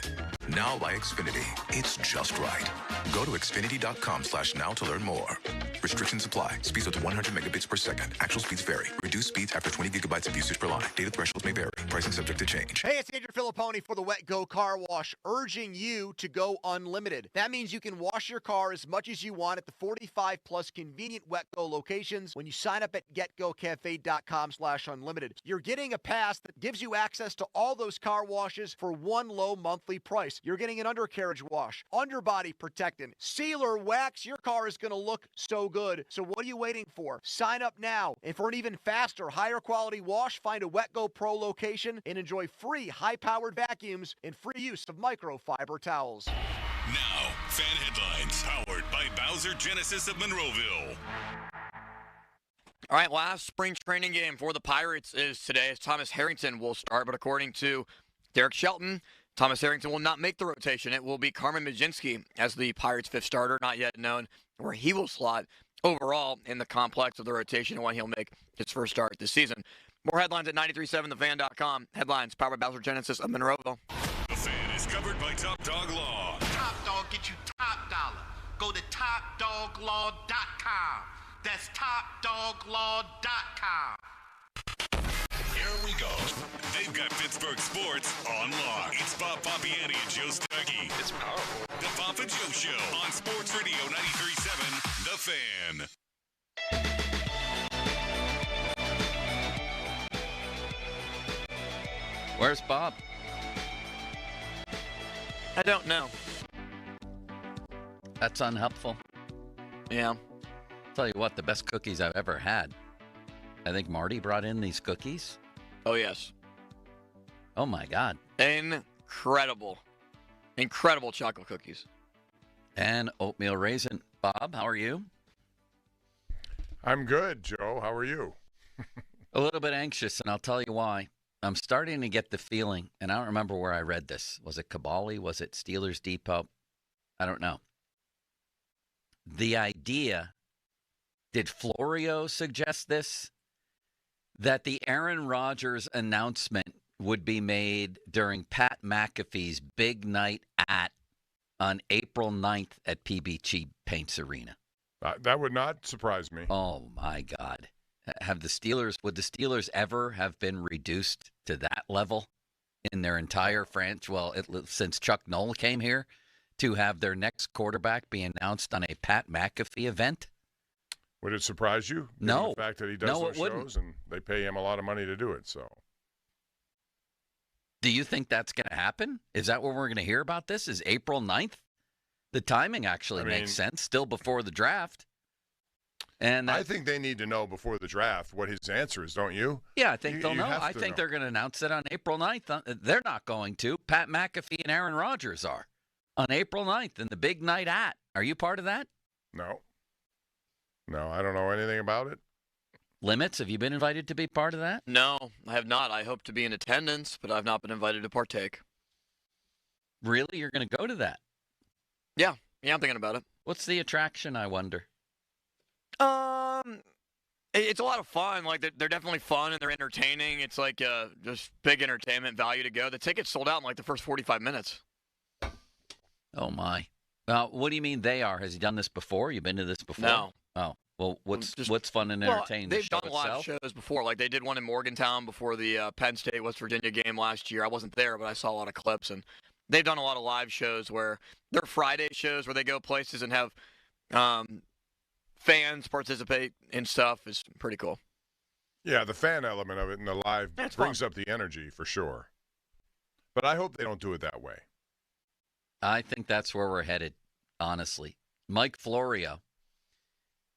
Now by Xfinity. It's just right. Go to Xfinity.com/now to learn more. Restrictions apply. Speeds up to 100 megabits per second. Actual speeds vary. Reduced speeds after 20 gigabytes of usage per line. Data thresholds may vary. Pricing subject to change. Hey, it's Andrew Filipponi for the Wet Go Car Wash, urging you to go unlimited. That means you can wash your car as much as you want at the 45-plus convenient Wet Go locations when you sign up at getgocafe.com/unlimited. You're getting a pass that gives you access to all those car washes for one low monthly price. You're getting an undercarriage wash, underbody protectant, sealer wax. Your car is going to look so good. So what are you waiting for? Sign up now. And for an even faster, higher quality wash, find a Wet Go Pro location and enjoy free high-powered vacuums and free use of microfiber towels. Now, fan headlines powered by Bowser Genesis of Monroeville. All right, last spring training game for the Pirates is today, as Thomas Harrington will start. But according to Derek Shelton, Thomas Harrington will not make the rotation. It will be Carmen Majinski as the Pirates' fifth starter, not yet known where he will slot overall in the complex of the rotation and when he'll make his first start this season. More headlines at 937thefan.com. Headlines powered by Bowser Genesis of Monroeville. The Fan is covered by Top Dog Law. Top Dog get you top dollar. Go to TopDogLaw.com. That's TopDogLaw.com. Here we go. They've got Pittsburgh sports on lock. It's Bob Pompiani and Joe Stuckey. It's powerful. The Pop and Joe Show on Sports Radio 93.7 The Fan. Where's Bob? I don't know. That's unhelpful. Yeah. Tell you what, the best cookies I've ever had. I think Marty brought in these cookies. Oh, yes. Oh, my God. Incredible. Incredible chocolate cookies. And oatmeal raisin. Bob, how are you? I'm good, Joe. How are you? A little bit anxious, and I'll tell you why. I'm starting to get the feeling, and I don't remember where I read this. Was it Caballi? Was it Steelers Depot? I don't know. The idea, did Florio suggest this? That the Aaron Rodgers announcement would be made during Pat McAfee's big night on April 9th at PBG Paints Arena. That would not surprise me. Oh, my God. Would the Steelers ever have been reduced to that level in their entire franchise? Well, since Chuck Noll came here, to have their next quarterback be announced on a Pat McAfee event? Would it surprise you? No. The fact that he does those shows and they pay him a lot of money to do it. So, do you think that's going to happen? Is that when we're going to hear about this? Is April 9th? The timing actually makes sense. Still before the draft. And I think they need to know before the draft what his answer is, don't you? Yeah, I think they'll know. I think they're going to announce it on April 9th. They're not going to. Pat McAfee and Aaron Rodgers are on April 9th in the big night at. Are you part of that? No. No, I don't know anything about it. Limits, have you been invited to be part of that? No, I have not. I hope to be in attendance, but I've not been invited to partake. Really? You're going to go to that? Yeah, I'm thinking about it. What's the attraction, I wonder? It's a lot of fun. Like they're definitely fun and they're entertaining. It's like just big entertainment value to go. The tickets sold out in like the first 45 minutes. Oh my! What do you mean they are? Has he done this before? You been to this before? No. Oh well, what's fun and entertaining? They've done live shows before. Like they did one in Morgantown before the Penn State West Virginia game last year. I wasn't there, but I saw a lot of clips, and they've done a lot of live shows where they're Friday shows where they go places and have fans participate in stuff. Is pretty cool. Yeah, the fan element of it and the live brings up the energy for sure. But I hope they don't do it that way. I think that's where we're headed, honestly. Mike Florio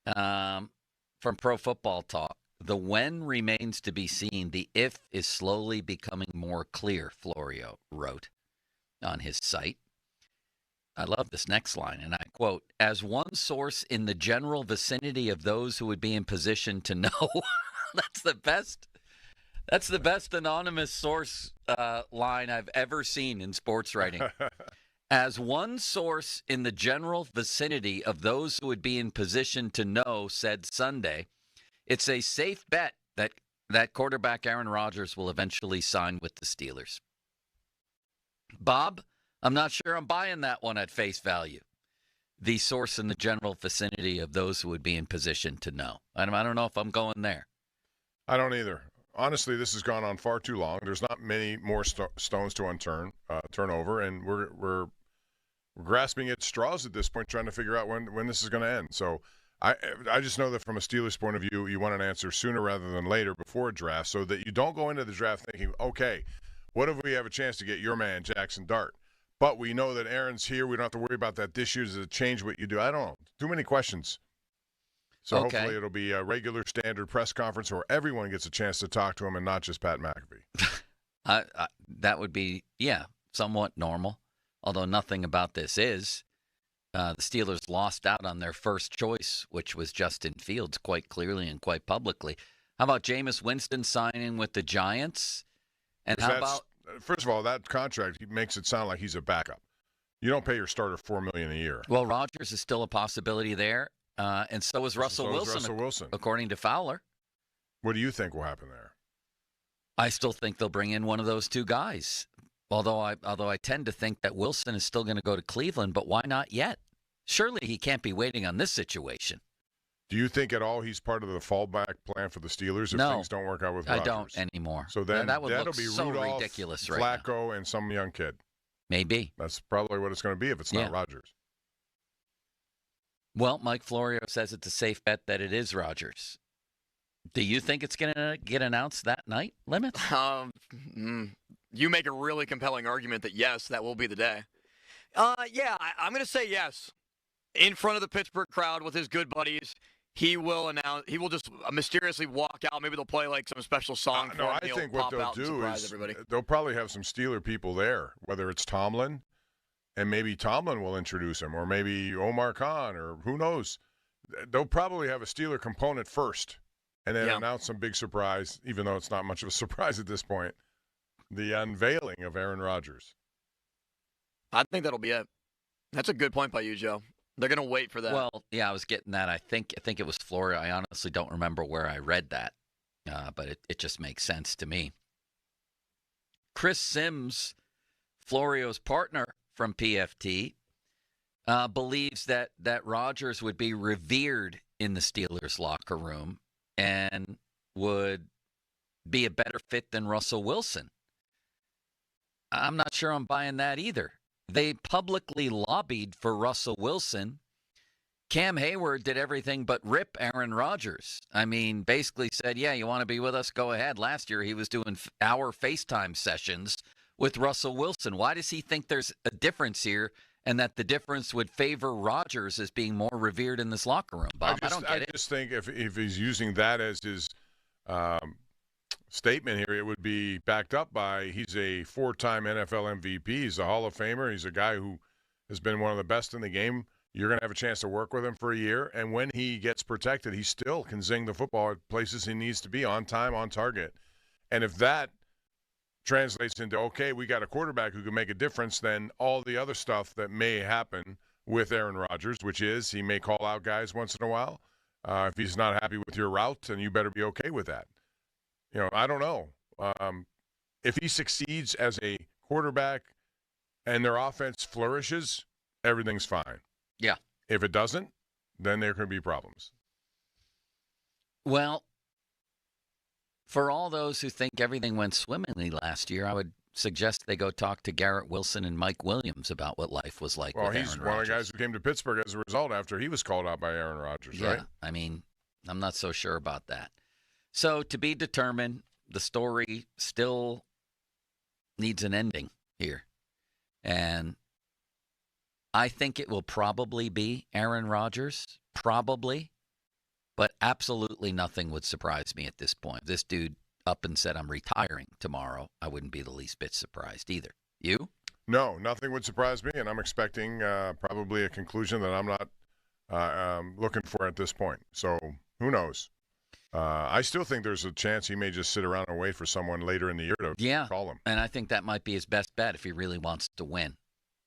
from Pro Football Talk. The when remains to be seen. The if is slowly becoming more clear, Florio wrote on his site. I love this next line, and I quote, as one source in the general vicinity of those who would be in position to know. That's the best. That's the best anonymous source line I've ever seen in sports writing. As one source in the general vicinity of those who would be in position to know said Sunday, it's a safe bet that quarterback Aaron Rodgers will eventually sign with the Steelers. Bob, I'm not sure I'm buying that one at face value. The source in the general vicinity of those who would be in position to know. I don't know if I'm going there. I don't either. Honestly, this has gone on far too long. There's not many more stones to turn over, and we're grasping at straws at this point, trying to figure out when this is going to end. So I just know that from a Steelers point of view, you want an answer sooner rather than later before a draft, so that you don't go into the draft thinking, okay, what if we have a chance to get your man, Jackson Dart? But we know that Aaron's here. We don't have to worry about that this year. Does it change what you do? I don't know. Too many questions. So hopefully it'll be a regular standard press conference where everyone gets a chance to talk to him and not just Pat McAfee. That would be, somewhat normal, although nothing about this is. The Steelers lost out on their first choice, which was Justin Fields, quite clearly and quite publicly. How about Jameis Winston signing with the Giants? And how about... First of all, that contract makes it sound like he's a backup. You don't pay your starter $4 million a year. Well, Rodgers is still a possibility there, and so is Russell Wilson, according to Fowler. What do you think will happen there? I still think they'll bring in one of those two guys. Although I tend to think that Wilson is still going to go to Cleveland, but why not yet? Surely he can't be waiting on this situation. Do you think at all he's part of the fallback plan for the Steelers if things don't work out with Rodgers? I don't anymore. So then that'll be so Rudolph, ridiculous right Flacco, and some young kid. Maybe. That's probably what it's going to be if it's not Rodgers. Well, Mike Florio says it's a safe bet that it is Rodgers. Do you think it's going to get announced that night, Limits? You make a really compelling argument that yes, that will be the day. I'm going to say yes. in front of the Pittsburgh crowd with his good buddies, he will just mysteriously walk out. Maybe they'll play like some special song for No, him. I He'll think what pop they'll out and do surprise is everybody. they'll probably have some Steeler people there, whether it's Tomlin, and maybe Tomlin will introduce him, or maybe Omar Khan, or who knows. They'll probably have a Steeler component first, and then announce some big surprise, even though it's not much of a surprise at this point, the unveiling of Aaron Rodgers. I think that'll be it. That's a good point by you, Joe. They're going to wait for that. Well, yeah, I was getting that. I think it was Florida. I honestly don't remember where I read that, but it just makes sense to me. Chris Sims, Florio's partner from PFT, believes that Rodgers would be revered in the Steelers locker room and would be a better fit than Russell Wilson. I'm not sure I'm buying that either. They publicly lobbied for Russell Wilson. Cam Hayward did everything but rip Aaron Rodgers. I mean, basically said, yeah, you want to be with us? Go ahead. Last year, he was doing hour FaceTime sessions with Russell Wilson. Why does he think there's a difference here and that the difference would favor Rodgers as being more revered in this locker room? Bob, I don't get it. I just think if he's using that as his statement here, it would be backed up by he's a 4-time NFL MVP. He's a Hall of Famer. He's a guy who has been one of the best in the game. You're going to have a chance to work with him for a year, and when he gets protected, he still can zing the football at places he needs to be, on time, on target. And if that translates into, okay, we got a quarterback who can make a difference, then all the other stuff that may happen with Aaron Rodgers, which is he may call out guys once in a while. If he's not happy with your route, then you better be okay with that. You know, I don't know. If he succeeds as a quarterback and their offense flourishes, everything's fine. Yeah. If it doesn't, then there could be problems. Well, for all those who think everything went swimmingly last year, I would suggest they go talk to Garrett Wilson and Mike Williams about what life was like with Aaron Rodgers. Well, he's one of the guys who came to Pittsburgh as a result after he was called out by Aaron Rodgers, right? I mean, I'm not so sure about that. So to be determined, the story still needs an ending here. And I think it will probably be Aaron Rodgers, probably. But absolutely nothing would surprise me at this point. If this dude up and said, I'm retiring tomorrow, I wouldn't be the least bit surprised either. You? No, nothing would surprise me, and I'm expecting probably a conclusion that I'm not looking for at this point. So who knows? I still think there's a chance he may just sit around and wait for someone later in the year to call him. And I think that might be his best bet if he really wants to win.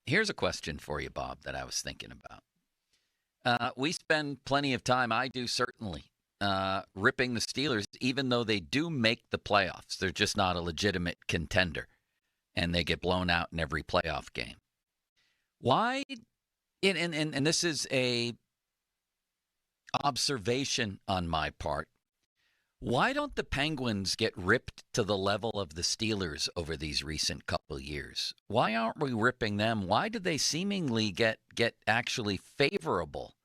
Here's a question for you, Bob, that I was thinking about. We spend plenty of time, I do certainly, ripping the Steelers, even though they do make the playoffs. They're just not a legitimate contender, and they get blown out in every playoff game. Why, and this is a observation on my part, why don't the Penguins get ripped to the level of the Steelers over these recent couple years? Why aren't we ripping them? Why do they seemingly get actually favorable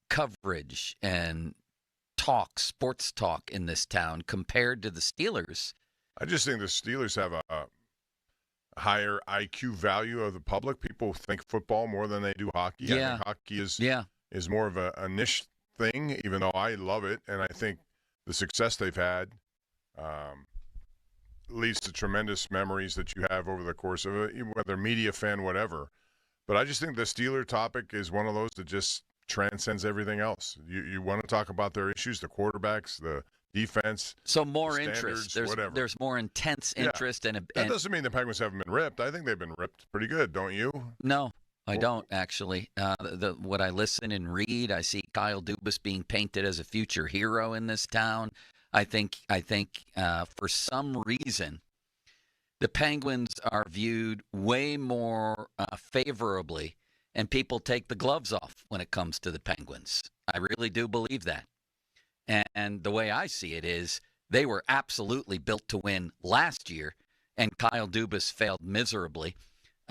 coverage and sports talk in this town compared to the Steelers? I just think the Steelers have a higher IQ value of the public. People think football more than they do hockey. Yeah. I think hockey is more of a niche thing, even though I love it, and I think the success they've had leads to tremendous memories that you have over the course of it, whether media fan, whatever. But I just think the Steeler topic is one of those that just transcends everything else. You want to talk about their issues, the quarterbacks, the defense. So more interest. There's more intense interest. Yeah. That doesn't mean the Penguins haven't been ripped. I think they've been ripped pretty good, don't you? No. I don't, actually. What I listen and read, I see Kyle Dubas being painted as a future hero in this town. I think for some reason, the Penguins are viewed way more favorably, and people take the gloves off when it comes to the Penguins. I really do believe that. And the way I see it is they were absolutely built to win last year, and Kyle Dubas failed miserably.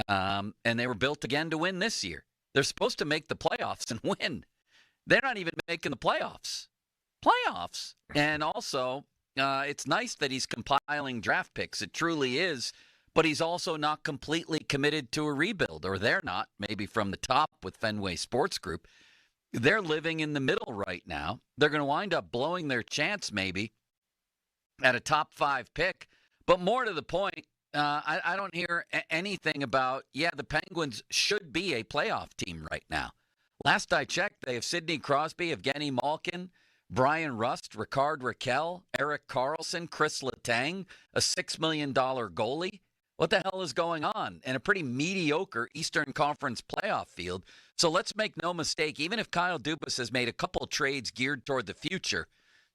And they were built again to win this year. They're supposed to make the playoffs and win. They're not even making the playoffs. And also, it's nice that he's compiling draft picks. It truly is but he's also not completely committed to a rebuild, or they're not, maybe from the top with Fenway Sports Group. They're living in the middle right now. They're going to wind up blowing their chance maybe at a top 5 pick. But more to the point, I don't hear anything about, the Penguins should be a playoff team right now. Last I checked, they have Sidney Crosby, Evgeny Malkin, Brian Rust, Ricard Raquel, Eric Carlson, Chris Letang, a $6 million goalie. What the hell is going on? And a pretty mediocre Eastern Conference playoff field. So let's make no mistake, even if Kyle Dubas has made a couple trades geared toward the future,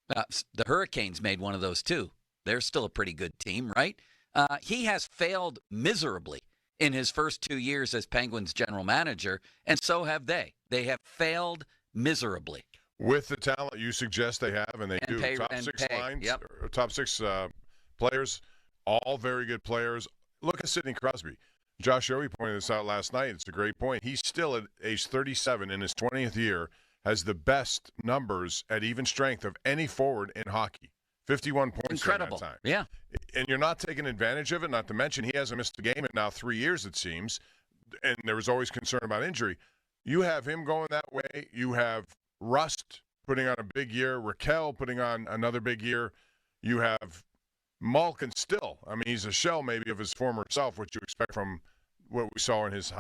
the Hurricanes made one of those too. They're still a pretty good team, right? He has failed miserably in his first 2 years as Penguins general manager, and so have they. They have failed miserably. With the talent you suggest they have, and they do, top 6 lines, or top 6 players, all very good players. Look at Sidney Crosby. Josh Owie pointed this out last night. It's a great point. He's still at age 37 in his 20th year, has the best numbers at even strength of any forward in hockey. 51 points. Incredible. In that time. Yeah. And you're not taking advantage of it, not to mention he hasn't missed a game in now 3 years, it seems, and there was always concern about injury. You have him going that way. You have Rust putting on a big year, Raquel putting on another big year. You have Malkin still. I mean, he's a shell maybe of his former self, which you expect from what we saw in his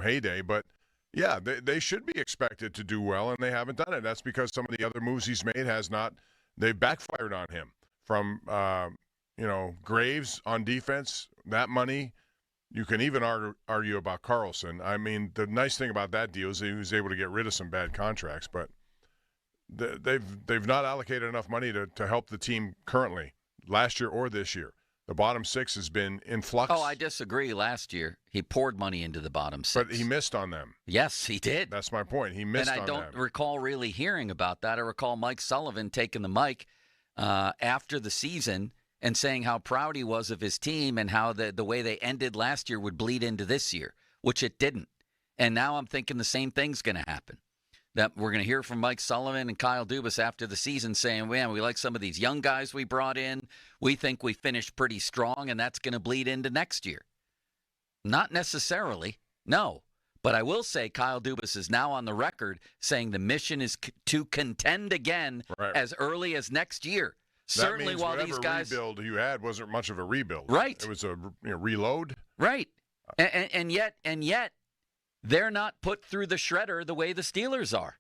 heyday. But, yeah, they should be expected to do well, and they haven't done it. That's because some of the other moves he's made they've backfired on him. From, Graves on defense, that money. You can even argue about Carlson. I mean, the nice thing about that deal is he was able to get rid of some bad contracts, but they've not allocated enough money to help the team currently, last year or this year. The bottom 6 has been in flux. Oh, I disagree. Last year, he poured money into the bottom 6. But he missed on them. Yes, he did. That's my point. He missed on them. And I don't recall really hearing about that. I recall Mike Sullivan taking the mic after the season and saying how proud he was of his team and how the way they ended last year would bleed into this year, which it didn't. And now I'm thinking the same thing's going to happen. That we're going to hear from Mike Sullivan and Kyle Dubas after the season saying, man, we like some of these young guys we brought in. We think we finished pretty strong, and that's going to bleed into next year. Not necessarily, no. But I will say Kyle Dubas is now on the record saying the mission is to contend again as early as next year. That Certainly means while these guys rebuild you had wasn't much of a rebuild. Right. It was a reload. Right. And yet they're not put through the shredder the way the Steelers are.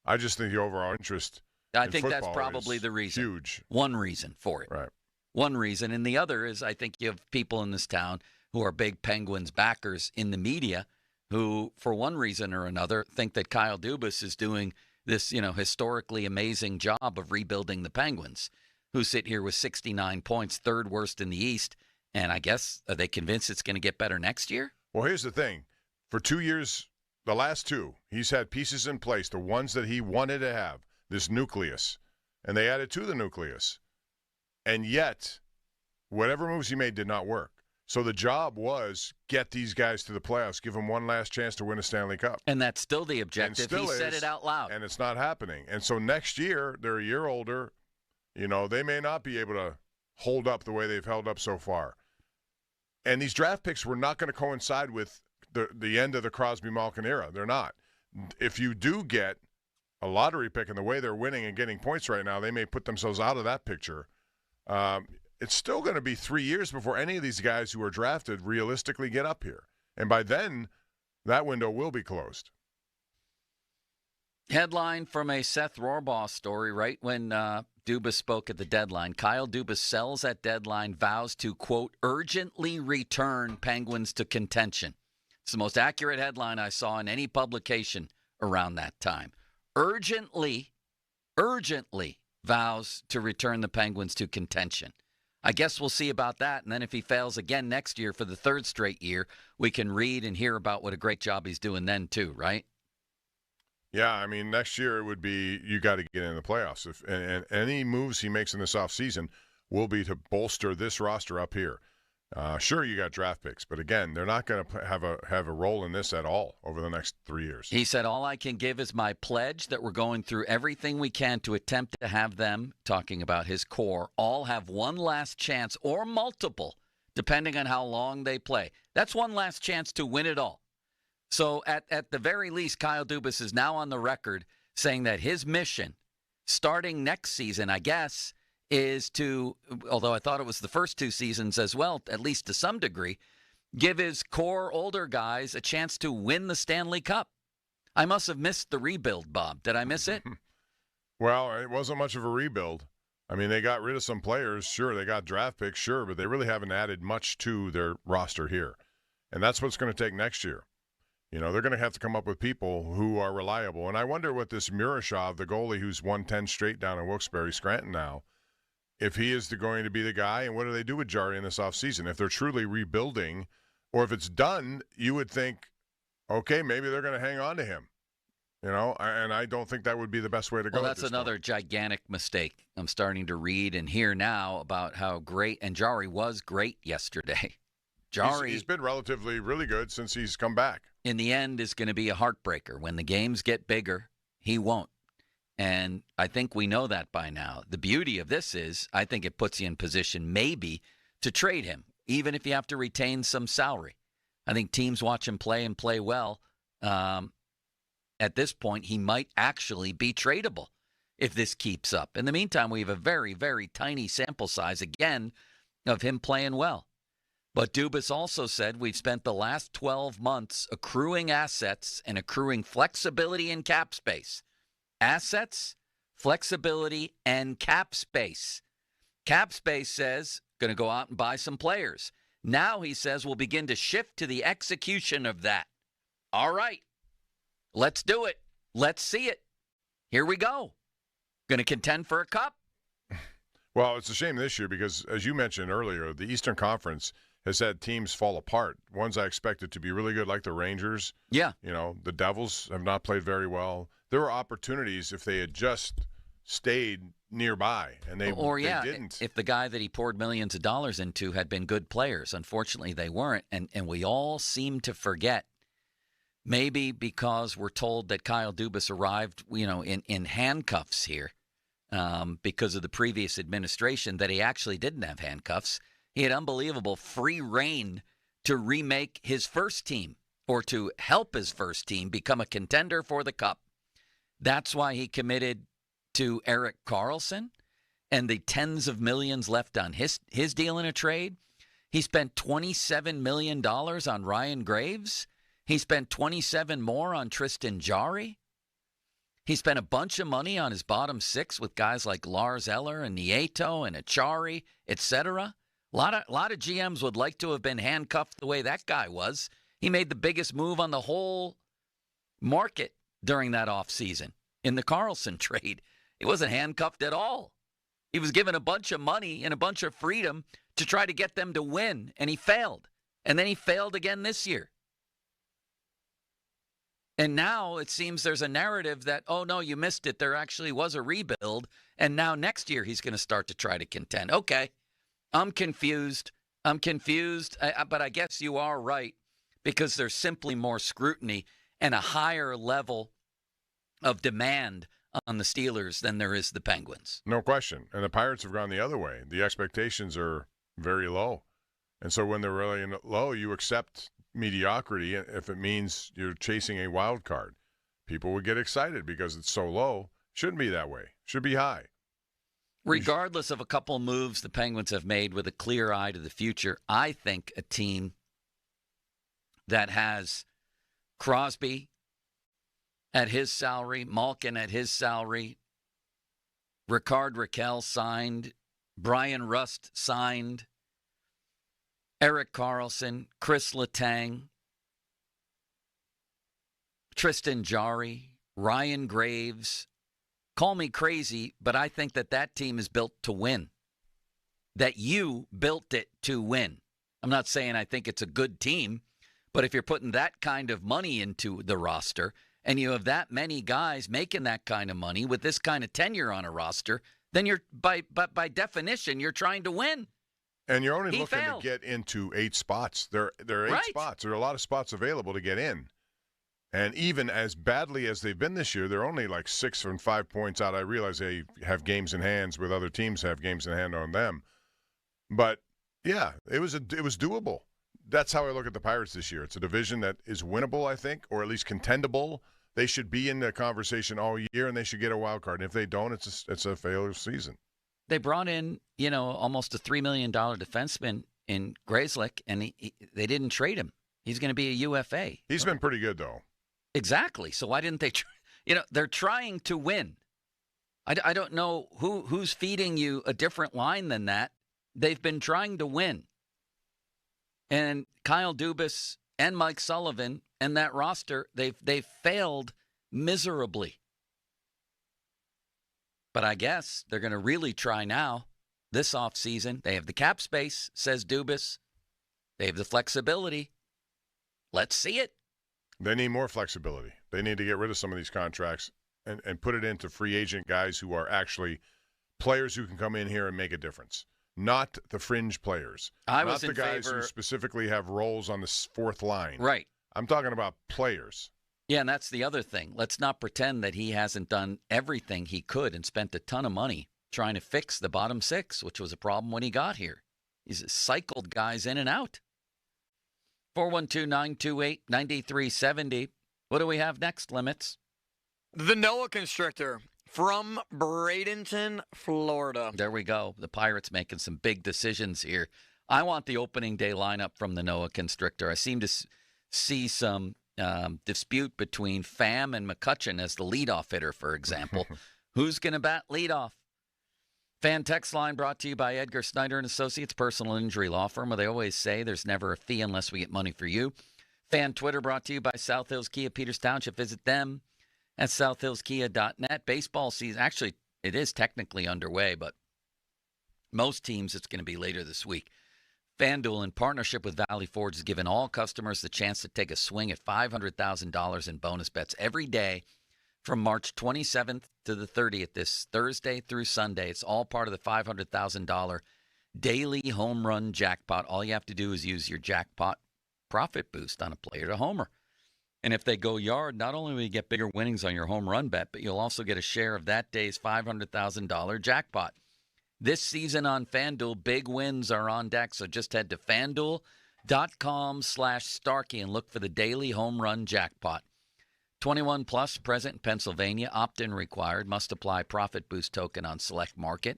I just think the overall interest I think that's probably the reason. Huge. One reason for it. Right. One reason. And the other is I think you have people in this town who are big Penguins backers in the media who, for one reason or another, think that Kyle Dubas is doing this, historically amazing job of rebuilding the Penguins, who sit here with 69 points, third worst in the East. And I guess, are they convinced it's going to get better next year? Well, here's the thing. For 2 years, the last 2, he's had pieces in place, the ones that he wanted to have, this nucleus. And they added to the nucleus. And yet, whatever moves he made did not work. So the job was get these guys to the playoffs, give them one last chance to win a Stanley Cup. And that's still the objective. He said it out loud. And it's not happening. And so next year, they're a year older. They may not be able to hold up the way they've held up so far. And these draft picks were not going to coincide with the end of the Crosby-Malkin era. They're not. If you do get a lottery pick and the way they're winning and getting points right now, they may put themselves out of that picture. It's still going to be 3 years before any of these guys who are drafted realistically get up here. And by then, that window will be closed. Headline from a Seth Rohrbaugh story right when Dubas spoke at the deadline. Kyle Dubas sells at deadline, vows to, quote, urgently return Penguins to contention. It's the most accurate headline I saw in any publication around that time. Urgently vows to return the Penguins to contention. I guess we'll see about that. And then if he fails again next year for the third straight year, we can read and hear about what a great job he's doing then too, right? Yeah, I mean, next year it would be you got to get in the playoffs. And any moves he makes in this offseason will be to bolster this roster up here. Sure, you got draft picks, but again, they're not going to have a role in this at all over the next 3 years. He said, all I can give is my pledge that we're going through everything we can to attempt to have them, talking about his core, all have one last chance or multiple depending on how long they play. That's one last chance to win it all. So at the very least, Kyle Dubas is now on the record saying that his mission starting next season, I guess, is to, although I thought it was the first 2 seasons as well, at least to some degree, give his core older guys a chance to win the Stanley Cup. I must have missed the rebuild, Bob. Did I miss it? Well, it wasn't much of a rebuild. I mean, they got rid of some players, sure. They got draft picks, sure, but they really haven't added much to their roster here. And that's what it's going to take next year. You know, they're going to have to come up with people who are reliable. And I wonder what this Murashov, the goalie who's won 10 straight down in Wilkes-Barre, Scranton now, if he is going to be the guy, and what do they do with Jarry in this offseason? If they're truly rebuilding, or if it's done, you would think, okay, maybe they're going to hang on to him. You know, and I don't think that would be the best way to go. Well, that's another gigantic mistake. I'm starting to read and hear now about how great, and Jarry was great yesterday. Jarry, he's been relatively really good since he's come back. In the end, is going to be a heartbreaker. When the games get bigger, he won't. And I think we know that by now. The beauty of this is I think it puts you in position maybe to trade him, even if you have to retain some salary. I think teams watch him play and play well. At this point, he might actually be tradable if this keeps up. In the meantime, we have a very, very tiny sample size, again, of him playing well. But Dubas also said we've spent the last 12 months accruing assets and accruing flexibility in cap space. Assets, flexibility, and cap space. Cap space says, going to go out and buy some players. Now he says we'll begin to shift to the execution of that. All right, let's do it. Let's see it. Here we go. Going to contend for a cup? Well, it's a shame this year because, as you mentioned earlier, the Eastern Conference has had teams fall apart. Ones I expected to be really good, like the Rangers. Yeah. You know, the Devils have not played very well. There were opportunities if they had just stayed nearby, and they didn't. If the guy that he poured millions of dollars into had been good players. Unfortunately, they weren't, and we all seem to forget, maybe because we're told that Kyle Dubas arrived, you know, in handcuffs here because of the previous administration, that he actually didn't have handcuffs. He had unbelievable free reign to remake his first team or to help his first team become a contender for the Cup. That's why he committed to Erik Karlsson and the tens of millions left on his deal in a trade. He spent $27 million on Ryan Graves. He spent $27 more on Tristan Jarry. He spent a bunch of money on his bottom six with guys like Lars Eller and Nieto and Achari, etc. A lot of GMs would like to have been handcuffed the way that guy was. He made the biggest move on the whole market during that offseason in the Karlsson trade. He wasn't handcuffed at all. He was given a bunch of money and a bunch of freedom to try to get them to win, and he failed. And then he failed again this year. And now it seems there's a narrative that, oh, no, you missed it. There actually was a rebuild, and now next year he's going to start to try to contend. Okay. I'm confused, but I guess you are right because there's simply more scrutiny and a higher level of demand on the Steelers than there is the Penguins. No question. And the Pirates have gone the other way. The expectations are very low. And so when they're really low, you accept mediocrity if it means you're chasing a wild card. People would get excited because it's so low. Shouldn't be that way. Should be high. Regardless of a couple moves the Penguins have made with a clear eye to the future, I think a team that has Crosby at his salary, Malkin at his salary, Rickard Rakell signed, Brian Rust signed, Erik Karlsson, Chris Letang, Tristan Jarry, Ryan Graves. Call me crazy, but I think that team is built to win. That you built it to win. I'm not saying I think it's a good team, but if you're putting that kind of money into the roster and you have that many guys making that kind of money with this kind of tenure on a roster, then you're by definition you're trying to win. And you're only looking to get into 8 spots. There are 8 spots. There are a lot of spots available to get in. And even as badly as they've been this year, they're only like 6 and 5 points out. I realize they have games in hands with other teams have games in hand on them. But Yeah, it was doable. That's how I look at the Pirates this year. It's a division that is winnable, I think, or at least contendable. They should be in the conversation all year, and they should get a wild card. And if they don't, it's a failure season. They brought in, almost a $3 million defenseman in Grzelcyk, and they didn't trade him. He's going to be a UFA. He's been pretty good, though. Exactly. So why didn't they? They're trying to win. I don't know who's feeding you a different line than that. They've been trying to win. And Kyle Dubas and Mike Sullivan and that roster, they've failed miserably. But I guess they're going to really try now this offseason. They have the cap space, says Dubas. They have the flexibility. Let's see it. They need more flexibility. They need to get rid of some of these contracts and put it into free agent guys who are actually players who can come in here and make a difference. Not the fringe players. Not the guys who specifically have roles on the fourth line. Right. I'm talking about players. Yeah, and that's the other thing. Let's not pretend that he hasn't done everything he could and spent a ton of money trying to fix the bottom six, which was a problem when he got here. He's cycled guys in and out. 412-928-9370. What do we have next, Limits? The Noah Constrictor from Bradenton, Florida. There we go. The Pirates making some big decisions here. I want the opening day lineup from the Noah Constrictor. I seem to see some dispute between Pham and McCutcheon as the leadoff hitter, for example. Who's going to bat leadoff? Fan text line brought to you by Edgar Snyder & Associates, personal injury law firm, where they always say there's never a fee unless we get money for you. Fan Twitter brought to you by South Hills Kia, Peters Township. Visit them at southhillskia.net. Baseball season, actually, it is technically underway, but most teams it's going to be later this week. FanDuel, in partnership with Valley Forge, has given all customers the chance to take a swing at $500,000 in bonus bets every day from March 27th to the 30th, this Thursday through Sunday. It's all part of the $500,000 daily home run jackpot. All you have to do is use your jackpot profit boost on a player to homer. And if they go yard, not only will you get bigger winnings on your home run bet, but you'll also get a share of that day's $500,000 jackpot. This season on FanDuel, big wins are on deck, so just head to FanDuel.com/Starkey and look for the daily home run jackpot. 21 plus, present in Pennsylvania, opt-in required, must apply profit boost token on select market.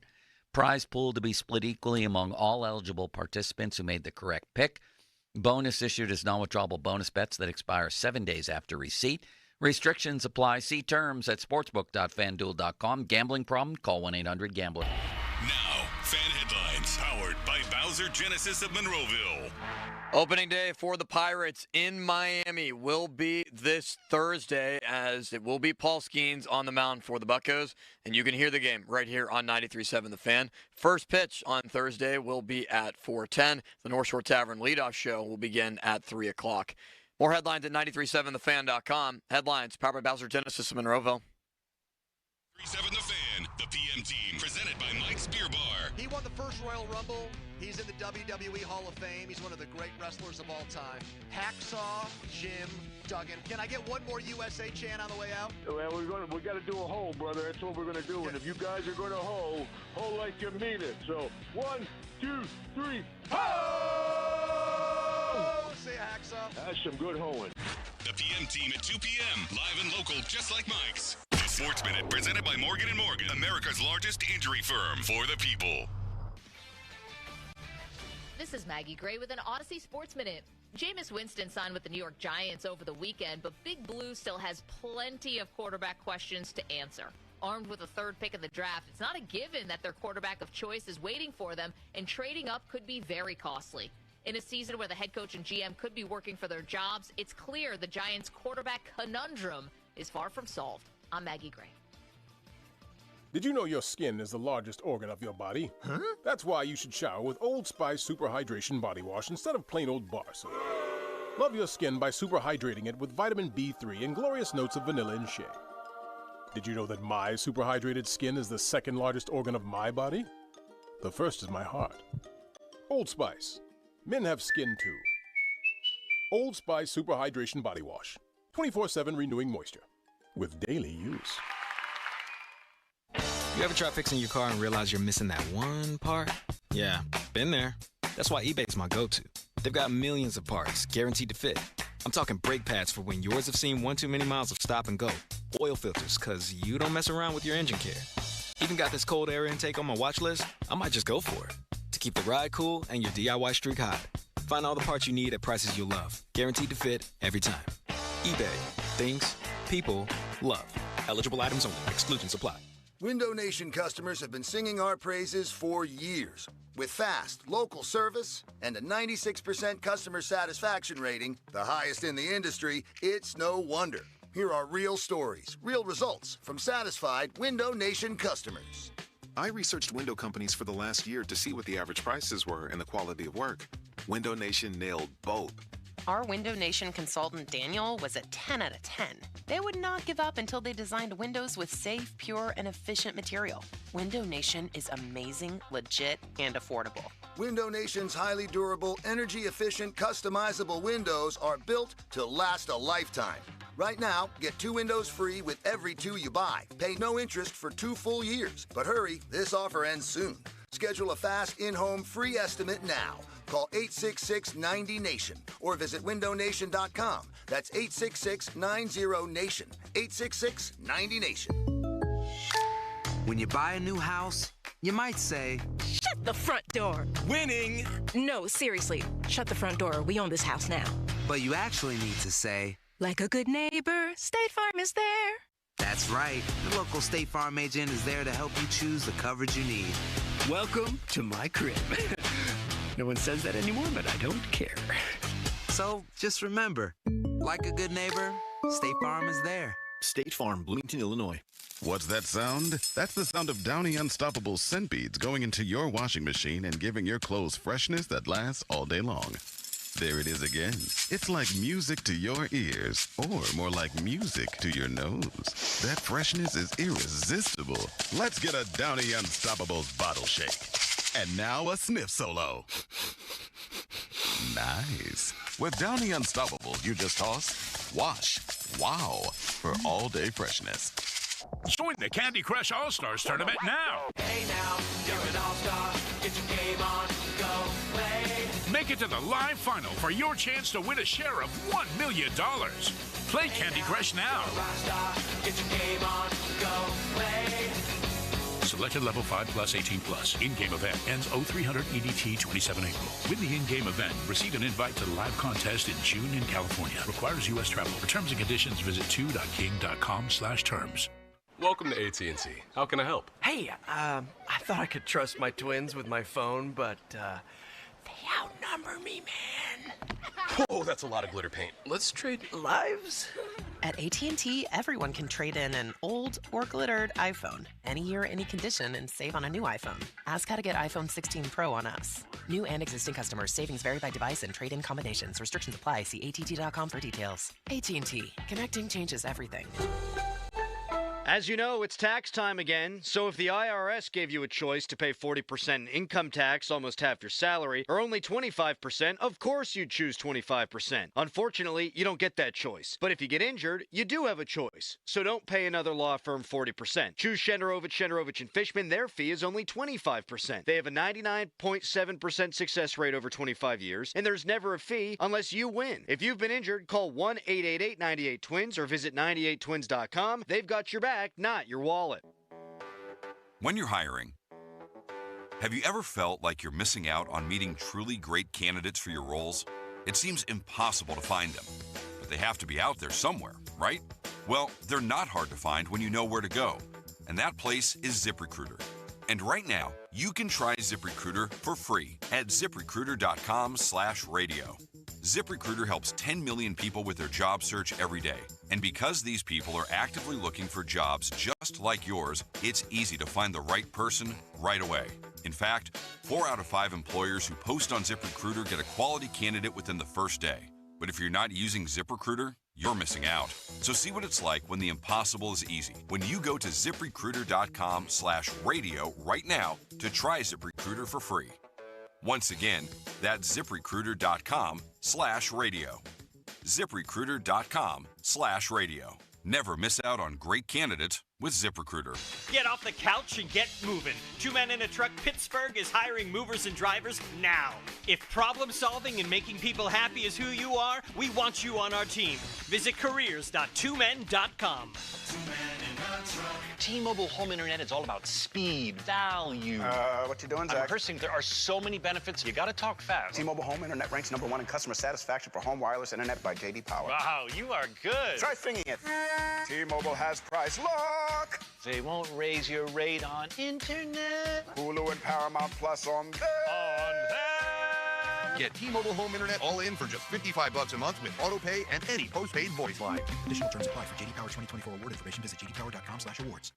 Prize pool to be split equally among all eligible participants who made the correct pick. Bonus issued as non-withdrawable bonus bets that expire 7 days after receipt. Restrictions apply. See terms at sportsbook.fanduel.com. Gambling problem? Call 1-800-GAMBLER. Now, fan headlines powered by Bowser Genesis of Monroeville. Opening day for the Pirates in Miami will be this Thursday, as it will be Paul Skenes on the mound for the Buccos, and you can hear the game right here on 93.7 The Fan. First pitch on Thursday will be at 4:10. The North Shore Tavern leadoff show will begin at 3 o'clock. More headlines at 93.7thefan.com. Headlines powered by Bowser Genesis of Monroeville. 93.7 The Fan, the PM team, presented by Mike's Beer Bar. He won the first Royal Rumble. He's in the WWE Hall of Fame. He's one of the great wrestlers of all time. Hacksaw Jim Duggan. Can I get one more USA chant on the way out? Well, we got to do a hole, brother. That's what we're going to do. And if you guys are going to hole like you mean it. So 1, 2, 3, ho! Say Hacksaw. That's some good hoeing. The PM team at 2 p.m. Live and local, just like Mike's. The Sports Minute, presented by Morgan & Morgan, America's largest injury firm for the people. This is Maggie Gray with an Odyssey Sports Minute. Jameis Winston signed with the New York Giants over the weekend, but Big Blue still has plenty of quarterback questions to answer. Armed with a third pick in the draft, it's not a given that their quarterback of choice is waiting for them, and trading up could be very costly. In a season where the head coach and GM could be working for their jobs, it's clear the Giants' quarterback conundrum is far from solved. I'm Maggie Gray. Did you know your skin is the largest organ of your body? Huh? That's why you should shower with Old Spice Super Hydration Body Wash instead of plain old bar soap. Love your skin by super hydrating it with vitamin B3 and glorious notes of vanilla and shea. Did you know that my super hydrated skin is the second largest organ of my body? The first is my heart. Old Spice. Men have skin too. Old Spice Super Hydration Body Wash. 24/7 renewing moisture. With daily use. You ever try fixing your car and realize you're missing that one part? Yeah, been there. That's why eBay's my go-to. They've got millions of parts, guaranteed to fit. I'm talking brake pads for when yours have seen one too many miles of stop and go. Oil filters, because you don't mess around with your engine care. Even got this cold air intake on my watch list. I might just go for it. To keep the ride cool and your DIY streak hot. Find all the parts you need at prices you'll love. Guaranteed to fit every time. eBay. Things, people, love. Eligible items only. Exclusions apply. Window Nation customers have been singing our praises for years. With fast, local service and a 96% customer satisfaction rating, the highest in the industry, it's no wonder. Here are real stories, real results from satisfied Window Nation customers. I researched window companies for the last year to see what the average prices were and the quality of work. Window Nation nailed both. Our Window Nation consultant, Daniel, was a 10 out of 10. They would not give up until they designed windows with safe, pure, and efficient material. Window Nation is amazing, legit, and affordable. Window Nation's highly durable, energy-efficient, customizable windows are built to last a lifetime. Right now, get 2 windows free with every 2 you buy. Pay no interest for 2 full years. But hurry, this offer ends soon. Schedule a fast in-home free estimate now. Call 866-90-NATION or visit windownation.com. That's 866-90-NATION. 866-90-NATION. When you buy a new house, you might say, "Shut the front door." Winning! No, seriously. Shut the front door. We own this house now. But you actually need to say, "Like a good neighbor, State Farm is there." that's right. The local State Farm agent is there to help you choose the coverage you need. Welcome to my crib. No one says that anymore, but I don't care. So just remember, like a good neighbor, State Farm is there. State Farm, Bloomington, Illinois. What's that sound? That's the sound of Downy Unstoppable scent beads going into your washing machine and giving your clothes freshness that lasts all day long. There it is again. It's like music to your ears, or more like music to your nose. That freshness is irresistible. Let's get a Downy Unstoppables bottle shake. And now a sniff solo. Nice. With Downy Unstoppables, you just toss, wash, wow, for all-day freshness. Join the Candy Crush All-Stars tournament now. Hey now, you're an all-star. Get your game on, go play. Make it to the live final for your chance to win a share of $1 million. Play Candy Crush now. Get your game on, go play. Selected level 5 plus 18 plus. In-game event ends 0300 EDT 27 April. Win the in-game event. Receive an invite to the live contest in June in California. Requires U.S. travel. For terms and conditions, visit 2.king.com/terms. Welcome to AT&T. How can I help? Hey, I thought I could trust my twins with my phone, but they outnumber me, man. Whoa, that's a lot of glitter paint. Let's trade lives. At AT&T, everyone can trade in an old or glittered iPhone. Any year, any condition, and save on a new iPhone. Ask how to get iPhone 16 Pro on us. New and existing customers. Savings vary by device and trade-in combinations. Restrictions apply. See att.com for details. AT&T. Connecting changes everything. As you know, it's tax time again, so if the IRS gave you a choice to pay 40% in income tax, almost half your salary, or only 25%, of course you'd choose 25%. Unfortunately, you don't get that choice. But if you get injured, you do have a choice. So don't pay another law firm 40%. Choose Shenderovich, Fishman. Their fee is only 25%. They have a 99.7% success rate over 25 years, and there's never a fee unless you win. If you've been injured, call 1-888-98-TWINS or visit 98twins.com. They've got your back, not your wallet. When you're hiring, have you ever felt like you're missing out on meeting truly great candidates for your roles? It seems impossible to find them, but they have to be out there somewhere, right? Well, they're not hard to find when you know where to go, and that place is ZipRecruiter. And right now, you can try ZipRecruiter for free at ZipRecruiter.com/radio. ZipRecruiter helps 10 million people with their job search every day. And because these people are actively looking for jobs just like yours, it's easy to find the right person right away. In fact, 4 out of 5 employers who post on ZipRecruiter get a quality candidate within the first day. But if you're not using ZipRecruiter, you're missing out. So see what it's like when the impossible is easy. When you go to ZipRecruiter.com/radio right now to try ZipRecruiter for free. Once again, that's ZipRecruiter.com/radio. ZipRecruiter.com/radio. Never miss out on great candidates with ZipRecruiter. Get off the couch and get moving. 2 Men in a Truck Pittsburgh is hiring movers and drivers now. If problem solving and making people happy is who you are, we want you on our team. Visit careers.2men.com. T-Mobile home internet is all about speed, value. What you doing, Zach? I'm rehearsing. There are so many benefits. You got to talk fast. T-Mobile home internet ranks #1 in customer satisfaction for home wireless internet by J.D. Power. Wow, you are good. Try singing it. T-Mobile has price lock. They won't raise your rate on internet. Hulu and Paramount Plus on there. Get T-Mobile home internet all in for just $55 a month with auto pay and any postpaid voice line. Additional terms apply. For JD Power 2024 award information, visit jdpower.com/awards.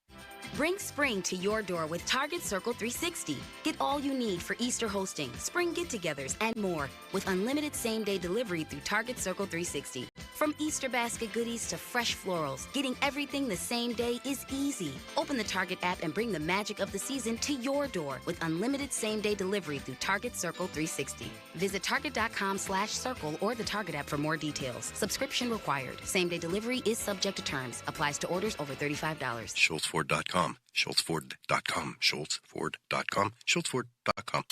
Bring spring to your door with Target Circle 360. Get all you need for Easter hosting, spring get-togethers, and more with unlimited same-day delivery through Target Circle 360. From Easter basket goodies to fresh florals, getting everything the same day is easy. Open the Target app and bring the magic of the season to your door with unlimited same-day delivery through Target Circle 360. Visit target.com/circle or the Target app for more details. Subscription required. Same-day delivery is subject to terms. Applies to orders over $35. SchultzFord.com. SchultzFord.com. SchultzFord.com. SchultzFord.com.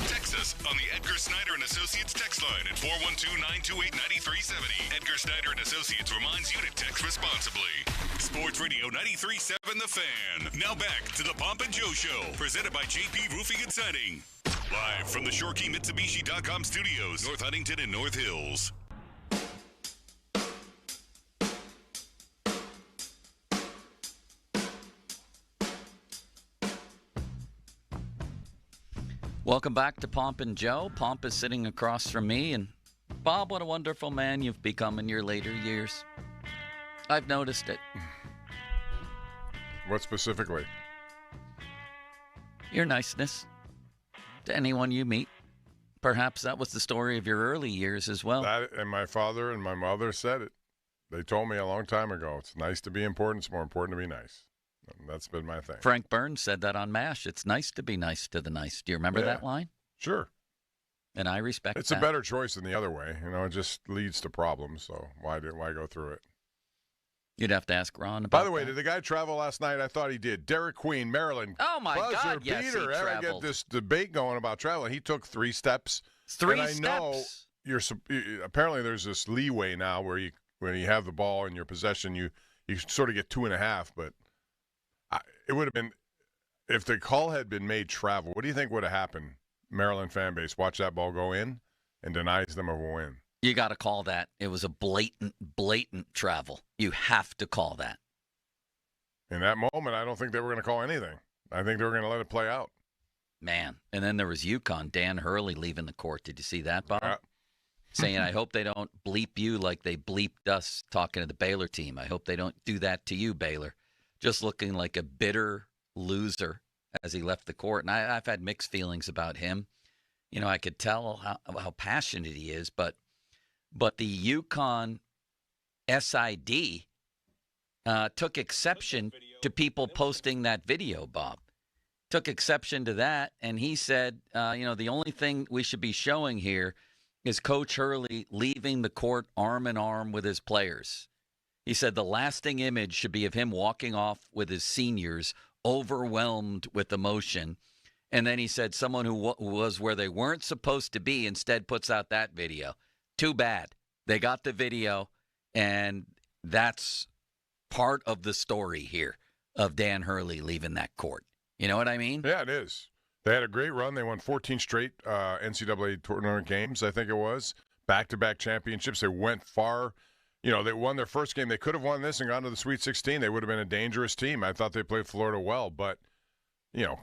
Text us on the Edgar Snyder and Associates text line at 412-928-9370. Edgar Snyder and Associates reminds you to text responsibly. Sports Radio 93.7 The Fan. Now back to the Pomp and Joe Show, presented by JP Roofing and Siding. Live from the ShoreKeyMitsubishi.com studios, North Huntington and North Hills. Welcome back to Pomp and Joe. Pomp is sitting across from me, and Bob, what a wonderful man you've become in your later years. I've noticed it. What specifically? Your niceness to anyone you meet. Perhaps that was the story of your early years as well. That, and my father and my mother said it. They told me a long time ago, it's nice to be important, it's more important to be nice. And that's been my thing. Frank Burns said that on MASH. It's nice to be nice to the nice. Do you remember that line? Sure. And I respect it's that. It's a better choice than the other way. You know, it just leads to problems, so why go through it? You'd have to ask Ron about By the way, that. Did the guy travel last night? I thought he did. Derek Queen, Maryland. Oh, my God, yes, he beater. I traveled. get this debate going about traveling. He took 3 steps. 3 and I steps? know apparently there's this leeway now where when you have the ball in your possession, you sort of get 2.5, but it would have been, if the call had been made travel, what do you think would have happened? Maryland fan base, watch that ball go in and denies them of a win. You got to call that. It was a blatant travel. You have to call that. In that moment, I don't think they were going to call anything. I think they were going to let it play out. Man. And then there was UConn, Dan Hurley leaving the court. Did you see that, Bob? Yeah. Saying, I hope they don't bleep you like they bleeped us talking to the Baylor team. I hope they don't do that to you, Baylor. Just looking like a bitter loser as he left the court. And I've had mixed feelings about him. You know, I could tell how passionate he is, but the UConn SID took exception to people posting that video, Bob. Took exception to that, and he said, the only thing we should be showing here is Coach Hurley leaving the court arm in arm with his players. He said the lasting image should be of him walking off with his seniors, overwhelmed with emotion. And then he said someone who was where they weren't supposed to be instead puts out that video. Too bad. They got the video, and that's part of the story here of Dan Hurley leaving that court. You know what I mean? Yeah, it is. They had a great run. They won 14 straight NCAA tournament games, I think it was. Back-to-back championships. They went far. You know, they won their first game. They could have won this and gone to the Sweet 16. They would have been a dangerous team. I thought they played Florida well, but,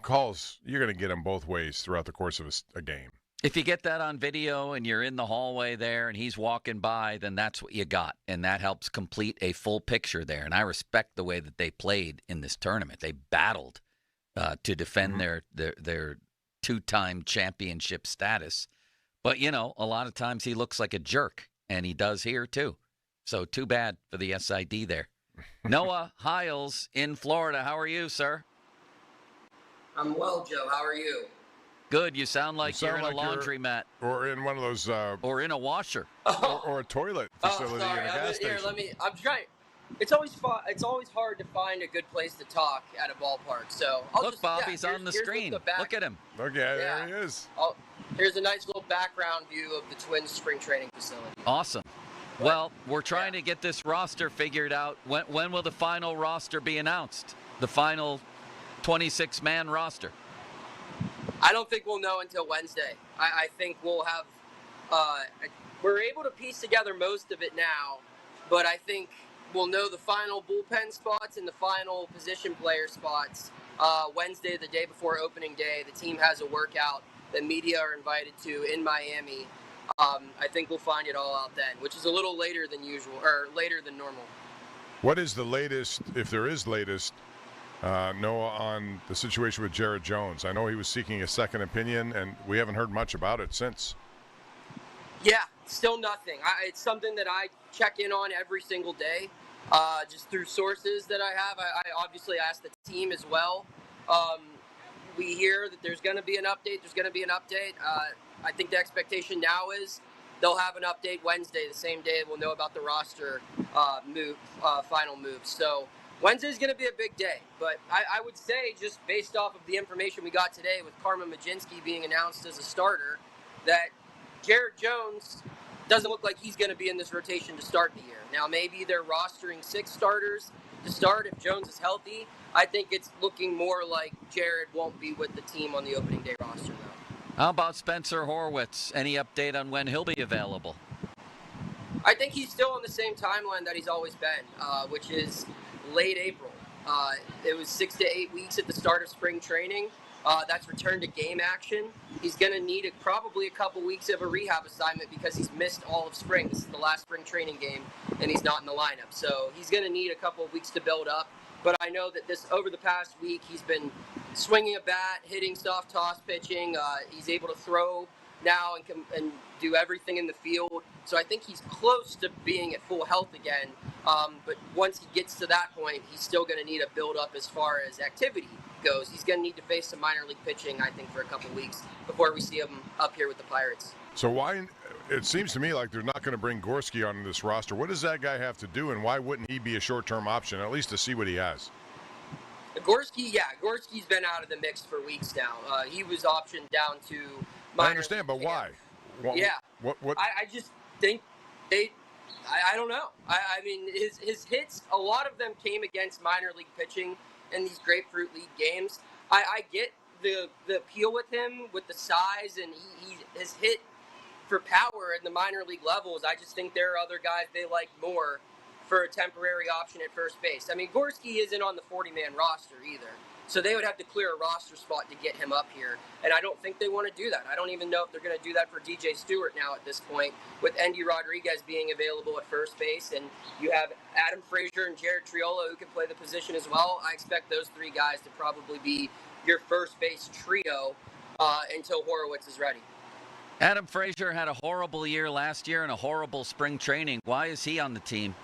calls, you're going to get them both ways throughout the course of a game. If you get that on video and you're in the hallway there and he's walking by, then that's what you got, and that helps complete a full picture there. And I respect the way that they played in this tournament. They battled to defend their two-time championship status. But, a lot of times he looks like a jerk, and he does here too. So too bad for the SID there. Noah Hiles in Florida. How are you, sir? I'm well, Joe. How are you? Good. You sound like you're in a laundromat. Or in one of those... or in a washer. Or a toilet facility in a gas station. I'm it's always hard to find a good place to talk at a ballpark. So look, Bobby's on the screen. Look at him. Okay, there he is. Here's a nice little background view of the Twins spring training facility. Awesome. Well, we're trying to get this roster figured out. When will the final roster be announced? The final 26-man roster? I don't think we'll know until Wednesday. I think we'll have we're able to piece together most of it now, but I think we'll know the final bullpen spots and the final position player spots Wednesday, the day before opening day. The team has a workout that media are invited to in Miami. I think we'll find it all out then, which is a little later than usual, or later than normal. What is the latest, if there is latest, Noah, on the situation with Jared Jones? I know he was seeking a second opinion, and we haven't heard much about it since. Yeah, still nothing. It's something that I check in on every single day, just through sources that I have. I obviously ask the team as well. We hear that there's going to be an update. I think the expectation now is they'll have an update Wednesday, the same day we'll know about the roster final move. So Wednesday's going to be a big day. But I would say, just based off of the information we got today with Carmen Majinski being announced as a starter, that Jared Jones doesn't look like he's going to be in this rotation to start the year. Now, maybe they're rostering 6 starters to start if Jones is healthy. I think it's looking more like Jared won't be with the team on the opening day roster, though. How about Spencer Horwitz? Any update on when he'll be available? I think he's still on the same timeline that he's always been, which is late April. It was 6 to 8 weeks at the start of spring training. That's return to game action. He's going to need probably a couple weeks of a rehab assignment because he's missed all of spring. This is the last spring training game, and he's not in the lineup. So he's going to need a couple of weeks to build up. But I know that over the past week, he's been swinging a bat, hitting soft toss pitching. He's able to throw now and do everything in the field. So I think he's close to being at full health again. But once he gets to that point, he's still going to need a build up as far as activity goes. He's going to need to face some minor league pitching, I think, for a couple weeks before we see him up here with the Pirates. So why? It seems to me like they're not going to bring Gorski onto this roster. What does that guy have to do, and why wouldn't he be a short-term option, at least to see what he has? Gorski's been out of the mix for weeks now. He was optioned down to minor. I understand, but why? What? I just think I don't know. I mean, his hits, a lot of them came against minor league pitching in these Grapefruit League games. I get the appeal with him, with the size, and his hit for power in the minor league levels. I just think there are other guys they like more for a temporary option at first base. I mean, Gorski isn't on the 40-man roster either, so they would have to clear a roster spot to get him up here, and I don't think they want to do that. I don't even know if they're going to do that for DJ Stewart now at this point, with Endy Rodriguez being available at first base, and you have Adam Frazier and Jared Triolo who can play the position as well. I expect those 3 guys to probably be your first base trio until Horowitz is ready. Adam Frazier had a horrible year last year and a horrible spring training. Why is he on the team?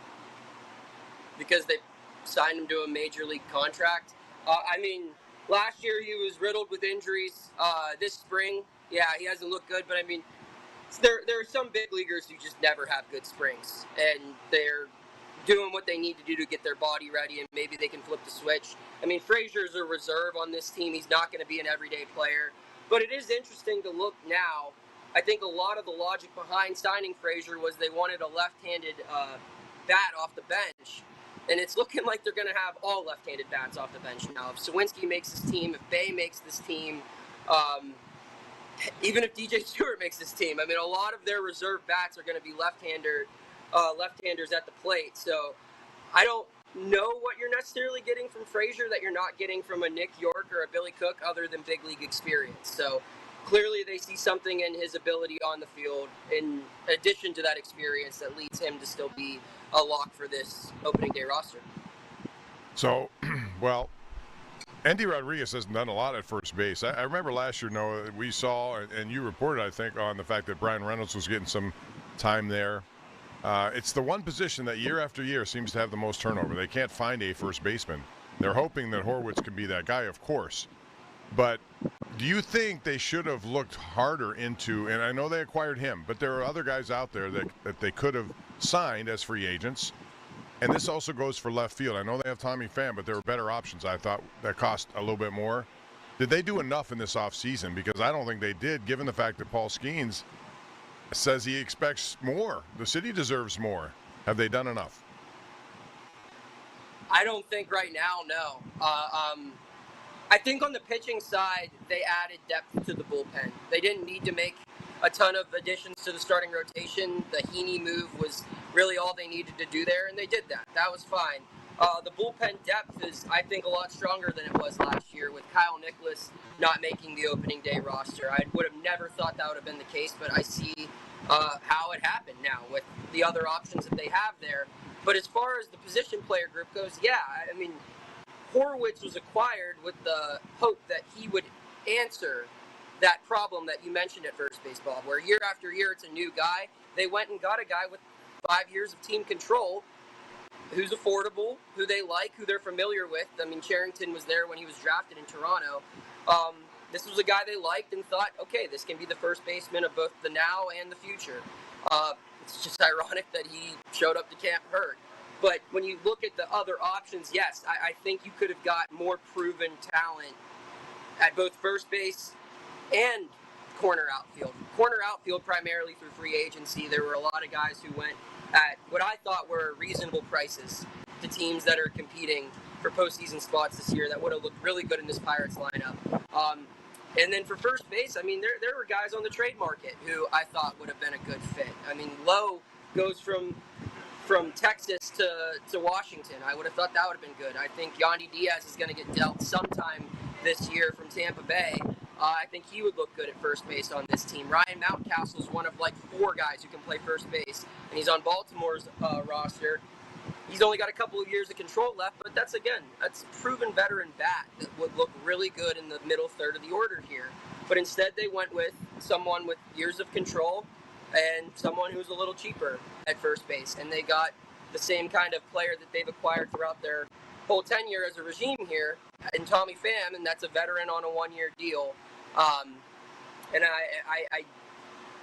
Because they signed him to a major league contract. I mean, last year he was riddled with injuries. This spring, yeah, he hasn't looked good. But, I mean, there are some big leaguers who just never have good springs. And they're doing what they need to do to get their body ready, and maybe they can flip the switch. I mean, Frazier's a reserve on this team. He's not going to be an everyday player. But it is interesting to look now. I think a lot of the logic behind signing Frazier was they wanted a left-handed bat off the bench. And it's looking like they're going to have all left-handed bats off the bench now. If Sawinski makes this team, if Bay makes this team, even if DJ Stewart makes this team, I mean, a lot of their reserve bats are going to be left-handers at the plate. So I don't know what you're necessarily getting from Frazier that you're not getting from a Nick York or a Billy Cook other than big league experience. So clearly they see something in his ability on the field in addition to that experience that leads him to still be a lock for this opening day roster. So, well, Endy Rodriguez hasn't done a lot at first base. I remember last year, Noah, we saw, and you reported, I think, on the fact that Brian Reynolds was getting some time there. It's the one position that year after year seems to have the most turnover. They can't find a first baseman. They're hoping that Horwitz could be that guy, of course. But do you think they should have looked harder into, and I know they acquired him, but there are other guys out there that they could have signed as free agents And this also goes for left field. I know they have Tommy Pham, but there were better options, I thought, that cost a little bit more. Did they do enough in this offseason? Because I don't think they did, given the fact that Paul Skenes says he expects more. The city deserves more. Have they done enough? I don't think right now, no. I think on the pitching side, they added depth to the bullpen. They didn't need to make a ton of additions to the starting rotation. The Heaney move was really all they needed to do there, and they did that. That was fine. The bullpen depth is, I think, a lot stronger than it was last year with Kyle Nicholas not making the opening day roster. I would have never thought that would have been the case, but I see how it happened now with the other options that they have there. But as far as the position player group goes, yeah, I mean, Horwitz was acquired with the hope that he would answer that problem that you mentioned at first base, Bob, where year after year it's a new guy. They went and got a guy with 5 years of team control who's affordable, who they like, who they're familiar with. I mean, Cherington was there when he was drafted in Toronto. This was a guy they liked and thought, okay, this can be the first baseman of both the now and the future. It's just ironic that he showed up to camp hurt. But when you look at the other options, yes, I think you could have got more proven talent at both first base and corner outfield. Corner outfield primarily through free agency. There were a lot of guys who went at what I thought were reasonable prices to teams that are competing for postseason spots this year that would have looked really good in this Pirates lineup. And then for first base, I mean, there were guys on the trade market who I thought would have been a good fit. I mean, Lowe goes from Texas to Washington. I would have thought that would have been good. I think Yandy Diaz is going to get dealt sometime this year from Tampa Bay. I think he would look good at first base on this team. Ryan Mountcastle is one of like 4 guys who can play first base, and he's on Baltimore's roster. He's only got a couple of years of control left, but that's a proven veteran bat that would look really good in the middle third of the order here. But instead they went with someone with years of control and someone who's a little cheaper at first base. And they got the same kind of player that they've acquired throughout their whole tenure as a regime here in Tommy Pham, and that's a veteran on a 1-year deal. And I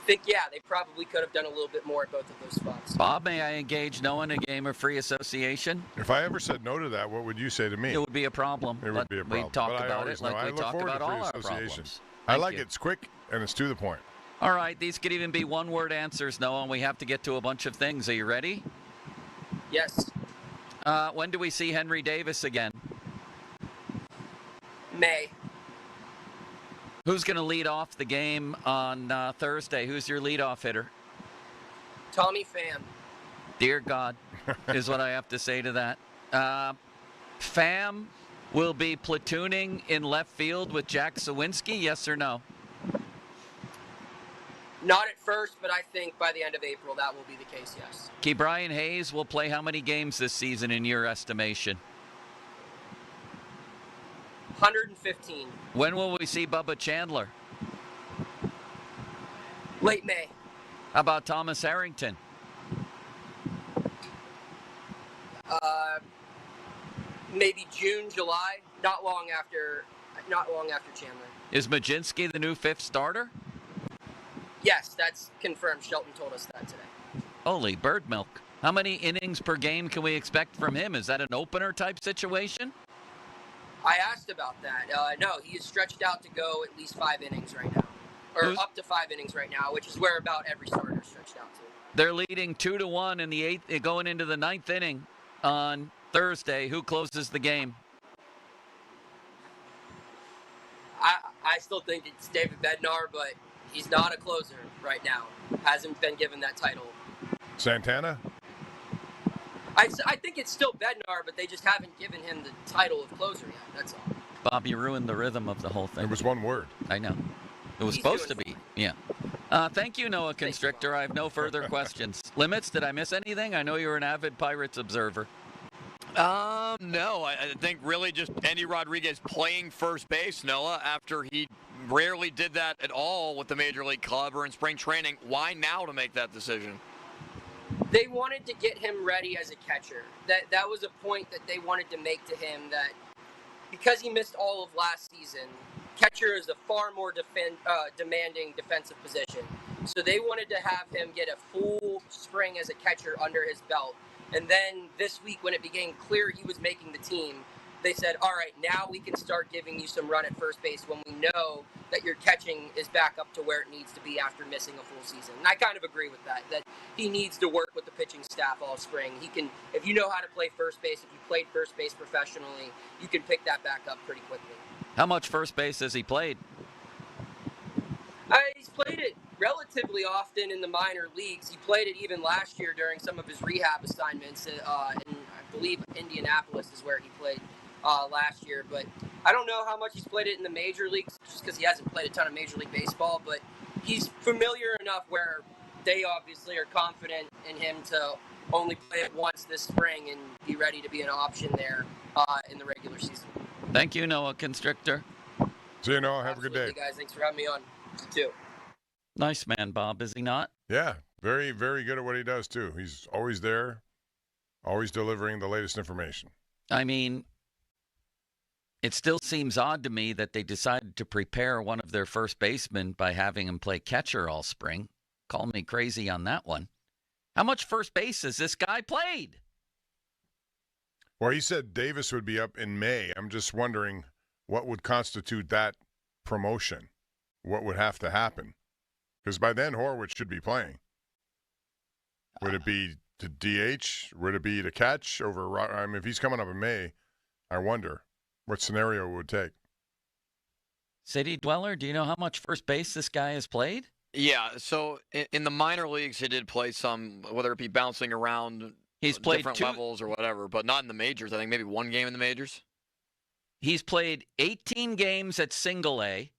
think, yeah, they probably could have done a little bit more at both of those spots. Bob, may I engage Noah in a game of free association? If I ever said no to that, what would you say to me? It would be a problem. It would be a problem. We talk about it like we talk about all our problems. I like it. It's quick and it's to the point. All right, these could even be one-word answers, Noah, and we have to get to a bunch of things. Are you ready? Yes. When do we see Henry Davis again? May. Who's going to lead off the game on Thursday? Who's your leadoff hitter? Tommy Pham. Dear God, is what I have to say to that. Pham will be platooning in left field with Jack Sawinski, yes or no? Not at first, but I think by the end of April that will be the case, yes. Ke'Bryan Hayes will play how many games this season in your estimation? 115. When will we see Bubba Chandler? Late May. How about Thomas Harrington? Maybe June, July. Not long after Chandler. Is Majinski the new 5th starter? Yes, that's confirmed. Shelton told us that today. Holy bird milk. How many innings per game can we expect from him? Is that an opener type situation? I asked about that. No, he is stretched out to go at least 5 innings right now. Or up to 5 innings right now, which is where about every starter is stretched out to. They're leading 2-1 in the 8th, going into the 9th inning on Thursday. Who closes the game? I still think it's David Bednar, but he's not a closer right now. Hasn't been given that title. Santana? I think it's still Bednar, but they just haven't given him the title of closer yet. That's all. Bob, you ruined the rhythm of the whole thing. It was one word. I know. It was supposed to be. Yeah. Thank you, Noah Constrictor. I have no further questions. Limits, did I miss anything? I know you're an avid Pirates observer. No, I think really just Andy Rodriguez playing first base, Noah, after he rarely did that at all with the Major League Club or in spring training. Why now to make that decision? They wanted to get him ready as a catcher. That was a point that they wanted to make to him, that because he missed all of last season, catcher is a far more demanding defensive position. So they wanted to have him get a full spring as a catcher under his belt And then this week, when it became clear he was making the team, they said, all right, now we can start giving you some run at first base when we know that your catching is back up to where it needs to be after missing a full season. And I kind of agree with that he needs to work with the pitching staff all spring. He can, if you know how to play first base, if you played first base professionally, you can pick that back up pretty quickly. How much first base has he played? He's played it relatively often in the minor leagues. He played it even last year during some of his rehab assignments. In, I believe, Indianapolis is where he played last year. But I don't know how much he's played it in the major leagues, just because he hasn't played a ton of Major League Baseball. But he's familiar enough where they obviously are confident in him to only play it once this spring and be ready to be an option there in the regular season. Thank you, Noah Constrictor. See you, Noah. Have a good day. Guys, thanks for having me on. You too. Nice man, Bob, is he not? Yeah, very, very good at what he does, too. He's always there, always delivering the latest information. I mean, it still seems odd to me that they decided to prepare one of their first basemen by having him play catcher all spring. Call me crazy on that one. How much first base has this guy played? Well, he said Davis would be up in May. I'm just wondering what would constitute that promotion. What would have to happen? Because by then, Horwitz should be playing. Would it be to DH? Would it be to catch over? I mean, if he's coming up in May, I wonder what scenario it would take. City Dweller, do you know how much first base this guy has played? Yeah, so in the minor leagues, he did play some, whether it be bouncing around He's played different levels or whatever, but not in the majors. I think maybe one game in the majors. He's played 18 games at single A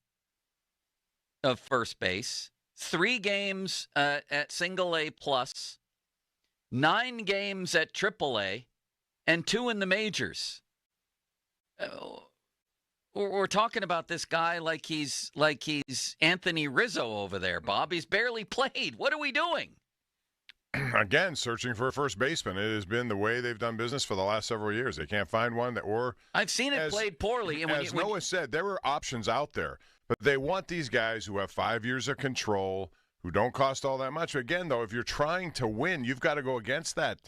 of first base, 3 games at single A plus, 9 games at triple A, and 2 in the majors. We're talking about this guy like he's Anthony Rizzo over there, Bob. He's barely played. What are we doing? Again, searching for a first baseman. It has been the way they've done business for the last several years. They can't find one I've seen it played poorly. And as Noah said, there were options out there. But they want these guys who have 5 years of control, who don't cost all that much. Again, though, if you're trying to win, you've got to go against that.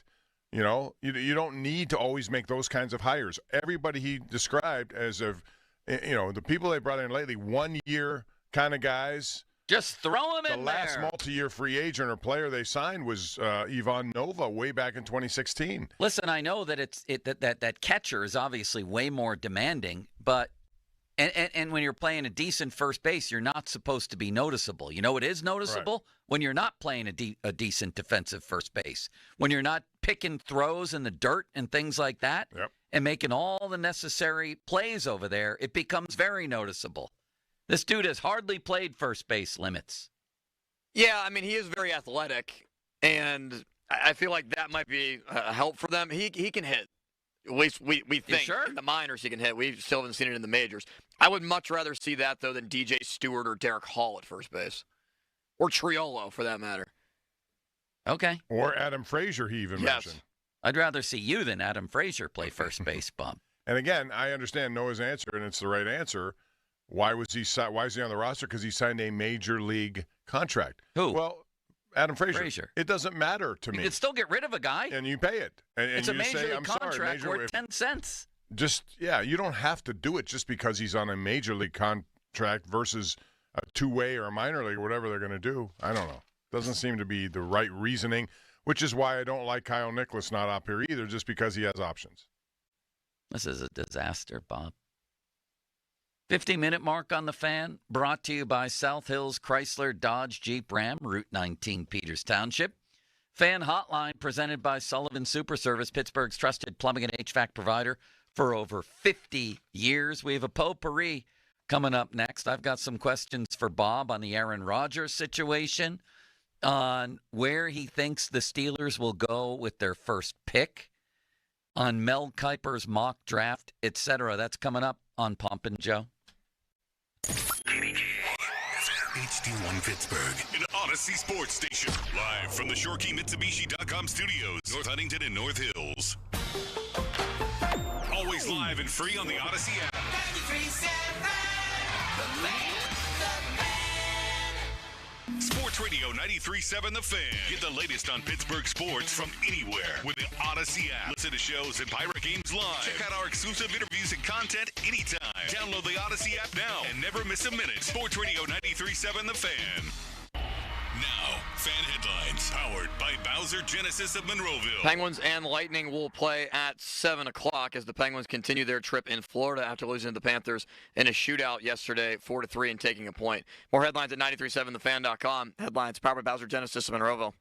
You know, you don't need to always make those kinds of hires. Everybody he described as the people they brought in lately, 1 year kind of guys. Just throw them in there. The last multi-year free agent or player they signed was Ivan Nova way back in 2016. Listen, I know that that catcher is obviously way more demanding, but and when you're playing a decent first base, you're not supposed to be noticeable. You know what is noticeable? Right. When you're not playing a decent defensive first base. When you're not picking throws in the dirt and things like that and making all the necessary plays over there, it becomes very noticeable. This dude has hardly played first base limits. Yeah, I mean, he is very athletic, and I feel like that might be a help for them. He can hit. At least we think. Sure? In the minors he can hit. We still haven't seen it in the majors. I would much rather see that, though, than DJ Stewart or Derek Hall at first base. Or Triolo, for that matter. Okay. Or Adam Frazier, he even mentioned. I'd rather see you than Adam Frazier play first base, Bob. And again, I understand Noah's answer, and it's the right answer. Why is he on the roster? Because he signed a major league contract. Who? Well, Adam Frazier. It doesn't matter to me. You can still get rid of a guy. And you pay it. And it's you a major say, league I'm contract sorry, worth 10 cents. You don't have to do it just because he's on a major league contract versus a two-way or a minor league or whatever they're going to do. I don't know. Doesn't seem to be the right reasoning, which is why I don't like Kyle Nicholas not up here either, just because he has options. This is a disaster, Bob. 50-minute mark on the Fan, brought to you by South Hills Chrysler Dodge Jeep Ram, Route 19, Peters Township. Fan Hotline, presented by Sullivan Super Service, Pittsburgh's trusted plumbing and HVAC provider for over 50 years. We have a potpourri coming up next. I've got some questions for Bob on the Aaron Rodgers situation, on where he thinks the Steelers will go with their first pick, on Mel Kiper's mock draft, etc. That's coming up on Pomp and Joe. HD1 Pittsburgh, an Odyssey sports station. Live from the ShoreKeyMitsubishi.com studios, North Huntington and North Hills. Always live and free on the Odyssey app. 93.7, the Fan. Sports Sports Radio 93.7 The Fan. Get the latest on Pittsburgh sports from anywhere with the Odyssey app. Listen to shows and Pirate Games live. Check out our exclusive interviews and content anytime. Download the Odyssey app now and never miss a minute. Sports Radio 93.7 The Fan. Now, fan headlines powered by Bowser Genesis of Monroeville. Penguins and Lightning will play at 7 o'clock as the Penguins continue their trip in Florida after losing to the Panthers in a shootout yesterday, 4-3, and taking a point. More headlines at 937thefan.com. Headlines powered by Bowser Genesis of Monroeville.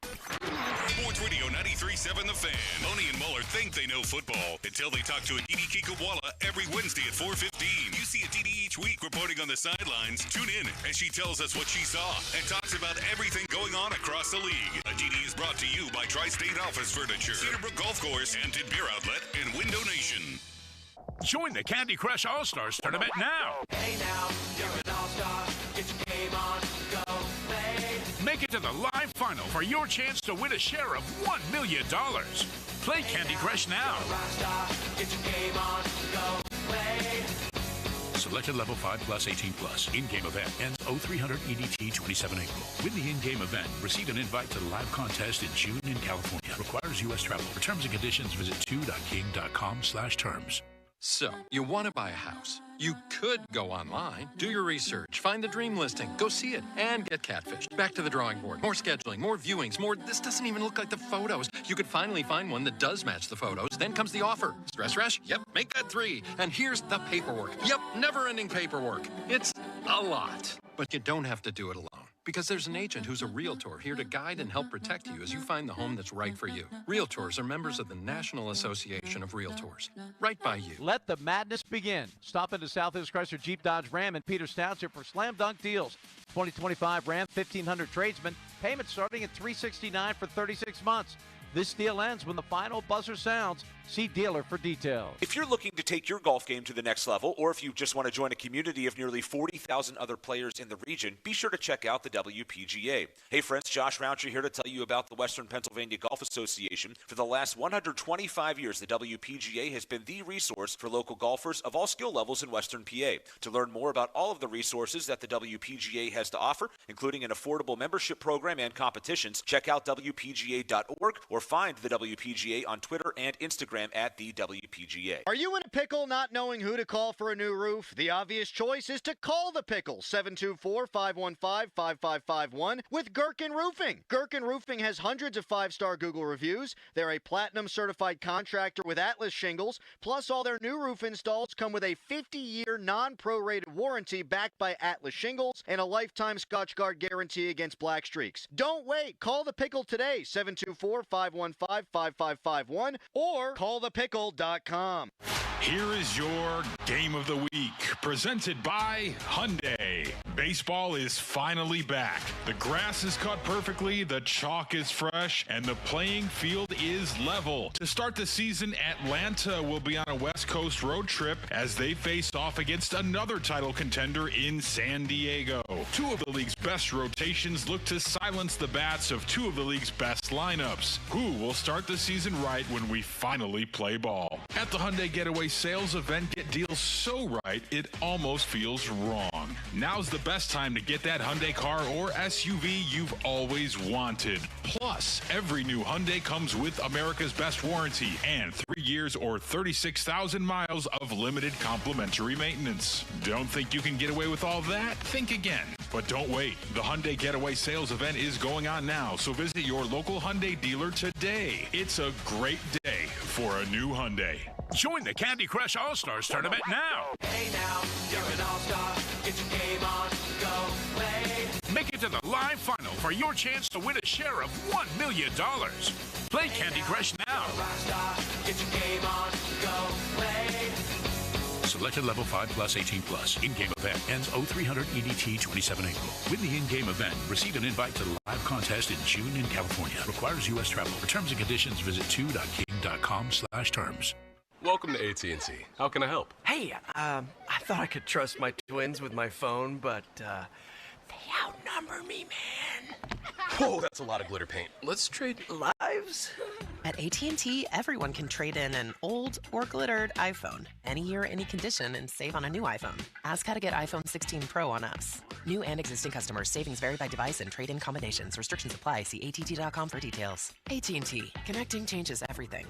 Sports Radio 93.7 The Fan. Boney and Muller think they know football until they talk to Aditi Kikawala every Wednesday at 4:15. You see Aditi each week reporting on the sidelines. Tune in as she tells us what she saw and talks about everything going on across the league. Aditi is brought to you by Tri-State Office Furniture, Cedarbrook Golf Course, Hampton Beer Outlet, and Window Nation. Join the Candy Crush All-Stars tournament now. Hey now, you're an all-star. Get your game on, go play. Make it to the live final for your chance to win a share of $1 million. Play Candy Crush now. Get your game on, go play. Selected level 5 plus 18 plus. In-game event ends 0300 EDT 27 April. Win the in-game event. Receive an invite to the live contest in June in California. Requires U.S. travel. For terms and conditions, visit 2.king.com/terms. So, you want to buy a house. You could go online, do your research, find the dream listing, go see it, and get catfished. Back to the drawing board. More scheduling, more viewings, more, this doesn't even look like the photos. You could finally find one that does match the photos. Then comes the offer. Stress rush? Yep, make that 3. And here's the paperwork. Yep, never-ending paperwork. It's a lot. But you don't have to do it alone. Because there's an agent who's a realtor here to guide and help protect you as you find the home that's right for you. Realtors are members of the National Association of Realtors. Right by you. Let the madness begin. Stop into Southeast Chrysler Jeep Dodge Ram in Peters Township for slam dunk deals. 2025 Ram 1500 Tradesman. Payment starting at $369 for 36 months. This deal ends when the final buzzer sounds. See dealer for details. If you're looking to take your golf game to the next level, or if you just want to join a community of nearly 40,000 other players in the region, be sure to check out the WPGA. Hey friends, Josh Roundtree here to tell you about the Western Pennsylvania Golf Association. For the last 125 years, the WPGA has been the resource for local golfers of all skill levels in Western PA. To learn more about all of the resources that the WPGA has to offer, including an affordable membership program and competitions, check out WPGA.org or find the WPGA on Twitter and Instagram at the WPGA. Are you in a pickle not knowing who to call for a new roof? The obvious choice is to call the pickle, 724-515-5551 with Gherkin Roofing. Gherkin Roofing has hundreds of 5-star Google reviews. They're a platinum certified contractor with Atlas shingles, plus all their new roof installs come with a 50-year non-prorated warranty backed by Atlas shingles and a lifetime Scotch Guard guarantee against black streaks. Don't wait. Call the pickle today, 724-515-5551 or callthepickle.com. Here is your Game of the Week, presented by Hyundai. Baseball is finally back. The grass is cut perfectly, the chalk is fresh, and the playing field is level. To start the season, Atlanta will be on a West Coast road trip as they face off against another title contender in San Diego. Two of the league's best rotations look to silence the bats of two of the league's best lineups. Who will start the season right when we finally play ball? At the Hyundai Getaway Sales event, get deals so right it almost feels wrong. Now's the best time to get that Hyundai car or SUV you've always wanted. Plus, every new Hyundai comes with America's best warranty and 3 years or 36,000 miles of limited complimentary maintenance. Don't think you can get away with all that? Think again. But don't wait. The Hyundai Getaway Sales event is going on now, so visit your local Hyundai dealer today. It's a great day for a new Hyundai. Join the Candy Crush All-Stars tournament now. Hey now, you're an all-star. Get your game on, go play. Make it to the live final for your chance to win a share of $1 million. Play Candy Crush now. Get your game on, go play. Selected level 5 plus 18 plus. In-game event ends 0300 EDT 27 April. Win the in-game event. Receive an invite to the live contest in June in California. Requires U.S. travel. For terms and conditions, visit 2.king.com/terms. Welcome to AT&T. How can I help? Hey, I thought I could trust my twins with my phone, but they outnumber me, man. Whoa, that's a lot of glitter paint. Let's trade lives. At AT&T, everyone can trade in an old or glittered iPhone any year, any condition, and save on a new iPhone. Ask how to get iPhone 16 Pro on us. New and existing customers. Savings vary by device and trade-in combinations. Restrictions apply. See att.com for details. AT&T. Connecting changes everything.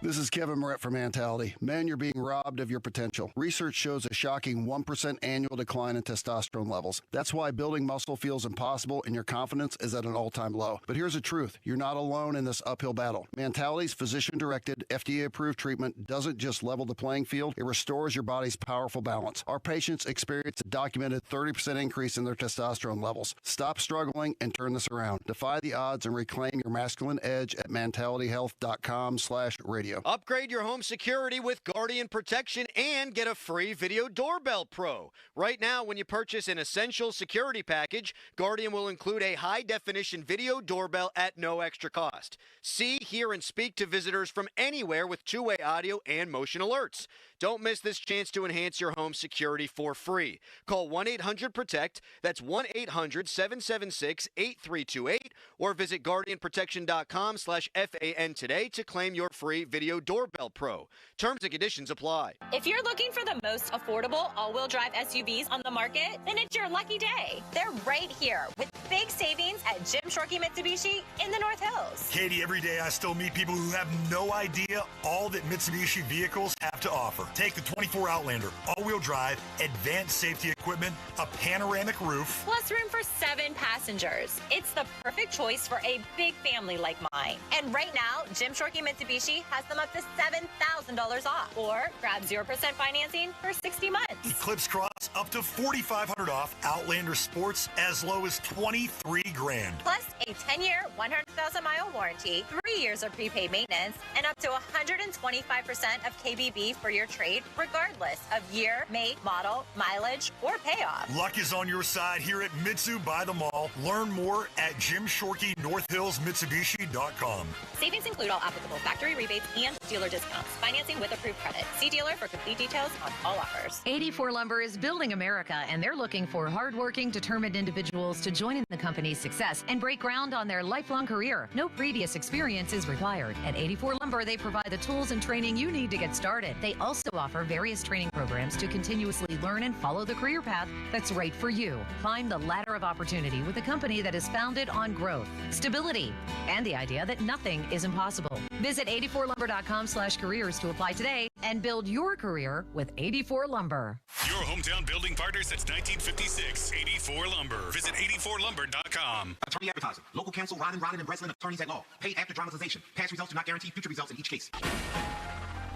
This is Kevin Moret from Mentality. Men, you're being robbed of your potential. Research shows a shocking 1% annual decline in testosterone levels. That's why building muscle feels impossible and your confidence is at an all-time low. But here's the truth. You're not alone in this uphill battle. Mentality's physician-directed, FDA-approved treatment doesn't just level the playing field, it restores your body's powerful balance. Our patients experience a documented 30% increase in their testosterone levels. Stop struggling and turn this around. Defy the odds and reclaim your masculine edge at mentalityhealth.com/radio. Upgrade your home security with Guardian Protection and get a free Video Doorbell Pro. Right now, when you purchase an essential security package, Guardian will include a high-definition video doorbell at no extra cost. See, hear, and speak to visitors from anywhere with two-way audio and motion alerts. Don't miss this chance to enhance your home security for free. Call 1-800-PROTECT, that's 1-800-776-8328, or visit GuardianProtection.com/FAN today to claim your free Video Doorbell Pro. Terms and conditions apply. If you're looking for the most affordable all-wheel drive SUVs on the market, then it's your lucky day. They're right here with big savings at Jim Shorkey Mitsubishi in the North Hills. Katie, every day I still meet people who have no idea all that Mitsubishi vehicles have to offer. Take the 24 Outlander, all-wheel drive, advanced safety equipment, a panoramic roof, plus room for 7 passengers. It's the perfect choice for a big family like mine. And right now, Jim Shorkey Mitsubishi has them up to $7,000 off. Or grab 0% financing for 60 months. Eclipse Cross up to $4,500 off, Outlander Sports as low as $23,000. Plus a 10-year, 100,000-mile warranty, 3 years of prepaid maintenance, and up to 125% of KBB for your trade, regardless of year, make, model, mileage, or payoff. Luck is on your side here at Mitsu by the Mall. Learn more at JimShorkeyNorthHillsMitsubishi.com. Savings include all applicable factory rebates and dealer discounts. Financing with approved credit. See dealer for complete details on all offers. 84 Lumber is building America, and they're looking for hardworking, determined individuals to join in the company's success and break ground on their lifelong career. No previous experience is required. At 84 Lumber, they provide the tools and training you need to get started. They also offer various training programs to continuously learn and follow the career path that's right for you. Climb the ladder of opportunity with a company that is founded on growth, stability, and the idea that nothing is impossible. Visit 84lumber.com/careers to apply today and build your career with 84 Lumber. Your hometown building partner since 1956, 84 Lumber. Visit 84lumber.com. Attorney advertising. Local counsel Rodden, and Breslin, attorneys at law. Paid after dramatization. Past results do not guarantee future results in each case.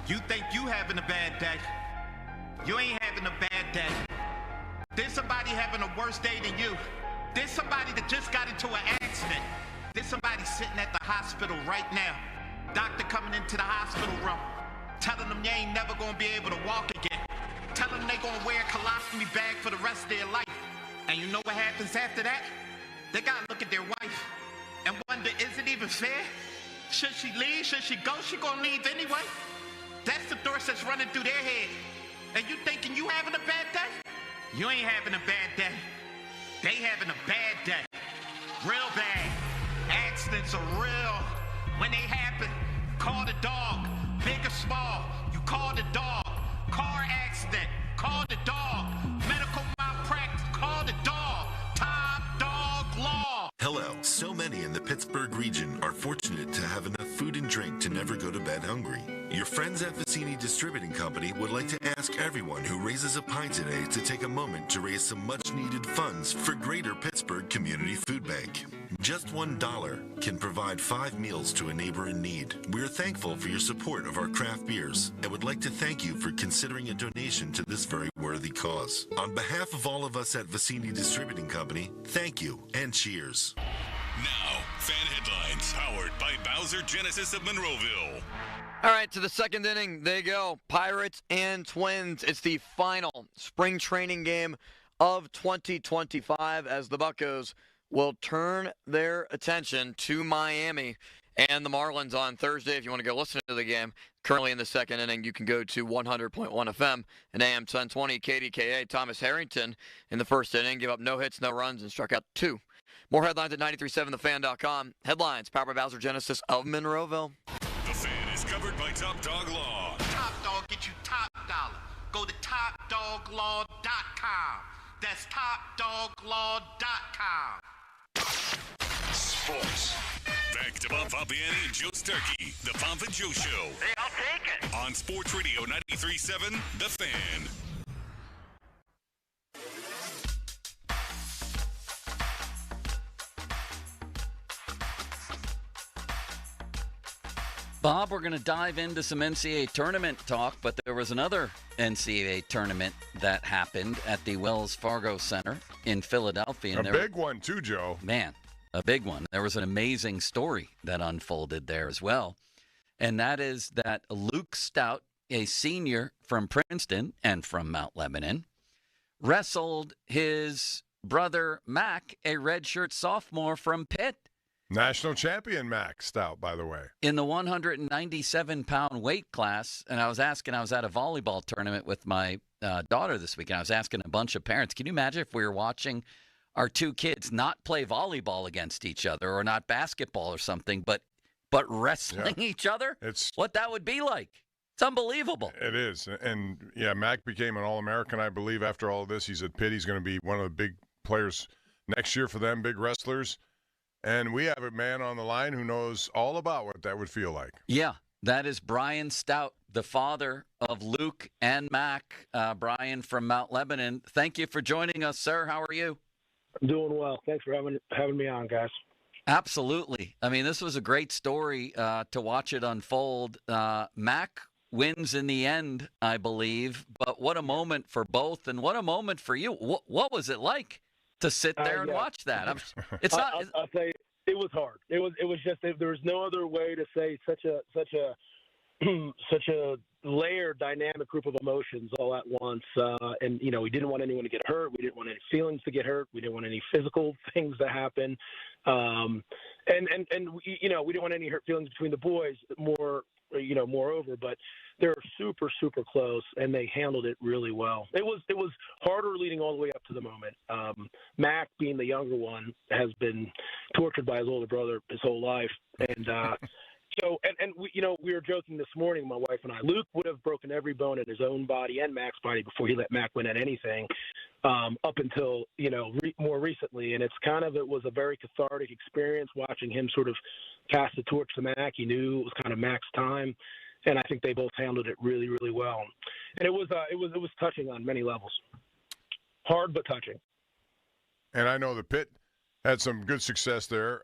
You think you having a bad day? You ain't having a bad day. There's somebody having a worse day than you. There's somebody that just got into an accident. There's somebody sitting at the hospital right now. Doctor coming into the hospital room, telling them they ain't never gonna be able to walk again. Telling them they gonna wear a colostomy bag for the rest of their life. And you know what happens after that? They gotta look at their wife and wonder, is it even fair? Should she leave? Should she go? She gonna leave anyway? That's the thoughts that's running through their head. And you thinking you having a bad day? You ain't having a bad day. They having a bad day. Real bad. Accidents are real. When they happen, call the dog. Big or small, you call the dog. Car accident, call the dog. Medical malpractice, call the dog. Top Dog Law. Hello. So many in the Pittsburgh region are fortunate to have enough food and drink to never go to bed hungry. Your friends at Vicini Distributing Company would like to ask everyone who raises a pie today to take a moment to raise some much-needed funds for Greater Pittsburgh Community Food Bank. Just $1 can provide 5 meals to a neighbor in need. We're thankful for your support of our craft beers and would like to thank you for considering a donation to this very worthy cause. On behalf of all of us at Vicini Distributing Company, thank you and cheers. Now, fan headlines powered by Bowser Genesis of Monroeville. All right, to the second inning they go. Pirates and Twins. It's the final spring training game of 2025 as the Buccos will turn their attention to Miami and the Marlins on Thursday. If you want to go listen to the game, currently in the second inning, you can go to 100.1 FM and AM 1020 KDKA. Thomas Harrington in the first inning gave up no hits, no runs, and struck out 2. More headlines at 937thefan.com. Headlines powered by Bowser Genesis of Monroeville. The Fan is covered by Top Dog Law. Top Dog get you top dollar. Go to topdoglaw.com. That's topdoglaw.com. Sports. Back to Bob Fabiani and Joe Starkey. The Pomp and Joe Show. Hey, I'll take it. On Sports Radio 93.7, The Fan. Bob, we're going to dive into some NCAA tournament talk, but there was another NCAA tournament that happened at the Wells Fargo Center in Philadelphia. And a big one, too, Joe. Man, a big one. There was an amazing story that unfolded there as well. And that is that Luke Stout, a senior from Princeton and from Mount Lebanon, wrestled his brother Mac, a redshirt sophomore from Pitt. National champion Mac Stout, by the way. In the 197-pound weight class, and I was at a volleyball tournament with my daughter this week, and I was asking a bunch of parents, can you imagine if we were watching our two kids not play volleyball against each other or not basketball or something, but wrestling each other? What that would be like. It's unbelievable. It is. And, yeah, Mac became an All-American, I believe, after all of this. He's at Pitt. He's going to be one of the big players next year for them, big wrestlers. And we have a man on the line who knows all about what that would feel like. Yeah, that is Brian Stout, the father of Luke and Mac. Brian from Mount Lebanon. Thank you for joining us, sir. How are you? I'm doing well. Thanks for having me on, guys. Absolutely. I mean, this was a great story to watch it unfold. Mac wins in the end, I believe. But what a moment for both, and what a moment for you. What was it like to sit there and watch that? I'll say it was hard. It was just there was no other way to say such a such a layered, dynamic group of emotions all at once. And we didn't want anyone to get hurt. We didn't want any feelings to get hurt. We didn't want any physical things to happen. And we didn't want any hurt feelings between the boys. Moreover, but they're super, super close, and they handled it really well. It was harder leading all the way up to the moment. Mac, being the younger one, has been tortured by his older brother his whole life, and we were joking this morning, my wife and I. Luke would have broken every bone in his own body and Mac's body before he let Mac win at anything, up until more recently, and it was a very cathartic experience watching him sort of pass the torch to Mac. He knew it was kind of Mac's time, and I think they both handled it really, really well. And it was touching on many levels. Hard but touching. And I know the Pitt had some good success there.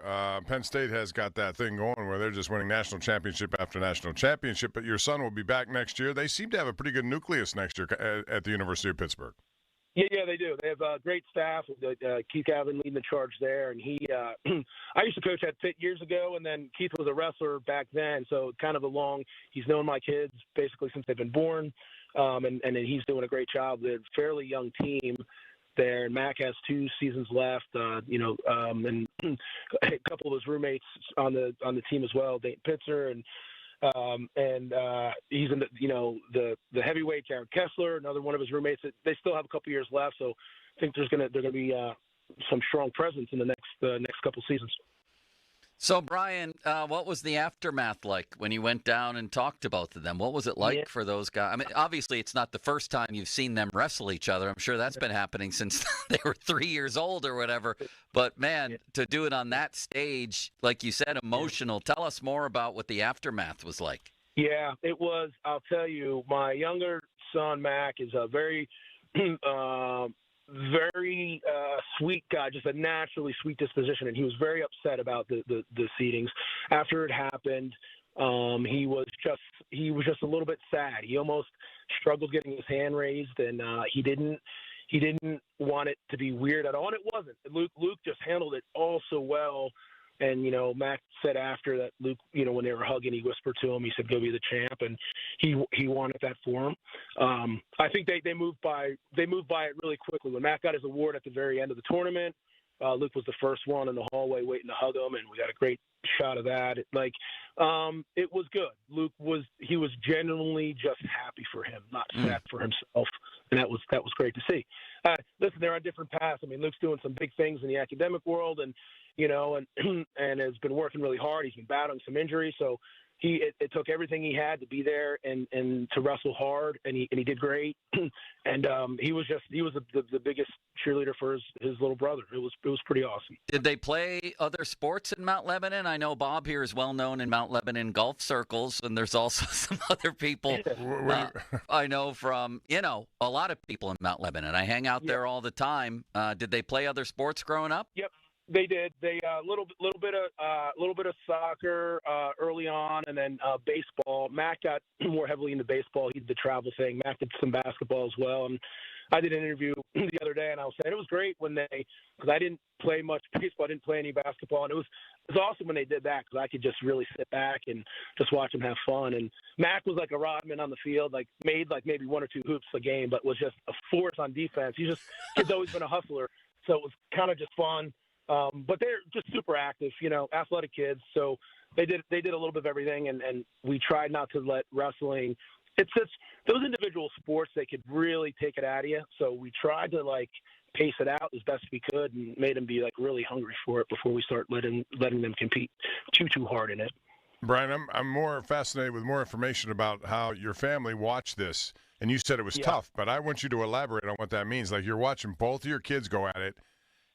Penn State has got that thing going where they're just winning national championship after national championship, but your son will be back next year. They seem to have a pretty good nucleus next year at the University of Pittsburgh. Yeah, they do. They have a great staff. Keith Gavin leading the charge there, and he. I used to coach at Pitt years ago, and then Keith was a wrestler back then, so kind of he's known my kids basically since they've been born, and he's doing a great job. They're a fairly young team there, and Mac has 2 seasons left. And a couple of his roommates on the team as well, Dayton Pitzer, and he's in the heavyweight Jared Kessler, another one of his roommates. They still have a couple years left, so I think they're going to be some strong presence in the next couple seasons. So, Brian, what was the aftermath like when you went down and talked to both of them? What was it like for those guys? I mean, obviously, it's not the first time you've seen them wrestle each other. I'm sure that's been happening since they were 3 years old or whatever. But, man, to do it on that stage, like you said, emotional. Tell us more about what the aftermath was like. Yeah, it was. I'll tell you, my younger son, Mac, is a very very sweet guy, just a naturally sweet disposition, and he was very upset about the seedings. After it happened, he was just a little bit sad. He almost struggled getting his hand raised, and he didn't want it to be weird at all, and it wasn't. Luke just handled it all so well. And, Mac said after that Luke, when they were hugging, he whispered to him, he said, go be the champ. And he wanted that for him. I think they moved by it really quickly. When Mac got his award at the very end of the tournament, Luke was the first one in the hallway waiting to hug him. And we got a great shot of that. It was good. Luke was genuinely just happy for him, not sad for himself, and that was great to see. Listen, they're on different paths. I mean, Luke's doing some big things in the academic world, and and has been working really hard. He's been battling some injuries, so it took everything he had to be there and to wrestle hard, and he did great. And he was the biggest cheerleader for his little brother. It was pretty awesome. Did they play other sports in Mount Lebanon? I know Bob here is well known in Mount Lebanon golf circles, and there's also some other people I know from a lot of people in Mount Lebanon. I hang out there all the time. Did they play other sports growing up? Yep. They did. They little bit of soccer early on, and then baseball. Mac got more heavily into baseball. He did the travel thing. Mac did some basketball as well. And I did an interview the other day, and I was saying it was great because I didn't play much baseball. I didn't play any basketball, and it was awesome when they did that because I could just really sit back and just watch them have fun. And Mac was like a Rodman on the field, made maybe one or two hoops a game, but was just a force on defense. Kid's always been a hustler, so it was kind of just fun. But they're just super active, athletic kids. So they did a little bit of everything, and we tried not to let wrestling. It's just those individual sports, they could really take it out of you. So we tried to pace it out as best we could and made them be really hungry for it before we start letting them compete too hard in it. Brian, I'm more fascinated with more information about how your family watched this. And you said it was tough, but I want you to elaborate on what that means. You're watching both of your kids go at it.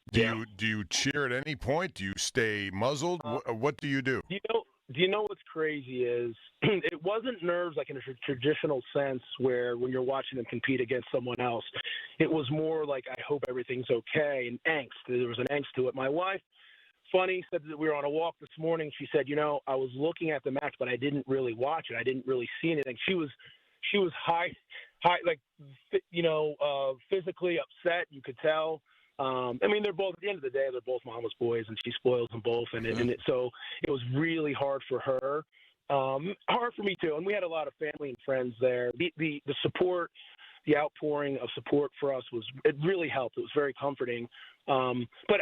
Do you cheer at any point? Do you stay muzzled? What do you do? Do you know what's crazy is it wasn't nerves in a traditional sense where when you're watching them compete against someone else. It was more I hope everything's okay, and angst. There was an angst to it. My wife, funny, said that we were on a walk this morning. She said, I was looking at the match, but I didn't really watch it. I didn't really see anything. She was high, physically upset. You could tell. They're both, at the end of the day, they're both mama's boys, and she spoils them both. So it was really hard for her, hard for me too. And we had a lot of family and friends there. The support, the outpouring of support for us it really helped. It was very comforting. But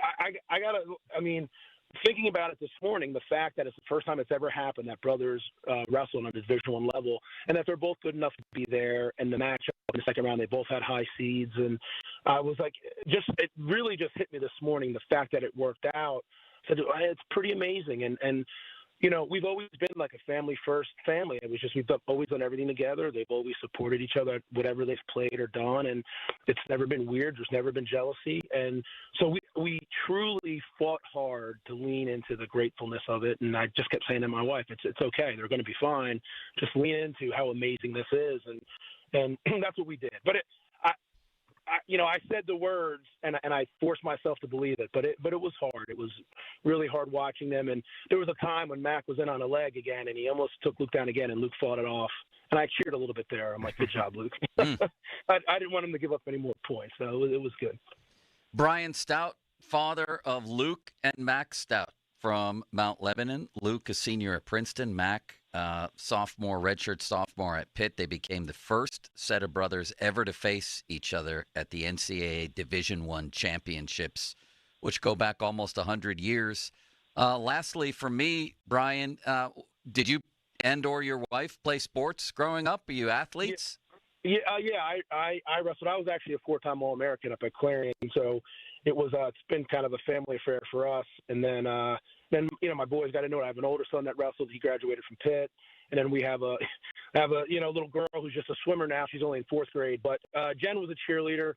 thinking about it this morning, the fact that it's the first time it's ever happened that brothers wrestle on a Division I level, and that they're both good enough to be there, and the matchup in the second round, they both had high seeds, and I was it really just hit me this morning, the fact that it worked out. So it's pretty amazing, and we've always been a family first family. It was just we've always done everything together. They've always supported each other, whatever they've played or done, and it's never been weird. There's never been jealousy, and so we truly fought hard to lean into the gratefulness of it. And I just kept saying to my wife, "It's okay. They're going to be fine. Just lean into how amazing this is," and that's what we did. But I said the words, and I forced myself to believe it, but it was hard. It was really hard watching them. And there was a time when Mac was in on a leg again, and he almost took Luke down again, and Luke fought it off. And I cheered a little bit there. I'm like, "Good job, Luke." I didn't want him to give up any more points, so it was good. Brian Stout, father of Luke and Mac Stout from Mount Lebanon. Luke, a senior at Princeton. Mac, redshirt sophomore at Pitt. They became the first set of brothers ever to face each other at the NCAA Division I championships, which go back almost 100 years. Lastly, for me, Brian, did you and/or your wife play sports growing up? Are you athletes? Yeah. I wrestled. I was actually a 4-time All-American up at Clarion, so it's been kind of a family affair for us. And then my boys got into it. I have an older son that wrestled. He graduated from Pitt, and then we have a little girl who's just a swimmer now. She's only in 4th grade, but Jen was a cheerleader.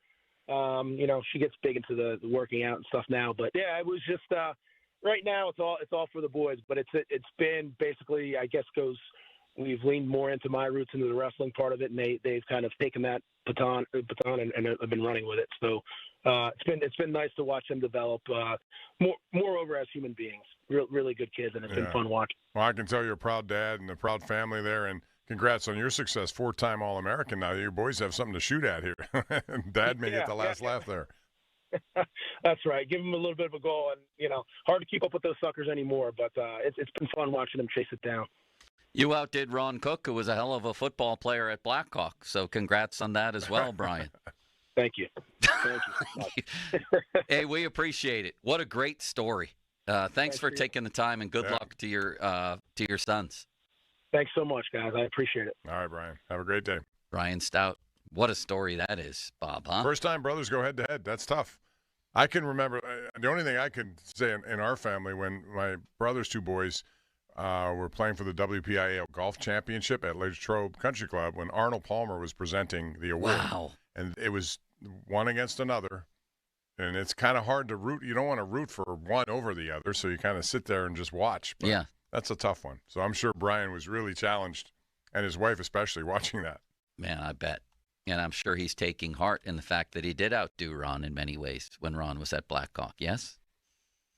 She gets big into the working out and stuff now. But yeah, it was just right now it's all for the boys. But it's been basically, I guess, we've leaned more into my roots, into the wrestling part of it, and they've kind of taken that baton and have been running with it. So it's been nice to watch them develop moreover as human beings. Really good kids, and it's been fun watching. Well, I can tell you're a proud dad and a proud family there, and congrats on your success. 4-time All-American now. Your boys have something to shoot at here. Dad may get the last laugh there. That's right. Give them a little bit of a goal, and hard to keep up with those suckers anymore, but it's been fun watching them chase it down. You outdid Ron Cook, who was a hell of a football player at Blackhawk. So congrats on that as well, Brian. Thank you. Hey, we appreciate it. What a great story. Thanks for taking the time, and good luck to your sons. Thanks so much, guys. I appreciate it. All right, Brian. Have a great day. Brian Stout. What a story that is, Bob, huh? First time brothers go head-to-head. That's tough. I can remember the only thing I can say in our family when my brother's two boys were playing for the WPIAL Golf Championship at Latrobe Country Club when Arnold Palmer was presenting the award. Wow. And it was one against another. And it's kind of hard to root. You don't want to root for one over the other, so you kind of sit there and just watch. But yeah. That's a tough one. So I'm sure Brian was really challenged, and his wife especially, watching that. Man, I bet. And I'm sure he's taking heart in the fact that he did outdo Ron in many ways when Ron was at Blackhawk, yes?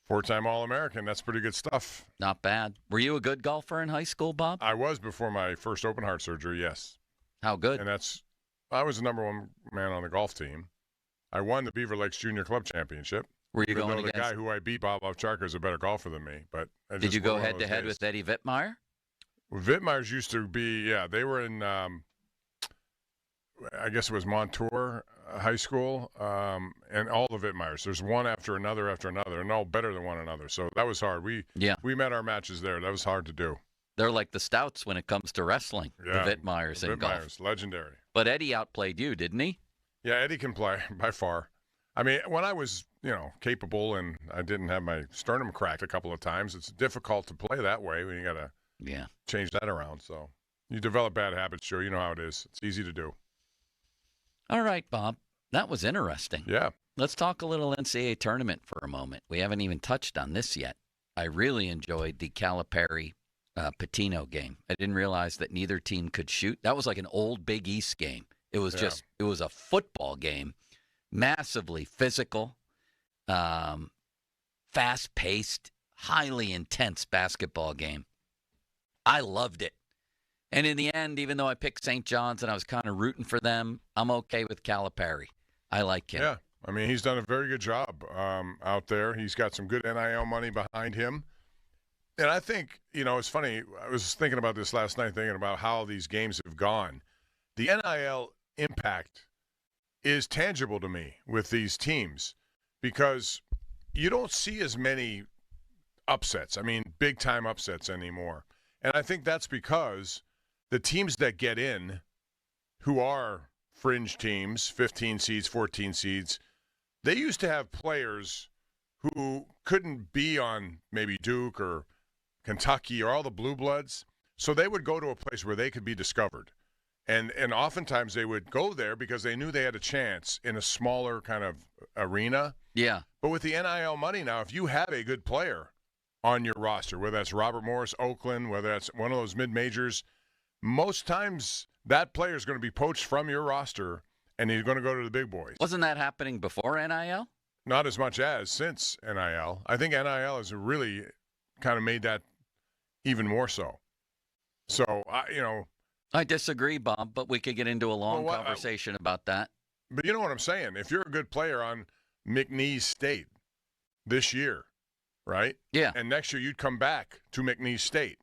Four-time All-American. That's pretty good stuff. Not bad. Were you a good golfer in high school, Bob? I was before my first open heart surgery, yes. How good? And I was the number one man on the golf team. I won the Beaver Lakes Junior Club Championship. Were you going against the guy who I beat, Bob Ovcharka, is a better golfer than me? But did you go head-to-head with Eddie Vittmeyer? Well, Vittmeyer's used to be, they were in, I guess it was Montour High School, and all the Vittmeyers. There's one after another, and all better than one another. So that was hard. We met our matches there. That was hard to do. They're like the Stouts when it comes to wrestling, the Vittmeyers in golf. Legendary. But Eddie outplayed you, didn't he? Yeah, Eddie can play by far. I mean, when I was, capable and I didn't have my sternum cracked a couple of times, it's difficult to play that way when you got to change that around. So you develop bad habits, Joe. You know how it is. It's easy to do. All right, Bob. That was interesting. Yeah. Let's talk a little NCAA tournament for a moment. We haven't even touched on this yet. I really enjoyed the Calipari Patino game. I didn't realize that neither team could shoot. That was like an old Big East game. It was it was a football game, massively physical, fast-paced, highly intense basketball game. I loved it. And in the end, even though I picked St. John's and I was kind of rooting for them, I'm okay with Calipari. I like him. Yeah. I mean, he's done a very good job out there. He's got some good NIL money behind him. And I think, it's funny. I was thinking about this last night, thinking about how these games have gone. The NIL impact is tangible to me with these teams because you don't see as many upsets. I mean, big-time upsets anymore. And I think that's because the teams that get in, who are fringe teams, 15 seeds, 14 seeds, they used to have players who couldn't be on maybe Duke or Kentucky or all the blue bloods, so they would go to a place where they could be discovered. And oftentimes they would go there because they knew they had a chance in a smaller kind of arena. Yeah. But with the NIL money now, if you have a good player on your roster, whether that's Robert Morris, Oakland, whether that's one of those mid-majors, most times that player is going to be poached from your roster and he's going to go to the big boys. Wasn't that happening before NIL? Not as much as since NIL. I think NIL has really kind of made that even more so. So, I disagree, Bob, but we could get into a long conversation about that. But you know what I'm saying? If you're a good player on McNeese State this year, right? Yeah. And next year you'd come back to McNeese State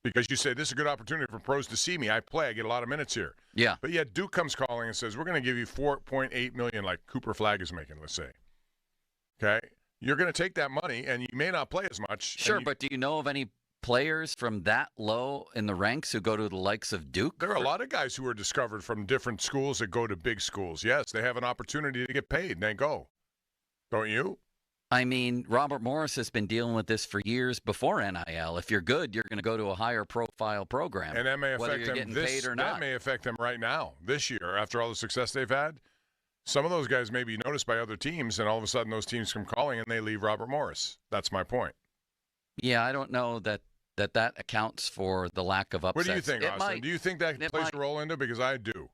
because you say, this is a good opportunity for pros to see me. I play. I get a lot of minutes here. Yeah. But yet Duke comes calling and says, we're going to give you $4.8 million like Cooper Flagg is making, let's say. Okay? You're going to take that money, and you may not play as much. Sure, but do you know of any players from that low in the ranks who go to the likes of Duke? There are a lot of guys who are discovered from different schools that go to big schools. Yes, they have an opportunity to get paid, and they go. Don't you? I mean, Robert Morris has been dealing with this for years before NIL. If you're good, you're going to go to a higher profile program. And that may whether affect you're them getting paid or not. That may affect them right now, this year, after all the success they've had. Some of those guys may be noticed by other teams, and all of a sudden those teams come calling and they leave Robert Morris. That's my point. Yeah, I don't know that accounts for the lack of upsets. What do you think, Austin? Do you think that plays a role into it? Because I do.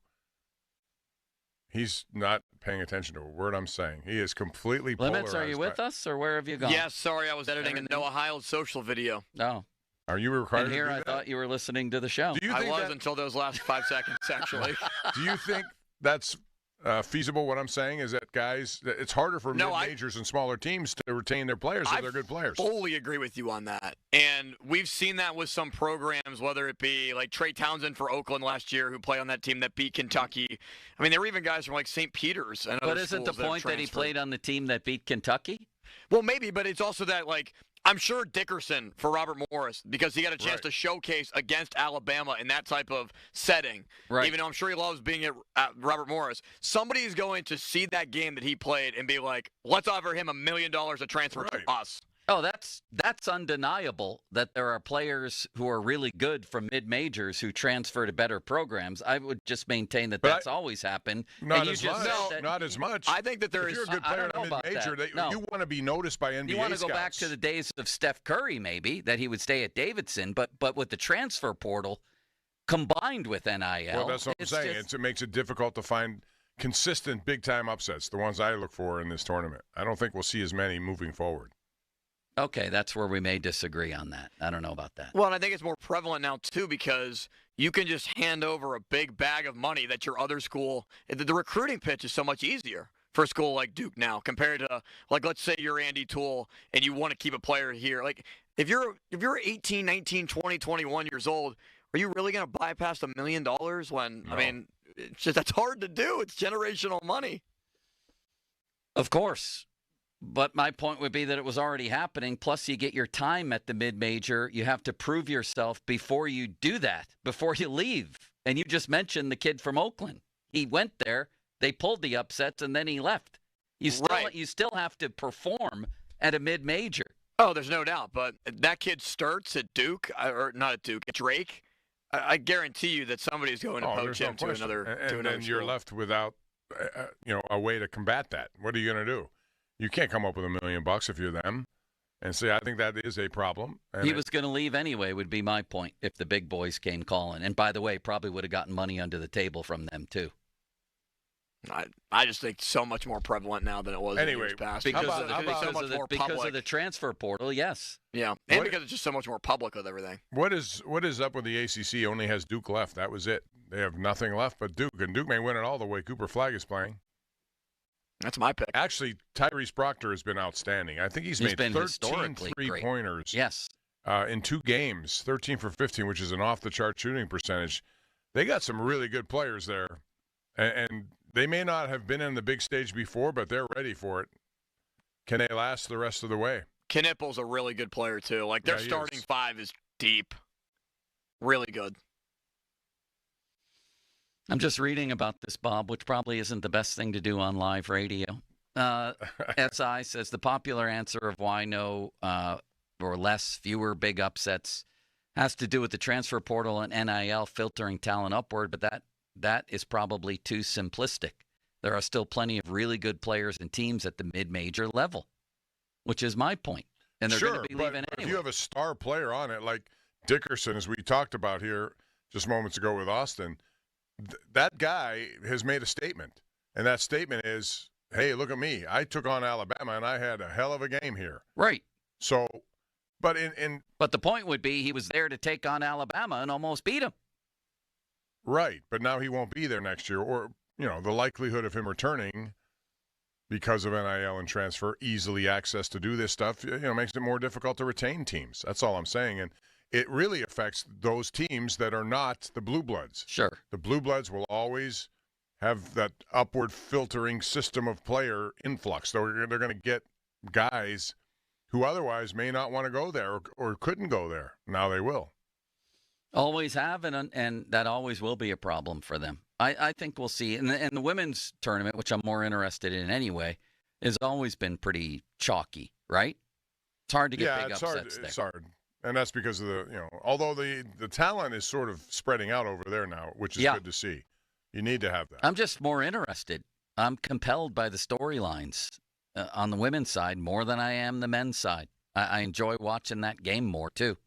He's not paying attention to a word I'm saying. He is completely polarized. Limits, are you with us, or where have you gone? Yes, sorry, I was editing a Noah Hiles social video. No. Are you required and here to do I that? thought you were listening to the show. Do you think I was until those last 5 seconds, actually. Do you think that's feasible? What I'm saying is that guys, it's harder for mid-majors and smaller teams to retain their players if they're good players. I fully agree with you on that. And we've seen that with some programs, whether it be like Trey Townsend for Oakland last year, who played on that team that beat Kentucky. I mean, there were even guys from like St. Peter's. And but isn't the point that he played on the team that beat Kentucky? Well, maybe, but it's also that like I'm sure Dickerson for Robert Morris, because he got a chance to showcase against Alabama in that type of setting. Right. Even though I'm sure he loves being at Robert Morris, somebody's going to see that game that he played and be like, let's offer him $1 million to transfer to us. Oh, that's undeniable that there are players who are really good from mid-majors who transfer to better programs. I would just maintain that that's always happened. Not as much. Not as much. I think that there if is. You're a good player in a mid-major. You want to be noticed by NBA scouts. You want to go back to the days of Steph Curry, maybe, that he would stay at Davidson, but with the transfer portal combined with NIL. Well, that's what I'm saying. It makes it difficult to find consistent big-time upsets, the ones I look for in this tournament. I don't think we'll see as many moving forward. Okay, that's where we may disagree on that. I don't know about that. Well, and I think it's more prevalent now, too, because you can just hand over a big bag of money that your other school – the recruiting pitch is so much easier for a school like Duke now compared to, like, let's say you're Andy Toole and you want to keep a player here. Like, if you're 18, 19, 20, 21 years old, are you really going to bypass $1 million when, I mean, it's just, that's hard to do. It's generational money. Of course. But my point would be that it was already happening. Plus, you get your time at the mid-major. You have to prove yourself before you do that, before you leave. And you just mentioned the kid from Oakland. He went there, they pulled the upsets, and then he left. You still have to perform at a mid-major. Oh, there's no doubt. But that kid Sturts at Duke, or not at Duke, at Drake, I guarantee you that somebody's going to poach him to another And then you're left without a way to combat that. What are you going to do? You can't come up with $1 million if you're them. And see, I think that is a problem. And he was going to leave anyway, would be my point, if the big boys came calling. And by the way, probably would have gotten money under the table from them, too. I just think so much more prevalent now than it was in years past. Because of the transfer portal, yes. Yeah, and because it's just so much more public with everything. What is up with the ACC? Only has Duke left. That was it. They have nothing left but Duke. And Duke may win it all the way Cooper Flagg is playing. That's my pick. Actually, Tyrese Proctor has been outstanding. I think he's made 13 three-pointers in 2 games, 13 for 15, which is an off-the-chart shooting percentage. They got some really good players there, and they may not have been in the big stage before, but they're ready for it. Can they last the rest of the way? Knipple's a really good player, too. Like, their starting five is deep. Really good. I'm just reading about this, Bob, which probably isn't the best thing to do on live radio. SI says the popular answer of why no or fewer big upsets has to do with the transfer portal and NIL filtering talent upward, but that is probably too simplistic. There are still plenty of really good players and teams at the mid-major level, which is my point. And they're going to be leaving anyway. If you have a star player on it, like Dickerson, as we talked about here just moments ago with Austin, that guy has made a statement, and that statement is, hey, look at me. I took on Alabama, and I had a hell of a game here. Right. So, but But the point would be he was there to take on Alabama and almost beat him. Right, but now he won't be there next year, or, the likelihood of him returning because of NIL and transfer, easily access to do this stuff, makes it more difficult to retain teams. That's all I'm saying, and it really affects those teams that are not the Blue Bloods. Sure. The Blue Bloods will always have that upward filtering system of player influx. They're going to get guys who otherwise may not want to go there or couldn't go there. Now they will. Always have, and that always will be a problem for them. I think we'll see. And the women's tournament, which I'm more interested in anyway, has always been pretty chalky, right? It's hard to get big upsets there. It's hard. And that's because of although the talent is sort of spreading out over there now, which is good to see. You need to have that. I'm just more interested. I'm compelled by the storylines on the women's side more than I am the men's side. I enjoy watching that game more, too.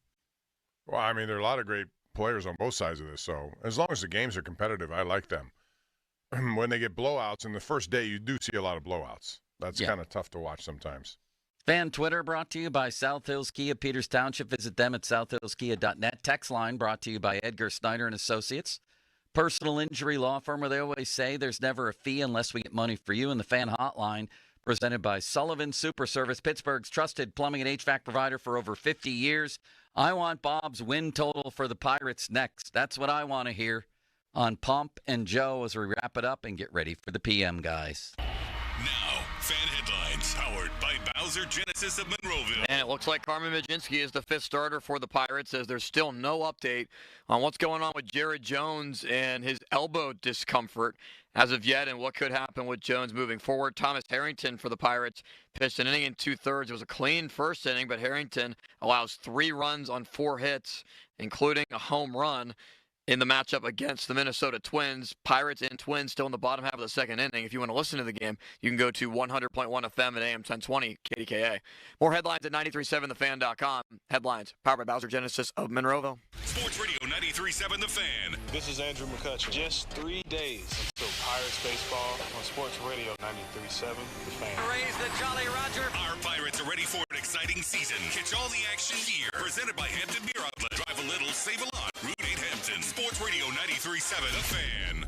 Well, I mean, there are a lot of great players on both sides of this, so as long as the games are competitive, I like them. When they get blowouts, in the first day, you do see a lot of blowouts. That's kind of tough to watch sometimes. Fan Twitter brought to you by South Hills Kia, Peters Township. Visit them at southhillskia.net. Text line brought to you by Edgar Snyder and Associates. Personal injury law firm where they always say there's never a fee unless we get money for you. And the Fan Hotline presented by Sullivan Super Service, Pittsburgh's trusted plumbing and HVAC provider for over 50 years. I want Bob's win total for the Pirates next. That's what I want to hear on Pomp and Joe as we wrap it up and get ready for the PM, guys. Now, Fan Headlines, powered by Bowser Bowser Genesis of Monroeville. And it looks like Carmen Majinski is the fifth starter for the Pirates, as there's still no update on what's going on with Jared Jones and his elbow discomfort as of yet, and what could happen with Jones moving forward. Thomas Harrington for the Pirates pitched an inning in 2/3. It was a clean first inning, but Harrington allows 3 runs on 4 hits, including a home run in the matchup against the Minnesota Twins. Pirates and Twins still in the bottom half of the second inning. If you want to listen to the game, you can go to 100.1 FM at AM 1020 KDKA. More headlines at 937thefan.com. Headlines powered by Bowser Genesis of Monroeville. Sports Radio 93.7 The Fan. This is Andrew McCutcheon. Just 3 days until Pirates baseball on Sports Radio 93.7 The Fan. Raise the Jolly Roger. Our Pirates are ready for an exciting season. Catch all the action here. Presented by Hampton Beer Outlet. Drive a little, save a lot. Route 8 Hampton. Sports Radio 93.7 The Fan.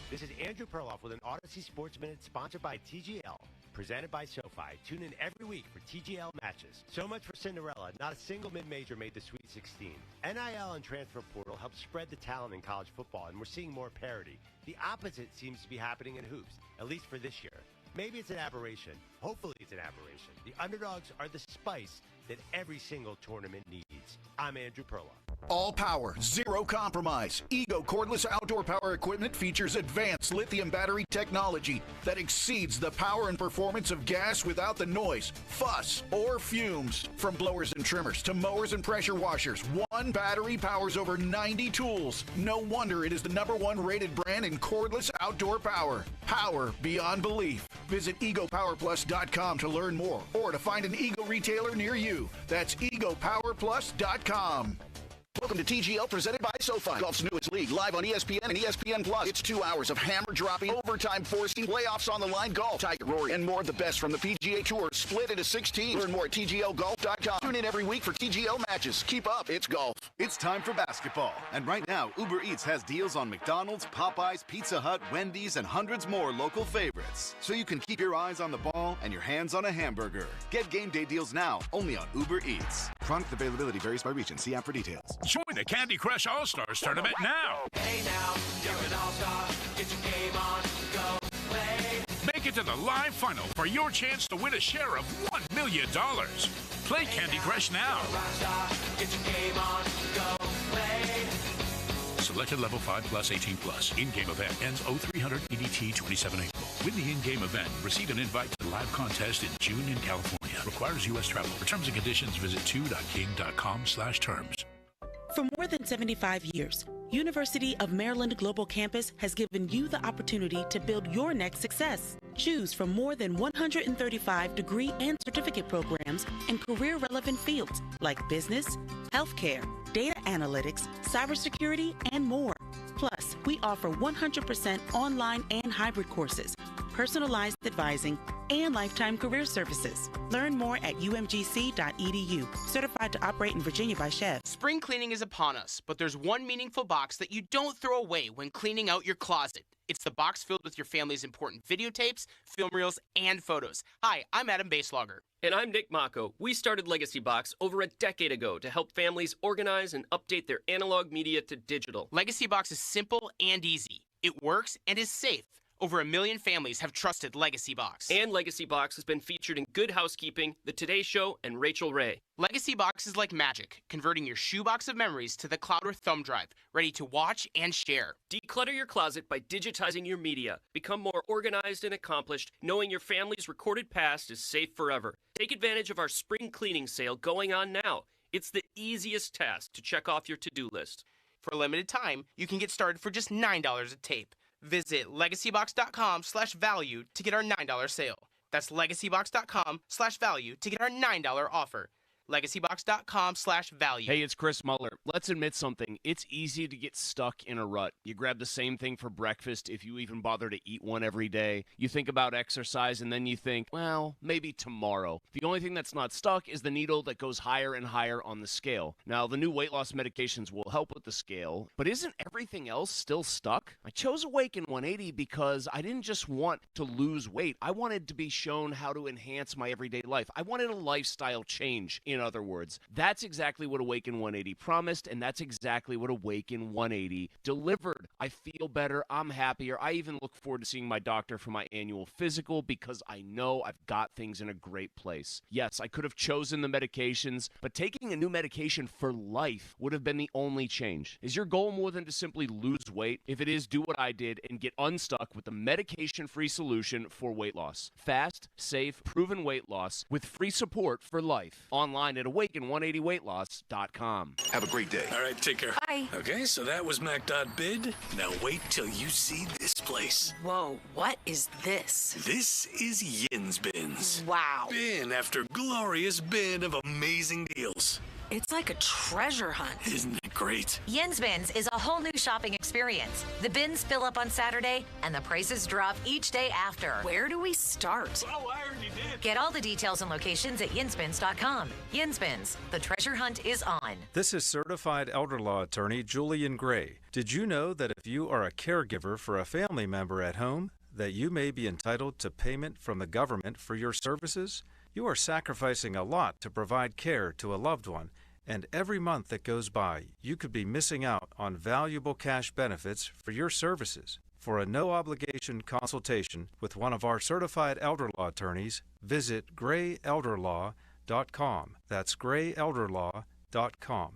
This is Andrew Perloff with an Odyssey Sports Minute sponsored by TGL. Presented by SoFi. Tune in every week for TGL matches. So much for Cinderella. Not a single mid-major made the Sweet 16. NIL and transfer portal help spread the talent in college football, and we're seeing more parity. The opposite seems to be happening in hoops, at least for this year. Maybe it's an aberration. Hopefully it's an aberration. The underdogs are the spice that every single tournament needs. I'm Andrew Perloff. All power, zero compromise. Ego cordless outdoor power equipment features advanced lithium battery technology that exceeds the power and performance of gas without the noise, fuss, or fumes. From blowers and trimmers to mowers and pressure washers, one battery powers over 90 tools. No wonder it is the #1 rated brand in cordless outdoor power. Power beyond belief. Visit egopowerplus.com to learn more or to find an Ego retailer near you. That's egopowerplus.com. Welcome to TGL, presented by SoFi. Golf's newest league, live on ESPN and ESPN Plus. It's 2 hours of hammer-dropping, overtime forcing, playoffs on the line golf, Tiger, Rory, and more of the best from the PGA Tour, split into 6 teams. Learn more at TGLGolf.com. Tune in every week for TGL matches. Keep up, it's golf. It's time for basketball. And right now, Uber Eats has deals on McDonald's, Popeyes, Pizza Hut, Wendy's, and hundreds more local favorites. So you can keep your eyes on the ball and your hands on a hamburger. Get game day deals now, only on Uber Eats. Product availability varies by region. See app for details. Join the Candy Crush All-Stars tournament now. Hey now, you're an all-star. Get your game on, go play. Make it to the live final for your chance to win a share of $1 million. Play Candy Crush now. Get your game on, go play. Selected level 5 plus 18 plus. In-game event ends 0300 EDT 27 April. Win the in-game event. Receive an invite to the live contest in June in California. Requires U.S. travel. For terms and conditions, visit 2.king.com/terms. For more than 75 years, University of Maryland Global Campus has given you the opportunity to build your next success. Choose from more than 135 degree and certificate programs in career-relevant fields like business, healthcare, data analytics, cybersecurity, and more. Plus, we offer 100% online and hybrid courses, personalized advising, and lifetime career services. Learn more at umgc.edu. Certified to operate in Virginia by Chev. Spring cleaning is upon us, but there's one meaningful box that you don't throw away when cleaning out your closet. It's the box filled with your family's important videotapes, film reels, and photos. Hi, I'm Adam Baselogger. And I'm Nick Mako. We started Legacy Box over a decade ago to help families organize and update their analog media to digital. Legacy Box is simple and easy. It works and is safe. Over 1 million families have trusted Legacy Box. And Legacy Box has been featured in Good Housekeeping, The Today Show, and Rachel Ray. Legacy Box is like magic, converting your shoebox of memories to the cloud or thumb drive, ready to watch and share. Declutter your closet by digitizing your media. Become more organized and accomplished, knowing your family's recorded past is safe forever. Take advantage of our spring cleaning sale going on now. It's the easiest task to check off your to-do list. For a limited time, you can get started for just $9 a tape. Visit legacybox.com/value to get our $9 sale. That's legacybox.com/value to get our $9 offer. legacybox.com/value. Hey, it's Chris Muller. Let's admit something. It's easy to get stuck in a rut. You grab the same thing for breakfast if you even bother to eat one every day. You think about exercise and then you think, well, maybe tomorrow. The only thing that's not stuck is the needle that goes higher and higher on the scale. Now, the new weight loss medications will help with the scale, but isn't everything else still stuck? I chose Awaken 180 because I didn't just want to lose weight. I wanted to be shown how to enhance my everyday life. I wanted a lifestyle change in in other words. That's exactly what Awaken 180 promised, and that's exactly what Awaken 180 delivered. I feel better. I'm happier. I even look forward to seeing my doctor for my annual physical because I know I've got things in a great place. Yes, I could have chosen the medications, but taking a new medication for life would have been the only change. Is your goal more than to simply lose weight? If it is, do what I did and get unstuck with the medication-free solution for weight loss. Fast, safe, proven weight loss with free support for life. Online at awaken180weightloss.com. Have a great day. All right, take care. Bye. Okay, so that was Mac.bid. Now wait till you see this place. Whoa, what is this? This is Yin's Bins. Wow. Bin after glorious bin of amazing deals. It's like a treasure hunt. Isn't it great? Yin's Bins is a whole new shopping experience. The bins fill up on Saturday, and the prices drop each day after. Where do we start? Oh, I already did. Get all the details and locations at yinsbins.com. Yin's Bins, the treasure hunt is on. This is certified elder law attorney Julian Gray. Did you know that if you are a caregiver for a family member at home, that you may be entitled to payment from the government for your services? You are sacrificing a lot to provide care to a loved one, and every month that goes by, you could be missing out on valuable cash benefits for your services. For a no-obligation consultation with one of our certified elder law attorneys, visit grayelderlaw.com. That's grayelderlaw.com.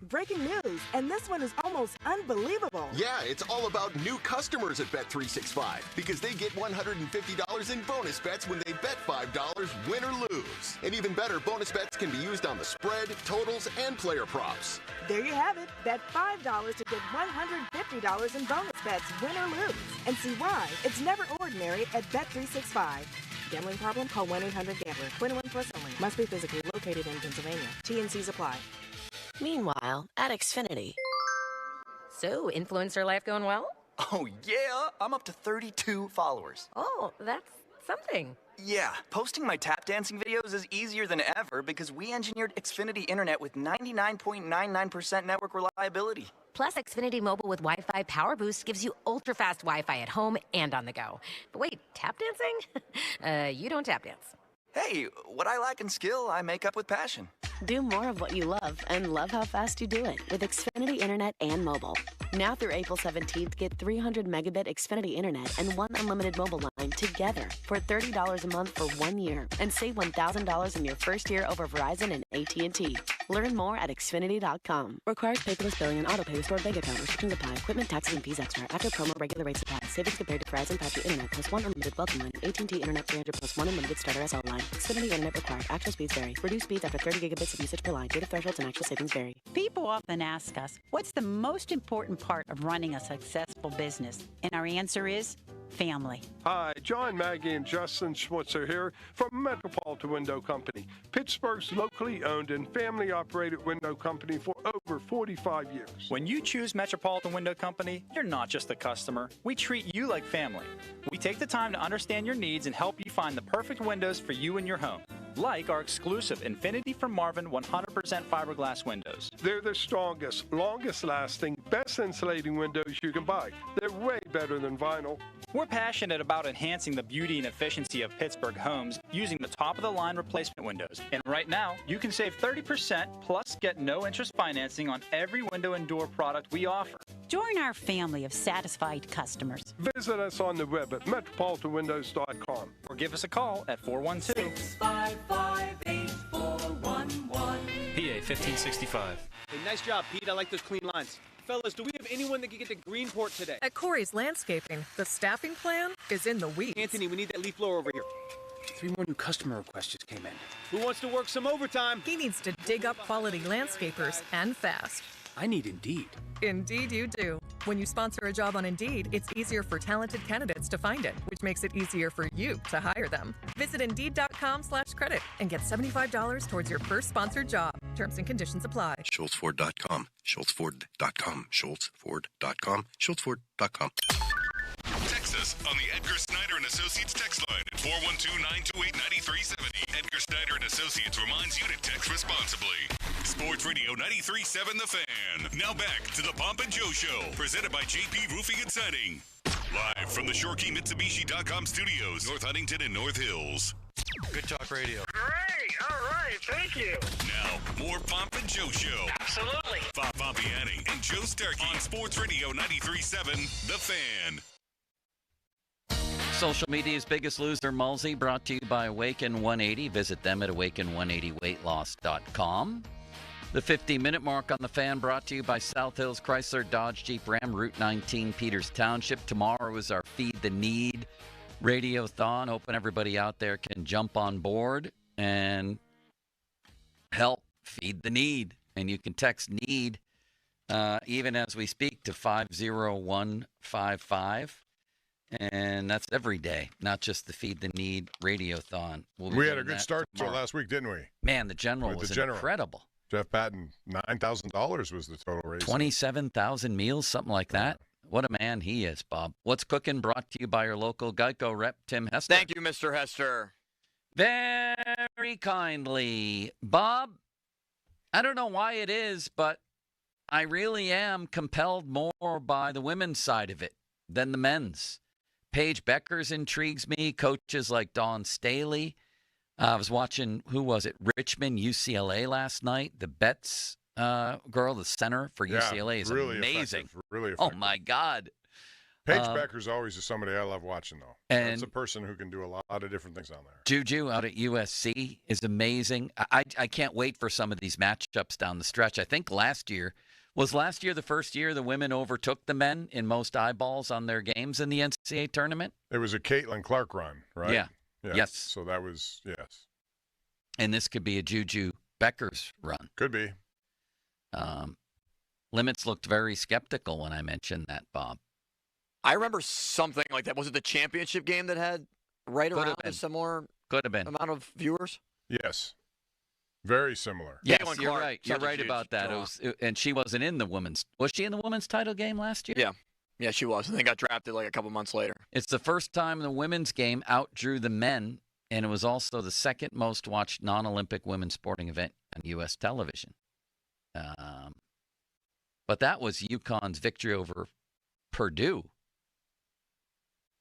Breaking news, and this one is almost unbelievable. Yeah, it's all about new customers at Bet365 because they get $150 in bonus bets when they bet $5, win or lose. And even better, bonus bets can be used on the spread, totals, and player props. There you have it. Bet $5 to get $150 in bonus bets, win or lose. And see why it's never ordinary at Bet365. Gambling problem? Call 1-800-GAMBLER. 21 plus only. Must be physically located in Pennsylvania. T&Cs apply. Meanwhile, at Xfinity. So, influencer life going well? Oh, yeah. I'm up to 32 followers. Oh, that's something. Yeah, posting my tap dancing videos is easier than ever because we engineered Xfinity Internet with 99.99% network reliability. Plus, Xfinity Mobile with Wi-Fi Power Boost gives you ultra-fast Wi-Fi at home and on the go. But wait, tap dancing? You don't tap dance. Hey, what I lack in skill, I make up with passion. Do more of what you love and love how fast you do it with Xfinity Internet and mobile. Now through April 17th, get 300 megabit Xfinity Internet and one unlimited mobile line together for $30 a month for 1 year and save $1,000 in your first year over Verizon and AT&T. Learn more at Xfinity.com. Requires paperless billing and auto pay with stored bank account. Restrictions apply. Equipment, taxes, and fees extra. After promo, regular rates apply. Savings compared to Verizon 5G Internet plus one unlimited welcome line. AT&T Internet 300 plus one unlimited starter SL line. Xfinity Internet required. Actual speeds vary. Reduced speeds after 30 gigabits of usage per line. Data thresholds and actual savings vary. People often ask us, what's the most important part of running a successful business? And our answer is family. Hi, John, Maggie, and Justin Schmutzer here from Metropolitan Window Company, Pittsburgh's locally owned and family-operated window company for over 45 years. When you choose Metropolitan Window Company, you're not just a customer. We treat you like family. We take the time to understand your needs and help you find the perfect windows for you and your home. Like our exclusive Infinity from Marvin 100% fiberglass windows. They're the strongest, longest-lasting, best insulating windows you can buy. They're way better than vinyl. We're passionate about enhancing the beauty and efficiency of Pittsburgh homes using the top-of-the-line replacement windows. And right now, you can save 30% plus get no interest financing on every window and door product we offer. Join our family of satisfied customers. Visit us on the web at metropolitanwindows.com. Or give us a call at 412-655-8411. PA 1565. Hey, nice job, Pete. I like those clean lines. Fellas, do we have anyone that can get to Greenport today? At Corey's Landscaping, the staffing plan is in the weeds. Anthony, we need that leaf blower over here. 3 more new customer requests just came in. Who wants to work some overtime? He needs to dig up quality landscapers and fast. I need Indeed. Indeed you do. When you sponsor a job on Indeed, it's easier for talented candidates to find it, which makes it easier for you to hire them. Visit Indeed.com/credit and get $75 towards your first sponsored job. Terms and conditions apply. SchultzFord.com. SchultzFord.com. SchultzFord.com. SchultzFord.com. Text us on the Edgar Snyder and Associates text line at 412-928-9370. Edgar Snyder and Associates reminds you to text responsibly. Sports Radio 93.7 The Fan. Now back to the Pomp and Joe Show, presented by JP Roofing and Siding. Live from the ShoreKeyMitsubishi.com studios, North Huntington and North Hills. Good talk radio. Great. All right. Thank you. Now, more Pomp and Joe Show. Absolutely. Bob Pompiani and Joe Starkey on Sports Radio 93.7 The Fan. Social media's biggest loser, Mulsey, brought to you by Awaken 180. Visit them at awaken180weightloss.com. The 50-minute mark on the Fan brought to you by South Hills Chrysler Dodge Jeep Ram, Route 19, Peters Township. Tomorrow is our Feed the Need Radiothon. Hoping everybody out there can jump on board and help feed the need. And you can text NEED even as we speak to 50155. And that's every day, not just the Feed the Need Radiothon. We had a good start to it last week, didn't we? Man, the General was incredible. Jeff Patton, $9,000 was the total raise. 27,000 meals, something like that. What a man he is, Bob. What's Cooking brought to you by your local Geico rep, Tim Hester. Thank you, Mr. Hester. Very kindly. Bob, I don't know why it is, but I really am compelled more by the women's side of it than the men's. Paige Beckers intrigues me. Coaches like Dawn Staley. I was watching, who was it? Richmond, UCLA last night. The Betts girl, the center for UCLA, is really amazing. Really oh, effective. my God. Paige Becker's always somebody I love watching, though. And that's a person who can do a lot of different things on there. Juju out at USC is amazing. I can't wait for some of these matchups down the stretch. I think last year the first year the women overtook the men in most eyeballs on their games in the NCAA tournament? It was a Caitlin Clark run, right? Yeah. Yes. So that was, yes. And this could be a Juju Beckers run. Could be. Limits looked very skeptical when I mentioned that, Bob. I remember something like that. Was it the championship game that had around a similar amount of viewers? Yes. Very similar. Yes, you're right. You're right about that. And she wasn't in the women's. Was she in the women's title game last year? Yeah. Yeah, she was. And they got drafted like a couple months later. It's the first time the women's game outdrew the men, and it was also the second most watched non-Olympic women's sporting event on U.S. television. But that was UConn's victory over Purdue.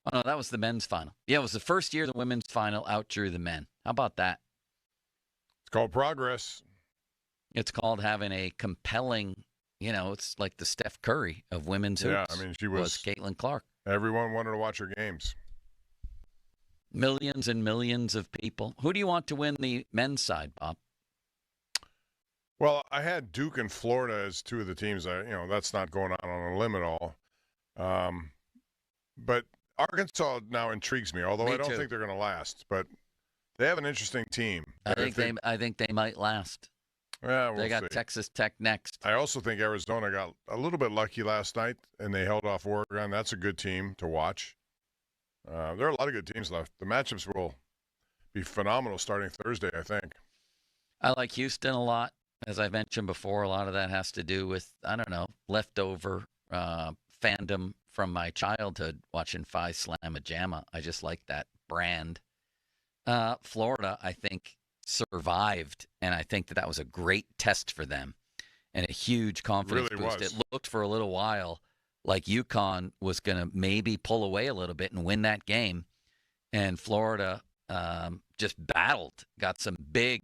Oh, no, that was the men's final. Yeah, it was the first year the women's final outdrew the men. How about that? It's called progress. It's called having a compelling, it's like the Steph Curry of women's hoops. Yeah, I mean, she was Caitlin Clark. Everyone wanted to watch her games. Millions and millions of people. Who do you want to win the men's side, Bob? Well, I had Duke and Florida as two of the teams. That's not going on a limb at all. But Arkansas now intrigues me, although I don't think they're going to last. But they have an interesting team. I think they might last. Yeah, they got Texas Tech next. I also think Arizona got a little bit lucky last night, and they held off Oregon. That's a good team to watch. There are a lot of good teams left. The matchups will be phenomenal starting Thursday, I think. I like Houston a lot. As I mentioned before, a lot of that has to do with, leftover fandom from my childhood watching Phi Slamma Jamma. I just like that brand. Florida, I think, survived, and I think that was a great test for them and a huge confidence boost. It looked for a little while like UConn was going to maybe pull away a little bit and win that game, and Florida just battled, got some big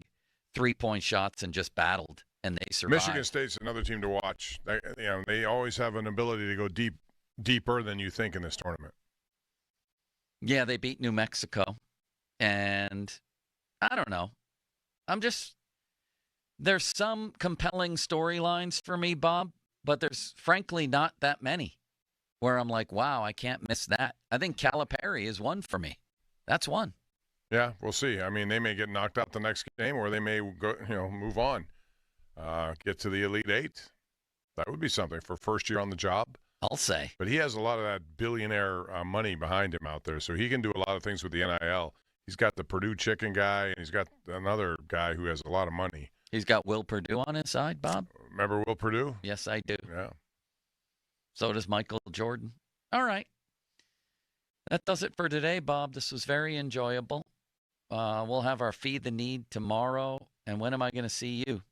three-point shots and just battled, and they survived. Michigan State's another team to watch. They always have an ability to go deeper than you think in this tournament. Yeah, they beat New Mexico, and I don't know. There's some compelling storylines for me, Bob, but there's frankly not that many where I'm like, wow, I can't miss that. I think Calipari is one for me. That's one. Yeah, we'll see. I mean, they may get knocked out the next game, or they may go, move on, get to the Elite Eight. That would be something for first year on the job. I'll say. But he has a lot of that billionaire money behind him out there, so he can do a lot of things with the NIL. He's got the Purdue chicken guy, and he's got another guy who has a lot of money. He's got Will Purdue on his side, Bob? Remember Will Purdue? Yes, I do. Yeah. So does Michael Jordan. All right. That does it for today, Bob. This was very enjoyable. We'll have our Feed the Need tomorrow. And when am I going to see you?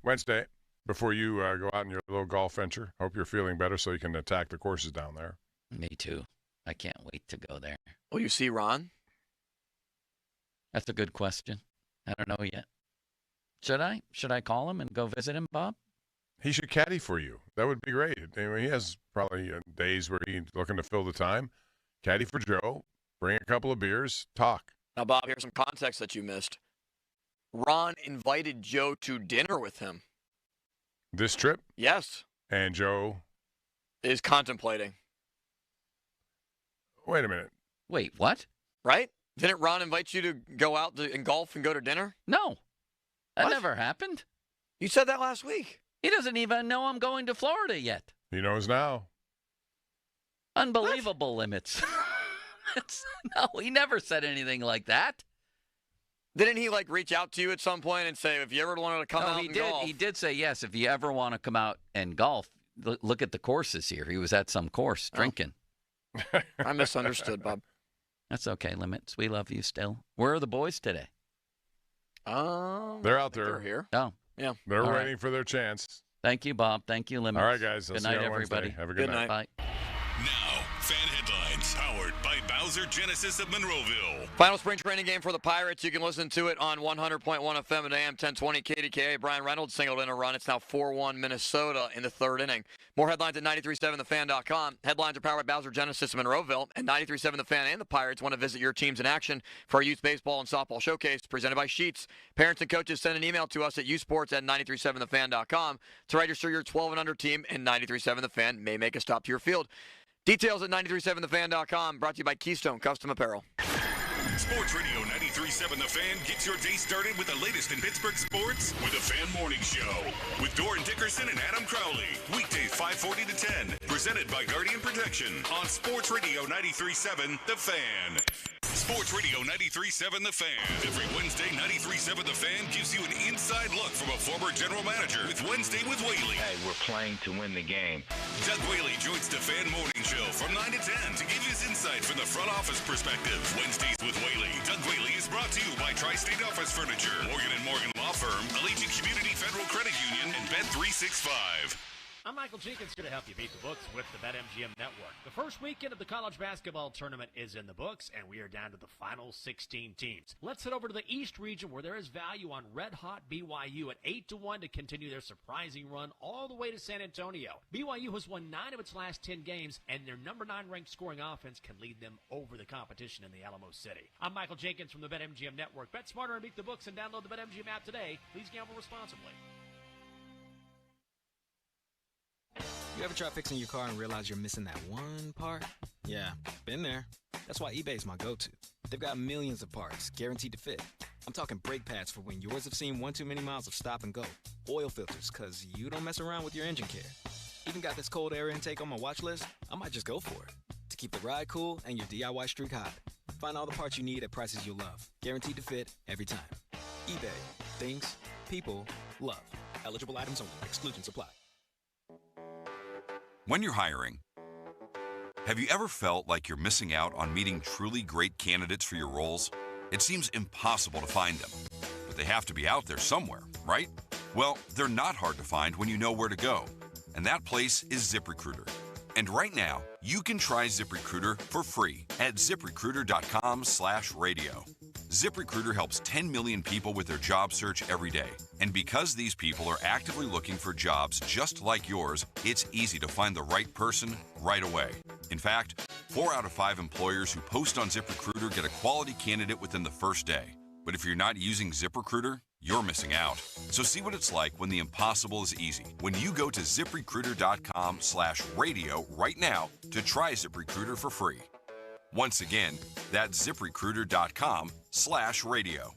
Wednesday, before you go out on your little golf venture. Hope you're feeling better so you can attack the courses down there. Me too. I can't wait to go there. Will you see Ron? That's a good question. I don't know yet. Should I? Should I call him and go visit him, Bob? He should caddy for you. That would be great. I mean, he has probably days where he's looking to fill the time. Caddy for Joe. Bring a couple of beers. Talk. Now, Bob, here's some context that you missed. Ron invited Joe to dinner with him. This trip? Yes. And Joe is contemplating. Wait a minute. Wait, what? Right? Didn't Ron invite you to go out and golf and go to dinner? No. That What? never happened. You said that last week. He doesn't even know I'm going to Florida yet. He knows now. Unbelievable limits. No, he never said anything like that. Didn't he reach out to you at some point and say, if you ever wanted to come out and golf? He did say, yes, if you ever want to come out and golf, look at the courses here. He was at some course drinking. I misunderstood, Bob. That's okay, Limits. We love you still. Where are the boys today? They're out there. They're here. Oh. Yeah. They're All waiting right. for their chance. Thank you, Bob. Thank you, Limits. All right, guys. I'll Good see night, you on everybody. Wednesday. Have a good night. Bye. Now, Fan Headlines, powered by Bowser Genesis of Monroeville. Final spring training game for the Pirates. You can listen to it on 100.1 FM at AM 1020 KDKA. Brian Reynolds singled in a run. It's now 4-1 Minnesota in the third inning. More headlines at 937thefan.com. Headlines are powered by Bowser Genesis of Monroeville. And 93.7 The Fan and the Pirates want to visit your teams in action for our youth baseball and softball showcase presented by Sheets. Parents and coaches send an email to us at usports@937thefan.com to register your 12 and under team, and 93.7 The Fan may make a stop to your field. Details at 937thefan.com. Brought to you by Keystone Custom Apparel. Sports Radio 93.7 The Fan gets your day started with the latest in Pittsburgh sports with the Fan Morning Show with Doran Dickerson and Adam Crowley. Weekdays 5:40 to 10. Presented by Guardian Protection on Sports Radio 93.7 The Fan. Sports Radio 93.7 The Fan. Every Wednesday, 93.7 The Fan gives you an inside look from a former general manager with Wednesday with Whaley. Hey, we're playing to win the game. Doug Whaley joins the Fan Morning Show from 9 to 10 to give his insight from the front office perspective. Wednesdays with Whaley. Doug Whaley is brought to you by Tri-State Office Furniture, Morgan & Morgan Law Firm, Allegiant Community Federal Credit Union, and Bet365. I'm Michael Jenkins, here to help you beat the books with the BetMGM Network. The first weekend of the college basketball tournament is in the books, and we are down to the final 16 teams. Let's head over to the East region, where there is value on red-hot BYU at 8-1 to continue their surprising run all the way to San Antonio. BYU has won 9 of its last 10 games, and their number 9 ranked scoring offense can lead them over the competition in the Alamo City. I'm Michael Jenkins from the BetMGM Network. Bet smarter and beat the books, and download the BetMGM app today. Please gamble responsibly. You ever try fixing your car and realize you're missing that one part? Yeah, been there. That's why eBay's my go-to. They've got millions of parts, guaranteed to fit. I'm talking brake pads for when yours have seen one too many miles of stop and go. Oil filters, because you don't mess around with your engine care. Even got this cold air intake on my watch list. I might just go for it. To keep the ride cool and your DIY streak hot. Find all the parts you need at prices you'll love. Guaranteed to fit every time. eBay. Things, people, love. Eligible items only. Exclusions apply. When you're hiring, have you ever felt like you're missing out on meeting truly great candidates for your roles? It seems impossible to find them, but they have to be out there somewhere, right? Well, they're not hard to find when you know where to go, and that place is ZipRecruiter. And right now, you can try ZipRecruiter for free at ZipRecruiter.com/radio. ZipRecruiter helps 10 million people with their job search every day. And because these people are actively looking for jobs just like yours, it's easy to find the right person right away. In fact, 4 out of 5 employers who post on ZipRecruiter get a quality candidate within the first day. But if you're not using ZipRecruiter, you're missing out. So see what it's like when the impossible is easy. When you go to ZipRecruiter.com/radio right now to try ZipRecruiter for free. Once again, that's ZipRecruiter.com/radio.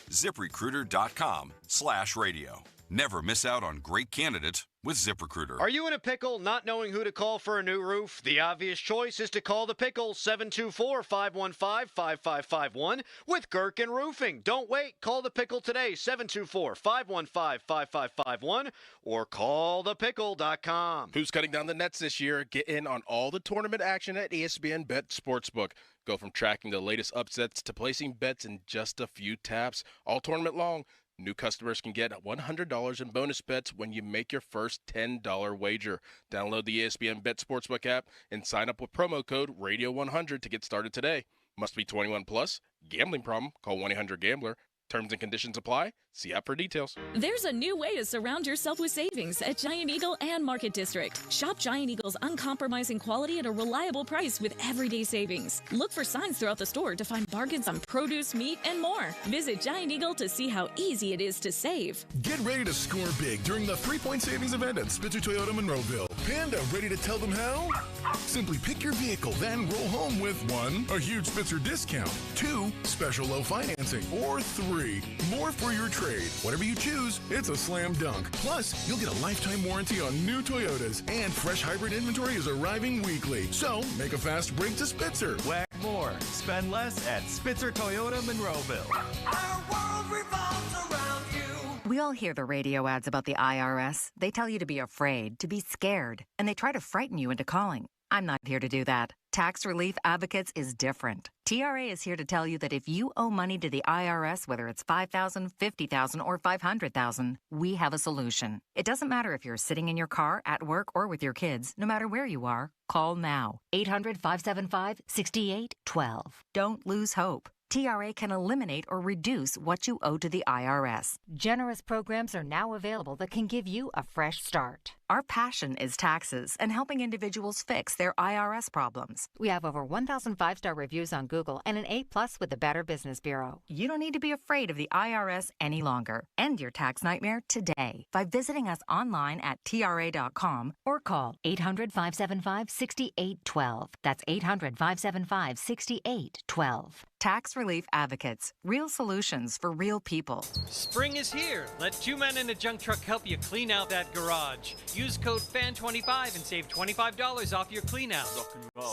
ZipRecruiter.com/radio. Never miss out on great candidates with ZipRecruiter. Are you in a pickle not knowing who to call for a new roof? The obvious choice is to call the Pickle, 724-515-5551 with Gherkin Roofing. Don't wait. Call the Pickle today, 724-515-5551 or callthepickle.com. Who's cutting down the nets this year? Get in on all the tournament action at ESPN Bet Sportsbook. Go from tracking the latest upsets to placing bets in just a few taps all tournament long. New customers can get $100 in bonus bets when you make your first $10 wager. Download the ESPN Bet Sportsbook app and sign up with promo code Radio100 to get started today. Must be 21 plus, Gambling problem? Call 1-800-GAMBLER. Terms and conditions apply. See app for details. There's a new way to surround yourself with savings at Giant Eagle and Market District. Shop Giant Eagle's uncompromising quality at a reliable price with everyday savings. Look for signs throughout the store to find bargains on produce, meat, and more. Visit Giant Eagle to see how easy it is to save. Get ready to score big during the 3-point savings event at Spitzer Toyota Monroeville. Panda, ready to tell them how? Simply pick your vehicle, then roll home with 1, a huge Spitzer discount, 2, special low financing, or 3, more for your trade. Whatever you choose, it's a slam dunk. Plus, you'll get a lifetime warranty on new Toyotas, and fresh hybrid inventory is arriving weekly. So, make a fast break to Spitzer. Whack more, spend less at Spitzer Toyota Monroeville. Our world revolves around you. We all hear the radio ads about the IRS. They tell you to be afraid, to be scared, and they try to frighten you into calling. I'm not here to do that. Tax Relief Advocates is different. TRA is here to tell you that if you owe money to the IRS, whether it's $5,000, $50,000, or $500,000, we have a solution. It doesn't matter if you're sitting in your car, at work, or with your kids. No matter where you are, call now. 800-575-6812. Don't lose hope. TRA can eliminate or reduce what you owe to the IRS. Generous programs are now available that can give you a fresh start. Our passion is taxes and helping individuals fix their IRS problems. We have over 1,000 5-star reviews on Google and an A+ with the Better Business Bureau. You don't need to be afraid of the IRS any longer. End your tax nightmare today by visiting us online at TRA.com or call 800-575-6812. That's 800-575-6812. Tax Relief Advocates. Real solutions for real people. Spring is here. Let 2 men in a junk truck help you clean out that garage. Use code FAN25 and save $25 off your clean out.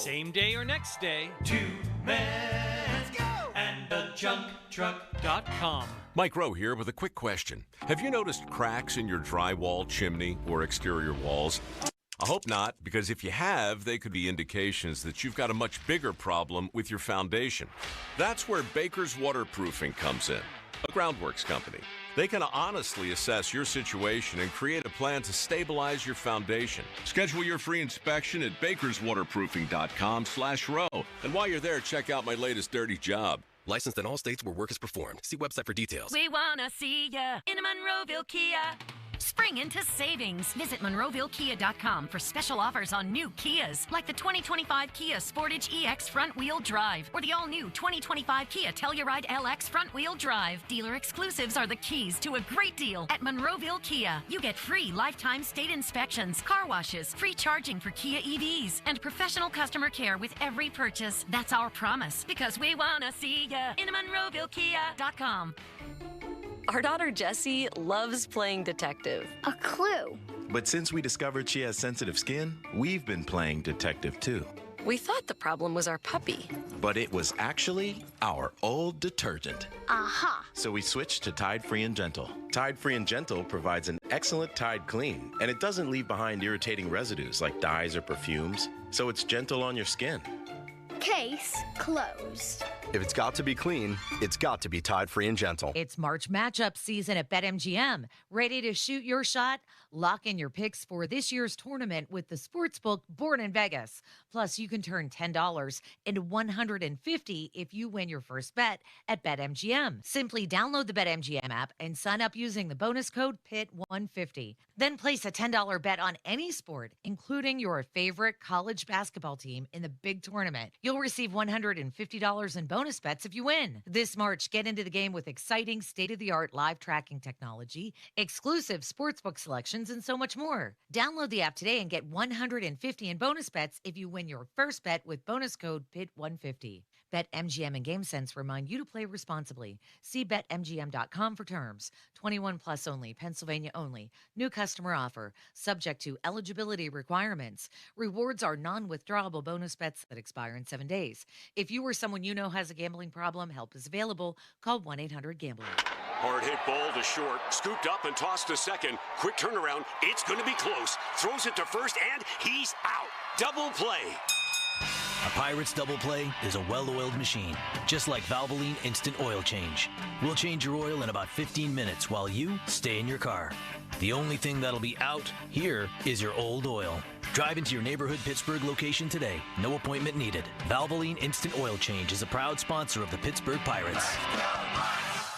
Same day or next day. 2 men and a junk truck.com. Mike Rowe here with a quick question. Have you noticed cracks in your drywall, chimney, or exterior walls? I hope not, because if you have, they could be indications that you've got a much bigger problem with your foundation. That's where Baker's Waterproofing comes in, a groundworks company. They can honestly assess your situation and create a plan to stabilize your foundation. Schedule your free inspection at bakerswaterproofing.com/row. And while you're there, check out my latest dirty job. Licensed in all states where work is performed. See website for details. We wanna see ya in a Monroeville Kia. Spring into savings. Visit MonroevilleKia.com for special offers on new Kias, like the 2025 Kia Sportage EX front-wheel drive or the all-new 2025 Kia Telluride LX front-wheel drive. Dealer exclusives are the keys to a great deal at Monroeville Kia. You get free lifetime state inspections, car washes, free charging for Kia EVs, and professional customer care with every purchase. That's our promise, because we want to see ya in MonroevilleKia.com. Our daughter Jessie loves playing detective. A clue. But since we discovered she has sensitive skin, we've been playing detective too. We thought the problem was our puppy. But it was actually our old detergent. Aha! So we switched to Tide Free and Gentle. Tide Free and Gentle provides an excellent Tide clean, and it doesn't leave behind irritating residues like dyes or perfumes, so it's gentle on your skin. Case closed. If it's got to be clean, it's got to be Tide Free and Gentle. It's March matchup season at BetMGM. Ready to shoot your shot? Lock in your picks for this year's tournament with the sportsbook Born in Vegas. Plus, you can turn $10 into $150 if you win your first bet at BetMGM. Simply download the BetMGM app and sign up using the bonus code PIT150. Then place a $10 bet on any sport, including your favorite college basketball team in the big tournament. You'll receive $150 in bonus bets if you win. This March, get into the game with exciting state-of-the-art live tracking technology, exclusive sportsbook selections, and so much more. Download the app today and get $150 in bonus bets if you win your first bet with bonus code PIT150. BetMGM and GameSense remind you to play responsibly. See BetMGM.com for terms. 21 plus only. Pennsylvania only. New customer offer. Subject to eligibility requirements. Rewards are non-withdrawable bonus bets that expire in 7 days. If you or someone you know has a gambling problem, help is available. Call 1-800-GAMBLER. Hard hit ball to short. Scooped up and tossed to second. Quick turnaround. It's going to be close. Throws it to first and he's out. Double play. A Pirates double play is a well-oiled machine, just like Valvoline Instant Oil Change. We'll change your oil in about 15 minutes while you stay in your car. The only thing that'll be out here is your old oil. Drive into your neighborhood Pittsburgh location today. No appointment needed. Valvoline Instant Oil Change is a proud sponsor of the Pittsburgh Pirates.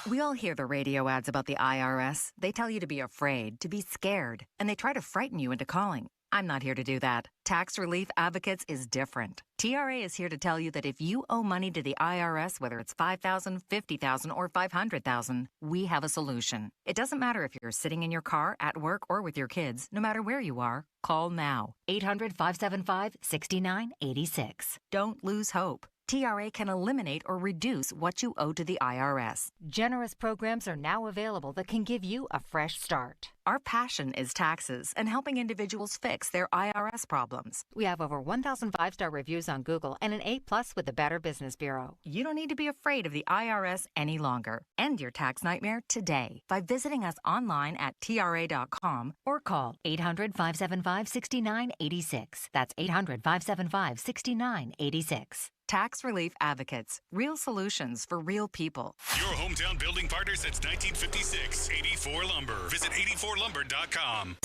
We all hear the radio ads about the IRS. They tell you to be afraid, to be scared, and they try to frighten you into calling. I'm not here to do that. Tax Relief Advocates is different. TRA is here to tell you that if you owe money to the IRS, whether it's $5,000, $50,000, or $500,000, we have a solution. It doesn't matter if you're sitting in your car, at work, or with your kids. No matter where you are, call now. 800-575-6986. Don't lose hope. TRA can eliminate or reduce what you owe to the IRS. Generous programs are now available that can give you a fresh start. Our passion is taxes and helping individuals fix their IRS problems. We have over 1,000 5-star reviews on Google and an A+ with the Better Business Bureau. You don't need to be afraid of the IRS any longer. End your tax nightmare today by visiting us online at TRA.com or call 800-575-6986. That's 800-575-6986. Tax Relief Advocates. Real solutions for real people. Your hometown building partner since 1956. 84 Lumber. Visit 84lumber.com.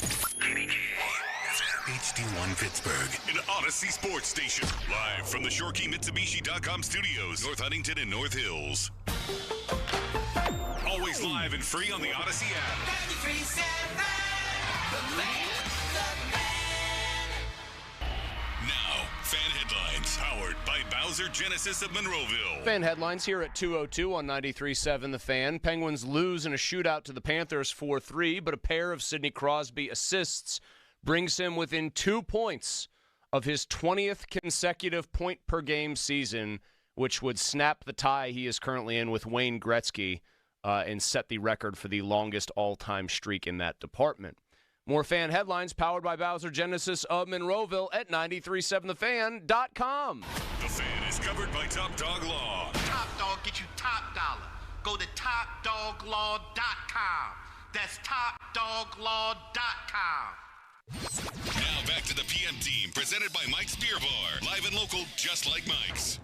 HD1 Pittsburgh, an Odyssey sports station. Live from the ShoreKeyMitsubishi.com studios, North Huntington and North Hills. Always live and free on the Odyssey app. 93.7, the man. Now, fan headlines powered by Bowser Genesis of Monroeville. Fan headlines here at 2:02 on 93.7 The Fan. Penguins lose in a shootout to the Panthers 4-3, but a pair of Sidney Crosby assists brings him within 2 points of his 20th consecutive point-per-game season, which would snap the tie he is currently in with Wayne Gretzky and set the record for the longest all-time streak in that department. More fan headlines powered by Bowser Genesis of Monroeville at 937thefan.com. The Fan is covered by Top Dog Law. Top Dog get you top dollar. Go to topdoglaw.com. That's topdoglaw.com. Now back to the PM team, presented by Mike's Beer Bar. Live and local, just like Mike's.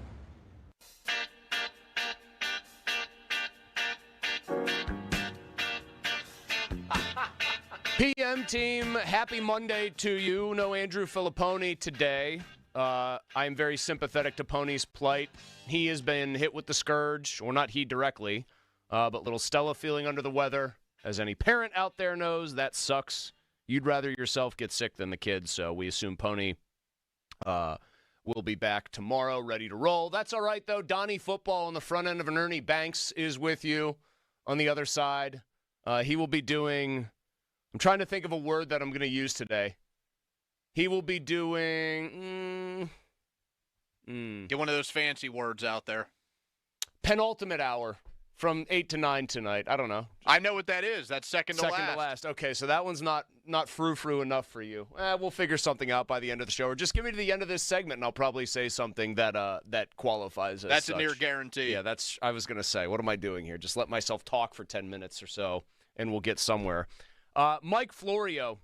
PM team, happy Monday to you. No Andrew Filipponi today. I am very sympathetic to Pony's plight. He has been hit with the scourge, or not he directly, but little Stella feeling under the weather. As any parent out there knows, that sucks. You'd rather yourself get sick than the kids, so we assume Pony will be back tomorrow, ready to roll. That's all right, though. Donnie Football on the front end of an Ernie Banks is with you on the other side. He will be doing... I'm trying to think of a word that I'm going to use today. He will be doing... Get one of those fancy words out there. Penultimate hour from 8 to 9 tonight. I don't know. I know what that is. That's second to last. Okay, so that one's not frou-frou enough for you. We'll figure something out by the end of the show. Or just give me to the end of this segment, and I'll probably say something that qualifies as That's such. a near guarantee. Yeah, I was going to say. What am I doing here? Just let myself talk for 10 minutes or so, and we'll get somewhere. Mike Florio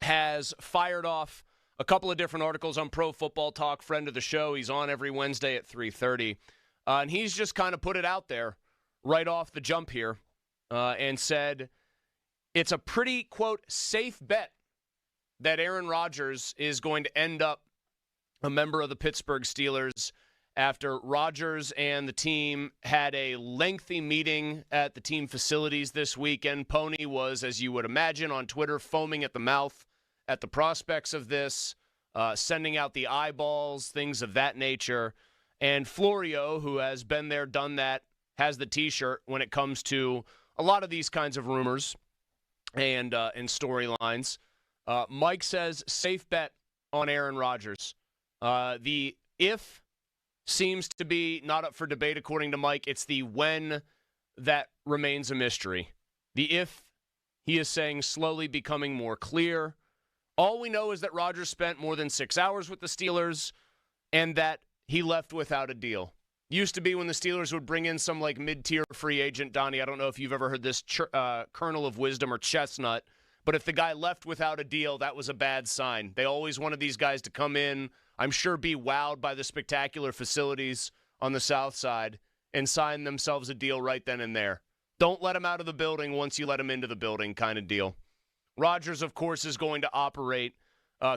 has fired off a couple of different articles on Pro Football Talk, friend of the show. He's on every Wednesday at 3:30. And he's just kind of put it out there right off the jump here and said it's a pretty, quote, safe bet that Aaron Rodgers is going to end up a member of the Pittsburgh Steelers after Rodgers and the team had a lengthy meeting at the team facilities this weekend. Pony was, as you would imagine, on Twitter foaming at the mouth at the prospects of this, sending out the eyeballs, things of that nature. And Florio, who has been there, done that, has the T-shirt when it comes to a lot of these kinds of rumors and storylines. Mike says safe bet on Aaron Rodgers. The if seems to be not up for debate, according to Mike. It's the when that remains a mystery. The if, he is saying, slowly becoming more clear. All we know is that Rodgers spent more than 6 hours with the Steelers and that he left without a deal. Used to be when the Steelers would bring in some like mid-tier free agent, Donnie, I don't know if you've ever heard this kernel of wisdom or chestnut, but if the guy left without a deal, that was a bad sign. They always wanted these guys to come in, I'm sure be wowed by the spectacular facilities on the South Side, and sign themselves a deal right then and there. Don't let them out of the building once you let them into the building kind of deal. Rodgers, of course, is going to operate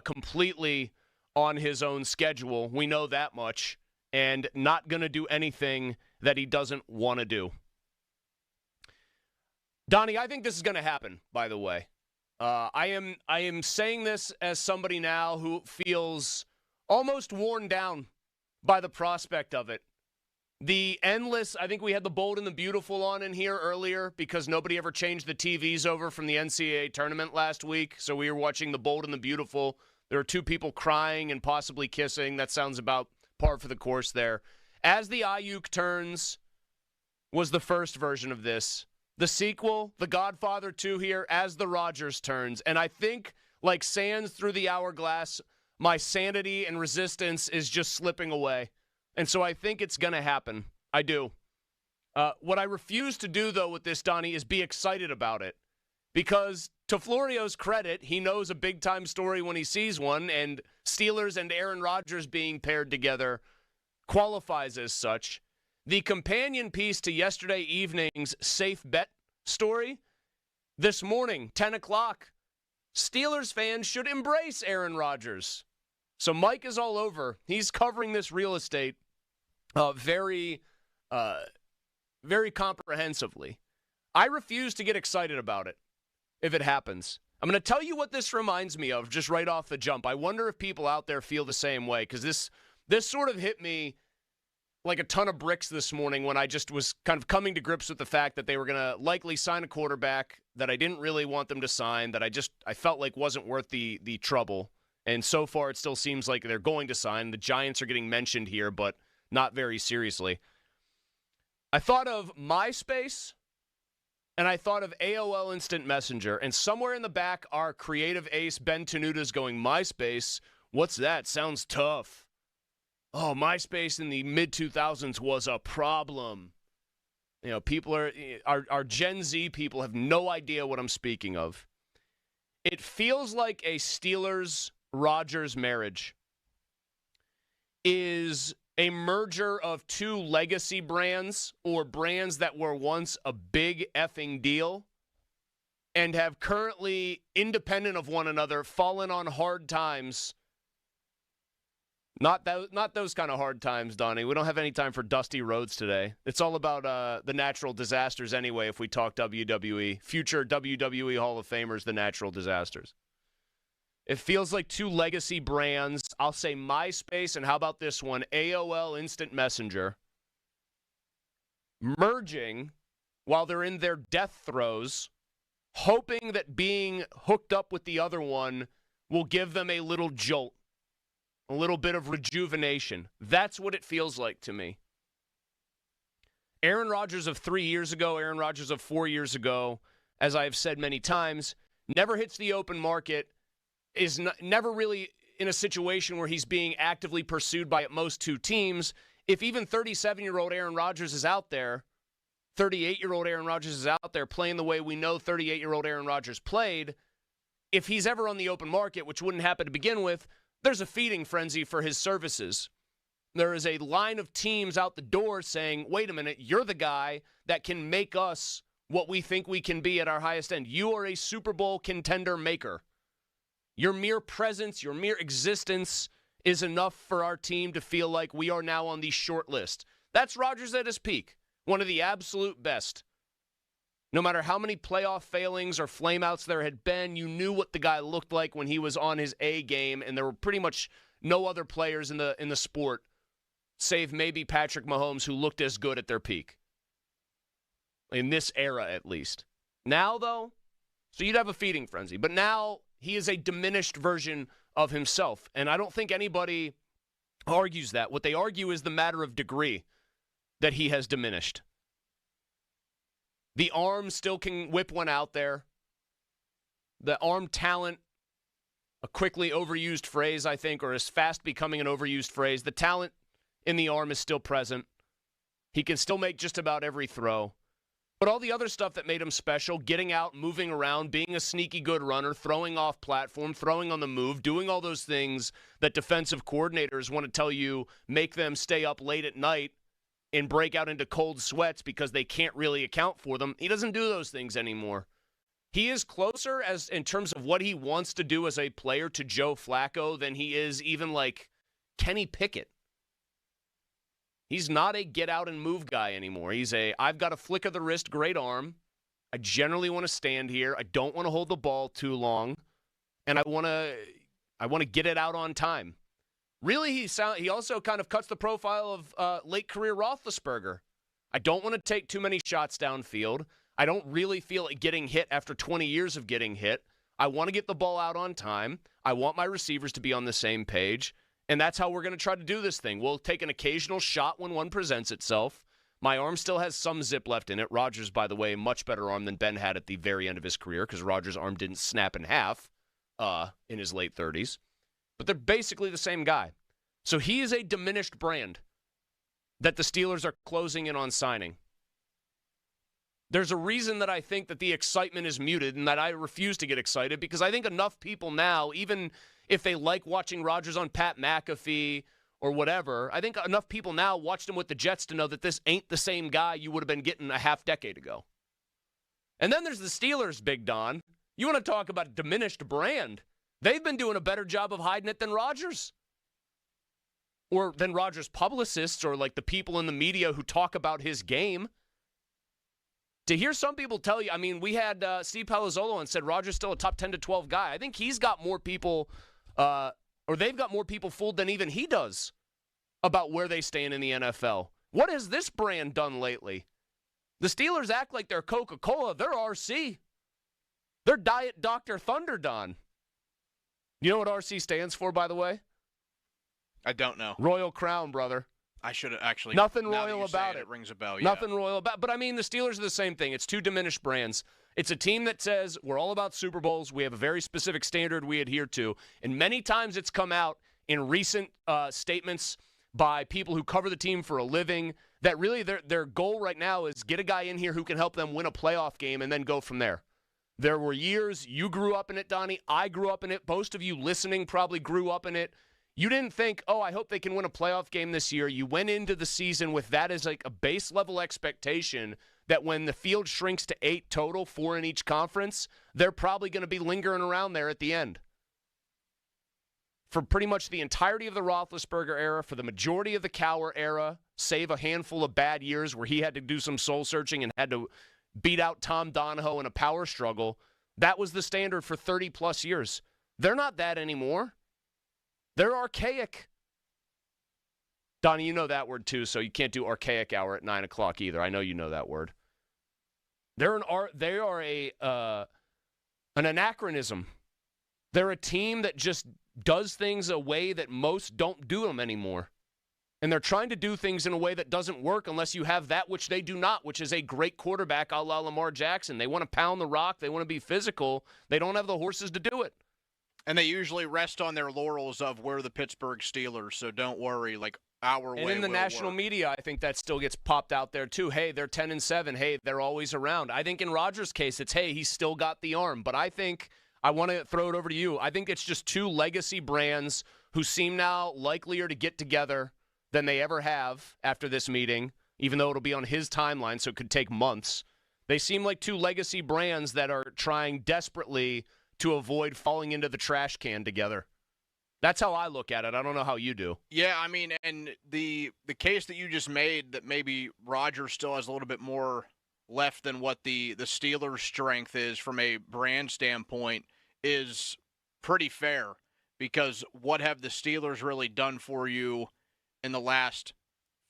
completely on his own schedule. We know that much. And not going to do anything that he doesn't want to do. Donnie, I think this is going to happen, by the way. I am saying this as somebody now who feels almost worn down by the prospect of it. The endless, I think we had the Bold and the Beautiful on in here earlier because nobody ever changed the TVs over from the NCAA tournament last week. So we were watching the Bold and the Beautiful. There are two people crying and possibly kissing. That sounds about par for the course there. As the Ayuk Turns was the first version of this. The sequel, The Godfather 2 here, as the Rodgers Turns. And I think, like sands through the hourglass, my sanity and resistance is just slipping away. And so I think it's going to happen. I do. What I refuse to do, though, with this, Donnie, is be excited about it. Because to Florio's credit, he knows a big-time story when he sees one, and Steelers and Aaron Rodgers being paired together qualifies as such. The companion piece to yesterday evening's safe bet story, this morning, 10 o'clock, Steelers fans should embrace Aaron Rodgers. So Mike is all over. He's covering this real estate very comprehensively. I refuse to get excited about it if it happens. I'm going to tell you what this reminds me of just right off the jump. I wonder if people out there feel the same way, because this sort of hit me like a ton of bricks this morning when I just was kind of coming to grips with the fact that they were going to likely sign a quarterback that I didn't really want them to sign, that I felt like wasn't worth the trouble. And so far it still seems like they're going to sign. The Giants are getting mentioned here, but not very seriously. I thought of MySpace, and I thought of AOL Instant Messenger. And somewhere in the back, our creative ace, Ben Tenuda's going, MySpace? What's that? Sounds tough. Oh, MySpace in the mid-2000s was a problem. You know, people our Gen Z people have no idea what I'm speaking of. It feels like a Steelers-Rodgers marriage is a merger of two legacy brands or brands that were once a big effing deal and have currently, independent of one another, fallen on hard times. Not those kind of hard times, Donnie. We don't have any time for dusty roads today. It's all about the natural disasters anyway if we talk WWE. Future WWE Hall of Famers, the natural disasters. It feels like two legacy brands. I'll say MySpace, and how about this one? AOL Instant Messenger. Merging while they're in their death throes, hoping that being hooked up with the other one will give them a little jolt. A little bit of rejuvenation. That's what it feels like to me. Aaron Rodgers of 3 years ago, Aaron Rodgers of 4 years ago, as I've said many times, never hits the open market, is never really in a situation where he's being actively pursued by at most two teams. If even 37-year-old Aaron Rodgers is out there, 38-year-old Aaron Rodgers is out there playing the way we know 38-year-old Aaron Rodgers played, if he's ever on the open market, which wouldn't happen to begin with, there's a feeding frenzy for his services. There is a line of teams out the door saying, wait a minute, you're the guy that can make us what we think we can be at our highest end. You are a Super Bowl contender maker. Your mere presence, your mere existence is enough for our team to feel like we are now on the short list. That's Rodgers at his peak, one of the absolute best. No matter how many playoff failings or flameouts there had been, you knew what the guy looked like when he was on his A game, and there were pretty much no other players in the sport, save maybe Patrick Mahomes, who looked as good at their peak. In this era, at least. Now, though, so you'd have a feeding frenzy, but now he is a diminished version of himself, and I don't think anybody argues that. What they argue is the matter of degree that he has diminished. The arm still can whip one out there. The arm talent, a quickly overused phrase, I think, or is fast becoming an overused phrase. The talent in the arm is still present. He can still make just about every throw. But all the other stuff that made him special, getting out, moving around, being a sneaky good runner, throwing off platform, throwing on the move, doing all those things that defensive coordinators want to tell you make them stay up late at night and break out into cold sweats because they can't really account for them. He doesn't do those things anymore. He is closer as in terms of what he wants to do as a player to Joe Flacco than he is even like Kenny Pickett. He's not a get-out-and-move guy anymore. He's I've got a flick of the wrist, great arm. I generally want to stand here. I don't want to hold the ball too long. And I want to get it out on time. Really, he also kind of cuts the profile of late-career Roethlisberger. I don't want to take too many shots downfield. I don't really feel like getting hit after 20 years of getting hit. I want to get the ball out on time. I want my receivers to be on the same page. And that's how we're going to try to do this thing. We'll take an occasional shot when one presents itself. My arm still has some zip left in it. Rodgers, by the way, much better arm than Ben had at the very end of his career because Rodgers' arm didn't snap in half in his late 30s. But they're basically the same guy. So he is a diminished brand that the Steelers are closing in on signing. There's a reason that I think that the excitement is muted and that I refuse to get excited because I think enough people now, even if they like watching Rodgers on Pat McAfee or whatever, I think enough people now watched him with the Jets to know that this ain't the same guy you would have been getting a half decade ago. And then there's the Steelers, Big Don. You want to talk about a diminished brand. They've been doing a better job of hiding it than Rodgers. Or than Rodgers' publicists or like the people in the media who talk about his game. To hear some people tell you, I mean, we had Steve Palazzolo and said Rodgers still a top 10 to 12 guy. I think he's got more people, or they've got more people fooled than even he does about where they stand in the NFL. What has this brand done lately? The Steelers act like they're Coca-Cola. They're RC. They're Diet Dr. Thunder, Don. You know what RC stands for, by the way? I don't know. Royal Crown, brother. I should have actually. Nothing royal about it. It rings a bell. Yeah. Nothing royal about. But I mean, the Steelers are the same thing. It's two diminished brands. It's a team that says we're all about Super Bowls. We have a very specific standard we adhere to, and many times it's come out in recent statements by people who cover the team for a living that really their goal right now is get a guy in here who can help them win a playoff game and then go from there. There were years you grew up in it, Donnie. I grew up in it. Most of you listening probably grew up in it. You didn't think, oh, I hope they can win a playoff game this year. You went into the season with that as like a base level expectation that when the field shrinks to 8 total, 4 in each conference, they're probably going to be lingering around there at the end. For pretty much the entirety of the Roethlisberger era, for the majority of the Cowher era, save a handful of bad years where he had to do some soul searching and had to beat out Tom Donahoe in a power struggle, that was the standard for 30-plus years. They're not that anymore. They're archaic. Donnie, you know that word too, so you can't do archaic hour at 9 o'clock either. I know you know that word. They are an anachronism. They're a team that just does things a way that most don't do them anymore. And they're trying to do things in a way that doesn't work unless you have that which they do not, which is a great quarterback a la Lamar Jackson. They want to pound the rock. They want to be physical. They don't have the horses to do it. And they usually rest on their laurels of we're the Pittsburgh Steelers, so don't worry, like our way And in the national media, I think that still gets popped out there too. Hey, they're 10-7. Hey, they're always around. I think in Rodgers' case, it's, hey, he's still got the arm. But I think, I want to throw it over to you. I think it's just two legacy brands who seem now likelier to get together than they ever have after this meeting, even though it'll be on his timeline, so it could take months. They seem like two legacy brands that are trying desperately to avoid falling into the trash can together. That's how I look at it. I don't know how you do. Yeah, I mean, and the case that you just made that maybe Rodgers still has a little bit more left than what the Steelers' strength is from a brand standpoint is pretty fair, because what have the Steelers really done for you in the last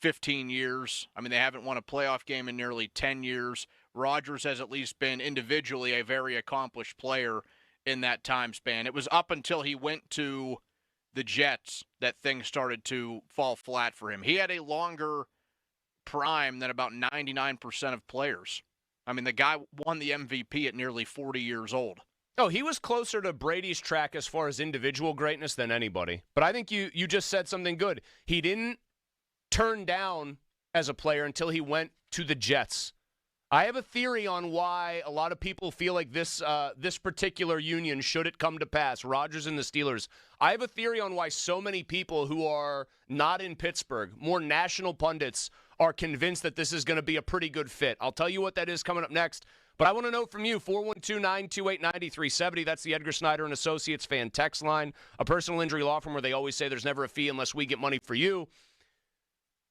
15 years? I mean, they haven't won a playoff game in nearly 10 years. Rodgers has at least been individually a very accomplished player in that time span. It was up until he went to the Jets that things started to fall flat for him. He had a longer prime than about 99% of players. I mean, the guy won the MVP at nearly 40 years old. Oh, he was closer to Brady's track as far as individual greatness than anybody. But I think you just said something good. He didn't turn down as a player until he went to the Jets. I have a theory on why a lot of people feel like this particular union, should it come to pass, Rodgers and the Steelers. I have a theory on why so many people who are not in Pittsburgh, more national pundits, are convinced that this is going to be a pretty good fit. I'll tell you what that is coming up next. But I want to know from you, 412-928-9370. That's the Edgar Snyder and Associates fan text line, a personal injury law firm where they always say there's never a fee unless we get money for you.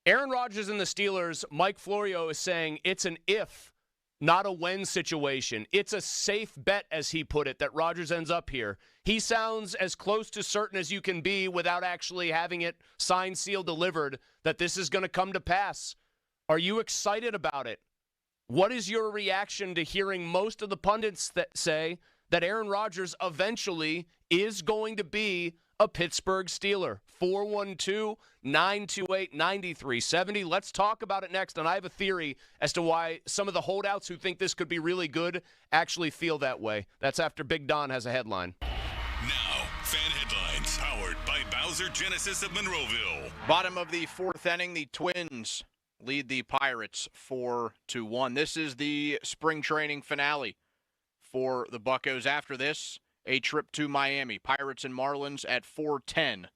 Aaron Rodgers and the Steelers, Mike Florio is saying it's an if, not a when situation. It's a safe bet, as he put it, that Rodgers ends up here. He sounds as close to certain as you can be without actually having it signed, sealed, delivered, that this is going to come to pass. Are you excited about it? What is your reaction to hearing most of the pundits that say that Aaron Rodgers eventually is going to be a Pittsburgh Steeler? 412-928-9370. Let's talk about it next, and I have a theory as to why some of the holdouts who think this could be really good actually feel that way. That's after Big Don has a headline. Now, fan headlines powered by Bowser Genesis of Monroeville. Bottom of the fourth inning, the Twins lead the Pirates 4-1. This is the spring training finale for the Buccos. After this, a trip to Miami. Pirates and Marlins at 4:10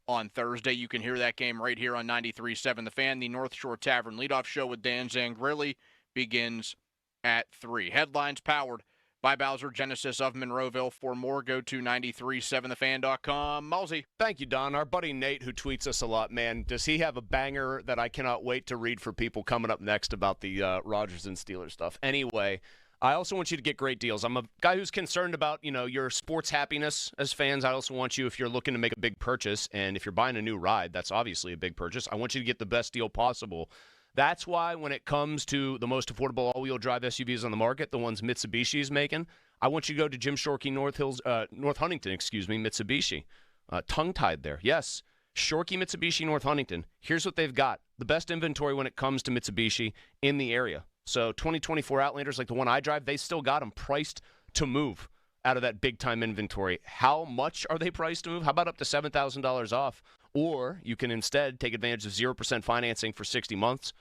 on Thursday. You can hear that game right here on 93.7 The Fan. The North Shore Tavern leadoff show with Dan Zangrilli begins at 3. Headlines powered by Bowser Genesis of Monroeville. For more, go to 937thefan.com. Malsey. Thank you, Don. Our buddy Nate, who tweets us a lot, man, does he have a banger that I cannot wait to read for people coming up next about the Rodgers and Steelers stuff? Anyway, I also want you to get great deals. I'm a guy who's concerned about, your sports happiness as fans. I also want you, if you're looking to make a big purchase, and if you're buying a new ride, that's obviously a big purchase, I want you to get the best deal possible. That's why when it comes to the most affordable all-wheel drive SUVs on the market, the ones Mitsubishi is making, I want you to go to Jim Shorkey North Huntington, Mitsubishi. Tongue-tied there. Yes, Shorkey Mitsubishi North Huntington. Here's what they've got. The best inventory when it comes to Mitsubishi in the area. So 2024 Outlanders like the one I drive, they still got them priced to move out of that big-time inventory. How much are they priced to move? How about up to $7,000 off? Or you can instead take advantage of 0% financing for 60 months.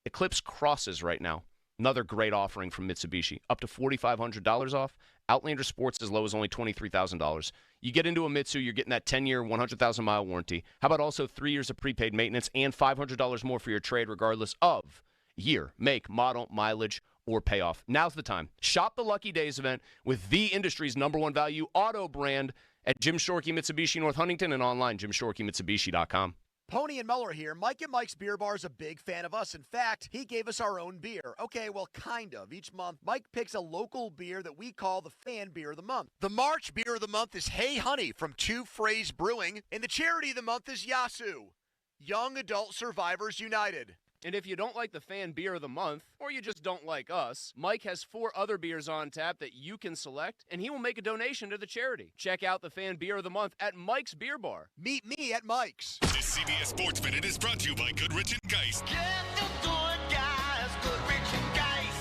Eclipse Crosses right now. Another great offering from Mitsubishi. Up to $4,500 off. Outlander Sports as low as only $23,000. You get into a Mitsu, you're getting that 10-year, 100,000-mile warranty. How about also 3 years of prepaid maintenance and $500 more for your trade regardless of year, make, model, mileage, or payoff. Now's the time. Shop the Lucky Days event with the industry's #1 value auto brand at Jim Shorkey Mitsubishi North Huntington and online, JimShorkeyMitsubishi.com. Pony and Muller here. Mike and Mike's Beer Bar is a big fan of us. In fact, he gave us our own beer. Okay, well, kind of. Each month, Mike picks a local beer that we call the Fan Beer of the Month. The March Beer of the Month is Hey Honey from Two Phrase Brewing, and the Charity of the Month is Yasu, Young Adult Survivors United. And if you don't like the Fan Beer of the Month, or you just don't like us, Mike has 4 other beers on tap that you can select, and he will make a donation to the charity. Check out the Fan Beer of the Month at Mike's Beer Bar. Meet me at Mike's. This CBS Sports Minute is brought to you by Goodrich & Geist. Get the good guys, Goodrich & Geist.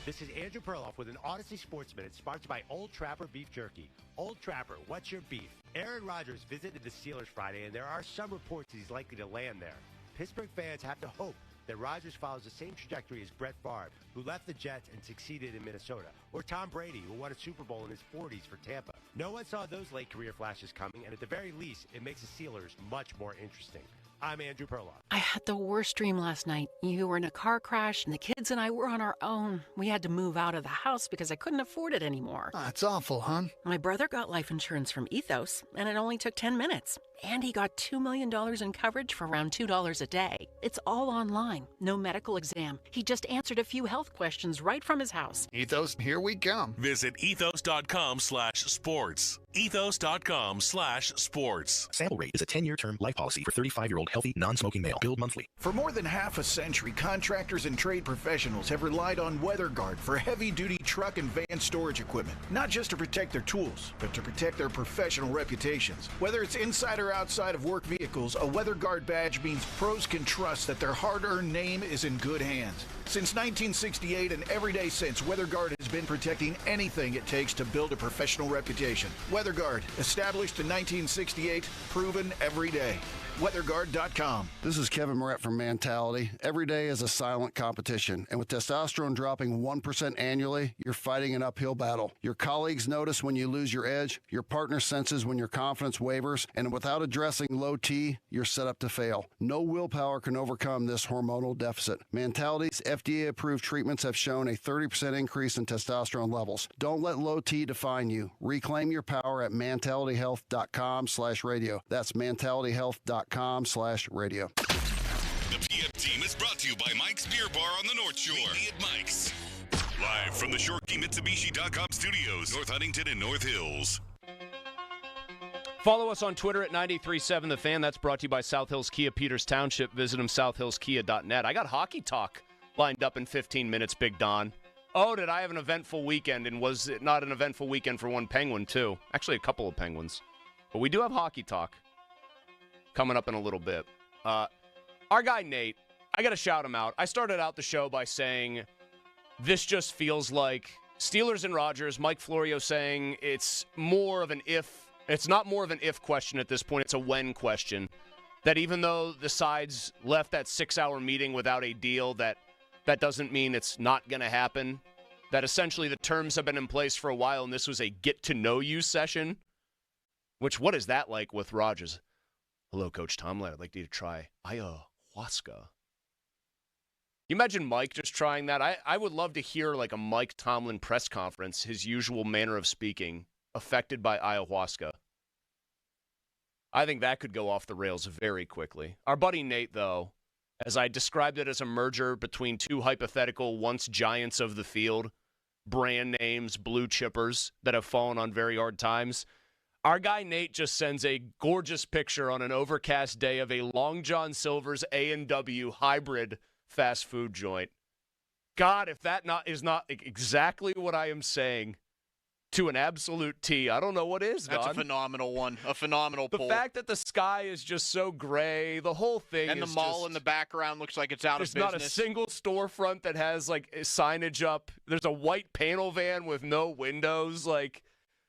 This is Andrew Perloff with an Odyssey Sports Minute sponsored by Old Trapper Beef Jerky. Old Trapper, what's your beef? Aaron Rodgers visited the Steelers Friday, and there are some reports that he's likely to land there. Pittsburgh fans have to hope that Rodgers follows the same trajectory as Brett Favre, who left the Jets and succeeded in Minnesota, or Tom Brady, who won a Super Bowl in his 40s for Tampa. No one saw those late career flashes coming, and at the very least, it makes the Steelers much more interesting. I'm Andrew Perloff. I had the worst dream last night. You were in a car crash, and the kids and I were on our own. We had to move out of the house because I couldn't afford it anymore. That's awful, hon. My brother got life insurance from Ethos, and it only took 10 minutes. And he got $2 million in coverage for around $2 a day. It's all online. No medical exam. He just answered a few health questions right from his house. Ethos, here we come. Visit ethos.com/sports. Ethos.com/sports. Sample rate is a 10-year term life policy for 35-year-old healthy, non-smoking male. Billed monthly. For more than half a century, contractors and trade professionals have relied on WeatherGuard for heavy-duty truck and van storage equipment. Not just to protect their tools, but to protect their professional reputations. Whether it's inside or outside of work vehicles, a WeatherGuard badge means pros can trust that their hard-earned name is in good hands. Since 1968 and every day since, WeatherGuard has been protecting anything it takes to build a professional reputation. WeatherGuard, established in 1968, proven every day. WeatherGuard.com. This is Kevin Moret from Mentality. Every day is a silent competition, and with testosterone dropping 1% annually, you're fighting an uphill battle. Your colleagues notice when you lose your edge, your partner senses when your confidence wavers, and without addressing low T, you're set up to fail. No willpower can overcome this hormonal deficit. Mentality's FDA-approved treatments have shown a 30% increase in testosterone levels. Don't let low T define you. Reclaim your power at mentalityhealth.com/radio. That's mentalityhealth.com/radio. The PF Team is brought to you by Mike's Beer Bar on the North Shore. Meet me at Mike's. Live from the ShoreKeyMitsubishi.com studios, North Huntington and North Hills. Follow us on Twitter at 93.7 The Fan. That's brought to you by South Hills Kia, Peters Township. Visit them, southhillskia.net. I got hockey talk lined up in 15 minutes, Big Don. Oh, did I have an eventful weekend? And was it not an eventful weekend for one Penguin, too? Actually, a couple of Penguins. But we do have hockey talk coming up in a little bit. Our guy, Nate, I got to shout him out. I started out the show by saying this just feels like Steelers and Rodgers, Mike Florio saying it's more of an if. It's not more of an if question at this point. It's a when question. That even though the sides left that 6-hour meeting without a deal, that doesn't mean it's not going to happen. That essentially the terms have been in place for a while, and this was a get-to-know-you session. Which, what is that like with Rodgers? Hello, Coach Tomlin. I'd like you to try ayahuasca. You imagine Mike just trying that? I would love to hear like a Mike Tomlin press conference, his usual manner of speaking, affected by ayahuasca. I think that could go off the rails very quickly. Our buddy Nate, though, as I described it as a merger between two hypothetical once giants of the field, brand names, blue chippers that have fallen on very hard times, our guy Nate just sends a gorgeous picture on an overcast day of a Long John Silver's A&W hybrid fast food joint. God, if that is not exactly what I am saying to an absolute T, I don't know what is, That's Don. a phenomenal one. A phenomenal pull. The fact that the sky is just so gray, the whole thing and is the mall just, in the background looks like it's out of there's business. not a single storefront that has like signage up. There's a white panel van with no windows. Like,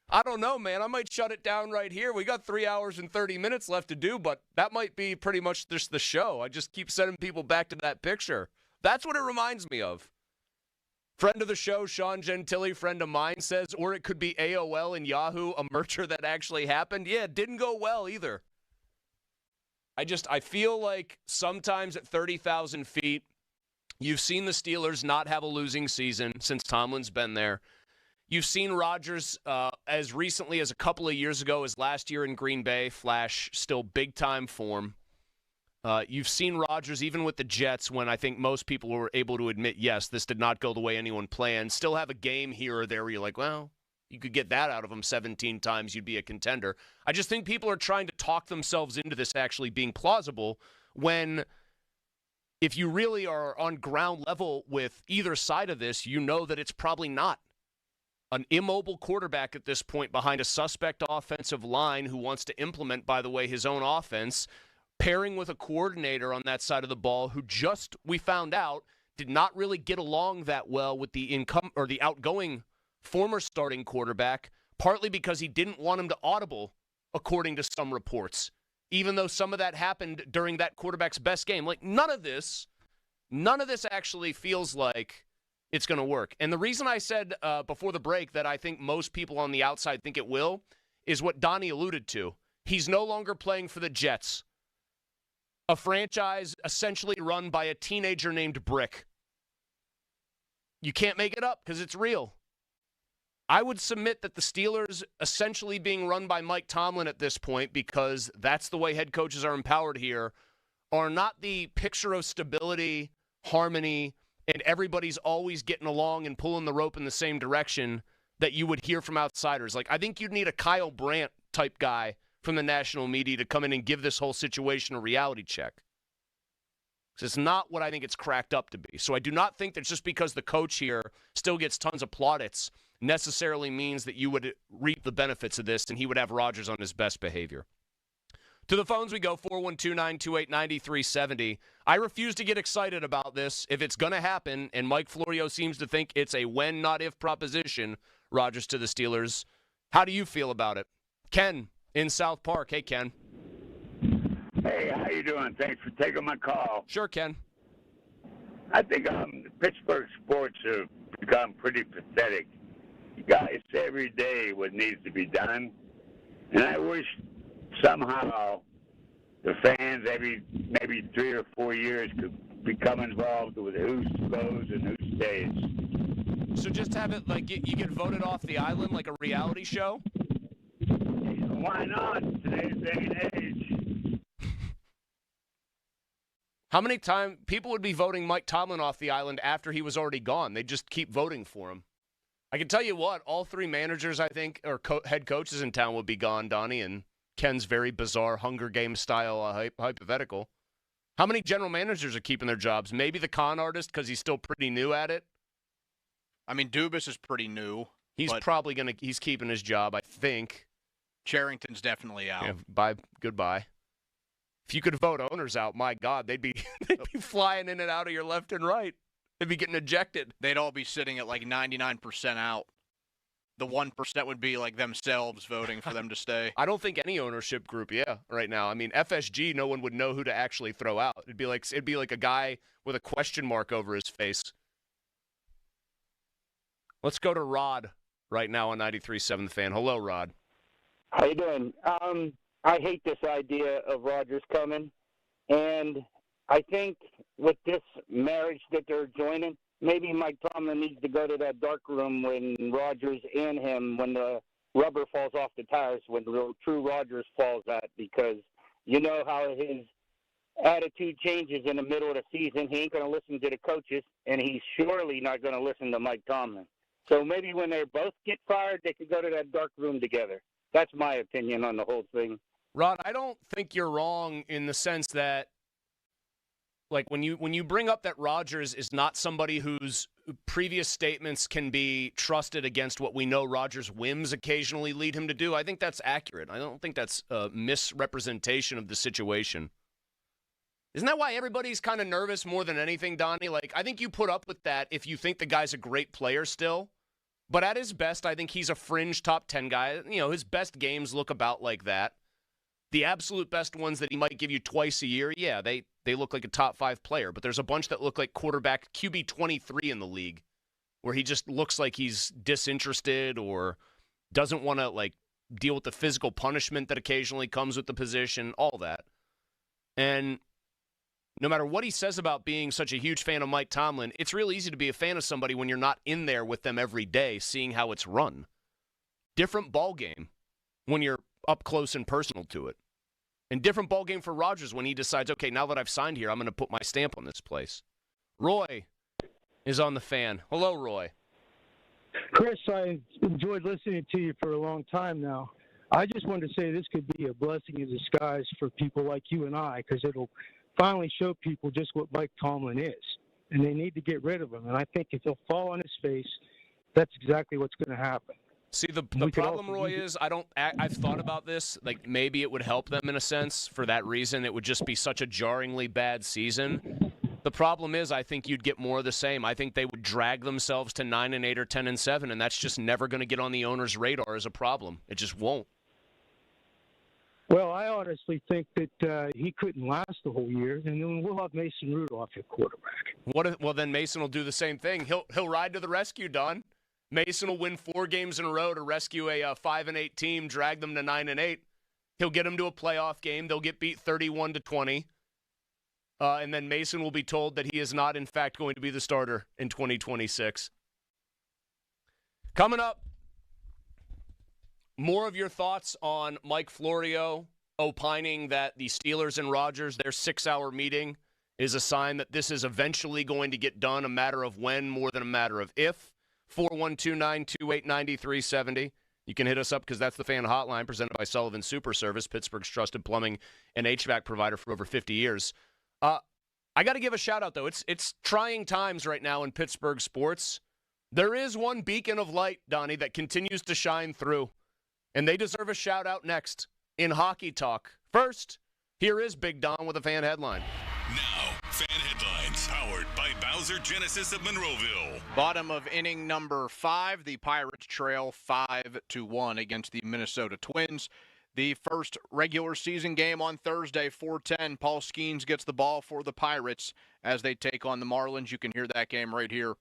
I don't know, man. I might shut it down right here. We got 3 hours and 30 minutes left to do, but that might be pretty much just the show. I just keep sending people back to that picture. That's what it reminds me of. Friend of the show, Sean Gentili, friend of mine, says, or it could be AOL and Yahoo, a merger that actually happened. Yeah, it didn't go well either. I feel like sometimes at 30,000 feet, you've seen the Steelers not have a losing season since Tomlin's been there. You've seen Rodgers as recently as a couple of years ago, as last year in Green Bay, flash still big-time form. You've seen Rodgers, even with the Jets, when I think most people were able to admit, yes, this did not go the way anyone planned, still have a game here or there where you're like, well, you could get that out of him 17 times, you'd be a contender. I just think people are trying to talk themselves into this actually being plausible when, if you really are on ground level with either side of this, you know that it's probably not. An immobile quarterback at this point behind a suspect offensive line who wants to implement, by the way, his own offense, pairing with a coordinator on that side of the ball who just, we found out, did not really get along that well with the outgoing former starting quarterback, partly because he didn't want him to audible, according to some reports, even though some of that happened during that quarterback's best game. Like, none of this actually feels like it's going to work. And the reason I said before the break that I think most people on the outside think it will is what Donnie alluded to. He's no longer playing for the Jets, a franchise essentially run by a teenager named Brick. You can't make it up because it's real. I would submit that the Steelers, essentially being run by Mike Tomlin at this point, because that's the way head coaches are empowered here, are not the picture of stability, harmony, and everybody's always getting along and pulling the rope in the same direction that you would hear from outsiders. Like, I think you'd need a Kyle Brandt type guy from the national media to come in and give this whole situation a reality check. It's not what I think it's cracked up to be. So I do not think that just because the coach here still gets tons of plaudits necessarily means that you would reap the benefits of this and he would have Rodgers on his best behavior. To the phones we go, 412-928-9370. I refuse to get excited about this if it's going to happen, and Mike Florio seems to think it's a when, not if proposition, Rodgers to the Steelers. How do you feel about it? Ken in South Park. Hey, Ken. Hey, how you doing? Thanks for taking my call. Sure, Ken. I think Pittsburgh sports have become pretty pathetic. You guys say every day what needs to be done, and I wish somehow the fans every maybe 3 or 4 years could become involved with who goes and who stays. So just have it like you get voted off the island like a reality show? Why not? Today's day and age. How many times people would be voting Mike Tomlin off the island after he was already gone? They'd just keep voting for him. I can tell you what, all three managers, I think, or head coaches in town would be gone, Donnie, and Ken's very bizarre Hunger Games style hypothetical. How many general managers are keeping their jobs? Maybe the con artist because he's still pretty new at it. I mean, Dubas is pretty new. He's probably he's keeping his job, I think. Charrington's definitely out. Yeah, goodbye. If you could vote owners out, my God, they'd be flying in and out of your left and right. They'd be getting ejected. They'd all be sitting at like 99% out. The 1% would be like themselves voting for them to stay. I don't think any ownership group, right now. I mean, FSG, no one would know who to actually throw out. It'd be like a guy with a question mark over his face. Let's go to Rod right now on 93.7 The Fan. Hello, Rod. How you doing? I hate this idea of Rodgers coming, and I think with this marriage that they're joining, maybe Mike Tomlin needs to go to that dark room when Rodgers and him, when the rubber falls off the tires, when the true Rodgers falls out, because you know how his attitude changes in the middle of the season. He ain't going to listen to the coaches, and he's surely not going to listen to Mike Tomlin. So maybe when they both get fired, they could go to that dark room together. That's my opinion on the whole thing. Rod, I don't think you're wrong in the sense that, like, when you bring up that Rodgers is not somebody whose previous statements can be trusted against what we know Rodgers' whims occasionally lead him to do, I think that's accurate. I don't think that's a misrepresentation of the situation. Isn't that why everybody's kind of nervous more than anything, Donnie? Like, I think you put up with that if you think the guy's a great player still. But at his best, I think he's a fringe top 10 guy. You know, his best games look about like that. The absolute best ones that he might give you twice a year, yeah, they look like a top 5 player. But there's a bunch that look like quarterback QB 23 in the league, where he just looks like he's disinterested or doesn't want to, like, deal with the physical punishment that occasionally comes with the position, all that. And no matter what he says about being such a huge fan of Mike Tomlin, it's real easy to be a fan of somebody when you're not in there with them every day, seeing how it's run. Different ball game when you're up close and personal to it. And different ball game for Rodgers when he decides, okay, now that I've signed here, I'm going to put my stamp on this place. Roy is on the Fan. Hello, Roy. Chris, I enjoyed listening to you for a long time now. I just wanted to say this could be a blessing in disguise for people like you and I, because it'll finally show people just what Mike Tomlin is, and they need to get rid of him. And I think if he'll fall on his face, that's exactly what's going to happen. See, the problem, Roy, is I've thought about this. Like, maybe it would help them in a sense. For that reason, it would just be such a jarringly bad season. The problem is I think you'd get more of the same. I think they would drag themselves to 9-8 or 10-7, and that's just never going to get on the owner's radar as a problem. It just won't. Well, I honestly think that he couldn't last the whole year, and then we'll have Mason Rudolph at quarterback. Well, then Mason will do the same thing. He'll ride to the rescue, Don. Mason will win 4 games in a row to rescue a 5-8 team, drag them to 9-8. He'll get them to a playoff game. They'll get beat 31-20. And then Mason will be told that he is not, in fact, going to be the starter in 2026. Coming up, more of your thoughts on Mike Florio opining that the Steelers and Rodgers, their 6-hour meeting, is a sign that this is eventually going to get done, a matter of when more than a matter of if. 412-928-9370. You can hit us up because that's the Fan Hotline presented by Sullivan Super Service, Pittsburgh's trusted plumbing and HVAC provider for over 50 years. I got to give a shout-out, though. It's trying times right now in Pittsburgh sports. There is one beacon of light, Donnie, that continues to shine through, and they deserve a shout-out next in Hockey Talk. First, here is Big Don with a Fan Headline. Now, Fan Headlines, powered by Bowser Genesis of Monroeville. Bottom of inning number 5, the Pirates trail 5-1 against the Minnesota Twins. The first regular season game on Thursday, 4:10. Paul Skenes gets the ball for the Pirates as they take on the Marlins. You can hear that game right here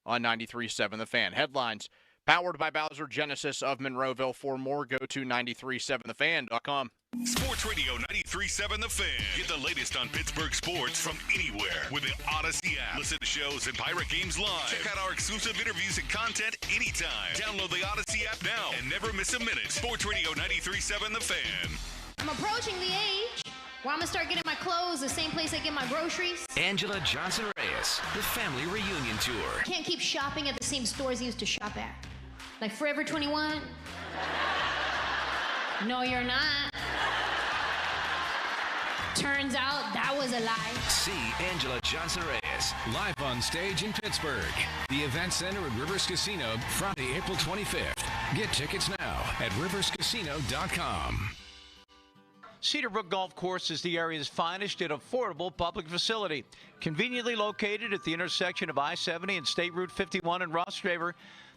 on 93.7 The Fan. Headlines. Powered by Bowser Genesis of Monroeville. For more, go to 937thefan.com. Sports Radio 93.7 The Fan. Get the latest on Pittsburgh sports from anywhere with the Odyssey app. Listen to shows and Pirate Games live. Check out our exclusive interviews and content anytime. Download the Odyssey app now and never miss a minute. Sports Radio 93.7 The Fan. I'm approaching the age where I'm going to start getting my clothes the same place I get my groceries. Angela Johnson-Reyes, the family reunion tour. Can't keep shopping at the same stores I used to shop at. Like Forever 21. No, you're not. Turns out that was a lie. See Angela Johnson-Reyes live on stage in Pittsburgh. The Event Center at Rivers Casino, Friday, April 25th. Get tickets now at riverscasino.com. Cedarbrook Golf Course is the area's finest and affordable public facility. Conveniently located at the intersection of I-70 and State Route 51 in Ross Draver,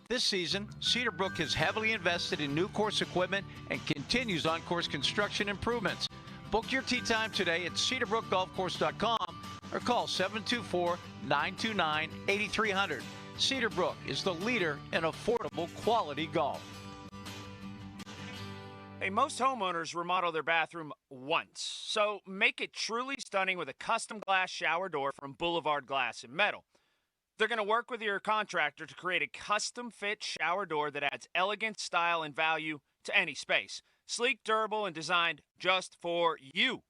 this season, Cedarbrook has heavily invested in new course equipment and continues on-course construction improvements. Book your tee time today at cedarbrookgolfcourse.com or call 724-929-8300. Cedarbrook is the leader in affordable quality golf. Hey, most homeowners remodel their bathroom once, so make it truly stunning with a custom glass shower door from Boulevard Glass and Metal. They're going to work with your contractor to create a custom-fit shower door that adds elegance, style, and value to any space. Sleek, durable, and designed just for you.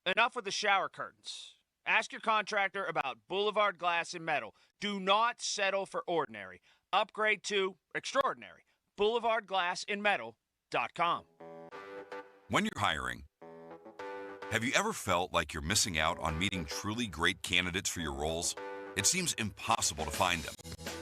Enough with the shower curtains. Ask your contractor about Boulevard Glass and Metal. Do not settle for ordinary. Upgrade to extraordinary. BoulevardGlassandMetal.com. When you're hiring, have you ever felt like you're missing out on meeting truly great candidates for your roles? It seems impossible to find them,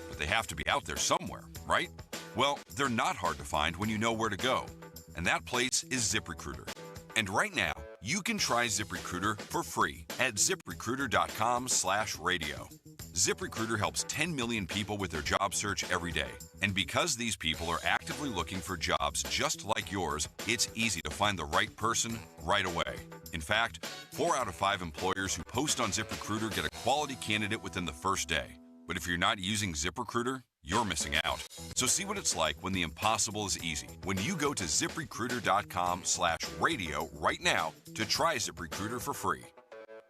but they have to be out there somewhere, right? Well, they're not hard to find when you know where to go, and that place is ZipRecruiter. And right now, you can try ZipRecruiter for free at ZipRecruiter.com/radio. ZipRecruiter helps 10 million people with their job search every day. And because these people are actively looking for jobs just like yours, it's easy to find the right person right away. In fact, 4 out of 5 employers who post on ZipRecruiter get a quality candidate within the first day. But if you're not using ZipRecruiter, you're missing out. So see what it's like when the impossible is easy. When you go to ZipRecruiter.com/radio right now to try ZipRecruiter for free.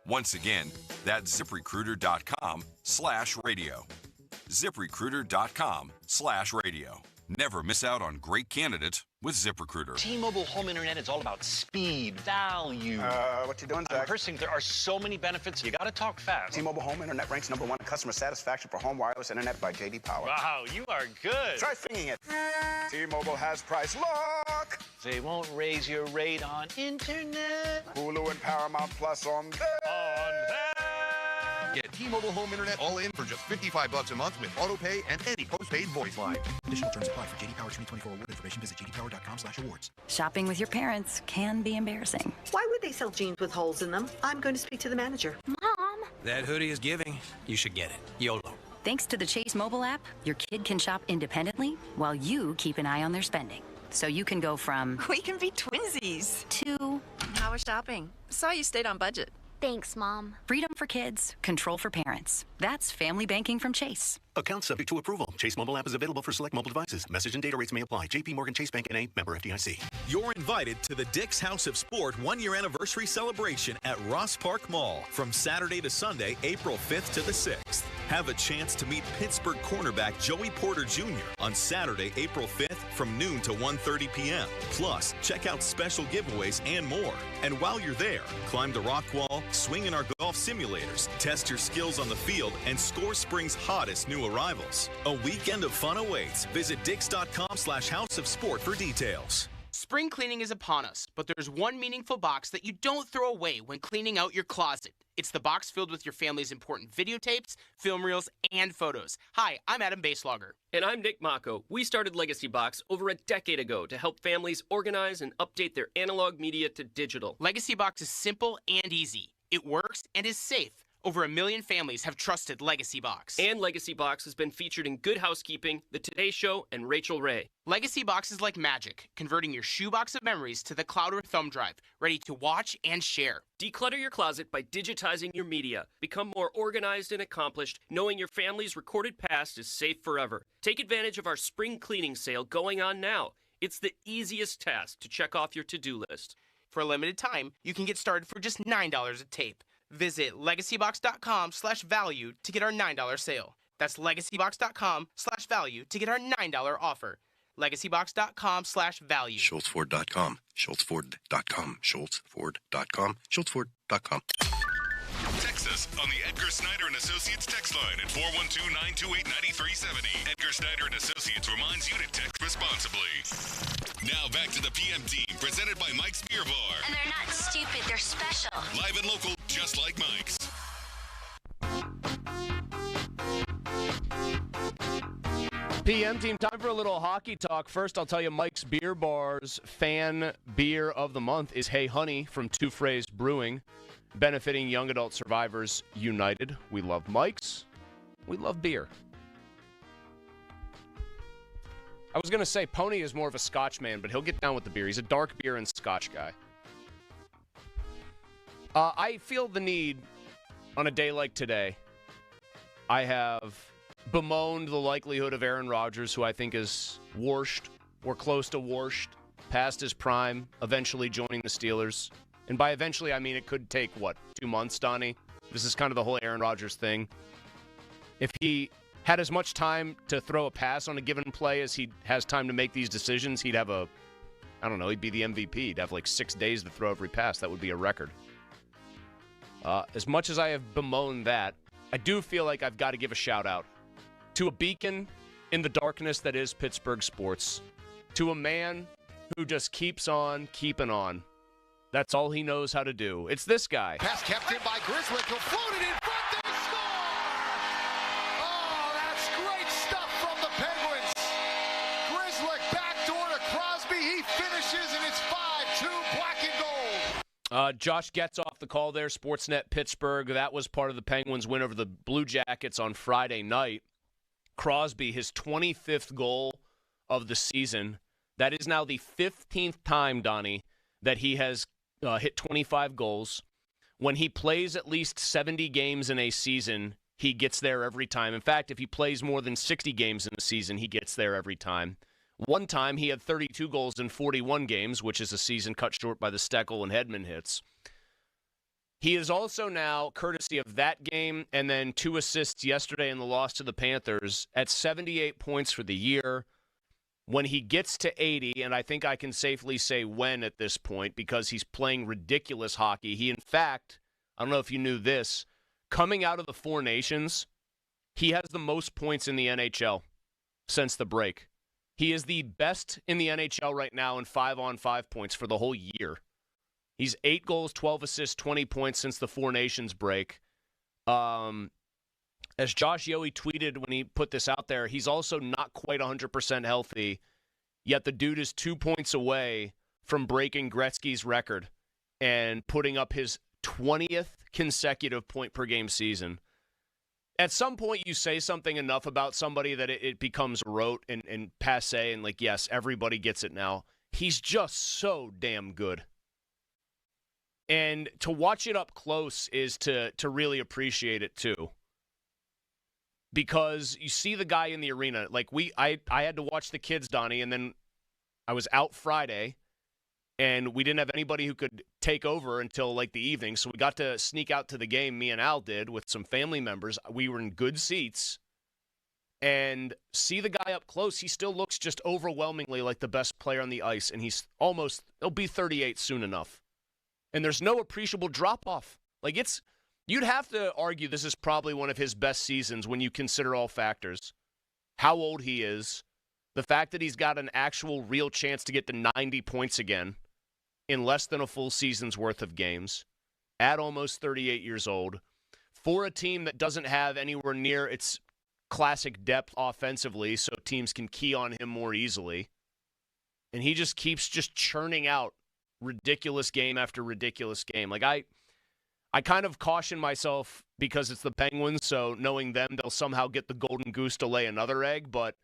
Once again, that's ZipRecruiter.com/radio. ZipRecruiter.com/radio. Never miss out on great candidates with ZipRecruiter. T-Mobile home internet is all about speed, value. What you doing, Zach? I'm rehearsing. There are so many benefits. You got to talk fast. T-Mobile home internet ranks #1 in customer satisfaction for home wireless internet by J.D. Power. Wow, you are good. Try singing it. T-Mobile has price lock. They won't raise your rate on internet. Hulu and Paramount Plus on there. Get T-Mobile home internet all in for just $55 a month with auto pay and any postpaid voice line. Additional terms apply. For JD Power 2024 award information, visit jdpower.com/awards. Shopping with your parents can be embarrassing. Why would they sell jeans with holes in them? I'm going to speak to the manager. Mom! That hoodie is giving. You should get it. YOLO. Thanks to the Chase mobile app, your kid can shop independently while you keep an eye on their spending. So you can go from... We can be twinsies. ...to... How was shopping? Saw you stayed on budget. Thanks, Mom. Freedom for kids, control for parents. That's family banking from Chase. Account subject to approval. Chase mobile app is available for select mobile devices. Message and data rates may apply. JP Morgan Chase Bank N.A. member FDIC. You're invited to the Dick's House of Sport one-year anniversary celebration at Ross Park Mall from Saturday to Sunday, April 5th to the 6th. Have a chance to meet Pittsburgh cornerback Joey Porter Jr. on Saturday, April 5th from noon to 1:30 p.m. Plus, check out special giveaways and more. And while you're there, climb the rock wall, swing in our golf simulators, test your skills on the field, and score spring's hottest new arrivals. A weekend of fun awaits. Visit Dix.com/House of Sport for details. Spring cleaning is upon us, but there's one meaningful box that you don't throw away when cleaning out your closet. It's the box filled with your family's important videotapes, film reels, and photos. Hi, I'm Adam Baselogger. And I'm Nick Mako. We started Legacy Box over a decade ago to help families organize and update their analog media to digital. Legacy Box is simple and easy. It works and is safe. Over 1 million families have trusted Legacy Box. And Legacy Box has been featured in Good Housekeeping, The Today Show, and Rachel Ray. Legacy Box is like magic, converting your shoebox of memories to the cloud or thumb drive, ready to watch and share. Declutter your closet by digitizing your media. Become more organized and accomplished, knowing your family's recorded past is safe forever. Take advantage of our spring cleaning sale going on now. It's the easiest task to check off your to-do list. For a limited time, you can get started for just $9 a tape. Visit legacybox.com/value to get our $9 sale. That's legacybox.com/value to get our $9 offer. legacybox.com/value. SchultzFord.com. SchultzFord.com. SchultzFord.com. SchultzFord.com. Text us on the Edgar Snyder and Associates text line at 412-928-9370. Edgar Snyder and Associates reminds you to text responsibly. Now back to the PM team, presented by Mike's Beer Bar. And they're not stupid, they're special. Live and local, just like Mike's. PM team, time for a little hockey talk. First, I'll tell you Mike's Beer Bar's fan beer of the month is Hey Honey from Two Phrase Brewing, benefiting Young Adult Survivors United. We love Mike's. We love beer. I was going to say Pony is more of a Scotch man, but he'll get down with the beer. He's a dark beer and Scotch guy. I feel the need on a day like today. I have bemoaned the likelihood of Aaron Rodgers, who I think is washed or close to washed, past his prime, eventually joining the Steelers. And by eventually, I mean it could take, 2 months, Donnie? This is kind of the whole Aaron Rodgers thing. If he had as much time to throw a pass on a given play as he has time to make these decisions, he'd have he'd be the MVP. He'd have 6 days to throw every pass. That would be a record. As much as I have bemoaned that, I do feel like I've got to give a shout out to a beacon in the darkness that is Pittsburgh sports, to a man who just keeps on keeping on. That's all he knows how to do. It's this guy. Pass kept in by Grizzlick, who floated in front. They score! Oh, that's great stuff from the Penguins. Grizzlick backdoor to Crosby. He finishes, and it's 5-2, black and gold. Josh gets off the call there, Sportsnet Pittsburgh. That was part of the Penguins' win over the Blue Jackets on Friday night. Crosby, his 25th goal of the season. That is now the 15th time, Donnie, that he has hit 25 goals. When he plays at least 70 games in a season, he gets there every time. In fact, if he plays more than 60 games in a season, he gets there every time. One time, he had 32 goals in 41 games, which is a season cut short by the Steckel and Hedman hits. He is also now, courtesy of that game and then 2 assists yesterday in the loss to the Panthers, at 78 points for the year. When he gets to 80, and I think I can safely say when at this point, because he's playing ridiculous hockey. He, in fact, I don't know if you knew this, coming out of the Four Nations, he has the most points in the NHL since the break. He is the best in the NHL right now in 5-on-5 points for the whole year. He's 8 goals, 12 assists, 20 points since the Four Nations break. As Josh Yohe tweeted when he put this out there, he's also not quite 100% healthy, yet the dude is 2 points away from breaking Gretzky's record and putting up his 20th consecutive point-per-game season. At some point, you say something enough about somebody that it becomes rote and passé, and yes, everybody gets it now. He's just so damn good. And to watch it up close is to really appreciate it, too. Because you see the guy in the arena. I had to watch the kids, Donnie, and then I was out Friday, and we didn't have anybody who could take over until the evening, so we got to sneak out to the game, me and Al did, with some family members. We were in good seats, and see the guy up close. He still looks just overwhelmingly like the best player on the ice, and he'll be 38 soon enough. And there's no appreciable drop-off. You'd have to argue this is probably one of his best seasons when you consider all factors. How old he is, the fact that he's got an actual real chance to get to 90 points again in less than a full season's worth of games, at almost 38 years old, for a team that doesn't have anywhere near its classic depth offensively, so teams can key on him more easily. And he just keeps churning out ridiculous game after ridiculous game. I kind of caution myself because it's the Penguins, so knowing them, they'll somehow get the golden goose to lay another egg. But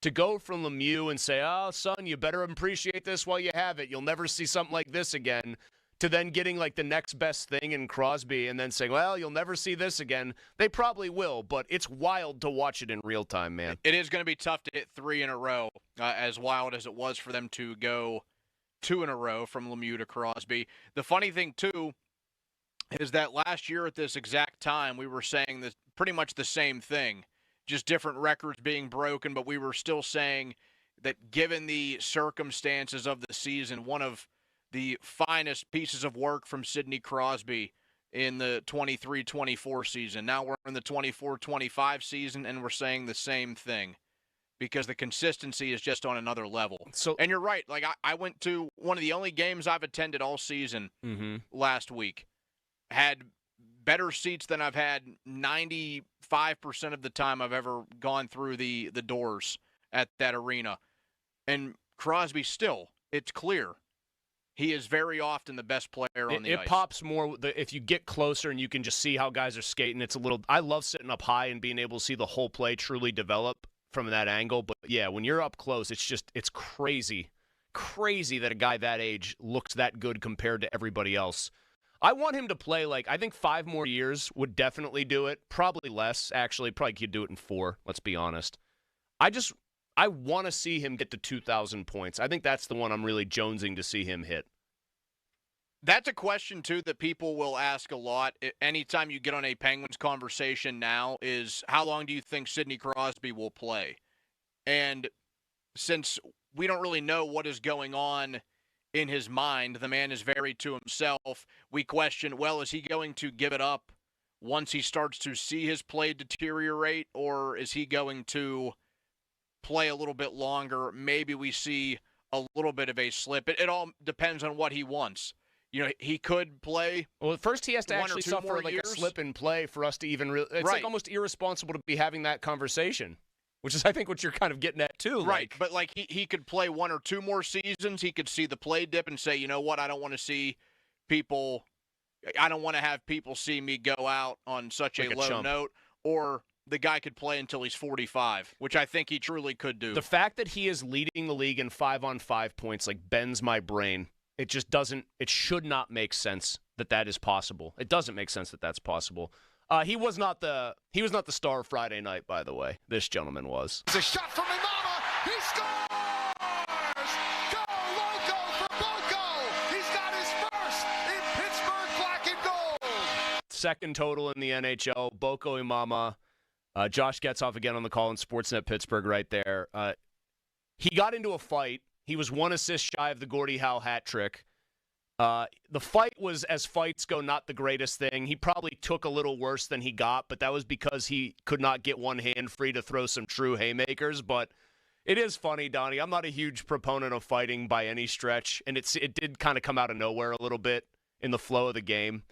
to go from Lemieux and say, oh, son, you better appreciate this while you have it. You'll never see something like this again. To then getting like the next best thing in Crosby and then saying, well, you'll never see this again. They probably will, but it's wild to watch it in real time, man. It is going to be tough to hit 3 in a row, as wild as it was for them to go 2 in a row from Lemieux to Crosby. The funny thing, too, is that last year at this exact time, we were saying this, pretty much the same thing, just different records being broken, but we were still saying that given the circumstances of the season, one of the finest pieces of work from Sidney Crosby in the 23-24 season. Now we're in the 24-25 season, and we're saying the same thing because the consistency is just on another level. And you're right. Like I went to one of the only games I've attended all season last week. Had better seats than I've had 95% of the time I've ever gone through the doors at that arena. And Crosby still, it's clear, he is very often the best player on the ice. It pops more if you get closer and you can just see how guys are skating. It's a little. I love sitting up high and being able to see the whole play truly develop from that angle. But yeah, when you're up close, it's crazy that a guy that age looks that good compared to everybody else. I want him to play I think 5 more years would definitely do it. Probably less, actually. Probably could do it in 4. Let's be honest. I want to see him get to 2,000 points. I think that's the one I'm really jonesing to see him hit. That's a question, too, that people will ask a lot anytime you get on a Penguins conversation now is how long do you think Sidney Crosby will play? And since we don't really know what is going on in his mind, the man is very to himself, we question, well, is he going to give it up once he starts to see his play deteriorate, or is he going to play a little bit longer? Maybe we see a little bit of a slip. It all depends on what he wants. You know, he could play. Well, first he has to actually suffer a slip in play for us to even really. It's like almost irresponsible to be having that conversation, which is, I think, what you're kind of getting at too. Right, but he could play 1 or 2 more seasons. He could see the play dip and say, you know what, I don't want to see people. I don't want to have people see me go out on such a low note. Or the guy could play until he's 45, which I think he truly could do. The fact that he is leading the league in 5-on-5 points bends my brain. It just doesn't. It should not make sense that is possible. It doesn't make sense that that's possible. He was not the star of Friday night, by the way. This gentleman was. It's a shot from Imama. He scores! Go Loco for Boko! He's got his first in Pittsburgh black and gold. Second total in the NHL. Boko Imama. Josh Getzoff again on the call in Sportsnet Pittsburgh right there. He got into a fight. He was 1 assist shy of the Gordie Howe hat trick. The fight was, as fights go, not the greatest thing. He probably took a little worse than he got, but that was because he could not get one hand free to throw some true haymakers. But it is funny, Donnie. I'm not a huge proponent of fighting by any stretch, and it did kind of come out of nowhere a little bit in the flow of the game.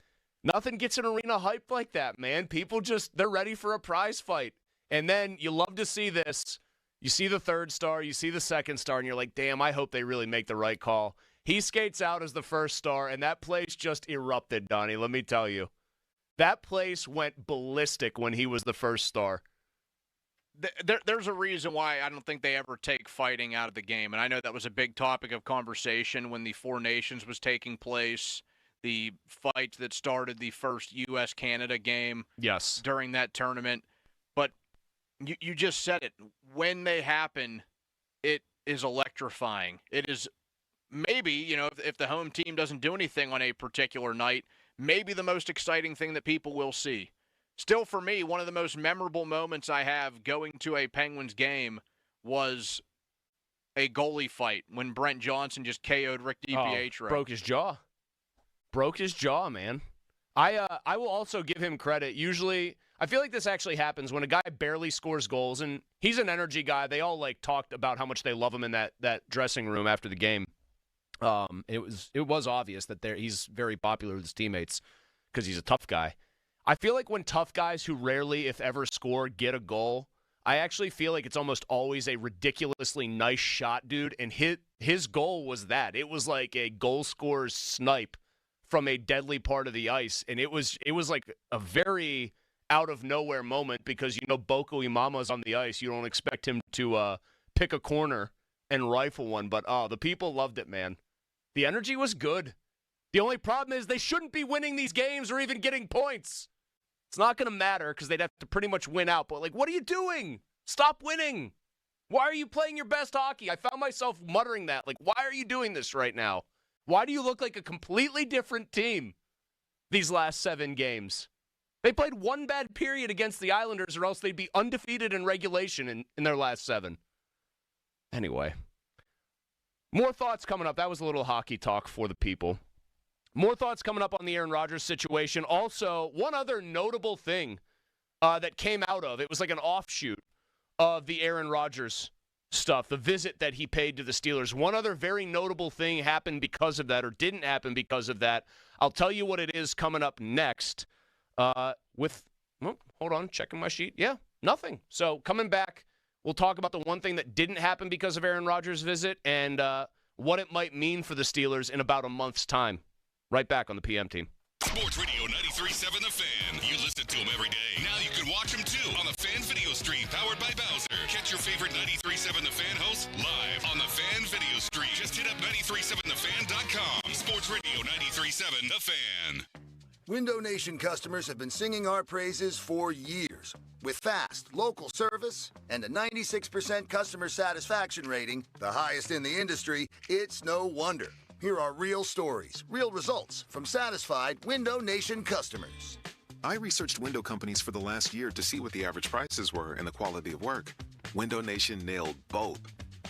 Nothing gets an arena hype like that, man. People they're ready for a prize fight. And then you love to see this. You see the third star, you see the second star, and you're like, damn, I hope they really make the right call. He skates out as the first star, and that place just erupted, Donnie, let me tell you. That place went ballistic when he was the first star. There's a reason why I don't think they ever take fighting out of the game. And I know that was a big topic of conversation when the Four Nations was taking place, the fight that started the first U.S.-Canada game during that tournament. But you just said it. When they happen, it is electrifying. It is maybe, if the home team doesn't do anything on a particular night, maybe the most exciting thing that people will see. Still, for me, one of the most memorable moments I have going to a Penguins game was a goalie fight when Brent Johnson just KO'd Rick DiPietro. Broke his jaw. Broke his jaw, man. I will also give him credit. Usually, I feel like this actually happens when a guy barely scores goals, and he's an energy guy. They all talked about how much they love him in that dressing room after the game. It was obvious that he's very popular with his teammates because he's a tough guy. I feel like when tough guys who rarely, if ever, score get a goal, I actually feel like it's almost always a ridiculously nice shot, dude. And his goal was that. It was like a goal scorer's snipe from a deadly part of the ice. And it was like a very out-of-nowhere moment because, Boko Imama's on the ice. You don't expect him to pick a corner and rifle one. But, the people loved it, man. The energy was good. The only problem is they shouldn't be winning these games or even getting points. It's not going to matter because they'd have to pretty much win out. But, what are you doing? Stop winning. Why are you playing your best hockey? I found myself muttering that. Why are you doing this right now? Why do you look like a completely different team these last 7 games? They played one bad period against the Islanders or else they'd be undefeated in regulation in their last 7. Anyway, more thoughts coming up. That was a little hockey talk for the people. More thoughts coming up on the Aaron Rodgers situation. Also, one other notable thing that came out of, it was like an offshoot of the Aaron Rodgers stuff, the visit that he paid to the Steelers. One other very notable thing happened because of that, or didn't happen because of that. I'll tell you what it is coming up next hold on, checking my sheet. Yeah, nothing. So coming back, we'll talk about the one thing that didn't happen because of Aaron Rodgers' visit and what it might mean for the Steelers in about a month's time. Right back on the PM team. Sports Radio 93.7 The Fan. You listen to them every day. Now you can watch them too on the Fan video stream powered by Bowser. Catch your favorite 93.7 The Fan hosts live on the Fan video stream. Just hit up 937thefan.com. Sports Radio 93.7 The Fan. Window Nation customers have been singing our praises for years. With fast, local service and a 96% customer satisfaction rating, the highest in the industry, it's no wonder. Here are real stories, real results from satisfied Window Nation customers. I researched window companies for the last year to see what the average prices were and the quality of work. Window Nation nailed both.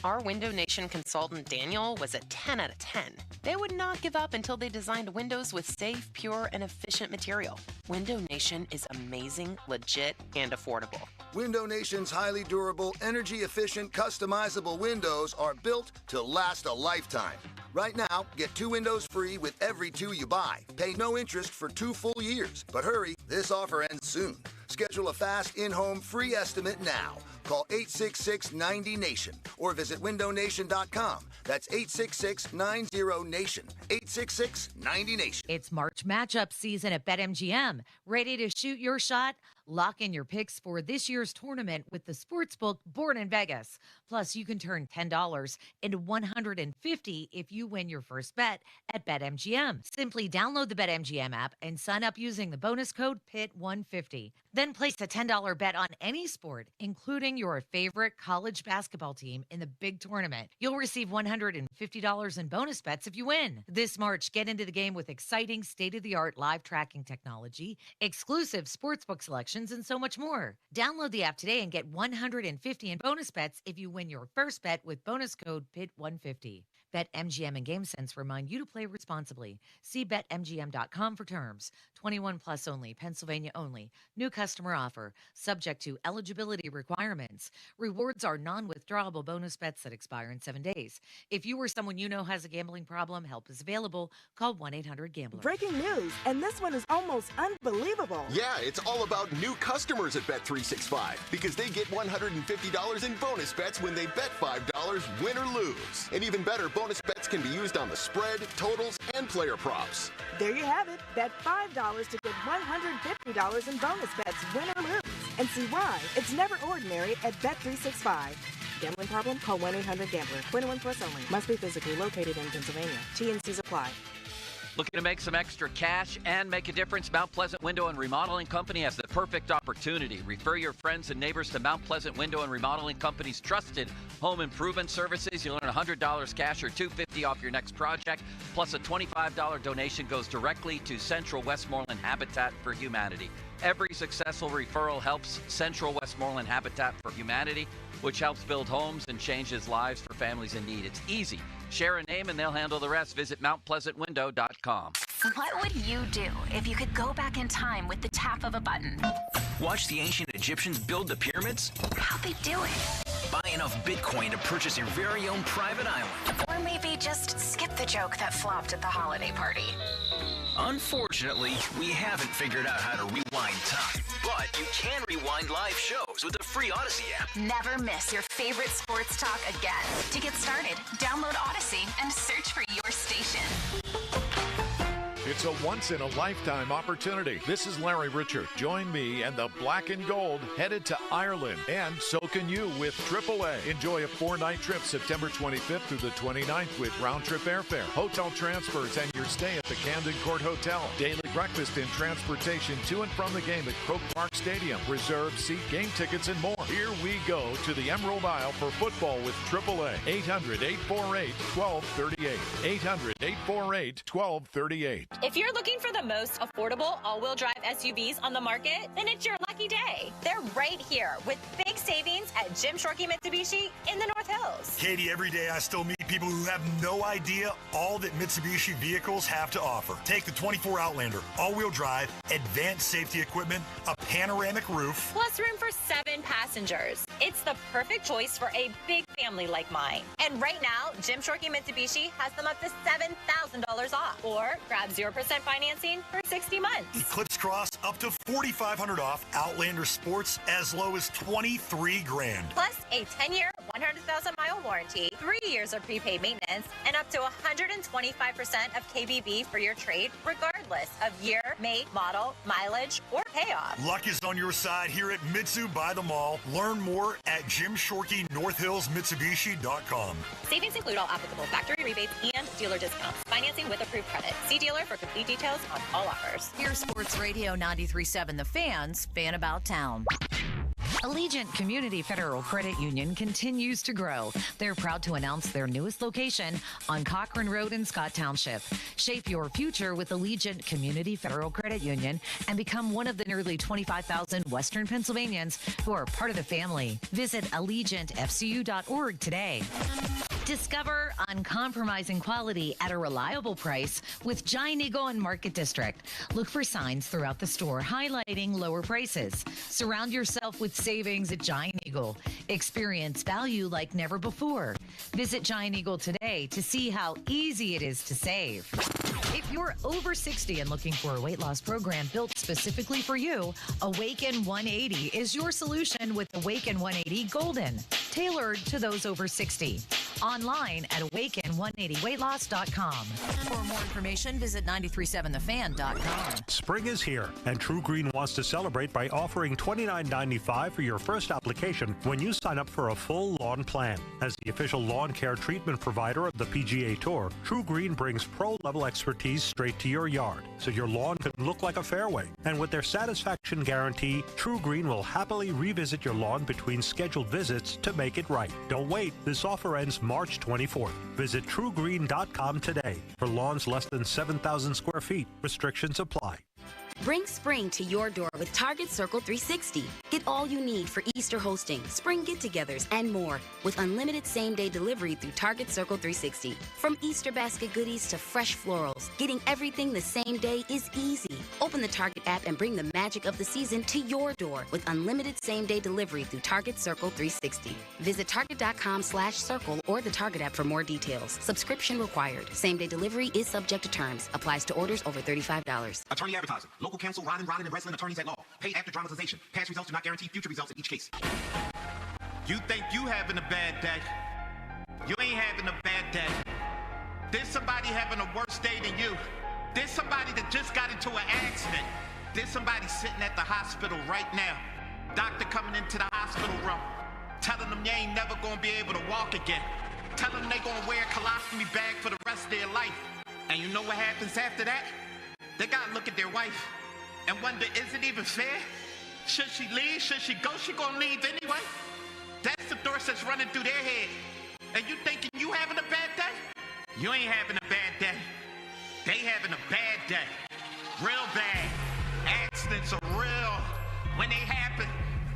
Our Window Nation consultant, Daniel, was a 10 out of 10. They would not give up until they designed windows with safe, pure, and efficient material. Window Nation is amazing, legit, and affordable. Window Nation's highly durable, energy-efficient, customizable windows are built to last a lifetime. Right now, get 2 windows free with every 2 you buy. Pay no interest for 2 full years. But hurry, this offer ends soon. Schedule a fast in-home free estimate now. Call 866-90-NATION or visit windownation.com. That's 866-90-NATION. 866-90-NATION. It's March matchup season at BetMGM. Ready to shoot your shot? Lock in your picks for this year's tournament with the sportsbook Born in Vegas. Plus, you can turn $10 into $150 if you win your first bet at BetMGM. Simply download the BetMGM app and sign up using the bonus code PIT150. Then place a $10 bet on any sport, including your favorite college basketball team in the big tournament. You'll receive $150 in bonus bets if you win. This March, get into the game with exciting state-of-the-art live tracking technology, exclusive sportsbook selections, and so much more. Download the app today and get $150 in bonus bets if you win your first bet with bonus code PIT150. BetMGM and GameSense remind you to play responsibly. See BetMGM.com for terms. 21 plus only. Pennsylvania only. New customer offer. Subject to eligibility requirements. Rewards are non-withdrawable bonus bets that expire in 7 days. If you or someone you know has a gambling problem, help is available. Call 1-800-GAMBLER. Breaking news, and this one is almost unbelievable. Yeah, it's all about new customers at Bet365 because they get $150 in bonus bets when they bet $5, win or lose. And even better, bonus bets can be used on the spread, totals, and player props. There you have it. Bet $5 to get $150 in bonus bets, win or lose. And see why it's never ordinary at Bet365. Gambling problem? Call 1-800-GAMBLER. 21 plus only. Must be physically located in Pennsylvania. T&Cs apply. Looking to make some extra cash and make a difference? Mount Pleasant Window and Remodeling Company has the perfect opportunity. Refer your friends and neighbors to Mount Pleasant Window and Remodeling Company's trusted home improvement services. You'll earn $100 cash or $250 off your next project, plus a $25 donation goes directly to Central Westmoreland Habitat for Humanity. Every successful referral helps Central Westmoreland Habitat for Humanity, which helps build homes and changes lives for families in need. It's easy. Share a name and they'll handle the rest. Visit MountPleasantWindow.com. What would you do if you could go back in time with the tap of a button? Watch the ancient Egyptians build the pyramids? How'd they do it? Buy enough Bitcoin to purchase your very own private island. Or maybe just skip the joke that flopped at the holiday party. Unfortunately, we haven't figured out how to rewind time. But you can rewind live shows with the free Odyssey app. Never miss your favorite sports talk again. To get started, download Odyssey and search for your station. It's a once-in-a-lifetime opportunity. This is Larry Richard. Join me and the Black and Gold headed to Ireland, and so can you with AAA. Enjoy a 4-night trip September 25th through the 29th with round-trip airfare, hotel transfers, and your stay at the Camden Court Hotel. Daily breakfast and transportation to and from the game at Croke Park Stadium. Reserve seat, game tickets, and more. Here we go to the Emerald Isle for football with AAA. 800-848-1238. 800-848-1238. If you're looking for the most affordable all-wheel drive SUVs on the market, then it's your lucky day. They're right here with big savings at Jim Shorkey Mitsubishi in the North Hills. Katie, every day I still meet people who have no idea all that Mitsubishi vehicles have to offer. Take the 24 Outlander, all-wheel drive, advanced safety equipment, a panoramic roof, plus room for 7 passengers. It's the perfect choice for a big family like mine. And right now, Jim Shorkey Mitsubishi has them up to $7,000 off. Or grab 0% financing for 60 months. Eclipse Cross up to $4,500 off, Outlander Sports as low as $23,000. Plus a 10-year, 100,000-mile warranty, 3 years of prepaid maintenance, and up to 125% of KBB for your trade, regardless of year, make, model, mileage, or payoff. Luck is on your side here at Mitsu by the Mall. Learn more at JimShorkeyNorthHillsMitsubishi.com. Savings include all applicable factory rebates and dealer discounts. Financing with approved credit. See dealer for complete details on all offers. Here's Sports Radio 93.7 The Fans, Fan About Town. Allegiant Community Federal Credit Union continues to grow. They're proud to announce their newest location on Cochran Road in Scott Township. Shape your future with Allegiant Community Federal Credit Union and become one of the nearly 25,000 Western Pennsylvanians who are part of the family. Visit AllegiantFCU.org today. Discover uncompromising quality at a reliable price with Giant Eagle and Market District. Look for signs throughout the store highlighting lower prices. Surround yourself with savings at Giant Eagle. Experience value like never before. Visit Giant Eagle today to see how easy it is to save. If you're over 60 and looking for a weight loss program built specifically for you, Awaken 180 is your solution with Awaken 180 Golden, tailored to those over 60. Online at awaken180weightloss.com. For more information, visit 937thefan.com. Spring is here, and True Green wants to celebrate by offering $29.95 for your first application when you sign up for a full lawn plan. As the official lawn care treatment provider of the PGA Tour, True Green brings pro-level expertise straight to your yard, so your lawn can look like a fairway. And with their satisfaction guarantee, True Green will happily revisit your lawn between scheduled visits to make it right. Don't wait. This offer ends March 24th. Visit TrueGreen.com today for lawns less than 7,000 square feet. Restrictions apply. Bring spring to your door with Target Circle 360. Get all you need for Easter hosting, spring get-togethers, and more with unlimited same-day delivery through Target Circle 360. From Easter basket goodies to fresh florals, getting everything the same day is easy. Open the Target app and bring the magic of the season to your door with unlimited same-day delivery through Target Circle 360. Visit Target.com/circle or the Target app for more details. Subscription required. Same-day delivery is subject to terms. Applies to orders over $35. Attorney advertising. Local counsel, Rodden, and wrestling attorneys at law. Pay after dramatization. Past results do not guarantee future results in each case. You think you having a bad day? You ain't having a bad day. There's somebody having a worse day than you. There's somebody that just got into an accident. There's somebody sitting at the hospital right now. Doctor coming into the hospital room, telling them you ain't never gonna be able to walk again. Telling them they gonna wear a colostomy bag for the rest of their life. And you know what happens after that? They gotta look at their wife and wonder, is it even fair? Should she leave? Should she go? She gonna leave anyway? That's the thoughts that's running through their head. And you thinking you having a bad day? You ain't having a bad day. They having a bad day. Real bad. Accidents are real. When they happen,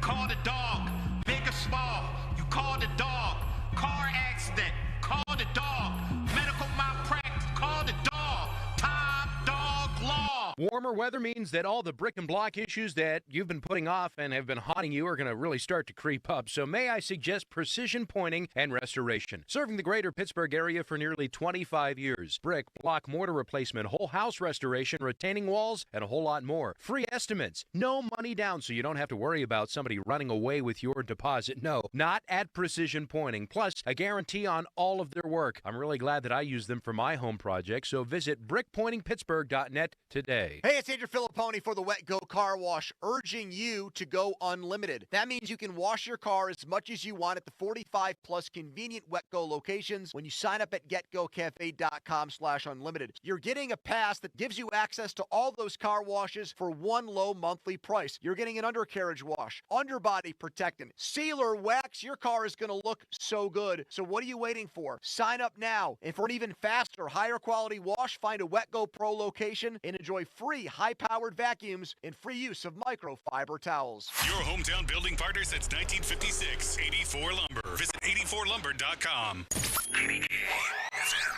call the dog. Big or small, you call the dog. Car accident, call the dog. Medical malpractice, call the dog. Top Dog Law. Warmer weather means that all the brick and block issues that you've been putting off and have been haunting you are going to really start to creep up. So may I suggest precision pointing and restoration. Serving the greater Pittsburgh area for nearly 25 years. Brick, block, mortar replacement, whole house restoration, retaining walls, and a whole lot more. Free estimates. No money down, so you don't have to worry about somebody running away with your deposit. No, not at Precision Pointing. Plus, a guarantee on all of their work. I'm really glad that I use them for my home project, so visit brickpointingpittsburgh.net today. Hey, it's Andrew Filipponi for the Wet Go Car Wash, urging you to go unlimited. That means you can wash your car as much as you want at the 45-plus convenient Wet Go locations when you sign up at getgocafe.com/unlimited. You're getting a pass that gives you access to all those car washes for one low monthly price. You're getting an undercarriage wash, underbody protectant, sealer wax. Your car is going to look so good. So what are you waiting for? Sign up now. And for an even faster, higher quality wash, find a Wet Go Pro location and enjoy free high-powered vacuums and free use of microfiber towels. Your hometown building partner since 1956, 84 Lumber. Visit 84lumber.com.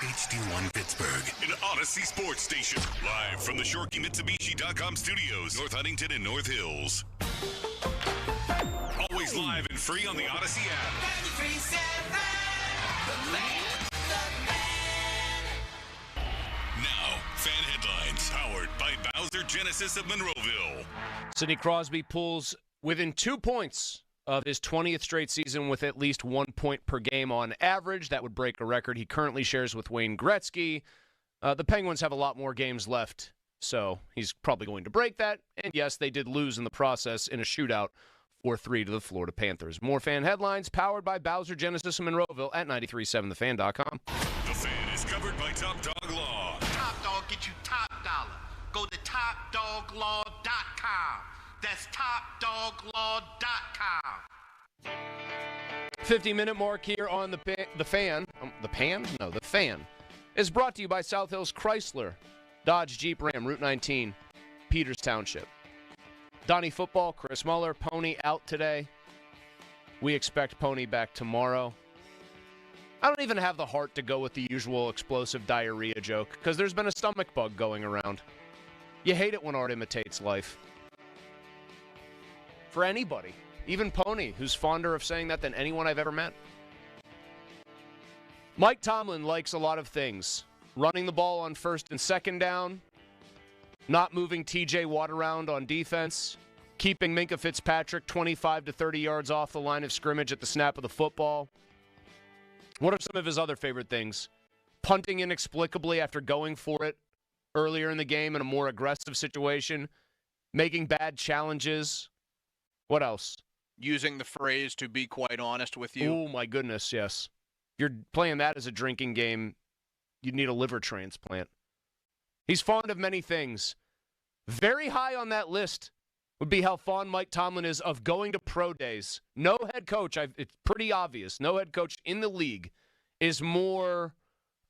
HD1 Pittsburgh, an Odyssey sports station. Live from the ShorkeyMitsubishi.com studios, North Huntington and North Hills. Always live and free on the Odyssey app. 93.7, the land, Now, fan headlines powered by Bowser Genesis of Monroeville. Sidney Crosby pulls within 2 points of his 20th straight season with at least 1 point per game on average. That would break a record he currently shares with Wayne Gretzky. The Penguins have a lot more games left, so he's probably going to break that. And yes, they did lose in the process in a shootout 4-3 to the Florida Panthers. More fan headlines powered by Bowser Genesis in Monroeville at 937thefan.com. The Fan is covered by Top Dog Law. Top Dog get you top dollar. Go to topdoglaw.com. That's topdoglaw.com. 50-minute mark here on the Fan. The Fan is brought to you by South Hills Chrysler, Dodge Jeep Ram, Route 19, Peters Township. Donnie Football, Chris Muller, Pony out today. We expect Pony back tomorrow. I don't even have the heart to go with the usual explosive diarrhea joke because there's been a stomach bug going around. You hate it when art imitates life. For anybody, even Pony, who's fonder of saying that than anyone I've ever met. Mike Tomlin likes a lot of things. Running the ball on first and second down, not moving TJ Watt around on defense, keeping Minkah Fitzpatrick 25 to 30 yards off the line of scrimmage at the snap of the football. What are some of his other favorite things? Punting inexplicably after going for it earlier in the game in a more aggressive situation, making bad challenges. What else? Using the phrase, to be quite honest with you. Oh, my goodness, yes. If you're playing that as a drinking game, you'd need a liver transplant. He's fond of many things. Very high on that list would be how fond Mike Tomlin is of going to pro days. No head coach, it's pretty obvious, no head coach in the league is more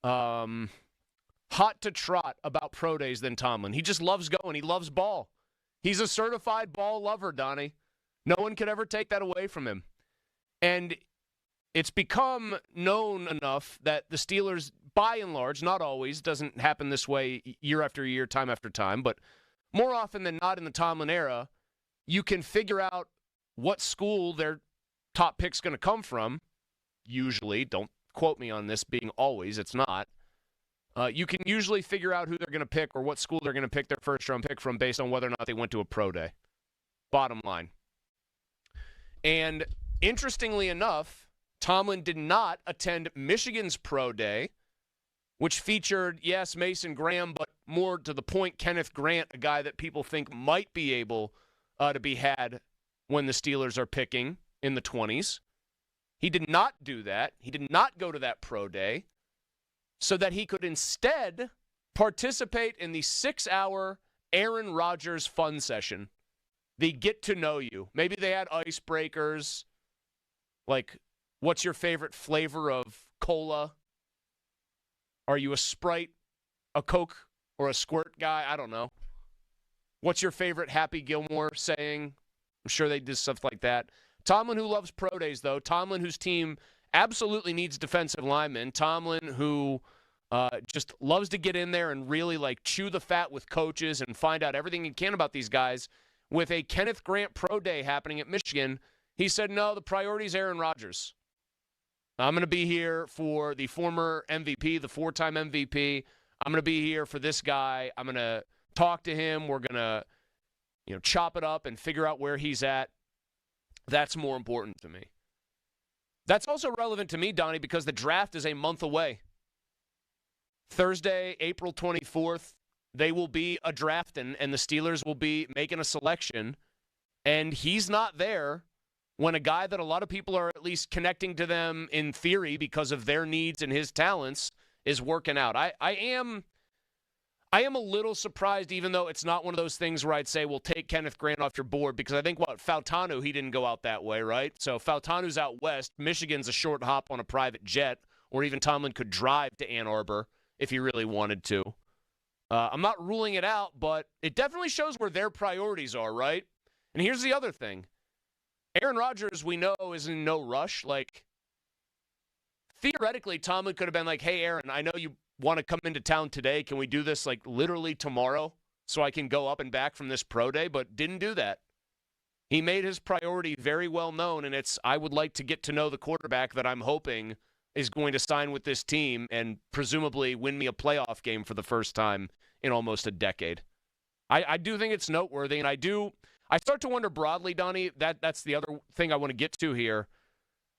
hot to trot about pro days than Tomlin. He just loves going. He loves ball. He's a certified ball lover, Donnie. No one could ever take that away from him. And it's become known enough that the Steelers, by and large, not always, doesn't happen this way year after year, time after time, but more often than not in the Tomlin era, you can figure out what school their top pick's going to come from. Usually, don't quote me on this being always, it's not. You can usually figure out who they're going to pick or what school they're going to pick their first-round pick from based on whether or not they went to a pro day. Bottom line. And interestingly enough, Tomlin did not attend Michigan's pro day, which featured, yes, Mason Graham, but more to the point, Kenneth Grant, a guy that people think might be able to be had when the Steelers are picking in the 20s. He did not do that. He did not go to that pro day so that he could instead participate in the 6-hour Aaron Rodgers fun session, the get to know you. Maybe they had icebreakers, like, what's your favorite flavor of cola? Are you a Sprite, a Coke, or a Squirt guy? I don't know. What's your favorite Happy Gilmore saying? I'm sure they did stuff like that. Tomlin, who loves pro days, though. Tomlin, whose team absolutely needs defensive linemen. Tomlin, who Just loves to get in there and really chew the fat with coaches and find out everything he can about these guys. With a Kenneth Grant Pro Day happening at Michigan, he said, no, the priority is Aaron Rodgers. I'm going to be here for the former MVP, the 4-time MVP. I'm going to be here for this guy. I'm going to talk to him. We're going to, chop it up and figure out where he's at. That's more important to me. That's also relevant to me, Donnie, because the draft is a month away. Thursday, April 24th, they will be a drafting, and the Steelers will be making a selection, and he's not there when a guy that a lot of people are at least connecting to them in theory because of their needs and his talents is working out. I am a little surprised, even though it's not one of those things where I'd say, well, take Kenneth Grant off your board, because I think, Fautanu, he didn't go out that way, right? So Fautanu's out west. Michigan's a short hop on a private jet, or even Tomlin could drive to Ann Arbor if he really wanted to. I'm not ruling it out, but it definitely shows where their priorities are, right? And here's the other thing. Aaron Rodgers, we know, is in no rush. Theoretically, Tomlin could have been like, hey, Aaron, I know you want to come into town today. Can we do this, literally tomorrow so I can go up and back from this pro day? But didn't do that. He made his priority very well known, and it's, I would like to get to know the quarterback that I'm hoping is going to sign with this team and presumably win me a playoff game for the first time in almost a decade. I do think it's noteworthy, and I start to wonder broadly, Donnie, that's the other thing I want to get to here.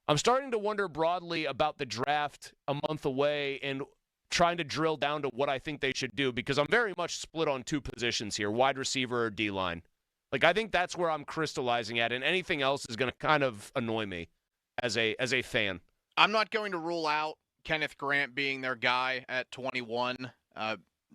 I'm starting to wonder broadly about the draft a month away and trying to drill down to what I think they should do, because I'm very much split on two positions here, wide receiver or D-line. I think that's where I'm crystallizing at, and anything else is going to kind of annoy me as a fan. I'm not going to rule out Kenneth Grant being their guy at 21,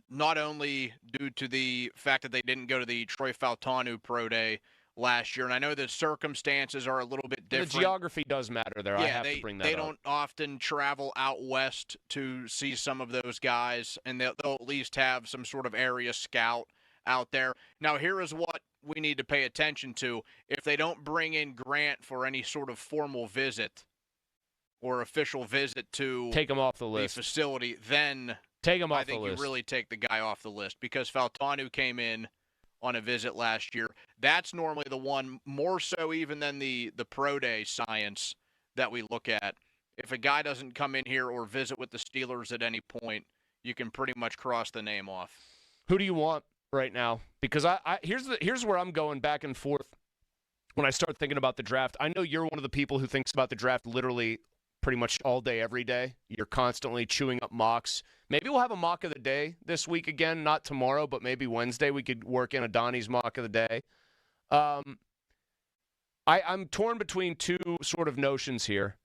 not only due to the fact that they didn't go to the Troy Fautanu Pro Day last year, and I know the circumstances are a little bit different. The geography does matter there. Yeah, I have to bring that up. They don't often travel out west to see some of those guys, and they'll at least have some sort of area scout out there. Now, here is what we need to pay attention to. If they don't bring in Grant for any sort of formal visit or official visit to take him off the list, facility, then take him off I think the list. You really take the guy off the list, because Fautanu came in on a visit last year. That's normally the one, more so even than the pro day science that we look at. If a guy doesn't come in here or visit with the Steelers at any point, you can pretty much cross the name off. Who do you want right now? Because here's where I'm going back and forth when I start thinking about the draft. I know you're one of the people who thinks about the draft literally pretty much all day, every day. You're constantly chewing up mocks. Maybe we'll have a mock of the day this week again, not tomorrow, but maybe Wednesday we could work in a Donnie's mock of the day. I'm torn between two sort of notions here.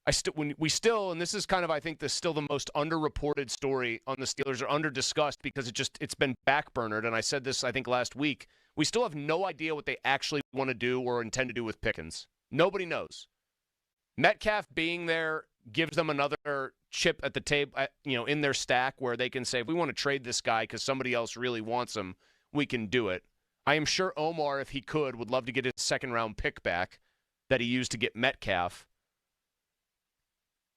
And this is kind of, I think, still the most underreported story on the Steelers, or under-discussed, because it's been backburnered, and I said this, I think, last week. We still have no idea what they actually want to do or intend to do with Pickens. Nobody knows. Metcalf being there gives them another chip at the table, in their stack, where they can say, if we want to trade this guy because somebody else really wants him, we can do it. I am sure Omar, if he could, would love to get his second-round pick back that he used to get Metcalf.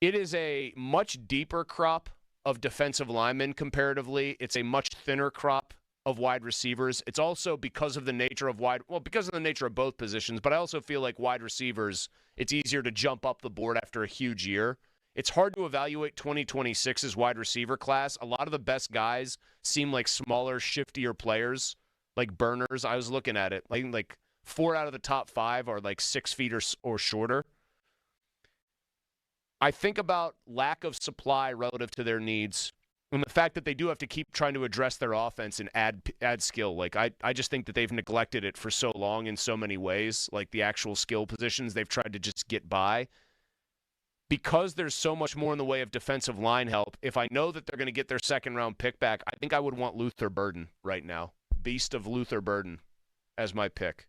It is a much deeper crop of defensive linemen comparatively. It's a much thinner crop of wide receivers. It's also because of the nature of both positions, but I also feel like wide receivers, it's easier to jump up the board after a huge year. It's hard to evaluate 2026's wide receiver class. A lot of the best guys seem like smaller, shiftier players, like burners. I was looking at it. Like 4 out of the top 5 are like 6 feet or shorter. I think about lack of supply relative to their needs, and the fact that they do have to keep trying to address their offense and add skill. I just think that they've neglected it for so long in so many ways, like the actual skill positions. They've tried to just get by. Because there's so much more in the way of defensive line help, if I know that they're going to get their second-round pick back, I think I would want Luther Burden right now. Beast of Luther Burden as my pick.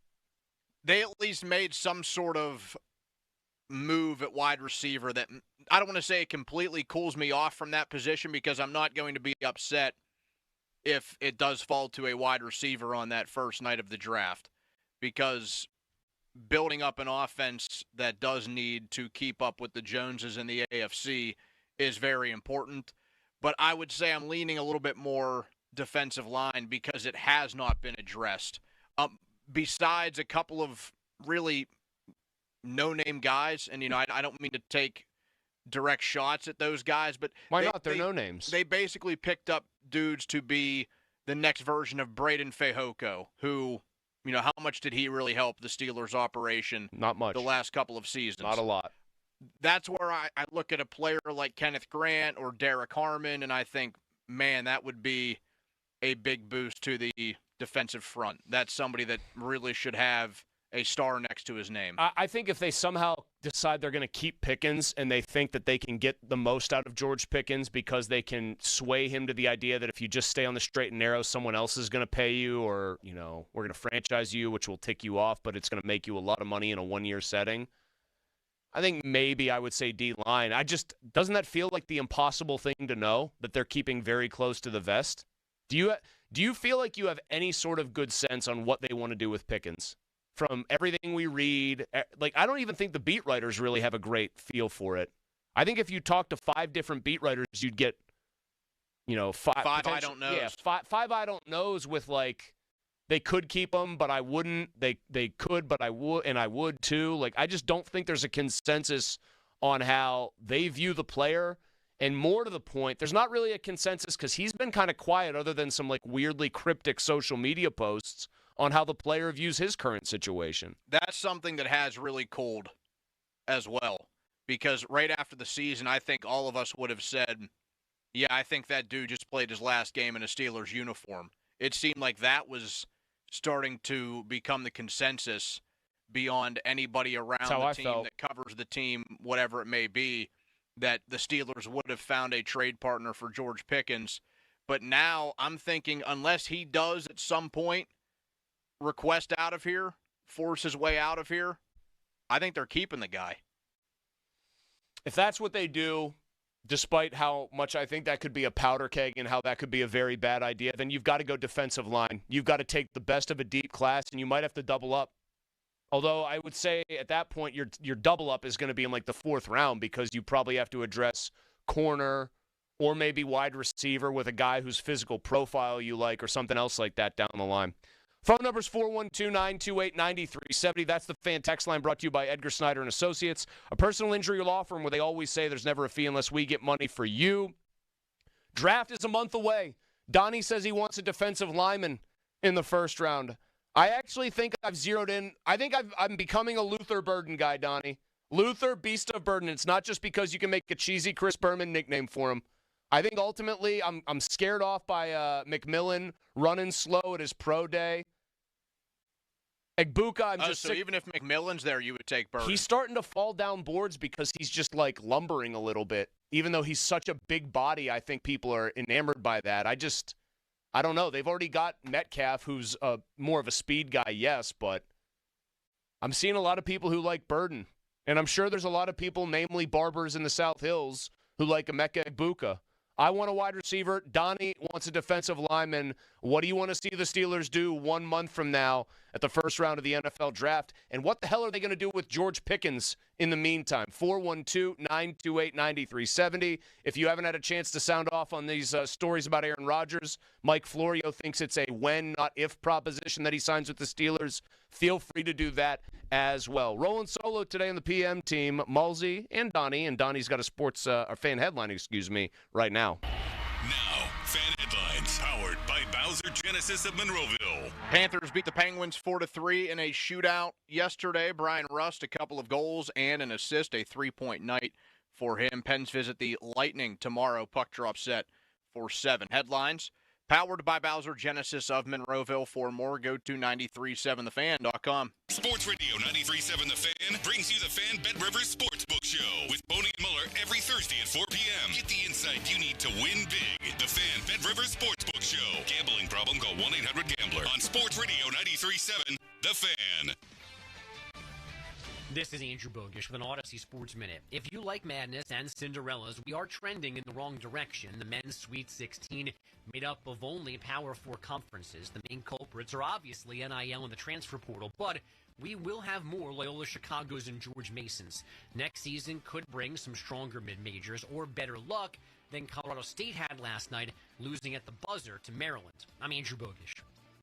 They at least made some sort of move at wide receiver that, I don't want to say it completely cools me off from that position, because I'm not going to be upset if it does fall to a wide receiver on that first night of the draft, because building up an offense that does need to keep up with the Joneses in the AFC is very important. but I would say I'm leaning a little bit more defensive line because it has not been addressed. Besides a couple of really no-name guys, and, I don't mean to take direct shots at those guys, but why not? They're no names. They basically picked up dudes to be the next version of Braden Fehoko, who, how much did he really help the Steelers' operation? Not much. The last couple of seasons. Not a lot. That's where I look at a player like Kenneth Grant or Derek Harmon, and I think, man, that would be a big boost to the defensive front. That's somebody that really should have a star next to his name. I think if they somehow decide they're going to keep Pickens and they think that they can get the most out of George Pickens because they can sway him to the idea that if you just stay on the straight and narrow, someone else is going to pay you, or, we're going to franchise you, which will tick you off, but it's going to make you a lot of money in a one-year setting. I think maybe I would say D-line. Doesn't that feel like the impossible thing to know, that they're keeping very close to the vest? Do you feel like you have any sort of good sense on what they want to do with Pickens? From everything we read, I don't even think the beat writers really have a great feel for it. I think if you talk to 5 different beat writers, you'd get, five I don't knows. Yeah, five I don't knows with they could keep him, but I wouldn't. They could, but I would, and I would too. I just don't think there's a consensus on how they view the player. And more to the point, there's not really a consensus because he's been kind of quiet other than some weirdly cryptic social media posts on how the player views his current situation. That's something that has really cooled as well, because right after the season, I think all of us would have said, yeah, I think that dude just played his last game in a Steelers uniform. It seemed like that was starting to become the consensus beyond anybody around the team that covers the team, whatever it may be, that the Steelers would have found a trade partner for George Pickens. But now I'm thinking, unless he does at some point request out of here, force his way out of here, I think they're keeping the guy. If that's what they do, despite how much I think that could be a powder keg and how that could be a very bad idea, then you've got to go defensive line. You've got to take the best of a deep class, and you might have to double up. Although I would say at that point your double up is going to be in the 4th round, because you probably have to address corner or maybe wide receiver with a guy whose physical profile you like or something else like that down the line. Phone number is 412-928-9370. That's the fan text line, brought to you by Edgar Snyder & Associates, a personal injury law firm where they always say there's never a fee unless we get money for you. Draft is a month away. Donnie says he wants a defensive lineman in the 1st round. I actually think I've zeroed in. I think I'm becoming a Luther Burden guy, Donnie. Luther, Beast of Burden. It's not just because you can make a cheesy Chris Berman nickname for him. I think ultimately I'm scared off by McMillan running slow at his pro day. Egbuka, I'm just sick. Even if McMillan's there, you would take Burden. He's starting to fall down boards because he's just lumbering a little bit. Even though he's such a big body, I think people are enamored by that. I don't know. They've already got Metcalf, who's more of a speed guy, yes, but I'm seeing a lot of people who like Burden. And I'm sure there's a lot of people, namely barbers in the South Hills, who like Emeka Egbuka. I want a wide receiver. Donnie wants a defensive lineman. What do you want to see the Steelers do 1 month from now at the 1st round of the NFL draft? And what the hell are they going to do with George Pickens in the meantime? 412-928-9370. If you haven't had a chance to sound off on these stories about Aaron Rodgers, Mike Florio thinks it's a when, not if proposition that he signs with the Steelers. Feel free to do that as well. Rolling solo today on the PM team, Mulsey and Donnie. And Donnie's got a fan headline, right now. Now, fan headlines powered by Bowser Genesis of Monroeville. Panthers beat the Penguins 4-3 in a shootout yesterday. Brian Rust, a couple of goals and an assist, a 3-point night for him. Pens visit the Lightning tomorrow. Puck drop set for 7. Headlines powered by Bowser Genesis of Monroeville. For more, go to 937thefan.com. Sports Radio 93.7 The Fan brings you the Fan Bet Rivers Sportsbook Show with Boney and Muller every Thursday at 4 p.m. Get the insight you need to win big. The Fan Bet Rivers Sportsbook Show. Gambling problem? Call 1-800-GAMBLER. On Sports Radio 93.7 The Fan. This is Andrew Bogish with an Odyssey Sports Minute. If you like madness and Cinderellas, we are trending in the wrong direction. The men's Sweet 16, made up of only Power 4 conferences. The main culprits are obviously NIL and the transfer portal, but we will have more Loyola Chicago's and George Masons. Next season could bring some stronger mid-majors or better luck. than Colorado State had last night, losing at the buzzer to Maryland. I'm Andrew Bogish.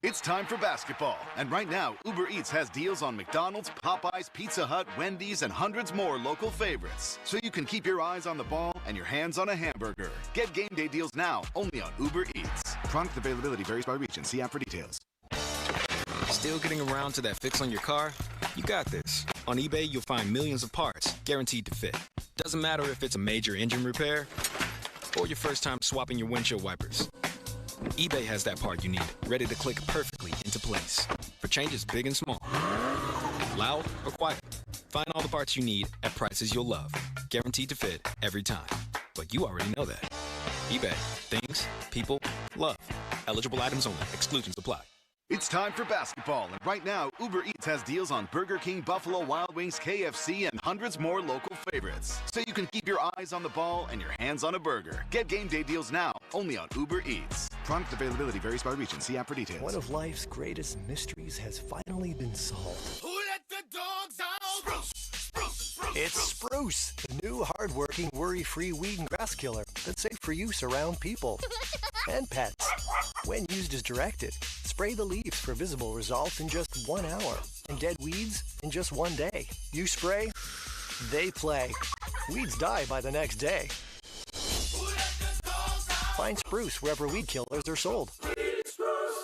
It's time for basketball, and right now, Uber Eats has deals on McDonald's, Popeyes, Pizza Hut, Wendy's, and hundreds more local favorites. So you can keep your eyes on the ball and your hands on a hamburger. Get game day deals now, only on Uber Eats. Product availability varies by region. See app for details. Still getting around to that fix on your car? You got this. On eBay, you'll find millions of parts, guaranteed to fit. Doesn't matter if it's a major engine repair or your first time swapping your windshield wipers. eBay has that part you need, ready to click perfectly into place for changes big and small. Loud or quiet, find all the parts you need at prices you'll love, guaranteed to fit every time. But you already know that. eBay, things, people, love. Eligible items only. Exclusions apply. It's time for basketball, and right now, Uber Eats has deals on Burger King, Buffalo Wild Wings, KFC, and hundreds more local favorites. So you can keep your eyes on the ball and your hands on a burger. Get game day deals now, only on Uber Eats. Product availability varies by region. See app for details. One of life's greatest mysteries has finally been solved. Who let the dogs out? Spruce, Spruce, Spruce. It's Spruce, the new hard-working, worry-free weed and grass killer that's safe for use around people and pets. When used as directed, spray the leaves for visible results in just 1 hour and dead weeds in just 1 day. You spray, they play. Weeds die by the next day. Find Spruce wherever weed killers are sold.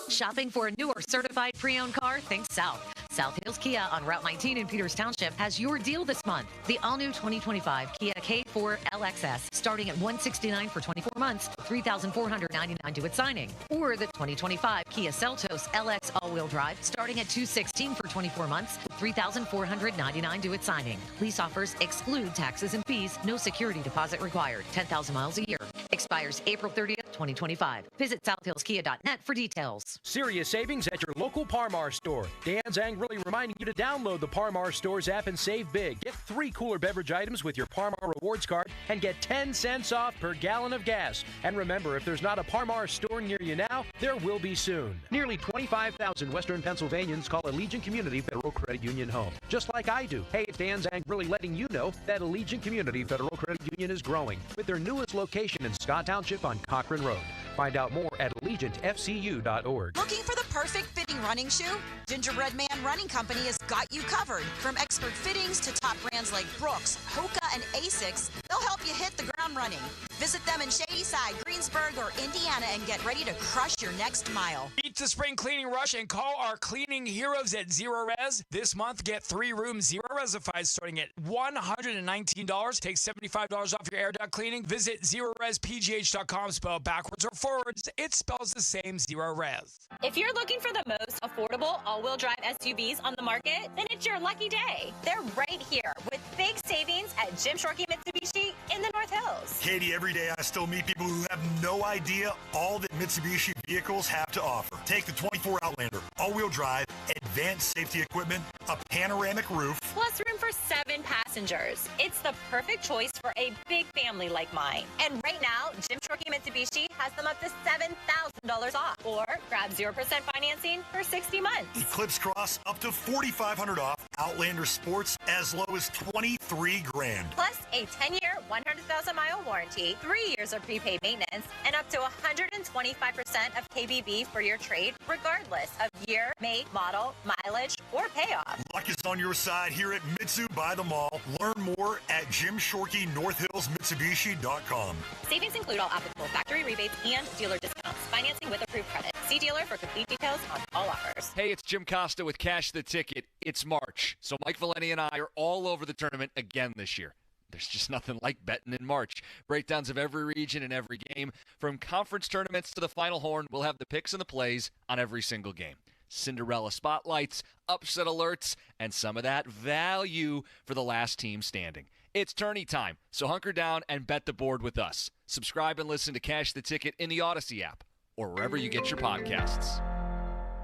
Shopping for a new or certified pre-owned car? Think South. South Hills Kia on Route 19 in Peters Township has your deal this month. The all-new 2025 Kia K4 LXS starting at $169 for 24 months, $3,499 due at signing. Or the 2025 Kia Seltos LX all-wheel drive starting at $216 for 24 months, $3,499 due at signing. Lease offers exclude taxes and fees. No security deposit required. 10,000 miles a year. Expires April 30th, 2025. Visit southhillskia.net for details. Serious savings at your local Parmar store. Dan Zang really reminding you to download the Parmar Stores app and save big. Get 3 cooler beverage items with your Parmar Rewards card and get 10 cents off per gallon of gas. And remember, if there's not a Parmar store near you now, there will be soon. Nearly 25,000 Western Pennsylvanians call Allegiant Community Federal Credit Union home, just like I do. Hey, it's Dan Zang really letting you know that Allegiant Community Federal Credit Union is growing with their newest location in Scott Township on Cochrane Road. Find out more at AllegiantFCU.org. Looking for the perfect fitting running shoe? Gingerbread Man Running Company has got you covered. From expert fittings to top brands like Brooks, Hoka, and Asics, they'll help you hit the ground running. Visit them in Shadyside, Greensburg, or Indiana and get ready to crush your next mile. Beat the spring cleaning rush and call our cleaning heroes at Zero Res. This month, get 3 rooms Zero Resified starting at $119. Take $75 off your air duct cleaning. Visit ZeroResPGH.com, spelled backwards or forwards. It spells the same, Zero Res. If you're looking for the most affordable all-wheel drive SUVs on the market, then it's your lucky day. They're right here with big savings at Jim Shorkey Mitsubishi in the North Hills. Katie, every day I still meet people who have no idea all that Mitsubishi vehicles have to offer. Take the 24 Outlander, all-wheel drive, advanced safety equipment, a panoramic roof, plus room for 7 passengers. It's the perfect choice for a big family like mine. And right now, Jim Shorkey Mitsubishi has them up to $7,000 off. Or grab 0% financing for 60 months. Eclipse Cross up to $4,500 off, Outlander Sports as low as $23,000. Plus a 10-year, 100,000-mile warranty, 3 years of prepaid maintenance, and up to 125% of KBB for your trade, regardless of year, make, model, mileage, or payoff. Luck is on your side here at Mitsu by the Mall. Learn more at JimShorkey.NorthHillsMitsubishi.com. Savings include all applicable factory rebates and dealer discounts. Financing with approved credit. See dealer for complete details on all offers. Hey, it's Jim Costa with Cash the Ticket. It's March, so Mike Valeni and I are all over the tournament again this year. There's just nothing like betting in March. Breakdowns of every region and every game. From conference tournaments to the Final Horn, we'll have the picks and the plays on every single game. Cinderella spotlights, upset alerts, and some of that value for the last team standing. It's tourney time, so hunker down and bet the board with us. Subscribe and listen to Cash the Ticket in the Odyssey app or wherever you get your podcasts.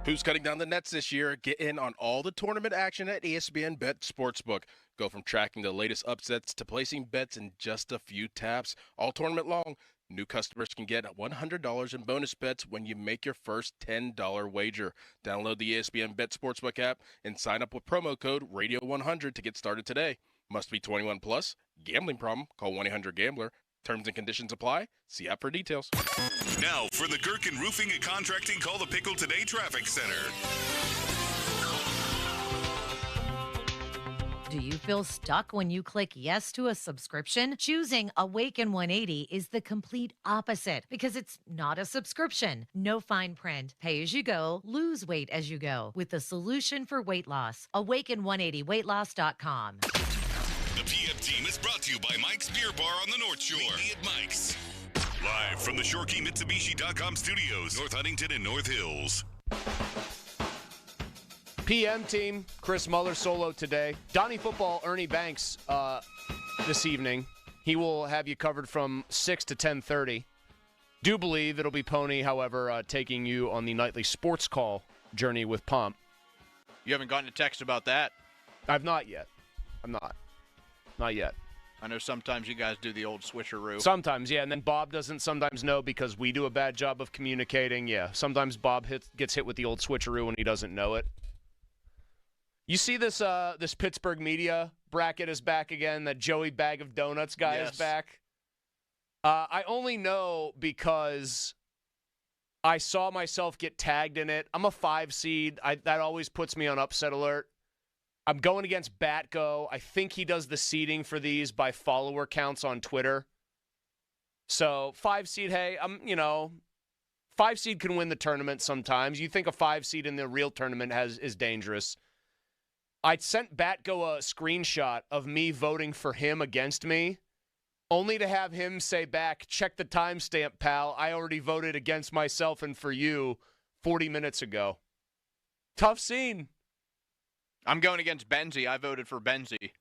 Who's cutting down the nets this year? Get in on all the tournament action at ESPN Bet Sportsbook. Go from tracking the latest upsets to placing bets in just a few taps, all tournament long. New customers can get $100 in bonus bets when you make your first $10 wager. Download the ESPN Bet Sportsbook app and sign up with promo code Radio100 to get started today. Must be 21 plus. Gambling problem? Call 1-800-GAMBLER. Terms and conditions apply. See app for details. Now, for the Gherkin Roofing and Contracting Call the Pickle Today Traffic Center. Do you feel stuck when you click yes to a subscription? Choosing Awaken 180 is the complete opposite because it's not a subscription. No fine print. Pay as you go, lose weight as you go with the solution for weight loss. Awaken180weightloss.com. The PM team is brought to you by Mike's Beer Bar on the North Shore. Meet me at Mike's. Live from the ShoreKeyMitsubishi.com studios, North Huntington and North Hills. PM team, Chris Muller solo today. Donnie Football, Ernie Banks this evening. He will have you covered from 6 to 10:30. Do believe it'll be Pony, however, taking you on the nightly sports call journey with Pomp. You haven't gotten a text about that? I've not yet. I'm not. Not yet. I know sometimes you guys do the old switcheroo. Sometimes, yeah, and then Bob doesn't sometimes know because we do a bad job of communicating. Yeah, sometimes Bob gets hit with the old switcheroo and he doesn't know it. You see this this Pittsburgh media bracket is back again. That Joey Bag of Donuts guy is back. I only know because I saw myself get tagged in it. I'm a 5 seed. That always puts me on upset alert. I'm going against Batgo. I think he does the seeding for these by follower counts on Twitter. So 5 seed, hey, 5 seed can win the tournament sometimes. You think a 5 seed in the real tournament is dangerous. I sent Batgo a screenshot of me voting for him against me, only to have him say back, check the timestamp, pal. I already voted against myself and for you 40 minutes ago. Tough scene. I'm going against Benzie. I voted for Benzie.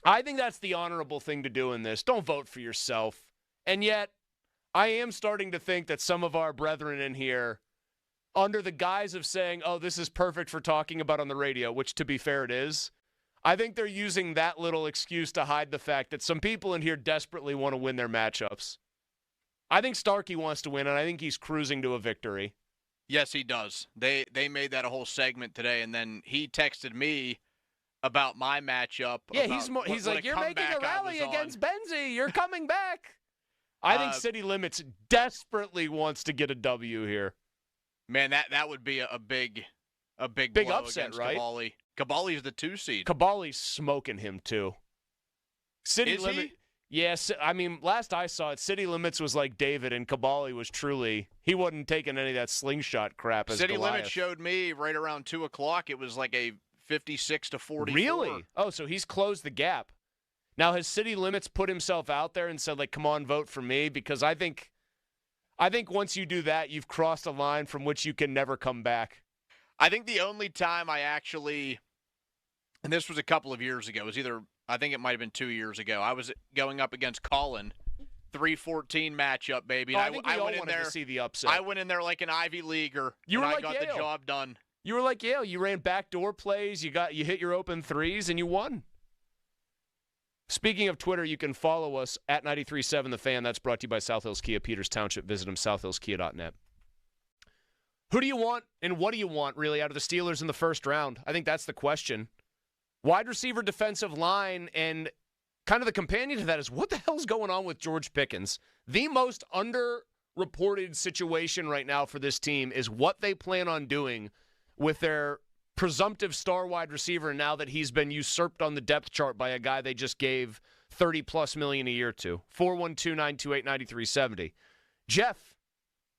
I think that's the honorable thing to do in this. Don't vote for yourself. And yet, I am starting to think that some of our brethren in here, under the guise of saying, oh, this is perfect for talking about on the radio, which to be fair it is, I think they're using that little excuse to hide the fact that some people in here desperately want to win their matchups. I think Starkey wants to win, and I think he's cruising to a victory. Yes, he does. They made that a whole segment today, and then he texted me about my matchup. Yeah, he's like, you're making a rally against Benzie. You're coming back. I think City Limits desperately wants to get a W here. Man, that would be a big blow upset, right? Cavalli. Cavalli's the 2 seed. Cavalli's smoking him too. City Limits. Yes, I mean, last I saw it, City Limits was like David, and Cavalli was truly, he wasn't taking any of that slingshot crap as City Goliath. Limits showed me right around 2 o'clock. It was like a 56-44. Really? Oh, so he's closed the gap. Now, has City Limits put himself out there and said, like, come on, vote for me? Because I think once you do that, you've crossed a line from which you can never come back. I think the only time I actually, and this was a couple of years ago, I think it might have been 2 years ago, I was going up against Colin, 3-14 matchup, baby. Oh, I think we all wanted to see the upset. I went in there like an Ivy Leaguer, and I got the job done. You were like Yale. You ran backdoor plays, you hit your open threes, and you won. Speaking of Twitter, you can follow us at 93.7 The Fan. That's brought to you by South Hills Kia, Peters Township. Visit them, southhillskia.net. Who do you want and what do you want, really, out of the Steelers in the first round? I think that's the question. Wide receiver, defensive line, and kind of the companion to that is what the hell's going on with George Pickens? The most underreported situation right now for this team is what they plan on doing with their presumptive star wide receiver now that he's been usurped on the depth chart by a guy they just gave $30+ million a year to. 412-928-9370. Jeff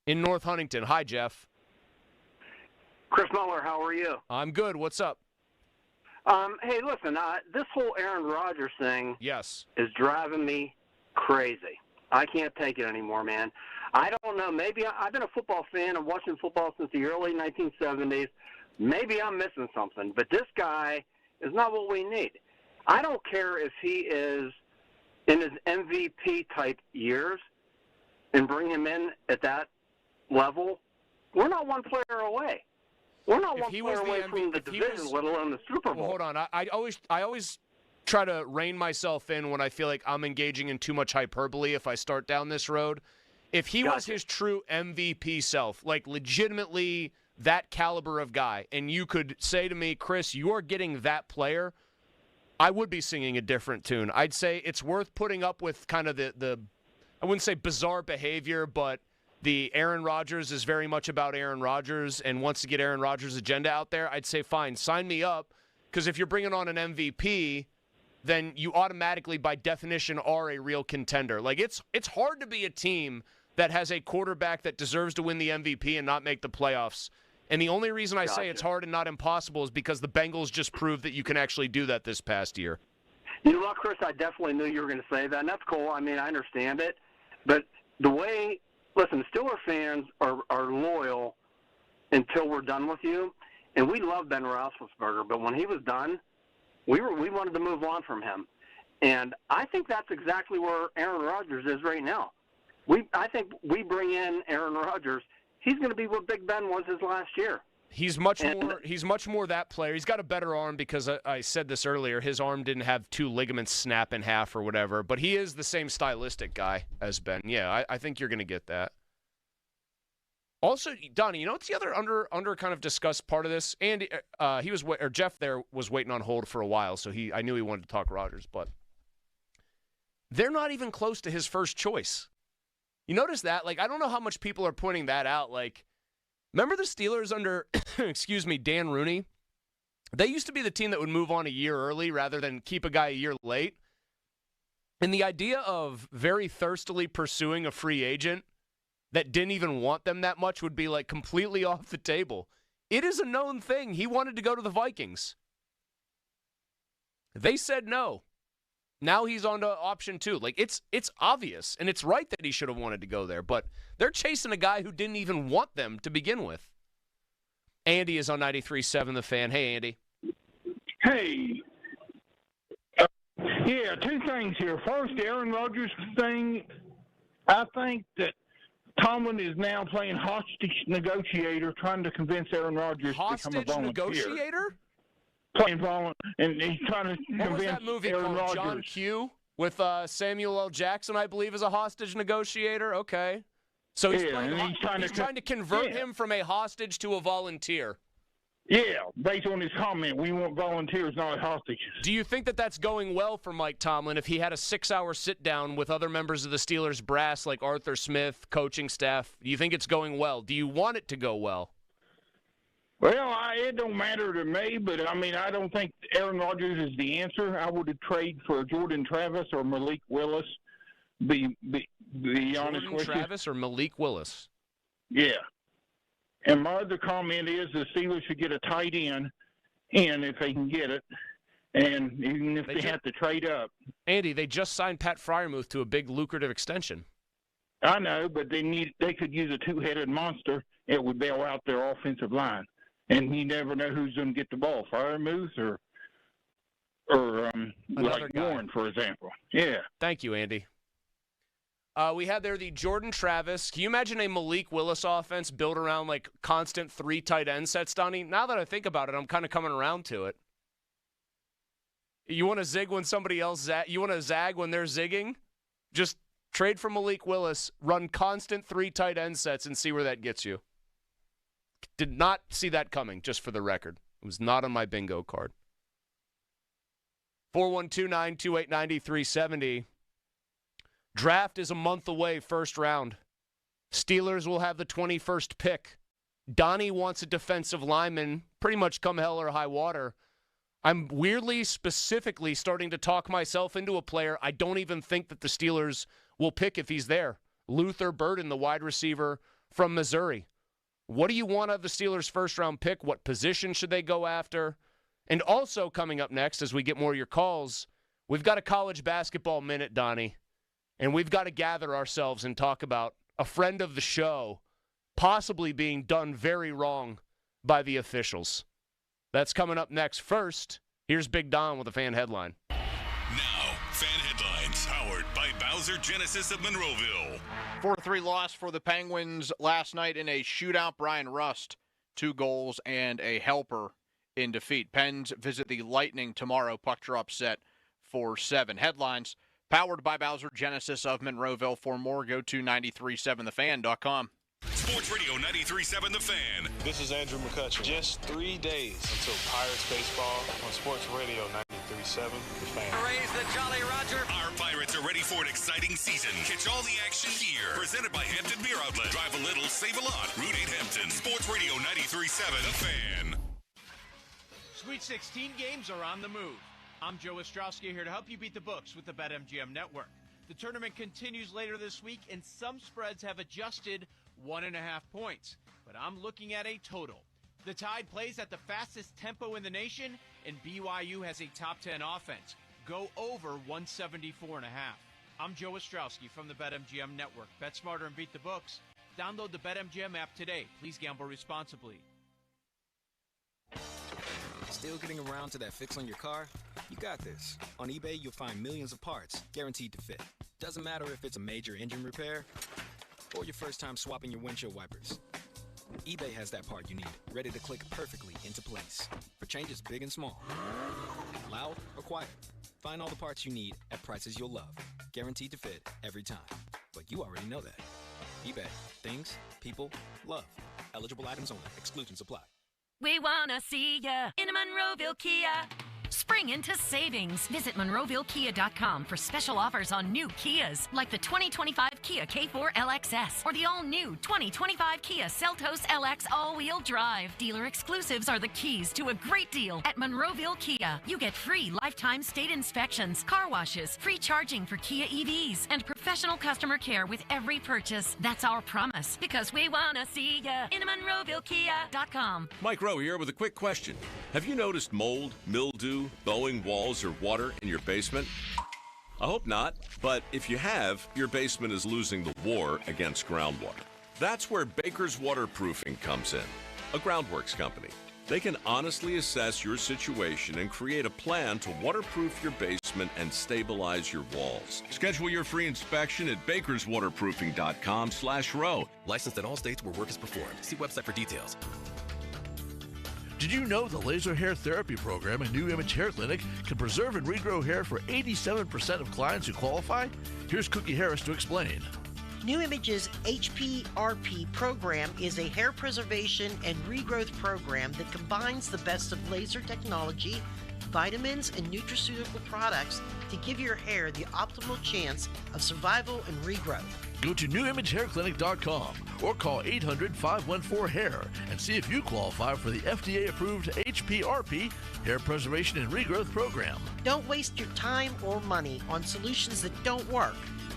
in North Huntington. Hi, Jeff. Chris Muller, how are you? I'm good. What's up? Hey, listen, this whole Aaron Rodgers thing is driving me crazy. I can't take it anymore, man. I don't know. Maybe I've been a football fan. I'm watching football since the early 1970s. Maybe I'm missing something, but this guy is not what we need. I don't care if he is in his MVP-type years and bring him in at that level. We're not one player away. We're not one player away from the division, let alone the Super Bowl. Well, hold on. I always try to rein myself in when I feel like I'm engaging in too much hyperbole if I start down this road. If he was his true MVP self, like legitimately that caliber of guy, and you could say to me, Chris, you're getting that player, I would be singing a different tune. I'd say it's worth putting up with kind of the I wouldn't say bizarre behavior, but the Aaron Rodgers is very much about Aaron Rodgers and wants to get Aaron Rodgers' agenda out there, I'd say, fine, sign me up. Because if you're bringing on an MVP, then you automatically, by definition, are a real contender. Like, it's hard to be a team that has a quarterback that deserves to win the MVP and not make the playoffs. And the only reason I say it's hard and not impossible is because the Bengals just proved that you can actually do that this past year. You know what, Chris? I definitely knew you were going to say that, and that's cool. I mean, I understand it. But the way, listen, Steeler fans are loyal until we're done with you. And we love Ben Roethlisberger, but when he was done, we wanted to move on from him. And I think that's exactly where Aaron Rodgers is right now. I think we bring in Aaron Rodgers, he's going to be what Big Ben was his last year. He's much more that player. He's got a better arm because I said this earlier. His arm didn't have 2 ligaments snap in half or whatever, but he is the same stylistic guy as Ben. Yeah, I think you're going to get that. Also, Donnie, you know what's the other under kind of discussed part of this? Andy, Jeff there was waiting on hold for a while, so I knew he wanted to talk Rodgers, but they're not even close to his first choice. You notice that? Like, I don't know how much people are pointing that out. Like, remember the Steelers under, Dan Rooney? They used to be the team that would move on a year early rather than keep a guy a year late. And the idea of very thirstily pursuing a free agent that didn't even want them that much would be, like, completely off the table. It is a known thing. He wanted to go to the Vikings. They said no. Now he's on to option 2. Like, it's obvious, and it's right that he should have wanted to go there, but they're chasing a guy who didn't even want them to begin with. Andy is on 93.7 The Fan. Hey, Andy. Hey. Yeah, 2 things here. First, the Aaron Rodgers thing, I think that Tomlin is now playing hostage negotiator, trying to convince Aaron Rodgers to become a volunteer. Hostage negotiator? Playing volunteer, and he's trying to convince What was that movie Aaron called? Rodgers. John Q? With Samuel L. Jackson, I believe, as a hostage negotiator? Okay. So he's, trying to convert him from a hostage to a volunteer. Yeah, based on his comment, we want volunteers, not hostages. Do you think that that's going well for Mike Tomlin if he had a 6-hour sit-down with other members of the Steelers brass like Arthur Smith, coaching staff? Do you think it's going well? Do you want it to go well? Well, it don't matter to me, but, I mean, I don't think Aaron Rodgers is the answer. I would trade for Jordan Travis or Malik Willis, be honest with you. Jordan Travis or Malik Willis? Yeah. And my other comment is the Steelers should get a tight end in if they can get it, and even if they have to trade up. Andy, they just signed Pat Freiermuth to a big lucrative extension. I know, but they could use a 2-headed monster. It would bail out their offensive line. And you never know who's going to get the ball, Freiermuth or like Warren, for example. Yeah. Thank you, Andy. We had there the Jordan Travis. Can you imagine a Malik Willis offense built around, like, constant 3 tight end sets, Donnie? Now that I think about it, I'm kind of coming around to it. You want to zig when somebody else you want to zag when they're zigging? Just trade for Malik Willis, run constant 3 tight end sets, and see where that gets you. Did not see that coming, just for the record. It was not on my bingo card. 412-928-9370. Draft is a month away, first round. Steelers will have the 21st pick. Donnie wants a defensive lineman, pretty much come hell or high water. I'm weirdly, specifically starting to talk myself into a player I don't even think that the Steelers will pick if he's there. Luther Burden, the wide receiver from Missouri. What do you want out of the Steelers' first-round pick? What position should they go after? And also coming up next, as we get more of your calls, we've got a college basketball minute, Donnie. And we've got to gather ourselves and talk about a friend of the show possibly being done very wrong by the officials. That's coming up next. First, here's Big Don with a fan headline. Now, fan headlines powered by Bowser Genesis of Monroeville. 4-3 loss for the Penguins last night in a shootout. Brian Rust, 2 goals and a helper in defeat. Pens visit the Lightning tomorrow. Puck drop set for 7. Headlines powered by Bowser Genesis of Monroeville. For more, go to 937thefan.com. Sports Radio 93.7 The Fan. This is Andrew McCutcheon. Just 3 days until Pirates baseball on Sports Radio 93.7 93.7 The Fan. Raise the Jolly Roger. Our Pirates are ready for an exciting season. Catch all the action here. Presented by Hampton Beer Outlet. Drive a little, save a lot. Route 8 Hampton. Sports Radio 93.7 The Fan. Sweet 16 games are on the move. I'm Joe Ostrowski here to help you beat the books with the BetMGM Network. The tournament continues later this week, and some spreads have adjusted 1.5 points. But I'm looking at a total. The Tide plays at the fastest tempo in the nation, and BYU has a top 10 offense. Go over 174.5. I'm Joe Ostrowski from the BetMGM Network. Bet smarter and beat the books. Download the BetMGM app today. Please gamble responsibly. Still getting around to that fix on your car? You got this. On eBay, you'll find millions of parts, guaranteed to fit. Doesn't matter if it's a major engine repair or your first time swapping your windshield wipers. eBay has that part you need, ready to click perfectly into place for changes big and small. Loud or quiet, find all the parts you need at prices you'll love, guaranteed to fit every time. But you already know that. eBay, things, people, love. Eligible items only. Exclusions apply. We wanna see ya in a Monroeville Kia. Spring into savings. Visit MonroevilleKia.com for special offers on new Kias, like the 2025 Kia K4 LXS or the all-new 2025 Kia Seltos LX all-wheel drive. Dealer exclusives are the keys to a great deal at Monroeville Kia. You get free lifetime state inspections, car washes, free charging for Kia EVs, and professional customer care with every purchase. That's our promise, because we wanna see ya in MonroevilleKia.com. Mike Rowe here with a quick question. Have you noticed mold, mildew, bowing walls, or water in your basement? I hope not, but if you have, your basement is losing the war against groundwater. That's where Baker's Waterproofing comes in, a groundworks company. They can honestly assess your situation and create a plan to waterproof your basement and stabilize your walls. Schedule your free inspection at bakerswaterproofing.com/row. Licensed in all states where work is performed. See website for details. Did you know the laser hair therapy program at New Image Hair Clinic can preserve and regrow hair for 87% of clients who qualify? Here's Cookie Harris to explain. New Image's HPRP program is a hair preservation and regrowth program that combines the best of laser technology, vitamins, and nutraceutical products to give your hair the optimal chance of survival and regrowth. Go to newimagehairclinic.com or call 800-514-HAIR and see if you qualify for the FDA-approved HPRP Hair Preservation and Regrowth Program. Don't waste your time or money on solutions that don't work.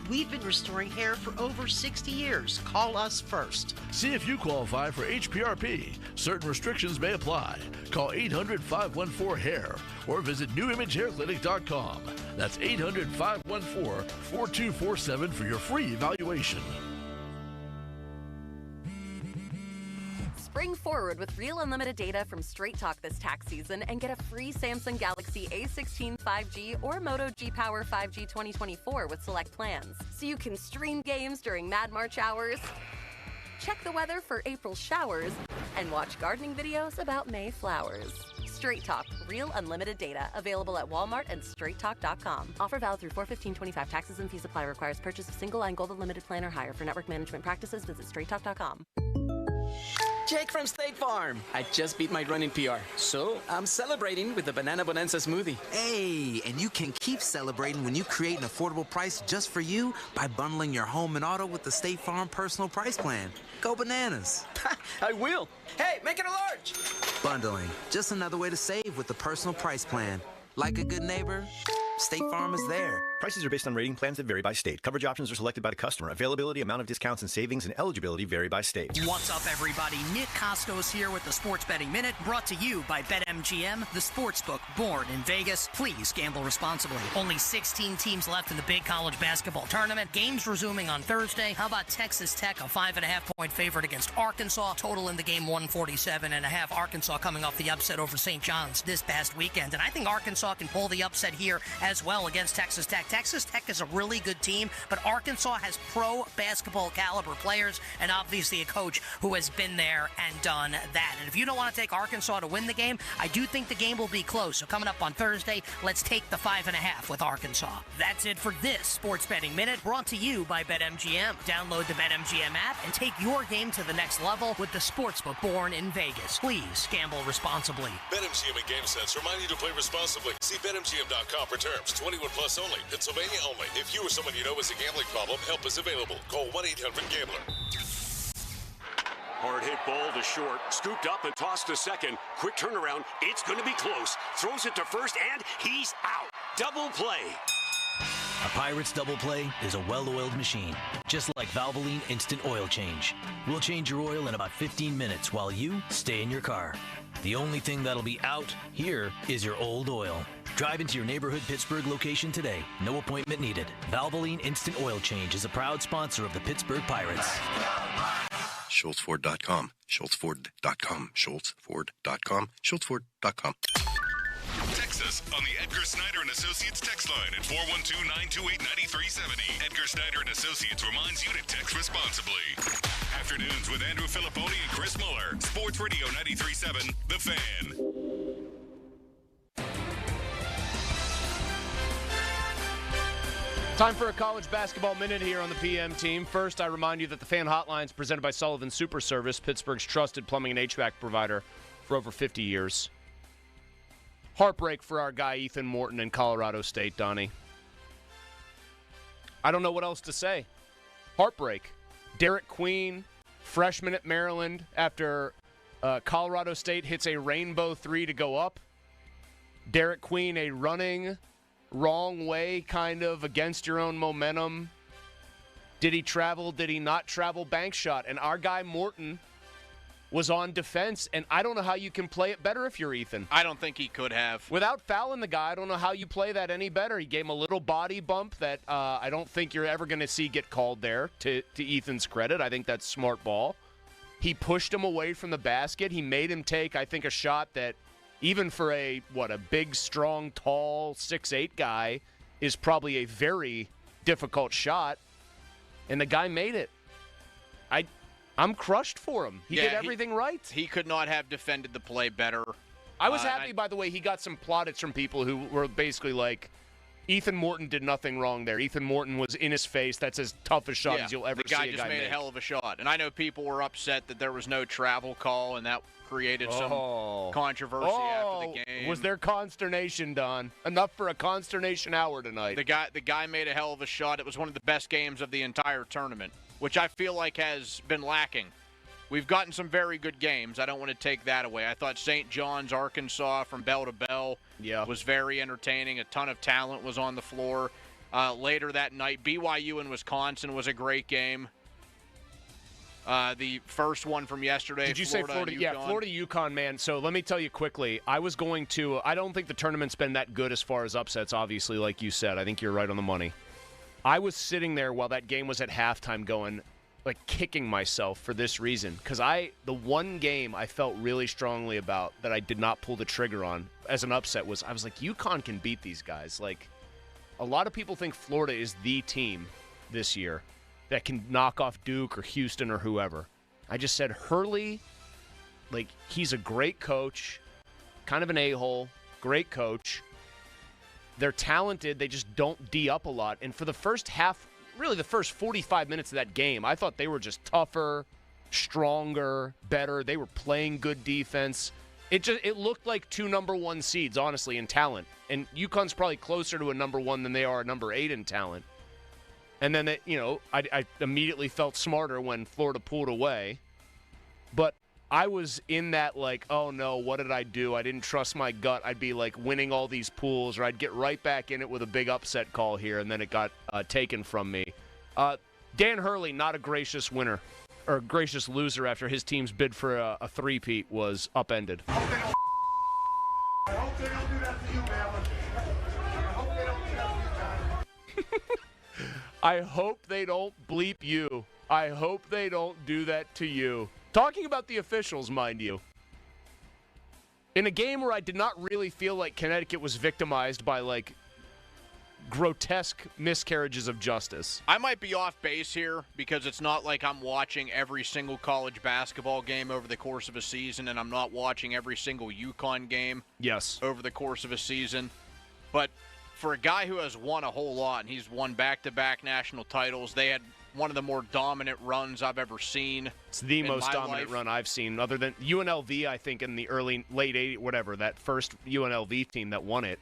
We've been restoring hair for over 60 years. Call us first. See if you qualify for HPRP. Certain restrictions may apply. Call 800-514-HAIR or visit newimagehairclinic.com. That's 800-514-4247 for your free evaluation. Spring forward with real unlimited data from Straight Talk this tax season and get a free Samsung Galaxy A16 5G or Moto G-Power 5G 2024 with select plans. So you can stream games during Mad March hours, check the weather for April showers, and watch gardening videos about May flowers. Straight Talk, real unlimited data. Available at Walmart and straighttalk.com. Offer valid through 4/15/25. Taxes and fees apply. Requires purchase of single line gold unlimited plan or higher. For network management practices, visit straighttalk.com. Jake from State Farm. I just beat my running PR, so I'm celebrating with the Banana Bonanza smoothie. Hey, and you can keep celebrating when you create an affordable price just for you by bundling your home and auto with the State Farm Personal Price Plan. Go bananas. I will. Hey, make it a large. Bundling, just another way to save with the Personal Price Plan. Like a good neighbor, State Farm is there. Prices are based on rating plans that vary by state. Coverage options are selected by the customer. Availability, amount of discounts and savings, and eligibility vary by state. What's up, everybody? Nick Costco's here with the Sports Betting Minute, brought to you by BetMGM, the sportsbook born in Vegas. Please gamble responsibly. Only 16 teams left in the big college basketball tournament. Games resuming on Thursday. How about Texas Tech, a 5.5-point favorite against Arkansas? Total in the game 147.5. Arkansas coming off the upset over St. John's this past weekend. And I think Arkansas can pull the upset here as well against Texas Tech. Texas Tech is a really good team, but Arkansas has pro basketball caliber players and obviously a coach who has been there and done that. And if you don't want to take Arkansas to win the game, I do think the game will be close. So coming up on Thursday, let's take the 5.5 with Arkansas. That's it for this Sports Betting Minute, brought to you by BetMGM. Download the BetMGM app and take your game to the next level with the sportsbook born in Vegas. Please gamble responsibly. BetMGM and GameSense remind you to play responsibly. See BetMGM.com for terms. 21 plus only. Pennsylvania only. If you or someone you know has a gambling problem, help is available. Call 1-800-GAMBLER. Hard hit ball to short. Scooped up and tossed to second. Quick turnaround. It's going to be close. Throws it to first, and he's out. Double play. A Pirates double play is a well-oiled machine, just like Valvoline Instant Oil Change. We'll change your oil in about 15 minutes while you stay in your car. The only thing that'll be out here is your old oil. Drive into your neighborhood Pittsburgh location today. No appointment needed. Valvoline Instant Oil Change is a proud sponsor of the Pittsburgh Pirates. SchultzFord.com. SchultzFord.com. SchultzFord.com. SchultzFord.com. Text us on the Edgar Snyder & Associates text line at 412-928-9370. Edgar Snyder & Associates reminds you to text responsibly. Afternoons with Andrew Filipponi and Chris Muller. Sports Radio 93.7, The Fan. Time for a college basketball minute here on the PM team. First, I remind you that the Fan Hotline is presented by Sullivan Super Service, Pittsburgh's trusted plumbing and HVAC provider for over 50 years. Heartbreak for our guy Ethan Morton in Colorado State, Donnie. I don't know what else to say. Heartbreak. Derek Queen, freshman at Maryland, after Colorado State hits a rainbow three to go up. Derek Queen, a running wrong way, kind of against your own momentum. Did he travel? Did he not travel? Bank shot. And our guy Morton was on defense, and I don't know how you can play it better if you're Ethan. I don't think he could have. Without fouling the guy, I don't know how you play that any better. He gave him a little body bump that I don't think you're ever going to see get called there, to Ethan's credit. I think that's smart ball. He pushed him away from the basket. He made him take, I think, a shot that even for a big, strong, tall, 6'8" guy is probably a very difficult shot. And the guy made it. I'm crushed for him. He did everything right. He could not have defended the play better. I was happy, by the way, he got some plaudits from people who were basically like, Ethan Morton did nothing wrong there. Ethan Morton was in his face. That's as tough a shot as you'll ever see a guy make. The guy just made a hell of a shot. And I know people were upset that there was no travel call, and that created some controversy after the game. Was there consternation, Don? Enough for a consternation hour tonight. The guy made a hell of a shot. It was one of the best games of the entire tournament, which I feel like has been lacking. We've gotten some very good games. I don't want to take that away. I thought St. John's, Arkansas, from bell to bell was very entertaining. A ton of talent was on the floor. Later that night, BYU and Wisconsin was a great game. The first one from yesterday. Did you say Florida? Yeah, Florida-UConn, man. So let me tell you quickly. I don't think the tournament's been that good as far as upsets, obviously, like you said. I think you're right on the money. I was sitting there while that game was at halftime going, kicking myself for this reason. Because the one game I felt really strongly about that I did not pull the trigger on as an upset was, I was like, UConn can beat these guys. A lot of people think Florida is the team this year that can knock off Duke or Houston or whoever. I just said Hurley, he's a great coach, kind of an a-hole, great coach. They're talented. They just don't D up a lot. And for the first half, really the first 45 minutes of that game, I thought they were just tougher, stronger, better. They were playing good defense. It looked like two number one seeds, honestly, in talent. And UConn's probably closer to a number one than they are a number 8 in talent. And then, I immediately felt smarter when Florida pulled away. But I was in that oh no, what did I do? I didn't trust my gut. I'd be winning all these pools, or I'd get right back in it with a big upset call here, and then it got taken from me. Dan Hurley, not a gracious winner, or gracious loser after his team's bid for a three-peat was upended. I hope they don't do that to you, man. I hope they don't do that to you, John. I hope they don't bleep you. I hope they don't do that to you. Talking about the officials, mind you. In a game where I did not really feel like Connecticut was victimized by, grotesque miscarriages of justice. I might be off base here because it's not like I'm watching every single college basketball game over the course of a season, and I'm not watching every single UConn game over the course of a season. But for a guy who has won a whole lot, and he's won back-to-back national titles, they had one of the more dominant runs I've ever seen. It's the most dominant run I've seen, other late 80s, whatever, that first UNLV team that won it.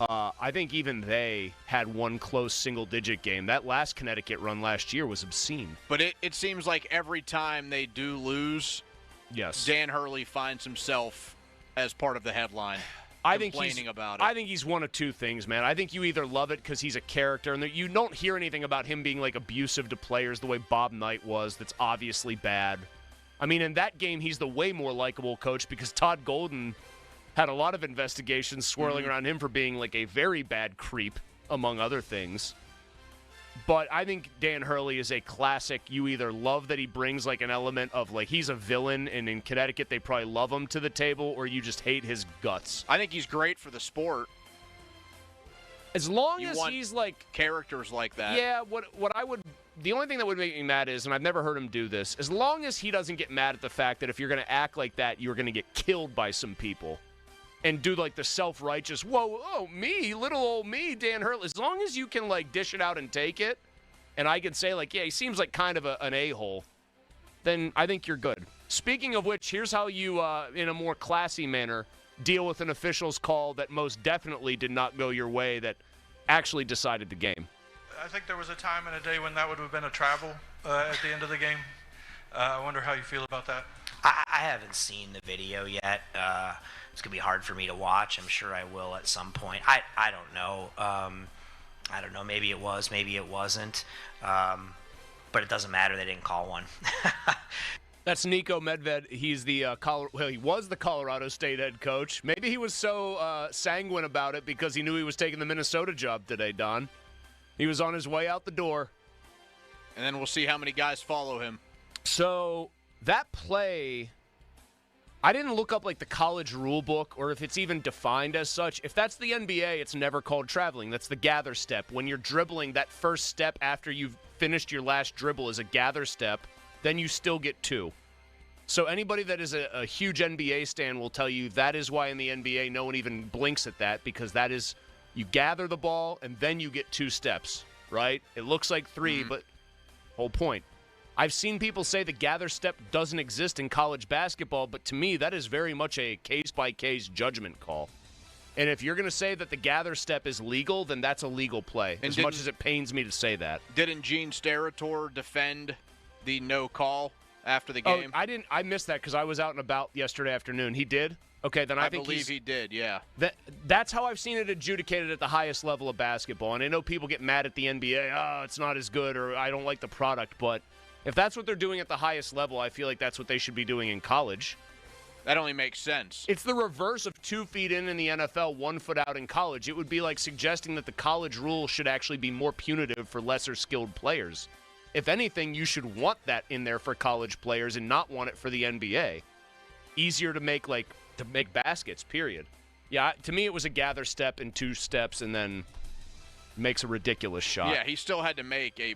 I think even they had one close single-digit game. That last Connecticut run last year was obscene. But it seems like every time they do lose, Dan Hurley finds himself as part of the headline. Complaining about it. I think he's one of two things, man. I think you either love it because he's a character, and you don't hear anything about him being like abusive to players the way Bob Knight was. That's obviously bad. I mean, in that game, he's the way more likable coach because Todd Golden had a lot of investigations swirling around him for being like a very bad creep, among other things. But I think Dan Hurley is a classic. You either love that he brings like an element of like he's a villain, and in Connecticut they probably love him to the table, or you just hate his guts. I think he's great for the sport. As long as he's like characters like that. Yeah, the only thing that would make me mad is, and I've never heard him do this, as long as he doesn't get mad at the fact that if you're going to act like that, you're going to get killed by some people. And do like the self-righteous, me, little old me, Dan Hurley. As long as you can like dish it out and take it, and I can say like, yeah, he seems like kind of an a-hole, then I think you're good. Speaking of which, here's how you, in a more classy manner, deal with an official's call that most definitely did not go your way that actually decided the game. I think there was a time and a day when that would have been a travel at the end of the game. I wonder how you feel about that. I haven't seen the video yet. It's going to be hard for me to watch. I'm sure I will at some point. I don't know. I don't know. Maybe it was. Maybe it wasn't. But it doesn't matter. They didn't call one. That's Nico Medved. He's the he was the Colorado State head coach. Maybe he was so sanguine about it because he knew he was taking the Minnesota job today, Don. He was on his way out the door. And then we'll see how many guys follow him. So that play, I didn't look up like the college rule book or if it's even defined as such. If that's the NBA, it's never called traveling. That's the gather step. When you're dribbling, that first step after you've finished your last dribble is a gather step. Then you still get two. So anybody that is a huge NBA stan will tell you that is why in the NBA no one even blinks at that, because that is you gather the ball and then you get two steps, right? It looks like three, but whole point. I've seen people say the gather step doesn't exist in college basketball, but to me that is very much a case-by-case judgment call. And if you're going to say that the gather step is legal, then that's a legal play, as much as it pains me to say that. Didn't Gene Steratore defend the no call after the game? I missed that because I was out and about yesterday afternoon. He did? Okay, then I think believe he did, yeah. That's how I've seen it adjudicated at the highest level of basketball. And I know people get mad at the NBA, it's not as good, or I don't like the product. But if that's what they're doing at the highest level, I feel like that's what they should be doing in college. That only makes sense. It's the reverse of 2 feet in the NFL, 1 foot out in college. It would be like suggesting that the college rule should actually be more punitive for lesser skilled players. If anything, you should want that in there for college players and not want it for the NBA. Easier to make baskets, period. Yeah, to me it was a gather step and 2 steps and then makes a ridiculous shot. Yeah, he still had to make a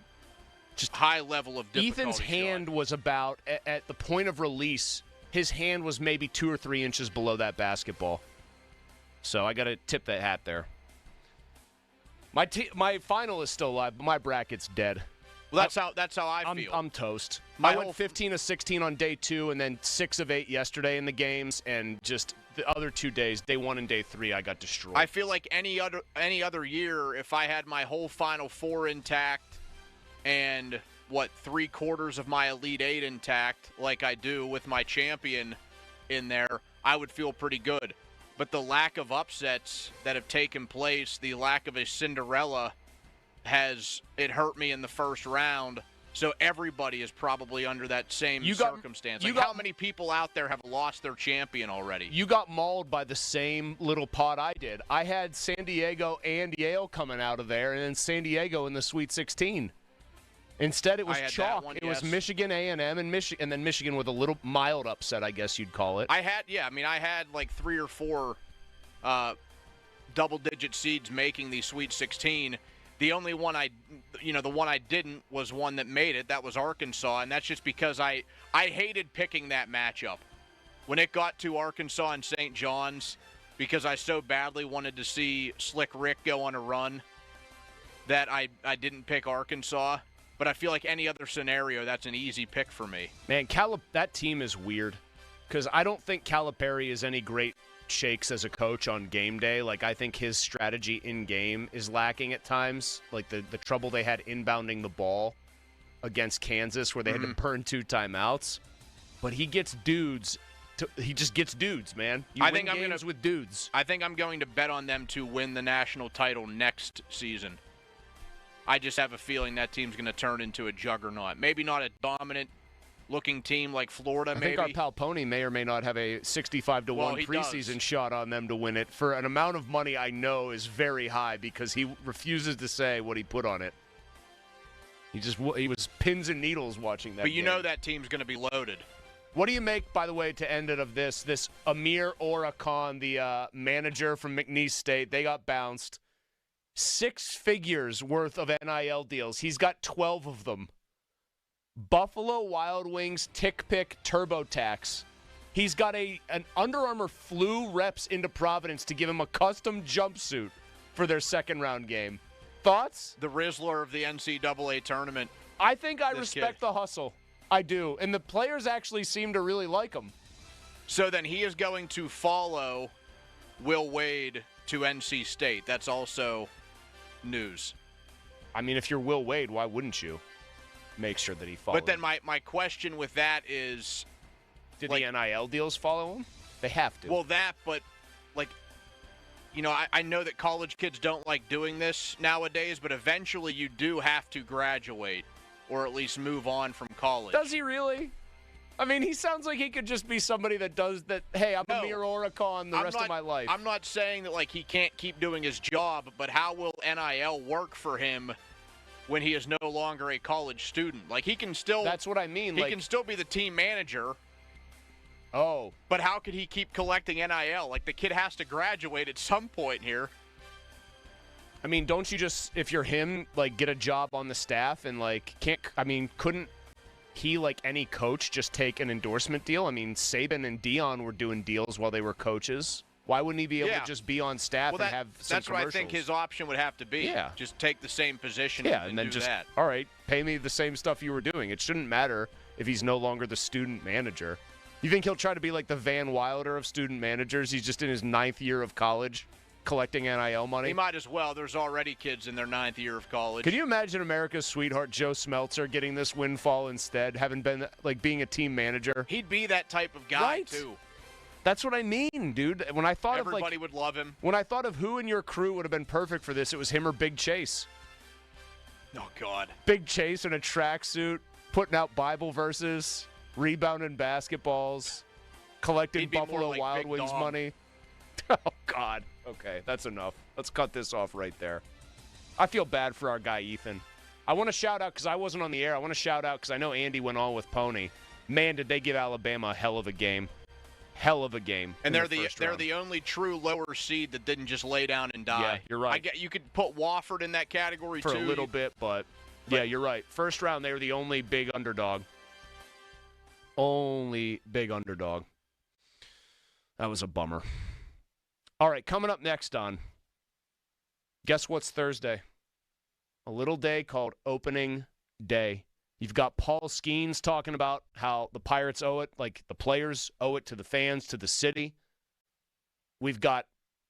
just high level of difficulty. Ethan's hand was about, at the point of release, his hand was maybe 2 or 3 inches below that basketball. So I got to tip that hat there. My final is still alive, but my bracket's dead. Well, that's how I feel. I'm toast. I went 15 of 16 on day 2 and then 6 of 8 yesterday in the games, and just the other 2 days, day 1 and day 3, I got destroyed. I feel like any other year, if I had my whole Final Four intact and 3/4 of my Elite 8 intact, like I do with my champion in there, I would feel pretty good. But the lack of upsets that have taken place, the lack of a Cinderella, it hurt me in the first round. So everybody is probably under that same circumstance. How many people out there have lost their champion already? You got mauled by the same little pot I did. I had San Diego and Yale coming out of there, and then San Diego in the Sweet 16. Instead, it was chalk. It was Michigan, A&M, and then Michigan with a little mild upset, I guess you'd call it. I had like 3 or 4 double-digit seeds making the Sweet 16. The only one the one I didn't was one that made it. That was Arkansas, and that's just because I hated picking that matchup. When it got to Arkansas and St. John's, because I so badly wanted to see Slick Rick go on a run, that I didn't pick Arkansas. But I feel like any other scenario, that's an easy pick for me. Man, that team is weird because I don't think Calipari is any great shakes as a coach on game day. Like, I think his strategy in-game is lacking at times. Like, the trouble they had inbounding the ball against Kansas where they had to burn 2 timeouts. But he gets dudes. He just gets dudes, man. I think I'm games with dudes. I think I'm going to bet on them to win the national title next season. I just have a feeling that team's going to turn into a juggernaut. Maybe not a dominant-looking team like Florida, maybe. I think our pal Pony may or may not have a 65-1 preseason shot on them to win it for an amount of money I know is very high because he refuses to say what he put on it. He was pins and needles watching that But you game. know that team's going to be loaded. What do you make, by the way, to end it of this Amir Orakan, the manager from McNeese State, they got bounced. 6 figures worth of NIL deals. He's got 12 of them. Buffalo Wild Wings Tick Pick TurboTax. He's got an Under Armour flew reps into Providence to give him a custom jumpsuit for their second-round game. Thoughts? The Rizzler of the NCAA tournament. I think I respect the hustle. I do. And the players actually seem to really like him. So then he is going to follow Will Wade to NC State. That's also news. I mean, if you're Will Wade, why wouldn't you make sure that he follows? But then my question with that is... Did the NIL deals follow him? They have to. Well, but, I know that college kids don't like doing this nowadays, but eventually you do have to graduate or at least move on from college. Does he really? I mean, he sounds like he could just be somebody that does that. Hey, I'm Amir Orakan the rest of my life. I'm not saying that, he can't keep doing his job, but how will NIL work for him when he is no longer a college student? He can still... That's what I mean. He can still be the team manager. Oh. But how could he keep collecting NIL? The kid has to graduate at some point here. I mean, don't you just, if you're him, get a job on the staff and, couldn't he, like any coach, just take an endorsement deal? I mean, Saban and Dion were doing deals while they were coaches. Why wouldn't he be able to just be on staff and have some That's what I think his option would have to be. Yeah. Just take the same position and then do just, that. All right, pay me the same stuff you were doing. It shouldn't matter if he's no longer the student manager. You think he'll try to be like the Van Wilder of student managers? He's just in his 9th year of college collecting NIL money? He might as well. There's already kids in their 9th year of college. Can you imagine America's sweetheart Joe Smeltzer getting this windfall instead, having been being a team manager? He'd be that type of guy, too. That's what I mean, dude. When I thought everybody would love him. When I thought of who in your crew would have been perfect for this, it was him or Big Chase. Oh, God. Big Chase in a tracksuit, putting out Bible verses, rebounding basketballs, collecting Buffalo Wild Wings money. Oh, God. Okay, that's enough. Let's cut this off right there. I feel bad for our guy, Ethan. I want to shout out, because I wasn't on the air, I want to shout out, because I know Andy went on with Pony. Man, did they give Alabama a hell of a game. Hell of a game. And they're the only true lower seed that didn't just lay down and die. Yeah, you're right. You could put Wofford in that category, for too. For a little bit, but yeah, you're right. First round, they were the only big underdog. Only big underdog. That was a bummer. All right, coming up next on, guess what's Thursday? A little day called Opening Day. You've got Paul Skenes talking about how the Pirates owe it, like the players owe it to the fans, to the city. We've got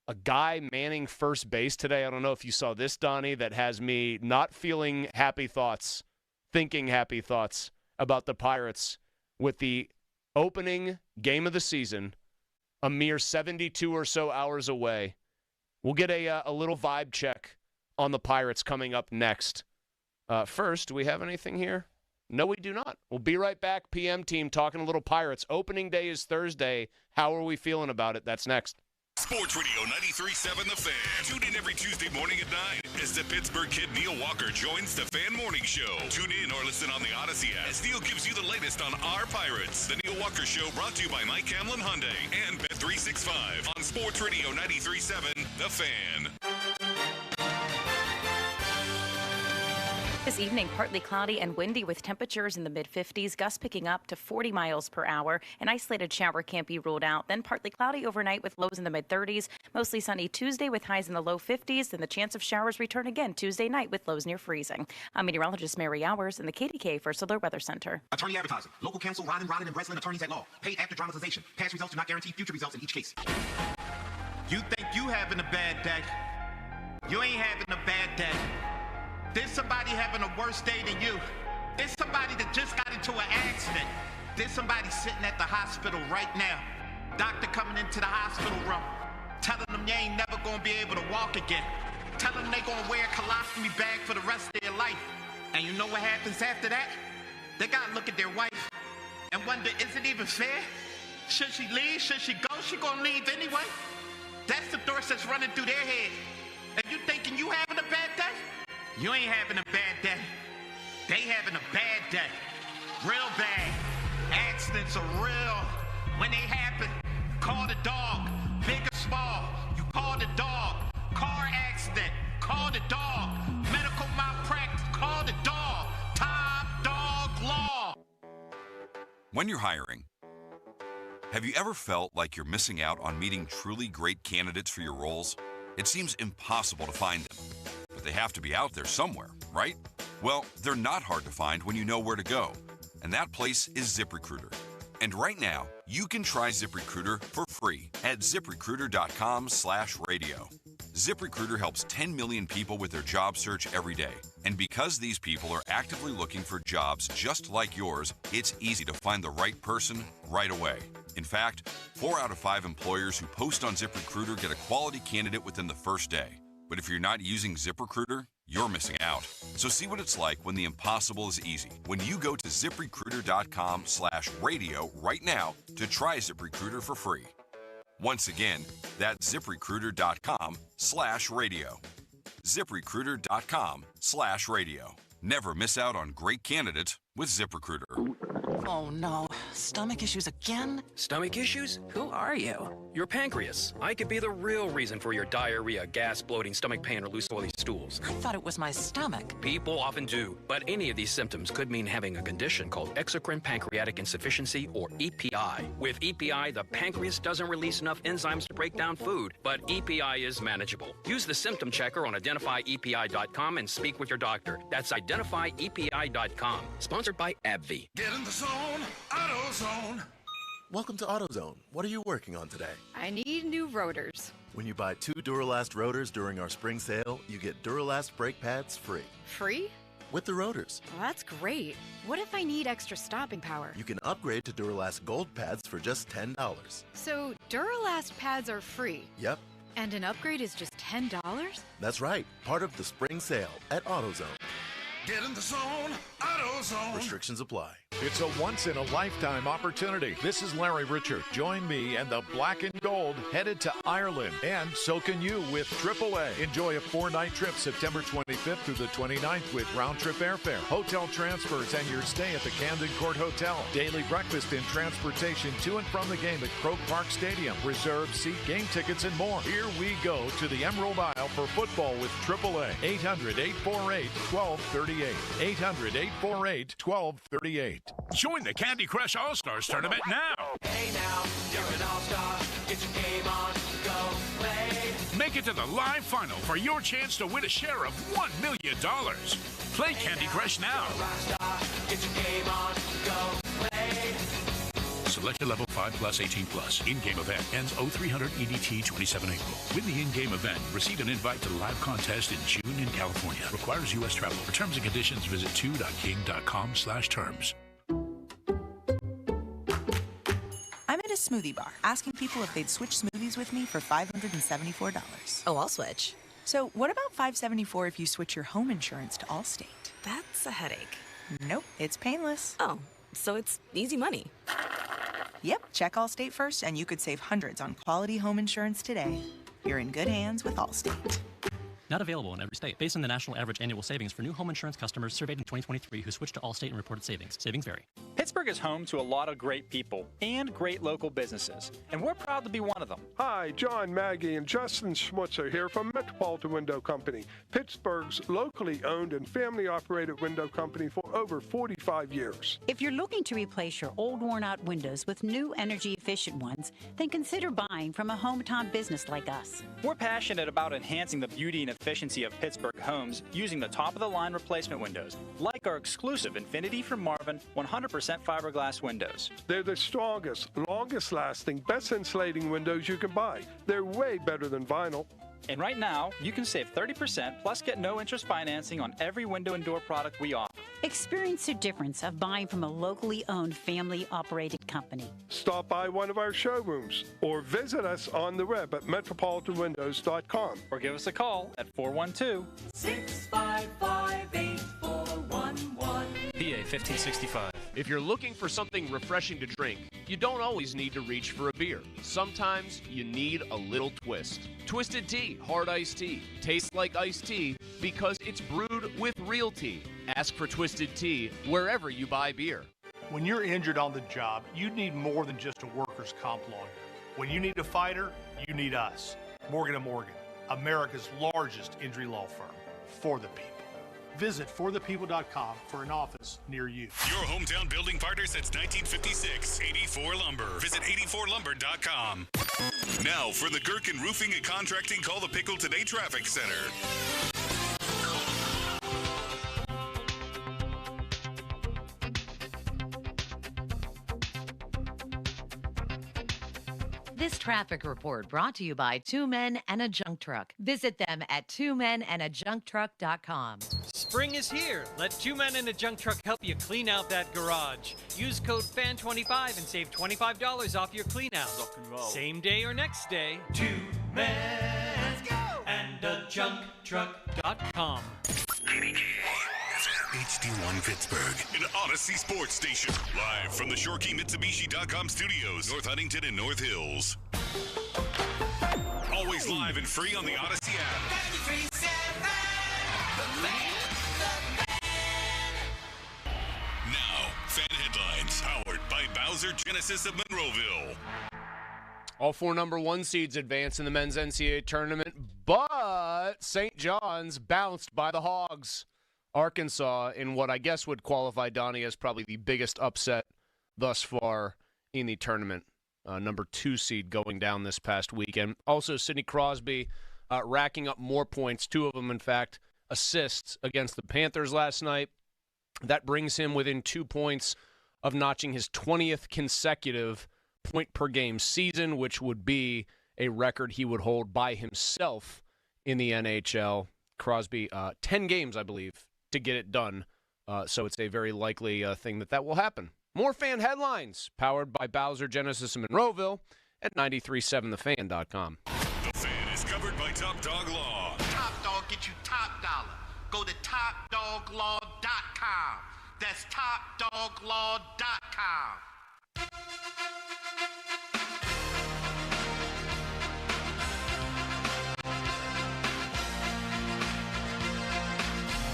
a guy manning first base today. I don't know if you saw this, Donnie, that has me not feeling happy thoughts, thinking happy thoughts about the Pirates with the opening game of the season, a mere 72 or so hours away. We'll get a little vibe check on the Pirates coming up next. First, do we have anything here? No, we do not. We'll be right back. PM team talking a little Pirates. Opening day is Thursday. How are we feeling about it? That's next. Sports Radio 93.7 The Fan. Tune in every Tuesday morning at 9 as the Pittsburgh kid Neil Walker joins the Fan Morning Show. Tune in or listen on the Odyssey app as Neil gives you the latest on our Pirates. The Neil Walker Show brought to you by Mike Camlin Hyundai and Bet365 on Sports Radio 93.7 The Fan. This evening, partly cloudy and windy with temperatures in the mid-50s, gusts picking up to 40 miles per hour. An isolated shower can't be ruled out. Then partly cloudy overnight with lows in the mid-30s. Mostly sunny Tuesday with highs in the low 50s. Then the chance of showers return again Tuesday night with lows near freezing. I'm meteorologist Mary Hours in the KDK First Alert Weather Center. Attorney advertising. Local counsel Rodden, and Breslin, attorneys at law. Paid after dramatization. Past results do not guarantee future results in each case. You think you having a bad day? You ain't having a bad day. There's somebody having a worse day than you. There's somebody that just got into an accident. There's somebody sitting at the hospital right now. Doctor coming into the hospital room, telling them you ain't never gonna be able to walk again. Telling them they gonna wear a colostomy bag for the rest of their life. And you know what happens after that? They gotta look at their wife and wonder, is it even fair? Should she leave? Should she go? She gonna leave anyway? That's the thoughts that's running through their head. And you thinking you having a bad day? You ain't having a bad day. They having a bad day. Real bad. Accidents are real. When they happen, call the dog. Big or small, you call the dog. Car accident, call the dog. Medical malpractice, call the dog. Top Dog Law. When you're hiring, have you ever felt like you're missing out on meeting truly great candidates for your roles? It seems impossible to find them. But they have to be out there somewhere, right? Well, they're not hard to find when you know where to go. And that place is ZipRecruiter. And right now, you can try ZipRecruiter for free at ZipRecruiter.com/radio. ZipRecruiter helps 10 million people with their job search every day. And because these people are actively looking for jobs just like yours, it's easy to find the right person right away. In fact, 4 out of 5 employers who post on ZipRecruiter get a quality candidate within the first day. But if you're not using ZipRecruiter, you're missing out. So see what it's like when the impossible is easy. When you go to ZipRecruiter.com/radio right now to try ZipRecruiter for free. Once again, that's ZipRecruiter.com/radio. ZipRecruiter.com/radio. Never miss out on great candidates with ZipRecruiter. Oh no, stomach issues again? Stomach issues? Who are you? Your pancreas. I could be the real reason for your diarrhea, gas, bloating, stomach pain, or loose oily stools. I thought it was my stomach. People often do, but any of these symptoms could mean having a condition called exocrine pancreatic insufficiency, or EPI. With EPI, the pancreas doesn't release enough enzymes to break down food, but EPI is manageable. Use the symptom checker on identifyepi.com and speak with your doctor. That's identifyepi.com. Sponsored by AbbVie. Get in the zone, AutoZone. Welcome to AutoZone. What are you working on today? I need new rotors. When you buy 2 Duralast rotors during our spring sale, you get Duralast brake pads free. Free? With the rotors. Well, that's great. What if I need extra stopping power? You can upgrade to Duralast Gold pads for just $10. So Duralast pads are free? Yep. And an upgrade is just $10? That's right. Part of the spring sale at AutoZone. Get in the zone, AutoZone. Restrictions apply. It's a once-in-a-lifetime opportunity. This is Larry Richard. Join me and the Black and Gold headed to Ireland, and so can you with AAA. Enjoy a 4-night trip September 25th through the 29th with round-trip airfare, hotel transfers, and your stay at the Camden Court Hotel. Daily breakfast and transportation to and from the game at Croke Park Stadium. Reserve seat, game tickets, and more. Here we go to the Emerald Isle for football with AAA. 800-848-1238. 800-848-1238. Join the Candy Crush All-Stars Tournament now. Hey now, you're an all-star. Get your game on, go play. Make it to the live final for your chance to win a share of $1 million. Play Candy Crush now. Get your game on, go play. Selected level 5+ 18+. In-game event ends 0300 EDT 27 April. Win the in-game event. Receive an invite to the live contest in June in California. Requires U.S. travel. For terms and conditions, visit 2.king.com/terms. I'm at a smoothie bar asking people if they'd switch smoothies with me for $574. Oh, I'll switch. So what about $574 if you switch your home insurance to Allstate? That's a headache. Nope, it's painless. Oh, so it's easy money. Yep, check Allstate first and you could save hundreds on quality home insurance today. You're in good hands with Allstate. Not available in every state. Based on the national average annual savings for new home insurance customers surveyed in 2023 who switched to Allstate and reported savings. Savings vary. Pittsburgh is home to a lot of great people and great local businesses, and we're proud to be one of them. Hi, John, Maggie, and Justin Schmutzer here from Metropolitan Window Company, Pittsburgh's locally owned and family-operated window company for over 45 years. If you're looking to replace your old worn-out windows with new energy-efficient ones, then consider buying from a hometown business like us. We're passionate about enhancing the beauty and efficiency of Pittsburgh homes using the top-of-the-line replacement windows, like our exclusive Infinity from Marvin 100% fiberglass windows. They're the strongest, longest-lasting, best insulating windows you can buy. They're way better than vinyl. And right now, you can save 30% plus get no interest financing on every window and door product we offer. Experience the difference of buying from a locally owned, family-operated company. Stop by one of our showrooms or visit us on the web at metropolitanwindows.com. Or give us a call at 412-655-8411. PA 1565. If you're looking for something refreshing to drink, you don't always need to reach for a beer. Sometimes you need a little twist. Twisted Tea, hard iced tea, tastes like iced tea because it's brewed with real tea. Ask for Twisted Tea wherever you buy beer. When you're injured on the job, you need more than just a workers' comp lawyer. When you need a fighter, you need us. Morgan & Morgan, America's largest injury law firm. For the people. Visit forthepeople.com for an office near you. Your hometown building partner since 1956, 84 Lumber. Visit 84lumber.com. Now for the Gherkin Roofing and Contracting Call the Pickle Today Traffic Center. This traffic report brought to you by Two Men and a Junk Truck. Visit them at twomenandajuncktruck.com. Spring is here. Let Two Men and a Junk Truck help you clean out that garage. Use code FAN25 and save $25 off your clean out. Same day or next day. Two Men and a junktruck.com. HD1 Pittsburgh, an Odyssey Sports Station. Live from the ShoreKeyMitsubishi.com studios, North Huntington and North Hills. Always live and free on the Odyssey app. Now, fan headlines powered by Bowser Genesis of Monroeville. All 4 number 1 seeds advance in the men's NCAA tournament, but St. John's bounced by the Hogs. Arkansas, in what I guess would qualify, Donnie, as probably the biggest upset thus far in the tournament. Number 2 seed going down this past weekend. Also, Sidney Crosby racking up more points, 2 of them, in fact, assists against the Panthers last night. That brings him within 2 points of notching his 20th consecutive point-per-game season, which would be a record he would hold by himself in the NHL. Crosby, 10 games, I believe, to get it done. So it's a very likely thing that will happen. More fan headlines powered by Bowser Genesis in Monroeville at 937thefan.com. The Fan is covered by Top Dog Law. Top Dog get you top dollar. Go to topdoglaw.com. That's topdoglaw.com.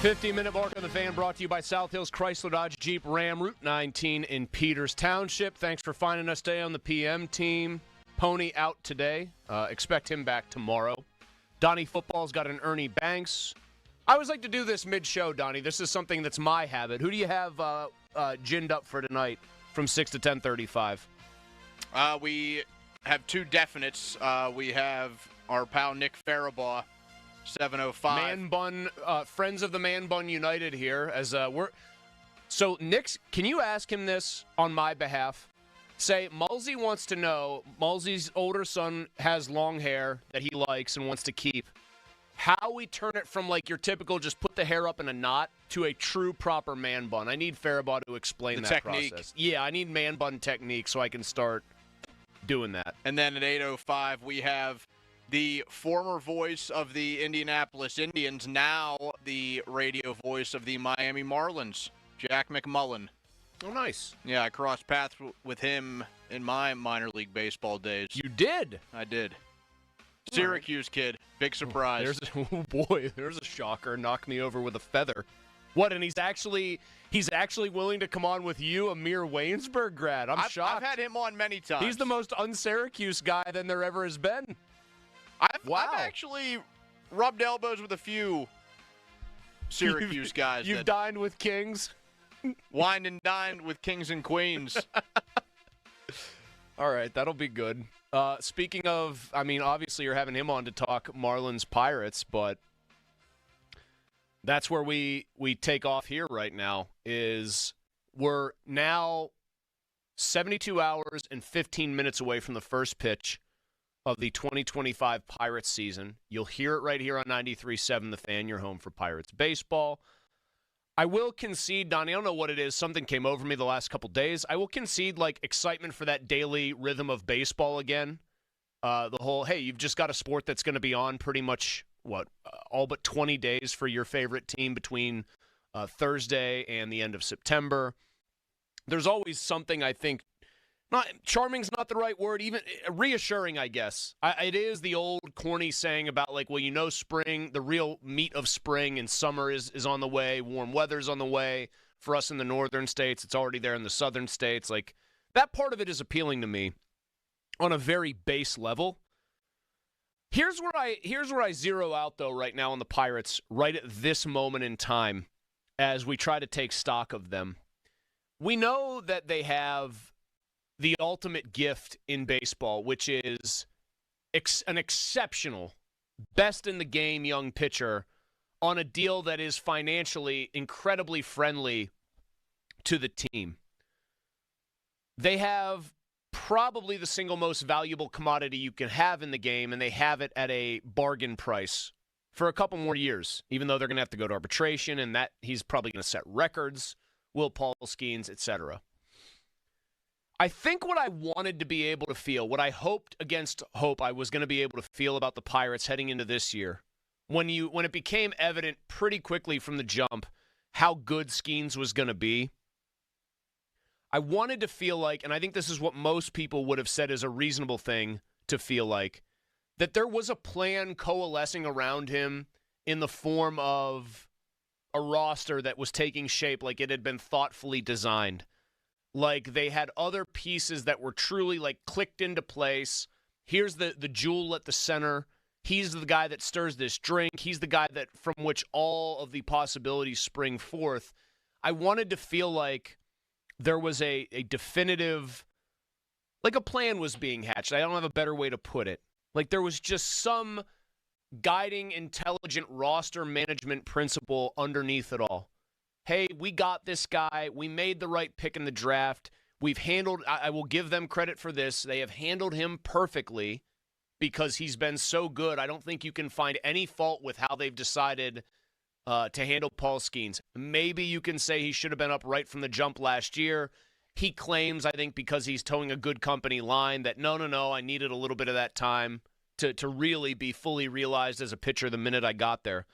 15-minute mark on the Fan brought to you by South Hills Chrysler Dodge Jeep Ram, Route 19 in Peters Township. Thanks for finding us today on the PM team. Pony out today. Expect him back tomorrow. Donnie Football's got an Ernie Banks. I always like to do this mid-show, Donnie. This is something that's my habit. Who do you have ginned up for tonight from 6 to 10:35? We have 2 definites. We have our pal Nick Faribaugh, 7:05. Man Bun, friends of the Man Bun United here. So, Nick's, can you ask him this on my behalf? Say, Mulsey wants to know, Mulsey's older son has long hair that he likes and wants to keep. How we turn it from like your typical just put the hair up in a knot to a true proper man bun. I need Faribaugh to explain that technique. Process. Yeah, I need man bun technique so I can start doing that. And then at 8:05, we have the former voice of the Indianapolis Indians, now the radio voice of the Miami Marlins, Jack McMullen. Oh, nice. Yeah, I crossed paths with him in my minor league baseball days. You did? I did. Syracuse kid. Big surprise. Oh boy, there's a shocker. Knock me over with a feather. What? And he's actually willing to come on with you, a mere Waynesburg grad. I'm shocked. I've had him on many times. He's the most un-Syracuse guy than there ever has been. I've actually rubbed elbows with a few Syracuse guys. You've dined with kings? Wined and dined with kings and queens. All right, that'll be good. Speaking of, obviously you're having him on to talk Marlins Pirates, but that's where we take off here right now. Is we're now 72 hours and 15 minutes away from the first pitch of the 2025 Pirates season. You'll hear it right here on 93.7 The Fan, your home for Pirates baseball. I will concede, Donnie, I don't know what it is. Something came over me the last couple days. I will concede, excitement for that daily rhythm of baseball again. The whole, hey, you've just got a sport that's going to be on pretty much, all but 20 days for your favorite team between Thursday and the end of September. There's always something, I think, not charming's not the right word, even reassuring, I guess. It is the old corny saying about, spring, the real meat of spring and summer is on the way, warm weather's on the way. For us in the northern states, it's already there in the southern states. That part of it is appealing to me on a very base level. Here's where I zero out, though, right now on the Pirates, right at this moment in time, as we try to take stock of them. We know that they have the ultimate gift in baseball, which is an exceptional, best-in-the-game young pitcher on a deal that is financially incredibly friendly to the team. They have probably the single most valuable commodity you can have in the game, and they have it at a bargain price for a couple more years, even though they're going to have to go to arbitration, and that he's probably going to set records, Will Paul Skenes, etc. I think what I wanted to be able to feel, what I hoped against hope I was going to be able to feel about the Pirates heading into this year, when it became evident pretty quickly from the jump how good Skenes was going to be, I wanted to feel like, and I think this is what most people would have said is a reasonable thing to feel like, that there was a plan coalescing around him in the form of a roster that was taking shape like it had been thoughtfully designed. Like they had other pieces that were truly clicked into place. Here's the jewel at the center. He's the guy that stirs this drink. He's the guy that from which all of the possibilities spring forth. I wanted to feel like there was a definitive, a plan was being hatched. I don't have a better way to put it. There was just some guiding, intelligent roster management principle underneath it all. Hey, we got this guy. We made the right pick in the draft. We've handled, I will give them credit for this. They have handled him perfectly because he's been so good. I don't think you can find any fault with how they've decided to handle Paul Skenes. Maybe you can say he should have been up right from the jump last year. He claims, I think, because he's towing a good company line that no, I needed a little bit of that time to really be fully realized as a pitcher the minute I got there.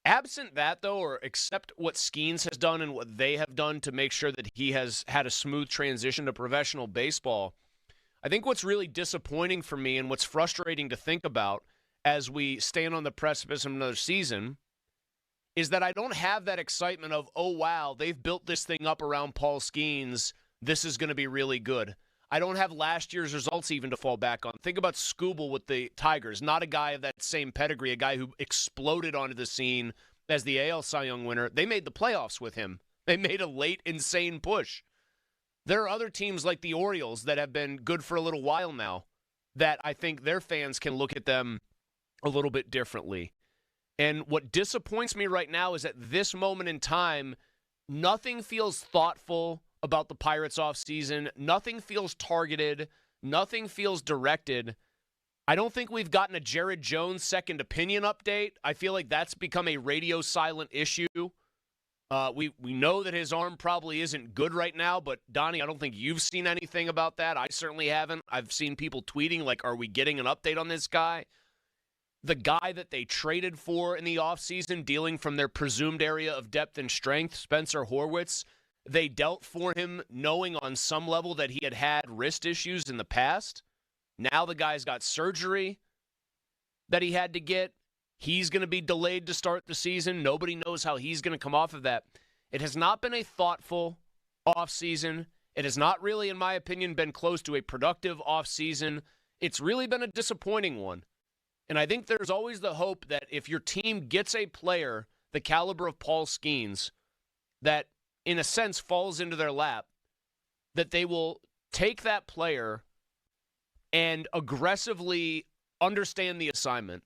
Absent that, though, or except what Skenes has done and what they have done to make sure that he has had a smooth transition to professional baseball, I think what's really disappointing for me and what's frustrating to think about as we stand on the precipice of another season is that I don't have that excitement of, oh, wow, they've built this thing up around Paul Skenes. This is going to be really good. I don't have last year's results even to fall back on. Think about Scooble with the Tigers, not a guy of that same pedigree, a guy who exploded onto the scene as the AL Cy Young winner. They made the playoffs with him. They made a late, insane push. There are other teams like the Orioles that have been good for a little while now that I think their fans can look at them a little bit differently. And what disappoints me right now is at this moment in time, nothing feels thoughtful about the Pirates offseason. Nothing feels targeted. Nothing feels directed. I don't think we've gotten a Jared Jones second opinion update. I feel like that's become a radio silent issue. We know that his arm probably isn't good right now, but Donnie, I don't think you've seen anything about that. I certainly haven't. I've seen people tweeting like, are we getting an update on this guy? The guy that they traded for in the offseason, dealing from their presumed area of depth and strength, Spencer Horwitz, they dealt for him knowing on some level that he had had wrist issues in the past. Now the guy's got surgery. that he had to get. He's going to be delayed to start the season. Nobody knows how he's going to come off of that. It has not been a thoughtful offseason. It has not really, in my opinion, been close to a productive offseason. It's really been a disappointing one. And I think there's always the hope that if your team gets a player the caliber of Paul Skenes that, in a sense, falls into their lap, that they will take that player and aggressively understand the assignment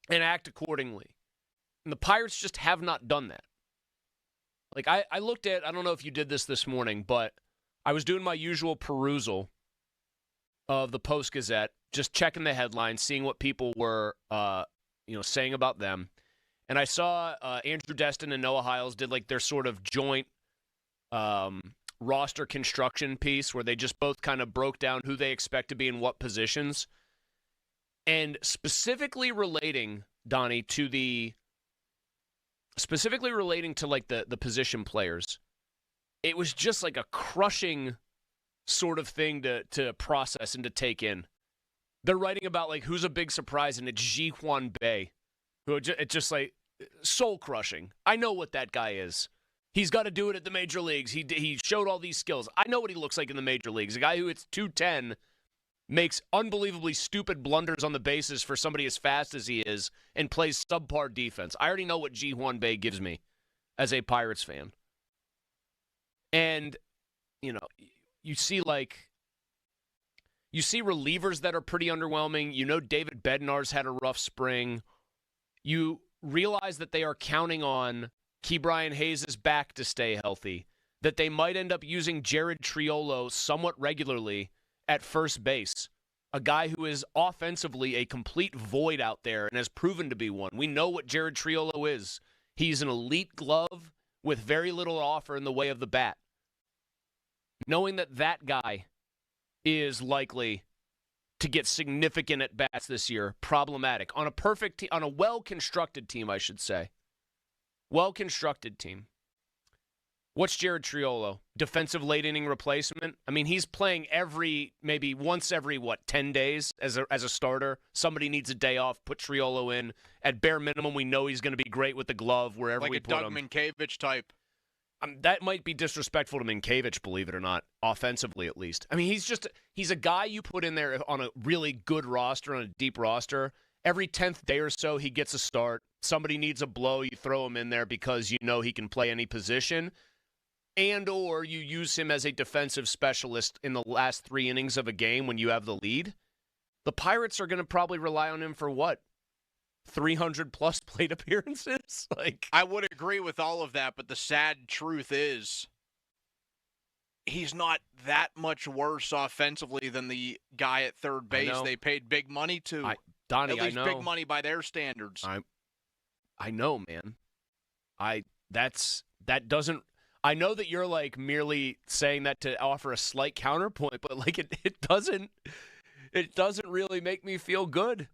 and act accordingly. And the Pirates just have not done that. Like, I looked at, I don't know if you did this morning, but I was doing my usual perusal of the Post-Gazette, just checking the headlines, seeing what people were, saying about them. And I saw Andrew Destin and Noah Hiles did like their sort of joint roster construction piece where they just both kind of broke down who they expect to be in what positions. And specifically relating, Donnie, to the position players, it was just like a crushing sort of thing to process and to take in. They're writing about like who's a big surprise, and it's Ji-Hwan Bae, who it's just like soul crushing. I know what that guy is. He's got to do it at the major leagues. He showed all these skills. I know what he looks like in the major leagues. A guy who hits 210, makes unbelievably stupid blunders on the bases for somebody as fast as he is, and plays subpar defense. I already know what Ji-Hwan Bae gives me as a Pirates fan. And, you see relievers that are pretty underwhelming. David Bednar's had a rough spring. You realize that they are counting on Ke'Bryan Hayes' back to stay healthy, that they might end up using Jared Triolo somewhat regularly at first base, a guy who is offensively a complete void out there and has proven to be one. We know what Jared Triolo is. He's an elite glove with very little offer in the way of the bat. Knowing that guy is likely to get significant at-bats this year, problematic. On a well-constructed team, I should say. Well-constructed team. What's Jared Triolo? Defensive late-inning replacement? I mean, he's playing maybe once every, 10 days as a starter? Somebody needs a day off, put Triolo in. At bare minimum, we know he's going to be great with the glove wherever we put him. Like a Doug Minkiewicz type. That might be disrespectful to Minkiewicz, believe it or not, offensively at least. I mean, he's a guy you put in there on a really good roster, on a deep roster. Every 10th day or so, he gets a start. Somebody needs a blow, you throw him in there because you know he can play any position. And or you use him as a defensive specialist in the last 3 innings of a game when you have the lead. The Pirates are going to probably rely on him for what? 300-plus plate appearances? I would agree with all of that, but the sad truth is he's not that much worse offensively than the guy at third base they paid big money to. Donnie, at least I know. Big money by their standards. I know, man. That doesn't. I know that you're merely saying that to offer a slight counterpoint, but it doesn't really make me feel good.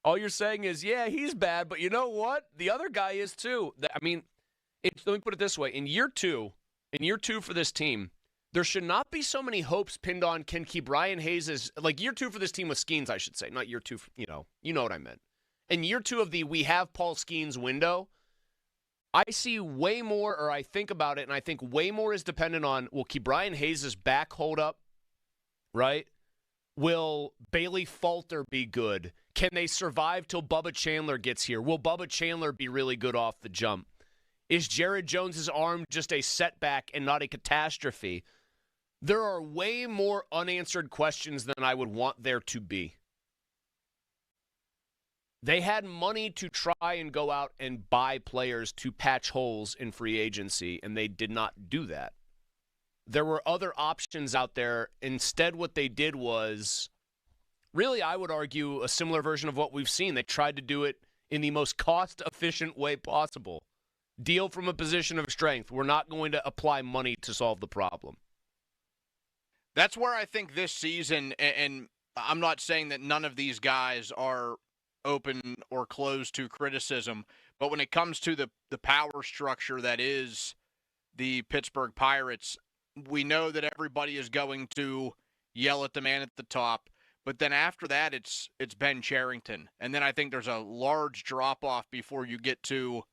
All you're saying is, yeah, he's bad, but you know what? The other guy is too. I mean, let me put it this way: in year two for this team, there should not be so many hopes pinned on can Ke'Bryan Hayes' year 2 for this team with Skenes, I should say, not year 2. You know what I meant. In year 2 of the we have Paul Skenes window, I see way more, or I think about it, and I think way more is dependent on, will Ke'Bryan Hayes' back hold up, right? Will Bailey Falter be good? Can they survive till Bubba Chandler gets here? Will Bubba Chandler be really good off the jump? Is Jared Jones' arm just a setback and not a catastrophe? There are way more unanswered questions than I would want there to be. They had money to try and go out and buy players to patch holes in free agency, and they did not do that. There were other options out there. Instead, what they did was, really, I would argue, a similar version of what we've seen. They tried to do it in the most cost-efficient way possible. Deal from a position of strength. We're not going to apply money to solve the problem. That's where I think this season, and I'm not saying that none of these guys are open or closed to criticism, but when it comes to the power structure that is the Pittsburgh Pirates, we know that everybody is going to yell at the man at the top, But then after that, it's Ben Cherington. And then I think there's a large drop-off before you get to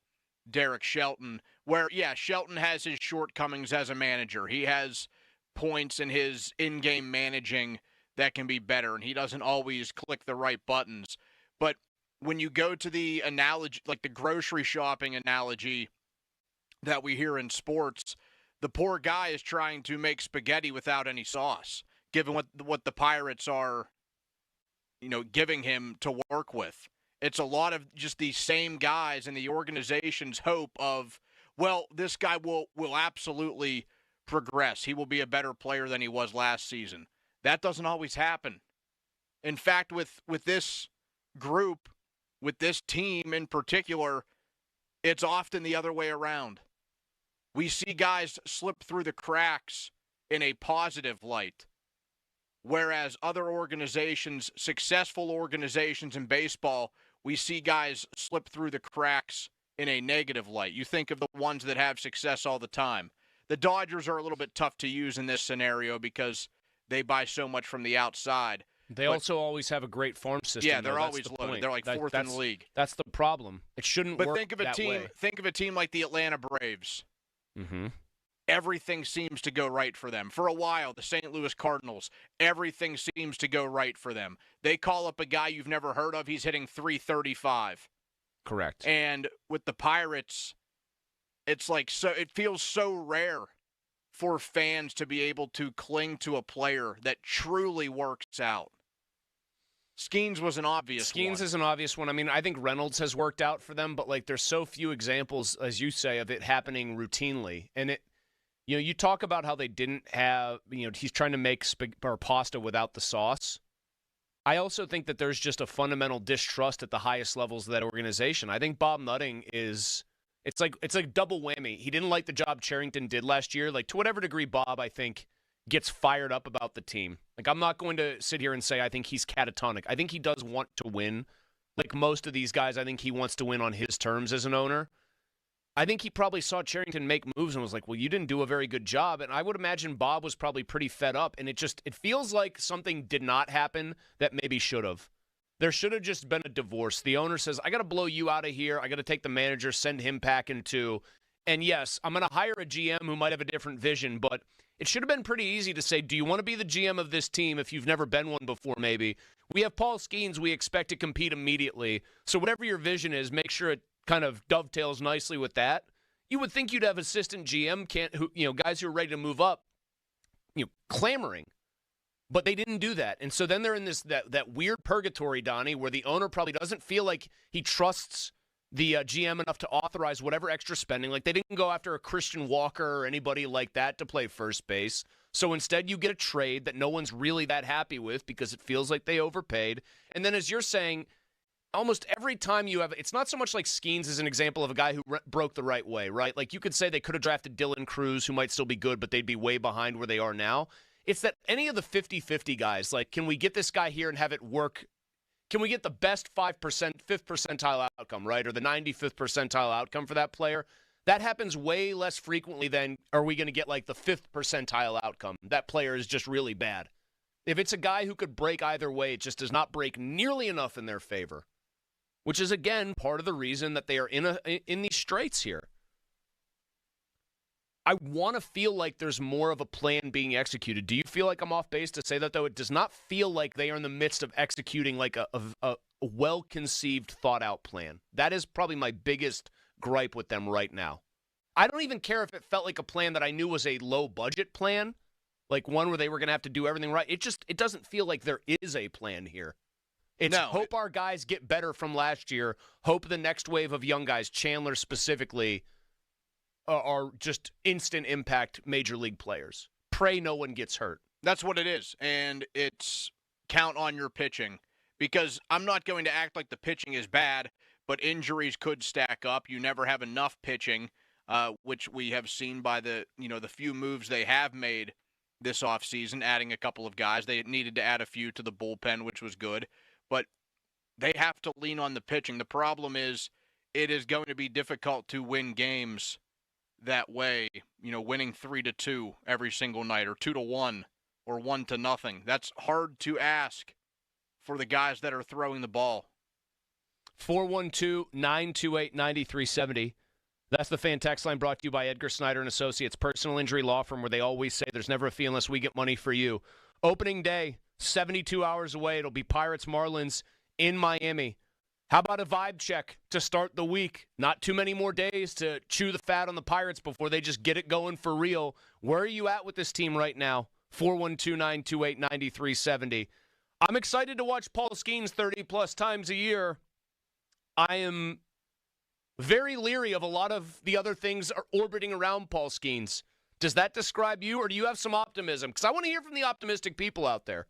Derek Shelton, where, yeah, Shelton has his shortcomings as a manager. He has points in his in-game managing that can be better, and he doesn't always click the right buttons. But when you go to the analogy, like the grocery shopping analogy that we hear in sports, the poor guy is trying to make spaghetti without any sauce, given what the Pirates are, giving him to work with. It's a lot of just these same guys and the organization's hope of, well, this guy will absolutely progress. He will be a better player than he was last season. That doesn't always happen. In fact, with this group, with this team in particular, it's often the other way around. We see guys slip through the cracks in a positive light, whereas other organizations, successful organizations in baseball, we see guys slip through the cracks in a negative light. You think of the ones that have success all the time. The Dodgers are a little bit tough to use in this scenario because they buy so much from the outside. They also always have a great farm system. Yeah, they're always loaded. They're like fourth in the league. That's the problem. It shouldn't work think of a that team. way. Think of a team like the Atlanta Braves. Mm-hmm. Everything seems to go right for them. For a while, the St. Louis Cardinals, everything seems to go right for them. They call up a guy you've never heard of. He's hitting .335. Correct. And with the Pirates, it's like it feels so rare for fans to be able to cling to a player that truly works out. Skenes was an obvious one. Skenes is an obvious one. I mean, I think Reynolds has worked out for them, but there's so few examples, as you say, of it happening routinely. And you talk about how they didn't have, he's trying to make pasta without the sauce. I also think that there's just a fundamental distrust at the highest levels of that organization. I think Bob Nutting it's like double whammy. He didn't like the job Cherington did last year. To whatever degree Bob, I think, gets fired up about the team. I'm not going to sit here and say I think he's catatonic. I think he does want to win. Like most of these guys, I think he wants to win on his terms as an owner. I think he probably saw Cherington make moves and was like, well, you didn't do a very good job. And I would imagine Bob was probably pretty fed up. And it feels like something did not happen that maybe should have. There should have just been a divorce. The owner says, I got to blow you out of here. I got to take the manager, send him packing too. And yes, I'm going to hire a GM who might have a different vision, but it should have been pretty easy to say, do you want to be the GM of this team if you've never been one before maybe? We have Paul Skenes. We expect to compete immediately. So whatever your vision is, make sure it kind of dovetails nicely with that. You would think you'd have assistant GM, guys who are ready to move up, clamoring. But they didn't do that. And so then they're in that weird purgatory, Donnie, where the owner probably doesn't feel like he trusts the GM enough to authorize whatever extra spending. They didn't go after a Christian Walker or anybody like that to play first base. So instead you get a trade that no one's really that happy with because it feels like they overpaid. And then as you're saying, almost every time you have, it's not so much like Skenes is an example of a guy who broke the right way, right? You could say they could have drafted Dylan Cruz, who might still be good, but they'd be way behind where they are now. It's that any of the 50-50 guys, can we get this guy here and have it work? Can we get the best 5%, 5th percentile outcome, right? Or the 95th percentile outcome for that player? That happens way less frequently than are we going to get the 5th percentile outcome? That player is just really bad. If it's a guy who could break either way, it just does not break nearly enough in their favor, which is, again, part of the reason that they are in these straits here. I want to feel like there's more of a plan being executed. Do you feel like I'm off base to say that, though? It does not feel like they are in the midst of executing a well-conceived, thought-out plan. That is probably my biggest gripe with them right now. I don't even care if it felt like a plan that I knew was a low-budget plan, like one where they were going to have to do everything right. It doesn't feel like there is a plan here. It's hope our guys get better from last year, hope the next wave of young guys, Chandler specifically, are just instant impact major league players. Pray no one gets hurt. That's what it is, and it's count on your pitching, because I'm not going to act like the pitching is bad, but injuries could stack up. You never have enough pitching, which we have seen by the few moves they have made this offseason, adding a couple of guys. They needed to add a few to the bullpen, which was good, but they have to lean on the pitching. The problem is it is going to be difficult to win games that way, winning 3-2 every single night, or 2-1, or 1-0. That's hard to ask for the guys that are throwing the ball. 412-928-9370. That's the fan text line, brought to you by Edgar Snyder and Associates, personal injury law firm, where they always say there's never a fee unless we get money for you. Opening day, 72 hours away. It'll be Pirates Marlins in Miami. How about a vibe check to start the week? Not too many more days to chew the fat on the Pirates before they just get it going for real. Where are you at with this team right now? 412-928-9370. I'm excited to watch Paul Skenes 30-plus times a year. I am very leery of a lot of the other things are orbiting around Paul Skenes. Does that describe you, or do you have some optimism? Because I want to hear from the optimistic people out there.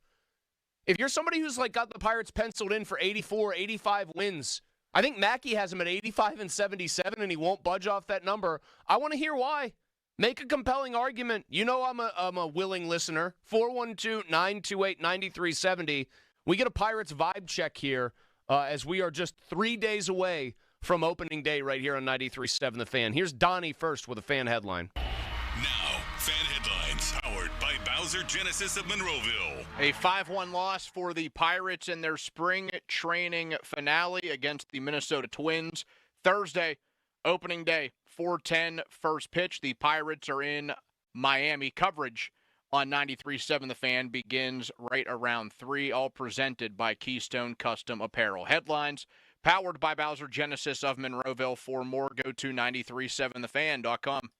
If you're somebody who's like got the Pirates penciled in for 84, 85 wins, I think Mackey has him at 85 and 77, and he won't budge off that number. I want to hear why. Make a compelling argument. You know I'm a willing listener. 412-928-9370. We get a Pirates vibe check here as we are just 3 days away from opening day right here on 93.7 The Fan. Here's Donnie first with a fan headline. Now, fan headlines powered by Bowser Genesis of Monroeville. A 5-1 loss for the Pirates in their spring training finale against the Minnesota Twins. Thursday, opening day, 4:10 first pitch. The Pirates are in Miami. Coverage on 93.7 The Fan begins right around 3, all presented by Keystone Custom Apparel. Headlines powered by Bowser Genesis of Monroeville. For more, go to 937thefan.com.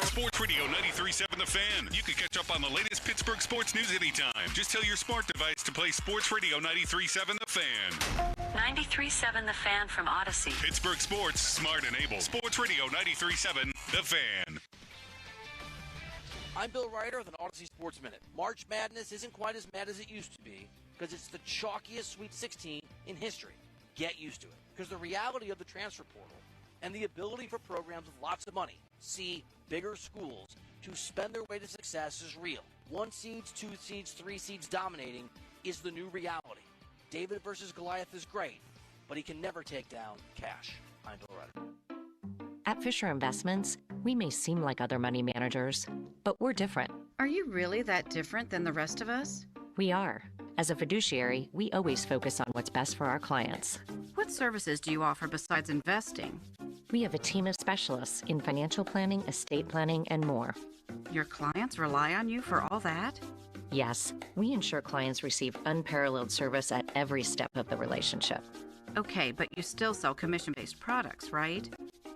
Sports Radio 93.7 The Fan. You can catch up on the latest Pittsburgh sports news anytime. Just tell your smart device to play Sports Radio 93.7 The Fan. 93.7 The Fan from Odyssey. Pittsburgh sports, smart and able. Sports Radio 93.7 The Fan. I'm Bill Ryder with an Odyssey Sports Minute. March Madness isn't quite as mad as it used to be because it's the chalkiest Sweet 16 in history. Get used to it, because the reality of the transfer portal and the ability for programs with lots of money, see bigger schools, to spend their way to success is real. 1 seeds, 2 seeds, 3 seeds dominating is the new reality. David versus Goliath is great, but he can never take down cash. I'm Bill Ryder. At Fisher Investments, we may seem like other money managers, but we're different. Are you really that different than the rest of us? We are. As a fiduciary, we always focus on what's best for our clients. What services do you offer besides investing? We have a team of specialists in financial planning, estate planning, and more. Your clients rely on you for all that? Yes, we ensure clients receive unparalleled service at every step of the relationship. Okay, but you still sell commission-based products, right?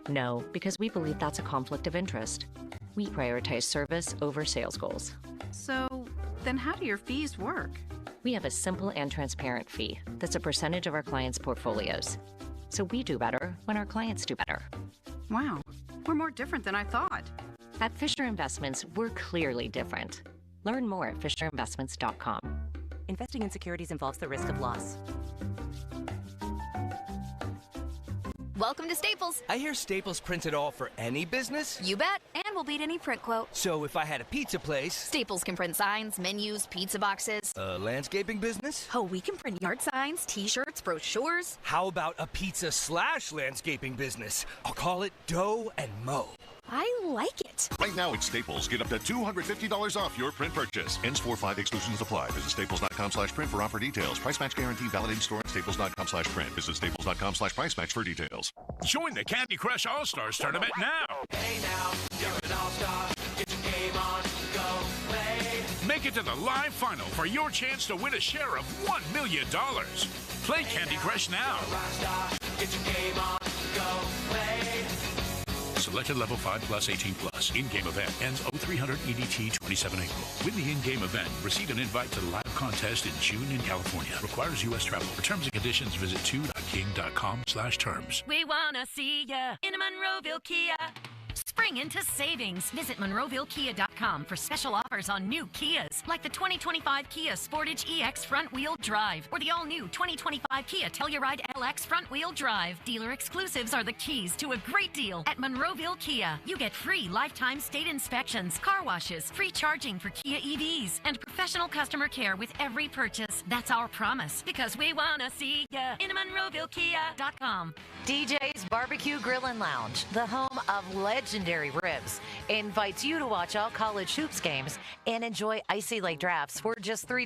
No, because we believe that's a conflict of interest. We prioritize service over sales goals. So, then how do your fees work? We have a simple and transparent fee that's a percentage of our clients' portfolios. So we do better when our clients do better. Wow, we're more different than I thought. At Fisher Investments, we're clearly different. Learn more at FisherInvestments.com. Investing in securities involves the risk of loss. Welcome to Staples. I hear Staples prints it all for any business? You bet, and we'll beat any print quote. So if I had a pizza place... Staples can print signs, menus, pizza boxes. A landscaping business? Oh, we can print yard signs, t-shirts, brochures. How about a pizza/landscaping business? I'll call it Dough and Mo. I like it. Right now at Staples, get up to $250 off your print purchase. Ends 4/5, exclusions apply. Visit staples.com/print for offer details. Price match guarantee valid in store at staples.com/print. Visit staples.com/price match for details. Join the Candy Crush All-Stars Tournament now. Hey now, you're an all-star. Get your game on, go play. Make it to the live final for your chance to win a share of $1 million. Play Candy Crush now. Get your game on, go play. Selected level 5 plus 18 plus. In-game event ends 0300 EDT 27 April. Win the in-game event. Receive an invite to the live contest in June in California. Requires U.S. travel. For terms and conditions, visit 2.king.com/terms. We wanna see ya in a Monroeville Kia. Spring into savings. Visit MonroevilleKia.com for special offers on new Kias, like the 2025 Kia Sportage EX front-wheel drive or the all-new 2025 Kia Telluride LX front-wheel drive. Dealer exclusives are the keys to a great deal at Monroeville Kia. You get free lifetime state inspections, car washes, free charging for Kia EVs, and professional customer care with every purchase. That's our promise, because we want to see ya in MonroevilleKia.com. DJ's Barbecue Grill and Lounge, the home of legendary legendary ribs, invites you to watch all college hoops games and enjoy icy late drafts for just $3.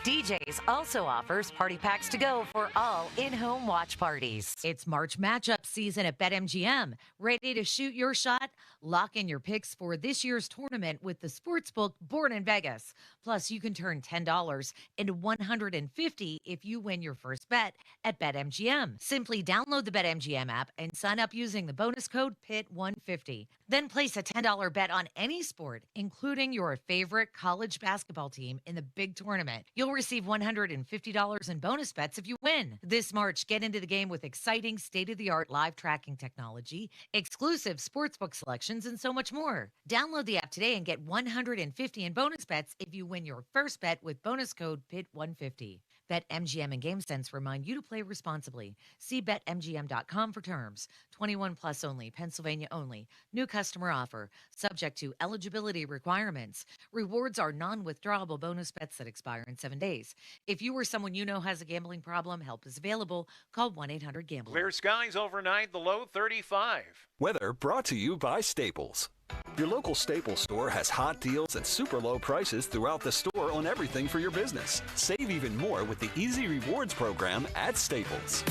DJs also offers party packs to go for all in-home watch parties. It's March matchup season at BetMGM. Ready to shoot your shot? Lock in your picks for this year's tournament with the sportsbook Born in Vegas. Plus, you can turn $10 into $150 if you win your first bet at BetMGM. Simply download the BetMGM app and sign up using the bonus code PIT150. Then place a $10 bet on any sport, including your favorite college basketball team in the big tournament. You'll receive $150 in bonus bets if you win. This March, get into the game with exciting state-of-the-art live tracking technology, exclusive sportsbook selections, and so much more. Download the app today and get $150 in bonus bets if you win your first bet with bonus code PIT150. BetMGM and GameSense remind you to play responsibly. See BetMGM.com for terms. 21 plus only. Pennsylvania only. New customer offer. Subject to eligibility requirements. Rewards are non-withdrawable bonus bets that expire in 7 days. If you or someone you know has a gambling problem, help is available. Call 1-800-GAMBLER. Clear skies overnight, the low 35. Weather brought to you by Staples. Your local Staples store has hot deals and super low prices throughout the store on everything for your business. Save even more with the Easy Rewards program at Staples.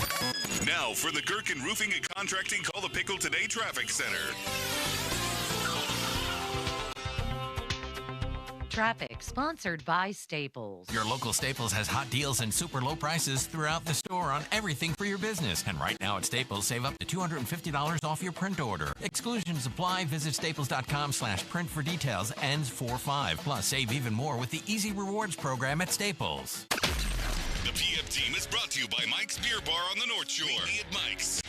Now for the Gherkin Roofing and Contracting Call the Pickle Today Traffic Center. Traffic sponsored by Staples. Your local Staples has hot deals and super low prices throughout the store on everything for your business. And right now at Staples, save up to $250 off your print order. Exclusions apply. Visit staples.com/print for details. Ends 4/5. Plus, save even more with the Easy Rewards program at Staples. The PM team is brought to you by Mike's Beer Bar on the North Shore. Meet me at Mike's.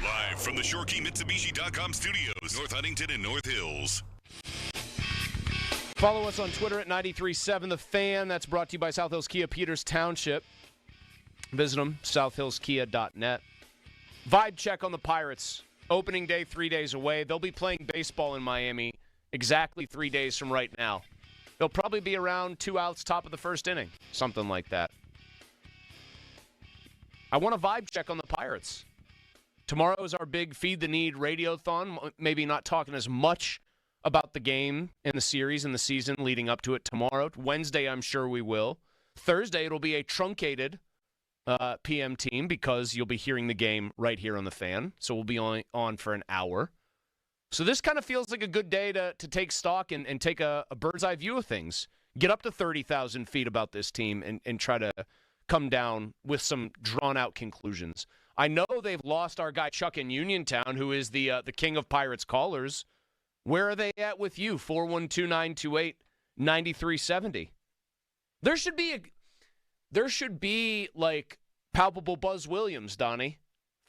Live from the ShoreKeyMitsubishi.com studios, North Huntington and North Hills. Follow us on Twitter at 93.7 The Fan. That's brought to you by South Hills Kia Peters Township. Visit them, southhillskia.net. Vibe check on the Pirates. Opening day 3 days away. They'll be playing baseball in Miami exactly 3 days from right now. They'll probably be around 2 outs, top of the first inning, something like that. I want a vibe check on the Pirates. Tomorrow is our big Feed the Need radiothon. Maybe not talking as much about the game and the series and the season leading up to it tomorrow. Wednesday, I'm sure we will. Thursday, it'll be a truncated PM team because you'll be hearing the game right here on the Fan. So we'll be on for an hour. So this kind of feels like a good day to take stock and take a bird's eye view of things. Get up to 30,000 feet about this team and try to come down with some drawn-out conclusions. I know they've lost our guy Chuck in Uniontown, who is the king of Pirates callers. Where are they at with you? 412-928-9370. There should be like palpable Buzz Williams, Donnie,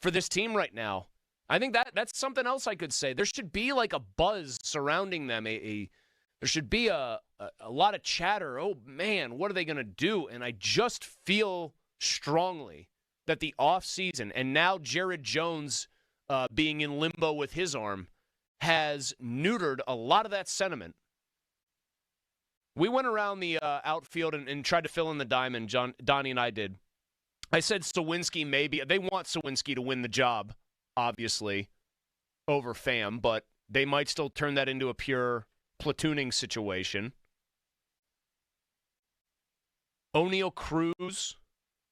for this team right now. I think that's something else I could say. There should be like a buzz surrounding them. There should be a lot of chatter. Oh man, what are they going to do? And I just feel strongly that the offseason and now Jared Jones being in limbo with his arm has neutered a lot of that sentiment. We went around the outfield and tried to fill in the diamond. Donnie and I did. I said Sawinski maybe. They want Sawinski to win the job, obviously, over Pham, but they might still turn that into a pure platooning situation. O'Neal Cruz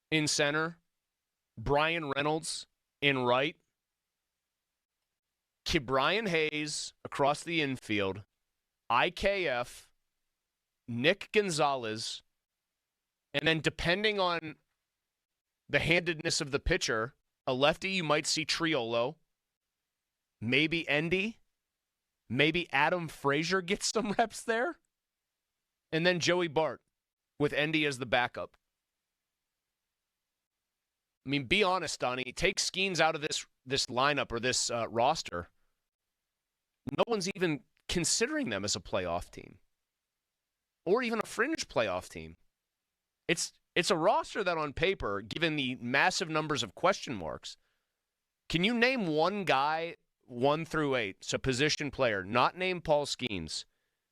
in center. Brian Reynolds in right. Brian Hayes across the infield, IKF, Nick Gonzalez, and then depending on the handedness of the pitcher, a lefty you might see Triolo, maybe Endy, maybe Adam Frazier gets some reps there, and then Joey Bart with Endy as the backup. I mean, be honest, Donnie. Take Skenes out of this lineup or this roster. No one's even considering them as a playoff team or even a fringe playoff team. It's a roster that on paper, given the massive numbers of question marks, can you name one guy 1 through 8, so position player, not named Paul Skenes,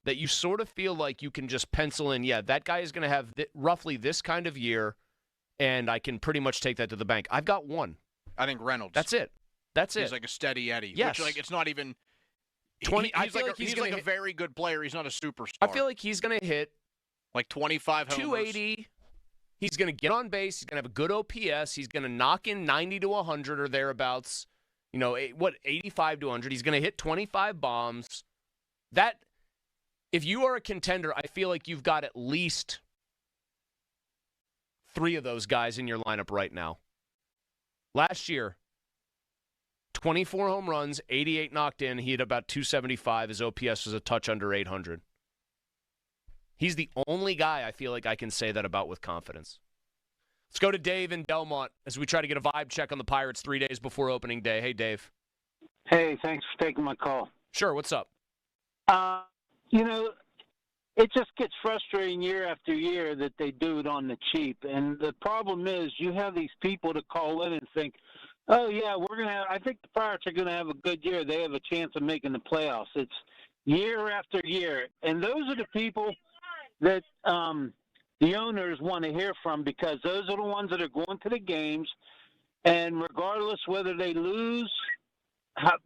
that you sort of feel like you can just pencil in, yeah, that guy is going to have roughly this kind of year, and I can pretty much take that to the bank. I've got one. I think Reynolds. That's it. He's like a steady Eddie. Yes. Which, like, it's not even, He's like a very good player. He's not a superstar. I feel like he's going to hit like 25 homers. 280. He's going to get on base. He's going to have a good OPS. He's going to knock in 90 to 100 or thereabouts. 85 to 100. He's going to hit 25 bombs. That, if you are a contender, I feel like you've got at least 3 of those guys in your lineup right now. Last year, 24 home runs, 88 knocked in. He had about 275. His OPS was a touch under 800. He's the only guy I feel like I can say that about with confidence. Let's go to Dave in Delmont as we try to get a vibe check on the Pirates 3 days before opening day. Hey, Dave. Hey, thanks for taking my call. Sure, what's up? It just gets frustrating year after year that they do it on the cheap. And the problem is you have these people that call in and think, oh, yeah, I think the Pirates are going to have a good year. They have a chance of making the playoffs. It's year after year. And those are the people that the owners want to hear from, because those are the ones that are going to the games. And regardless whether they lose,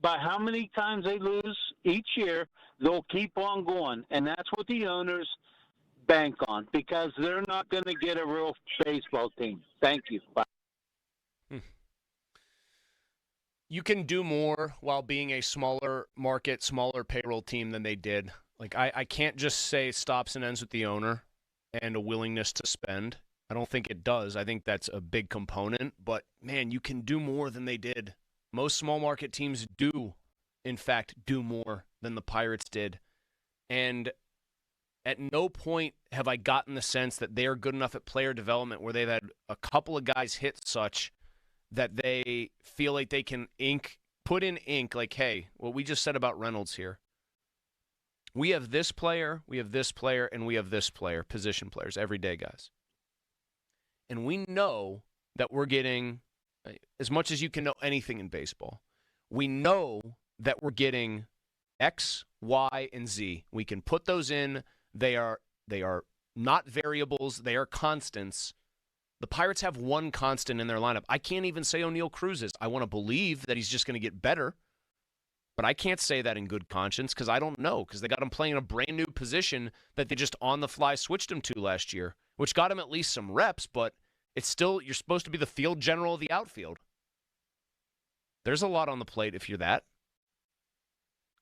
by how many times they lose each year, they'll keep on going. And that's what the owners bank on, because they're not going to get a real baseball team. Thank you. Bye. You can do more while being a smaller market, smaller payroll team than they did. Like, I can't just say stops and ends with the owner and a willingness to spend. I don't think it does. I think that's a big component. But, man, you can do more than they did. Most small market teams do, in fact, do more than the Pirates did. And at no point have I gotten the sense that they are good enough at player development where they've had a couple of guys hit such that they feel like they can put in ink, like, hey, what we just said about Reynolds here. We have this player, we have this player, and we have this player, position players, everyday guys. And we know that we're getting, as much as you can know anything in baseball, we know that we're getting X, Y, and Z. We can put those in. They are not variables. They are constants. The Pirates have one constant in their lineup. I can't even say O'Neal Cruz is. I want to believe that he's just going to get better, but I can't say that in good conscience because I don't know, because they got him playing a brand new position that they just on the fly switched him to last year, which got him at least some reps, but it's still, you're supposed to be the field general of the outfield. There's a lot on the plate if you're that.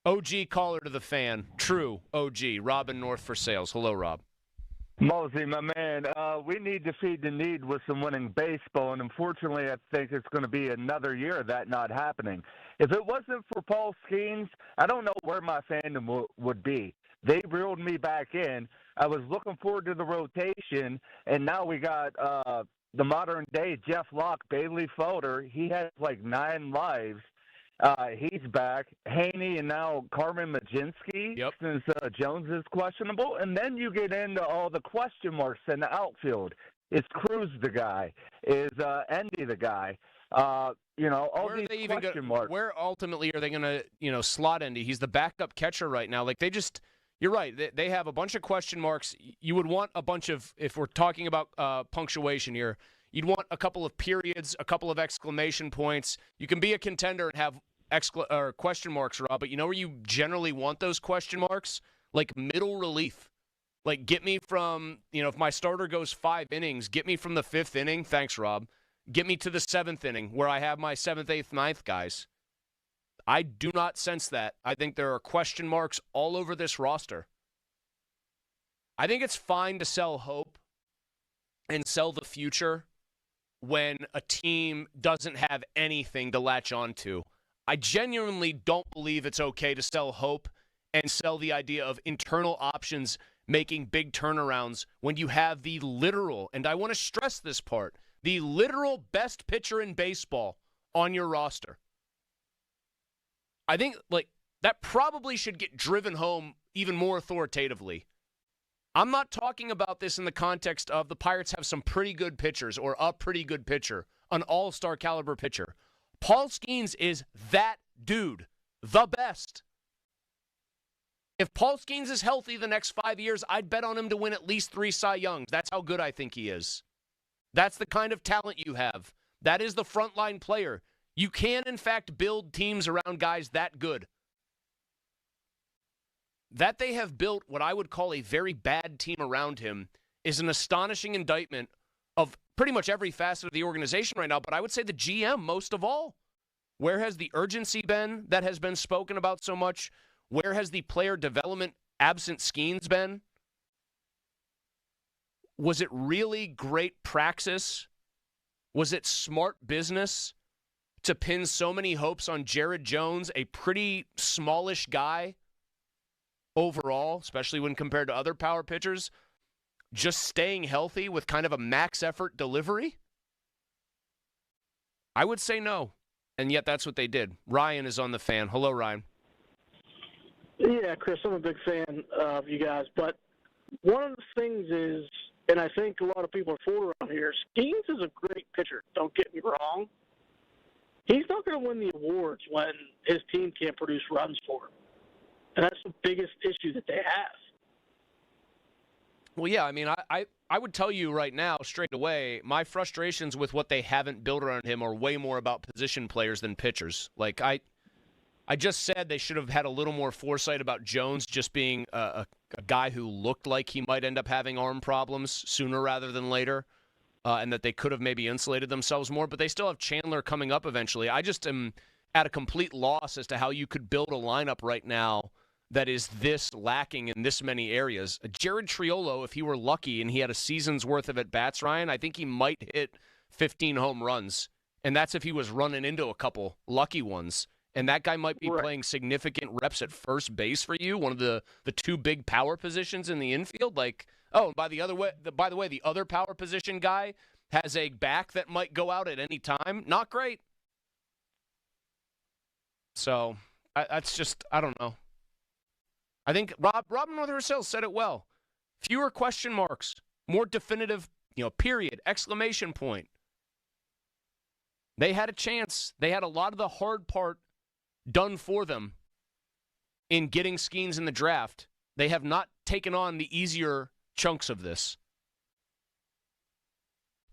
OG caller to the fan. True, OG. Robin North for sales. Hello, Rob. Mosey, my man, we need to feed the need with some winning baseball, and unfortunately I think it's going to be another year of that not happening. If it wasn't for Paul Skenes, I don't know where my fandom would be. They reeled me back in. I was looking forward to the rotation, and now we got the modern-day Jeff Locke, Bailey Felder. He has like 9 lives. He's back. Haney and now Carmen Majinski, since Jones is questionable. And then you get into all the question marks in the outfield. Is Cruz the guy? Is Endy the guy? All these question marks. Where ultimately are they going to, slot Endy? He's the backup catcher right now. Like, you're right. They have a bunch of question marks. You would want a bunch of, if we're talking about punctuation here, you'd want a couple of periods, a couple of exclamation points. You can be a contender and have question marks, Rob, but you know where you generally want those question marks? Like middle relief. Like, get me from, if my starter goes 5 innings, get me from the 5th inning. Thanks, Rob. Get me to the 7th inning where I have my 7th, 8th, 9th guys. I do not sense that. I think there are question marks all over this roster. I think it's fine to sell hope and sell the future when a team doesn't have anything to latch on to. I genuinely don't believe it's okay to sell hope and sell the idea of internal options making big turnarounds when you have the literal, and I want to stress this part, the literal best pitcher in baseball on your roster. I think that probably should get driven home even more authoritatively. I'm not talking about this in the context of the Pirates have some pretty good pitchers or a pretty good pitcher, an all-star caliber pitcher. Paul Skenes is that dude, the best. If Paul Skenes is healthy the next 5 years, I'd bet on him to win at least 3 Cy Youngs. That's how good I think he is. That's the kind of talent you have. That is the frontline player. You can, in fact, build teams around guys that good. that they have built what I would call a very bad team around him is an astonishing indictment of pretty much every facet of the organization right now, but I would say the GM most of all. Where has the urgency been that has been spoken about so much? Where has the player development absent Skenes been? Was it really great praxis? Was it smart business to pin so many hopes on Jared Jones, a pretty smallish guy overall, especially when compared to other power pitchers, just staying healthy with kind of a max effort delivery? I would say no, and yet that's what they did. Ryan is on the Fan. Hello, Ryan. Yeah, Chris, I'm a big fan of you guys, but one of the things is, and I think a lot of people are fooled around here, Skenes is a great pitcher, don't get me wrong. He's not going to win the awards when his team can't produce runs for him. And that's the biggest issue that they have. Well, yeah, I mean, I would tell you right now, straight away, my frustrations with what they haven't built around him are way more about position players than pitchers. Like, I just said they should have had a little more foresight about Jones just being a guy who looked like he might end up having arm problems sooner rather than later, and that they could have maybe insulated themselves more. But they still have Chandler coming up eventually. I just am at a complete loss as to how you could build a lineup right now that is this lacking in this many areas. Jared Triolo, if he were lucky and he had a season's worth of at-bats, Ryan, I think he might hit 15 home runs. And that's if he was running into a couple lucky ones. And that guy might be playing significant reps at first base for you, one of the two big power positions in the infield. Like, oh, by the way, the other power position guy has a back that might go out at any time. Not great. So that's just, I don't know. I think Robin Northern said it well. Fewer question marks, more definitive, period, exclamation point. They had a chance. They had a lot of the hard part done for them in getting Skenes in the draft. They have not taken on the easier chunks of this.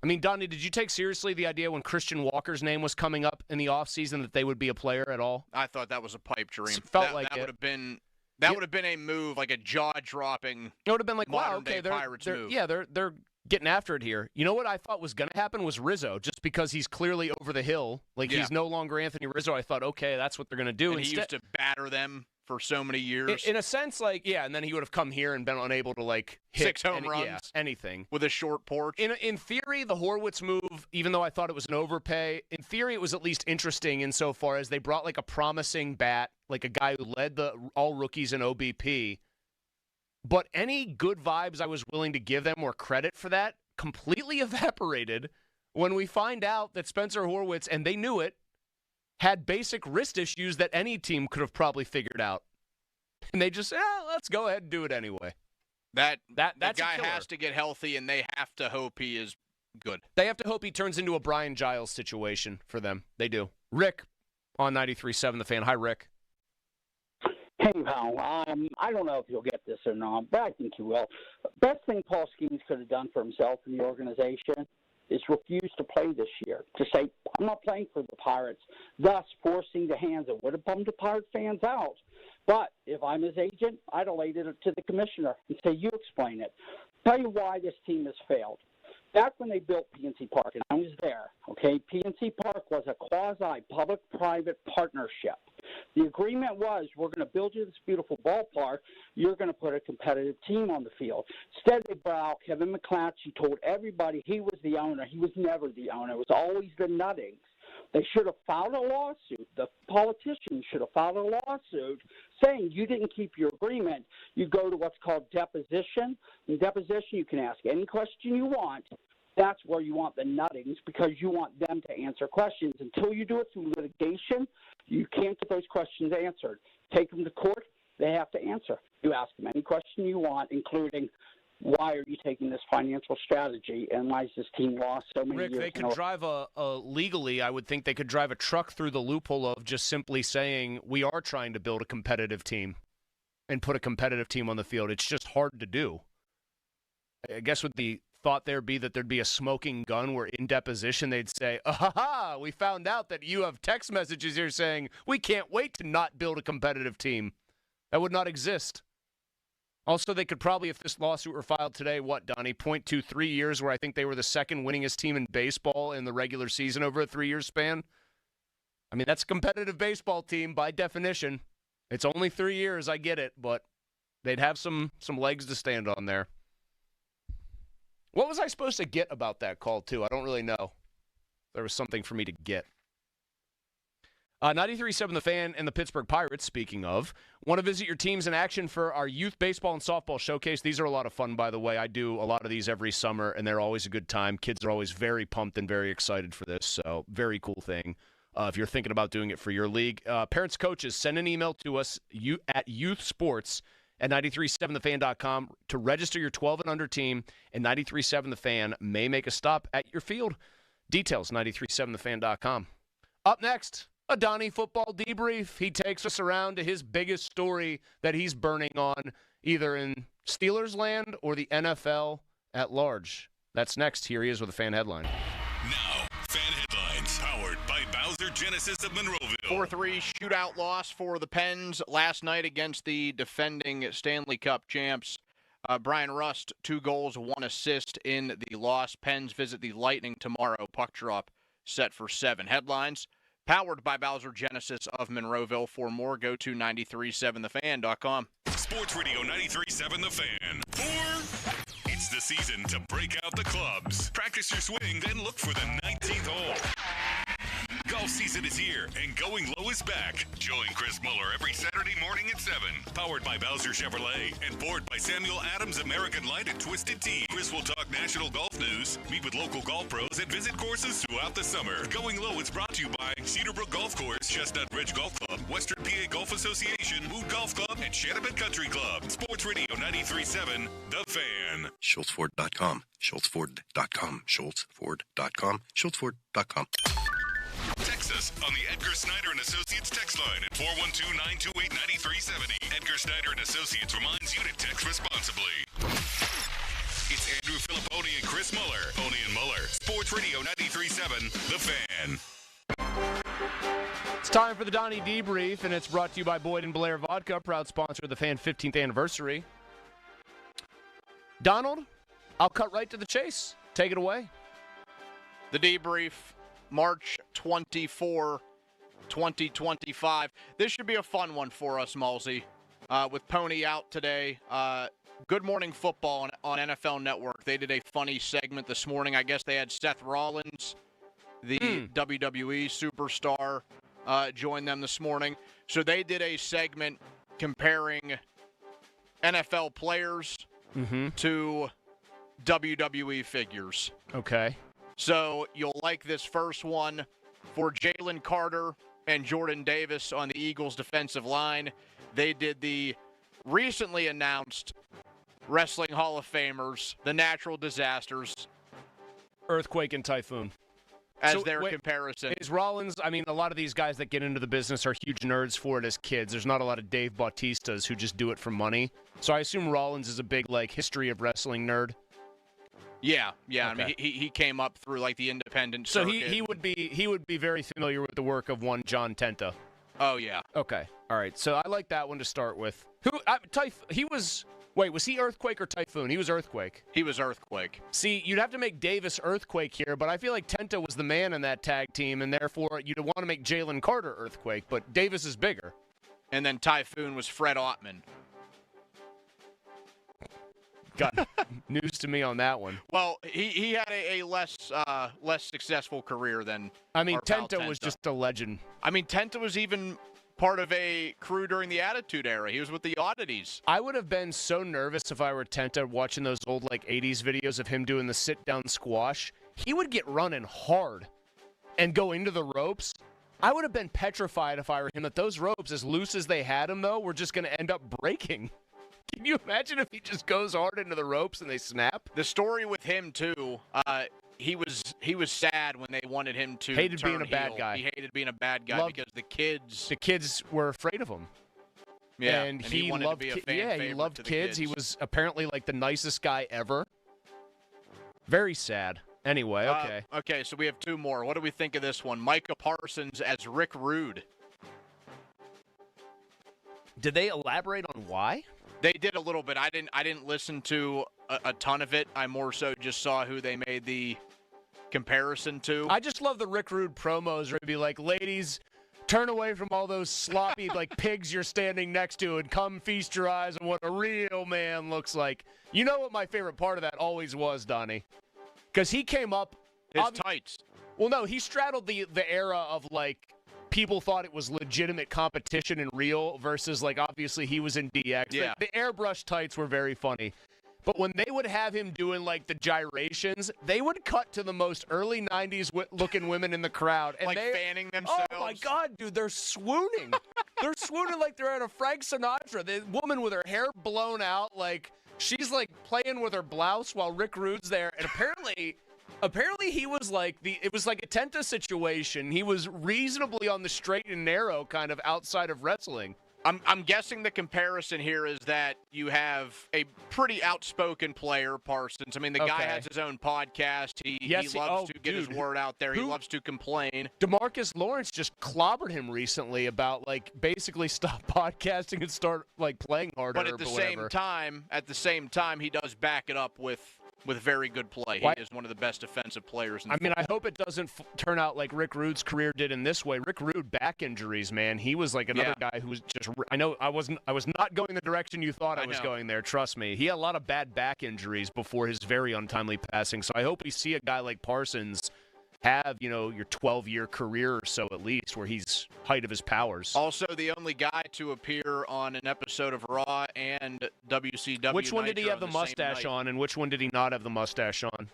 I mean, Donnie, did you take seriously the idea when Christian Walker's name was coming up in the offseason that they would be a player at all? I thought that was a pipe dream. That would have been would have been a move, like a jaw-dropping. It would have been like, wow, okay, Pirates move. Yeah, they're getting after it here. You know what I thought was going to happen was Rizzo, just because he's clearly over the hill. Like, he's no longer Anthony Rizzo. I thought, okay, that's what they're going to do. And he used to batter them for so many years. In a sense, and then he would have come here and been unable to, hit 6 home runs. Anything. With a short porch. In theory, the Horwitz move, even though I thought it was an overpay, in theory it was at least interesting insofar as they brought, a promising bat, like a guy who led the all-rookies in OBP. But any good vibes I was willing to give them or credit for that completely evaporated when we find out that Spencer Horwitz, and they knew it, had basic wrist issues that any team could have probably figured out. And they just, let's go ahead and do it anyway. That that's guy has to get healthy, and they have to hope he is good. They have to hope he turns into a Brian Giles situation for them. They do. Rick on 93.7 The Fan. Hi, Rick. Hey, pal. I don't know if you'll get this or not, but I think you will. Best thing Paul Skenes could have done for himself in the organization is refuse to play this year. To say, I'm not playing for the Pirates, thus forcing the hands that would have bummed the Pirate fans out. But if I'm his agent, I'd have laid it to the commissioner and say, you explain it. Tell you why this team has failed. Back when they built PNC Park, and I was there, okay, PNC Park was a quasi-public-private partnership. The agreement was, we're going to build you this beautiful ballpark. You're going to put a competitive team on the field. Instead, they brought out Kevin McClatchy, told everybody he was the owner. He was never the owner. It was always the Nuttings. They should have filed a lawsuit. The politicians should have filed a lawsuit saying you didn't keep your agreement. You go to what's called deposition. In deposition, you can ask any question you want. That's where you want the Nuttings because you want them to answer questions. Until you do it through litigation, you can't get those questions answered. Take them to court, they have to answer. You ask them any question you want, including why are you taking this financial strategy and why is this team lost so many years? Rick, they could drive legally, I would think they could drive a truck through the loophole of just simply saying we are trying to build a competitive team and put a competitive team on the field. It's just hard to do. I guess would the thought there be that there'd be a smoking gun where in deposition they'd say, we found out that you have text messages here saying we can't wait to not build a competitive team. That would not exist. Also, they could probably, if this lawsuit were filed today, what, Donnie, point to 3 years where I think they were the second winningest team in baseball in the regular season over a 3-year span? I mean, that's a competitive baseball team by definition. It's only 3 years, I get it, but they'd have some legs to stand on there. What was I supposed to get about that call, too? I don't really know. There was something for me to get. 93.7 The Fan and the Pittsburgh Pirates, speaking of, want to visit your teams in action for our youth baseball and softball showcase. These are a lot of fun, by the way. I do a lot of these every summer, and they're always a good time. Kids are always very pumped and very excited for this, so very cool thing. If you're thinking about doing it for your league. Parents, coaches, send an email to us at youthsports@937thefan.com to register your 12 and under team, and 93.7 The Fan may make a stop at your field. Details, 937thefan.com. Up next, a Donnie football debrief. He takes us around to his biggest story that he's burning on, either in Steelers land or the NFL at large. That's next. Here he is with a fan headline. Now, fan headlines powered by Bowser Genesis of Monroeville. 4-3 shootout loss for the Pens last night against the defending Stanley Cup champs. Brian Rust, 2 goals, 1 assist in the loss. Pens visit the Lightning tomorrow. Puck drop set for 7. Headlines powered by Bowser Genesis of Monroeville. For more, go to 937thefan.com. Sports Radio 93.7 The Fan. It's the season to break out the clubs. Practice your swing, then look for the 19th hole. Golf season is here, and Going Low is back. Join Chris Muller every Saturday morning at 7. Powered by Bowser Chevrolet and poured by Samuel Adams American Light and Twisted Tea. Chris will talk national golf news, meet with local golf pros, and visit courses throughout the summer. Going Low is brought to you by Cedarbrook Golf Course, Chestnut Ridge Golf Club, Western PA Golf Association, Mood Golf Club, and Shattament Country Club. Sports Radio 93.7 The Fan. SchultzFord.com. SchultzFord.com. SchultzFord.com. SchultzFord.com. Text us on the Edgar Snyder & Associates text line at 412-928-9370. Edgar Snyder & Associates reminds you to text responsibly. It's Andrew Filipponi and Chris Muller. Poni and Muller. Sports Radio 93.7 The Fan. It's time for the Donnie Debrief, and it's brought to you by Boyd & Blair Vodka, proud sponsor of the Fan 15th anniversary. Donald, I'll cut right to the chase. Take it away. The debrief, March 24, 2025. This should be a fun one for us, Malsey. With Pony out today, Good Morning Football on NFL Network. They did a funny segment this morning. I guess they had Seth Rollins, the WWE superstar, join them this morning. So they did a segment comparing NFL players to WWE figures. Okay. So you'll like this first one for Jalen Carter and Jordan Davis on the Eagles defensive line. They did the recently announced Wrestling Hall of Famers, the natural disasters. Earthquake and typhoon. As their comparison. Is Rollins, I mean, a lot of these guys that get into the business are huge nerds for it as kids. There's not a lot of Dave Bautistas who just do it for money. So I assume Rollins is a big, history of wrestling nerd. Yeah. Okay. I mean, he came up through, the independent so circuit. he would be very familiar with the work of one John Tenta. Oh, yeah. Okay. All right. So I like that one to start with. Was he Earthquake or Typhoon? He was Earthquake. He was Earthquake. See, you'd have to make Davis Earthquake here, but I feel like Tenta was the man in that tag team, and therefore you'd want to make Jalen Carter Earthquake, but Davis is bigger. And then Typhoon was Fred Ottman. Got news to me on that one. Well, he had a less successful career than Tenta was just a legend. Tenta was even part of a crew during the Attitude Era. He was with the Oddities. I would have been so nervous if I were Tenta watching those old 80s videos of him doing the sit-down squash. He would get running hard and go into the ropes. I would have been petrified if I were him that those ropes, as loose as they had him, though, were just going to end up breaking. Can you imagine if he just goes hard into the ropes and they snap? The story with him, too, he was sad when they wanted him to hated turn being a bad heel. guy. He hated being a bad guy because the kids were afraid of him. Yeah, and he wanted loved to be a fan he loved to the kids. He was apparently the nicest guy ever. Very sad. Anyway, okay. Okay, so we have 2 more. What do we think of this one? Micah Parsons as Rick Rude. Did they elaborate on why? They did a little bit. I didn't listen to a ton of it. I more so just saw who they made the comparison to. I just love the Rick Rude promos where it'd be like, ladies, turn away from all those sloppy like pigs you're standing next to and come feast your eyes on what a real man looks like. You know what my favorite part of that always was, Donnie? Because he came up. His tights. Well, no, he straddled the era of like people thought it was legitimate competition in real versus like obviously he was in DX. Yeah. The airbrush tights were very funny. But when they would have him doing like the gyrations, they would cut to the most early 90s looking women in the crowd. And like fanning themselves. Oh my God, dude, they're swooning. They're swooning like they're at a Frank Sinatra. The woman with her hair blown out, like she's like playing with her blouse while Rick Rude's there. And apparently he was like it was like a Tenta situation. He was reasonably on the straight and narrow kind of outside of wrestling. I'm guessing the comparison here is that you have a pretty outspoken player, Parsons. I mean, the guy has his own podcast. He loves to get his word out there. He loves to complain. DeMarcus Lawrence just clobbered him recently about like basically stop podcasting and start like playing harder. But at the same time, he does back it up with very good play. Why? He is one of the best defensive players in the I hope it doesn't turn out like Rick Rude's career did in this way. Rick Rude, back injuries, man. He was like another guy who was just – I know I was not going the direction you thought I was going there. Trust me. He had a lot of bad back injuries before his very untimely passing. So I hope we see a guy like Parsons have, your 12-year career or so at least where he's height of his powers. Also, the only guy to appear on an episode of Raw and WCW. Which one did he Nitro have the on the mustache same night. on, and which one did he not have the mustache on?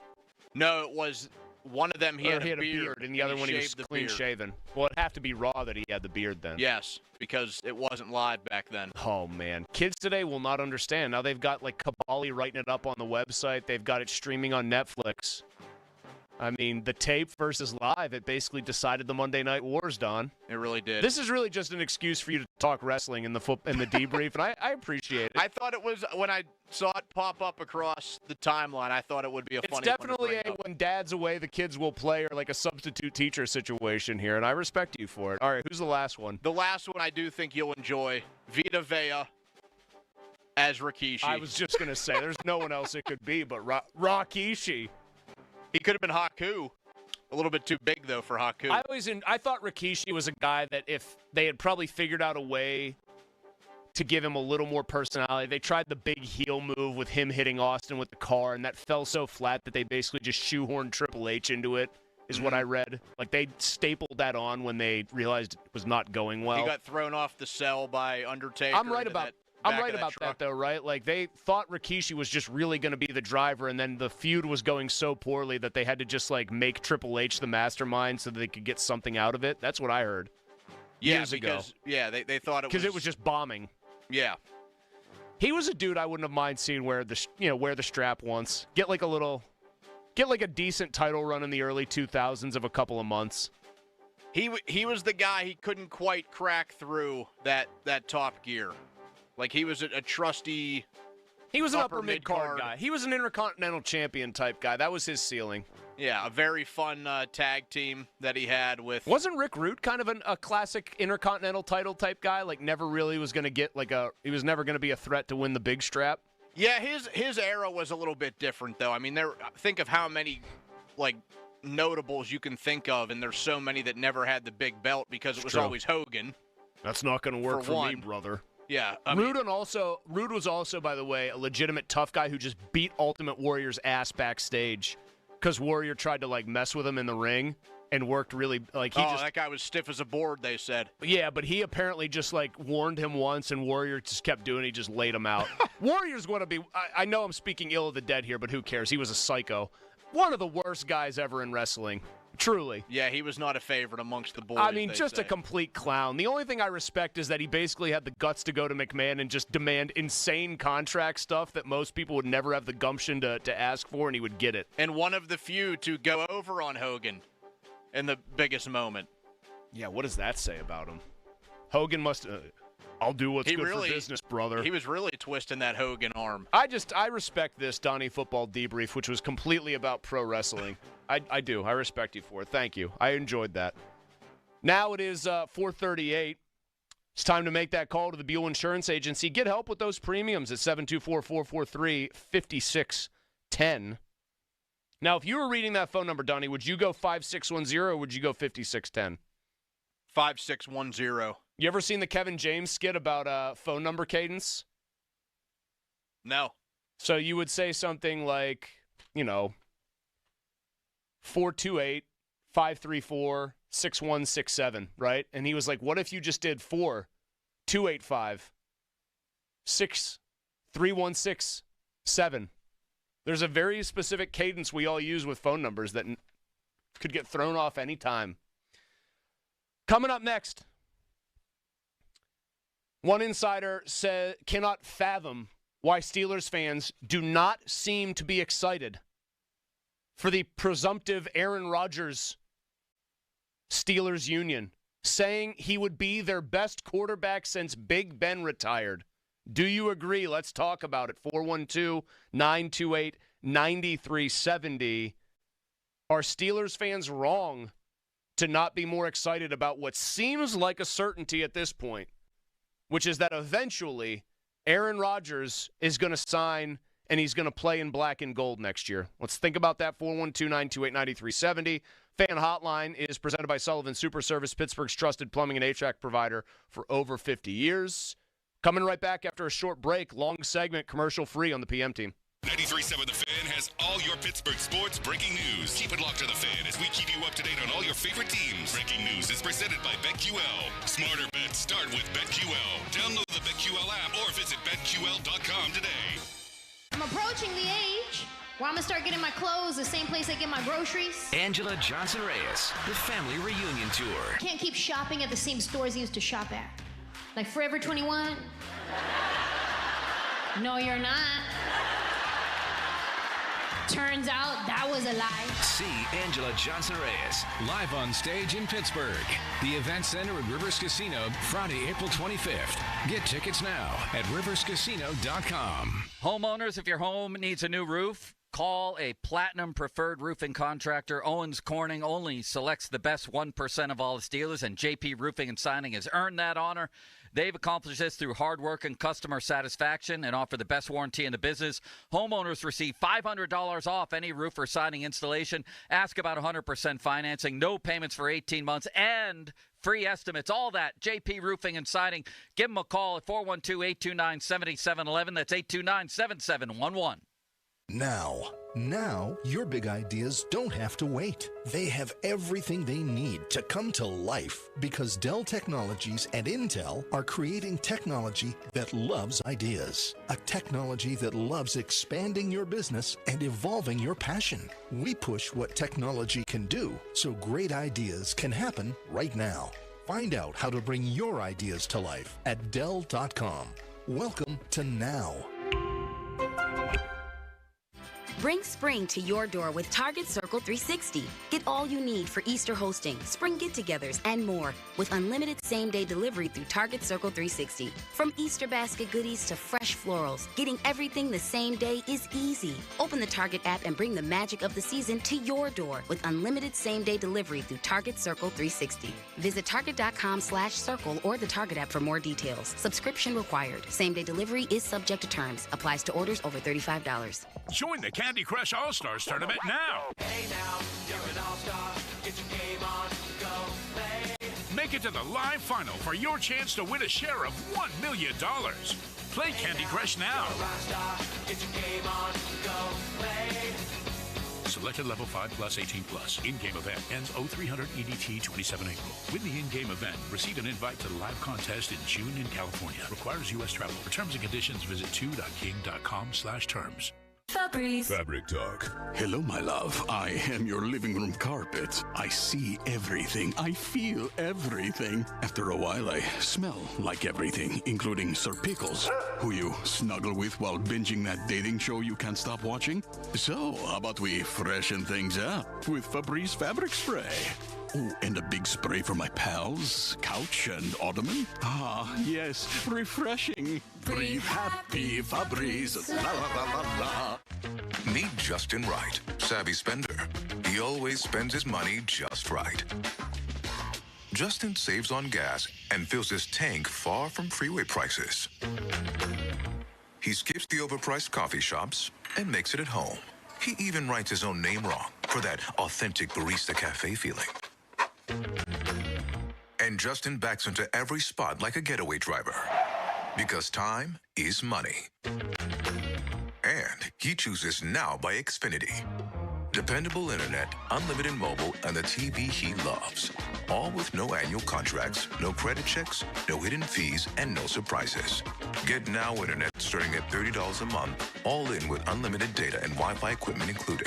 No, it was one of them. He had a beard, and the other one he was clean shaven. Well, it'd have to be Raw that he had the beard then. Yes, because it wasn't live back then. Oh, man. Kids today will not understand. Now they've got, like, Kabali writing it up on the website. They've got it streaming on Netflix. I mean, the tape versus live, it basically decided the Monday Night Wars, Don. It really did. This is really just an excuse for you to talk wrestling in the debrief, and I appreciate it. I thought it was, when I saw it pop up across the timeline, I thought it would be a funny one. It's definitely when dad's away, the kids will play, or like a substitute teacher situation here, and I respect you for it. All right, who's the last one? The last one I do think you'll enjoy, Vita Vea as Rikishi. I was just going to say, there's no one else it could be but Rikishi. He could have been Haku. A little bit too big, though, for Haku. I thought Rikishi was a guy that if they had probably figured out a way to give him a little more personality, they tried the big heel move with him hitting Austin with the car, and that fell so flat that they basically just shoehorned Triple H into it, is what I read. Like, they stapled that on when they realized it was not going well. He got thrown off the cell by Undertaker. I'm right about that, though, right? Like, they thought Rikishi was just really going to be the driver, and then the feud was going so poorly that they had to just, like, make Triple H the mastermind so that they could get something out of it. That's what I heard years ago. Yeah, they thought it was... Because it was just bombing. Yeah. He was a dude I wouldn't have mind seeing wear the strap once. Get like a decent title run in the early 2000s of a couple of months. He was the guy, he couldn't quite crack through that top gear. Like, he was a trusty. He was an upper mid-card guy. He was an Intercontinental Champion type guy. That was his ceiling. Yeah, a very fun tag team that he had with. Wasn't Rick Rude kind of a classic Intercontinental title type guy? Like, never really was going to get he was never going to be a threat to win the big strap? Yeah, his era was a little bit different, though. I mean, think of how many, like, notables you can think of, and there's so many that never had the big belt because it was always Hogan. That's not going to work for me, brother. Yeah. Rude was also, by the way, a legitimate tough guy who just beat Ultimate Warrior's ass backstage because Warrior tried to, like, mess with him in the ring and worked really, like, that guy was stiff as a board, they said. Yeah, but he apparently just, like, warned him once, and Warrior just kept doing it. He just laid him out. Warrior's going to be, I know I'm speaking ill of the dead here, but who cares? He was a psycho. One of the worst guys ever in wrestling. Truly. Yeah, he was not a favorite amongst the boys. I mean, just a complete clown. The only thing I respect is that he basically had the guts to go to McMahon and just demand insane contract stuff that most people would never have the gumption to ask for, and he would get it. And one of the few to go over on Hogan in the biggest moment. Yeah, what does that say about him? Hogan must... I'll do what's good for business, brother. He was really twisting that Hogan arm. I respect this Donnie Football Debrief, which was completely about pro wrestling. I do. I respect you for it. Thank you. I enjoyed that. Now it is 4:38. It's time to make that call to the Buell Insurance Agency. Get help with those premiums at 724-443-5610. Now, if you were reading that phone number, Donnie, would you go 5610 or would you go 5610? 5610. You ever seen the Kevin James skit about phone number cadence? No. So you would say something like, 428-534-6167, right? And he was like, what if you just did 4-285-63167? There's a very specific cadence we all use with phone numbers that could get thrown off any time. Coming up next, one insider cannot fathom why Steelers fans do not seem to be excited for the presumptive Aaron Rodgers Steelers union, saying he would be their best quarterback since Big Ben retired. Do you agree? Let's talk about it. 412-928-9370. Are Steelers fans wrong to not be more excited about what seems like a certainty at this point, which is that eventually Aaron Rodgers is going to sign and he's going to play in black and gold next year? Let's think about that. 412-928-9370. Fan Hotline is presented by Sullivan Super Service, Pittsburgh's trusted plumbing and HVAC provider for over 50 years. Coming right back after a short break, long segment, commercial-free on the PM team. 93.7 The Fan has all your Pittsburgh sports breaking news. Keep it locked to The Fan as we keep you up to date on all your favorite teams. Breaking news is presented by BetQL. Smarter bets start with BetQL. Download the BetQL app or visit BetQL.com today. I'm approaching the age where I'm going to start getting my clothes the same place I get my groceries. Angela Johnson-Reyes, the family reunion tour. Can't keep shopping at the same stores I used to shop at. Like Forever 21. No, you're not. Turns out that was a lie. See Angela Johnson-Reyes live on stage in Pittsburgh. The Event Center at Rivers Casino, Friday, April 25th. Get tickets now at riverscasino.com. Homeowners, if your home needs a new roof, call a Platinum Preferred Roofing Contractor. Owens Corning only selects the best 1% of all its dealers, and JP Roofing and Signing has earned that honor. They've accomplished this through hard work and customer satisfaction and offer the best warranty in the business. Homeowners receive $500 off any roof or siding installation. Ask about 100% financing, no payments for 18 months, and free estimates. All that, JP Roofing and Siding. Give them a call at 412-829-7711. That's 829-7711. Now, your big ideas don't have to wait. They have everything they need to come to life because Dell Technologies and Intel are creating technology that loves ideas. A technology that loves expanding your business and evolving your passion. We push what technology can do so great ideas can happen right now. Find out how to bring your ideas to life at Dell.com. Welcome to Now. Bring spring to your door with Target Circle 360. Get all you need for Easter hosting, spring get-togethers, and more with unlimited same-day delivery through Target Circle 360. From Easter basket goodies to fresh florals, getting everything the same day is easy. Open the Target app and bring the magic of the season to your door with unlimited same-day delivery through Target Circle 360. Visit Target.com/circle or the Target app for more details. Subscription required. Same-day delivery is subject to terms. Applies to orders over $35. Join the Candy Crush All-Stars tournament now. Hey now, you're an all-star. Get your game on, go play. Make it to the live final for your chance to win a share of $1 million. Play Candy Crush now. Get your game on, go play. Selected level 5 plus 18 plus. In-game event ends 0300 EDT 27 April. Win the in-game event. Receive an invite to the live contest in June in California. Requires U.S. travel. For terms and conditions, visit 2.king.com/terms. Fabric Talk. Hello, my love. I am your living room carpet. I see everything. I feel everything. After a while, I smell like everything, including Sir Pickles, who you snuggle with while binging that dating show you can't stop watching. So, how about we freshen things up with Febreze Fabric Spray? Oh, and a big spray for my pals, couch and ottoman. Ah, yes, refreshing. Breathe happy, Febreze. La la la la la. Meet Justin Wright, savvy spender. He always spends his money just right. Justin saves on gas and fills his tank far from freeway prices. He skips the overpriced coffee shops and makes it at home. He even writes his own name wrong for that authentic barista cafe feeling. And Justin backs into every spot like a getaway driver. Because time is money. And he chooses Now by Xfinity. Dependable internet, unlimited mobile, and the TV he loves. All with no annual contracts, no credit checks, no hidden fees, and no surprises. Get Now internet starting at $30 a month, all in with unlimited data and Wi-Fi equipment included.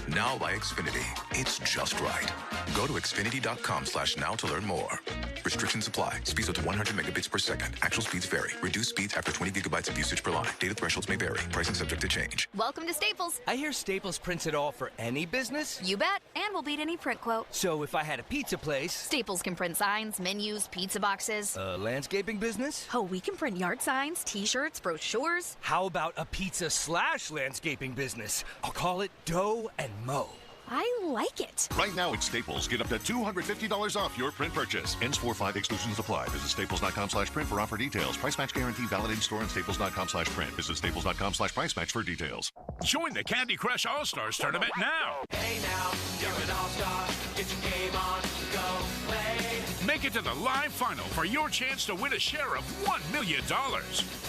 Now by Xfinity. It's just right. Go to Xfinity.com/now to learn more. Restrictions apply. Speeds up to 100 megabits per second. Actual speeds vary. Reduced speeds after 20 gigabytes of usage per line. Data thresholds may vary. Pricing subject to change. Welcome to Staples. I hear Staples prints it all for any business? You bet, and we'll beat any print quote. So if I had a pizza place... Staples can print signs, menus, pizza boxes. A landscaping business? Oh, we can print yard signs, t-shirts, brochures. How about a pizza/landscaping business? I'll call it Dough and Mo. I like it. Right now at Staples, get up to $250 off your print purchase. Ends 4/5, exclusions apply. Visit staples.com/print for offer details. Price match guarantee valid in store and staples.com/print. Visit staples.com/price match for details. Join the Candy Crush All-Stars Tournament now. Hey now, you're an all-star. Get your game on, go play. Make it to the live final for your chance to win a share of $1 million.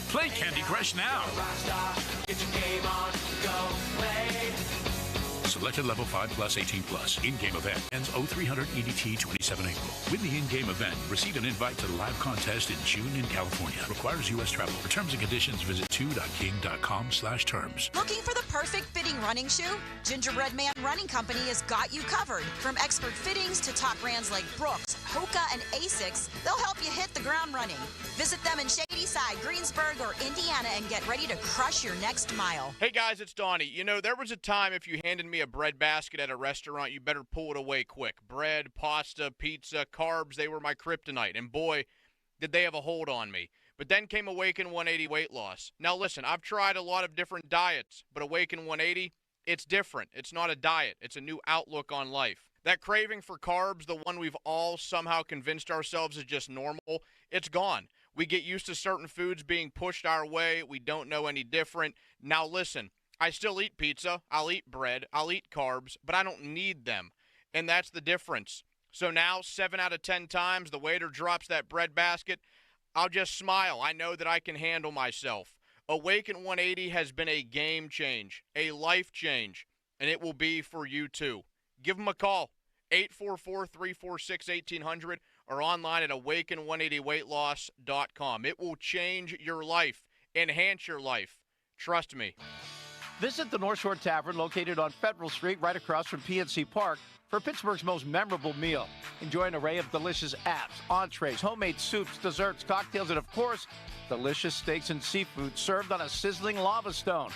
Play Candy Crush now. Get your game on, go play. Selected level 5 plus 18 plus. In-game event ends 0300 EDT 27 April. Win the in-game event. Receive an invite to the live contest in June in California. Requires U.S. travel. For terms and conditions, visit 2.king.com/terms. Looking for the perfect fitting running shoe? Gingerbread Man Running Company has got you covered. From expert fittings to top brands like Brooks, Hoka, and Asics, they'll help you hit the ground running. Visit them in Shadyside, Greensburg, or Indiana and get ready to crush your next mile. Hey guys, it's Donnie. You know, there was a time if you handed me a bread basket at a restaurant, you better pull it away quick. Bread, pasta, pizza, carbs, they were my kryptonite. And boy, did they have a hold on me. But then came Awaken 180 weight loss. Now listen, I've tried a lot of different diets, but Awaken 180, it's different. It's not a diet. It's a new outlook on life. That craving for carbs, the one we've all somehow convinced ourselves is just normal, it's gone. We get used to certain foods being pushed our way. We don't know any different. Now listen, I still eat pizza, I'll eat bread, I'll eat carbs, but I don't need them. And that's the difference. So now, 7 out of 10 times, the waiter drops that bread basket, I'll just smile. I know that I can handle myself. Awaken 180 has been a game change, a life change, and it will be for you too. Give them a call, 844-346-1800, or online at awaken180weightloss.com. It will change your life, enhance your life. Trust me. Visit the North Shore Tavern located on Federal Street right across from PNC Park for Pittsburgh's most memorable meal. Enjoy an array of delicious apps, entrees, homemade soups, desserts, cocktails, and of course, delicious steaks and seafood served on a sizzling lava stone.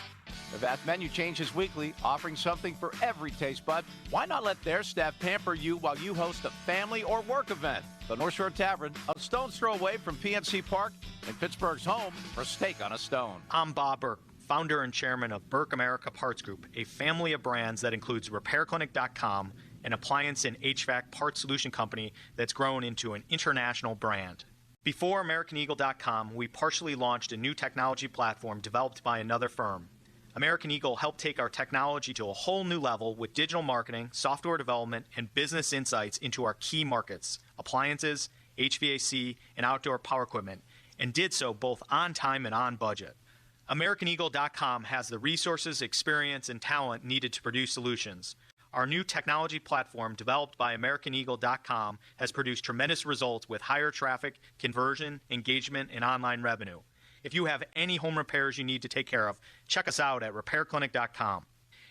The vast menu changes weekly, offering something for every taste bud. Why not let their staff pamper you while you host a family or work event? The North Shore Tavern, a stone's throw away from PNC Park and Pittsburgh's home for steak on a stone. I'm Bob Burke, founder and chairman of Burke America Parts Group, a family of brands that includes RepairClinic.com, an appliance and HVAC parts solution company that's grown into an international brand. Before AmericanEagle.com, we partially launched a new technology platform developed by another firm. American Eagle helped take our technology to a whole new level with digital marketing, software development, and business insights into our key markets, appliances, HVAC, and outdoor power equipment, and did so both on time and on budget. AmericanEagle.com has the resources, experience, and talent needed to produce solutions. Our new technology platform, developed by AmericanEagle.com, has produced tremendous results with higher traffic, conversion, engagement, and online revenue. If you have any home repairs you need to take care of, check us out at RepairClinic.com.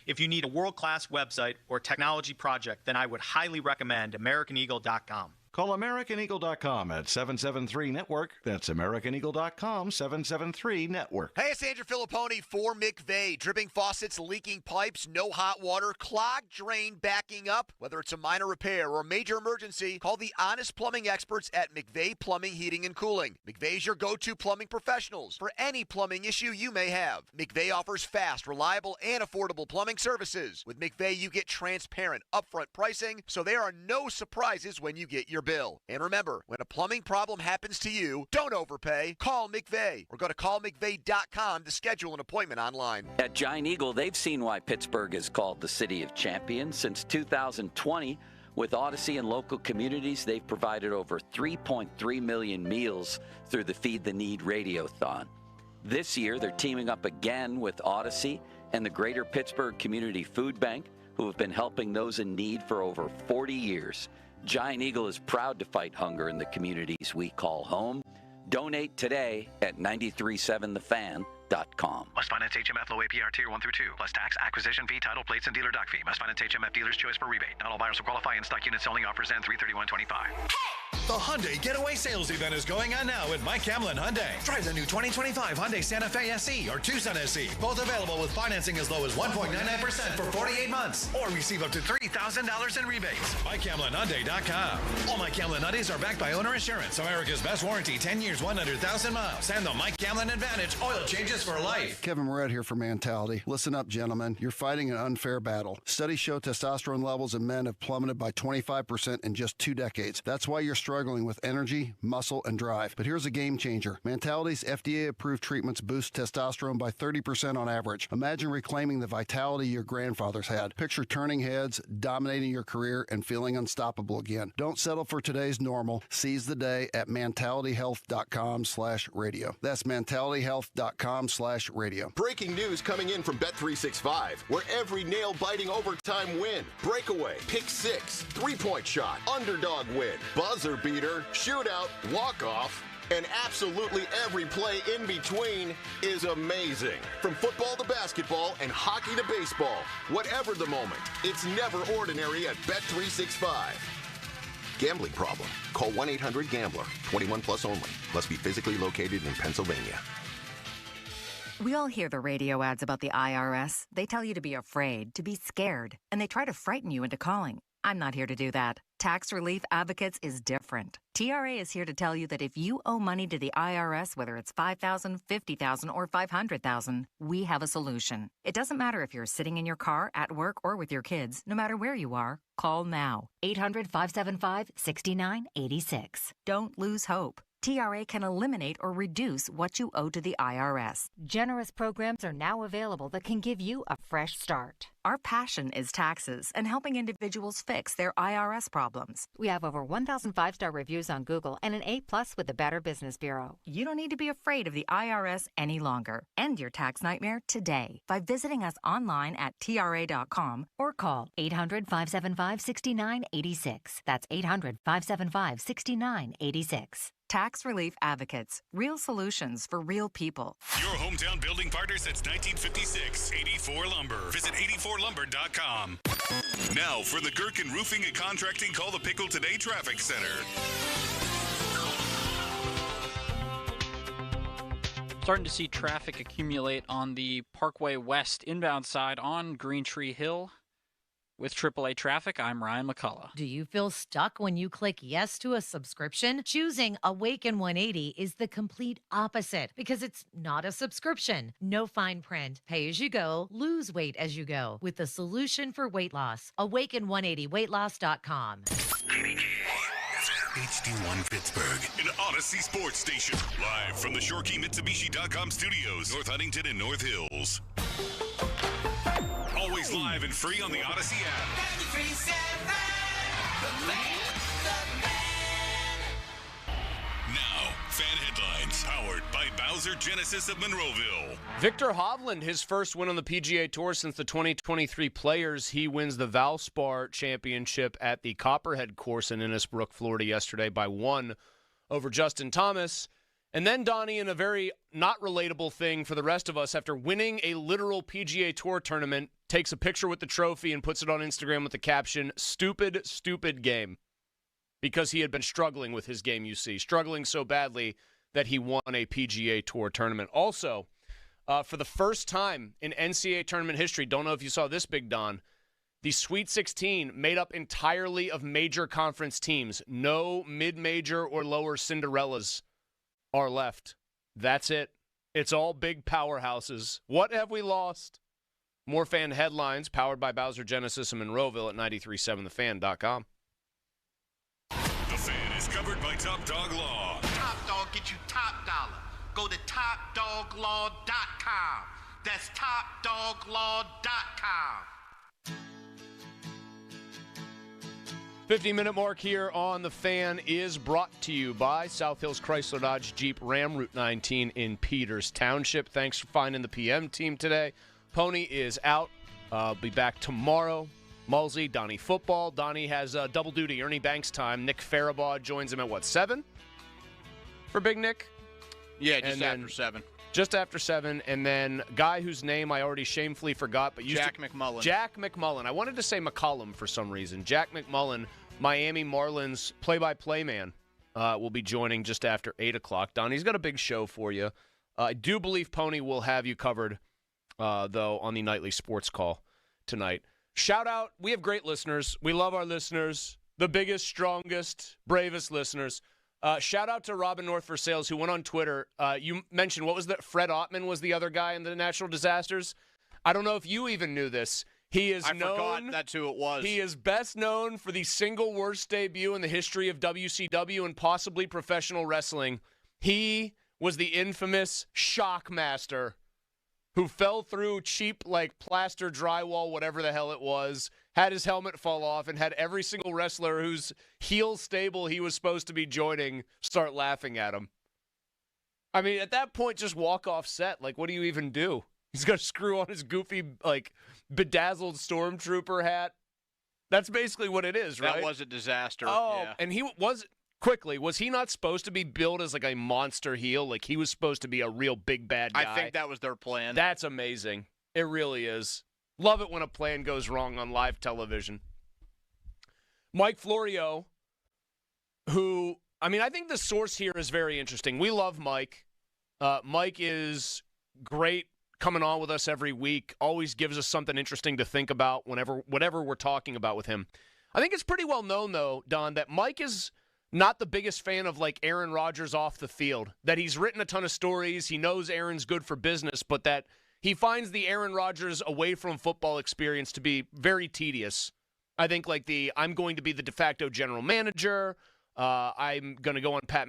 If you need a world-class website or technology project, then I would highly recommend AmericanEagle.com. Call AmericanEagle.com at 773-NETWORK. That's AmericanEagle.com, 773-NETWORK. Hey, it's Andrew Filipponi for McVeigh. Dripping faucets, leaking pipes, no hot water, clogged drain backing up. Whether it's a minor repair or a major emergency, call the honest plumbing experts at McVeigh Plumbing, Heating, and Cooling. McVeigh's your go-to plumbing professionals for any plumbing issue you may have. McVeigh offers fast, reliable, and affordable plumbing services. With McVeigh, you get transparent, upfront pricing, so there are no surprises when you get your bill. And remember, when a plumbing problem happens to you, don't overpay. Call McVeigh or go to callmcveigh.com to schedule an appointment online. At Giant Eagle, they've seen why Pittsburgh is called the City of Champions. Since 2020, with Odyssey and local communities, they've provided over 3.3 million meals through the Feed the Need Radiothon. This year, they're teaming up again with Odyssey and the Greater Pittsburgh Community Food Bank, who have been helping those in need for over 40 years. Giant Eagle is proud to fight hunger in the communities we call home. Donate today at 937thefan.com. Must finance HMF low APR tier 1 through 2, plus tax, acquisition fee, title, plates, and dealer dock fee. Must finance HMF dealer's choice for rebate. Not all buyers will qualify. In stock units only. Offers end 3/31/25. The Hyundai Getaway Sales Event is going on now at Mike Hamlin Hyundai. Drive the new 2025 Hyundai Santa Fe SE or Tucson SE. Both available with financing as low as 1.99% for 48 months. Or receive up to $3,000 in rebates. MikeHamlinHyundai.com. All Mike Hamlin Hyundais are backed by owner insurance. America's best warranty, 10 years, 100,000 miles. And the Mike Hamlin Advantage, oil changes for life. Kevin Moret here for Mentality. Listen up, gentlemen. You're fighting an unfair battle. Studies show testosterone levels in men have plummeted by 25% in just 2 decades. That's why you're struggling with energy, muscle, and drive. But here's a game changer. Mentality's FDA-approved treatments boost testosterone by 30% on average. Imagine reclaiming the vitality your grandfathers had. Picture turning heads, dominating your career, and feeling unstoppable again. Don't settle for today's normal. Seize the day at mentalityhealth.com/radio. That's mentalityhealth.com/radio. Breaking news coming in from Bet365, where every nail-biting overtime win, breakaway, pick six, three-point shot, underdog win, buzzer beater, shootout, walk-off, and absolutely every play in between is amazing. From football to basketball and hockey to baseball, whatever the moment, it's never ordinary at Bet365. Gambling problem? Call 1-800-GAMBLER. 21 plus only. Must be physically located in Pennsylvania. We all hear the radio ads about the IRS. They tell you to be afraid, to be scared, and they try to frighten you into calling. I'm not here to do that. Tax Relief Advocates is different. TRA is here to tell you that if you owe money to the IRS, whether it's $5,000, $50,000, or $500,000, we have a solution. It doesn't matter if you're sitting in your car, at work, or with your kids. No matter where you are, call now. 800-575-6986. Don't lose hope. TRA can eliminate or reduce what you owe to the IRS. Generous programs are now available that can give you a fresh start. Our passion is taxes and helping individuals fix their IRS problems. We have over 1,000 5-star reviews on Google and an A+ with the Better Business Bureau. You don't need to be afraid of the IRS any longer. End your tax nightmare today by visiting us online at TRA.com or call 800-575-6986. That's 800-575-6986. Tax Relief Advocates. Real solutions for real people. Your hometown building partner since 1956. 84 Lumber. Visit 84lumber.com. Now for the Gherkin Roofing and Contracting Call the Pickle Today Traffic Center. Starting to see traffic accumulate on the Parkway West inbound side on Green Tree Hill. With AAA Traffic, I'm Ryan McCullough. Do you feel stuck when you click yes to a subscription? Choosing Awaken 180 is the complete opposite because it's not a subscription. No fine print. Pay as you go, lose weight as you go with the solution for weight loss. Awaken180weightloss.com. HD1 Pittsburgh, an Odyssey sports station. Live from the ShoreKeyMitsubishi.com studios, North Huntington and North Hills. Always live and free on the Odyssey app. Now, fan headlines powered by Bowser Genesis of Monroeville. Victor Hovland, his first win on the PGA Tour since the 2023 Players. He wins the Valspar Championship at the Copperhead course in Innisbrook, Florida yesterday by 1 over Justin Thomas. And then Donnie, in a very not relatable thing for the rest of us, after winning a literal PGA Tour tournament, takes a picture with the trophy and puts it on Instagram with the caption, "Stupid, stupid game." Because he had been struggling with his game, you see. Struggling so badly that he won a PGA Tour tournament. Also, for the first time in NCAA tournament history, don't know if you saw this, Big Don, the Sweet 16 made up entirely of major conference teams. No mid-major or lower Cinderellas are left. That's it. It's all big powerhouses. What have we lost? More fan headlines powered by Bowser Genesis in Monroeville at 937thefan.com. The Fan. Covered by Top Dog Law. Top Dog get you top dollar. Go to topdoglaw.com. That's topdoglaw.com. 50-minute mark here on The Fan is brought to you by South Hills Chrysler Dodge Jeep Ram, Route 19 in Peters Township. Thanks for finding the PM team today. Pony is out. Be back tomorrow. Mulsey, Donnie football. Donnie has double duty, Ernie Banks time. Nick Faribaugh joins him at, 7? For Big Nick? Yeah, just after 7. Just after 7, and then guy whose name I already shamefully forgot, but Jack McMullen. Jack McMullen. I wanted to say McCollum for some reason. Jack McMullen, Miami Marlins play-by-play man, will be joining just after 8 o'clock. Donnie's got a big show for you. I do believe Pony will have you covered, though, on the nightly sports call tonight. Shout out. We have great listeners. We love our listeners. The biggest, strongest, bravest listeners. Shout out to Robin North for Sales, who went on Twitter. You mentioned, what was that? Fred Ottman was the other guy in the natural disasters. I don't know if you even knew this. I forgot that's who it was. He is best known for the single worst debut in the history of WCW and possibly professional wrestling. He was the infamous Shockmaster who fell through cheap, plaster drywall, whatever the hell it was, had his helmet fall off, and had every single wrestler whose heel stable he was supposed to be joining start laughing at him. I mean, at that point, just walk off set. What do you even do? He's got to screw on his goofy, bedazzled stormtrooper hat. That's basically what it is, right? That was a disaster. Oh, yeah. And was he not supposed to be billed as a monster heel? He was supposed to be a real big bad guy? I think that was their plan. That's amazing. It really is. Love it when a plan goes wrong on live television. Mike Florio, who, I think the source here is very interesting. We love Mike. Mike is great coming on with us every week. Always gives us something interesting to think about whatever we're talking about with him. I think it's pretty well known, though, Don, that Mike is not the biggest fan of Aaron Rodgers off the field, that he's written a ton of stories. He knows Aaron's good for business, but that he finds the Aaron Rodgers away from football experience to be very tedious. I think I'm going to be the de facto general manager. I'm going to go on Pat